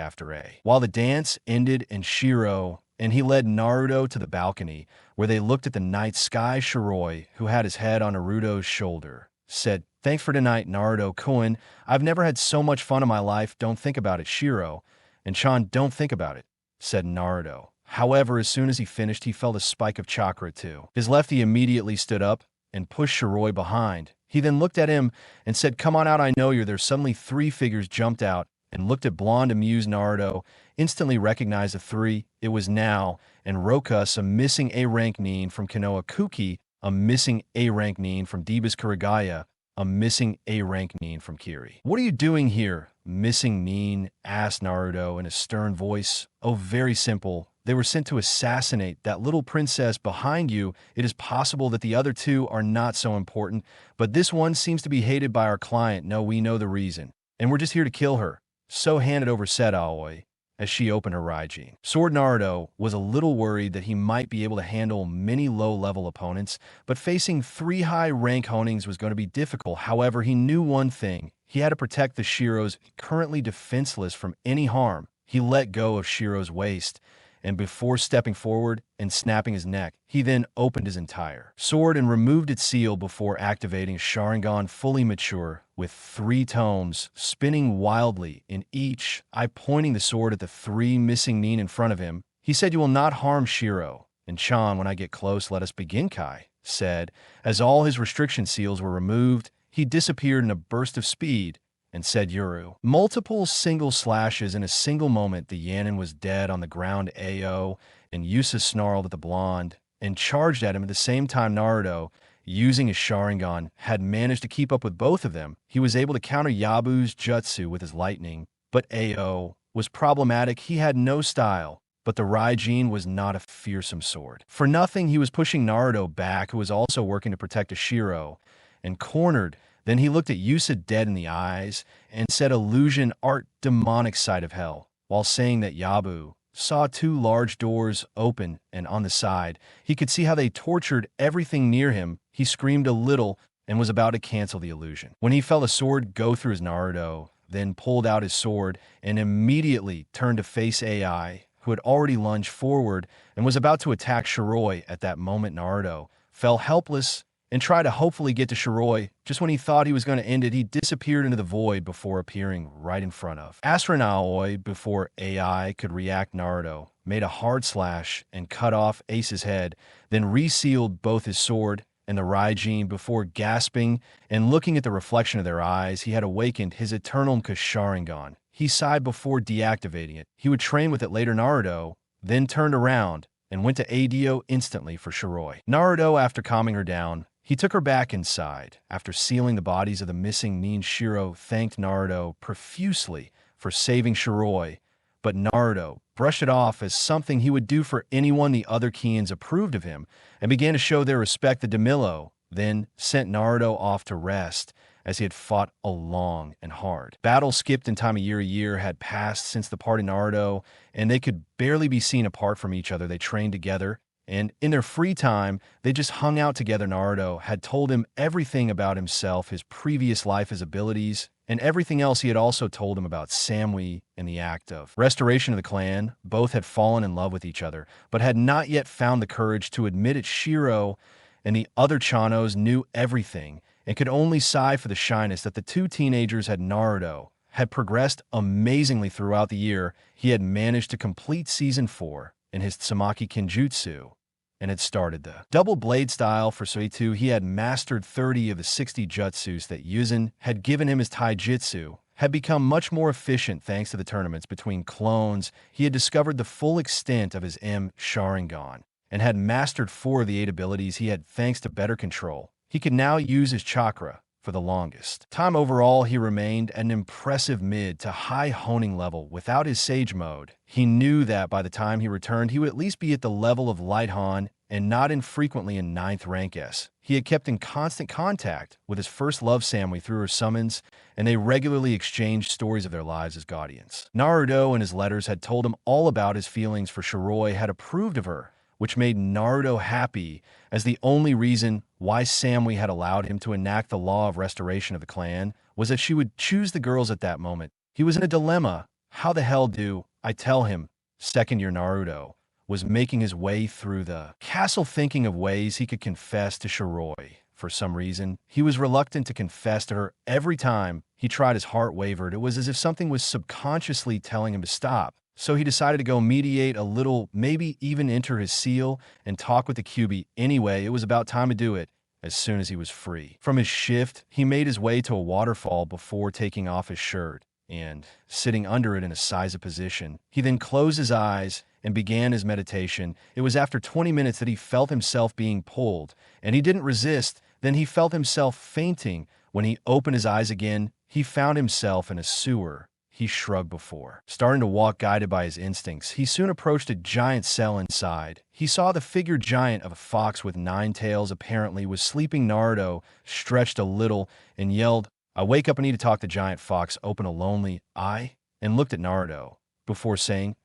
While the dance ended, and Shiro and he led Naruto to the balcony, where they looked at the night sky. Shiroi, who had his head on Naruto's shoulder, said, thanks for tonight, Naruto-kun. I've never had so much fun in my life. Don't think about it, Shiro. And Chan, don't think about it, said Naruto. However, as soon as he finished, he felt a spike of chakra too. His lefty immediately stood up and pushed Shiroi behind. He then looked at him and said, come on out, I know you're there. Suddenly 3 figures jumped out and looked at blonde, amused. Naruto instantly recognized the 3. It was Nao and Rokas, a missing A-rank nin from Konoha, Kuki, a missing A-rank nin from Debus Kurigaya, a missing A-rank nin from Kiri. "What are you doing here, missing nin?" asked Naruto in a stern voice. "Oh, very simple. They were sent to assassinate that little princess behind you. It is possible that the other two are not so important, but this one seems to be hated by our client. No, we know the reason. And we're just here to kill her." "So hand it over," said Aoi, as she opened her Raijin. Sword Naruto was a little worried that he might be able to handle many low-level opponents, but facing 3 high-rank honings was going to be difficult. However, he knew one thing. He had to protect the Shiros currently defenseless from any harm. He let go of Shiro's waist, and before stepping forward and snapping his neck, he then opened his entire sword and removed its seal before activating a Sharingan fully mature with 3 tomes, spinning wildly in each eye, pointing the sword at the 3 missing nin in front of him. He said, "You will not harm Shiro. And Chan, when I get close, let us begin," Kai said. As all his restriction seals were removed, he disappeared in a burst of speed and said, "Yuru." Multiple single slashes in a single moment, the Yanin was dead on the ground. Ao and Yusa snarled at the blonde and charged at him at the same time. Naruto, using his Sharingan, had managed to keep up with both of them. He was able to counter Yabu's jutsu with his lightning, but Ao was problematic. He had no style, but the Raijin was not a fearsome sword. For nothing, he was pushing Naruto back, who was also working to protect Ashiro, and cornered. Then he looked at Yusa dead in the eyes and said, "Illusion, art, demonic sight of hell," while saying that Yabu saw 2 large doors open, and on the side, he could see how they tortured everything near him. He screamed a little and was about to cancel the illusion when he felt a sword go through his Naruto, then pulled out his sword and immediately turned to face AI, who had already lunged forward and was about to attack Shiroi. At that moment, Naruto fell helpless and tried to hopefully get to Shiroi. Just when he thought he was going to end it, he disappeared into the void before appearing right in front of Astra and Aoi. Before AI could react, Naruto made a hard slash and cut off Ace's head, then resealed both his sword and the Raijin. Before gasping and looking at the reflection of their eyes, he had awakened his eternal Sharingan. He sighed before deactivating it. He would train with it later. Naruto then turned around and went to Adio instantly for Shiroi. Naruto, after calming her down, he took her back inside. After sealing the bodies of the missing nin, Shiro thanked Naruto profusely for saving Shiroi, but Naruto brushed it off as something he would do for anyone the other Kians approved of him, and began to show their respect. The Demillo then sent Naruto off to rest, as he had fought a long and hard battle. Skipped in time. A year had passed since the party. Naruto and they could barely be seen apart from each other. They trained together, and in their free time, they just hung out together. Naruto had told him everything about himself, his previous life, his abilities, and everything else. He had also told him about Samui and the act of restoration of the clan. Both had fallen in love with each other, but had not yet found the courage to admit it. Shiro and the other Chanos knew everything and could only sigh for the shyness that the 2 teenagers had. Naruto had progressed amazingly throughout the year. He had managed to complete Season 4 in his Tsummaki Kenjutsu, and had started the double blade style for Soitu. He had mastered 30 of the 60 jutsus that Hiruzen had given him. His taijutsu had become much more efficient thanks to the tournaments between clones. He had discovered the full extent of his M Sharingan and had mastered 4 of the 8 abilities he had thanks to better control. He could now use his chakra for the longest time. Overall, he remained at an impressive mid to high honing level without his Sage mode. He knew that by the time he returned, he would at least be at the level of Light Han and not infrequently in 9th rank S. He had kept in constant contact with his first love, Samui, through her summons, and they regularly exchanged stories of their lives as guardians. Naruto, in his letters, had told him all about his feelings for Shiroi, had approved of her, which made Naruto happy, as the only reason why Samui had allowed him to enact the law of restoration of the clan was that she would choose the girls at that moment. He was in a dilemma. How the hell do I tell him? Second-year Naruto was making his way through the castle, thinking of ways he could confess to Shiroi. For some reason, he was reluctant to confess to her. Every time he tried, his heart wavered. It was as if something was subconsciously telling him to stop. So he decided to go mediate a little, maybe even enter his seal and talk with the QB. Anyway, it was about time to do it as soon as he was free. From his shift, he made his way to a waterfall before taking off his shirt and sitting under it in a Seiza position. He then closed his eyes and began his meditation. It was after 20 minutes that he felt himself being pulled, and he didn't resist. Then he felt himself fainting When he opened his eyes again, he found himself in a sewer he shrugged before. Starting to walk guided by his instincts, he soon approached a giant cell inside. He saw the figure giant of a fox with 9 tails apparently was sleeping. Naruto stretched a little and yelled, "I wake up and need to talk." The giant fox opened a lonely eye and looked at Naruto before saying,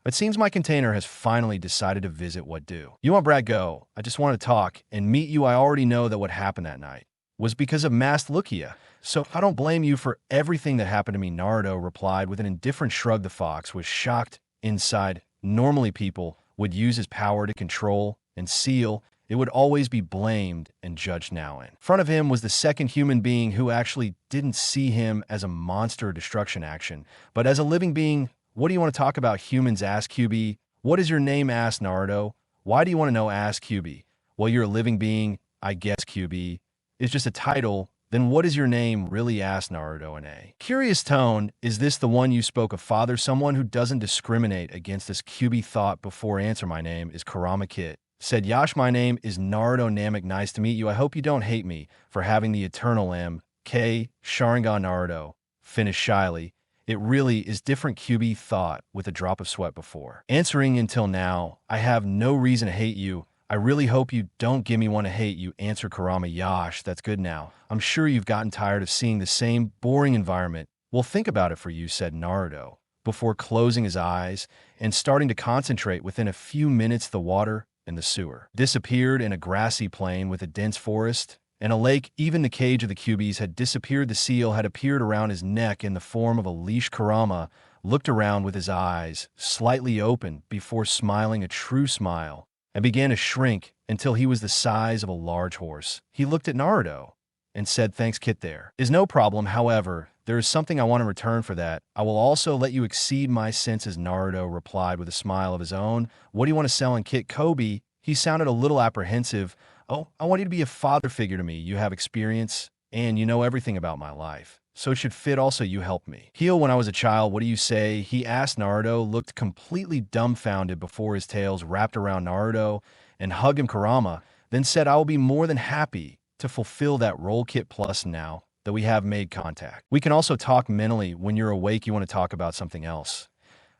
"It seems my container has finally decided to visit. What do you want, Brad? Go. I just want to talk and meet you. I already know that what happened that night was because of masked Lukia, so I don't blame you for everything that happened to me," Naruto replied with an indifferent shrug. The fox was shocked inside. Normally people would use his power to control and seal. It would always be blamed and judged. Now in front of him was the second human being who actually didn't see him as a monster or destruction action, but as a living being. "What do you want to talk about?" Humans asked QB. "What is your name?" asked Naruto. "Why do you want to know?" asked QB. "Well, you're a living being, I guess." QB. "It's just a title. Then what is your name really?" asked Naruto in a curious tone. "Is this the one you spoke of, father?" "Someone who doesn't discriminate against us," QB thought before answer. "My name is Kurama Kit," said Yash. "My name is Naruto Namek. Nice to meet you. I hope you don't hate me for having the eternal M.K. Sharingan." Naruto finished shyly. "It really is different," QB thought with a drop of sweat before answering. "Until now, I have no reason to hate you. I really hope you don't give me one to hate you," answered Kurama. "Yash, that's good now. I'm sure you've gotten tired of seeing the same boring environment." "Well, think about it for you," said Naruto, before closing his eyes and starting to concentrate. Within a few minutes, the water in the sewer disappeared in a grassy plain with a dense forest and a lake. Even the cage of the QBs had disappeared. The seal had appeared around his neck in the form of a leash. Kurama looked around with his eyes slightly open before smiling a true smile and began to shrink until he was the size of a large horse. He looked at Naruto and said, "Thanks, Kit. There is no problem. However, there is something I want in return for that. I will also let you exceed my senses." Naruto replied with a smile of his own. "What do you want to sell?" And Kit Kobe, he sounded a little apprehensive. "Oh, I want you to be a father figure to me. You have experience and you know everything about my life, so it should fit. Also, you helped me heal when I was a child. What do you say?" he asked. Naruto looked completely dumbfounded before his tails wrapped around Naruto and hugged him. Kurama then said, "I will be more than happy to fulfill that role, Kit. Plus, now that we have made contact, we can also talk mentally. When you're awake, you want to talk about something else?"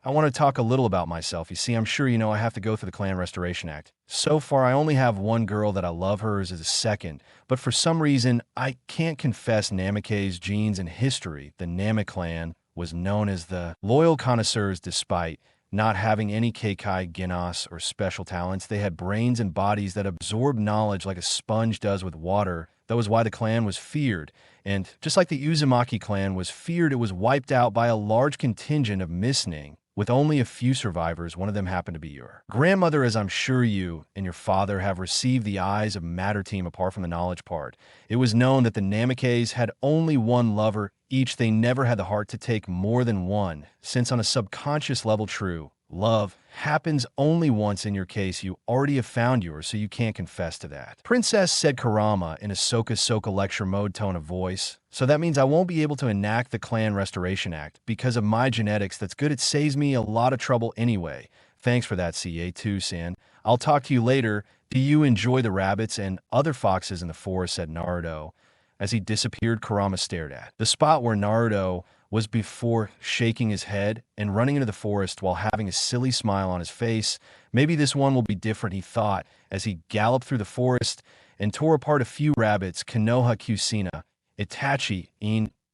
"I want to talk a little about myself. You see, I'm sure you know I have to go through the Clan Restoration Act. So far, I only have one girl that I love. Hers is a second, but for some reason, I can't confess Nameke's genes and history." The Namek clan was known as the loyal connoisseurs. Despite not having any Keikai Genos or special talents, they had brains and bodies that absorbed knowledge like a sponge does with water. That was why the clan was feared. And just like the Uzumaki clan was feared, it was wiped out by a large contingent of Missing. With only a few survivors, one of them happened to be your grandmother. As I'm sure you and your father have received the eyes of Matter Team apart from the knowledge part, it was known that the Namekes had only one lover each. They never had the heart to take more than one, since on a subconscious level, true love happens only once. In your case, you already have found yours, so you can't confess to that, Princess, said Kurama in a Soka lecture mode tone of voice. "So that means I won't be able to enact the Clan Restoration Act because of my genetics. That's good. It saves me a lot of trouble anyway. Thanks for that, CA2-san. I'll talk to you later. Do you enjoy the rabbits and other foxes in the forest?" said Naruto. As he disappeared, Kurama stared at the spot where Naruto was before, shaking his head and running into the forest while having a silly smile on his face. Maybe this one will be different, he thought, as he galloped through the forest and tore apart a few rabbits. Konoha, Kushina, Itachi,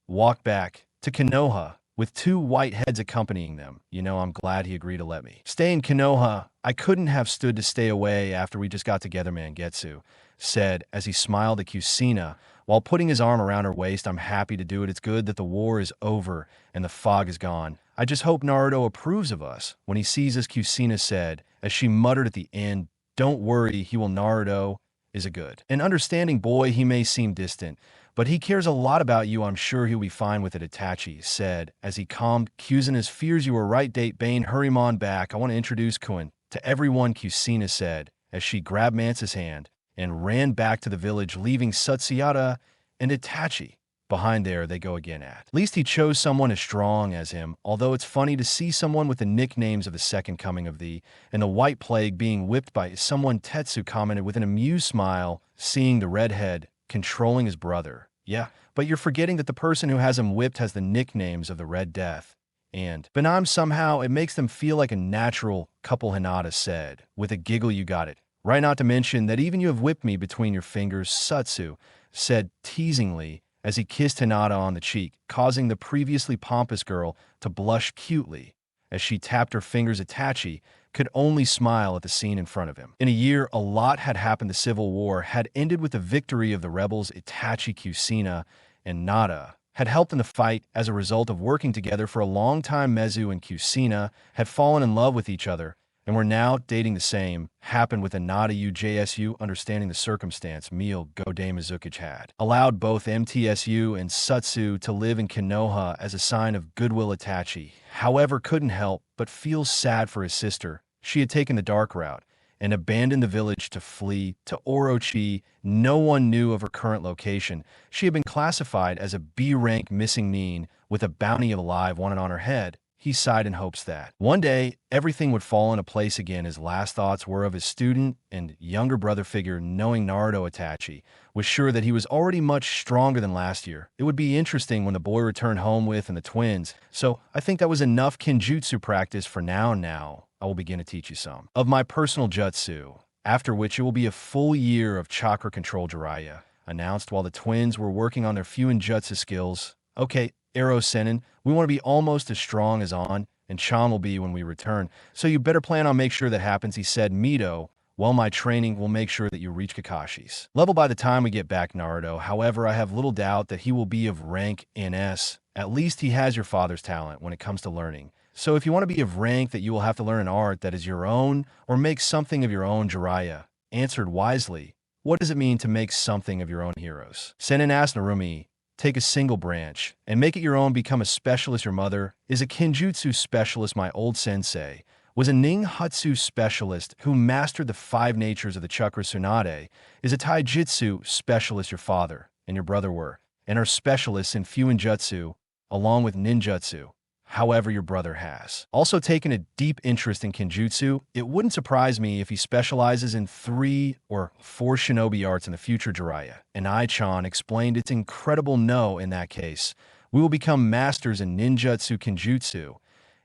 walked back to Konoha with 2 white heads accompanying them. "You know, I'm glad he agreed to let me stay in Konoha. I couldn't have stood to stay away after we just got together," Mangetsu said as he smiled at Kushina while putting his arm around her waist. "I'm happy to do it. It's good that the war is over and the fog is gone. I just hope Naruto approves of us when he sees us," Kushina said as she muttered at the end, "Don't worry, he will. Naruto is a good and understanding boy. He may seem distant, but he cares a lot about you. I'm sure he'll be fine with it," Itachi said as he calmed Kushina's fears. "You were right, Date Bane. Hurry on back. I want to introduce Kun to everyone," Kushina said as she grabbed Mansa's hand and ran back to the village, leaving Tsutsuyata and Itachi behind. There they go again. At least he chose someone as strong as him, although it's funny to see someone with the nicknames of the second coming of the and the White Plague being whipped by someone. Tetsu commented with an amused smile, seeing the redhead controlling his brother. Yeah, but you're forgetting that the person who has him whipped has the nicknames of the Red Death. And Benam somehow, it makes them feel like a natural couple, Hinata said. With a giggle, you got it. Right, not to mention that even you have whipped me between your fingers, Satsu said teasingly as he kissed Hinata on the cheek, causing the previously pompous girl to blush cutely. As she tapped her fingers, Itachi could only smile at the scene in front of him. In a year, a lot had happened. The Civil War had ended with the victory of the rebels. Itachi, Kushina, and Nada had helped in the fight as a result of working together for a long time. Mezu and Kushina had fallen in love with each other and were now dating. The same happened with Nada. UJSU, understanding the circumstance, Meal Godei Mizuki had allowed both MTSU and Satsu to live in Konoha as a sign of goodwill. Itachi, however, couldn't help but feel sad for his sister. She had taken the dark route and abandoned the village to flee to Orochi. No one knew of her current location. She had been classified as a B-rank missing nin with a bounty of alive wanted on her head. He sighed in hopes that one day everything would fall into place again. His last thoughts were of his student and younger brother figure. Knowing Naruto, Itachi was sure that he was already much stronger than last year. It would be interesting when the boy returned home with and the twins. So I think that was enough kinjutsu practice for now. Now I will begin to teach you some of my personal jutsu, after which it will be a full year of chakra control. Jiraiya announced while the twins were working on their jutsu skills. Okay, Arrow Senin, we want to be almost as strong as On and Chan will be when we return, so you better plan on make sure that happens. He said, Mito, well, my training will make sure that you reach Kakashi's level by the time we get back. Naruto, however, I have little doubt that he will be of rank NS. At least he has your father's talent when it comes to learning. So if you want to be of rank, that you will have to learn an art that is your own or make something of your own. Jiraiya answered wisely, what does it mean to make something of your own? Heroes. Senin asked Narumi, take a single branch and make it your own. Become a specialist. Your mother is a kinjutsu specialist. My old sensei was a ninjutsu specialist who mastered the 5 natures of the chakra. Tsunade is a taijutsu specialist. Your father and your brother were and are specialists in fuinjutsu along with ninjutsu. However, your brother has also taken a deep interest in kinjutsu. It wouldn't surprise me if he specializes in 3 or 4 shinobi arts in the future. Jiraiya and Ichan explained. It's incredible. No, in that case, we will become masters in ninjutsu, kinjutsu,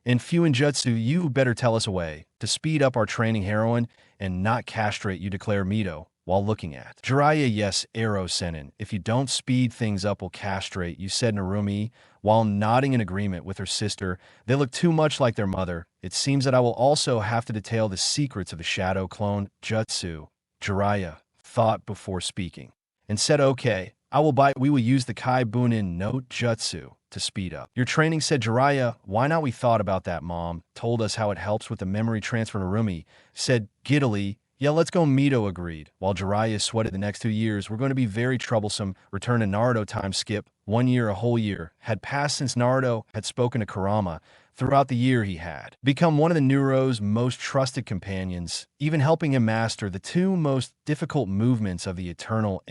and fuinjutsu. You better tell us a way to speed up our training. Heroine and not castrate you, declare Mito while looking at Jiraiya. Yes, Arrow Senin, if you don't speed things up, we'll castrate you, said Narumi while nodding in agreement with her sister. They look too much like their mother. It seems that I will also have to detail the secrets of the shadow clone jutsu. Jiraiya thought before speaking and said, okay, I will bite. We will use the Kai Bunin no jutsu to speed up your training, said Jiraiya. Why not? We thought about that. Mom told us how it helps with the memory transfer. Narumi said giddily, yeah, let's go. Mito agreed. While Jiraiya sweated, the next 2 years were going to be very troublesome. Return to Naruto. Time skip 1 year. A whole year had passed since Naruto had spoken to Kurama. Throughout the year, he had become one of the Neuro's most trusted companions, even helping him master the 2 most difficult movements of the Eternal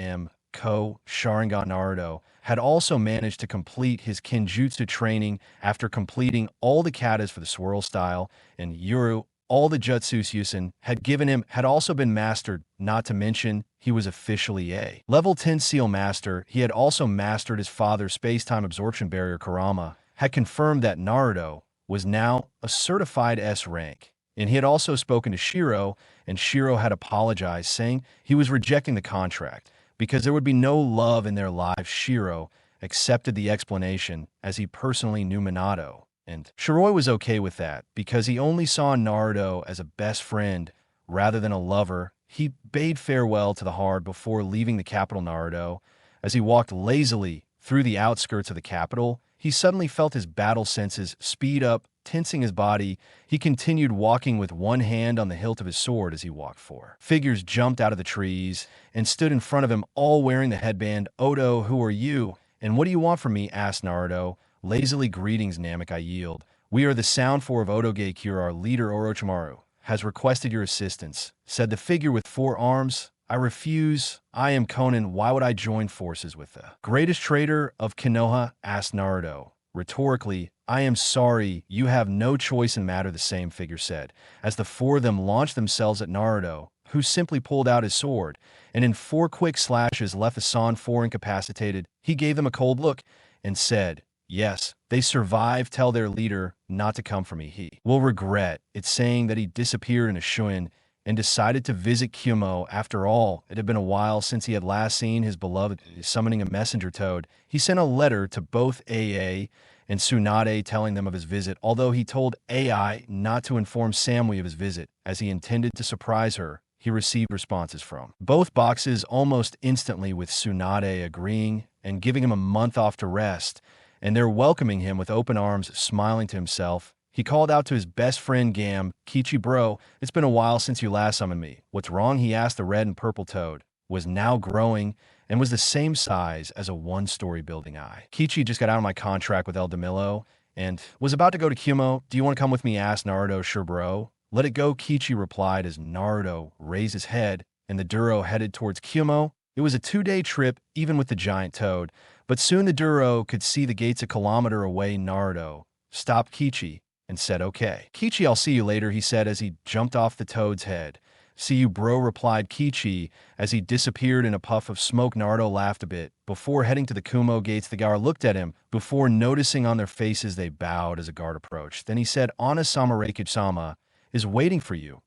Ko Sharingan. Naruto had also managed to complete his kinjutsu training after completing all the katas for the swirl style, and Yuru, all the jutsus Yusen had given him had also been mastered, not to mention he was officially a level 10 seal master. He had also mastered his father's space-time absorption barrier. Kurama had confirmed that Naruto was now a certified S rank, and he had also spoken to Shiro, and Shiro had apologized, saying he was rejecting the contract because there would be no love in their lives. Shiro accepted the explanation as he personally knew Minato, and Shiroi was okay with that because he only saw Naruto as a best friend rather than a lover. He bade farewell to the hard before leaving the capital. Naruto, as he walked lazily through the outskirts of the capital, he suddenly felt his battle senses speed up, tensing his body. He continued walking with one hand on the hilt of his sword. As he walked, 4 figures jumped out of the trees and stood in front of him, all wearing the headband. Odo, who are you, and what do you want from me? Asked Naruto lazily. Greetings, Namek, I yield. We are the Sound 4 of Otoge Kira. Our leader Orochimaru has requested your assistance, said the figure with 4 arms. I refuse. I am Conan. Why would I join forces with the greatest traitor of Konoha? Asked Naruto rhetorically. I am sorry, you have no choice in the matter, the same figure said, as the 4 of them launched themselves at Naruto, who simply pulled out his sword, and in 4 quick slashes left the San 4 incapacitated. He gave them a cold look and said, "Yes, they survived. Tell their leader not to come for me. He will regret it," saying that he disappeared in a shuin and decided to visit Kumo. After all, it had been a while since he had last seen his beloved. Summoning a messenger toad, he sent a letter to both AA and Tsunade telling them of his visit, although he told AI not to inform Samui of his visit, as he intended to surprise her. He received responses from both boxes almost instantly, with Tsunade agreeing and giving him a month off to rest, and they're welcoming him with open arms, smiling to himself. He called out to his best friend Gam, "Kichi bro, it's been a while since you last summoned me. What's wrong?" he asked. The red and purple toad was now growing and was the same size as a 1-story building. Kichi just got out of my contract with El Demillo and was about to go to Kumo. "Do you want to come with me?" asked Naruto. "Sure bro." "Let it go," Kichi replied as Naruto raised his head and the Duro headed towards Kumo. It was a 2-day trip, even with the giant toad, but soon the Duro could see the gates a kilometer away. Naruto stopped Kichi and said, "Okay. Kichi, I'll see you later," he said as he jumped off the toad's head. "See you, bro," replied Kichi as he disappeared in a puff of smoke. Naruto laughed a bit. Before heading to the Kumo gates, the guard looked at him. Before noticing on their faces, they bowed as a guard approached. Then he said, "Ana-sama Reikage-sama is waiting for you.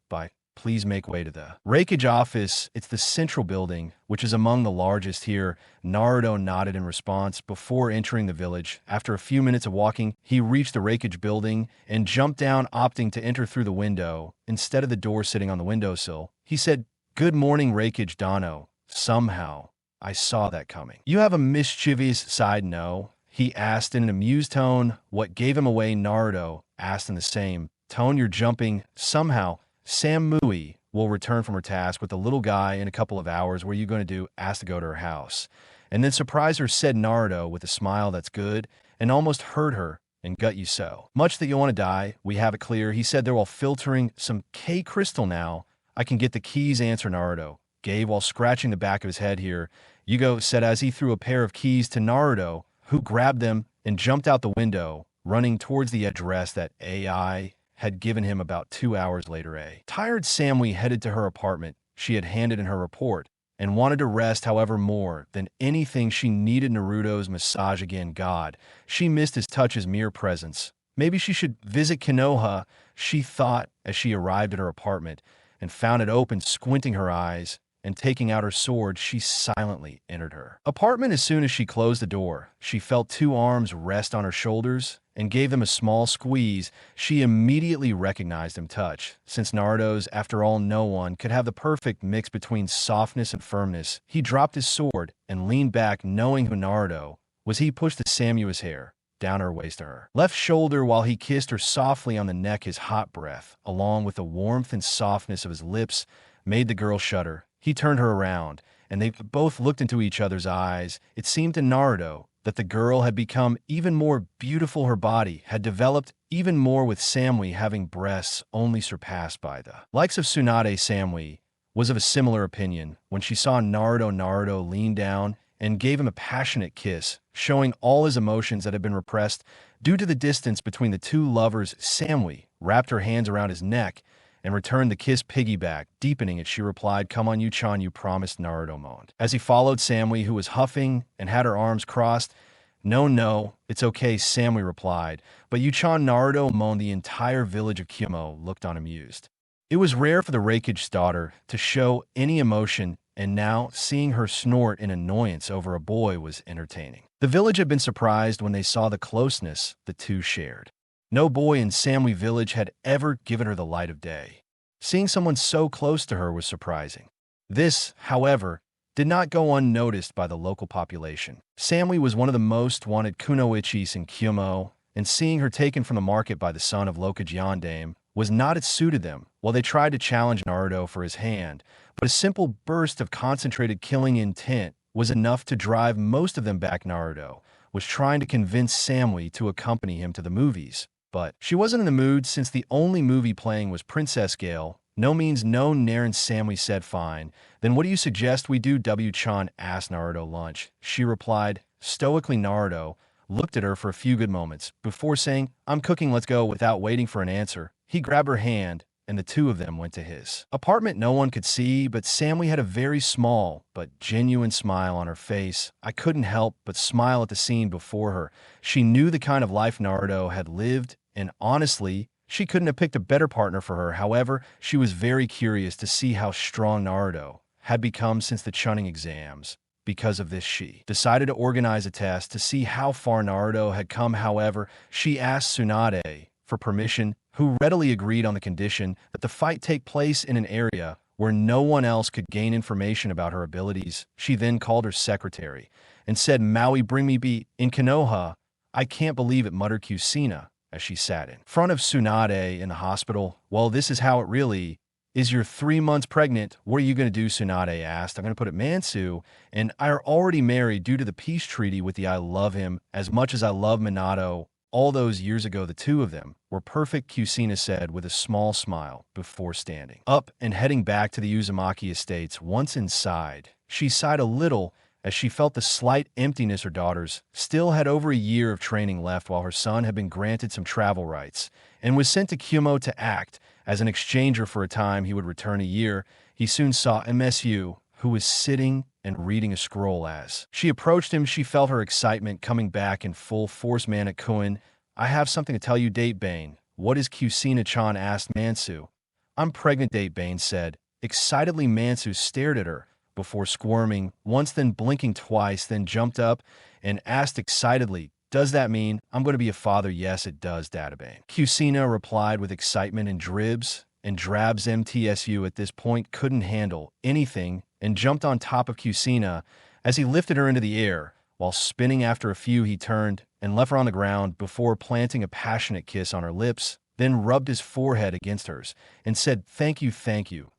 Please make way to the Reikage office. It's the central building, which is among the largest here." Naruto nodded in response before entering the village. After a few minutes of walking, he reached the Reikage building and jumped down, opting to enter through the window instead of the door sitting on the windowsill. He said, "Good morning, Reikage Dano. Somehow, I saw that coming." "You have a mischievous side, no?" he asked in an amused tone. What gave him away? Naruto asked in the same tone. "You're jumping. Somehow. Samui will return from her task with the little guy in a couple of hours. What are you going to do?" "Asked to go to her house and then surprise her," said Naruto with a smile. "That's good," and almost hurt her and gut you so much that you want to die. "We have it clear," he said. "They're all filtering some K crystal now. I can get the keys." Answer Naruto gave while scratching the back of his head. "Here you go," said as he threw a pair of keys to Naruto, who grabbed them and jumped out the window, running towards the address that AI had given him about 2 hours later. A tired Samui headed to her apartment. She had handed in her report and wanted to rest. However, more than anything, she needed Naruto's massage again. God, she missed his touch, his mere presence. Maybe she should visit Konoha, she thought as she arrived at her apartment and found it open. Squinting her eyes and taking out her sword, she silently entered her apartment. As soon as she closed the door, she felt 2 arms rest on her shoulders and gave them a small squeeze. She immediately recognized him touch. Since Naruto's, after all, no one could have the perfect mix between softness and firmness. He dropped his sword and leaned back, knowing who Naruto was. He pushed the Samui's hair down her waist to her left shoulder while he kissed her softly on the neck. His hot breath, along with the warmth and softness of his lips, made the girl shudder. He turned her around, and they both looked into each other's eyes. It seemed to Naruto that the girl had become even more beautiful. Her body had developed even more, with Samui having breasts only surpassed by the likes of Tsunade. Samui was of a similar opinion. When she saw Naruto, Naruto leaned down and gave him a passionate kiss, showing all his emotions that had been repressed due to the distance between the two lovers. Samui wrapped her hands around his neck and returned the kiss. Piggyback, deepening it. She replied, "Come on, Yu-chan, you promised." Naruto moaned as he followed Samui, who was huffing and had her arms crossed. No, it's okay," Samui replied. "But Yu-chan," Naruto moaned. The entire village of Kumo looked on amused. It was rare for the Reikage's daughter to show any emotion, and now seeing her snort in annoyance over a boy was entertaining. The village had been surprised when they saw the closeness the two shared. No boy in Samui village had ever given her the light of day. Seeing someone so close to her was surprising. This, however, did not go unnoticed by the local population. Samui was one of the most wanted kunoichis in Kumo, and seeing her taken from the market by the son of Lokage Yondame was not it suited them. While they tried to challenge Naruto for his hand, but a simple burst of concentrated killing intent was enough to drive most of them back. Naruto was trying to convince Samui to accompany him to the movies, but she wasn't in the mood since the only movie playing was Princess Gale. No means no, Naren. Samui said, "Fine. Then what do you suggest we do?" W-chan asked Naruto. "Lunch," she replied stoically. Naruto looked at her for a few good moments before saying, "I'm cooking, let's go." Without waiting for an answer, he grabbed her hand and the two of them went to his apartment no one could see, but Sammy had a very small but genuine smile on her face. I couldn't help but smile at the scene before her. She knew the kind of life Naruto had lived, and honestly, she couldn't have picked a better partner for her. However, she was very curious to see how strong Naruto had become since the Chunnin exams. Because of this, she decided to organize a test to see how far Naruto had come. However, she asked Tsunade for permission, who readily agreed on the condition that the fight take place in an area where no one else could gain information about her abilities. She then called her secretary and said, "Maui, bring me be in Konoha." "I can't believe it," muttered Kushina as she sat in front of Tsunade in the hospital. "Well, this is how it really is. You're 3 months pregnant. What are you going to do?" Tsunade asked. "I'm going to put it Mansu, and I are already married due to the peace treaty with the I love him as much as I love Minato. All those years ago, the two of them were perfect," Kushina said with a small smile before standing up and heading back to the Uzumaki estates. Once inside, she sighed a little as she felt the slight emptiness. Her daughters still had over a year of training left, while her son had been granted some travel rights and was sent to Kumo to act as an exchanger for a time. He would return a year. He soon saw MSU, who was sitting and reading a scroll. As she approached him, she felt her excitement coming back in full force. "Manakun, I have something to tell you." "Date Bane." "What is Kushina-chan?" asked Mansu. "I'm pregnant," Date Bane said. Excitedly, Mansu stared at her before squirming once, then blinking twice, then jumped up and asked excitedly, "Does that mean I'm going to be a father?" "Yes, it does, Databane," Kushina replied with excitement and drabs. MTSU at this point couldn't handle anything and jumped on top of Kushina as he lifted her into the air. While spinning after a few, he turned and left her on the ground before planting a passionate kiss on her lips, then rubbed his forehead against hers and said, thank you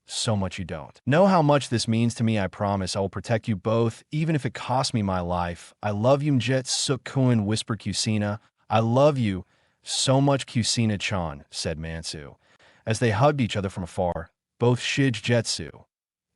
so much. You don't know how much this means to me. I promise I will protect you both, even if it costs me my life. I love you, Jet Sukun," whispered Kushina. "I love you so much, Kushina-chan," said Mansu, as they hugged each other from afar. Both Shigetsu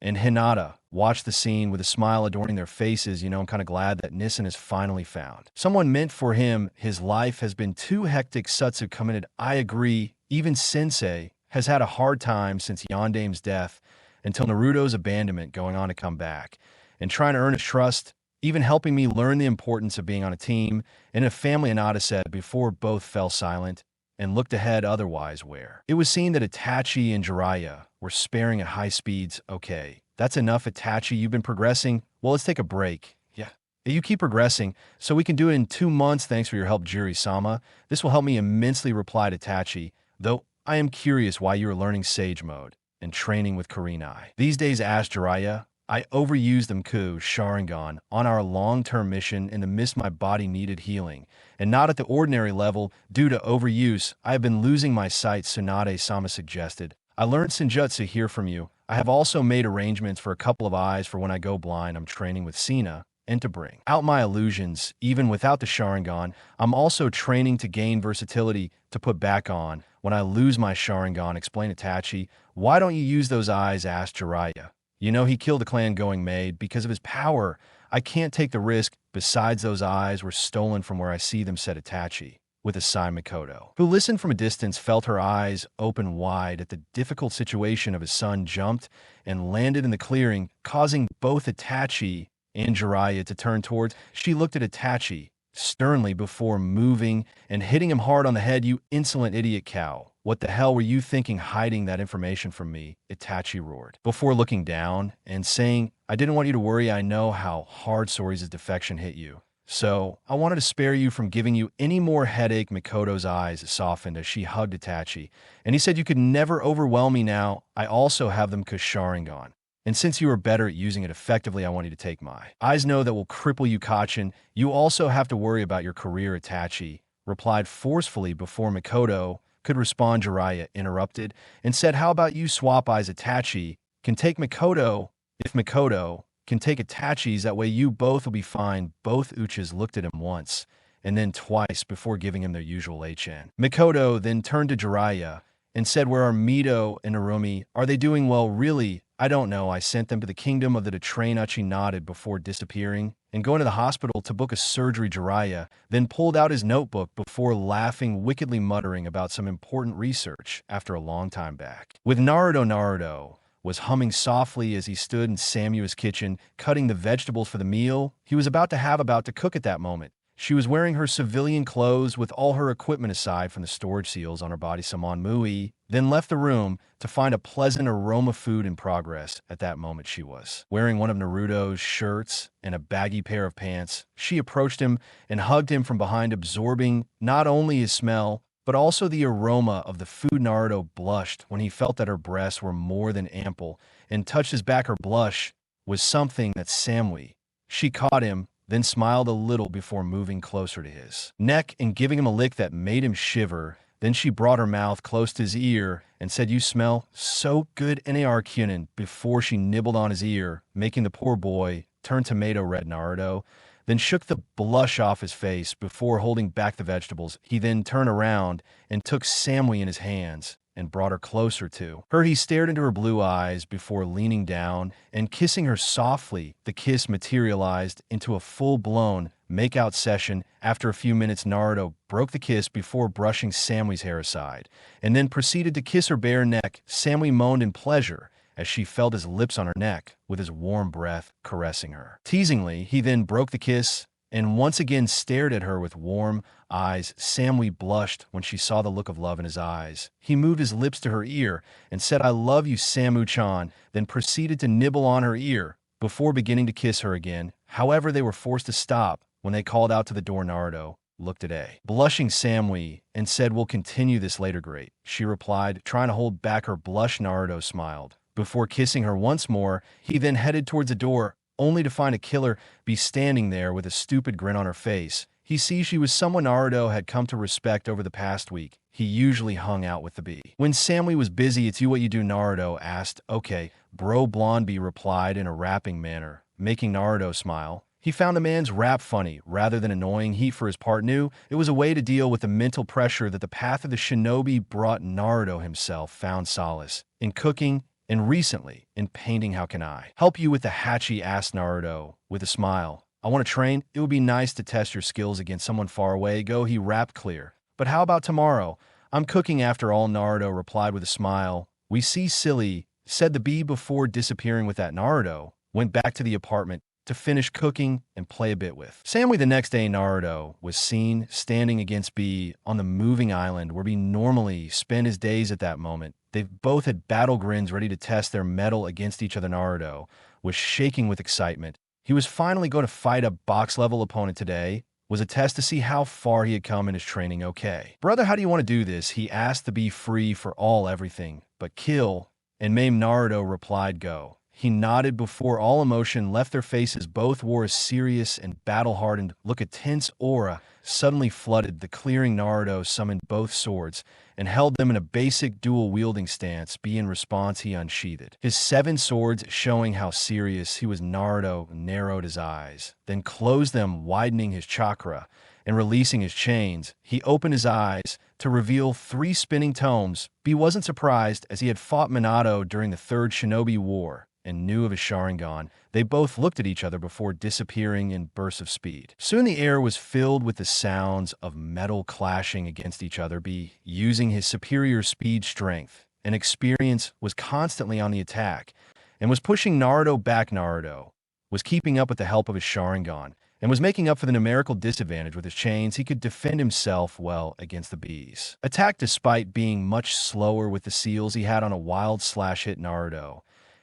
and Hinata watched the scene with a smile adorning their faces. I'm kind of glad that Nissen has finally found someone meant for him. His life has been too hectic. Satsu commented, "I agree. Even Sensei has had a hard time since Yandame's death until Naruto's abandonment, going on to come back and trying to earn his trust, even helping me learn the importance of being on a team and a family," Hinata said before both fell silent and looked ahead, otherwise where it was seen that Itachi and Jiraiya were sparing at high speeds. "Okay, that's enough, Itachi. You've been progressing. Well, let's take a break." "Yeah, you keep progressing, so we can do it in 2 months. Thanks for your help, Jiri-sama. This will help me immensely," replied Itachi, "though I am curious why you are learning Sage Mode and training with Kurenai these days," asked Jiraiya. "I overused them Sharingan on our long-term mission and missed my body needed healing, and not at the ordinary level due to overuse. I have been losing my sight," Tsunade-sama suggested. "I learned Senjutsu here from you. I have also made arrangements for a couple of eyes for when I go blind. I'm training with Sina, and to bring out my illusions, even without the Sharingan. I'm also training to gain versatility to put back on when I lose my Sharingan," explained Itachi. "Why don't you use those eyes?" asked Jiraiya. He killed the clan going made because of his power. I can't take the risk. Besides, those eyes were stolen from where I see them," said Itachi. With a sigh, Mikoto, who listened from a distance, felt her eyes open wide at the difficult situation of his son, jumped and landed in the clearing, causing both Itachi and Jiraiya to turn towards. She looked at Itachi sternly before moving and hitting him hard on the head. "You insolent idiot cow. What the hell were you thinking hiding that information from me?" Itachi roared, before looking down and saying, "I didn't want you to worry. I know how hard Sori's defection hit you, so I wanted to spare you from giving you any more headache." Mikoto's eyes softened as she hugged Itachi, and he said, "You could never overwhelm me now. I also have them Sharingan. And since you are better at using it effectively, I want you to take my eyes. No, that will cripple you, Kachin. You also have to worry about your career," Itachi replied forcefully before Mikoto could respond. Jiraiya interrupted and said, "How about you swap eyes? Itachi can take Mikoto. If Mikoto can take Itachi's, that way you both will be fine." Both Uchas looked at him once and then twice before giving him their usual HN. Mikoto then turned to Jiraiya and said, "Where are Mito and Narumi? Are they doing well?" "Really, I don't know. I sent them to the kingdom of the Detrain." Uchi nodded before disappearing and going to the hospital to book a surgery. Jiraiya then pulled out his notebook before laughing, wickedly muttering about some important research after a long time back. With Naruto was humming softly as he stood in Samua's kitchen, cutting the vegetables for the meal he was about to cook at that moment. She was wearing her civilian clothes with all her equipment aside from the storage seals on her body. Samon Mui then left the room to find a pleasant aroma food in progress. At that moment, she was wearing one of Naruto's shirts and a baggy pair of pants. She approached him and hugged him from behind, absorbing not only his smell, but also the aroma of the food. Naruto blushed when he felt that her breasts were more than ample and touched his back. Her blush was something that Samui. She caught him, then smiled a little before moving closer to his neck and giving him a lick that made him shiver. Then she brought her mouth close to his ear and said, "You smell so good, Chunnin," before she nibbled on his ear, making the poor boy turn tomato red. Naruto then shook the blush off his face before holding back the vegetables. He then turned around and took Samui in his hands and brought her closer to her. He stared into her blue eyes before leaning down and kissing her softly. The kiss materialized into a full-blown make-out session. After a few minutes, Naruto broke the kiss before brushing Samui's hair aside, and then proceeded to kiss her bare neck. Samui moaned in pleasure as she felt his lips on her neck, with his warm breath caressing her. Teasingly, he then broke the kiss and once again stared at her with warm eyes. Samui blushed when she saw the look of love in his eyes. He moved his lips to her ear and said, "I love you, Samu-chan," then proceeded to nibble on her ear before beginning to kiss her again. However, they were forced to stop when they called out to the door. Naruto looked at a blushing Samui and said, "We'll continue this later." "Great," she replied, trying to hold back her blush. Naruto smiled before kissing her once more. He then headed towards the door, only to find a killer bee standing there with a stupid grin on her face. He sees she was someone Naruto had come to respect over the past week. He usually hung out with the bee. When Samui was busy, "It's you, what you do?" Naruto asked. "Okay, bro," blonde bee replied in a rapping manner, making Naruto smile. He found the man's rap funny rather than annoying. He, for his part, knew it was a way to deal with the mental pressure that the path of the shinobi brought. Naruto himself found solace in cooking and recently in painting. "How can I help you with the hachi?" asked Naruto with a smile. "I want to train. It would be nice to test your skills against someone far away." "Go," he rapped clear. "But how about tomorrow? I'm cooking after all," Naruto replied with a smile. "We see, silly," said the bee before disappearing. With that, Naruto went back to the apartment to finish cooking and play a bit with Samui. The next day, Naruto was seen standing against Bee on the moving island where Bee normally spent his days. At that moment, they both had battle grins ready to test their mettle against each other. Naruto was shaking with excitement. He was finally going to fight a box-level opponent today. Was a test to see how far he had come in his training. "Okay, brother, how do you want to do this?" he asked to be free for all, everything but kill and maim. Naruto replied, "Go." He nodded before all emotion left their faces. Both wore a serious and battle-hardened look. A tense aura suddenly flooded the clearing. Naruto summoned both swords and held them in a basic dual-wielding stance. In response, he unsheathed his 7 swords, showing how serious he was. Naruto narrowed his eyes, then closed them, widening his chakra and releasing his chains. He opened his eyes to reveal 3 spinning tomes. Bee wasn't surprised, as he had fought Minato during the 3rd Shinobi War and knew of his Sharingan. They both looked at each other before disappearing in bursts of speed. Soon the air was filled with the sounds of metal clashing against each other. Bee, using his superior speed, strength, and experience, was constantly on the attack and was pushing Naruto back. Naruto was keeping up with the help of his Sharingan and was making up for the numerical disadvantage with his chains. He could defend himself well against the Bee's attack despite being much slower with the seals. He had on a wild slash hit Naruto,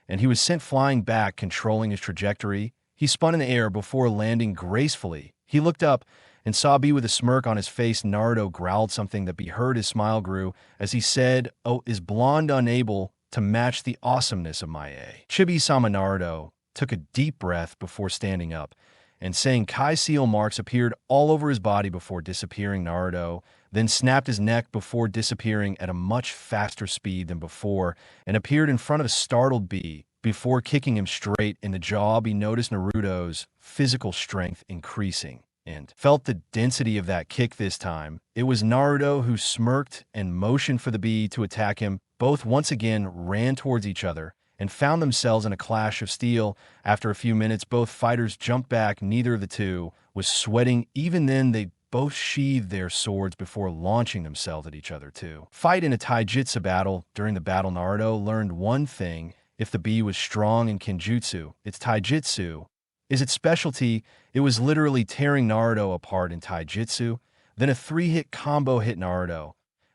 and he was sent flying back, controlling his trajectory. He spun in the air before landing gracefully. He looked up and saw Bee with a smirk on his face. Naruto growled something that Bee heard. His smile grew as he said, "Oh, is blonde unable to match the awesomeness of my A?" Chibi-sama. Naruto took a deep breath before standing up and saying Kai seal marks appeared all over his body before disappearing. Naruto then snapped his neck before disappearing at a much faster speed than before and appeared in front of a startled Bee before kicking him straight in the jaw. Bee noticed Naruto's physical strength increasing and felt the density of that kick this time. It was Naruto who smirked and motioned for the Bee to attack him. Both once again ran towards each other and found themselves in a clash of steel. After a few minutes, both fighters jumped back. Neither of the two was sweating. Even then, they both sheathed their swords before launching themselves at each other too. Fight in a taijutsu battle. During the battle, Naruto learned one thing. If the bee was strong in Kenjutsu, its taijutsu is its specialty. It was literally tearing Naruto apart in taijutsu. Then a 3-hit combo hit Naruto,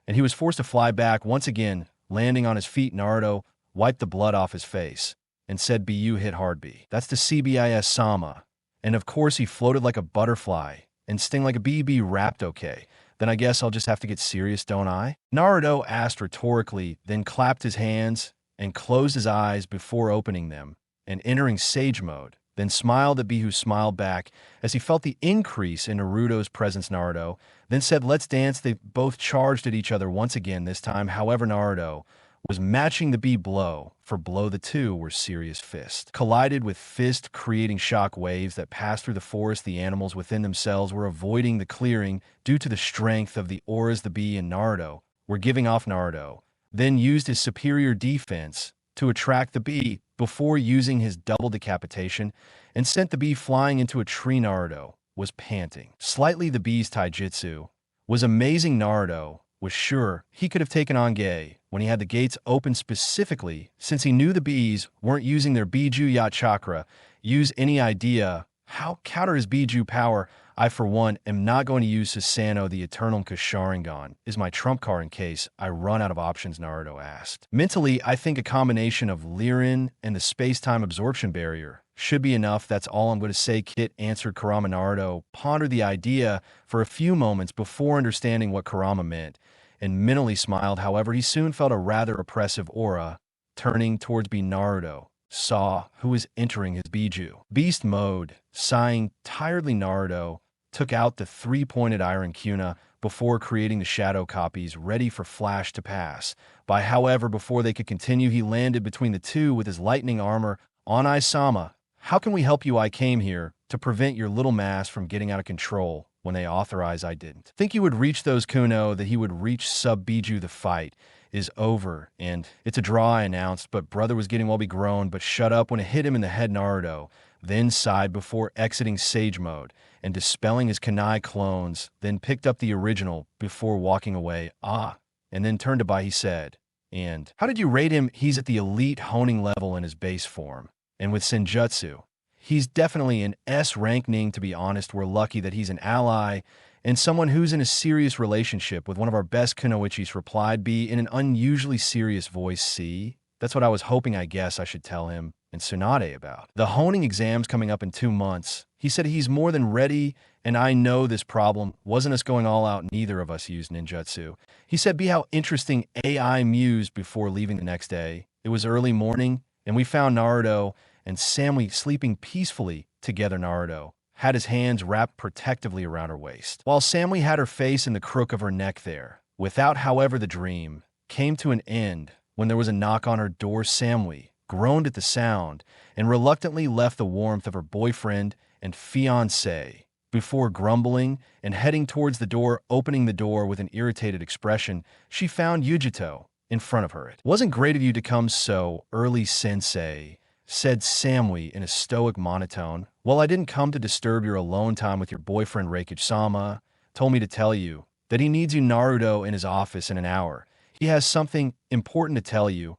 and he was forced to fly back once again. Landing on his feet, Naruto wiped the blood off his face and said, "Bu hit hard B." That's the CBIS Sama. And of course he floated like a butterfly and sting like a bee. Be wrapped okay. Then I guess I'll just have to get serious, don't I? Naruto asked rhetorically, then clapped his hands and closed his eyes before opening them and entering sage mode. Then smiled at B, who smiled back as he felt the increase in Naruto's presence. Naruto then said, "Let's dance." They both charged at each other once again this time. However, Naruto was matching the B blow for blow. The two were serious fist. Collided with fist, creating shock waves that passed through the forest. The animals within themselves were avoiding the clearing due to the strength of the auras the B and Naruto were giving off. Naruto then used his superior defense to attract the bee before using his double decapitation and sent the bee flying into a tree. Naruto was panting slightly. The bee's taijutsu was amazing. Naruto was sure he could have taken on Gay when he had the gates open, specifically since he knew the bees weren't using their Biju Yacht chakra. Use any idea how counter his Biju power? I, for one, am not going to use Susanoo. The Eternal Sharingan is my trump card in case I run out of options, Naruto asked. Mentally, I think a combination of Lirin and the space-time absorption barrier should be enough. That's all I'm going to say, Kit answered. Kurama. Naruto pondered the idea for a few moments before understanding what Kurama meant and mentally smiled. However, he soon felt a rather oppressive aura. Turning towards B, Naruto saw who was entering his Biju beast mode. Sighing tiredly, Naruto took out the 3-pointed iron kuna before creating the shadow copies ready for Flash to pass by. However, before they could continue, he landed between the two with his lightning armor on. Isama, how can we help you? I came here to prevent your little mass from getting out of control. When they authorized, I didn't think you would reach those Kuno, that he would reach sub Biju. The fight is over and it's a draw, I announced, but brother was getting well be grown, but shut up when it hit him in the head. Naruto then sighed before exiting sage mode and dispelling his kunai clones, then picked up the original before walking away. And then turned to Bai. He said, "And how did you rate him?" "He's at the elite honing level in his base form, and with Senjutsu, he's definitely an S rank. Ning, to be honest, we're lucky that he's an ally and someone who's in a serious relationship with one of our best kunoichis," replied B in an unusually serious voice. "See, that's what I was hoping. I guess I should tell him and Tsunade about the honing exams coming up in 2 months. He said he's more than ready, and I know this problem wasn't us going all out. Neither of us used ninjutsu." He said, "Be how interesting." AI mused before leaving the next day. It was early morning, and we found Naruto and Samui sleeping peacefully together. Naruto had his hands wrapped protectively around her waist, while Samui had her face in the crook of her neck there. Without, however, the dream came to an end when there was a knock on her door. Samui groaned at the sound and reluctantly left the warmth of her boyfriend and fiancé before grumbling and heading towards the door. Opening the door with an irritated expression, she found Yujito in front of her. "It wasn't great of you to come so early, sensei," said Samui in a stoic monotone. "Well, I didn't come to disturb your alone time with your boyfriend. Reikage-sama told me to tell you that he needs you, Naruto, in his office in an hour. He has something important to tell you,"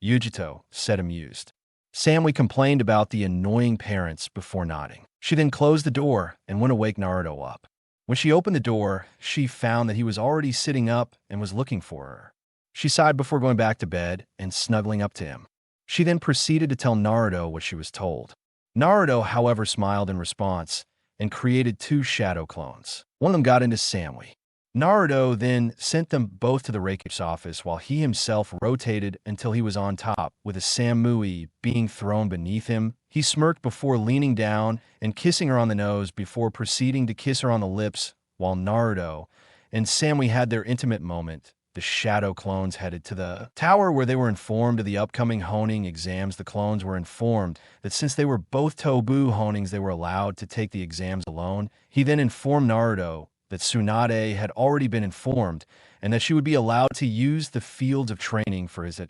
Yujito said, amused. Samui complained about the annoying parents before nodding. She then closed the door and went to wake Naruto up. When she opened the door, she found that he was already sitting up and was looking for her. She sighed before going back to bed and snuggling up to him. She then proceeded to tell Naruto what she was told. Naruto, however, smiled in response and created 2 shadow clones. One of them got into Samui. Naruto then sent them both to the Reikage's office while he himself rotated until he was on top, with a Samui being thrown beneath him. He smirked before leaning down and kissing her on the nose before proceeding to kiss her on the lips. While Naruto and Samui had their intimate moment, the shadow clones headed to the tower where they were informed of the upcoming honing exams. The clones were informed that since they were both Tobu honings, they were allowed to take the exams alone. He then informed Naruto that Tsunade had already been informed and that she would be allowed to use the fields of training for his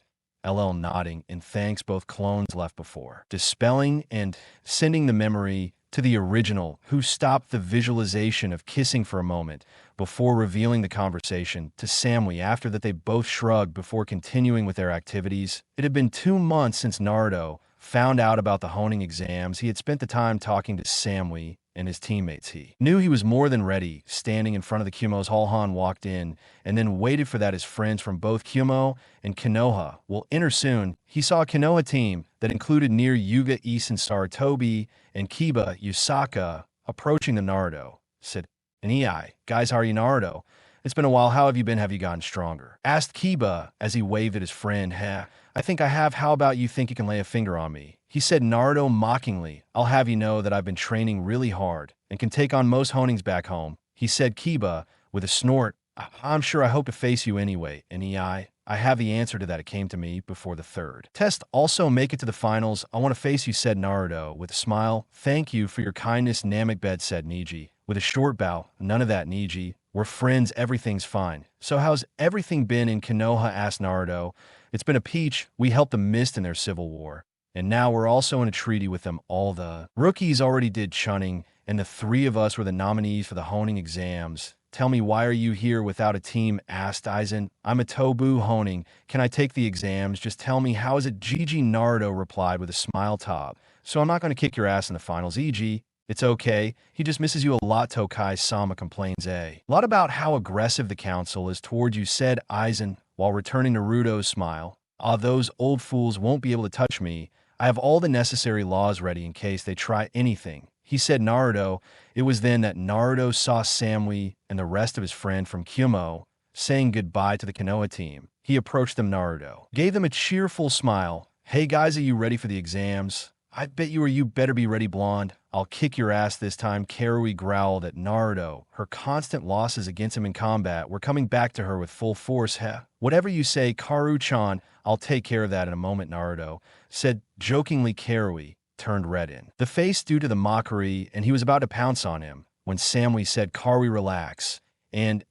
LL nodding in thanks both clones left before, dispelling and sending the memory to the original, who stopped the visualization of kissing for a moment before revealing the conversation to Samui after that they both shrugged before continuing with their activities. It had been 2 months since Naruto found out about the honing exams. He had spent the time talking to Samui and his teammates. He knew he was more than ready. Standing in front of the Kumo's, Han walked in and then waited for that his friends from both Kumo and Konoha will enter soon. He saw a Konoha team that included near Yuga, Isen, Sarutobi, and Kiba Yusaka approaching the Naruto. Said, "Ei, guys, how are you, Naruto? It's been a while. How have you been? Have you gotten stronger?" Asked Kiba as he waved at his friend. I think I have. How about you think you can lay a finger on me?" He said Naruto mockingly. "I'll have you know that I've been training really hard and can take on most honings back home." He said Kiba with a snort. I'm sure I hope to face you anyway, Nei. I have the answer to that. It came to me before the third test. Also make it to the finals. I want to face you, said Naruto with a smile. Thank you for your kindness, Namekbed, said Niji with a short bow. None of that, Niji. We're friends. Everything's fine. So how's everything been in Konoha, asked Naruto. It's been a peach. We helped the Mist in their civil war. And now we're also in a treaty with them. All the rookies already did Chunnin, and the 3 of us were the nominees for the honing exams. Tell me, why are you here without a team, asked Aizen. I'm a Tobu honing. Can I take the exams? Just tell me, how is it? Gigi, Naruto replied with a smile top. So I'm not going to kick your ass in the finals, e.g. It's okay. He just misses you a lot, Tokai-sama complains. A lot about how aggressive the council is toward you, said Aizen, while returning Naruto's smile. Those old fools won't be able to touch me. I have all the necessary laws ready in case they try anything. He said Naruto. It was then that Naruto saw Samui and the rest of his friend from Kumo saying goodbye to the Konoha team. He approached them. Naruto gave them a cheerful smile. Hey guys, are you ready for the exams? I bet you are. You better be ready, blonde. I'll kick your ass this time. Karui growled at Naruto. Her constant losses against him in combat were coming back to her with full force. Whatever you say, Karu-chan, I'll take care of that in a moment, Naruto said jokingly. Karui turned red in the face due to the mockery, and he was about to pounce on him when Samui said, Karui, relax. And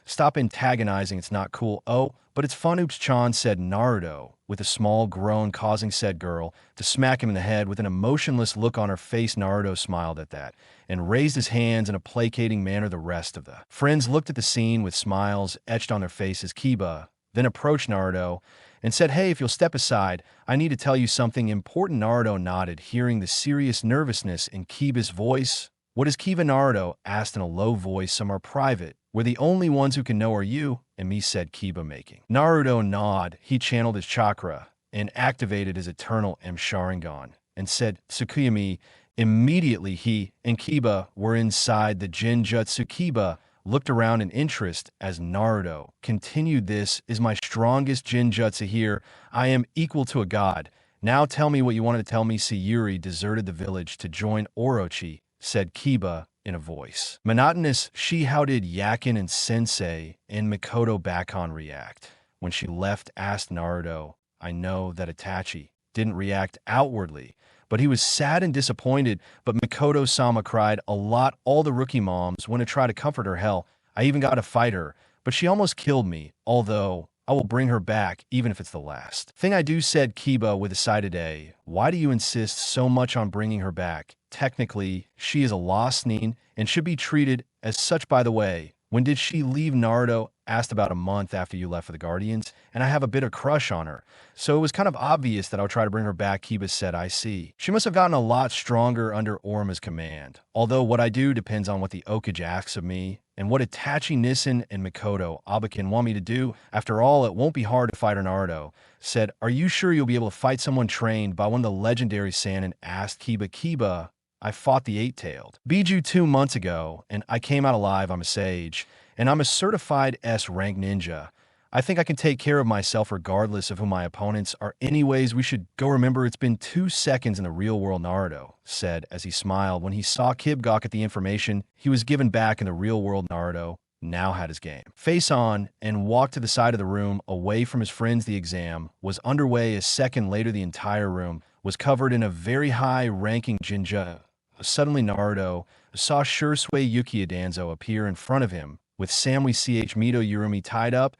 stop antagonizing. It's not cool. Oh, but it's fun, Oops-chan, said Naruto with a small groan, causing said girl to smack him in the head. With an emotionless look on her face, Naruto smiled at that and raised his hands in a placating manner. The rest of the friends looked at the scene with smiles etched on their faces. Kiba then approached Naruto and said, hey, if you'll step aside, I need to tell you something important. Naruto nodded, hearing the serious nervousness in Kiba's voice. What is Kiba? Naruto asked in a low voice. Some are private. We're the only ones who can know are you and me, said Kiba, making Naruto nod. He channeled his chakra and activated his eternal M Sharingan and said, Tsukuyami. Immediately he and Kiba were inside the Genjutsu. Kiba looked around in interest as Naruto continued, this is my strongest Genjutsu here. I am equal to a god. Now tell me what you wanted to tell me. Sayuri deserted the village to join Orochi, said Kiba in a voice monotonous. How did Yakin and Sensei and Mikoto Bakon react when she left, asked Naruto. I know that Itachi didn't react outwardly, but he was sad and disappointed. But Mikoto-sama cried a lot. All the rookie moms went to try to comfort her. Hell, I even got to fight her, but she almost killed me, although I will bring her back, even if it's the last thing I do, said Kiba with a sided A. Why do you insist so much on bringing her back? Technically, she is a lost nin and should be treated as such. By the way, when did she leave? Naruto asked. About a month after you left for the Guardians, and I have a bit of crush on her, so it was kind of obvious that I'll try to bring her back. Kiba said, I see. She must have gotten a lot stronger under Orma's command, although what I do depends on what the Okage asks of me and what Itachi, Nissen, and Mikoto Abakin want me to do. After all, it won't be hard to fight her. Naruto said, are you sure you'll be able to fight someone trained by one of the legendary Sannin? Asked Kiba. Kiba, I fought the eight-tailed Biju 2 months ago, and I came out alive. I'm a sage, and I'm a certified S-rank ninja. I think I can take care of myself regardless of who my opponents are. Anyways, we should go. Remember, it's been 2 seconds in the real world, Naruto said as he smiled when he saw Kibgok at the information he was given back in the real world. Naruto now had his game face on and walked to the side of the room away from his friends. The exam was underway. A second later, the entire room was covered in a very high-ranking Jinja. Suddenly, Naruto saw Shursui Yuki Danzo appear in front of him with Samui Ch Mito Yurumi tied up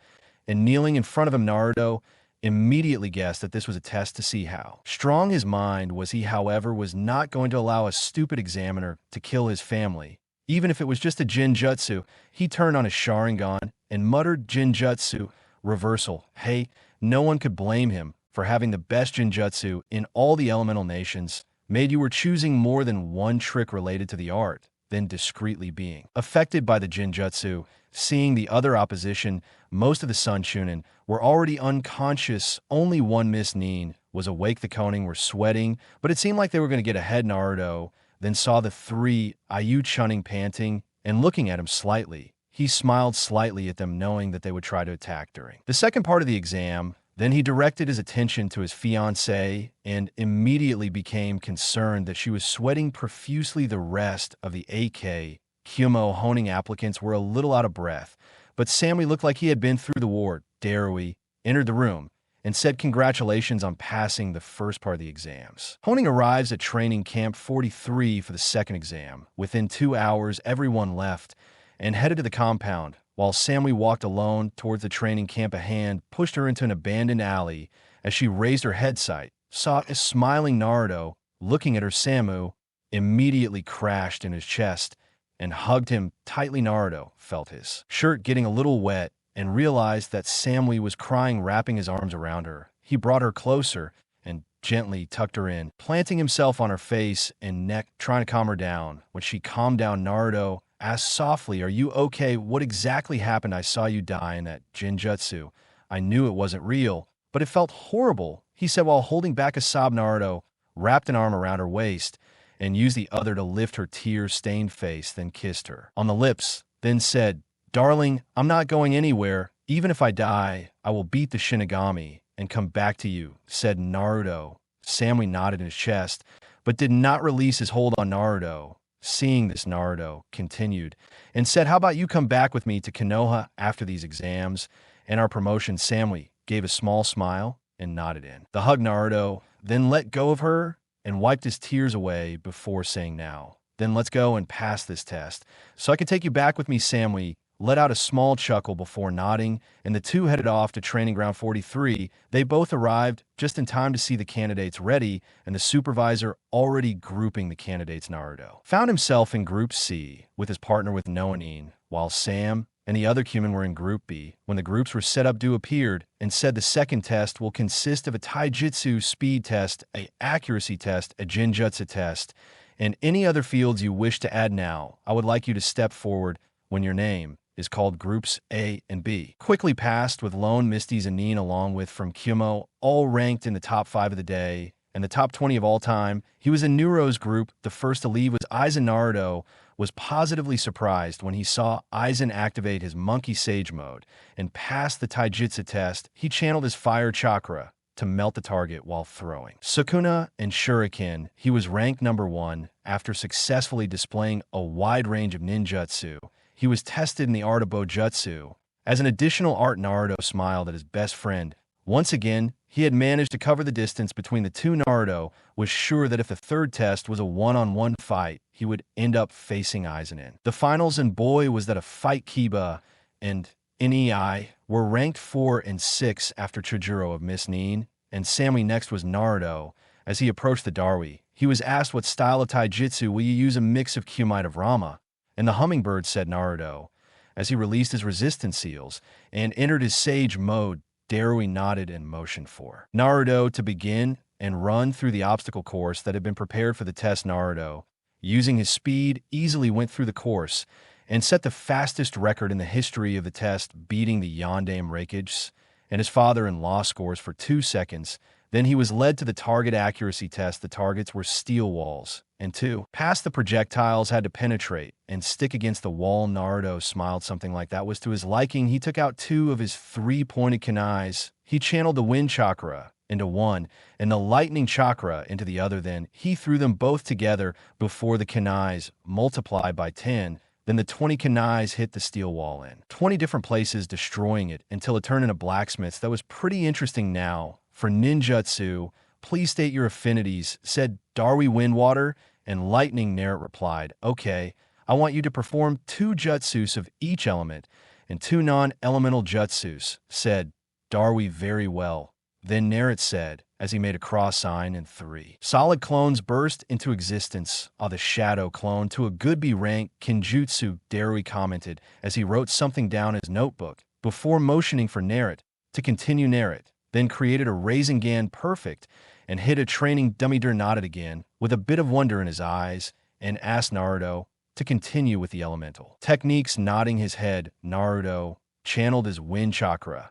and kneeling in front of him. Naruto immediately guessed that this was a test to see how strong his mind was. He, however, was not going to allow a stupid examiner to kill his family. Even if it was just a Jinjutsu, he turned on his Sharingan and muttered Jinjutsu reversal. Hey, no one could blame him for having the best Jinjutsu in all the elemental nations. Made you were choosing more than one trick related to the art, then discreetly being affected by the Jinjutsu. Seeing the other opposition, most of the Sun Chunnin were already unconscious. Only one Miss Nin was awake. The Koning were sweating, but it seemed like they were going to get ahead. Naruto then saw the three Ayu Chunnin panting and looking at him slightly. He smiled slightly at them, knowing that they would try to attack during the second part of the exam. Then he directed his attention to his fiancée and immediately became concerned that she was sweating profusely. The rest of the AK Kumo honing applicants were a little out of breath, but Samui looked like he had been through the war. Darui entered the room and said congratulations on passing the first part of the exams. Honing arrives at training camp 43 for the second exam. Within 2 hours, everyone left and headed to the compound, while Samui walked alone towards the training camp. A hand pushed her into an abandoned alley. As she raised her head sight, saw a smiling Naruto looking at her. Samu immediately crashed in his chest and hugged him tightly. Naruto felt his shirt getting a little wet and realized that Samui was crying. Wrapping his arms around her, he brought her closer and gently tucked her in, planting himself on her face and neck, trying to calm her down. When she calmed down, Naruto asked softly, "Are you okay? What exactly happened? I saw you die in that Jinjutsu. I knew it wasn't real, but it felt horrible," he said while holding back a sob. Naruto wrapped an arm around her waist and used the other to lift her tear-stained face, then kissed her on the lips, then said, "Darling, I'm not going anywhere. Even if I die, I will beat the Shinigami and come back to you," said Naruto. Samui nodded in his chest, but did not release his hold on Naruto. Seeing this, Naruto continued and said, "How about you come back with me to Konoha after these exams and our promotion?" Samui gave a small smile and nodded in the hug. Naruto then let go of her and wiped his tears away before saying, "Now, then let's go and pass this test so I can take you back with me." Samui let out a small chuckle before nodding, and the two headed off to Training Ground 43. They both arrived just in time to see the candidates ready, and the supervisor already grouping the candidates. Naruto found himself in Group C with his partner with Noanin, while Sam and the other Cumin were in Group B. When the groups were set up, Du appeared and said the second test will consist of a taijutsu speed test, a accuracy test, a jinjutsu test, and any other fields you wish to add. Now, I would like you to step forward when your name is called. Groups A and B quickly passed with Lone, Misty's, and Nin along with from Kumo, all ranked in the top 5 of the day and the top 20 of all time. He was in Neuro's group. The first to leave was Aizen. Naruto was positively surprised when he saw Aizen activate his monkey sage mode and pass the taijutsu test. He channeled his fire chakra to melt the target while throwing Sukuna and Shuriken. He was ranked number 1 after successfully displaying a wide range of ninjutsu. He was tested in the art of Bojutsu. As an additional art, Naruto smiled at his best friend. Once again, he had managed to cover the distance between the two. Naruto was sure that if the third test was a one-on-one fight, he would end up facing Aizen in the finals, and boy, was that a fight. Kiba and Nei were ranked 4 and 6 after Chojuro of Miss Nin, and Samui next was Naruto. As he approached the Darui, he was asked, "What style of taijutsu will you use?" "A mix of Kumite of Rama and the Hummingbird," said Naruto, as he released his resistance seals and entered his sage mode. Darui nodded and motioned for Naruto to begin and run through the obstacle course that had been prepared for the test. Naruto, using his speed, easily went through the course and set the fastest record in the history of the test, beating the Yondaime Raikage and his father-in-law scores for 2 seconds. Then he was led to the target accuracy test. The targets were steel walls, and to pass the projectiles had to penetrate and stick against the wall. Naruto smiled. Something like that was to his liking. He took out 2 of his 3-pointed kunais. He channeled the wind chakra into one and the lightning chakra into the other. Then he threw them both together before the kunais multiplied by 10. Then the 20 kunais hit the steel wall in 20 different places, destroying it until it turned into blacksmiths. That was pretty interesting. Now, for ninjutsu, please state your affinities, said Darui. Windwater and lightning. Naruto replied, "Okay, I want you to perform 2 jutsus of each element and 2 non-elemental jutsus," said Darui. "Very well. Then Naruto said, as he made a cross sign in 3. Solid clones burst into existence. The shadow clone to a good-be rank Kenjutsu, Darui commented as he wrote something down in his notebook before motioning for Naruto to continue. Naruto then created a Rasengan perfect and hit a training dummy. Nodded again with a bit of wonder in his eyes and asked Naruto to continue with the elemental techniques. Nodding his head, Naruto channeled his wind chakra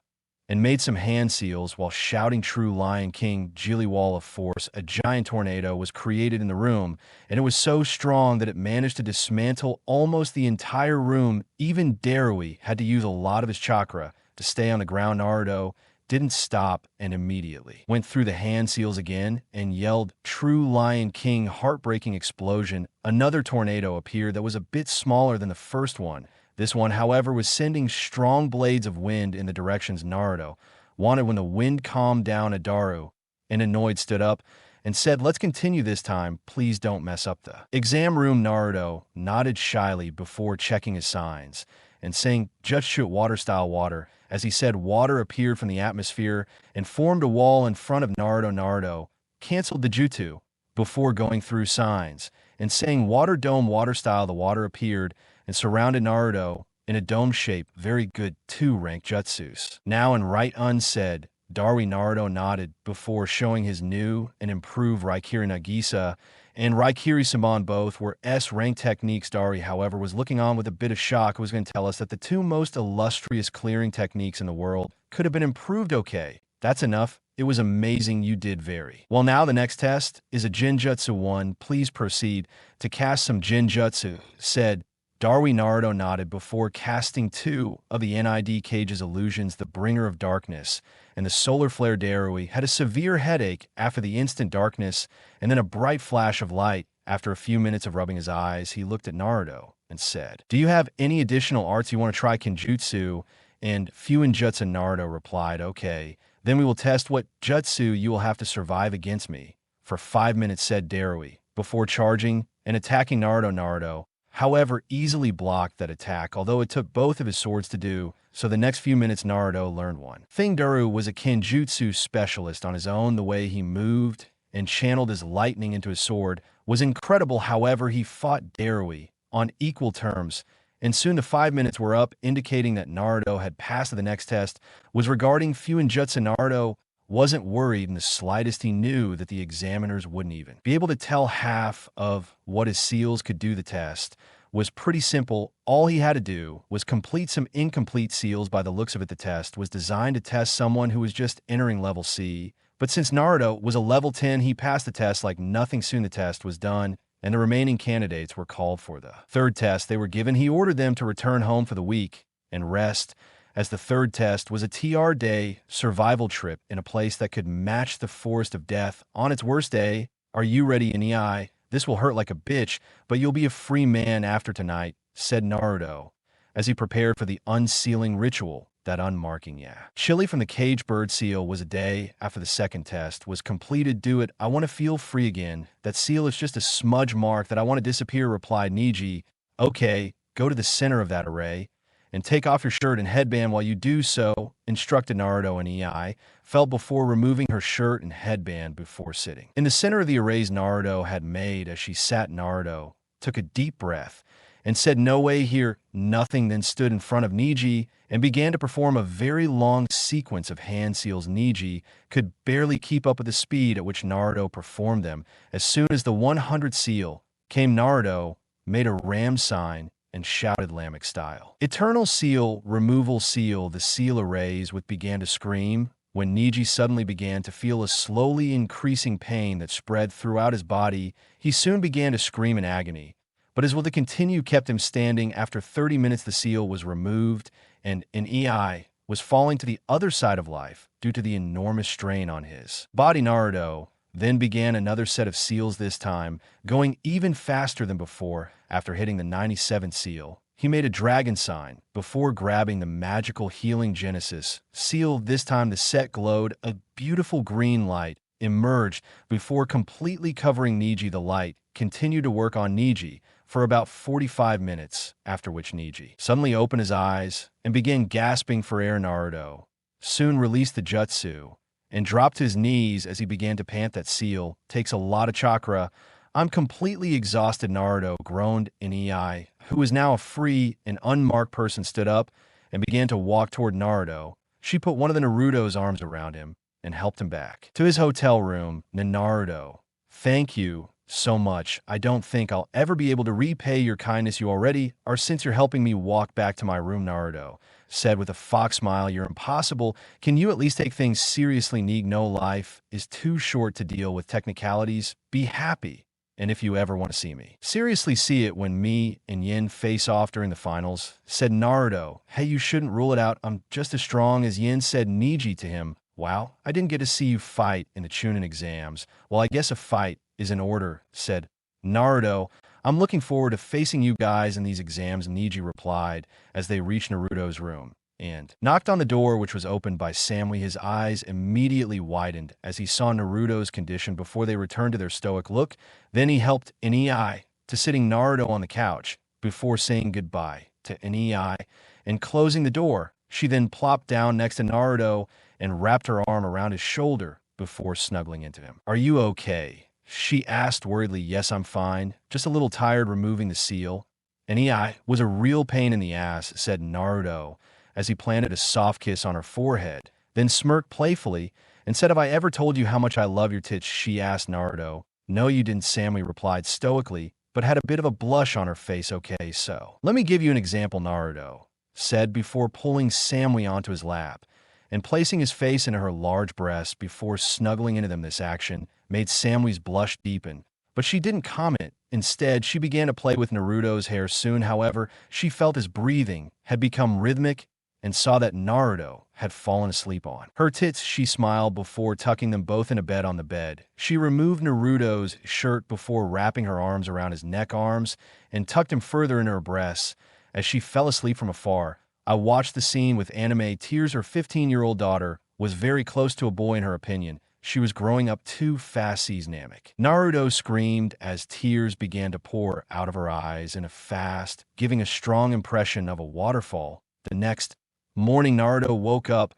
and made some hand seals while shouting True Lion King Jilly Wall of Force. A giant tornado was created in the room, and it was so strong that it managed to dismantle almost the entire room. Even Darui had to use a lot of his chakra to stay on the ground. Naruto didn't stop and immediately went through the hand seals again and yelled True Lion King. Heartbreaking explosion. Another tornado appeared that was a bit smaller than the first one. This one, however, was sending strong blades of wind in the directions Naruto wanted. When the wind calmed down, Adaru, an annoyed, stood up and said, "Let's continue this time. Please don't mess up the exam room." Naruto nodded shyly before checking his signs and saying, "Just shoot water style water." As he said, water appeared from the atmosphere and formed a wall in front of Naruto. Naruto canceled the jutsu before going through signs and saying, "Water dome water style." The water appeared and surrounded Naruto in a dome shape. Very good, 2-rank jutsus. Now in right unsaid, Darui. Naruto nodded before showing his new and improved Raikiri Nagisa and Raikiri Saman. Both were S-rank techniques. Darui, however, was looking on with a bit of shock. Who was going to tell us that the 2 most illustrious clearing techniques in the world could have been improved. Okay, that's enough. It was amazing. You did very well. Now the next test is a Jinjutsu 1. Please proceed to cast some Jinjutsu, said Darui. Naruto nodded before casting 2 of the NID Cage's illusions, the Bringer of Darkness and the Solar Flare. Darui had a severe headache after the instant darkness and then a bright flash of light. After a few minutes of rubbing his eyes, he looked at Naruto and said, "Do you have any additional arts you want to try?" Kenjutsu and Fuinjutsu. Naruto replied, "Okay, then we will test what jutsu you will have to survive against me for 5 minutes," said Darui before charging and attacking Naruto. Naruto, however, easily blocked that attack, although it took both of his swords to do so. The next few minutes, Naruto learned one thing. Darui was a Kenjutsu specialist on his own. The way he moved and channeled his lightning into his sword was incredible. However, he fought Darui on equal terms, and soon the 5 minutes were up, indicating that Naruto had passed to the next test. Was regarding Fuinjutsu. Naruto wasn't worried in the slightest. He knew that the examiners wouldn't even be able to tell half of what his seals could do. The test was pretty simple. All he had to do was complete some incomplete seals. By the looks of it, the test was designed to test someone who was just entering level C. But since Naruto was a level 10, he passed the test like nothing. Soon the test was done, and the remaining candidates were called for the third test. They were given. He ordered them to return home for the week and rest, as the third test was a TR-day survival trip in a place that could match the Forest of Death on its worst day. "Are you ready, Nei? This will hurt like a bitch, but you'll be a free man after tonight," said Naruto as he prepared for the unsealing ritual. That unmarking, chili from the cage bird seal was a day after the second test was completed. "Do it. I want to feel free again. That seal is just a smudge mark that I want to disappear," replied Niji. "Okay, go to the center of that array and take off your shirt and headband. While you do so," instructed Naruto. And Ei felt before removing her shirt and headband before sitting in the center of the arrays Naruto had made. As she sat, Naruto took a deep breath and said, "No way here." Nothing. Then stood in front of Niji and began to perform a very long sequence of hand seals. Niji could barely keep up with the speed at which Naruto performed them. As soon as the 100th seal came, Naruto made a ram sign and shouted Lamech style, "Eternal seal, removal seal." The seal arrays with began to scream when Niji suddenly began to feel a slowly increasing pain that spread throughout his body. He soon began to scream in agony, but his will to continue kept him standing. After 30 minutes, the seal was removed, and an Ei was falling to the other side of life due to the enormous strain on his body. Naruto then began another set of seals, this time going even faster than before. After hitting the 97th seal, he made a dragon sign before grabbing the magical healing Genesis seal. This time the set glowed. A beautiful green light emerged before completely covering Niji. The light continued to work on Niji for about 45 minutes, after which Niji suddenly opened his eyes and began gasping for air. Naruto soon released the jutsu and dropped to his knees as he began to pant. That seal takes a lot of chakra. I'm completely exhausted, Naruto groaned. Nei, who was now a free and unmarked person, stood up and began to walk toward Naruto. She put one of the Naruto's arms around him and helped him back to his hotel room. Naruto, thank you so much. I don't think I'll ever be able to repay your kindness. You already are, since you're helping me walk back to my room, Naruto said with a fox smile. You're impossible. Can you at least take things seriously? No, life is too short to deal with technicalities. Be happy. And if you ever want to see me, seriously, see it when me and Yin face off during the finals, said Naruto. Hey, you shouldn't rule it out. I'm just as strong as Yin, said Neji to him. Wow, I didn't get to see you fight in the Chunnin exams. Well, I guess a fight is in order, said Naruto. I'm looking forward to facing you guys in these exams, Neji replied as they reached Naruto's room and knocked on the door, which was opened by Samui. His eyes immediately widened as he saw Naruto's condition before they returned to their stoic look. Then he helped Nei to sitting Naruto on the couch before saying goodbye to Nei and closing the door. She then plopped down next to Naruto and wrapped her arm around his shoulder before snuggling into him. Are you okay? She asked worriedly. Yes, I'm fine. Just a little tired removing the seal. Nei was a real pain in the ass, said Naruto as he planted a soft kiss on her forehead, then smirked playfully and said, have I ever told you how much I love your tits? She asked Naruto. No, you didn't, Samui replied stoically, but had a bit of a blush on her face. Okay, so let me give you an example, Naruto said before pulling Samui onto his lap and placing his face into her large breasts before snuggling into them. This action made Samui's blush deepen, but she didn't comment. Instead, she began to play with Naruto's hair. Soon, however, she felt his breathing had become rhythmic and saw that Naruto had fallen asleep on her tits. She smiled before tucking them both in a bed on the bed. She removed Naruto's shirt before wrapping her arms around his neck arms and tucked him further into her breasts as she fell asleep from afar. I watched the scene with anime tears. Her 15-year-old daughter was very close to a boy in her opinion. She was growing up too fast, sees Namek. Naruto screamed as tears began to pour out of her eyes in a fast, giving a strong impression of a waterfall. The next morning, Naruto woke up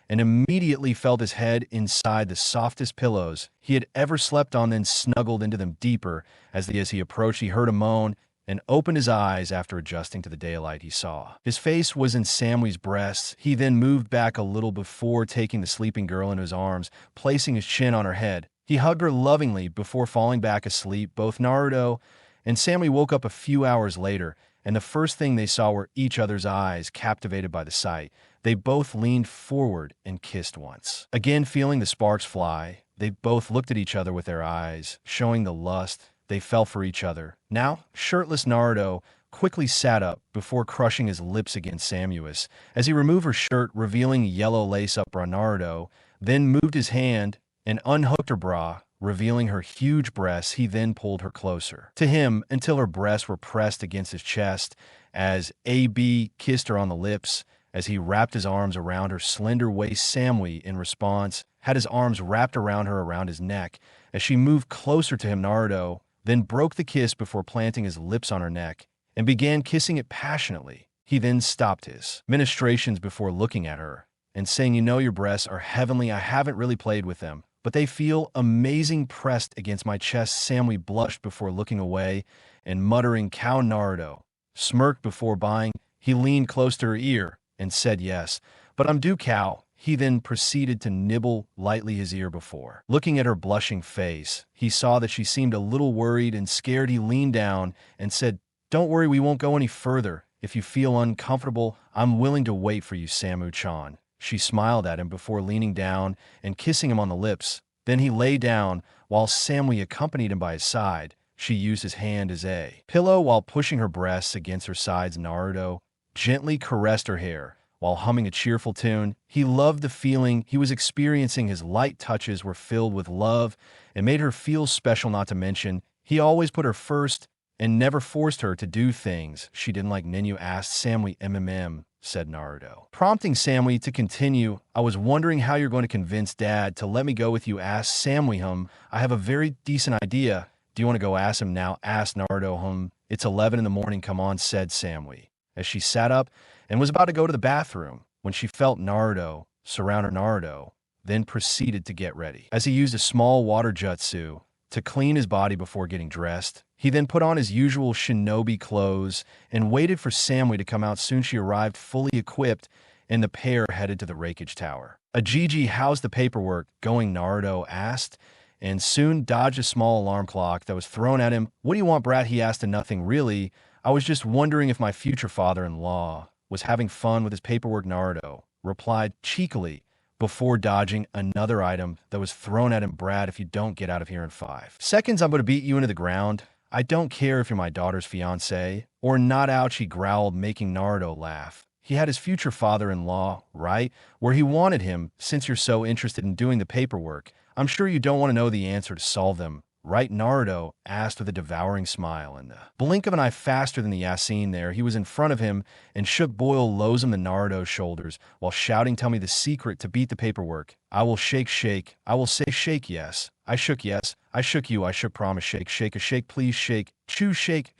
and immediately felt his head inside the softest pillows he had ever slept on, then snuggled into them deeper. As he approached, he heard a moan and opened his eyes. After adjusting to the daylight, he saw his face was in Samui's breasts. He then moved back a little before taking the sleeping girl into his arms, placing his chin on her head. He hugged her lovingly before falling back asleep. Both Naruto and Samui woke up a few hours later, and the first thing they saw were each other's eyes. Captivated by the sight, they both leaned forward and kissed once. Again, feeling the sparks fly, they both looked at each other with their eyes, showing the lust they fell for each other. Now, shirtless Naruto quickly sat up before crushing his lips against Samuis as he removed her shirt, revealing yellow lace-up bra. Naruto then moved his hand and unhooked her bra, revealing her huge breasts. He then pulled her closer to him until her breasts were pressed against his chest as AB kissed her on the lips as he wrapped his arms around her slender waist. Samui, in response, had his arms wrapped around her around his neck as she moved closer to him. Naruto then broke the kiss before planting his lips on her neck and began kissing it passionately. He then stopped his ministrations before looking at her and saying, you know, your breasts are heavenly. I haven't really played with them, but they feel amazing pressed against my chest. Samui blushed before looking away and muttering, cow. Naruto smirked before buying. He leaned close to her ear and said, yes, but I'm due, cow. He then proceeded to nibble lightly his ear before looking at her blushing face. He saw that she seemed a little worried and scared. He leaned down and said, don't worry, we won't go any further. If you feel uncomfortable, I'm willing to wait for you, Samu-chan. She smiled at him before leaning down and kissing him on the lips. Then he lay down while Samui accompanied him by his side. She used his hand as a pillow while pushing her breasts against her sides. Naruto gently caressed her hair while humming a cheerful tune. He loved the feeling he was experiencing. His light touches were filled with love and made her feel special. Not to mention, he always put her first and never forced her to do things she didn't like. Ninyu asked Samui. Said Naruto, prompting Samui to continue. I was wondering how you're going to convince Dad to let me go with you, asked Samui. I have a very decent idea. Do you want to go ask him now? Asked Naruto. It's 11 in the morning. Come on, said Samui, as she sat up and was about to go to the bathroom when she felt Naruto surround her. Naruto then proceeded to get ready. As he used a small water jutsu to clean his body before getting dressed, he then put on his usual shinobi clothes and waited for Samui to come out. Soon she arrived fully equipped, and the pair headed to the Reikage Tower. Gigi, how's the paperwork going? Naruto asked, and soon dodged a small alarm clock that was thrown at him. What do you want, brat? He asked. Nothing really. I was just wondering if my future father-in-law was having fun with his paperwork, Naruto replied cheekily before dodging another item that was thrown at him. Brad, if you don't get out of here in 5 seconds, I'm going to beat you into the ground. I don't care if you're my daughter's fiancé or not. Ouch, he growled, making Naruto laugh. He had his future father-in-law, right, where he wanted him. Since you're so interested in doing the paperwork, I'm sure you don't want to know the answer to solve them, right? Naruto asked with a devouring smile. In the blink of an eye, faster than the Yasin there, he was in front of him and shook Boyle Lozum to Naruto's shoulders while shouting, tell me the secret to beat the paperwork. I will shake. I will say shake, yes. I shook, yes. I shook you. I shook, promise. Shake, shake, a shake, please shake. Choose shake,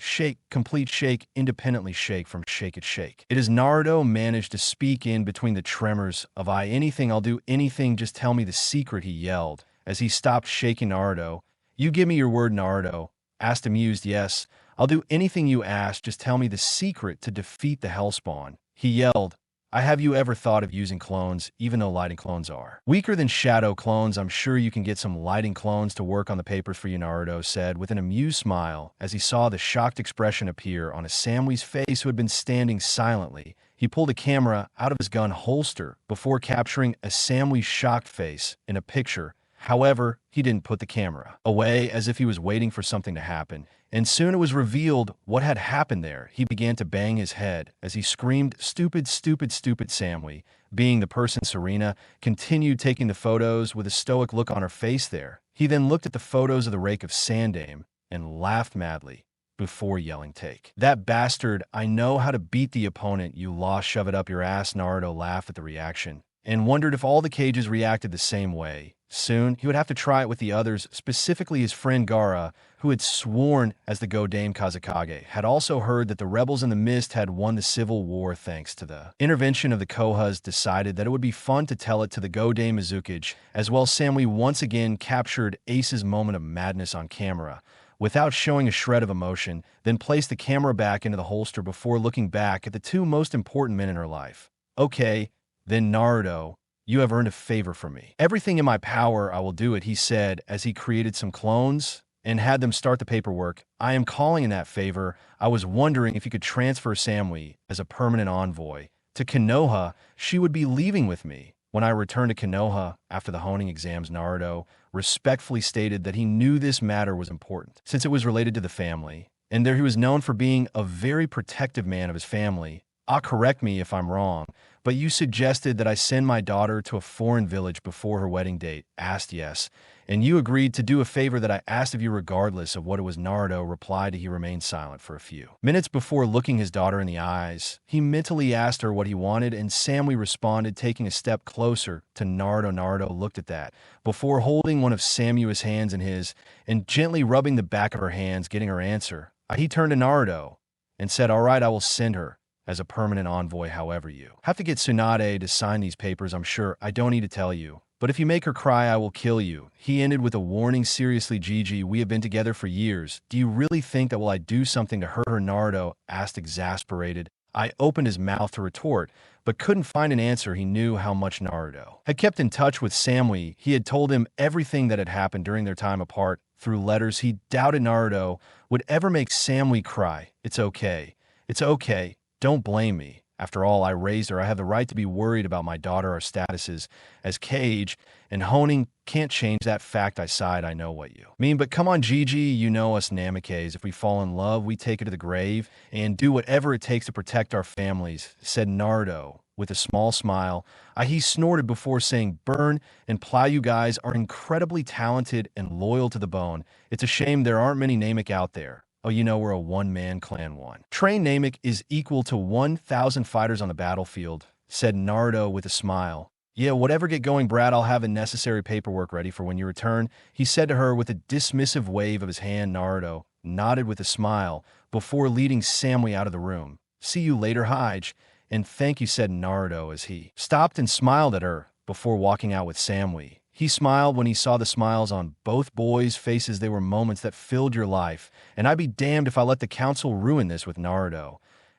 complete shake, independently shake from shake it, shake. It is Naruto managed to speak in between the tremors of anything, I'll do anything, just tell me the secret, he yelled as he stopped shaking. Naruto, you give me your word, Naruto asked, amused. Yes, I'll do anything you ask, just tell me the secret to defeat the Hellspawn, he yelled. Have you ever thought of using clones, even though lighting clones are weaker than shadow clones? I'm sure you can get some lighting clones to work on the papers for you, Naruto said with an amused smile as he saw the shocked expression appear on a Samui's face, who had been standing silently. He pulled a camera out of his gun holster before capturing a Samui's shocked face in a picture. However, he didn't put the camera away, as if he was waiting for something to happen, and soon it was revealed what had happened there. He began to bang his head as he screamed, stupid, stupid, stupid. Samui, being the person Serena, continued taking the photos with a stoic look on her face there. He then looked at the photos of the rake of Sandame and laughed madly before yelling, take that, bastard. I know how to beat the opponent you lost, shove it up your ass. Naruto laughed at the reaction and wondered if all the cages reacted the same way. Soon, he would have to try it with the others, specifically his friend Gaara, who had sworn as the Godame Kazekage, had also heard that the rebels in the mist had won the civil war thanks to the intervention of the Kohas. Decided that it would be fun to tell it to the Godame Mizuki as well. Samui once again captured Ace's moment of madness on camera without showing a shred of emotion, then placed the camera back into the holster before looking back at the two most important men in her life. Okay, then Naruto, you have earned a favor from me. Everything in my power, I will do it, he said as he created some clones and had them start the paperwork. I am calling in that favor. I was wondering if you could transfer Samui as a permanent envoy to Konoha. She would be leaving with me when I return to Konoha after the honing exams. Naruto respectfully stated that he knew this matter was important since it was related to the family, and there he was known for being a very protective man of his family. Correct me if I'm wrong, but you suggested that I send my daughter to a foreign village before her wedding date. Asked, yes, and you agreed to do a favor that I asked of you regardless of what it was. Naruto replied. He remained silent for a few minutes before looking his daughter in the eyes. He mentally asked her what he wanted, and Samui responded, taking a step closer to Naruto. Naruto looked at that before holding one of Samui's hands in his and gently rubbing the back of her hands, getting her answer. He turned to Naruto and said, all right, I will send her as a permanent envoy. However, you have to get Tsunade to sign these papers. I'm sure I don't need to tell you, but if you make her cry, I will kill you. He ended with a warning. Seriously, Gigi, we have been together for years. Do you really think that will I do something to hurt her? Naruto asked, exasperated. I opened his mouth to retort, but couldn't find an answer. He knew how much Naruto had kept in touch with Samui. He had told him everything that had happened during their time apart through letters. He doubted Naruto would ever make Samui cry. It's okay. It's okay. Don't blame me. After all, I raised her. I have the right to be worried about my daughter. Our statuses as Cage and Honing can't change that fact. I sighed. I know what you mean, but come on, Gigi. You know us Namikes. If we fall in love, we take it to the grave and do whatever it takes to protect our families, said Naruto with a small smile. He snorted before saying, burn and plow. You guys are incredibly talented and loyal to the bone. It's a shame there aren't many Namek out there. Oh, you know, we're a one-man clan. One trained Namek is equal to 1,000 fighters on the battlefield, said Naruto with a smile. Yeah, whatever, get going, Brad. I'll have the necessary paperwork ready for when you return, he said to her with a dismissive wave of his hand. Naruto nodded with a smile before leading Samui out of the room. See you later, Hige, and thank you, said Naruto as he stopped and smiled at her. before walking out with Samui. He smiled when he saw the smiles on both boys' faces. They were moments that filled your life, and I'd be damned if I let the council ruin this with Naruto.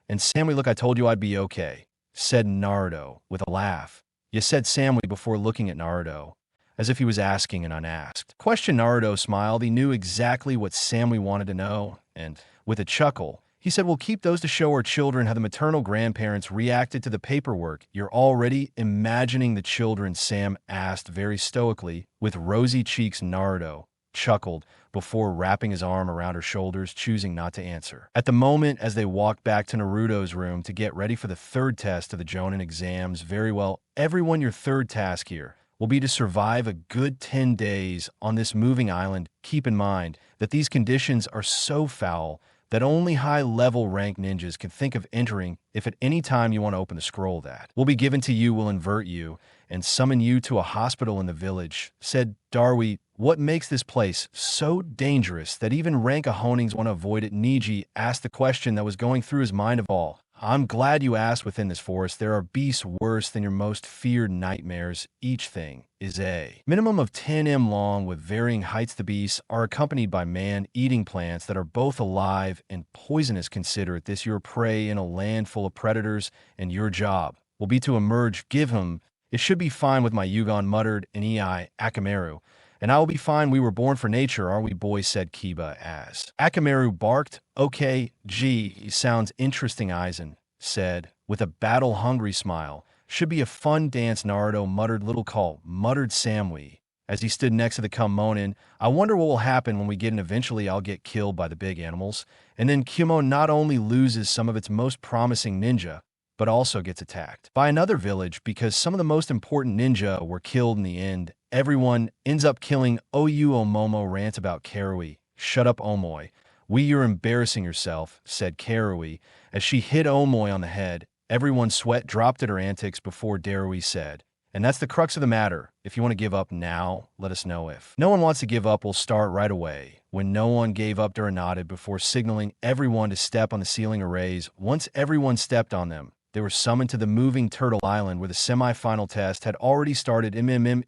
And Samui, look, I told you I'd be okay, said Naruto with a laugh. You said Samui before looking at Naruto, as if he was asking an unasked question. Naruto smiled. He knew exactly what Samui wanted to know, and with a chuckle, he said, we'll keep those to show our children how the maternal grandparents reacted to the paperwork. You're already imagining the children, Sam asked very stoically. With rosy cheeks, Naruto chuckled before wrapping his arm around her shoulders, choosing not to answer. At the moment, as they walked back to Naruto's room to get ready for the third test of the Jonin exams, very well, everyone, your third task here will be to survive a good 10 days on this moving island. Keep in mind that these conditions are so foul that only high-level rank ninjas can think of entering. If at any time you want to open the scroll that will be given to you will invert you and summon you to a hospital in the village, said Darui. What makes this place so dangerous that even rank Ahonings want to avoid it? Niji asked the question that was going through his mind of all. I'm glad you asked. Within this forest, there are beasts worse than your most feared nightmares. Each thing is a minimum of 10 m long with varying heights. The beasts are accompanied by man-eating plants that are both alive and poisonous. Consider it this, your prey in a land full of predators, and your job will be to emerge. Give him. It should be fine with my Yugon, muttered Nei Akamaru. And I will be fine. We were born for nature, aren't we, boys? Said Kiba as Akamaru barked. Okay, gee, sounds interesting, Aizen said, with a battle-hungry smile. Should be a fun dance, Naruto muttered. Little call, muttered Samui, as he stood next to the Kumonin. I wonder what will happen when we get in. Eventually, I'll get killed by the big animals. And then Kumo not only loses some of its most promising ninja, but also gets attacked by another village because some of the most important ninja were killed in the end. Everyone ends up killing Ou. Omomo rant about Karui. Shut up, Omoi. You're embarrassing yourself, said Karui, as she hit Omoi on the head. Everyone's sweat dropped at her antics before Darui said, and that's the crux of the matter. If you want to give up now, let us know. If no one wants to give up, we'll start right away. When no one gave up, Dura nodded before signaling everyone to step on the ceiling arrays. Once everyone stepped on them, they were summoned to the moving turtle island where the semi-final test had already started.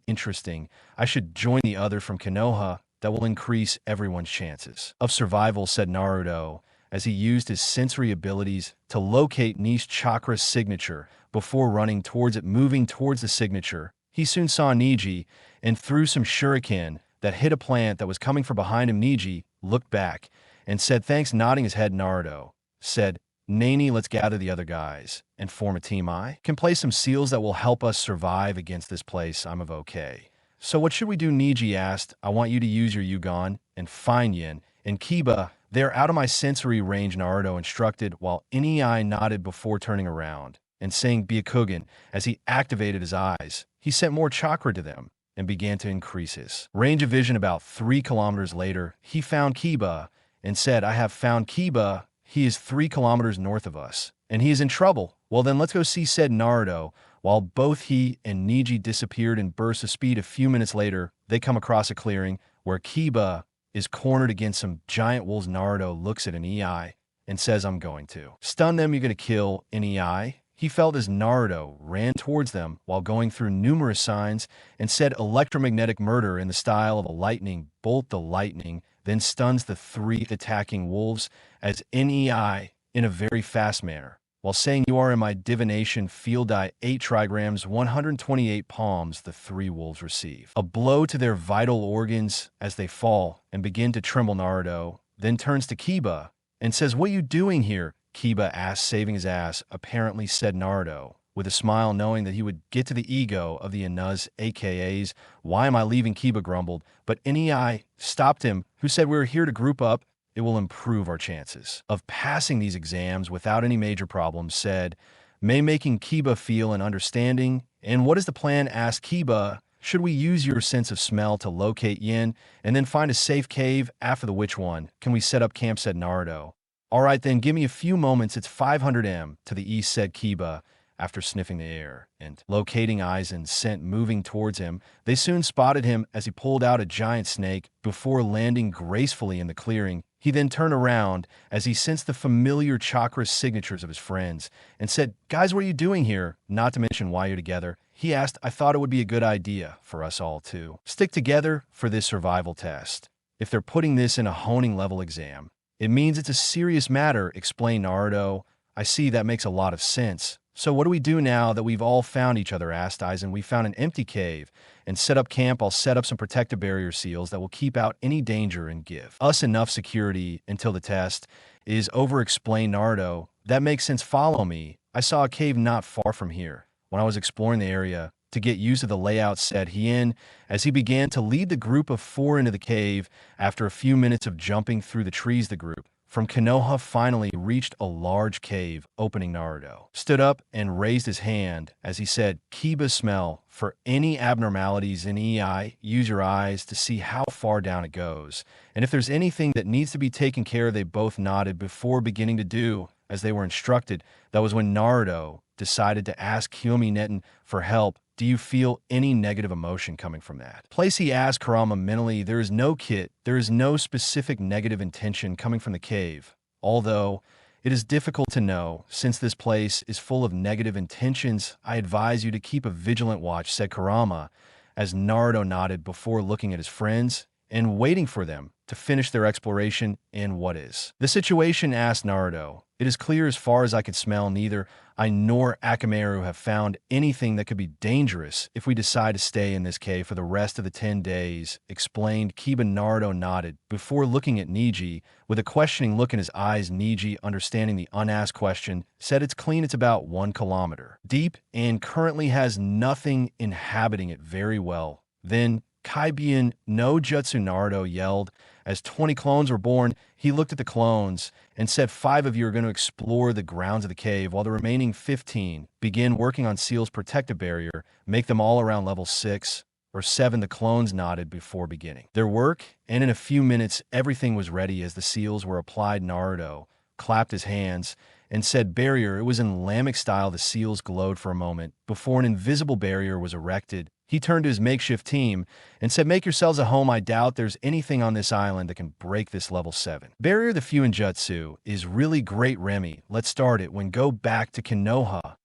Interesting. I should join the other from Konoha. That will increase everyone's chances of survival, said Naruto, as he used his sensory abilities to locate Niche Chakra's signature before running towards it. Moving towards the signature, he soon saw Niji and threw some shuriken that hit a plant that was coming from behind him. Niji looked back and said thanks, nodding his head. Naruto said, Nani, let's gather the other guys and form a team. I can play some seals that will help us survive against this place. I'm of okay. So what should we do? Niji asked. I want you to use your Yugon and find Yin and Kiba. They're out of my sensory range, Naruto instructed, while Nei nodded before turning around and saying Byakugan. As he activated his eyes, he sent more chakra to them and began to increase his range of vision. About 3 kilometers later, he found Kiba and said, I have found Kiba. He is 3 kilometers north of us, and he is in trouble. Well then, let's go see, said Naruto, while both he and Niji disappeared in bursts of speed. A few minutes later, they come across a clearing where Kiba is cornered against some giant wolves. Naruto looks at Nei and says, I'm going to stun them. You're going to kill Nei? He felt as Naruto ran towards them while going through numerous signs and said electromagnetic murder in the style of a lightning bolt. The lightning then stuns the 3 attacking wolves as Nei in a very fast manner, while saying, you are in my divination field. 8 trigrams, 128 palms. The 3 wolves receive a blow to their vital organs as they fall and begin to tremble. Naruto then turns to Kiba and says, what are you doing here? Kiba asked, saving his ass, apparently, said Naruto, with a smile, knowing that he would get to the ego of the Inuz, AKAs. Why am I leaving? Kiba grumbled, but Nei stopped him, who said, we're here to group up. It will improve our chances of passing these exams without any major problems, said May, making Kiba feel an understanding. And what is the plan? Asked Kiba. Should we use your sense of smell to locate Yin and then find a safe cave? After the which one can we set up camp? Said Naruto. All right, then give me a few moments. It's 500 m to the east, said Kiba, after sniffing the air and locating Aizen scent moving towards him. They soon spotted him as he pulled out a giant snake before landing gracefully in the clearing. He then turned around as he sensed the familiar chakra signatures of his friends and said, "Guys, what are you doing here? Not to mention why you're together." He asked, "I thought it would be a good idea for us all to stick together for this survival test. If they're putting this in a honing level exam, it means it's a serious matter," explained Naruto. "I see, that makes a lot of sense. So what do we do now that we've all found each other?" asked Aizen. "We found an empty cave and set up camp. I'll set up some protective barrier seals that will keep out any danger and give us enough security until the test is over," explained Naruto. "That makes sense. Follow me. I saw a cave not far from here when I was exploring the area to get used to the layout," said Hien, as he began to lead the group of 4 into the cave. After a few minutes of jumping through the trees, the group from Konoha finally reached a large cave opening. Naruto stood up and raised his hand as he said, "Kiba, smell for any abnormalities in EI. Use your eyes to see how far down it goes. And if there's anything that needs to be taken care of." They both nodded before beginning to do as they were instructed. That was when Naruto decided to ask Kiyomi Netten for help. "Do you feel any negative emotion coming from that place?" he asked Kurama mentally. "There is no kit. There is no specific negative intention coming from the cave. Although it is difficult to know, since this place is full of negative intentions, I advise you to keep a vigilant watch," said Kurama, as Naruto nodded before looking at his friends and waiting for them to finish their exploration. "And what is the situation?" asked Naruto. "It is clear as far as I could smell. Neither I nor Akamaru have found anything that could be dangerous if we decide to stay in this cave for the rest of the 10 days, explained Kiba. Naruto nodded before looking at Neji with a questioning look in his eyes. Neji, understanding the unasked question, said, "It's clean. It's about 1 kilometer deep and currently has nothing inhabiting it." "Very well. Then Kaibian no Jutsu," Naruto yelled. As 20 clones were born, he looked at the clones and said, "5 of you are going to explore the grounds of the cave, while the remaining 15 begin working on Seal's protective barrier. Make them all around level 6 or 7. The clones nodded before beginning their work, and in a few minutes, everything was ready as the seals were applied. Naruto clapped his hands and said, "Barrier." It was in Lamech style. The seals glowed for a moment before an invisible barrier was erected. He turned to his makeshift team and said, "Make yourselves at home. I doubt there's anything on this island that can break this level 7 barrier. The Fuinjutsu is really great, Remy. Let's start it when go back to Konoha."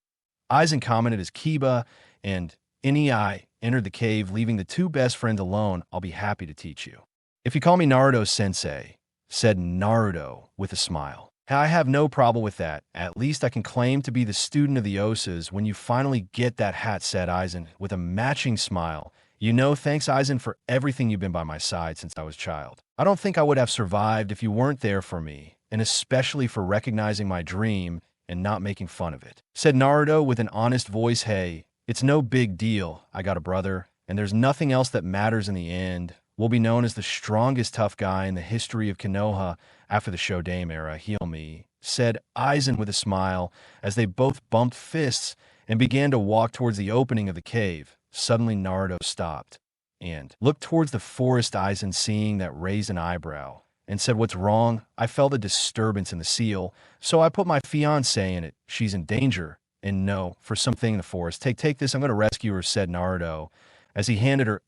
Aizen commented as Kiba and Nei entered the cave, leaving the 2 best friends alone. "I'll be happy to teach you if you call me Naruto-sensei," said Naruto with a smile. "I have no problem with that. At least I can claim to be the student of the Osas when you finally get that hat," said Aizen with a matching smile. "You know, thanks, Aizen, for everything. You've been by my side since I was a child. I don't think I would have survived if you weren't there for me, and especially for recognizing my dream and not making fun of it," said Naruto with an honest voice. "Hey, it's no big deal. I got a brother, and there's nothing else that matters in the end. We'll be known as the strongest tough guy in the history of Konoha after the Showdown era. Heal me," said Aizen with a smile as they both bumped fists and began to walk towards the opening of the cave. Suddenly, Naruto stopped and looked towards the forest. Aizen, seeing that, raised an eyebrow and said, "What's wrong?" "I felt a disturbance in the seal, so I put my fiancée in it. She's in danger, and no, for something in the forest. Take this. I'm going to rescue her," said Naruto as he handed her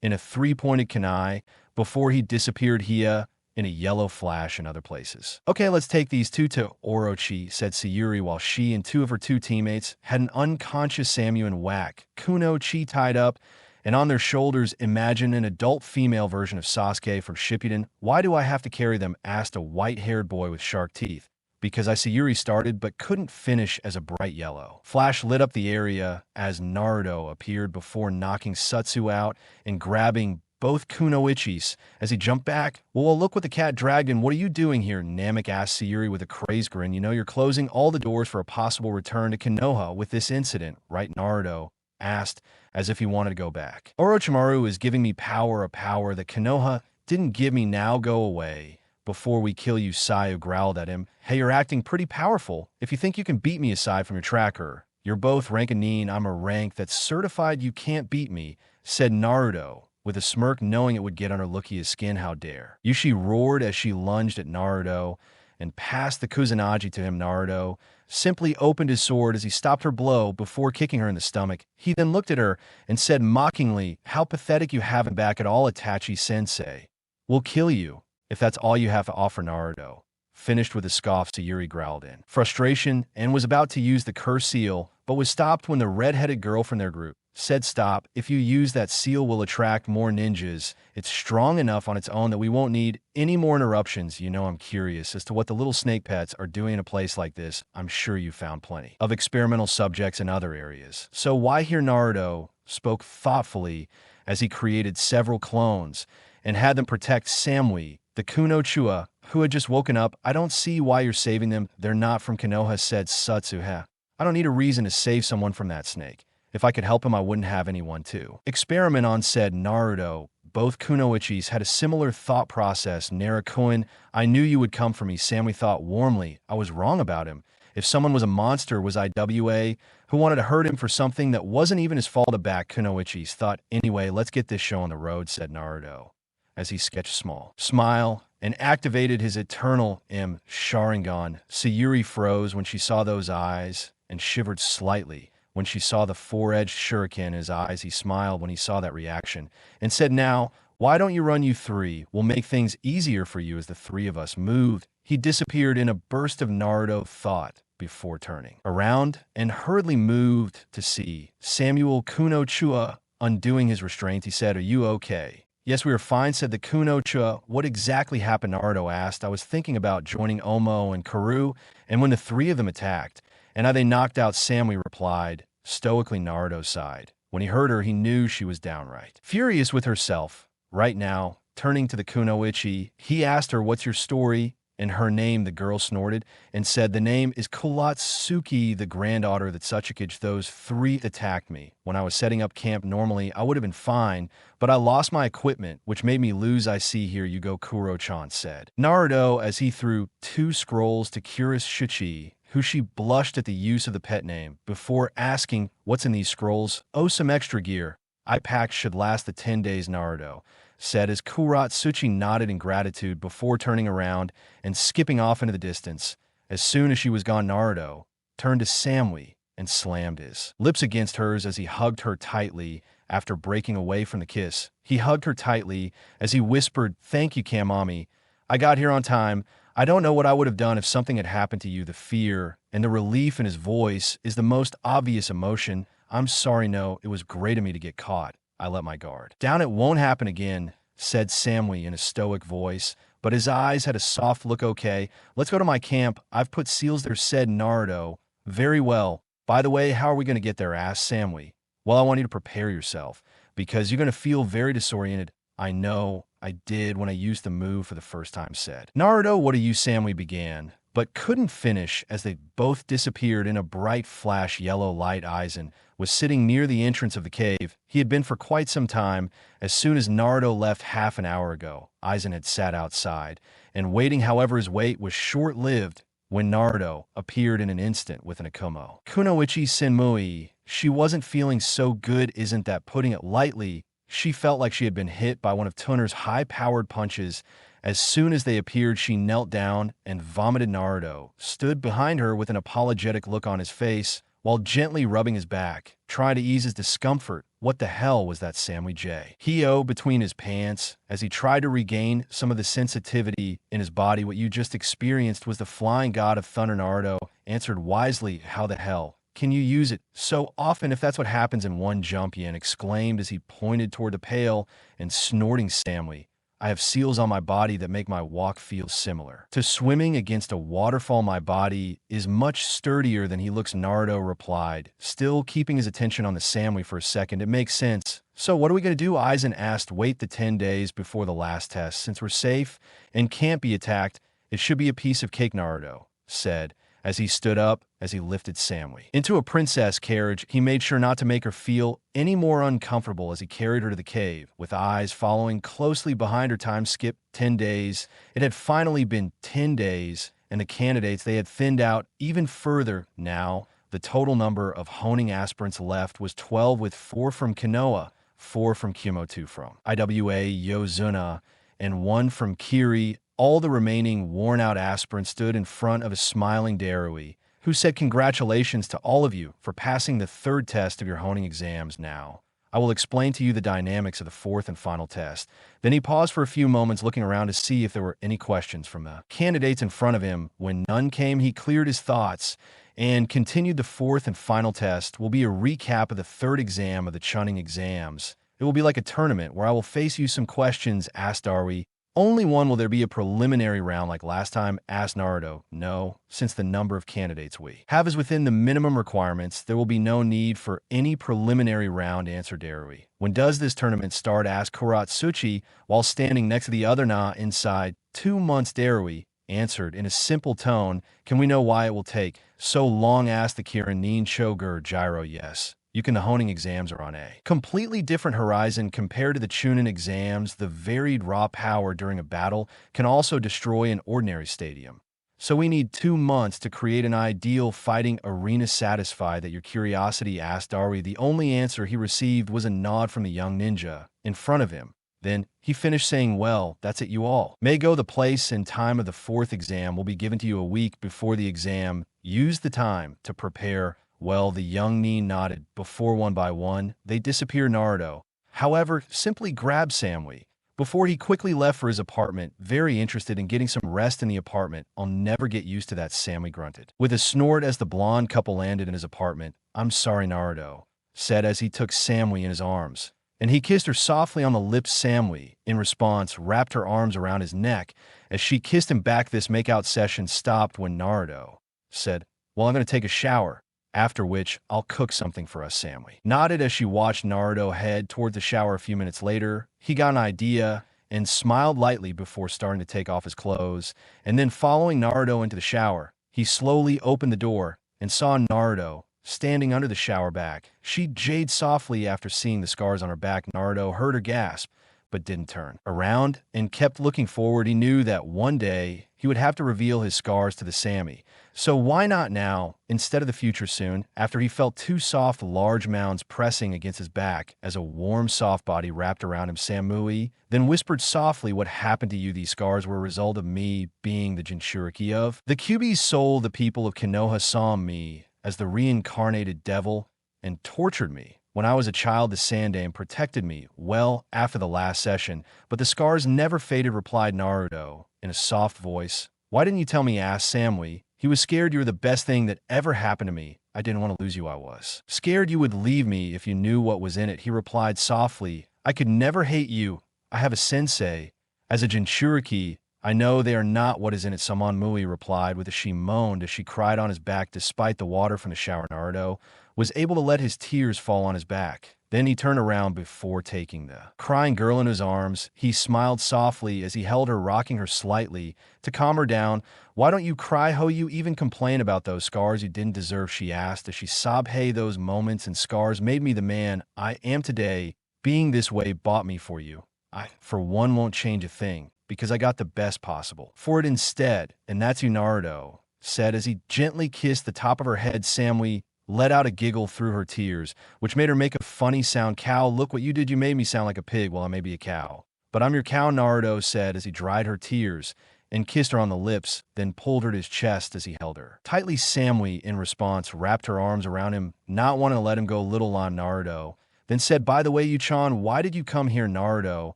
in a 3-pointed kunai before he disappeared here in a yellow flash in other places. "Okay, let's take these 2 to Orochi," said Sayuri, while she and 2 of her 2 teammates had an unconscious Samu and Whack Kuno-chi tied up, and on their shoulders, imagine an adult female version of Sasuke from Shippuden. "Why do I have to carry them?" asked a white-haired boy with shark teeth. "Because Sayuri started but couldn't finish," as a bright yellow flash lit up the area as Naruto appeared before knocking Satsu out and grabbing both Kunoichis as he jumped back. "Well, look what the cat dragged in. What are you doing here?" Namek asked Sayuri with a crazed grin. "You know, you're closing all the doors for a possible return to Konoha with this incident, right?" Naruto asked as if he wanted to go back. "Orochimaru is giving me power, a power that Konoha didn't give me. Now go away before we kill you," Sayu growled at him. "Hey, you're acting pretty powerful. If you think you can beat me aside from your tracker, you're both rank Nin. I'm a rank that's certified you can't beat me," said Naruto with a smirk, knowing it would get under Lukia's skin. "How dare you?" She roared as she lunged at Naruto and passed the Kusanagi to him. Naruto simply opened his sword as he stopped her blow before kicking her in the stomach. He then looked at her and said mockingly, "How pathetic. You haven't back at all, Itachi-sensei. We'll kill you if that's all you have to offer, Naruto finished with a scoff. Sayuri growled in frustration and was about to use the curse seal, but was stopped when the red-headed girl from their group said, "Stop. If you use that seal, we'll attract more ninjas. It's strong enough on its own that we won't need any more interruptions. You know, I'm curious as to what the little snake pets are doing in a place like this. I'm sure you found plenty of experimental subjects in other areas. So why here?" Naruto spoke thoughtfully as he created several clones and had them protect Samui, the Kuno Chua, who had just woken up. "I don't see why you're saving them. They're not from Konoha," said Satsuha. "I don't need a reason to save someone from that snake. If I could help him, I wouldn't have anyone to experiment on," said Naruto. Both Kunoichis had a similar thought process. "Narukoin, I knew you would come for me," Samui thought warmly. "I was wrong about him. If someone was a monster, was IWA who wanted to hurt him for something that wasn't even his fault." Back Kunoichis thought, "Anyway, let's get this show on the road," said Naruto, as he sketched a small smile and activated his eternal Sharingan. Sayuri froze when she saw those eyes and shivered slightly when she saw the four-edged shuriken in his eyes. He smiled when he saw that reaction and said, "Now, why don't you run, you three? We'll make things easier for you." As the three of us moved, he disappeared in a burst of Naruto thought before turning around and hurriedly moved to see Samuel Kuno Chua undoing his restraint. He said, "Are you okay?" "Yes, we are fine," said the Kuno Chua. "What exactly happened?" Naruto asked. "I was thinking about joining Omo and Karu, and when the three of them attacked, and how they knocked out Samui," replied. Stoically, Naruto sighed. When he heard her, he knew she was downright furious with herself. Right now, turning to the Kunoichi, he asked her, "What's your story?" And her name, the girl snorted and said, "The name is Kulatsuki, the granddaughter of the Tsuchikage. Those three attacked me. When I was setting up camp, normally I would have been fine, but I lost my equipment, which made me lose. I see here you go," Kuro-chan said. Naruto, as he threw 2 scrolls to Curious Shuchi, who she blushed at the use of the pet name, before asking, "What's in these scrolls?" "Oh, some extra gear I packed should last the 10 days, Naruto said as Kuratsuchi nodded in gratitude before turning around and skipping off into the distance. As soon as she was gone, Naruto turned to Samui and slammed his lips against hers as he hugged her tightly. After breaking away from the kiss, he hugged her tightly as he whispered, "Thank you, Kamami. I got here on time. I don't know what I would have done if something had happened to you." The fear and the relief in his voice is the most obvious emotion. "I'm sorry, no, it was great of me to get caught. I let my guard down. It won't happen again," said Samui in a stoic voice, but his eyes had a soft look. "Okay, let's go to my camp. I've put seals there," said Naruto. "Very well. By the way, how are we going to get there?" asked Samui. "Well, I want you to prepare yourself, because you're going to feel very disoriented." "I know, I did when I used the move for the first time," said Naruto. "What are you?" Samui began, but couldn't finish as they both disappeared in a bright flash. Yellow light. Aizen was sitting near the entrance of the cave. He had been for quite some time. As soon as Naruto left half an hour ago, Aizen had sat outside and waiting. However, his wait was short-lived when Naruto appeared in an instant with an Akumo. "Kunoichi Senmui, she wasn't feeling so good, isn't that putting it lightly?" She felt like she had been hit by one of Tuner's high-powered punches. As soon as they appeared, she knelt down and vomited. Naruto stood behind her with an apologetic look on his face while gently rubbing his back, trying to ease his discomfort. "What the hell was that?" Samui J. Hio between his pants as he tried to regain some of the sensitivity in his body. "What you just experienced was the flying god of thunder," Naruto answered wisely. "How the hell can you use it so often if that's what happens in one jump?" Yen exclaimed as he pointed toward the pale and snorting Samui. "I have seals on my body that make my walk feel similar to swimming against a waterfall. My body is much sturdier than he looks," Naruto replied, still keeping his attention on the Samui for a second. "It makes sense. So what are we going to do?" Aizen asked. "Wait the 10 days before the last test. Since we're safe and can't be attacked, it should be a piece of cake," Naruto said as he stood up as he lifted Samui into a princess carriage. He made sure not to make her feel any more uncomfortable as he carried her to the cave, with eyes following closely behind her. Time skipped 10 days. It had finally been 10 days, and the candidates, they had thinned out even further. Now, the total number of honing aspirants left was 12, with 4 from Konoha, 4 from Kumo, 2 from IWA Yozuna, and 1 from Kiri. All the remaining worn-out aspirants stood in front of a smiling Darui, who said, "Congratulations to all of you for passing the 3rd test of your honing exams. Now, I will explain to you the dynamics of the fourth and final test." Then he paused for a few moments, looking around to see if there were any questions from the candidates in front of him. When none came, he cleared his thoughts and continued. "The fourth and final test will be a recap of the third exam of the Chunnin exams. It will be like a tournament where I will face you some questions," asked Darui. "Only one. Will there be a preliminary round like last time?" asked Naruto. "No, since the number of candidates we have is within the minimum requirements, there will be no need for any preliminary round," answered Darui. "When does this tournament start?" asked Kuratsuchi while standing next to the other Na inside. 2 months, Darui answered in a simple tone. "Can we know why it will take so long?" asked the Kirin Nin Shogur Gyro. "Yes. The honing exams are on a completely different horizon compared to the Chunnin exams. The varied raw power during a battle can also destroy an ordinary stadium. So we need 2 months to create an ideal fighting arena." "Satisfied that your curiosity?" asked Darui. The only answer he received was a nod from the young ninja in front of him. Then he finished saying, "Well, that's it. You all may go. The place and time of the fourth exam will be given to you a week before the exam. Use the time to prepare well." The young Nin nodded. Before one by one they disappeared. Naruto, however, simply grabbed Samui before he quickly left for his apartment, very interested in getting some rest in the apartment. "I'll never get used to that," Samui grunted with a snort as the blonde couple landed in his apartment. "I'm sorry," Naruto said as he took Samui in his arms, and he kissed her softly on the lips. Samui, in response, wrapped her arms around his neck as she kissed him back. This makeout session stopped when Naruto said, "Well, I'm going to take a shower, after which I'll cook something for us." Samui nodded as she watched Naruto head toward the shower. A few minutes later, he got an idea and smiled lightly before starting to take off his clothes, and then following Naruto into the shower. He slowly opened the door and saw Naruto standing under the shower back. She jade softly after seeing the scars on her back. Naruto heard her gasp, but didn't turn around and kept looking forward. He knew that one day he would have to reveal his scars to the Sammy. So why not now, instead of the future soon? After he felt 2 soft, large mounds pressing against his back as a warm, soft body wrapped around him, Samui then whispered softly, "What happened to you? These scars were a result of me being the Jinchuriki of the Kyuubi's soul. The people of Konoha saw me as the reincarnated devil and tortured me. When I was a child, the Sandame protected me well after the last session, but the scars never faded," replied Naruto in a soft voice. "Why didn't you tell me?" asked Samui. "He was scared. You were the best thing that ever happened to me. I didn't want to lose you. I was scared you would leave me if you knew what was in it," he replied softly. "I could never hate you. I have a sensei. As a Jinchuriki, I know they are not what is in it." Samui replied with a she moaned as she cried on his back. Despite the water from the shower, Naruto was able to let his tears fall on his back. Then he turned around before taking the crying girl in his arms. He smiled softly as he held her, rocking her slightly to calm her down. "Why don't you cry, ho? You even complain about those scars you didn't deserve," she asked as she sobbed. "Hey, those moments and scars made me the man I am today. Being this way bought me for you. I, for one, won't change a thing, because I got the best possible for it instead, and that's you," Naruto said as he gently kissed the top of her head. Samui let out a giggle through her tears, which made her make a funny sound. "Cow, look what you did. You made me sound like a pig. Well, I may be a cow, but I'm your cow," Naruto said as he dried her tears and kissed her on the lips, then pulled her to his chest as he held her tightly. Samui, in response, wrapped her arms around him, not wanting to let him go. "Little on," Naruto then said. "By the way, Yu-chan, why did you come here?" Naruto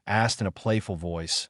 asked in a playful voice.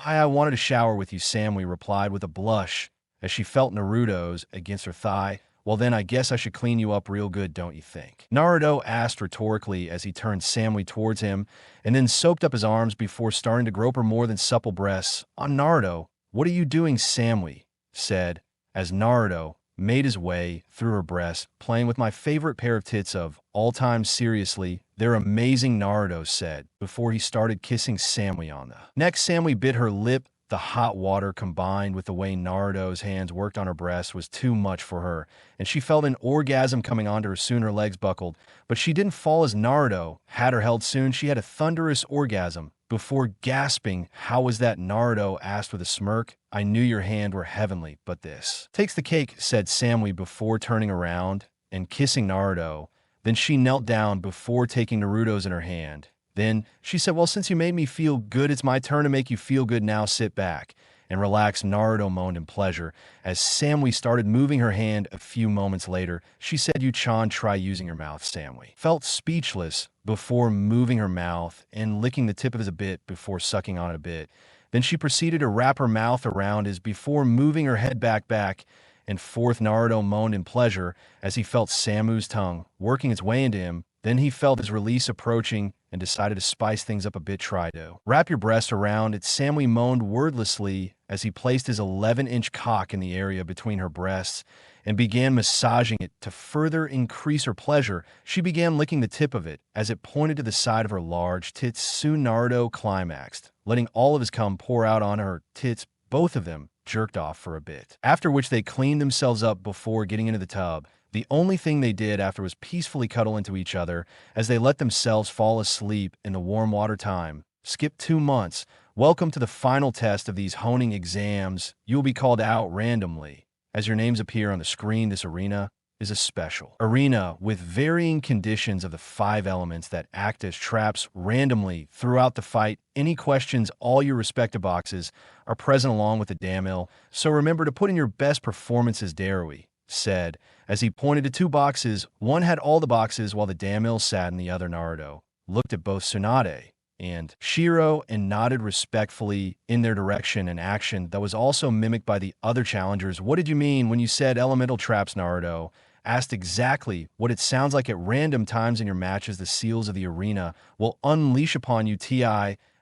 I wanted to shower with you," Samui replied with a blush as she felt Naruto's against her thigh. "Well then, I guess I should clean you up real good, don't you think?" Naruto asked rhetorically as he turned Samui towards him and then soaped up his arms before starting to grope her more than supple breasts. "On Naruto, what are you doing?" Samui said as Naruto made his way through her breasts. "Playing with my favorite pair of tits of all time. Seriously, they're amazing," Naruto said before he started kissing Samui on the neck. Samui bit her lip. The hot water combined with the way Naruto's hands worked on her breast was too much for her, and she felt an orgasm coming onto her. Soon her legs buckled, but she didn't fall as Naruto had her held. Soon she had a thunderous orgasm before gasping. "How was that?" Naruto asked with a smirk. "I knew your hand were heavenly, but this takes the cake," said Samui before turning around and kissing Naruto. Then she knelt down before taking Naruto's in her hand. Then she said, "Well, since you made me feel good, it's my turn to make you feel good. Now sit back and relaxed, Naruto moaned in pleasure. As Samui started moving her hand a few moments later, she said, "You-chan, try using your mouth." Samui felt speechless before moving her mouth and licking the tip of his a bit before sucking on it a bit. Then she proceeded to wrap her mouth around his before moving her head back and forth. Naruto moaned in pleasure as he felt Samu's tongue working its way into him. Then he felt his release approaching and decided to spice things up a bit. "Try to wrap your breast around it." Samui moaned wordlessly as he placed his 11-inch cock in the area between her breasts and began massaging it to further increase her pleasure. She began licking the tip of it as it pointed to the side of her large tits. Soon Naruto climaxed, letting all of his cum pour out on her tits. Both of them jerked off for a bit, after which they cleaned themselves up before getting into the tub. The only thing they did after was peacefully cuddle into each other as they let themselves fall asleep in the warm water. Time. Skip 2 months. Welcome to the final test of these honing exams. You will be called out randomly as your names appear on the screen. This arena is a special arena with varying conditions of the 5 elements that act as traps randomly throughout the fight. Any questions, all your respective boxes are present along with the damil, so remember to put in your best performances. Darui said as he pointed to 2 boxes. One had all the boxes while the damil sat in the other. Naruto looked at both Tsunade and Shiro and nodded respectfully in their direction, an action that was also mimicked by the other challengers. "What did you mean when you said elemental traps?" Naruto asked. "Exactly what it sounds like. At random times in your matches, the seals of the arena will unleash upon you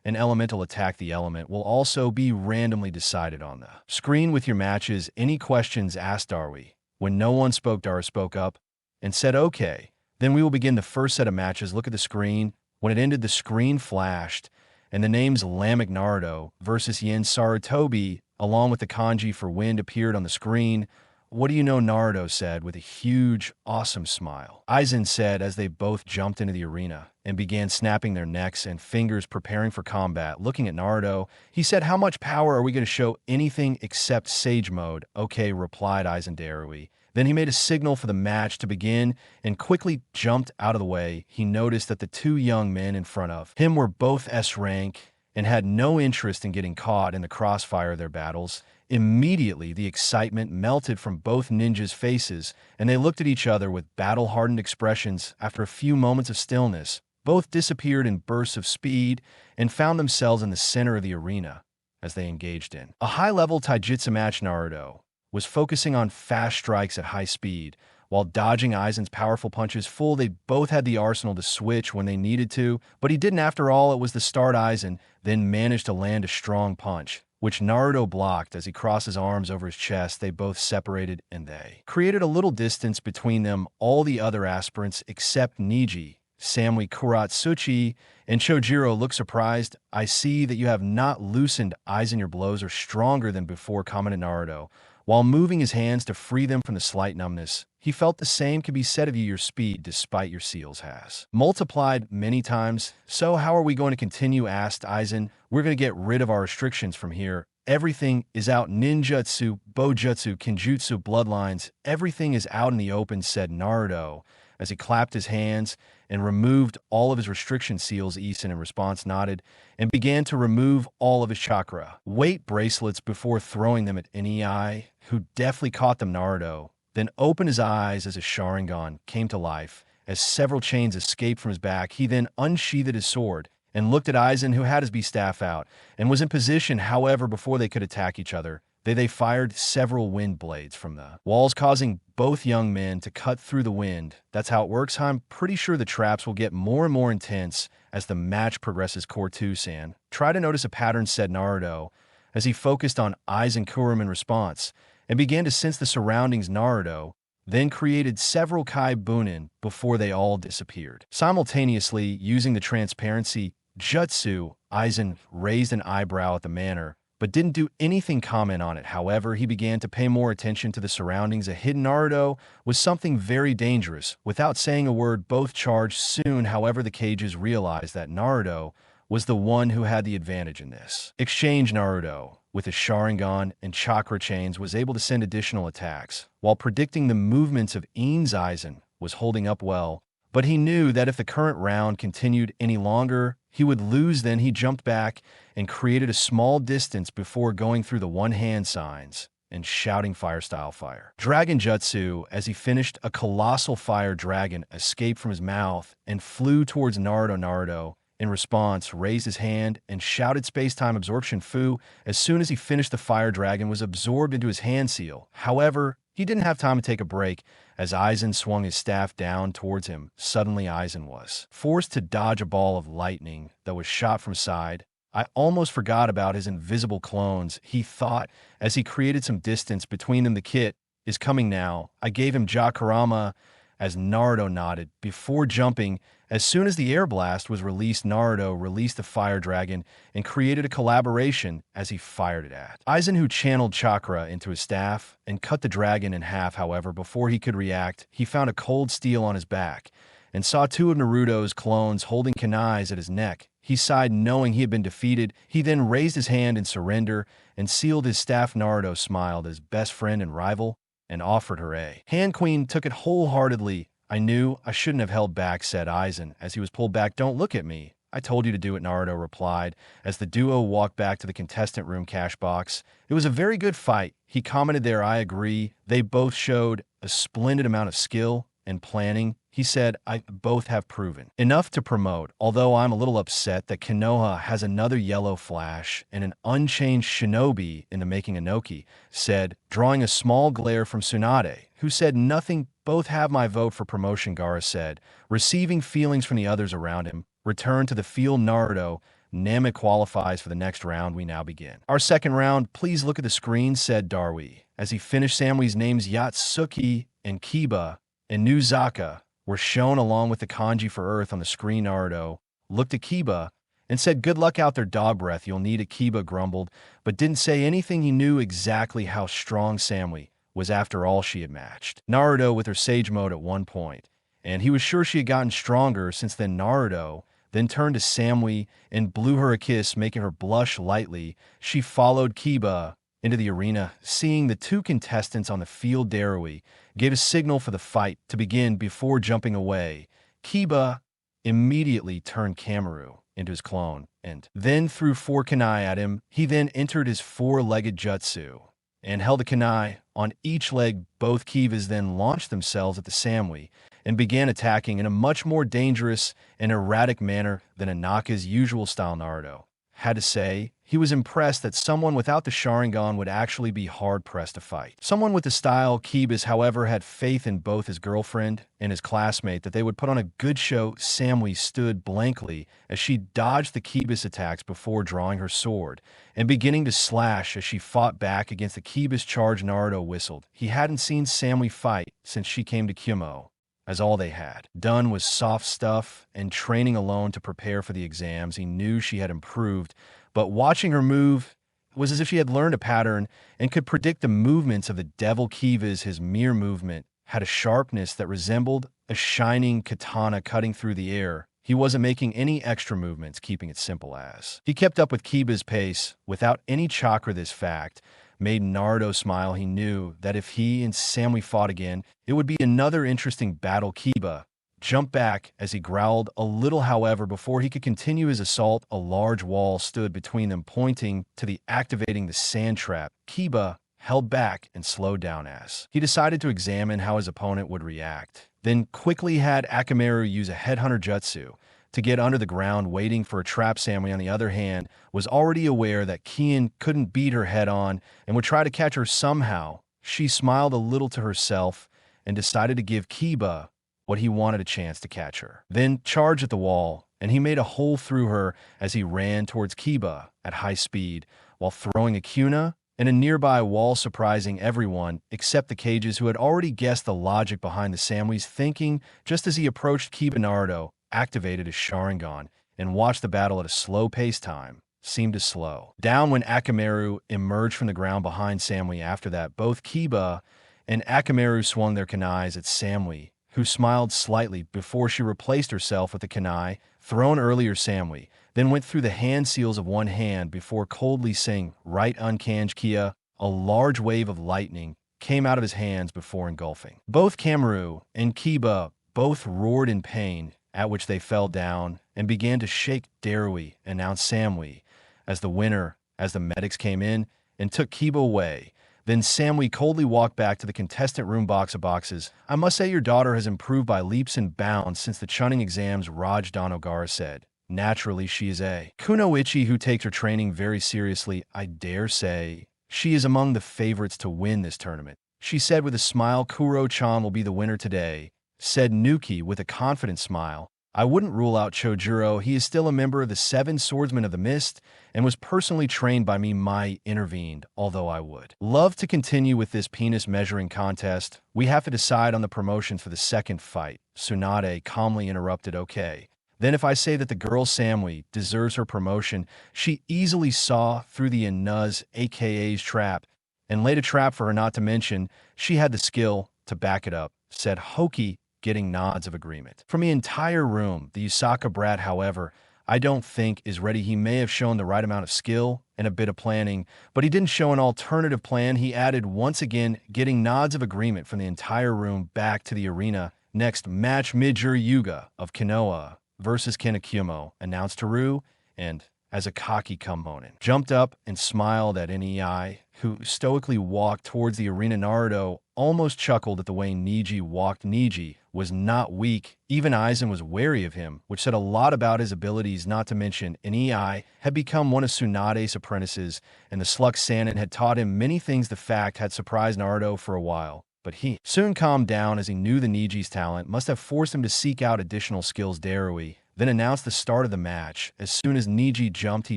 an elemental attack. The element will also be randomly decided on the screen with your matches. Any questions?" asked Darui. When no one spoke, Dara spoke up and said, "Okay, then we will begin the first set of matches. Look at the screen." When it ended, the screen flashed, and the names Lamek Naruto versus Yen Sarutobi, along with the kanji for wind, appeared on the screen. "What do you know?" Naruto said with a huge, awesome smile. Aizen said as they both jumped into the arena and began snapping their necks and fingers, preparing for combat. Looking at Naruto, he said, "How much power are we going to show?" "Anything except Sage Mode." "Okay," replied Aizen Darui. Then he made a signal for the match to begin and quickly jumped out of the way. He noticed that the 2 young men in front of him were both S rank and had no interest in getting caught in the crossfire of their battles. Immediately, the excitement melted from both ninjas' faces, and they looked at each other with battle-hardened expressions. After a few moments of stillness, both disappeared in bursts of speed and found themselves in the center of the arena as they engaged in a high-level taijutsu match. Naruto was focusing on fast strikes at high speed while dodging Aizen's powerful punches. They both had the arsenal to switch when they needed to, but he didn't. After all, it was the start. Aizen then managed to land a strong punch, which Naruto blocked as he crossed his arms over his chest. They both separated, and they created a little distance between them. All the other aspirants, except Niji, Samui, Kuratsuchi, and Chojiro, looked surprised. "I see that you have not loosened. Aizen, your blows are stronger than before," commented Naruto, while moving his hands to free them from the slight numbness. He felt the same could be said of you. Your speed, despite your seals, has multiplied many times. "So how are we going to continue?" asked Aizen. "We're going to get rid of our restrictions from here. Everything is out. Ninjutsu, Bojutsu, Kenjutsu, bloodlines. Everything is out in the open," said Naruto as he clapped his hands and removed all of his restriction seals. Isen, in response, nodded and began to remove all of his chakra weight bracelets before throwing them at Nei, who deftly caught them. Naruto then opened his eyes as his Sharingan came to life as several chains escaped from his back. He then unsheathed his sword and looked at Aizen, who had his B-staff out and was in position. However, before they could attack each other, they fired several wind blades from the walls, causing both young men to cut through the wind. "That's how it works. I'm pretty sure the traps will get more and more intense as the match progresses." Core 2-san, "Try to notice a pattern," said Naruto as he focused on Aizen Kurum in response and began to sense the surroundings. Naruto then created several Kai Bunin before they all disappeared. Simultaneously, using the transparency jutsu, Aizen raised an eyebrow at the manner, but didn't do anything comment on it. However, he began to pay more attention to the surroundings. A hidden Naruto was something very dangerous. Without saying a word, both charged soon. However, the cages realized that Naruto was the one who had the advantage in this exchange. Naruto, with his Sharingan and chakra chains, was able to send additional attacks. While predicting the movements of Aizen was holding up well, But he knew that if the current round continued any longer, he would lose. Then he jumped back and created a small distance before going through the one-hand signs and shouting fire-style fire. Dragon Jutsu, as he finished, a colossal fire dragon escaped from his mouth and flew towards Naruto. Naruto, in response, raised his hand and shouted space-time absorption fu. As soon as he finished, the fire dragon was absorbed into his hand seal. However, he didn't have time to take a break. As Aizen swung his staff down towards him, suddenly Aizen was forced to dodge a ball of lightning that was shot from side. I almost forgot about his invisible clones, he thought, as he created some distance between them. The kit is coming now. I gave him Jakarama. As Naruto nodded before jumping. As soon as the air blast was released, Naruto released the fire dragon and created a collaboration as he fired it at Aizen, who channeled chakra into his staff and cut the dragon in half. However, before he could react, he found a cold steel on his back and saw two of Naruto's clones holding kunais at his neck. He sighed, knowing he had been defeated. He then raised his hand in surrender and sealed his staff. Naruto smiled at his best friend and rival and offered her a hand. Queen took it wholeheartedly. I knew I shouldn't have held back, said Aizen as he was pulled back. Don't look at me. I told you to do it, Naruto replied as the duo walked back to the contestant room cash box. It was a very good fight, he commented there. I agree. They both showed a splendid amount of skill and planning. He said, I both have proven enough to promote, although I'm a little upset that Konoha has another yellow flash and an unchanged shinobi in the making. Inoki said, drawing a small glare from Tsunade, who said nothing. Both have my vote for promotion, Gaara said, receiving feelings from the others around him. Return to the field, Naruto. Namek qualifies for the next round. We now begin our second round. Please look at the screen, said Darui. As he finished, Samui's names Yatsuki and Kiba and Nuzaka were shown along with the kanji for Earth on the screen. Naruto looked at Kiba and said, good luck out there, dog breath. You'll need it. Kiba grumbled, but didn't say anything. He knew exactly how strong Samui was. After all, she had matched Naruto with her Sage mode at one point, and he was sure she had gotten stronger since then. Naruto then turned to Samui and blew her a kiss, making her blush lightly. She followed Kiba into the arena. Seeing the two contestants on the field, Darui gave a signal for the fight to begin before jumping away. Kiba immediately turned Kamaru into his clone and then threw 4 kunai at him. He then entered his 4-legged jutsu and held a kunai on each leg. Both Kivas then launched themselves at the Samui and began attacking in a much more dangerous and erratic manner than Anaka's usual style. Naruto had to say he was impressed that someone without the Sharingan would actually be hard-pressed to fight. Someone with the style Kiba's, however, had faith in both his girlfriend and his classmate that they would put on a good show. Samui stood blankly as she dodged the Kiba's attacks before drawing her sword and beginning to slash as she fought back against the Kiba's charge. Naruto whistled. He hadn't seen Samui fight since she came to Kyumo, as all they had done was soft stuff and training alone to prepare for the exams. He knew she had improved, but watching her move was as if she had learned a pattern and could predict the movements of the devil Kivas. His mere movement had a sharpness that resembled a shining katana cutting through the air. He wasn't making any extra movements, keeping it simple as he kept up with Kiba's pace without any chakra. This fact made Naruto smile. He knew that if he and Samui fought again, it would be another interesting battle. Kiba jumped back as he growled a little. However, before he could continue his assault, a large wall stood between them, pointing to the activating the sand trap. Kiba held back and slowed down as he decided to examine how his opponent would react. Then quickly had Akamaru use a headhunter jutsu to get under the ground, waiting for a trap. Samui, on the other hand, was already aware that Kian couldn't beat her head-on and would try to catch her somehow. She smiled a little to herself and decided to give Kiba what he wanted, a chance to catch her. Then charged at the wall, and he made a hole through her as he ran towards Kiba at high speed while throwing a kuna and a nearby wall, surprising everyone except the cages, who had already guessed the logic behind the Samui's thinking. Just as he approached Kiba, Naruto activated his Sharingan and watched the battle at a slow pace. Time seemed to slow down when Akamaru emerged from the ground behind Samui. After that, both Kiba and Akamaru swung their kunais at Samui, who smiled slightly before she replaced herself with the kunai thrown earlier. Samui then went through the hand seals of one hand before coldly saying, right unkanj Kia. A large wave of lightning came out of his hands before engulfing both Kamaru and Kiba. Both roared in pain, at which they fell down and began to shake. Darui announced Samui as the winner as the medics came in and took Kiba away. Then Samui coldly walked back to the contestant room box of boxes. I must say your daughter has improved by leaps and bounds since the Chunnin exams, Raj Donogara said. Naturally, she is a kunoichi who takes her training very seriously. I dare say she is among the favorites to win this tournament. She said with a smile. Kuro-chan will be the winner today, said Nuki with a confident smile. I wouldn't rule out Chojuro. He is still a member of the Seven Swordsmen of the Mist and was personally trained by me. Mai intervened, although I would love to continue with this penis measuring contest. We have to decide on the promotions for the second fight. Tsunade calmly interrupted. Okay. Then if I say that the girl Samui deserves her promotion, she easily saw through the Inuz AKA's trap and laid a trap for her, not to mention she had the skill to back it up, said Hoki, getting nods of agreement from the entire room. The Usaka brat, however, I don't think is ready. He may have shown the right amount of skill and a bit of planning, but he didn't show an alternative plan. He added once again, getting nods of agreement from the entire room. Back to the arena. Next match, Midger Yuga of Konoha versus Kinakumo, announced Haru, and as a cocky Kumonin jumped up and smiled at Nei, who stoically walked towards the arena. Naruto almost chuckled at the way Niji walked. Niji was not weak. Even Aizen was wary of him, which said a lot about his abilities, not to mention Nei had become one of Tsunade's apprentices, and the Slux Sannin had taught him many things. The fact had surprised Naruto for a while, but he soon calmed down as he knew the Niji's talent must have forced him to seek out additional skills. Darui then announced the start of the match. As soon as Niji jumped, he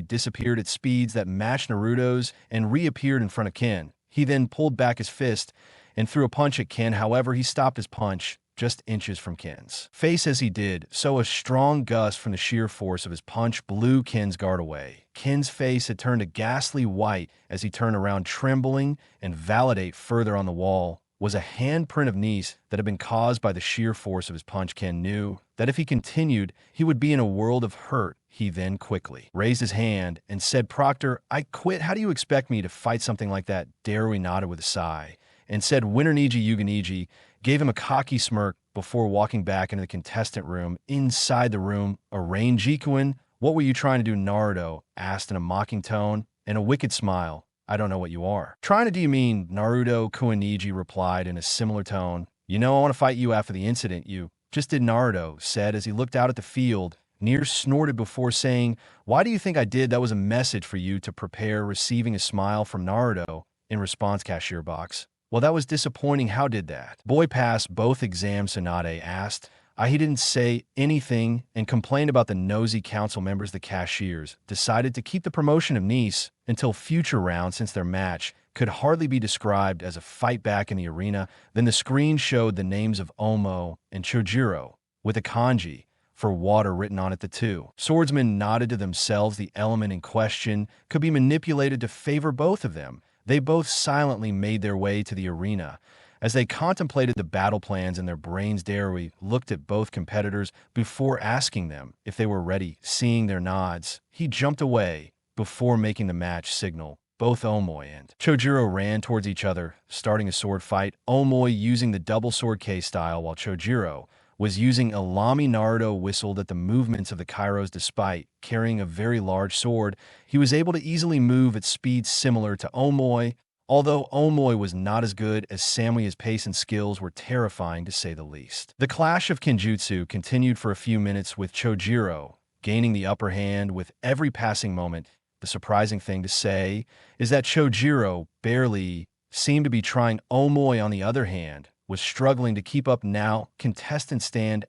disappeared at speeds that matched Naruto's and reappeared in front of Ken. He then pulled back his fist and threw a punch at Ken. However, he stopped his punch just inches from Ken's face as he did so. A strong gust from the sheer force of his punch blew Ken's guard away. Ken's face had turned a ghastly white as he turned around, trembling, and validate further on the wall was a handprint of Nice that had been caused by the sheer force of his punch. Ken knew that if he continued, he would be in a world of hurt. He then quickly raised his hand and said, Proctor, I quit. How do you expect me to fight something like that? Darui nodded with a sigh and said, Winner Niji Yuga. Niji gave him a cocky smirk before walking back into the contestant room. Inside the room, a rain Jikuin, what were you trying to do? Naruto asked in a mocking tone and a wicked smile. I don't know what you are trying to do. You mean Naruto? Kuiniji replied in a similar tone. You know, I want to fight you after the incident you just did, Naruto said as he looked out at the field. Near snorted before saying, Why do you think I did? That was a message for you to prepare. Receiving a smile from Naruto in response. Cashier box. Well, that was disappointing. How did that boy pass both exams? Tsunade asked. He didn't say anything and complained about the nosy council members. The cashiers decided to keep the promotion of Nice until future rounds since their match could hardly be described as a fight back in the arena. Then the screen showed the names of Omo and Chojuro with a kanji for water written on it. The two swordsmen nodded to themselves. The element in question could be manipulated to favor both of them. They both silently made their way to the arena. As they contemplated the battle plans in their brains, Darui looked at both competitors before asking them if they were ready. Seeing their nods, he jumped away before making the match signal. Both Omoi and Chojuro ran towards each other, starting a sword fight. Omoi using the double sword K style, while Chojuro was using a Lami. Naruto whistled at the movements of the Kairos. Despite carrying a very large sword, he was able to easily move at speeds similar to Omoi. Although Omoi was not as good as Samui, his pace and skills were terrifying to say the least. The clash of Kenjutsu continued for a few minutes, with Chojuro gaining the upper hand with every passing moment. The surprising thing to say is that Chojuro barely seemed to be trying. Omoi, on the other hand, was struggling to keep up. Now, contestant stand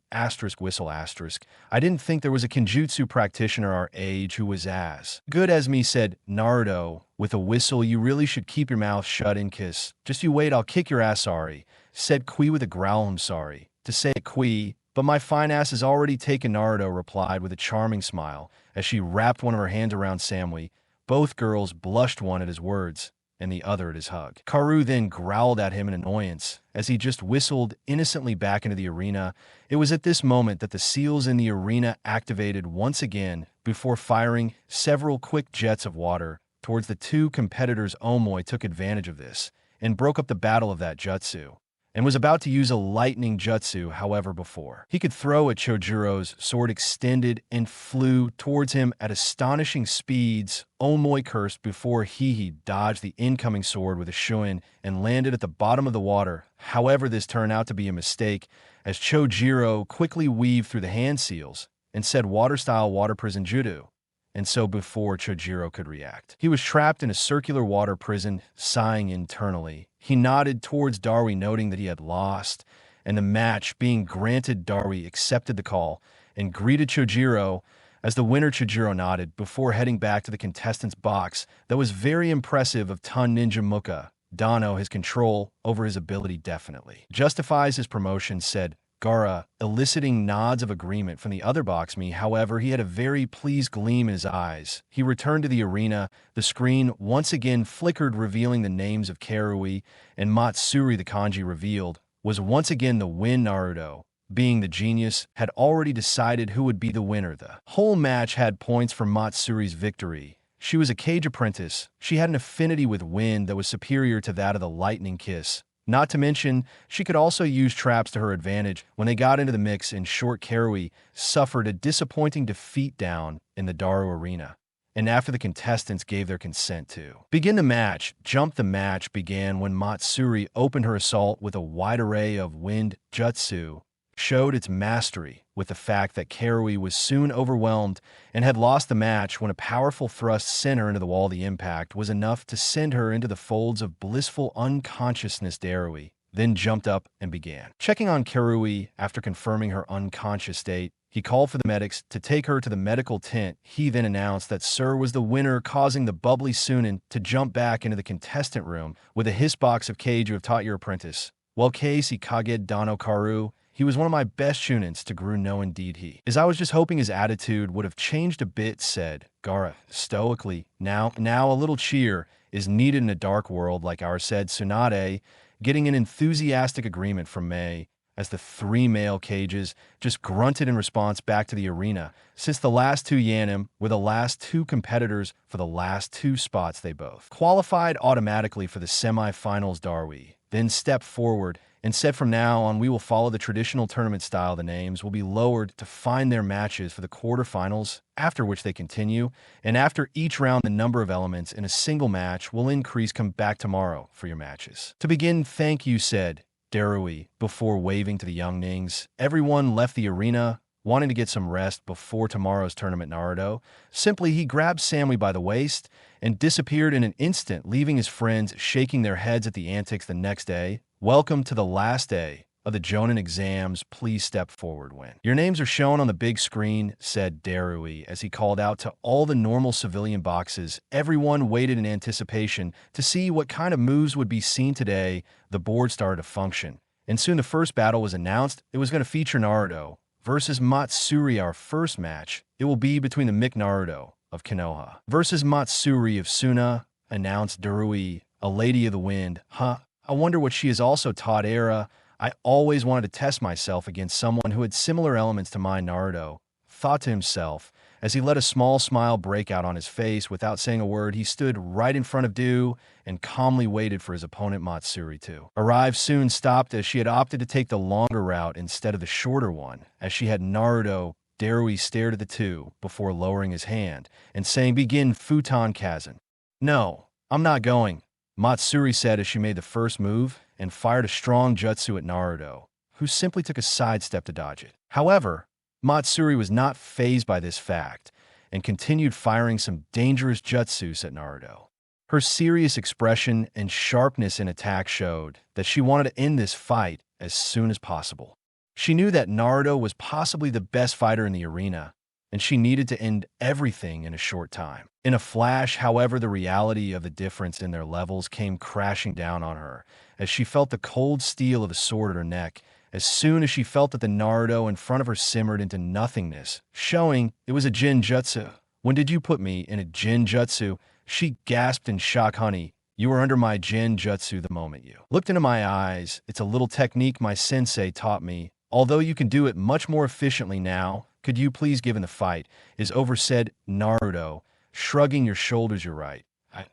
*whistle*. I didn't think there was a Kenjutsu practitioner our age who was as good as me, said Naruto with a whistle. You really should keep your mouth shut and kiss. Just you wait, I'll kick your ass. Sorry, said Kui with a growl. I'm sorry to say it, Kui, but my fine ass is already taken, Naruto replied with a charming smile as she wrapped one of her hands around Samui. Both girls blushed, one at his words and the other at his hug. Karu then growled at him in annoyance as he just whistled innocently back into the arena. It was at this moment that the seals in the arena activated once again before firing several quick jets of water towards the two competitors. Omoi took advantage of this and broke up the battle of that jutsu. and was about to use a lightning jutsu, however, before he could throw it, Chojiro's sword extended and flew towards him at astonishing speeds. Omoi cursed before he dodged the incoming sword with a shuin and landed at the bottom of the water. However, this turned out to be a mistake, as Chojiro quickly weaved through the hand seals and said water-style water prison judo. And so before Chojiro could react, he was trapped in a circular water prison, sighing internally. He nodded towards Darui, noting that he had lost, and the match being granted, Darui accepted the call and greeted Chojiro. As the winner, Chojiro nodded before heading back to the contestants' box. That was very impressive of Ton Ninja Muka. Dano, his control over his ability definitely justifies his promotion, said Gara, eliciting nods of agreement from the other boxme. However, he had a very pleased gleam in his eyes. He returned to the arena. The screen once again flickered, revealing the names of Karui and Matsuri. The kanji revealed was once again the win. Naruto, being the genius, had already decided who would be the winner. The whole match had points for Matsuri's victory. She was a cage apprentice. She had an affinity with wind that was superior to that of the lightning kiss. Not to mention, she could also use traps to her advantage. When they got into the mix, in short, Karui suffered a disappointing defeat down in the Daru arena. And after the contestants gave their consent to begin the match, the match began when Matsuri opened her assault with a wide array of wind jutsu, showed its mastery with the fact that Karui was soon overwhelmed and had lost the match when a powerful thrust sent her into the wall. The impact was enough to send her into the folds of blissful unconsciousness. Darui then jumped up and began checking on Karui. After confirming her unconscious state, he called for the medics to take her to the medical tent. He then announced that Sir was the winner, causing the bubbly Sunin to jump back into the contestant room with a hiss box of Kage. You have taught your apprentice. Well, Casey Kage Dano Karu. He was one of my best shunins to Guru. No, indeed he is. I was just hoping his attitude would have changed a bit, said Gara stoically. Now a little cheer is needed in a dark world like ours, said Tsunade, getting an enthusiastic agreement from Mei, as the three male cages just grunted in response back to the arena. Since the last two Yanim were the last two competitors for the last two spots, they both qualified automatically for the semi-finals. Darui then stepped forward and said, from now on, we will follow the traditional tournament style. The names will be lowered to find their matches for the quarterfinals, after which they continue, and after each round, the number of elements in a single match will increase. Come back tomorrow for your matches. To begin, thank you, said Darui before waving to the young Nings. Everyone left the arena, wanting to get some rest before tomorrow's tournament. Naruto simply he grabbed Samui by the waist and disappeared in an instant, leaving his friends shaking their heads at the antics. The next day, welcome to the last day of the Jonin exams. Please step forward when your names are shown on the big screen, said Darui as he called out to all the normal civilian boxes. Everyone waited in anticipation to see what kind of moves would be seen today. The board started to function, and soon the first battle was announced. It was going to feature Naruto versus Matsuri. Our first match, it will be between the Mick Naruto of Konoha versus Matsuri of Suna, announced Darui, a lady of the wind. I wonder what she has also taught. I always wanted to test myself against someone who had similar elements to mine. Naruto thought to himself as he let a small smile break out on his face. Without saying a word, he stood right in front of Du and calmly waited for his opponent Matsuri to arrive. Soon stopped, as she had opted to take the longer route instead of the shorter one. As she had Naruto, Darui stared at the two before lowering his hand and saying, begin Futon Kazan. No, I'm not going, Matsuri said as she made the first move and fired a strong jutsu at Naruto, who simply took a sidestep to dodge it. However, Matsuri was not fazed by this fact and continued firing some dangerous jutsus at Naruto. Her serious expression and sharpness in attack showed that she wanted to end this fight as soon as possible. She knew that Naruto was possibly the best fighter in the arena, and she needed to end everything in a short time. In a flash, however, the reality of the difference in their levels came crashing down on her as she felt the cold steel of the sword at her neck. As soon as she felt that the Naruto in front of her simmered into nothingness, showing it was a Jin Jutsu. When did you put me in a Jin Jutsu? She gasped in shock. Honey, you were under my Jin Jutsu the moment you looked into my eyes. It's a little technique my sensei taught me, although you can do it much more efficiently now. Could you please, given the fight is over, said Naruto, shrugging your shoulders. You're right.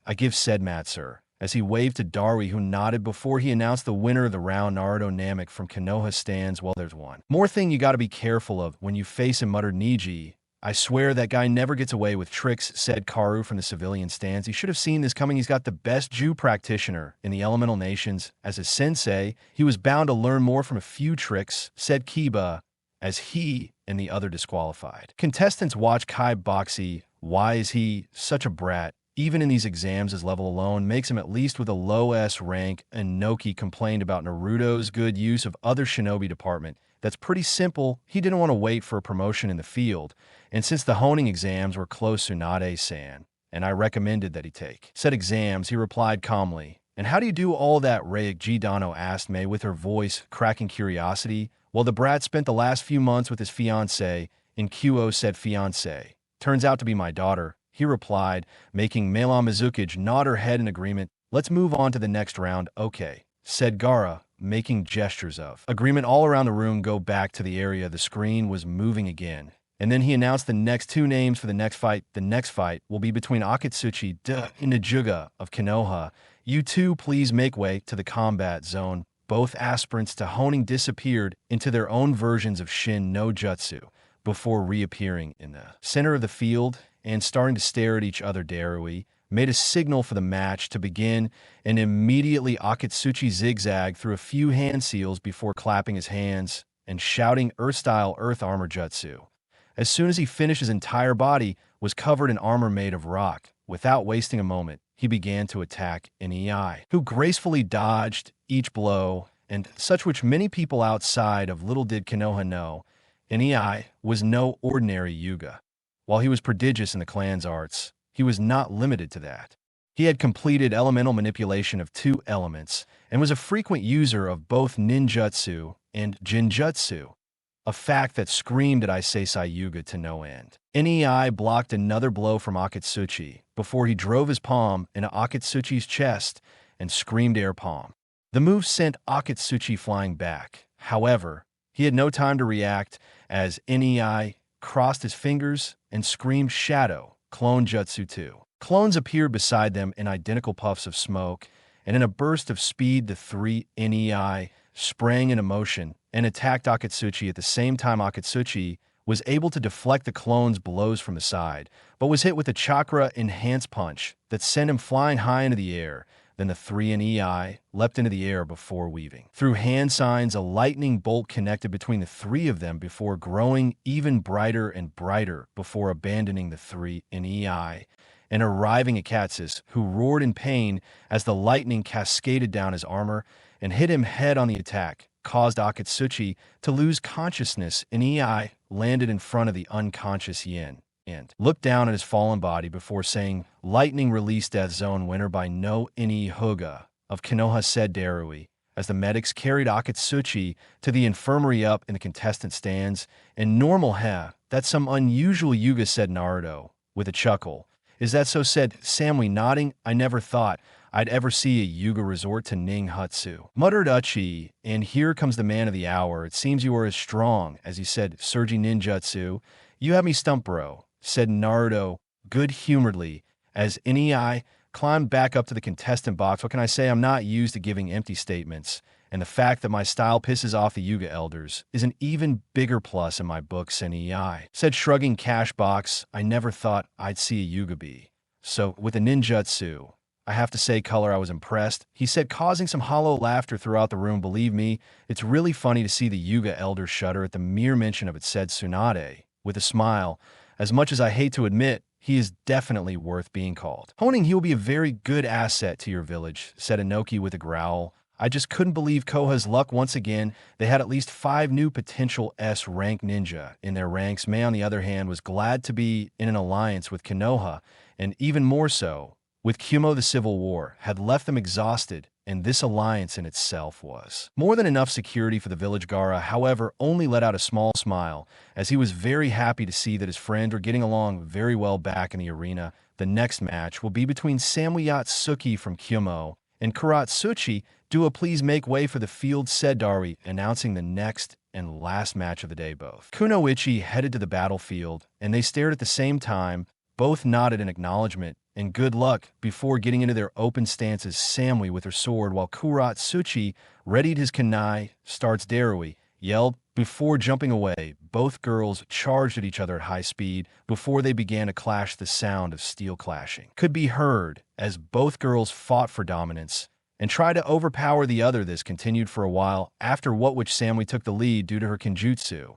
I give, said Matsur, as he waved to Darui, who nodded before he announced the winner of the round. Naruto Namek from Konoha stands. Well, there's one more thing you gotta be careful of when you face him, muttered Niji. I swear that guy never gets away with tricks, said Karu from the civilian stands. He should have seen this coming. He's got the best Jew practitioner in the elemental nations as his sensei. He was bound to learn more from a few tricks, said Kiba, as he and the other disqualified. Contestants watch Kai Boxy. Why is he such a brat? Even in these exams, his level alone makes him at least with a low S rank. Inoki complained about Naruto's good use of other shinobi department. That's pretty simple. He didn't want to wait for a promotion in the field. And since the honing exams were close, Tsunade-san, and I recommended that he take said exams, he replied calmly. And how do you do all that, Rayek Gidano asked Mei with her voice cracking curiosity. Well, the brat spent the last few months with his fiancée, and Kyo said fiancée. Turns out to be my daughter, he replied, making Meila Mizuki nod her head in agreement. Let's move on to the next round, okay, said Gaara, making gestures of agreement. All around the room go back to the area. The screen was moving again. And then he announced the next two names for the next fight. The next fight will be between Akatsuchi and Najuga of Konoha. You two please make way to the combat zone. Both aspirants to honing disappeared into their own versions of Shin no Jutsu before reappearing in the center of the field and starting to stare at each other. Darui made a signal for the match to begin, and immediately Akatsuchi zigzagged through a few hand seals before clapping his hands and shouting Earth-style Earth Armor Jutsu. As soon as he finished, his entire body was covered in armor made of rock. Without wasting a moment, he began to attack Nei, who gracefully dodged each blow, and such which many people outside of little did Konoha know, Nei was no ordinary Yuga. While he was prodigious in the clan's arts, he was not limited to that. He had completed elemental manipulation of 2 elements, and was a frequent user of both ninjutsu and jinjutsu, a fact that screamed at Isesai Yuga to no end. Nei blocked another blow from Akatsuchi before he drove his palm into Akatsuchi's chest and screamed air palm. The move sent Akatsuchi flying back. However, he had no time to react as Nei crossed his fingers and screamed Shadow, Clone Jutsu 2. Clones appeared beside them in identical puffs of smoke, and in a burst of speed the 3 Nei sprang into motion and attacked Akatsuchi. At the same time, Akatsuchi was able to deflect the clone's blows from the side, but was hit with a chakra-enhanced punch that sent him flying high into the air. Then the 3 Nei leapt into the air before weaving. Through hand signs, a lightning bolt connected between the 3 of them before growing even brighter and brighter before abandoning the 3 Nei and arriving at Katsus, who roared in pain as the lightning cascaded down his armor and hit him head on. The attack caused Akatsuchi to lose consciousness, and Nei landed in front of the unconscious Yin and looked down at his fallen body before saying, "Lightning released Death Zone winner by no Ini Huga of Konoha," said Darui, as the medics carried Akatsuchi to the infirmary up in the contestant stands. "And normal, that's some unusual Yuga," said Naruto, with a chuckle. "Is that so?" said Samui, nodding. "I never thought I'd ever see a Yuga resort to ninjutsu," muttered Uchi. "And here comes the man of the hour. It seems you are as strong as he said Surgi ninjutsu. You have me stumped, bro," said Naruto good-humoredly as Nei climbed back up to the contestant box. "What can I say? I'm not used to giving empty statements, and the fact that my style pisses off the Yuga elders is an even bigger plus in my books," and Nei said, shrugging cash box. "I never thought I'd see a Yuga be so with a ninjutsu. I have to say, Color, I was impressed," he said, causing some hollow laughter throughout the room. "Believe me, it's really funny to see the Yuga elders shudder at the mere mention of it," said Tsunade, with a smile. "As much as I hate to admit, he is definitely worth being called honing. He will be a very good asset to your village," said Inoki with a growl. "I just couldn't believe Koha's luck once again. They had at least 5 new potential S-rank ninja in their ranks." Mei, on the other hand, was glad to be in an alliance with Konoha, and even more so with Kumo. The Civil War had left them exhausted, and this alliance in itself was more than enough security for the village. Gaara, however, only let out a small smile, as he was very happy to see that his friends were getting along very well back in the arena. The next match will be between Samuyatsuki from Kumo and Kuratsuchi. "Do please make way for the field," said Darui, announcing the next and last match of the day. Both Kunoichi headed to the battlefield, and they stared at the same time. Both nodded in acknowledgement and good luck before getting into their open stances. Samui with her sword while Kuratsuchi readied his kunai, starts Darui, yelled before jumping away. Both girls charged at each other at high speed before they began to clash. The sound of steel clashing could be heard as both girls fought for dominance and tried to overpower the other. This continued for a while, after which Samui took the lead due to her kenjutsu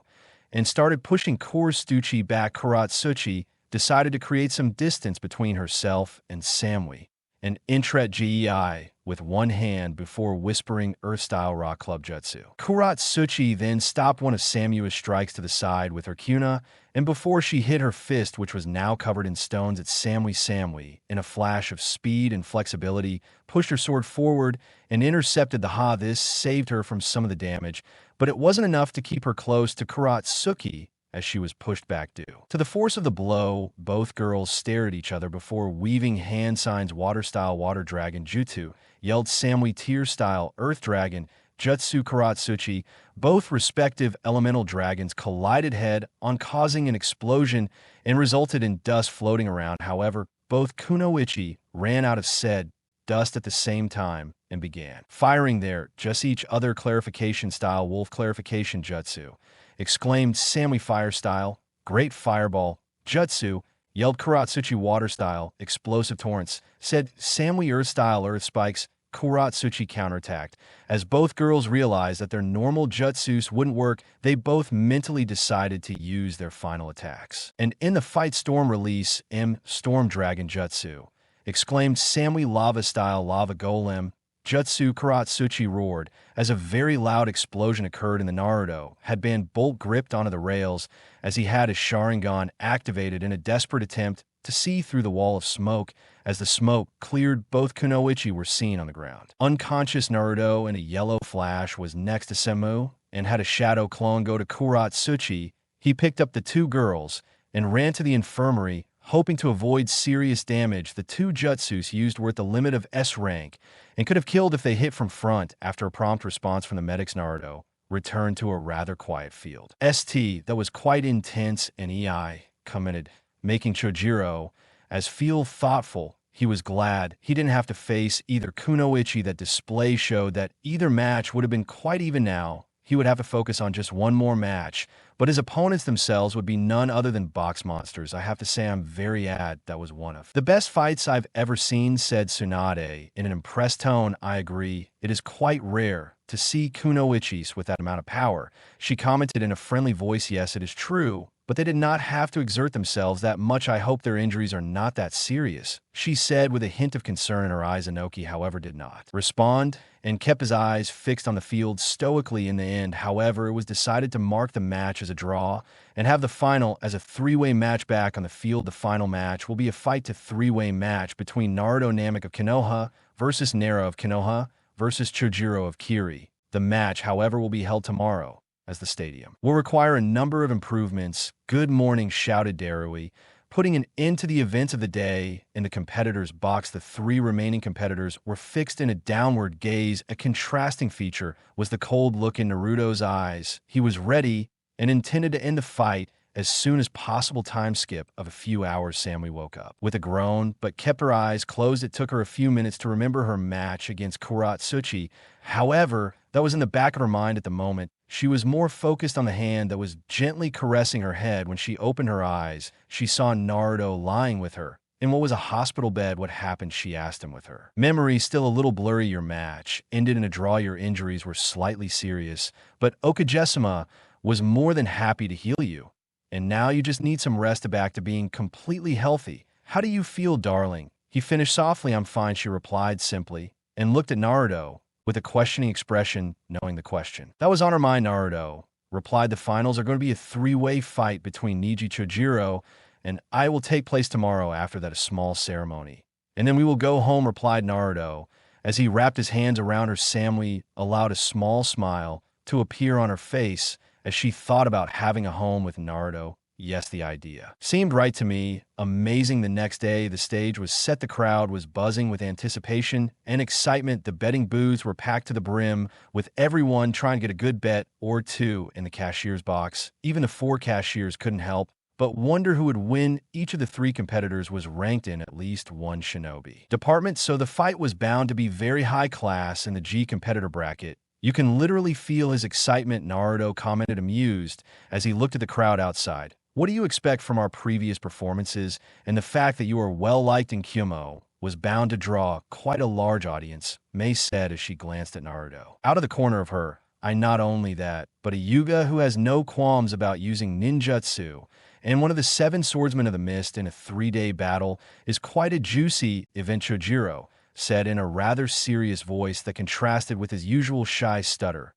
and started pushing Kuratsuchi back. Kuratsuchi decided to create some distance between herself and Samui, an intret gei with one hand before whispering Earth-style rock club jutsu. Kuratsuchi then stopped one of Samui's strikes to the side with her kuna, and before she hit her fist, which was now covered in stones at Samui, in a flash of speed and flexibility, pushed her sword forward and intercepted the ha. This saved her from some of the damage, but it wasn't enough to keep her close to Kuratsuki as she was pushed back due to the force of the blow. Both girls stared at each other before weaving hand signs. Water-style water dragon jutsu, yelled Samui. Tear-style earth dragon jutsu. Kuratsuchi, both respective elemental dragons, collided head-on, causing an explosion and resulted in dust floating around. However, both kunoichi ran out of said dust at the same time and began firing their just each other. Clarification-style wolf clarification jutsu, exclaimed Samui. Fire-style great fireball jutsu, yelled Kuratsuchi. Water-style explosive torrents, said Samui. Earth-style earth spikes. Kuratsuchi counterattacked. As both girls realized that their normal jutsus wouldn't work, they both mentally decided to use their final attacks. And in the fight, storm release storm dragon jutsu, exclaimed Samui. Lava-style lava golem jutsu. Kuratsuchi roared as a very loud explosion occurred in the Naruto had been bolt gripped onto the rails as he had his Sharingan activated in a desperate attempt to see through the wall of smoke. As the smoke cleared, both kunoichi were seen on the ground. Unconscious Naruto in a yellow flash was next to Semu and had a shadow clone go to Kuratsuchi. He picked up the two girls and ran to the infirmary, hoping to avoid serious damage. The two jutsus used were at the limit of S rank and could have killed if they hit from front. After a prompt response from the medics, Naruto returned to a rather quiet field. ST that was quite intense, and EI commented, making Chojiro as feel thoughtful. He was glad he didn't have to face either kunoichi. That display showed that either match would have been quite even now. He would have to focus on just one more match, but his opponents themselves would be none other than box monsters. I have to say I'm very glad that was one of the best fights I've ever seen, said Tsunade in an impressed tone. I agree. It is quite rare to see kunoichis with that amount of power. She commented in a friendly voice, yes, it is true, but they did not have to exert themselves that much. I hope their injuries are not that serious, she said with a hint of concern in her eyes. Inoki, however, did not respond and kept his eyes fixed on the field stoically. In the end, however, it was decided to mark the match as a draw and have the final as a three-way match. Back on the field, the final match will be a fight to three-way match between Naruto Namek of Konoha versus Nara of Konoha versus Chojiro of Kiri. The match, however, will be held tomorrow, as the stadium will require a number of improvements. Good morning, shouted Darui, putting an end to the events of the day. In the competitors' box, the three remaining competitors were fixed in a downward gaze. A contrasting feature was the cold look in Naruto's eyes. He was ready and intended to end the fight as soon as possible. Time skip of a few hours. Samui woke up with a groan, but kept her eyes closed. It took her a few minutes to remember her match against Kuratsuchi. However, that was in the back of her mind at the moment. She was more focused on the hand that was gently caressing her head. When she opened her eyes, she saw Naruto lying with her in what was a hospital bed. What happened? She asked him with her memory still a little blurry. Your match ended in a draw. Your injuries were slightly serious, but Okagesima was more than happy to heal you. And now you just need some rest back to being completely healthy. How do you feel, darling? He finished softly. I'm fine, she replied simply, and looked at Naruto with a questioning expression, knowing the question that was on her mind. Naruto replied, the finals are going to be a three-way fight between Niji, Chojiro, and I will take place tomorrow. After that, a small ceremony, and then we will go home, replied Naruto. As he wrapped his hands around her, Samui allowed a small smile to appear on her face as she thought about having a home with Naruto. Yes, the idea seemed right to me. Amazing. The next day, the stage was set. The crowd was buzzing with anticipation and excitement. The betting booths were packed to the brim, with everyone trying to get a good bet or two in the cashier's box. Even the four cashiers couldn't help but wonder who would win. Each of the three competitors was ranked in at least one shinobi department, so the fight was bound to be very high class in the G competitor bracket. You can literally feel his excitement, Naruto commented amused as he looked at the crowd outside. What do you expect from our previous performances, and the fact that you are well-liked in Kyumo was bound to draw quite a large audience, Mei said as she glanced at Naruto. Out of the corner of her eye, not only that, but a Yuga who has no qualms about using ninjutsu, and one of the 7 swordsmen of the mist in a 3-day battle is quite a juicy event, Chojiro said in a rather serious voice that contrasted with his usual shy stutter.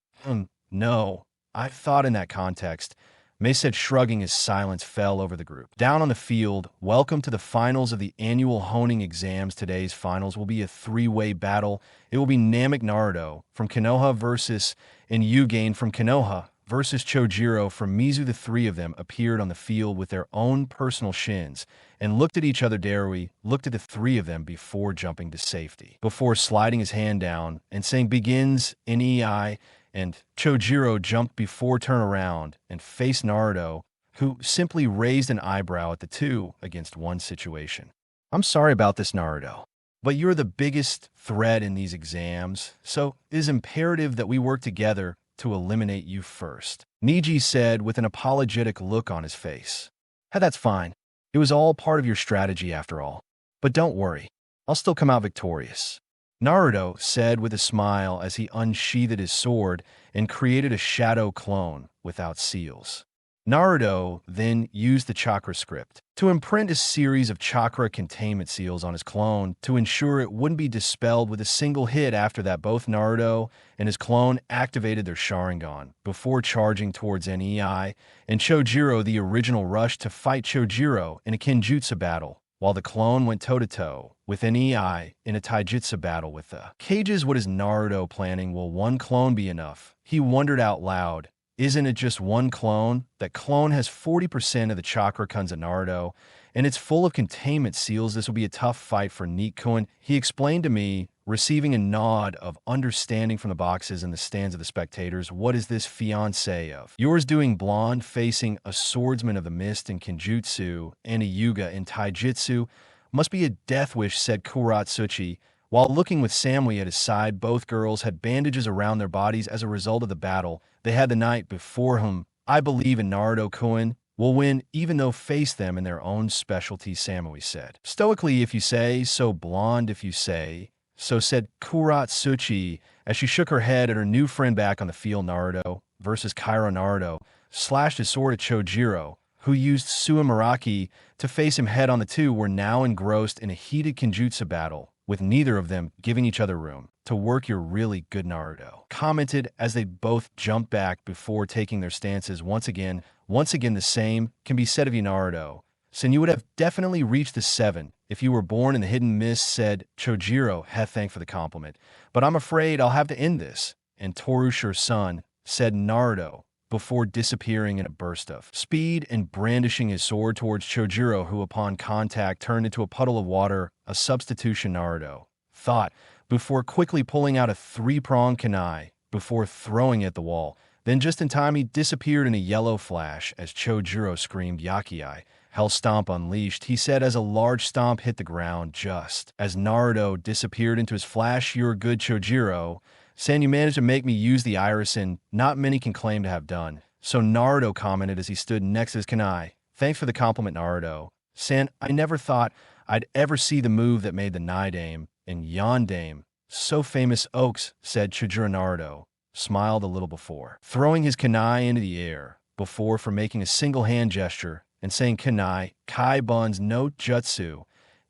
No, I've thought in that context, Mei said, shrugging as silence fell over the group. Down on the field, welcome to the finals of the annual honing exams. Today's finals will be a 3-way battle. It will be Namek Naruto from Konoha versus Hyuga from Konoha versus Chojiro from Mizu. The three of them appeared on the field with their own personal shins and looked at each other. Darui looked at the three of them before jumping to safety, before sliding his hand down and saying begins in EI, and Chojiro jumped before turn around and faced Naruto, who simply raised an eyebrow at the 2-against-1 situation. I'm sorry about this, Naruto, but you're the biggest threat in these exams, so it is imperative that we work together to eliminate you first, Niji said with an apologetic look on his face. That's fine. It was all part of your strategy after all. But don't worry, I'll still come out victorious, Naruto said with a smile as he unsheathed his sword and created a shadow clone without seals. Naruto then used the chakra script to imprint a series of chakra containment seals on his clone to ensure it wouldn't be dispelled with a single hit. After that, both Naruto and his clone activated their Sharingan before charging towards NEI, and Chojiro the original rushed to fight Chojiro in a Kenjutsu battle, while the clone went toe-to-toe with NEI in a Taijutsu battle with the cages. What is Naruto planning? Will one clone be enough? He wondered out loud. Isn't it just one clone? That clone has 40% of the chakra guns of Naruto, and it's full of containment seals. This will be a tough fight for Nikkun, he explained to me, receiving a nod of understanding from the boxes in the stands of the spectators. What is this fiancé of yours doing? Blonde, facing a swordsman of the mist in Kenjutsu and a Yuga in Taijutsu. Must be a death wish, said Kuratsuchi, while looking with Samui at his side. Both girls had bandages around their bodies as a result of the battle they had the night before. I believe in Naruto-kun will win even though face them in their own specialty, Samui said. Stoically, if you say so. Blonde, if you say so, said Kuratsuchi as she shook her head at her new friend back on the field. Naruto versus Kairo. Naruto slashed his sword at Chojiro, who used Suimaraki to face him head on. The two were now engrossed in a heated Kenjutsu battle, with neither of them giving each other room to work. You're really good, Naruto commented as they both jumped back before taking their stances. Once again, the same can be said of you, Naruto. Sen, you would have definitely reached the 7 if you were born in the hidden mist, said Chojiro. Thank for the compliment, but I'm afraid I'll have to end this. And Torusher-san, said Naruto, before disappearing in a burst of speed and brandishing his sword towards Chojiro, who upon contact turned into a puddle of water. A substitution, Naruto thought, before quickly pulling out a 3-pronged kunai before throwing it at the wall. Then just in time, he disappeared in a yellow flash as Chojiro screamed Yakiai. Hell stomp unleashed, he said as a large stomp hit the ground just as Naruto disappeared into his flash. You're good, Chojiro. San, you managed to make me use the Irison. Not many can claim to have done so, Naruto commented as he stood next to his kunai. Thanks for the compliment, Naruto. San, I never thought I'd ever see the move that made the Naidame and Yondame so famous. Oaks, said Chojiro. Naruto smiled a little before throwing his kunai into the air, before for making a single hand gesture and saying kunai, Kai Bun's no jutsu.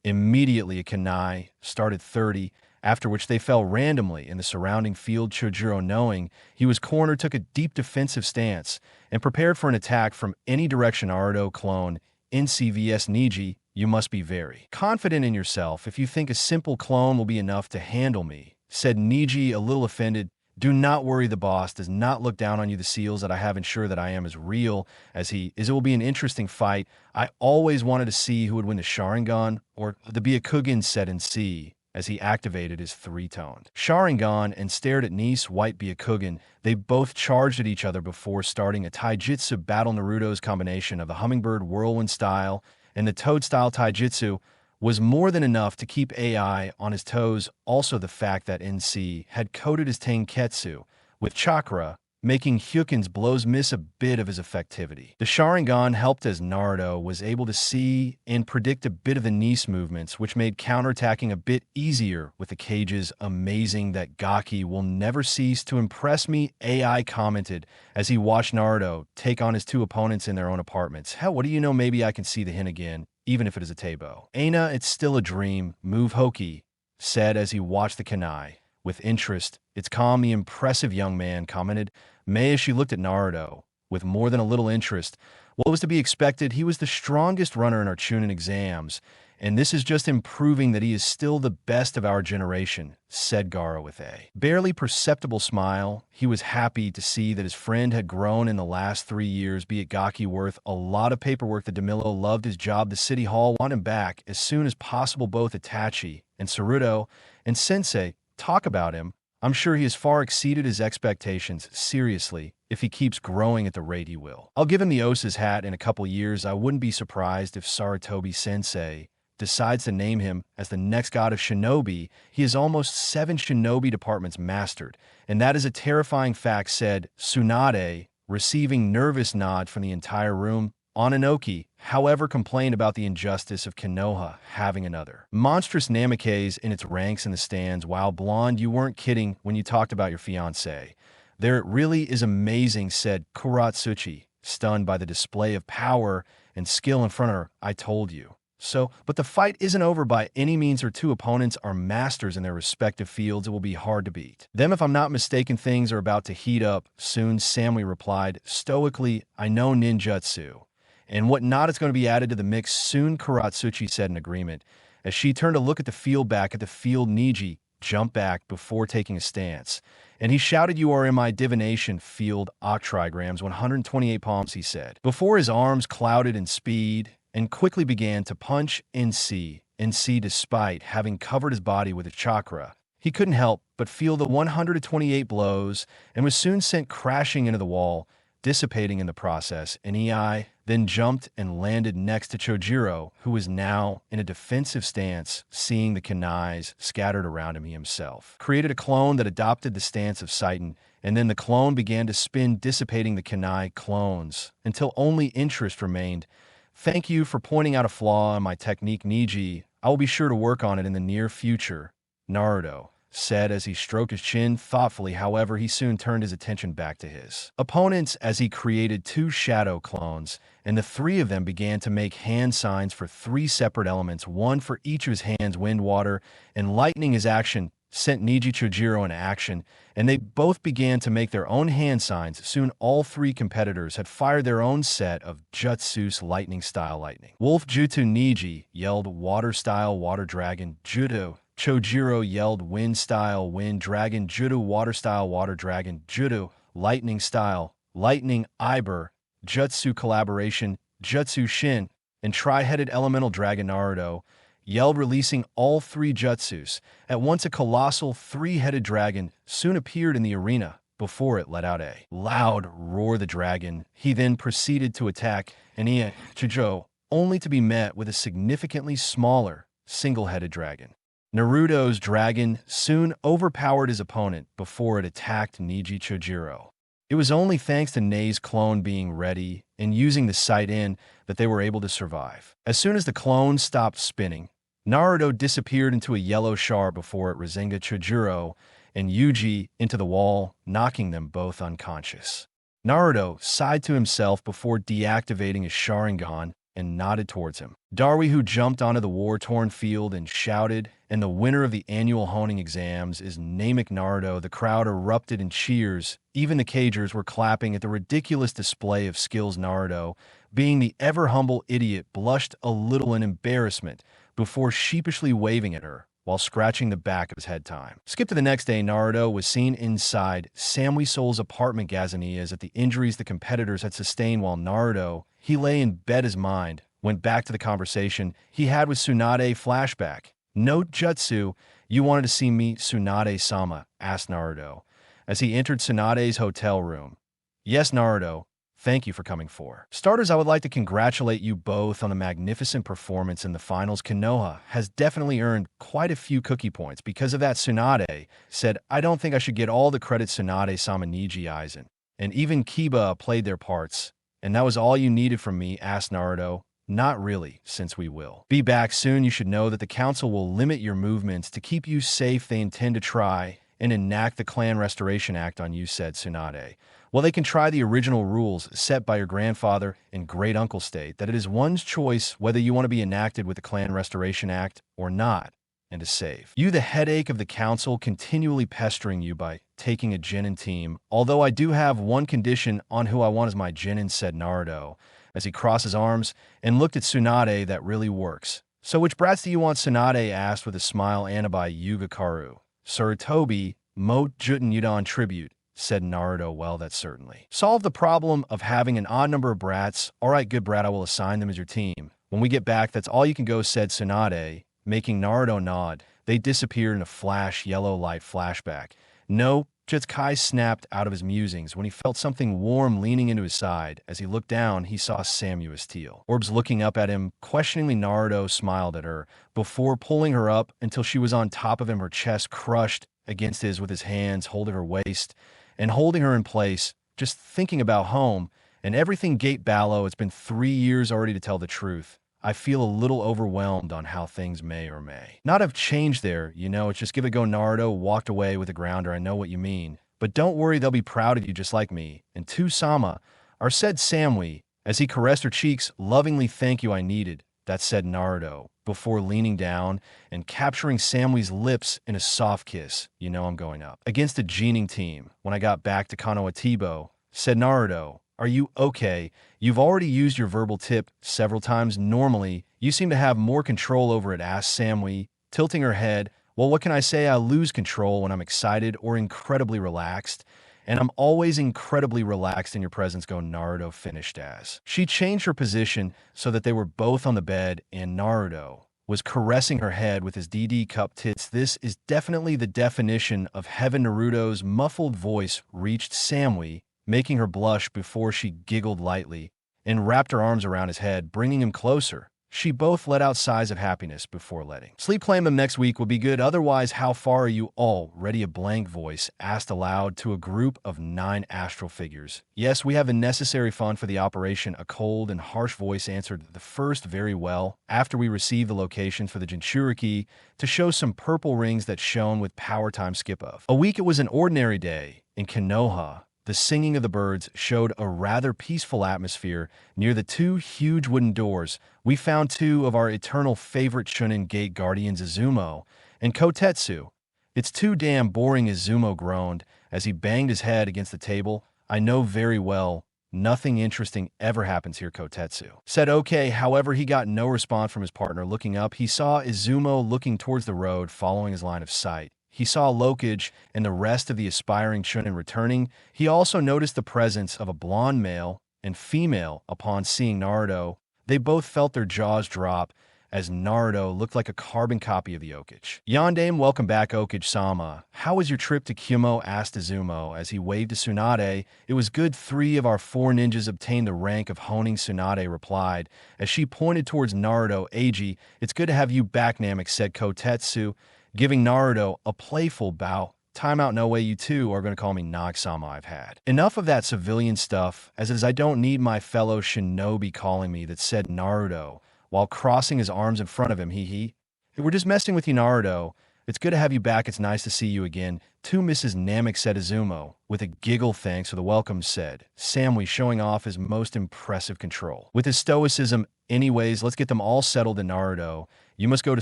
Immediately a kunai started 30, after which they fell randomly in the surrounding field. Chojiro, knowing he was cornered, took a deep defensive stance and prepared for an attack from any direction. Naruto clone NCVS Niji, you must be very confident in yourself if you think a simple clone will be enough to handle me, said Niji, a little offended. Do not worry, the boss does not look down on you. The seals that I have ensure that I am as real as he is. It will be an interesting fight. I always wanted to see who would win the Sharingan or the Byakugan, said in C as he activated his three-toned Sharingan and stared at Nice White Byakugan. They both charged at each other before starting a taijutsu battle. Naruto's combination of the Hummingbird Whirlwind style and the Toad style taijutsu was more than enough to keep AI on his toes. Also, the fact that NC had coated his Tenketsu with chakra, making Hyukin's blows miss a bit of his effectivity. The Sharingan helped as Naruto was able to see and predict a bit of the Nice movements, which made counterattacking a bit easier with the cages. Amazing that Gaki will never cease to impress me, AI commented as he watched Naruto take on his two opponents in their own apartments. Hell, what do you know, maybe I can see the hint again, even if it is a Tabo. Aina, it's still a dream, move Hoki, said as he watched the Kanai. With interest, it's calm, the impressive young man commented. May, as she looked at Naruto, with more than a little interest. What was to be expected? He was the strongest runner in our Chunnin exams, and this is just improving that he is still the best of our generation, said Gaara with a barely perceptible smile. He was happy to see that his friend had grown in the last 3 years, be it Gaki worth a lot of paperwork. The DeMillo loved his job. The city hall wanted him back as soon as possible. Both Itachi and Saruto and Sensei talk about him. I'm sure he has far exceeded his expectations. Seriously, if he keeps growing at the rate he will. I'll give him the Osa's hat in a couple years. I wouldn't be surprised if Sarutobi Sensei decides to name him as the next god of shinobi. He has almost 7 shinobi departments mastered, and that is a terrifying fact, said Tsunade, receiving nervous nod from the entire room. Oninoki, however, complained about the injustice of Konoha having another monstrous Namikaze in its ranks in the stands. Wow, blonde, you weren't kidding when you talked about your fiancé. There, it really is amazing, said Kuratsuchi, stunned by the display of power and skill in front of her. I told you so. But the fight isn't over by any means. Our two opponents are masters in their respective fields. It will be hard to beat them. If I'm not mistaken, things are about to heat up soon, Samui replied stoically. I know ninjutsu and whatnot is going to be added to the mix soon, Kuratsuchi said in agreement. As she turned to look at the field, back at the field, Niji jumped back before taking a stance, and he shouted, you are in my divination field, octrigrams, 128 palms, he said, before his arms clouded in speed and quickly began to punch NC. Despite having covered his body with a chakra, he couldn't help but feel the 128 blows and was soon sent crashing into the wall, dissipating in the process. And EI then jumped and landed next to Chojiro, who was now in a defensive stance. Seeing the kunais scattered around him, he himself created a clone that adopted the stance of Saiton, and then the clone began to spin, dissipating the kunai clones until only interest remained. Thank you for pointing out a flaw in my technique, Niji. I will be sure to work on it in the near future, Naruto said as he stroked his chin thoughtfully. However, he soon turned his attention back to his opponents as he created 2 shadow clones, and the 3 of them began to make hand signs for 3 separate elements, one for each of his hands. Wind, water, and lightning. His action sent Niji Chojiro into action, and they both began to make their own hand signs. Soon all 3 competitors had fired their own set of jutsus. Lightning style lightning wolf jutsu, Niji yelled. Water style water dragon judo, Chojiro yelled. Wind style wind dragon judo, water style water dragon judo, lightning style lightning Iber, jutsu collaboration jutsu Shin, and tri-headed elemental dragon. Naruto yelled, releasing all 3 jutsus. At once a colossal 3-headed dragon soon appeared in the arena before it let out a loud roar. The dragon, he then proceeded to attack Ania Chijo, only to be met with a significantly smaller single-headed dragon. Naruto's dragon soon overpowered his opponent before it attacked Niji Chojiro. It was only thanks to Nei's clone being ready and using the sight in that they were able to survive. As soon as the clone stopped spinning, Naruto disappeared into a yellow shard before it Rasengan Chojiro and Yuji into the wall, knocking them both unconscious. Naruto sighed to himself before deactivating his Sharingan and nodded towards him. Darui, who jumped onto the war-torn field and shouted, and the winner of the annual honing exams is Namek Naruto. The crowd erupted in cheers. Even the cagers were clapping at the ridiculous display of skills. Naruto, being the ever-humble idiot, blushed a little in embarrassment before sheepishly waving at her while scratching the back of his head. Time. Skip to the next day. Naruto was seen inside Samui Soul's apartment. Gazanias at the injuries the competitors had sustained while Naruto, he lay in bed. His mind went back to the conversation he had with Tsunade. Flashback. Note jutsu, You wanted to see me, Tsunade-sama? Asked Naruto, as he entered Tsunade's hotel room. Yes, Naruto. Thank you for coming for. Starters, I would like to congratulate you both on the magnificent performance in the finals. Konoha has definitely earned quite a few cookie points. Because of that, Tsunade said, I don't think I should get all the credit. Tsunade-sama Niji Aizen and even Kiba played their parts. And that was all you needed from me? Asked Naruto. Not really, since we will be back soon. You should know that the council will limit your movements to keep you safe. They intend to try and enact the Clan Restoration Act on you, said Tsunade. Well, they can try. The original rules set by your grandfather and great-uncle state that it is one's choice whether you want to be enacted with the Clan Restoration Act or not, and to save you the headache of the council continually pestering you by taking a Chunnin team. Although I do have one condition on who I want as my Chunnin, said Naruto, as he crossed his arms and looked at Tsunade. That really works. So which brats do you want? Tsunade asked with a smile. Anabai Yugakaru. Sarutobi, Mo Juten Udon tribute, said Naruto. Well, that certainly solved the problem of having an odd number of brats. All right, good brat, I will assign them as your team. When we get back, that's all you can go, said Tsunade, making Naruto nod. They disappeared in a flash yellow light flashback. No, Jutsukai snapped out of his musings when he felt something warm leaning into his side. As he looked down, he saw Samu's teal orbs looking up at him. Questioningly, Naruto smiled at her before pulling her up until she was on top of him, her chest crushed against his with his hands holding her waist and holding her in place, just thinking about home and everything. Gate Ballo, it's been 3 years already, to tell the truth. I feel a little overwhelmed on how things may or may not have changed there. You know, it's just give it a go. Naruto walked away with a grounder. I know what you mean. But don't worry, they'll be proud of you just like me. And Tu-sama, or said Samui, as he caressed her cheeks lovingly. Thank you, I needed that, said Naruto, before leaning down and capturing Samui's lips in a soft kiss. You know I'm going up against a Gening team when I got back to Konoha. Tebow, said Naruto. Are you okay? You've already used your verbal tip several times. Normally, you seem to have more control over it, asked Samui, tilting her head. Well, what can I say? I lose control when I'm excited or incredibly relaxed, and I'm always incredibly relaxed in your presence. Go, Naruto finished as she changed her position so that they were both on the bed, and Naruto was caressing her head with his DD cup tits. This is definitely the definition of heaven. Naruto's muffled voice reached Samui, making her blush before she giggled lightly and wrapped her arms around his head, bringing him closer. She both let out sighs of happiness before letting sleep claim them. Next week will be good. Otherwise, how far are you all ready? A blank voice asked aloud to a group of 9 astral figures. Yes, we have the necessary fund for the operation. A cold and harsh voice answered the first. Very well. After we receive the locations for the Jinchuriki to show some purple rings that shone with power. Time skip of a week. It was an ordinary day in Konoha. The singing of the birds showed a rather peaceful atmosphere. Near the 2 huge wooden doors, we found 2 of our eternal favorite Chunnin gate guardians, Izumo and Kotetsu. It's too damn boring, Izumo groaned as he banged his head against the table. I know very well. Nothing interesting ever happens here, Kotetsu said. Okay, however, he got no response from his partner. Looking up, he saw Izumo looking towards the road, following his line of sight. He saw Lokage and the rest of the aspiring Chunnin returning. He also noticed the presence of a blonde male and female. Upon seeing Naruto, they both felt their jaws drop, as Naruto looked like a carbon copy of the Okage. Yandame, welcome back, Okage-sama. How was your trip to Kyumo? Asked Izumo as he waved to Tsunade. It was good. 3 of our 4 ninjas obtained the rank of Honin, Tsunade replied, as she pointed towards Naruto. Eiji, it's good to have you back, Namek, said Kotetsu, giving Naruto a playful bow. Timeout, no way, you two are going to call me Nog-sama. I've had enough of that civilian stuff, as it is I don't need my fellow shinobi calling me that, said Naruto, while crossing his arms in front of him. Hee. We're just messing with you, Naruto. It's good to have you back. It's nice to see you again. To Mrs. Namek, said Izumo, with a giggle. Thanks for the welcome, said Samui, showing off his most impressive control with his stoicism. Anyways, let's get them all settled in. Naruto, you must go to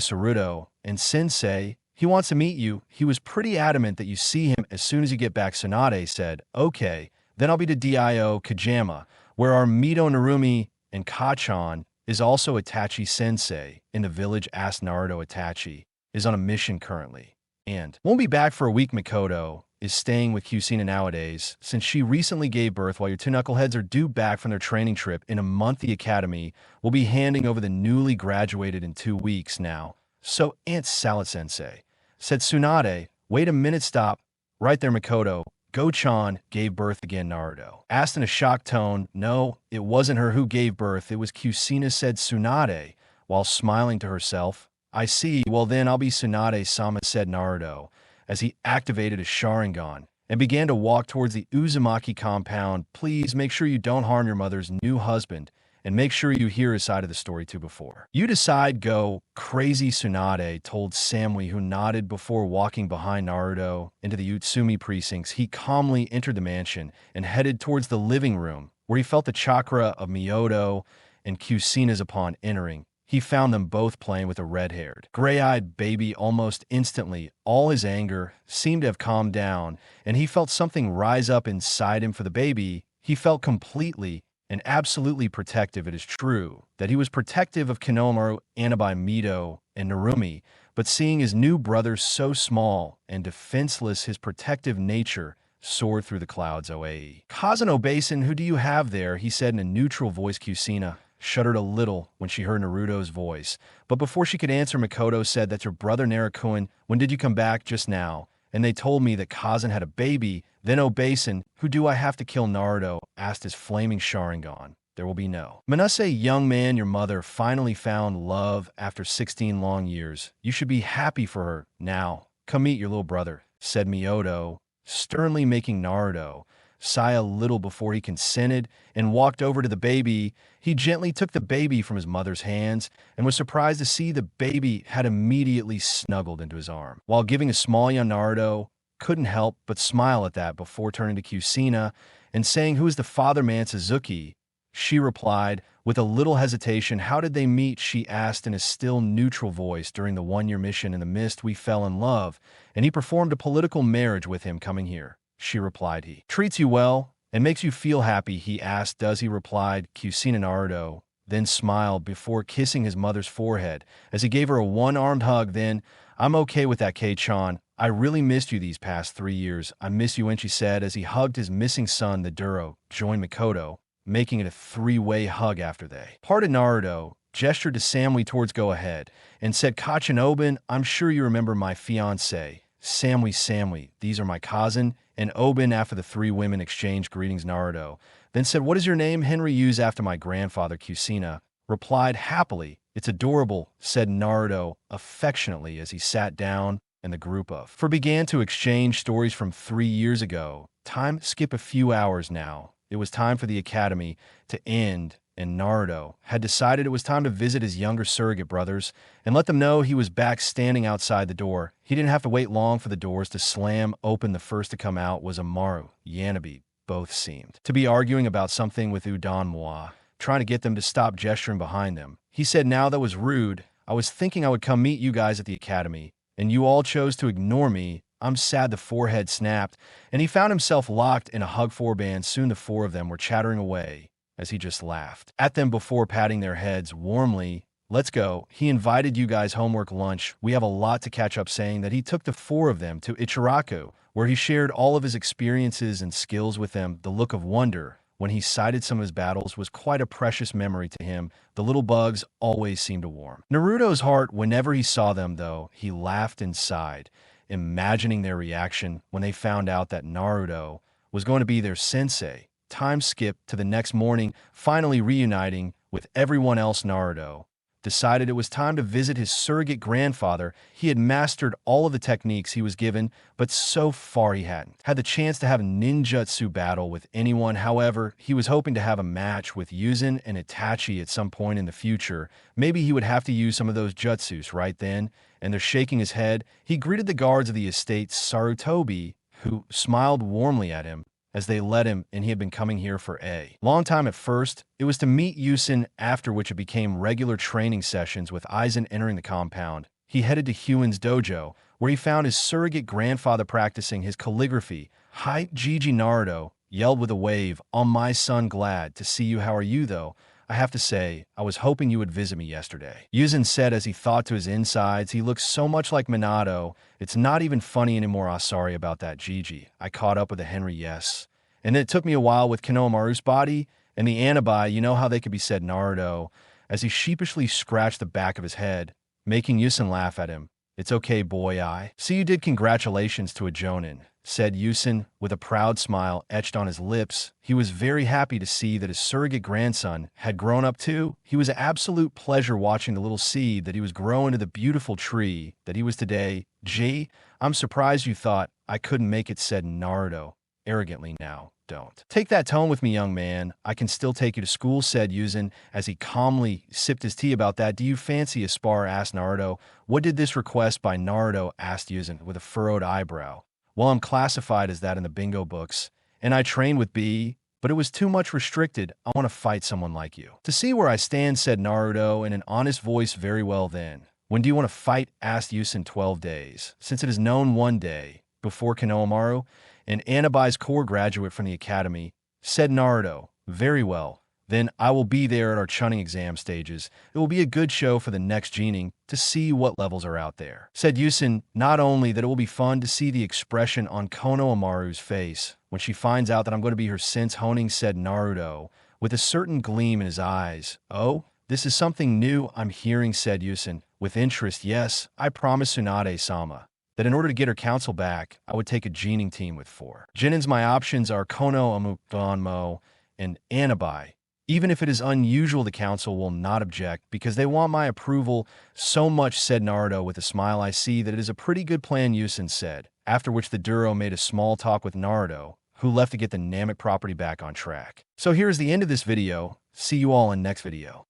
Saruto, and Sensei, he wants to meet you. He was pretty adamant that you see him as soon as you get back. Tsunade said, okay, then I'll be to Dio Kajama, where our Mito Narumi and Kachan is also. Itachi Sensei in the village, asked Naruto. Itachi is on a mission currently and won't be back for a week. Mikoto is staying with Kushina nowadays since she recently gave birth, while your 2 knuckleheads are due back from their training trip in a month. The academy will be handing over the newly graduated in 2 weeks now. So, Aunt Salad Sensei, said Tsunade. Wait a minute, stop. Right there, Makoto. Go-chan gave birth again, Naruto asked in a shocked tone. No, it wasn't her who gave birth. It was Kushina, said Tsunade, while smiling to herself. I see. Well then, I'll be Tsunade-sama, said Naruto, as he activated his Sharingan and began to walk towards the Uzumaki compound. Please make sure you don't harm your mother's new husband, and make sure you hear his side of the story too before you decide. Go crazy, Tsunade told Samui, who nodded before walking behind Naruto into the Utsumi precincts. He calmly entered the mansion and headed towards the living room, where he felt the chakra of Miyoto and Kushina's. Upon entering, he found them both playing with a red-haired, gray-eyed baby. Almost instantly, all his anger seemed to have calmed down, and he felt something rise up inside him for the baby. He felt completely and absolutely protective. It is true that he was protective of Konoha, Anabi, Mito, and Narumi, but seeing his new brother so small and defenseless, his protective nature soared through the clouds. Oae. Kazano Basin, who do you have there? He said in a neutral voice. Kushina shuddered a little when she heard Naruto's voice, but before she could answer, Makoto said, that's your brother Naruto. When did you come back? Just now. And they told me that Kazan had a baby. Then Obasan, who do I have to kill? Naruto asked his flaming Sharingan. There will be no. Manase, young man, your mother finally found love after 16 long years. You should be happy for her. Now, come meet your little brother, said Miyoto, sternly, making Naruto sigh a little before he consented and walked over to the baby. He gently took the baby from his mother's hands and was surprised to see the baby had immediately snuggled into his arm. While giving a smile, young Naruto couldn't help but smile at that before turning to Kushina and saying, who is the father man, Suzuki? She replied with a little hesitation. How did they meet? She asked in a still neutral voice. During the one-year mission in the mist, we fell in love, and he performed a political marriage with him coming here. She replied. He treats you well and makes you feel happy? He asked. Does he? Replied Kushina. Naruto then smiled before kissing his mother's forehead as he gave her a one-armed hug. Then, I'm okay with that, Kei-chan. I really missed you these past 3 years. I miss you, and she said as he hugged his missing son. The Duro joined Makoto, making it a three-way hug after they parted. Naruto gestured to Samui towards go ahead and said, Kachin-oben, I'm sure you remember my fiancé. Samui, these are my cousin and Oben. After the three women exchanged greetings, Naruto then said, what is your name? Henry, used after my grandfather. Kushina replied happily. It's adorable, said Naruto affectionately as he sat down and the group of began to exchange stories from 3 years ago. Time skip a few hours now. It was time for the academy to end, and Naruto had decided it was time to visit his younger surrogate brothers and let them know he was back. Standing outside the door, he didn't have to wait long for the doors to slam open. The first to come out was Amaru, Yanabe. Both seemed to be arguing about something with Udanmoa, trying to get them to stop gesturing behind them. He said, now that was rude. I was thinking I would come meet you guys at the academy, and you all chose to ignore me. I'm sad. The forehead snapped, and he found himself locked in a hug four-band. Soon the four of them were chattering away as he just laughed at them before patting their heads warmly. Let's go. He invited you guys homework lunch. We have a lot to catch up, saying that he took the four of them to Ichiraku, where he shared all of his experiences and skills with them. The look of wonder when he cited some of his battles was quite a precious memory to him. The little bugs always seemed to warm Naruto's heart whenever he saw them, though. He laughed and sighed, imagining their reaction when they found out that Naruto was going to be their sensei. Time skipped to the next morning. Finally reuniting with everyone else, Naruto decided it was time to visit his surrogate grandfather. He had mastered all of the techniques he was given, but so far he hadn't had the chance to have a ninjutsu battle with anyone. However, he was hoping to have a match with Hiruzen and Itachi at some point in the future. Maybe he would have to use some of those jutsus right then. And they're shaking his head. He greeted the guards of the estate, Sarutobi, who smiled warmly at him as they led him, and he had been coming here for a long time. At first, it was to meet Yusin, after which it became regular training sessions with Aizen. Entering the compound, he headed to Huin's dojo, where he found his surrogate grandfather practicing his calligraphy. Hi, Gigi. Naruto yelled with a wave. On my son, glad to see you. How are you, though? I have to say, I was hoping you would visit me yesterday, Yuzen said as he thought to his insides. He looks so much like Minato. It's not even funny anymore. Sorry about that, Gigi. I caught up with a Henry, yes. And then it took me a while with Konohamaru's body and the Anabi. You know how they could be, said Naruto as he sheepishly scratched the back of his head, making Yusen laugh at him. It's okay, boy. I see you did. Congratulations to a Jonin, said Yusin with a proud smile etched on his lips. He was very happy to see that his surrogate grandson had grown up too. He was an absolute pleasure watching the little seed that he was growing into the beautiful tree that he was today. Gee, I'm surprised you thought I couldn't make it, said Naruto arrogantly. Now, don't take that tone with me, young man. I can still take you to school, said Yuzen as he calmly sipped his tea. About that, do you fancy a spar, asked Naruto. What did this request by Naruto, asked Yuzen with a furrowed eyebrow. Well, I'm classified as that in the bingo books, and I train with B, but it was too much restricted. I want to fight someone like you to see where I stand, said Naruto in an honest voice. Very well then. When do you want to fight, asked Yusen. 12 days. Since it is known one day before Konohamaru, an Anabi's core graduate from the academy, said Naruto. Very well. Then I will be there at our Chunnin exam stages. It will be a good show for the next Gening to see what levels are out there, said Yusin. Not only that, it will be fun to see the expression on Konohamaru's face when she finds out that I'm going to be her sense honing, said Naruto with a certain gleam in his eyes. Oh, this is something new I'm hearing, said Yusin with interest. Yes, I promised Tsunade-sama that in order to get her counsel back, I would take a Gening team with 4 Genins. My options are Konoha and Anabi. Even if it is unusual, the council will not object because they want my approval so much, said Naruto with a smile. I see that it is a pretty good plan, Yusin said, after which the Duro made a small talk with Naruto, who left to get the Namek property back on track. So here's the end of this video. See you all in next video.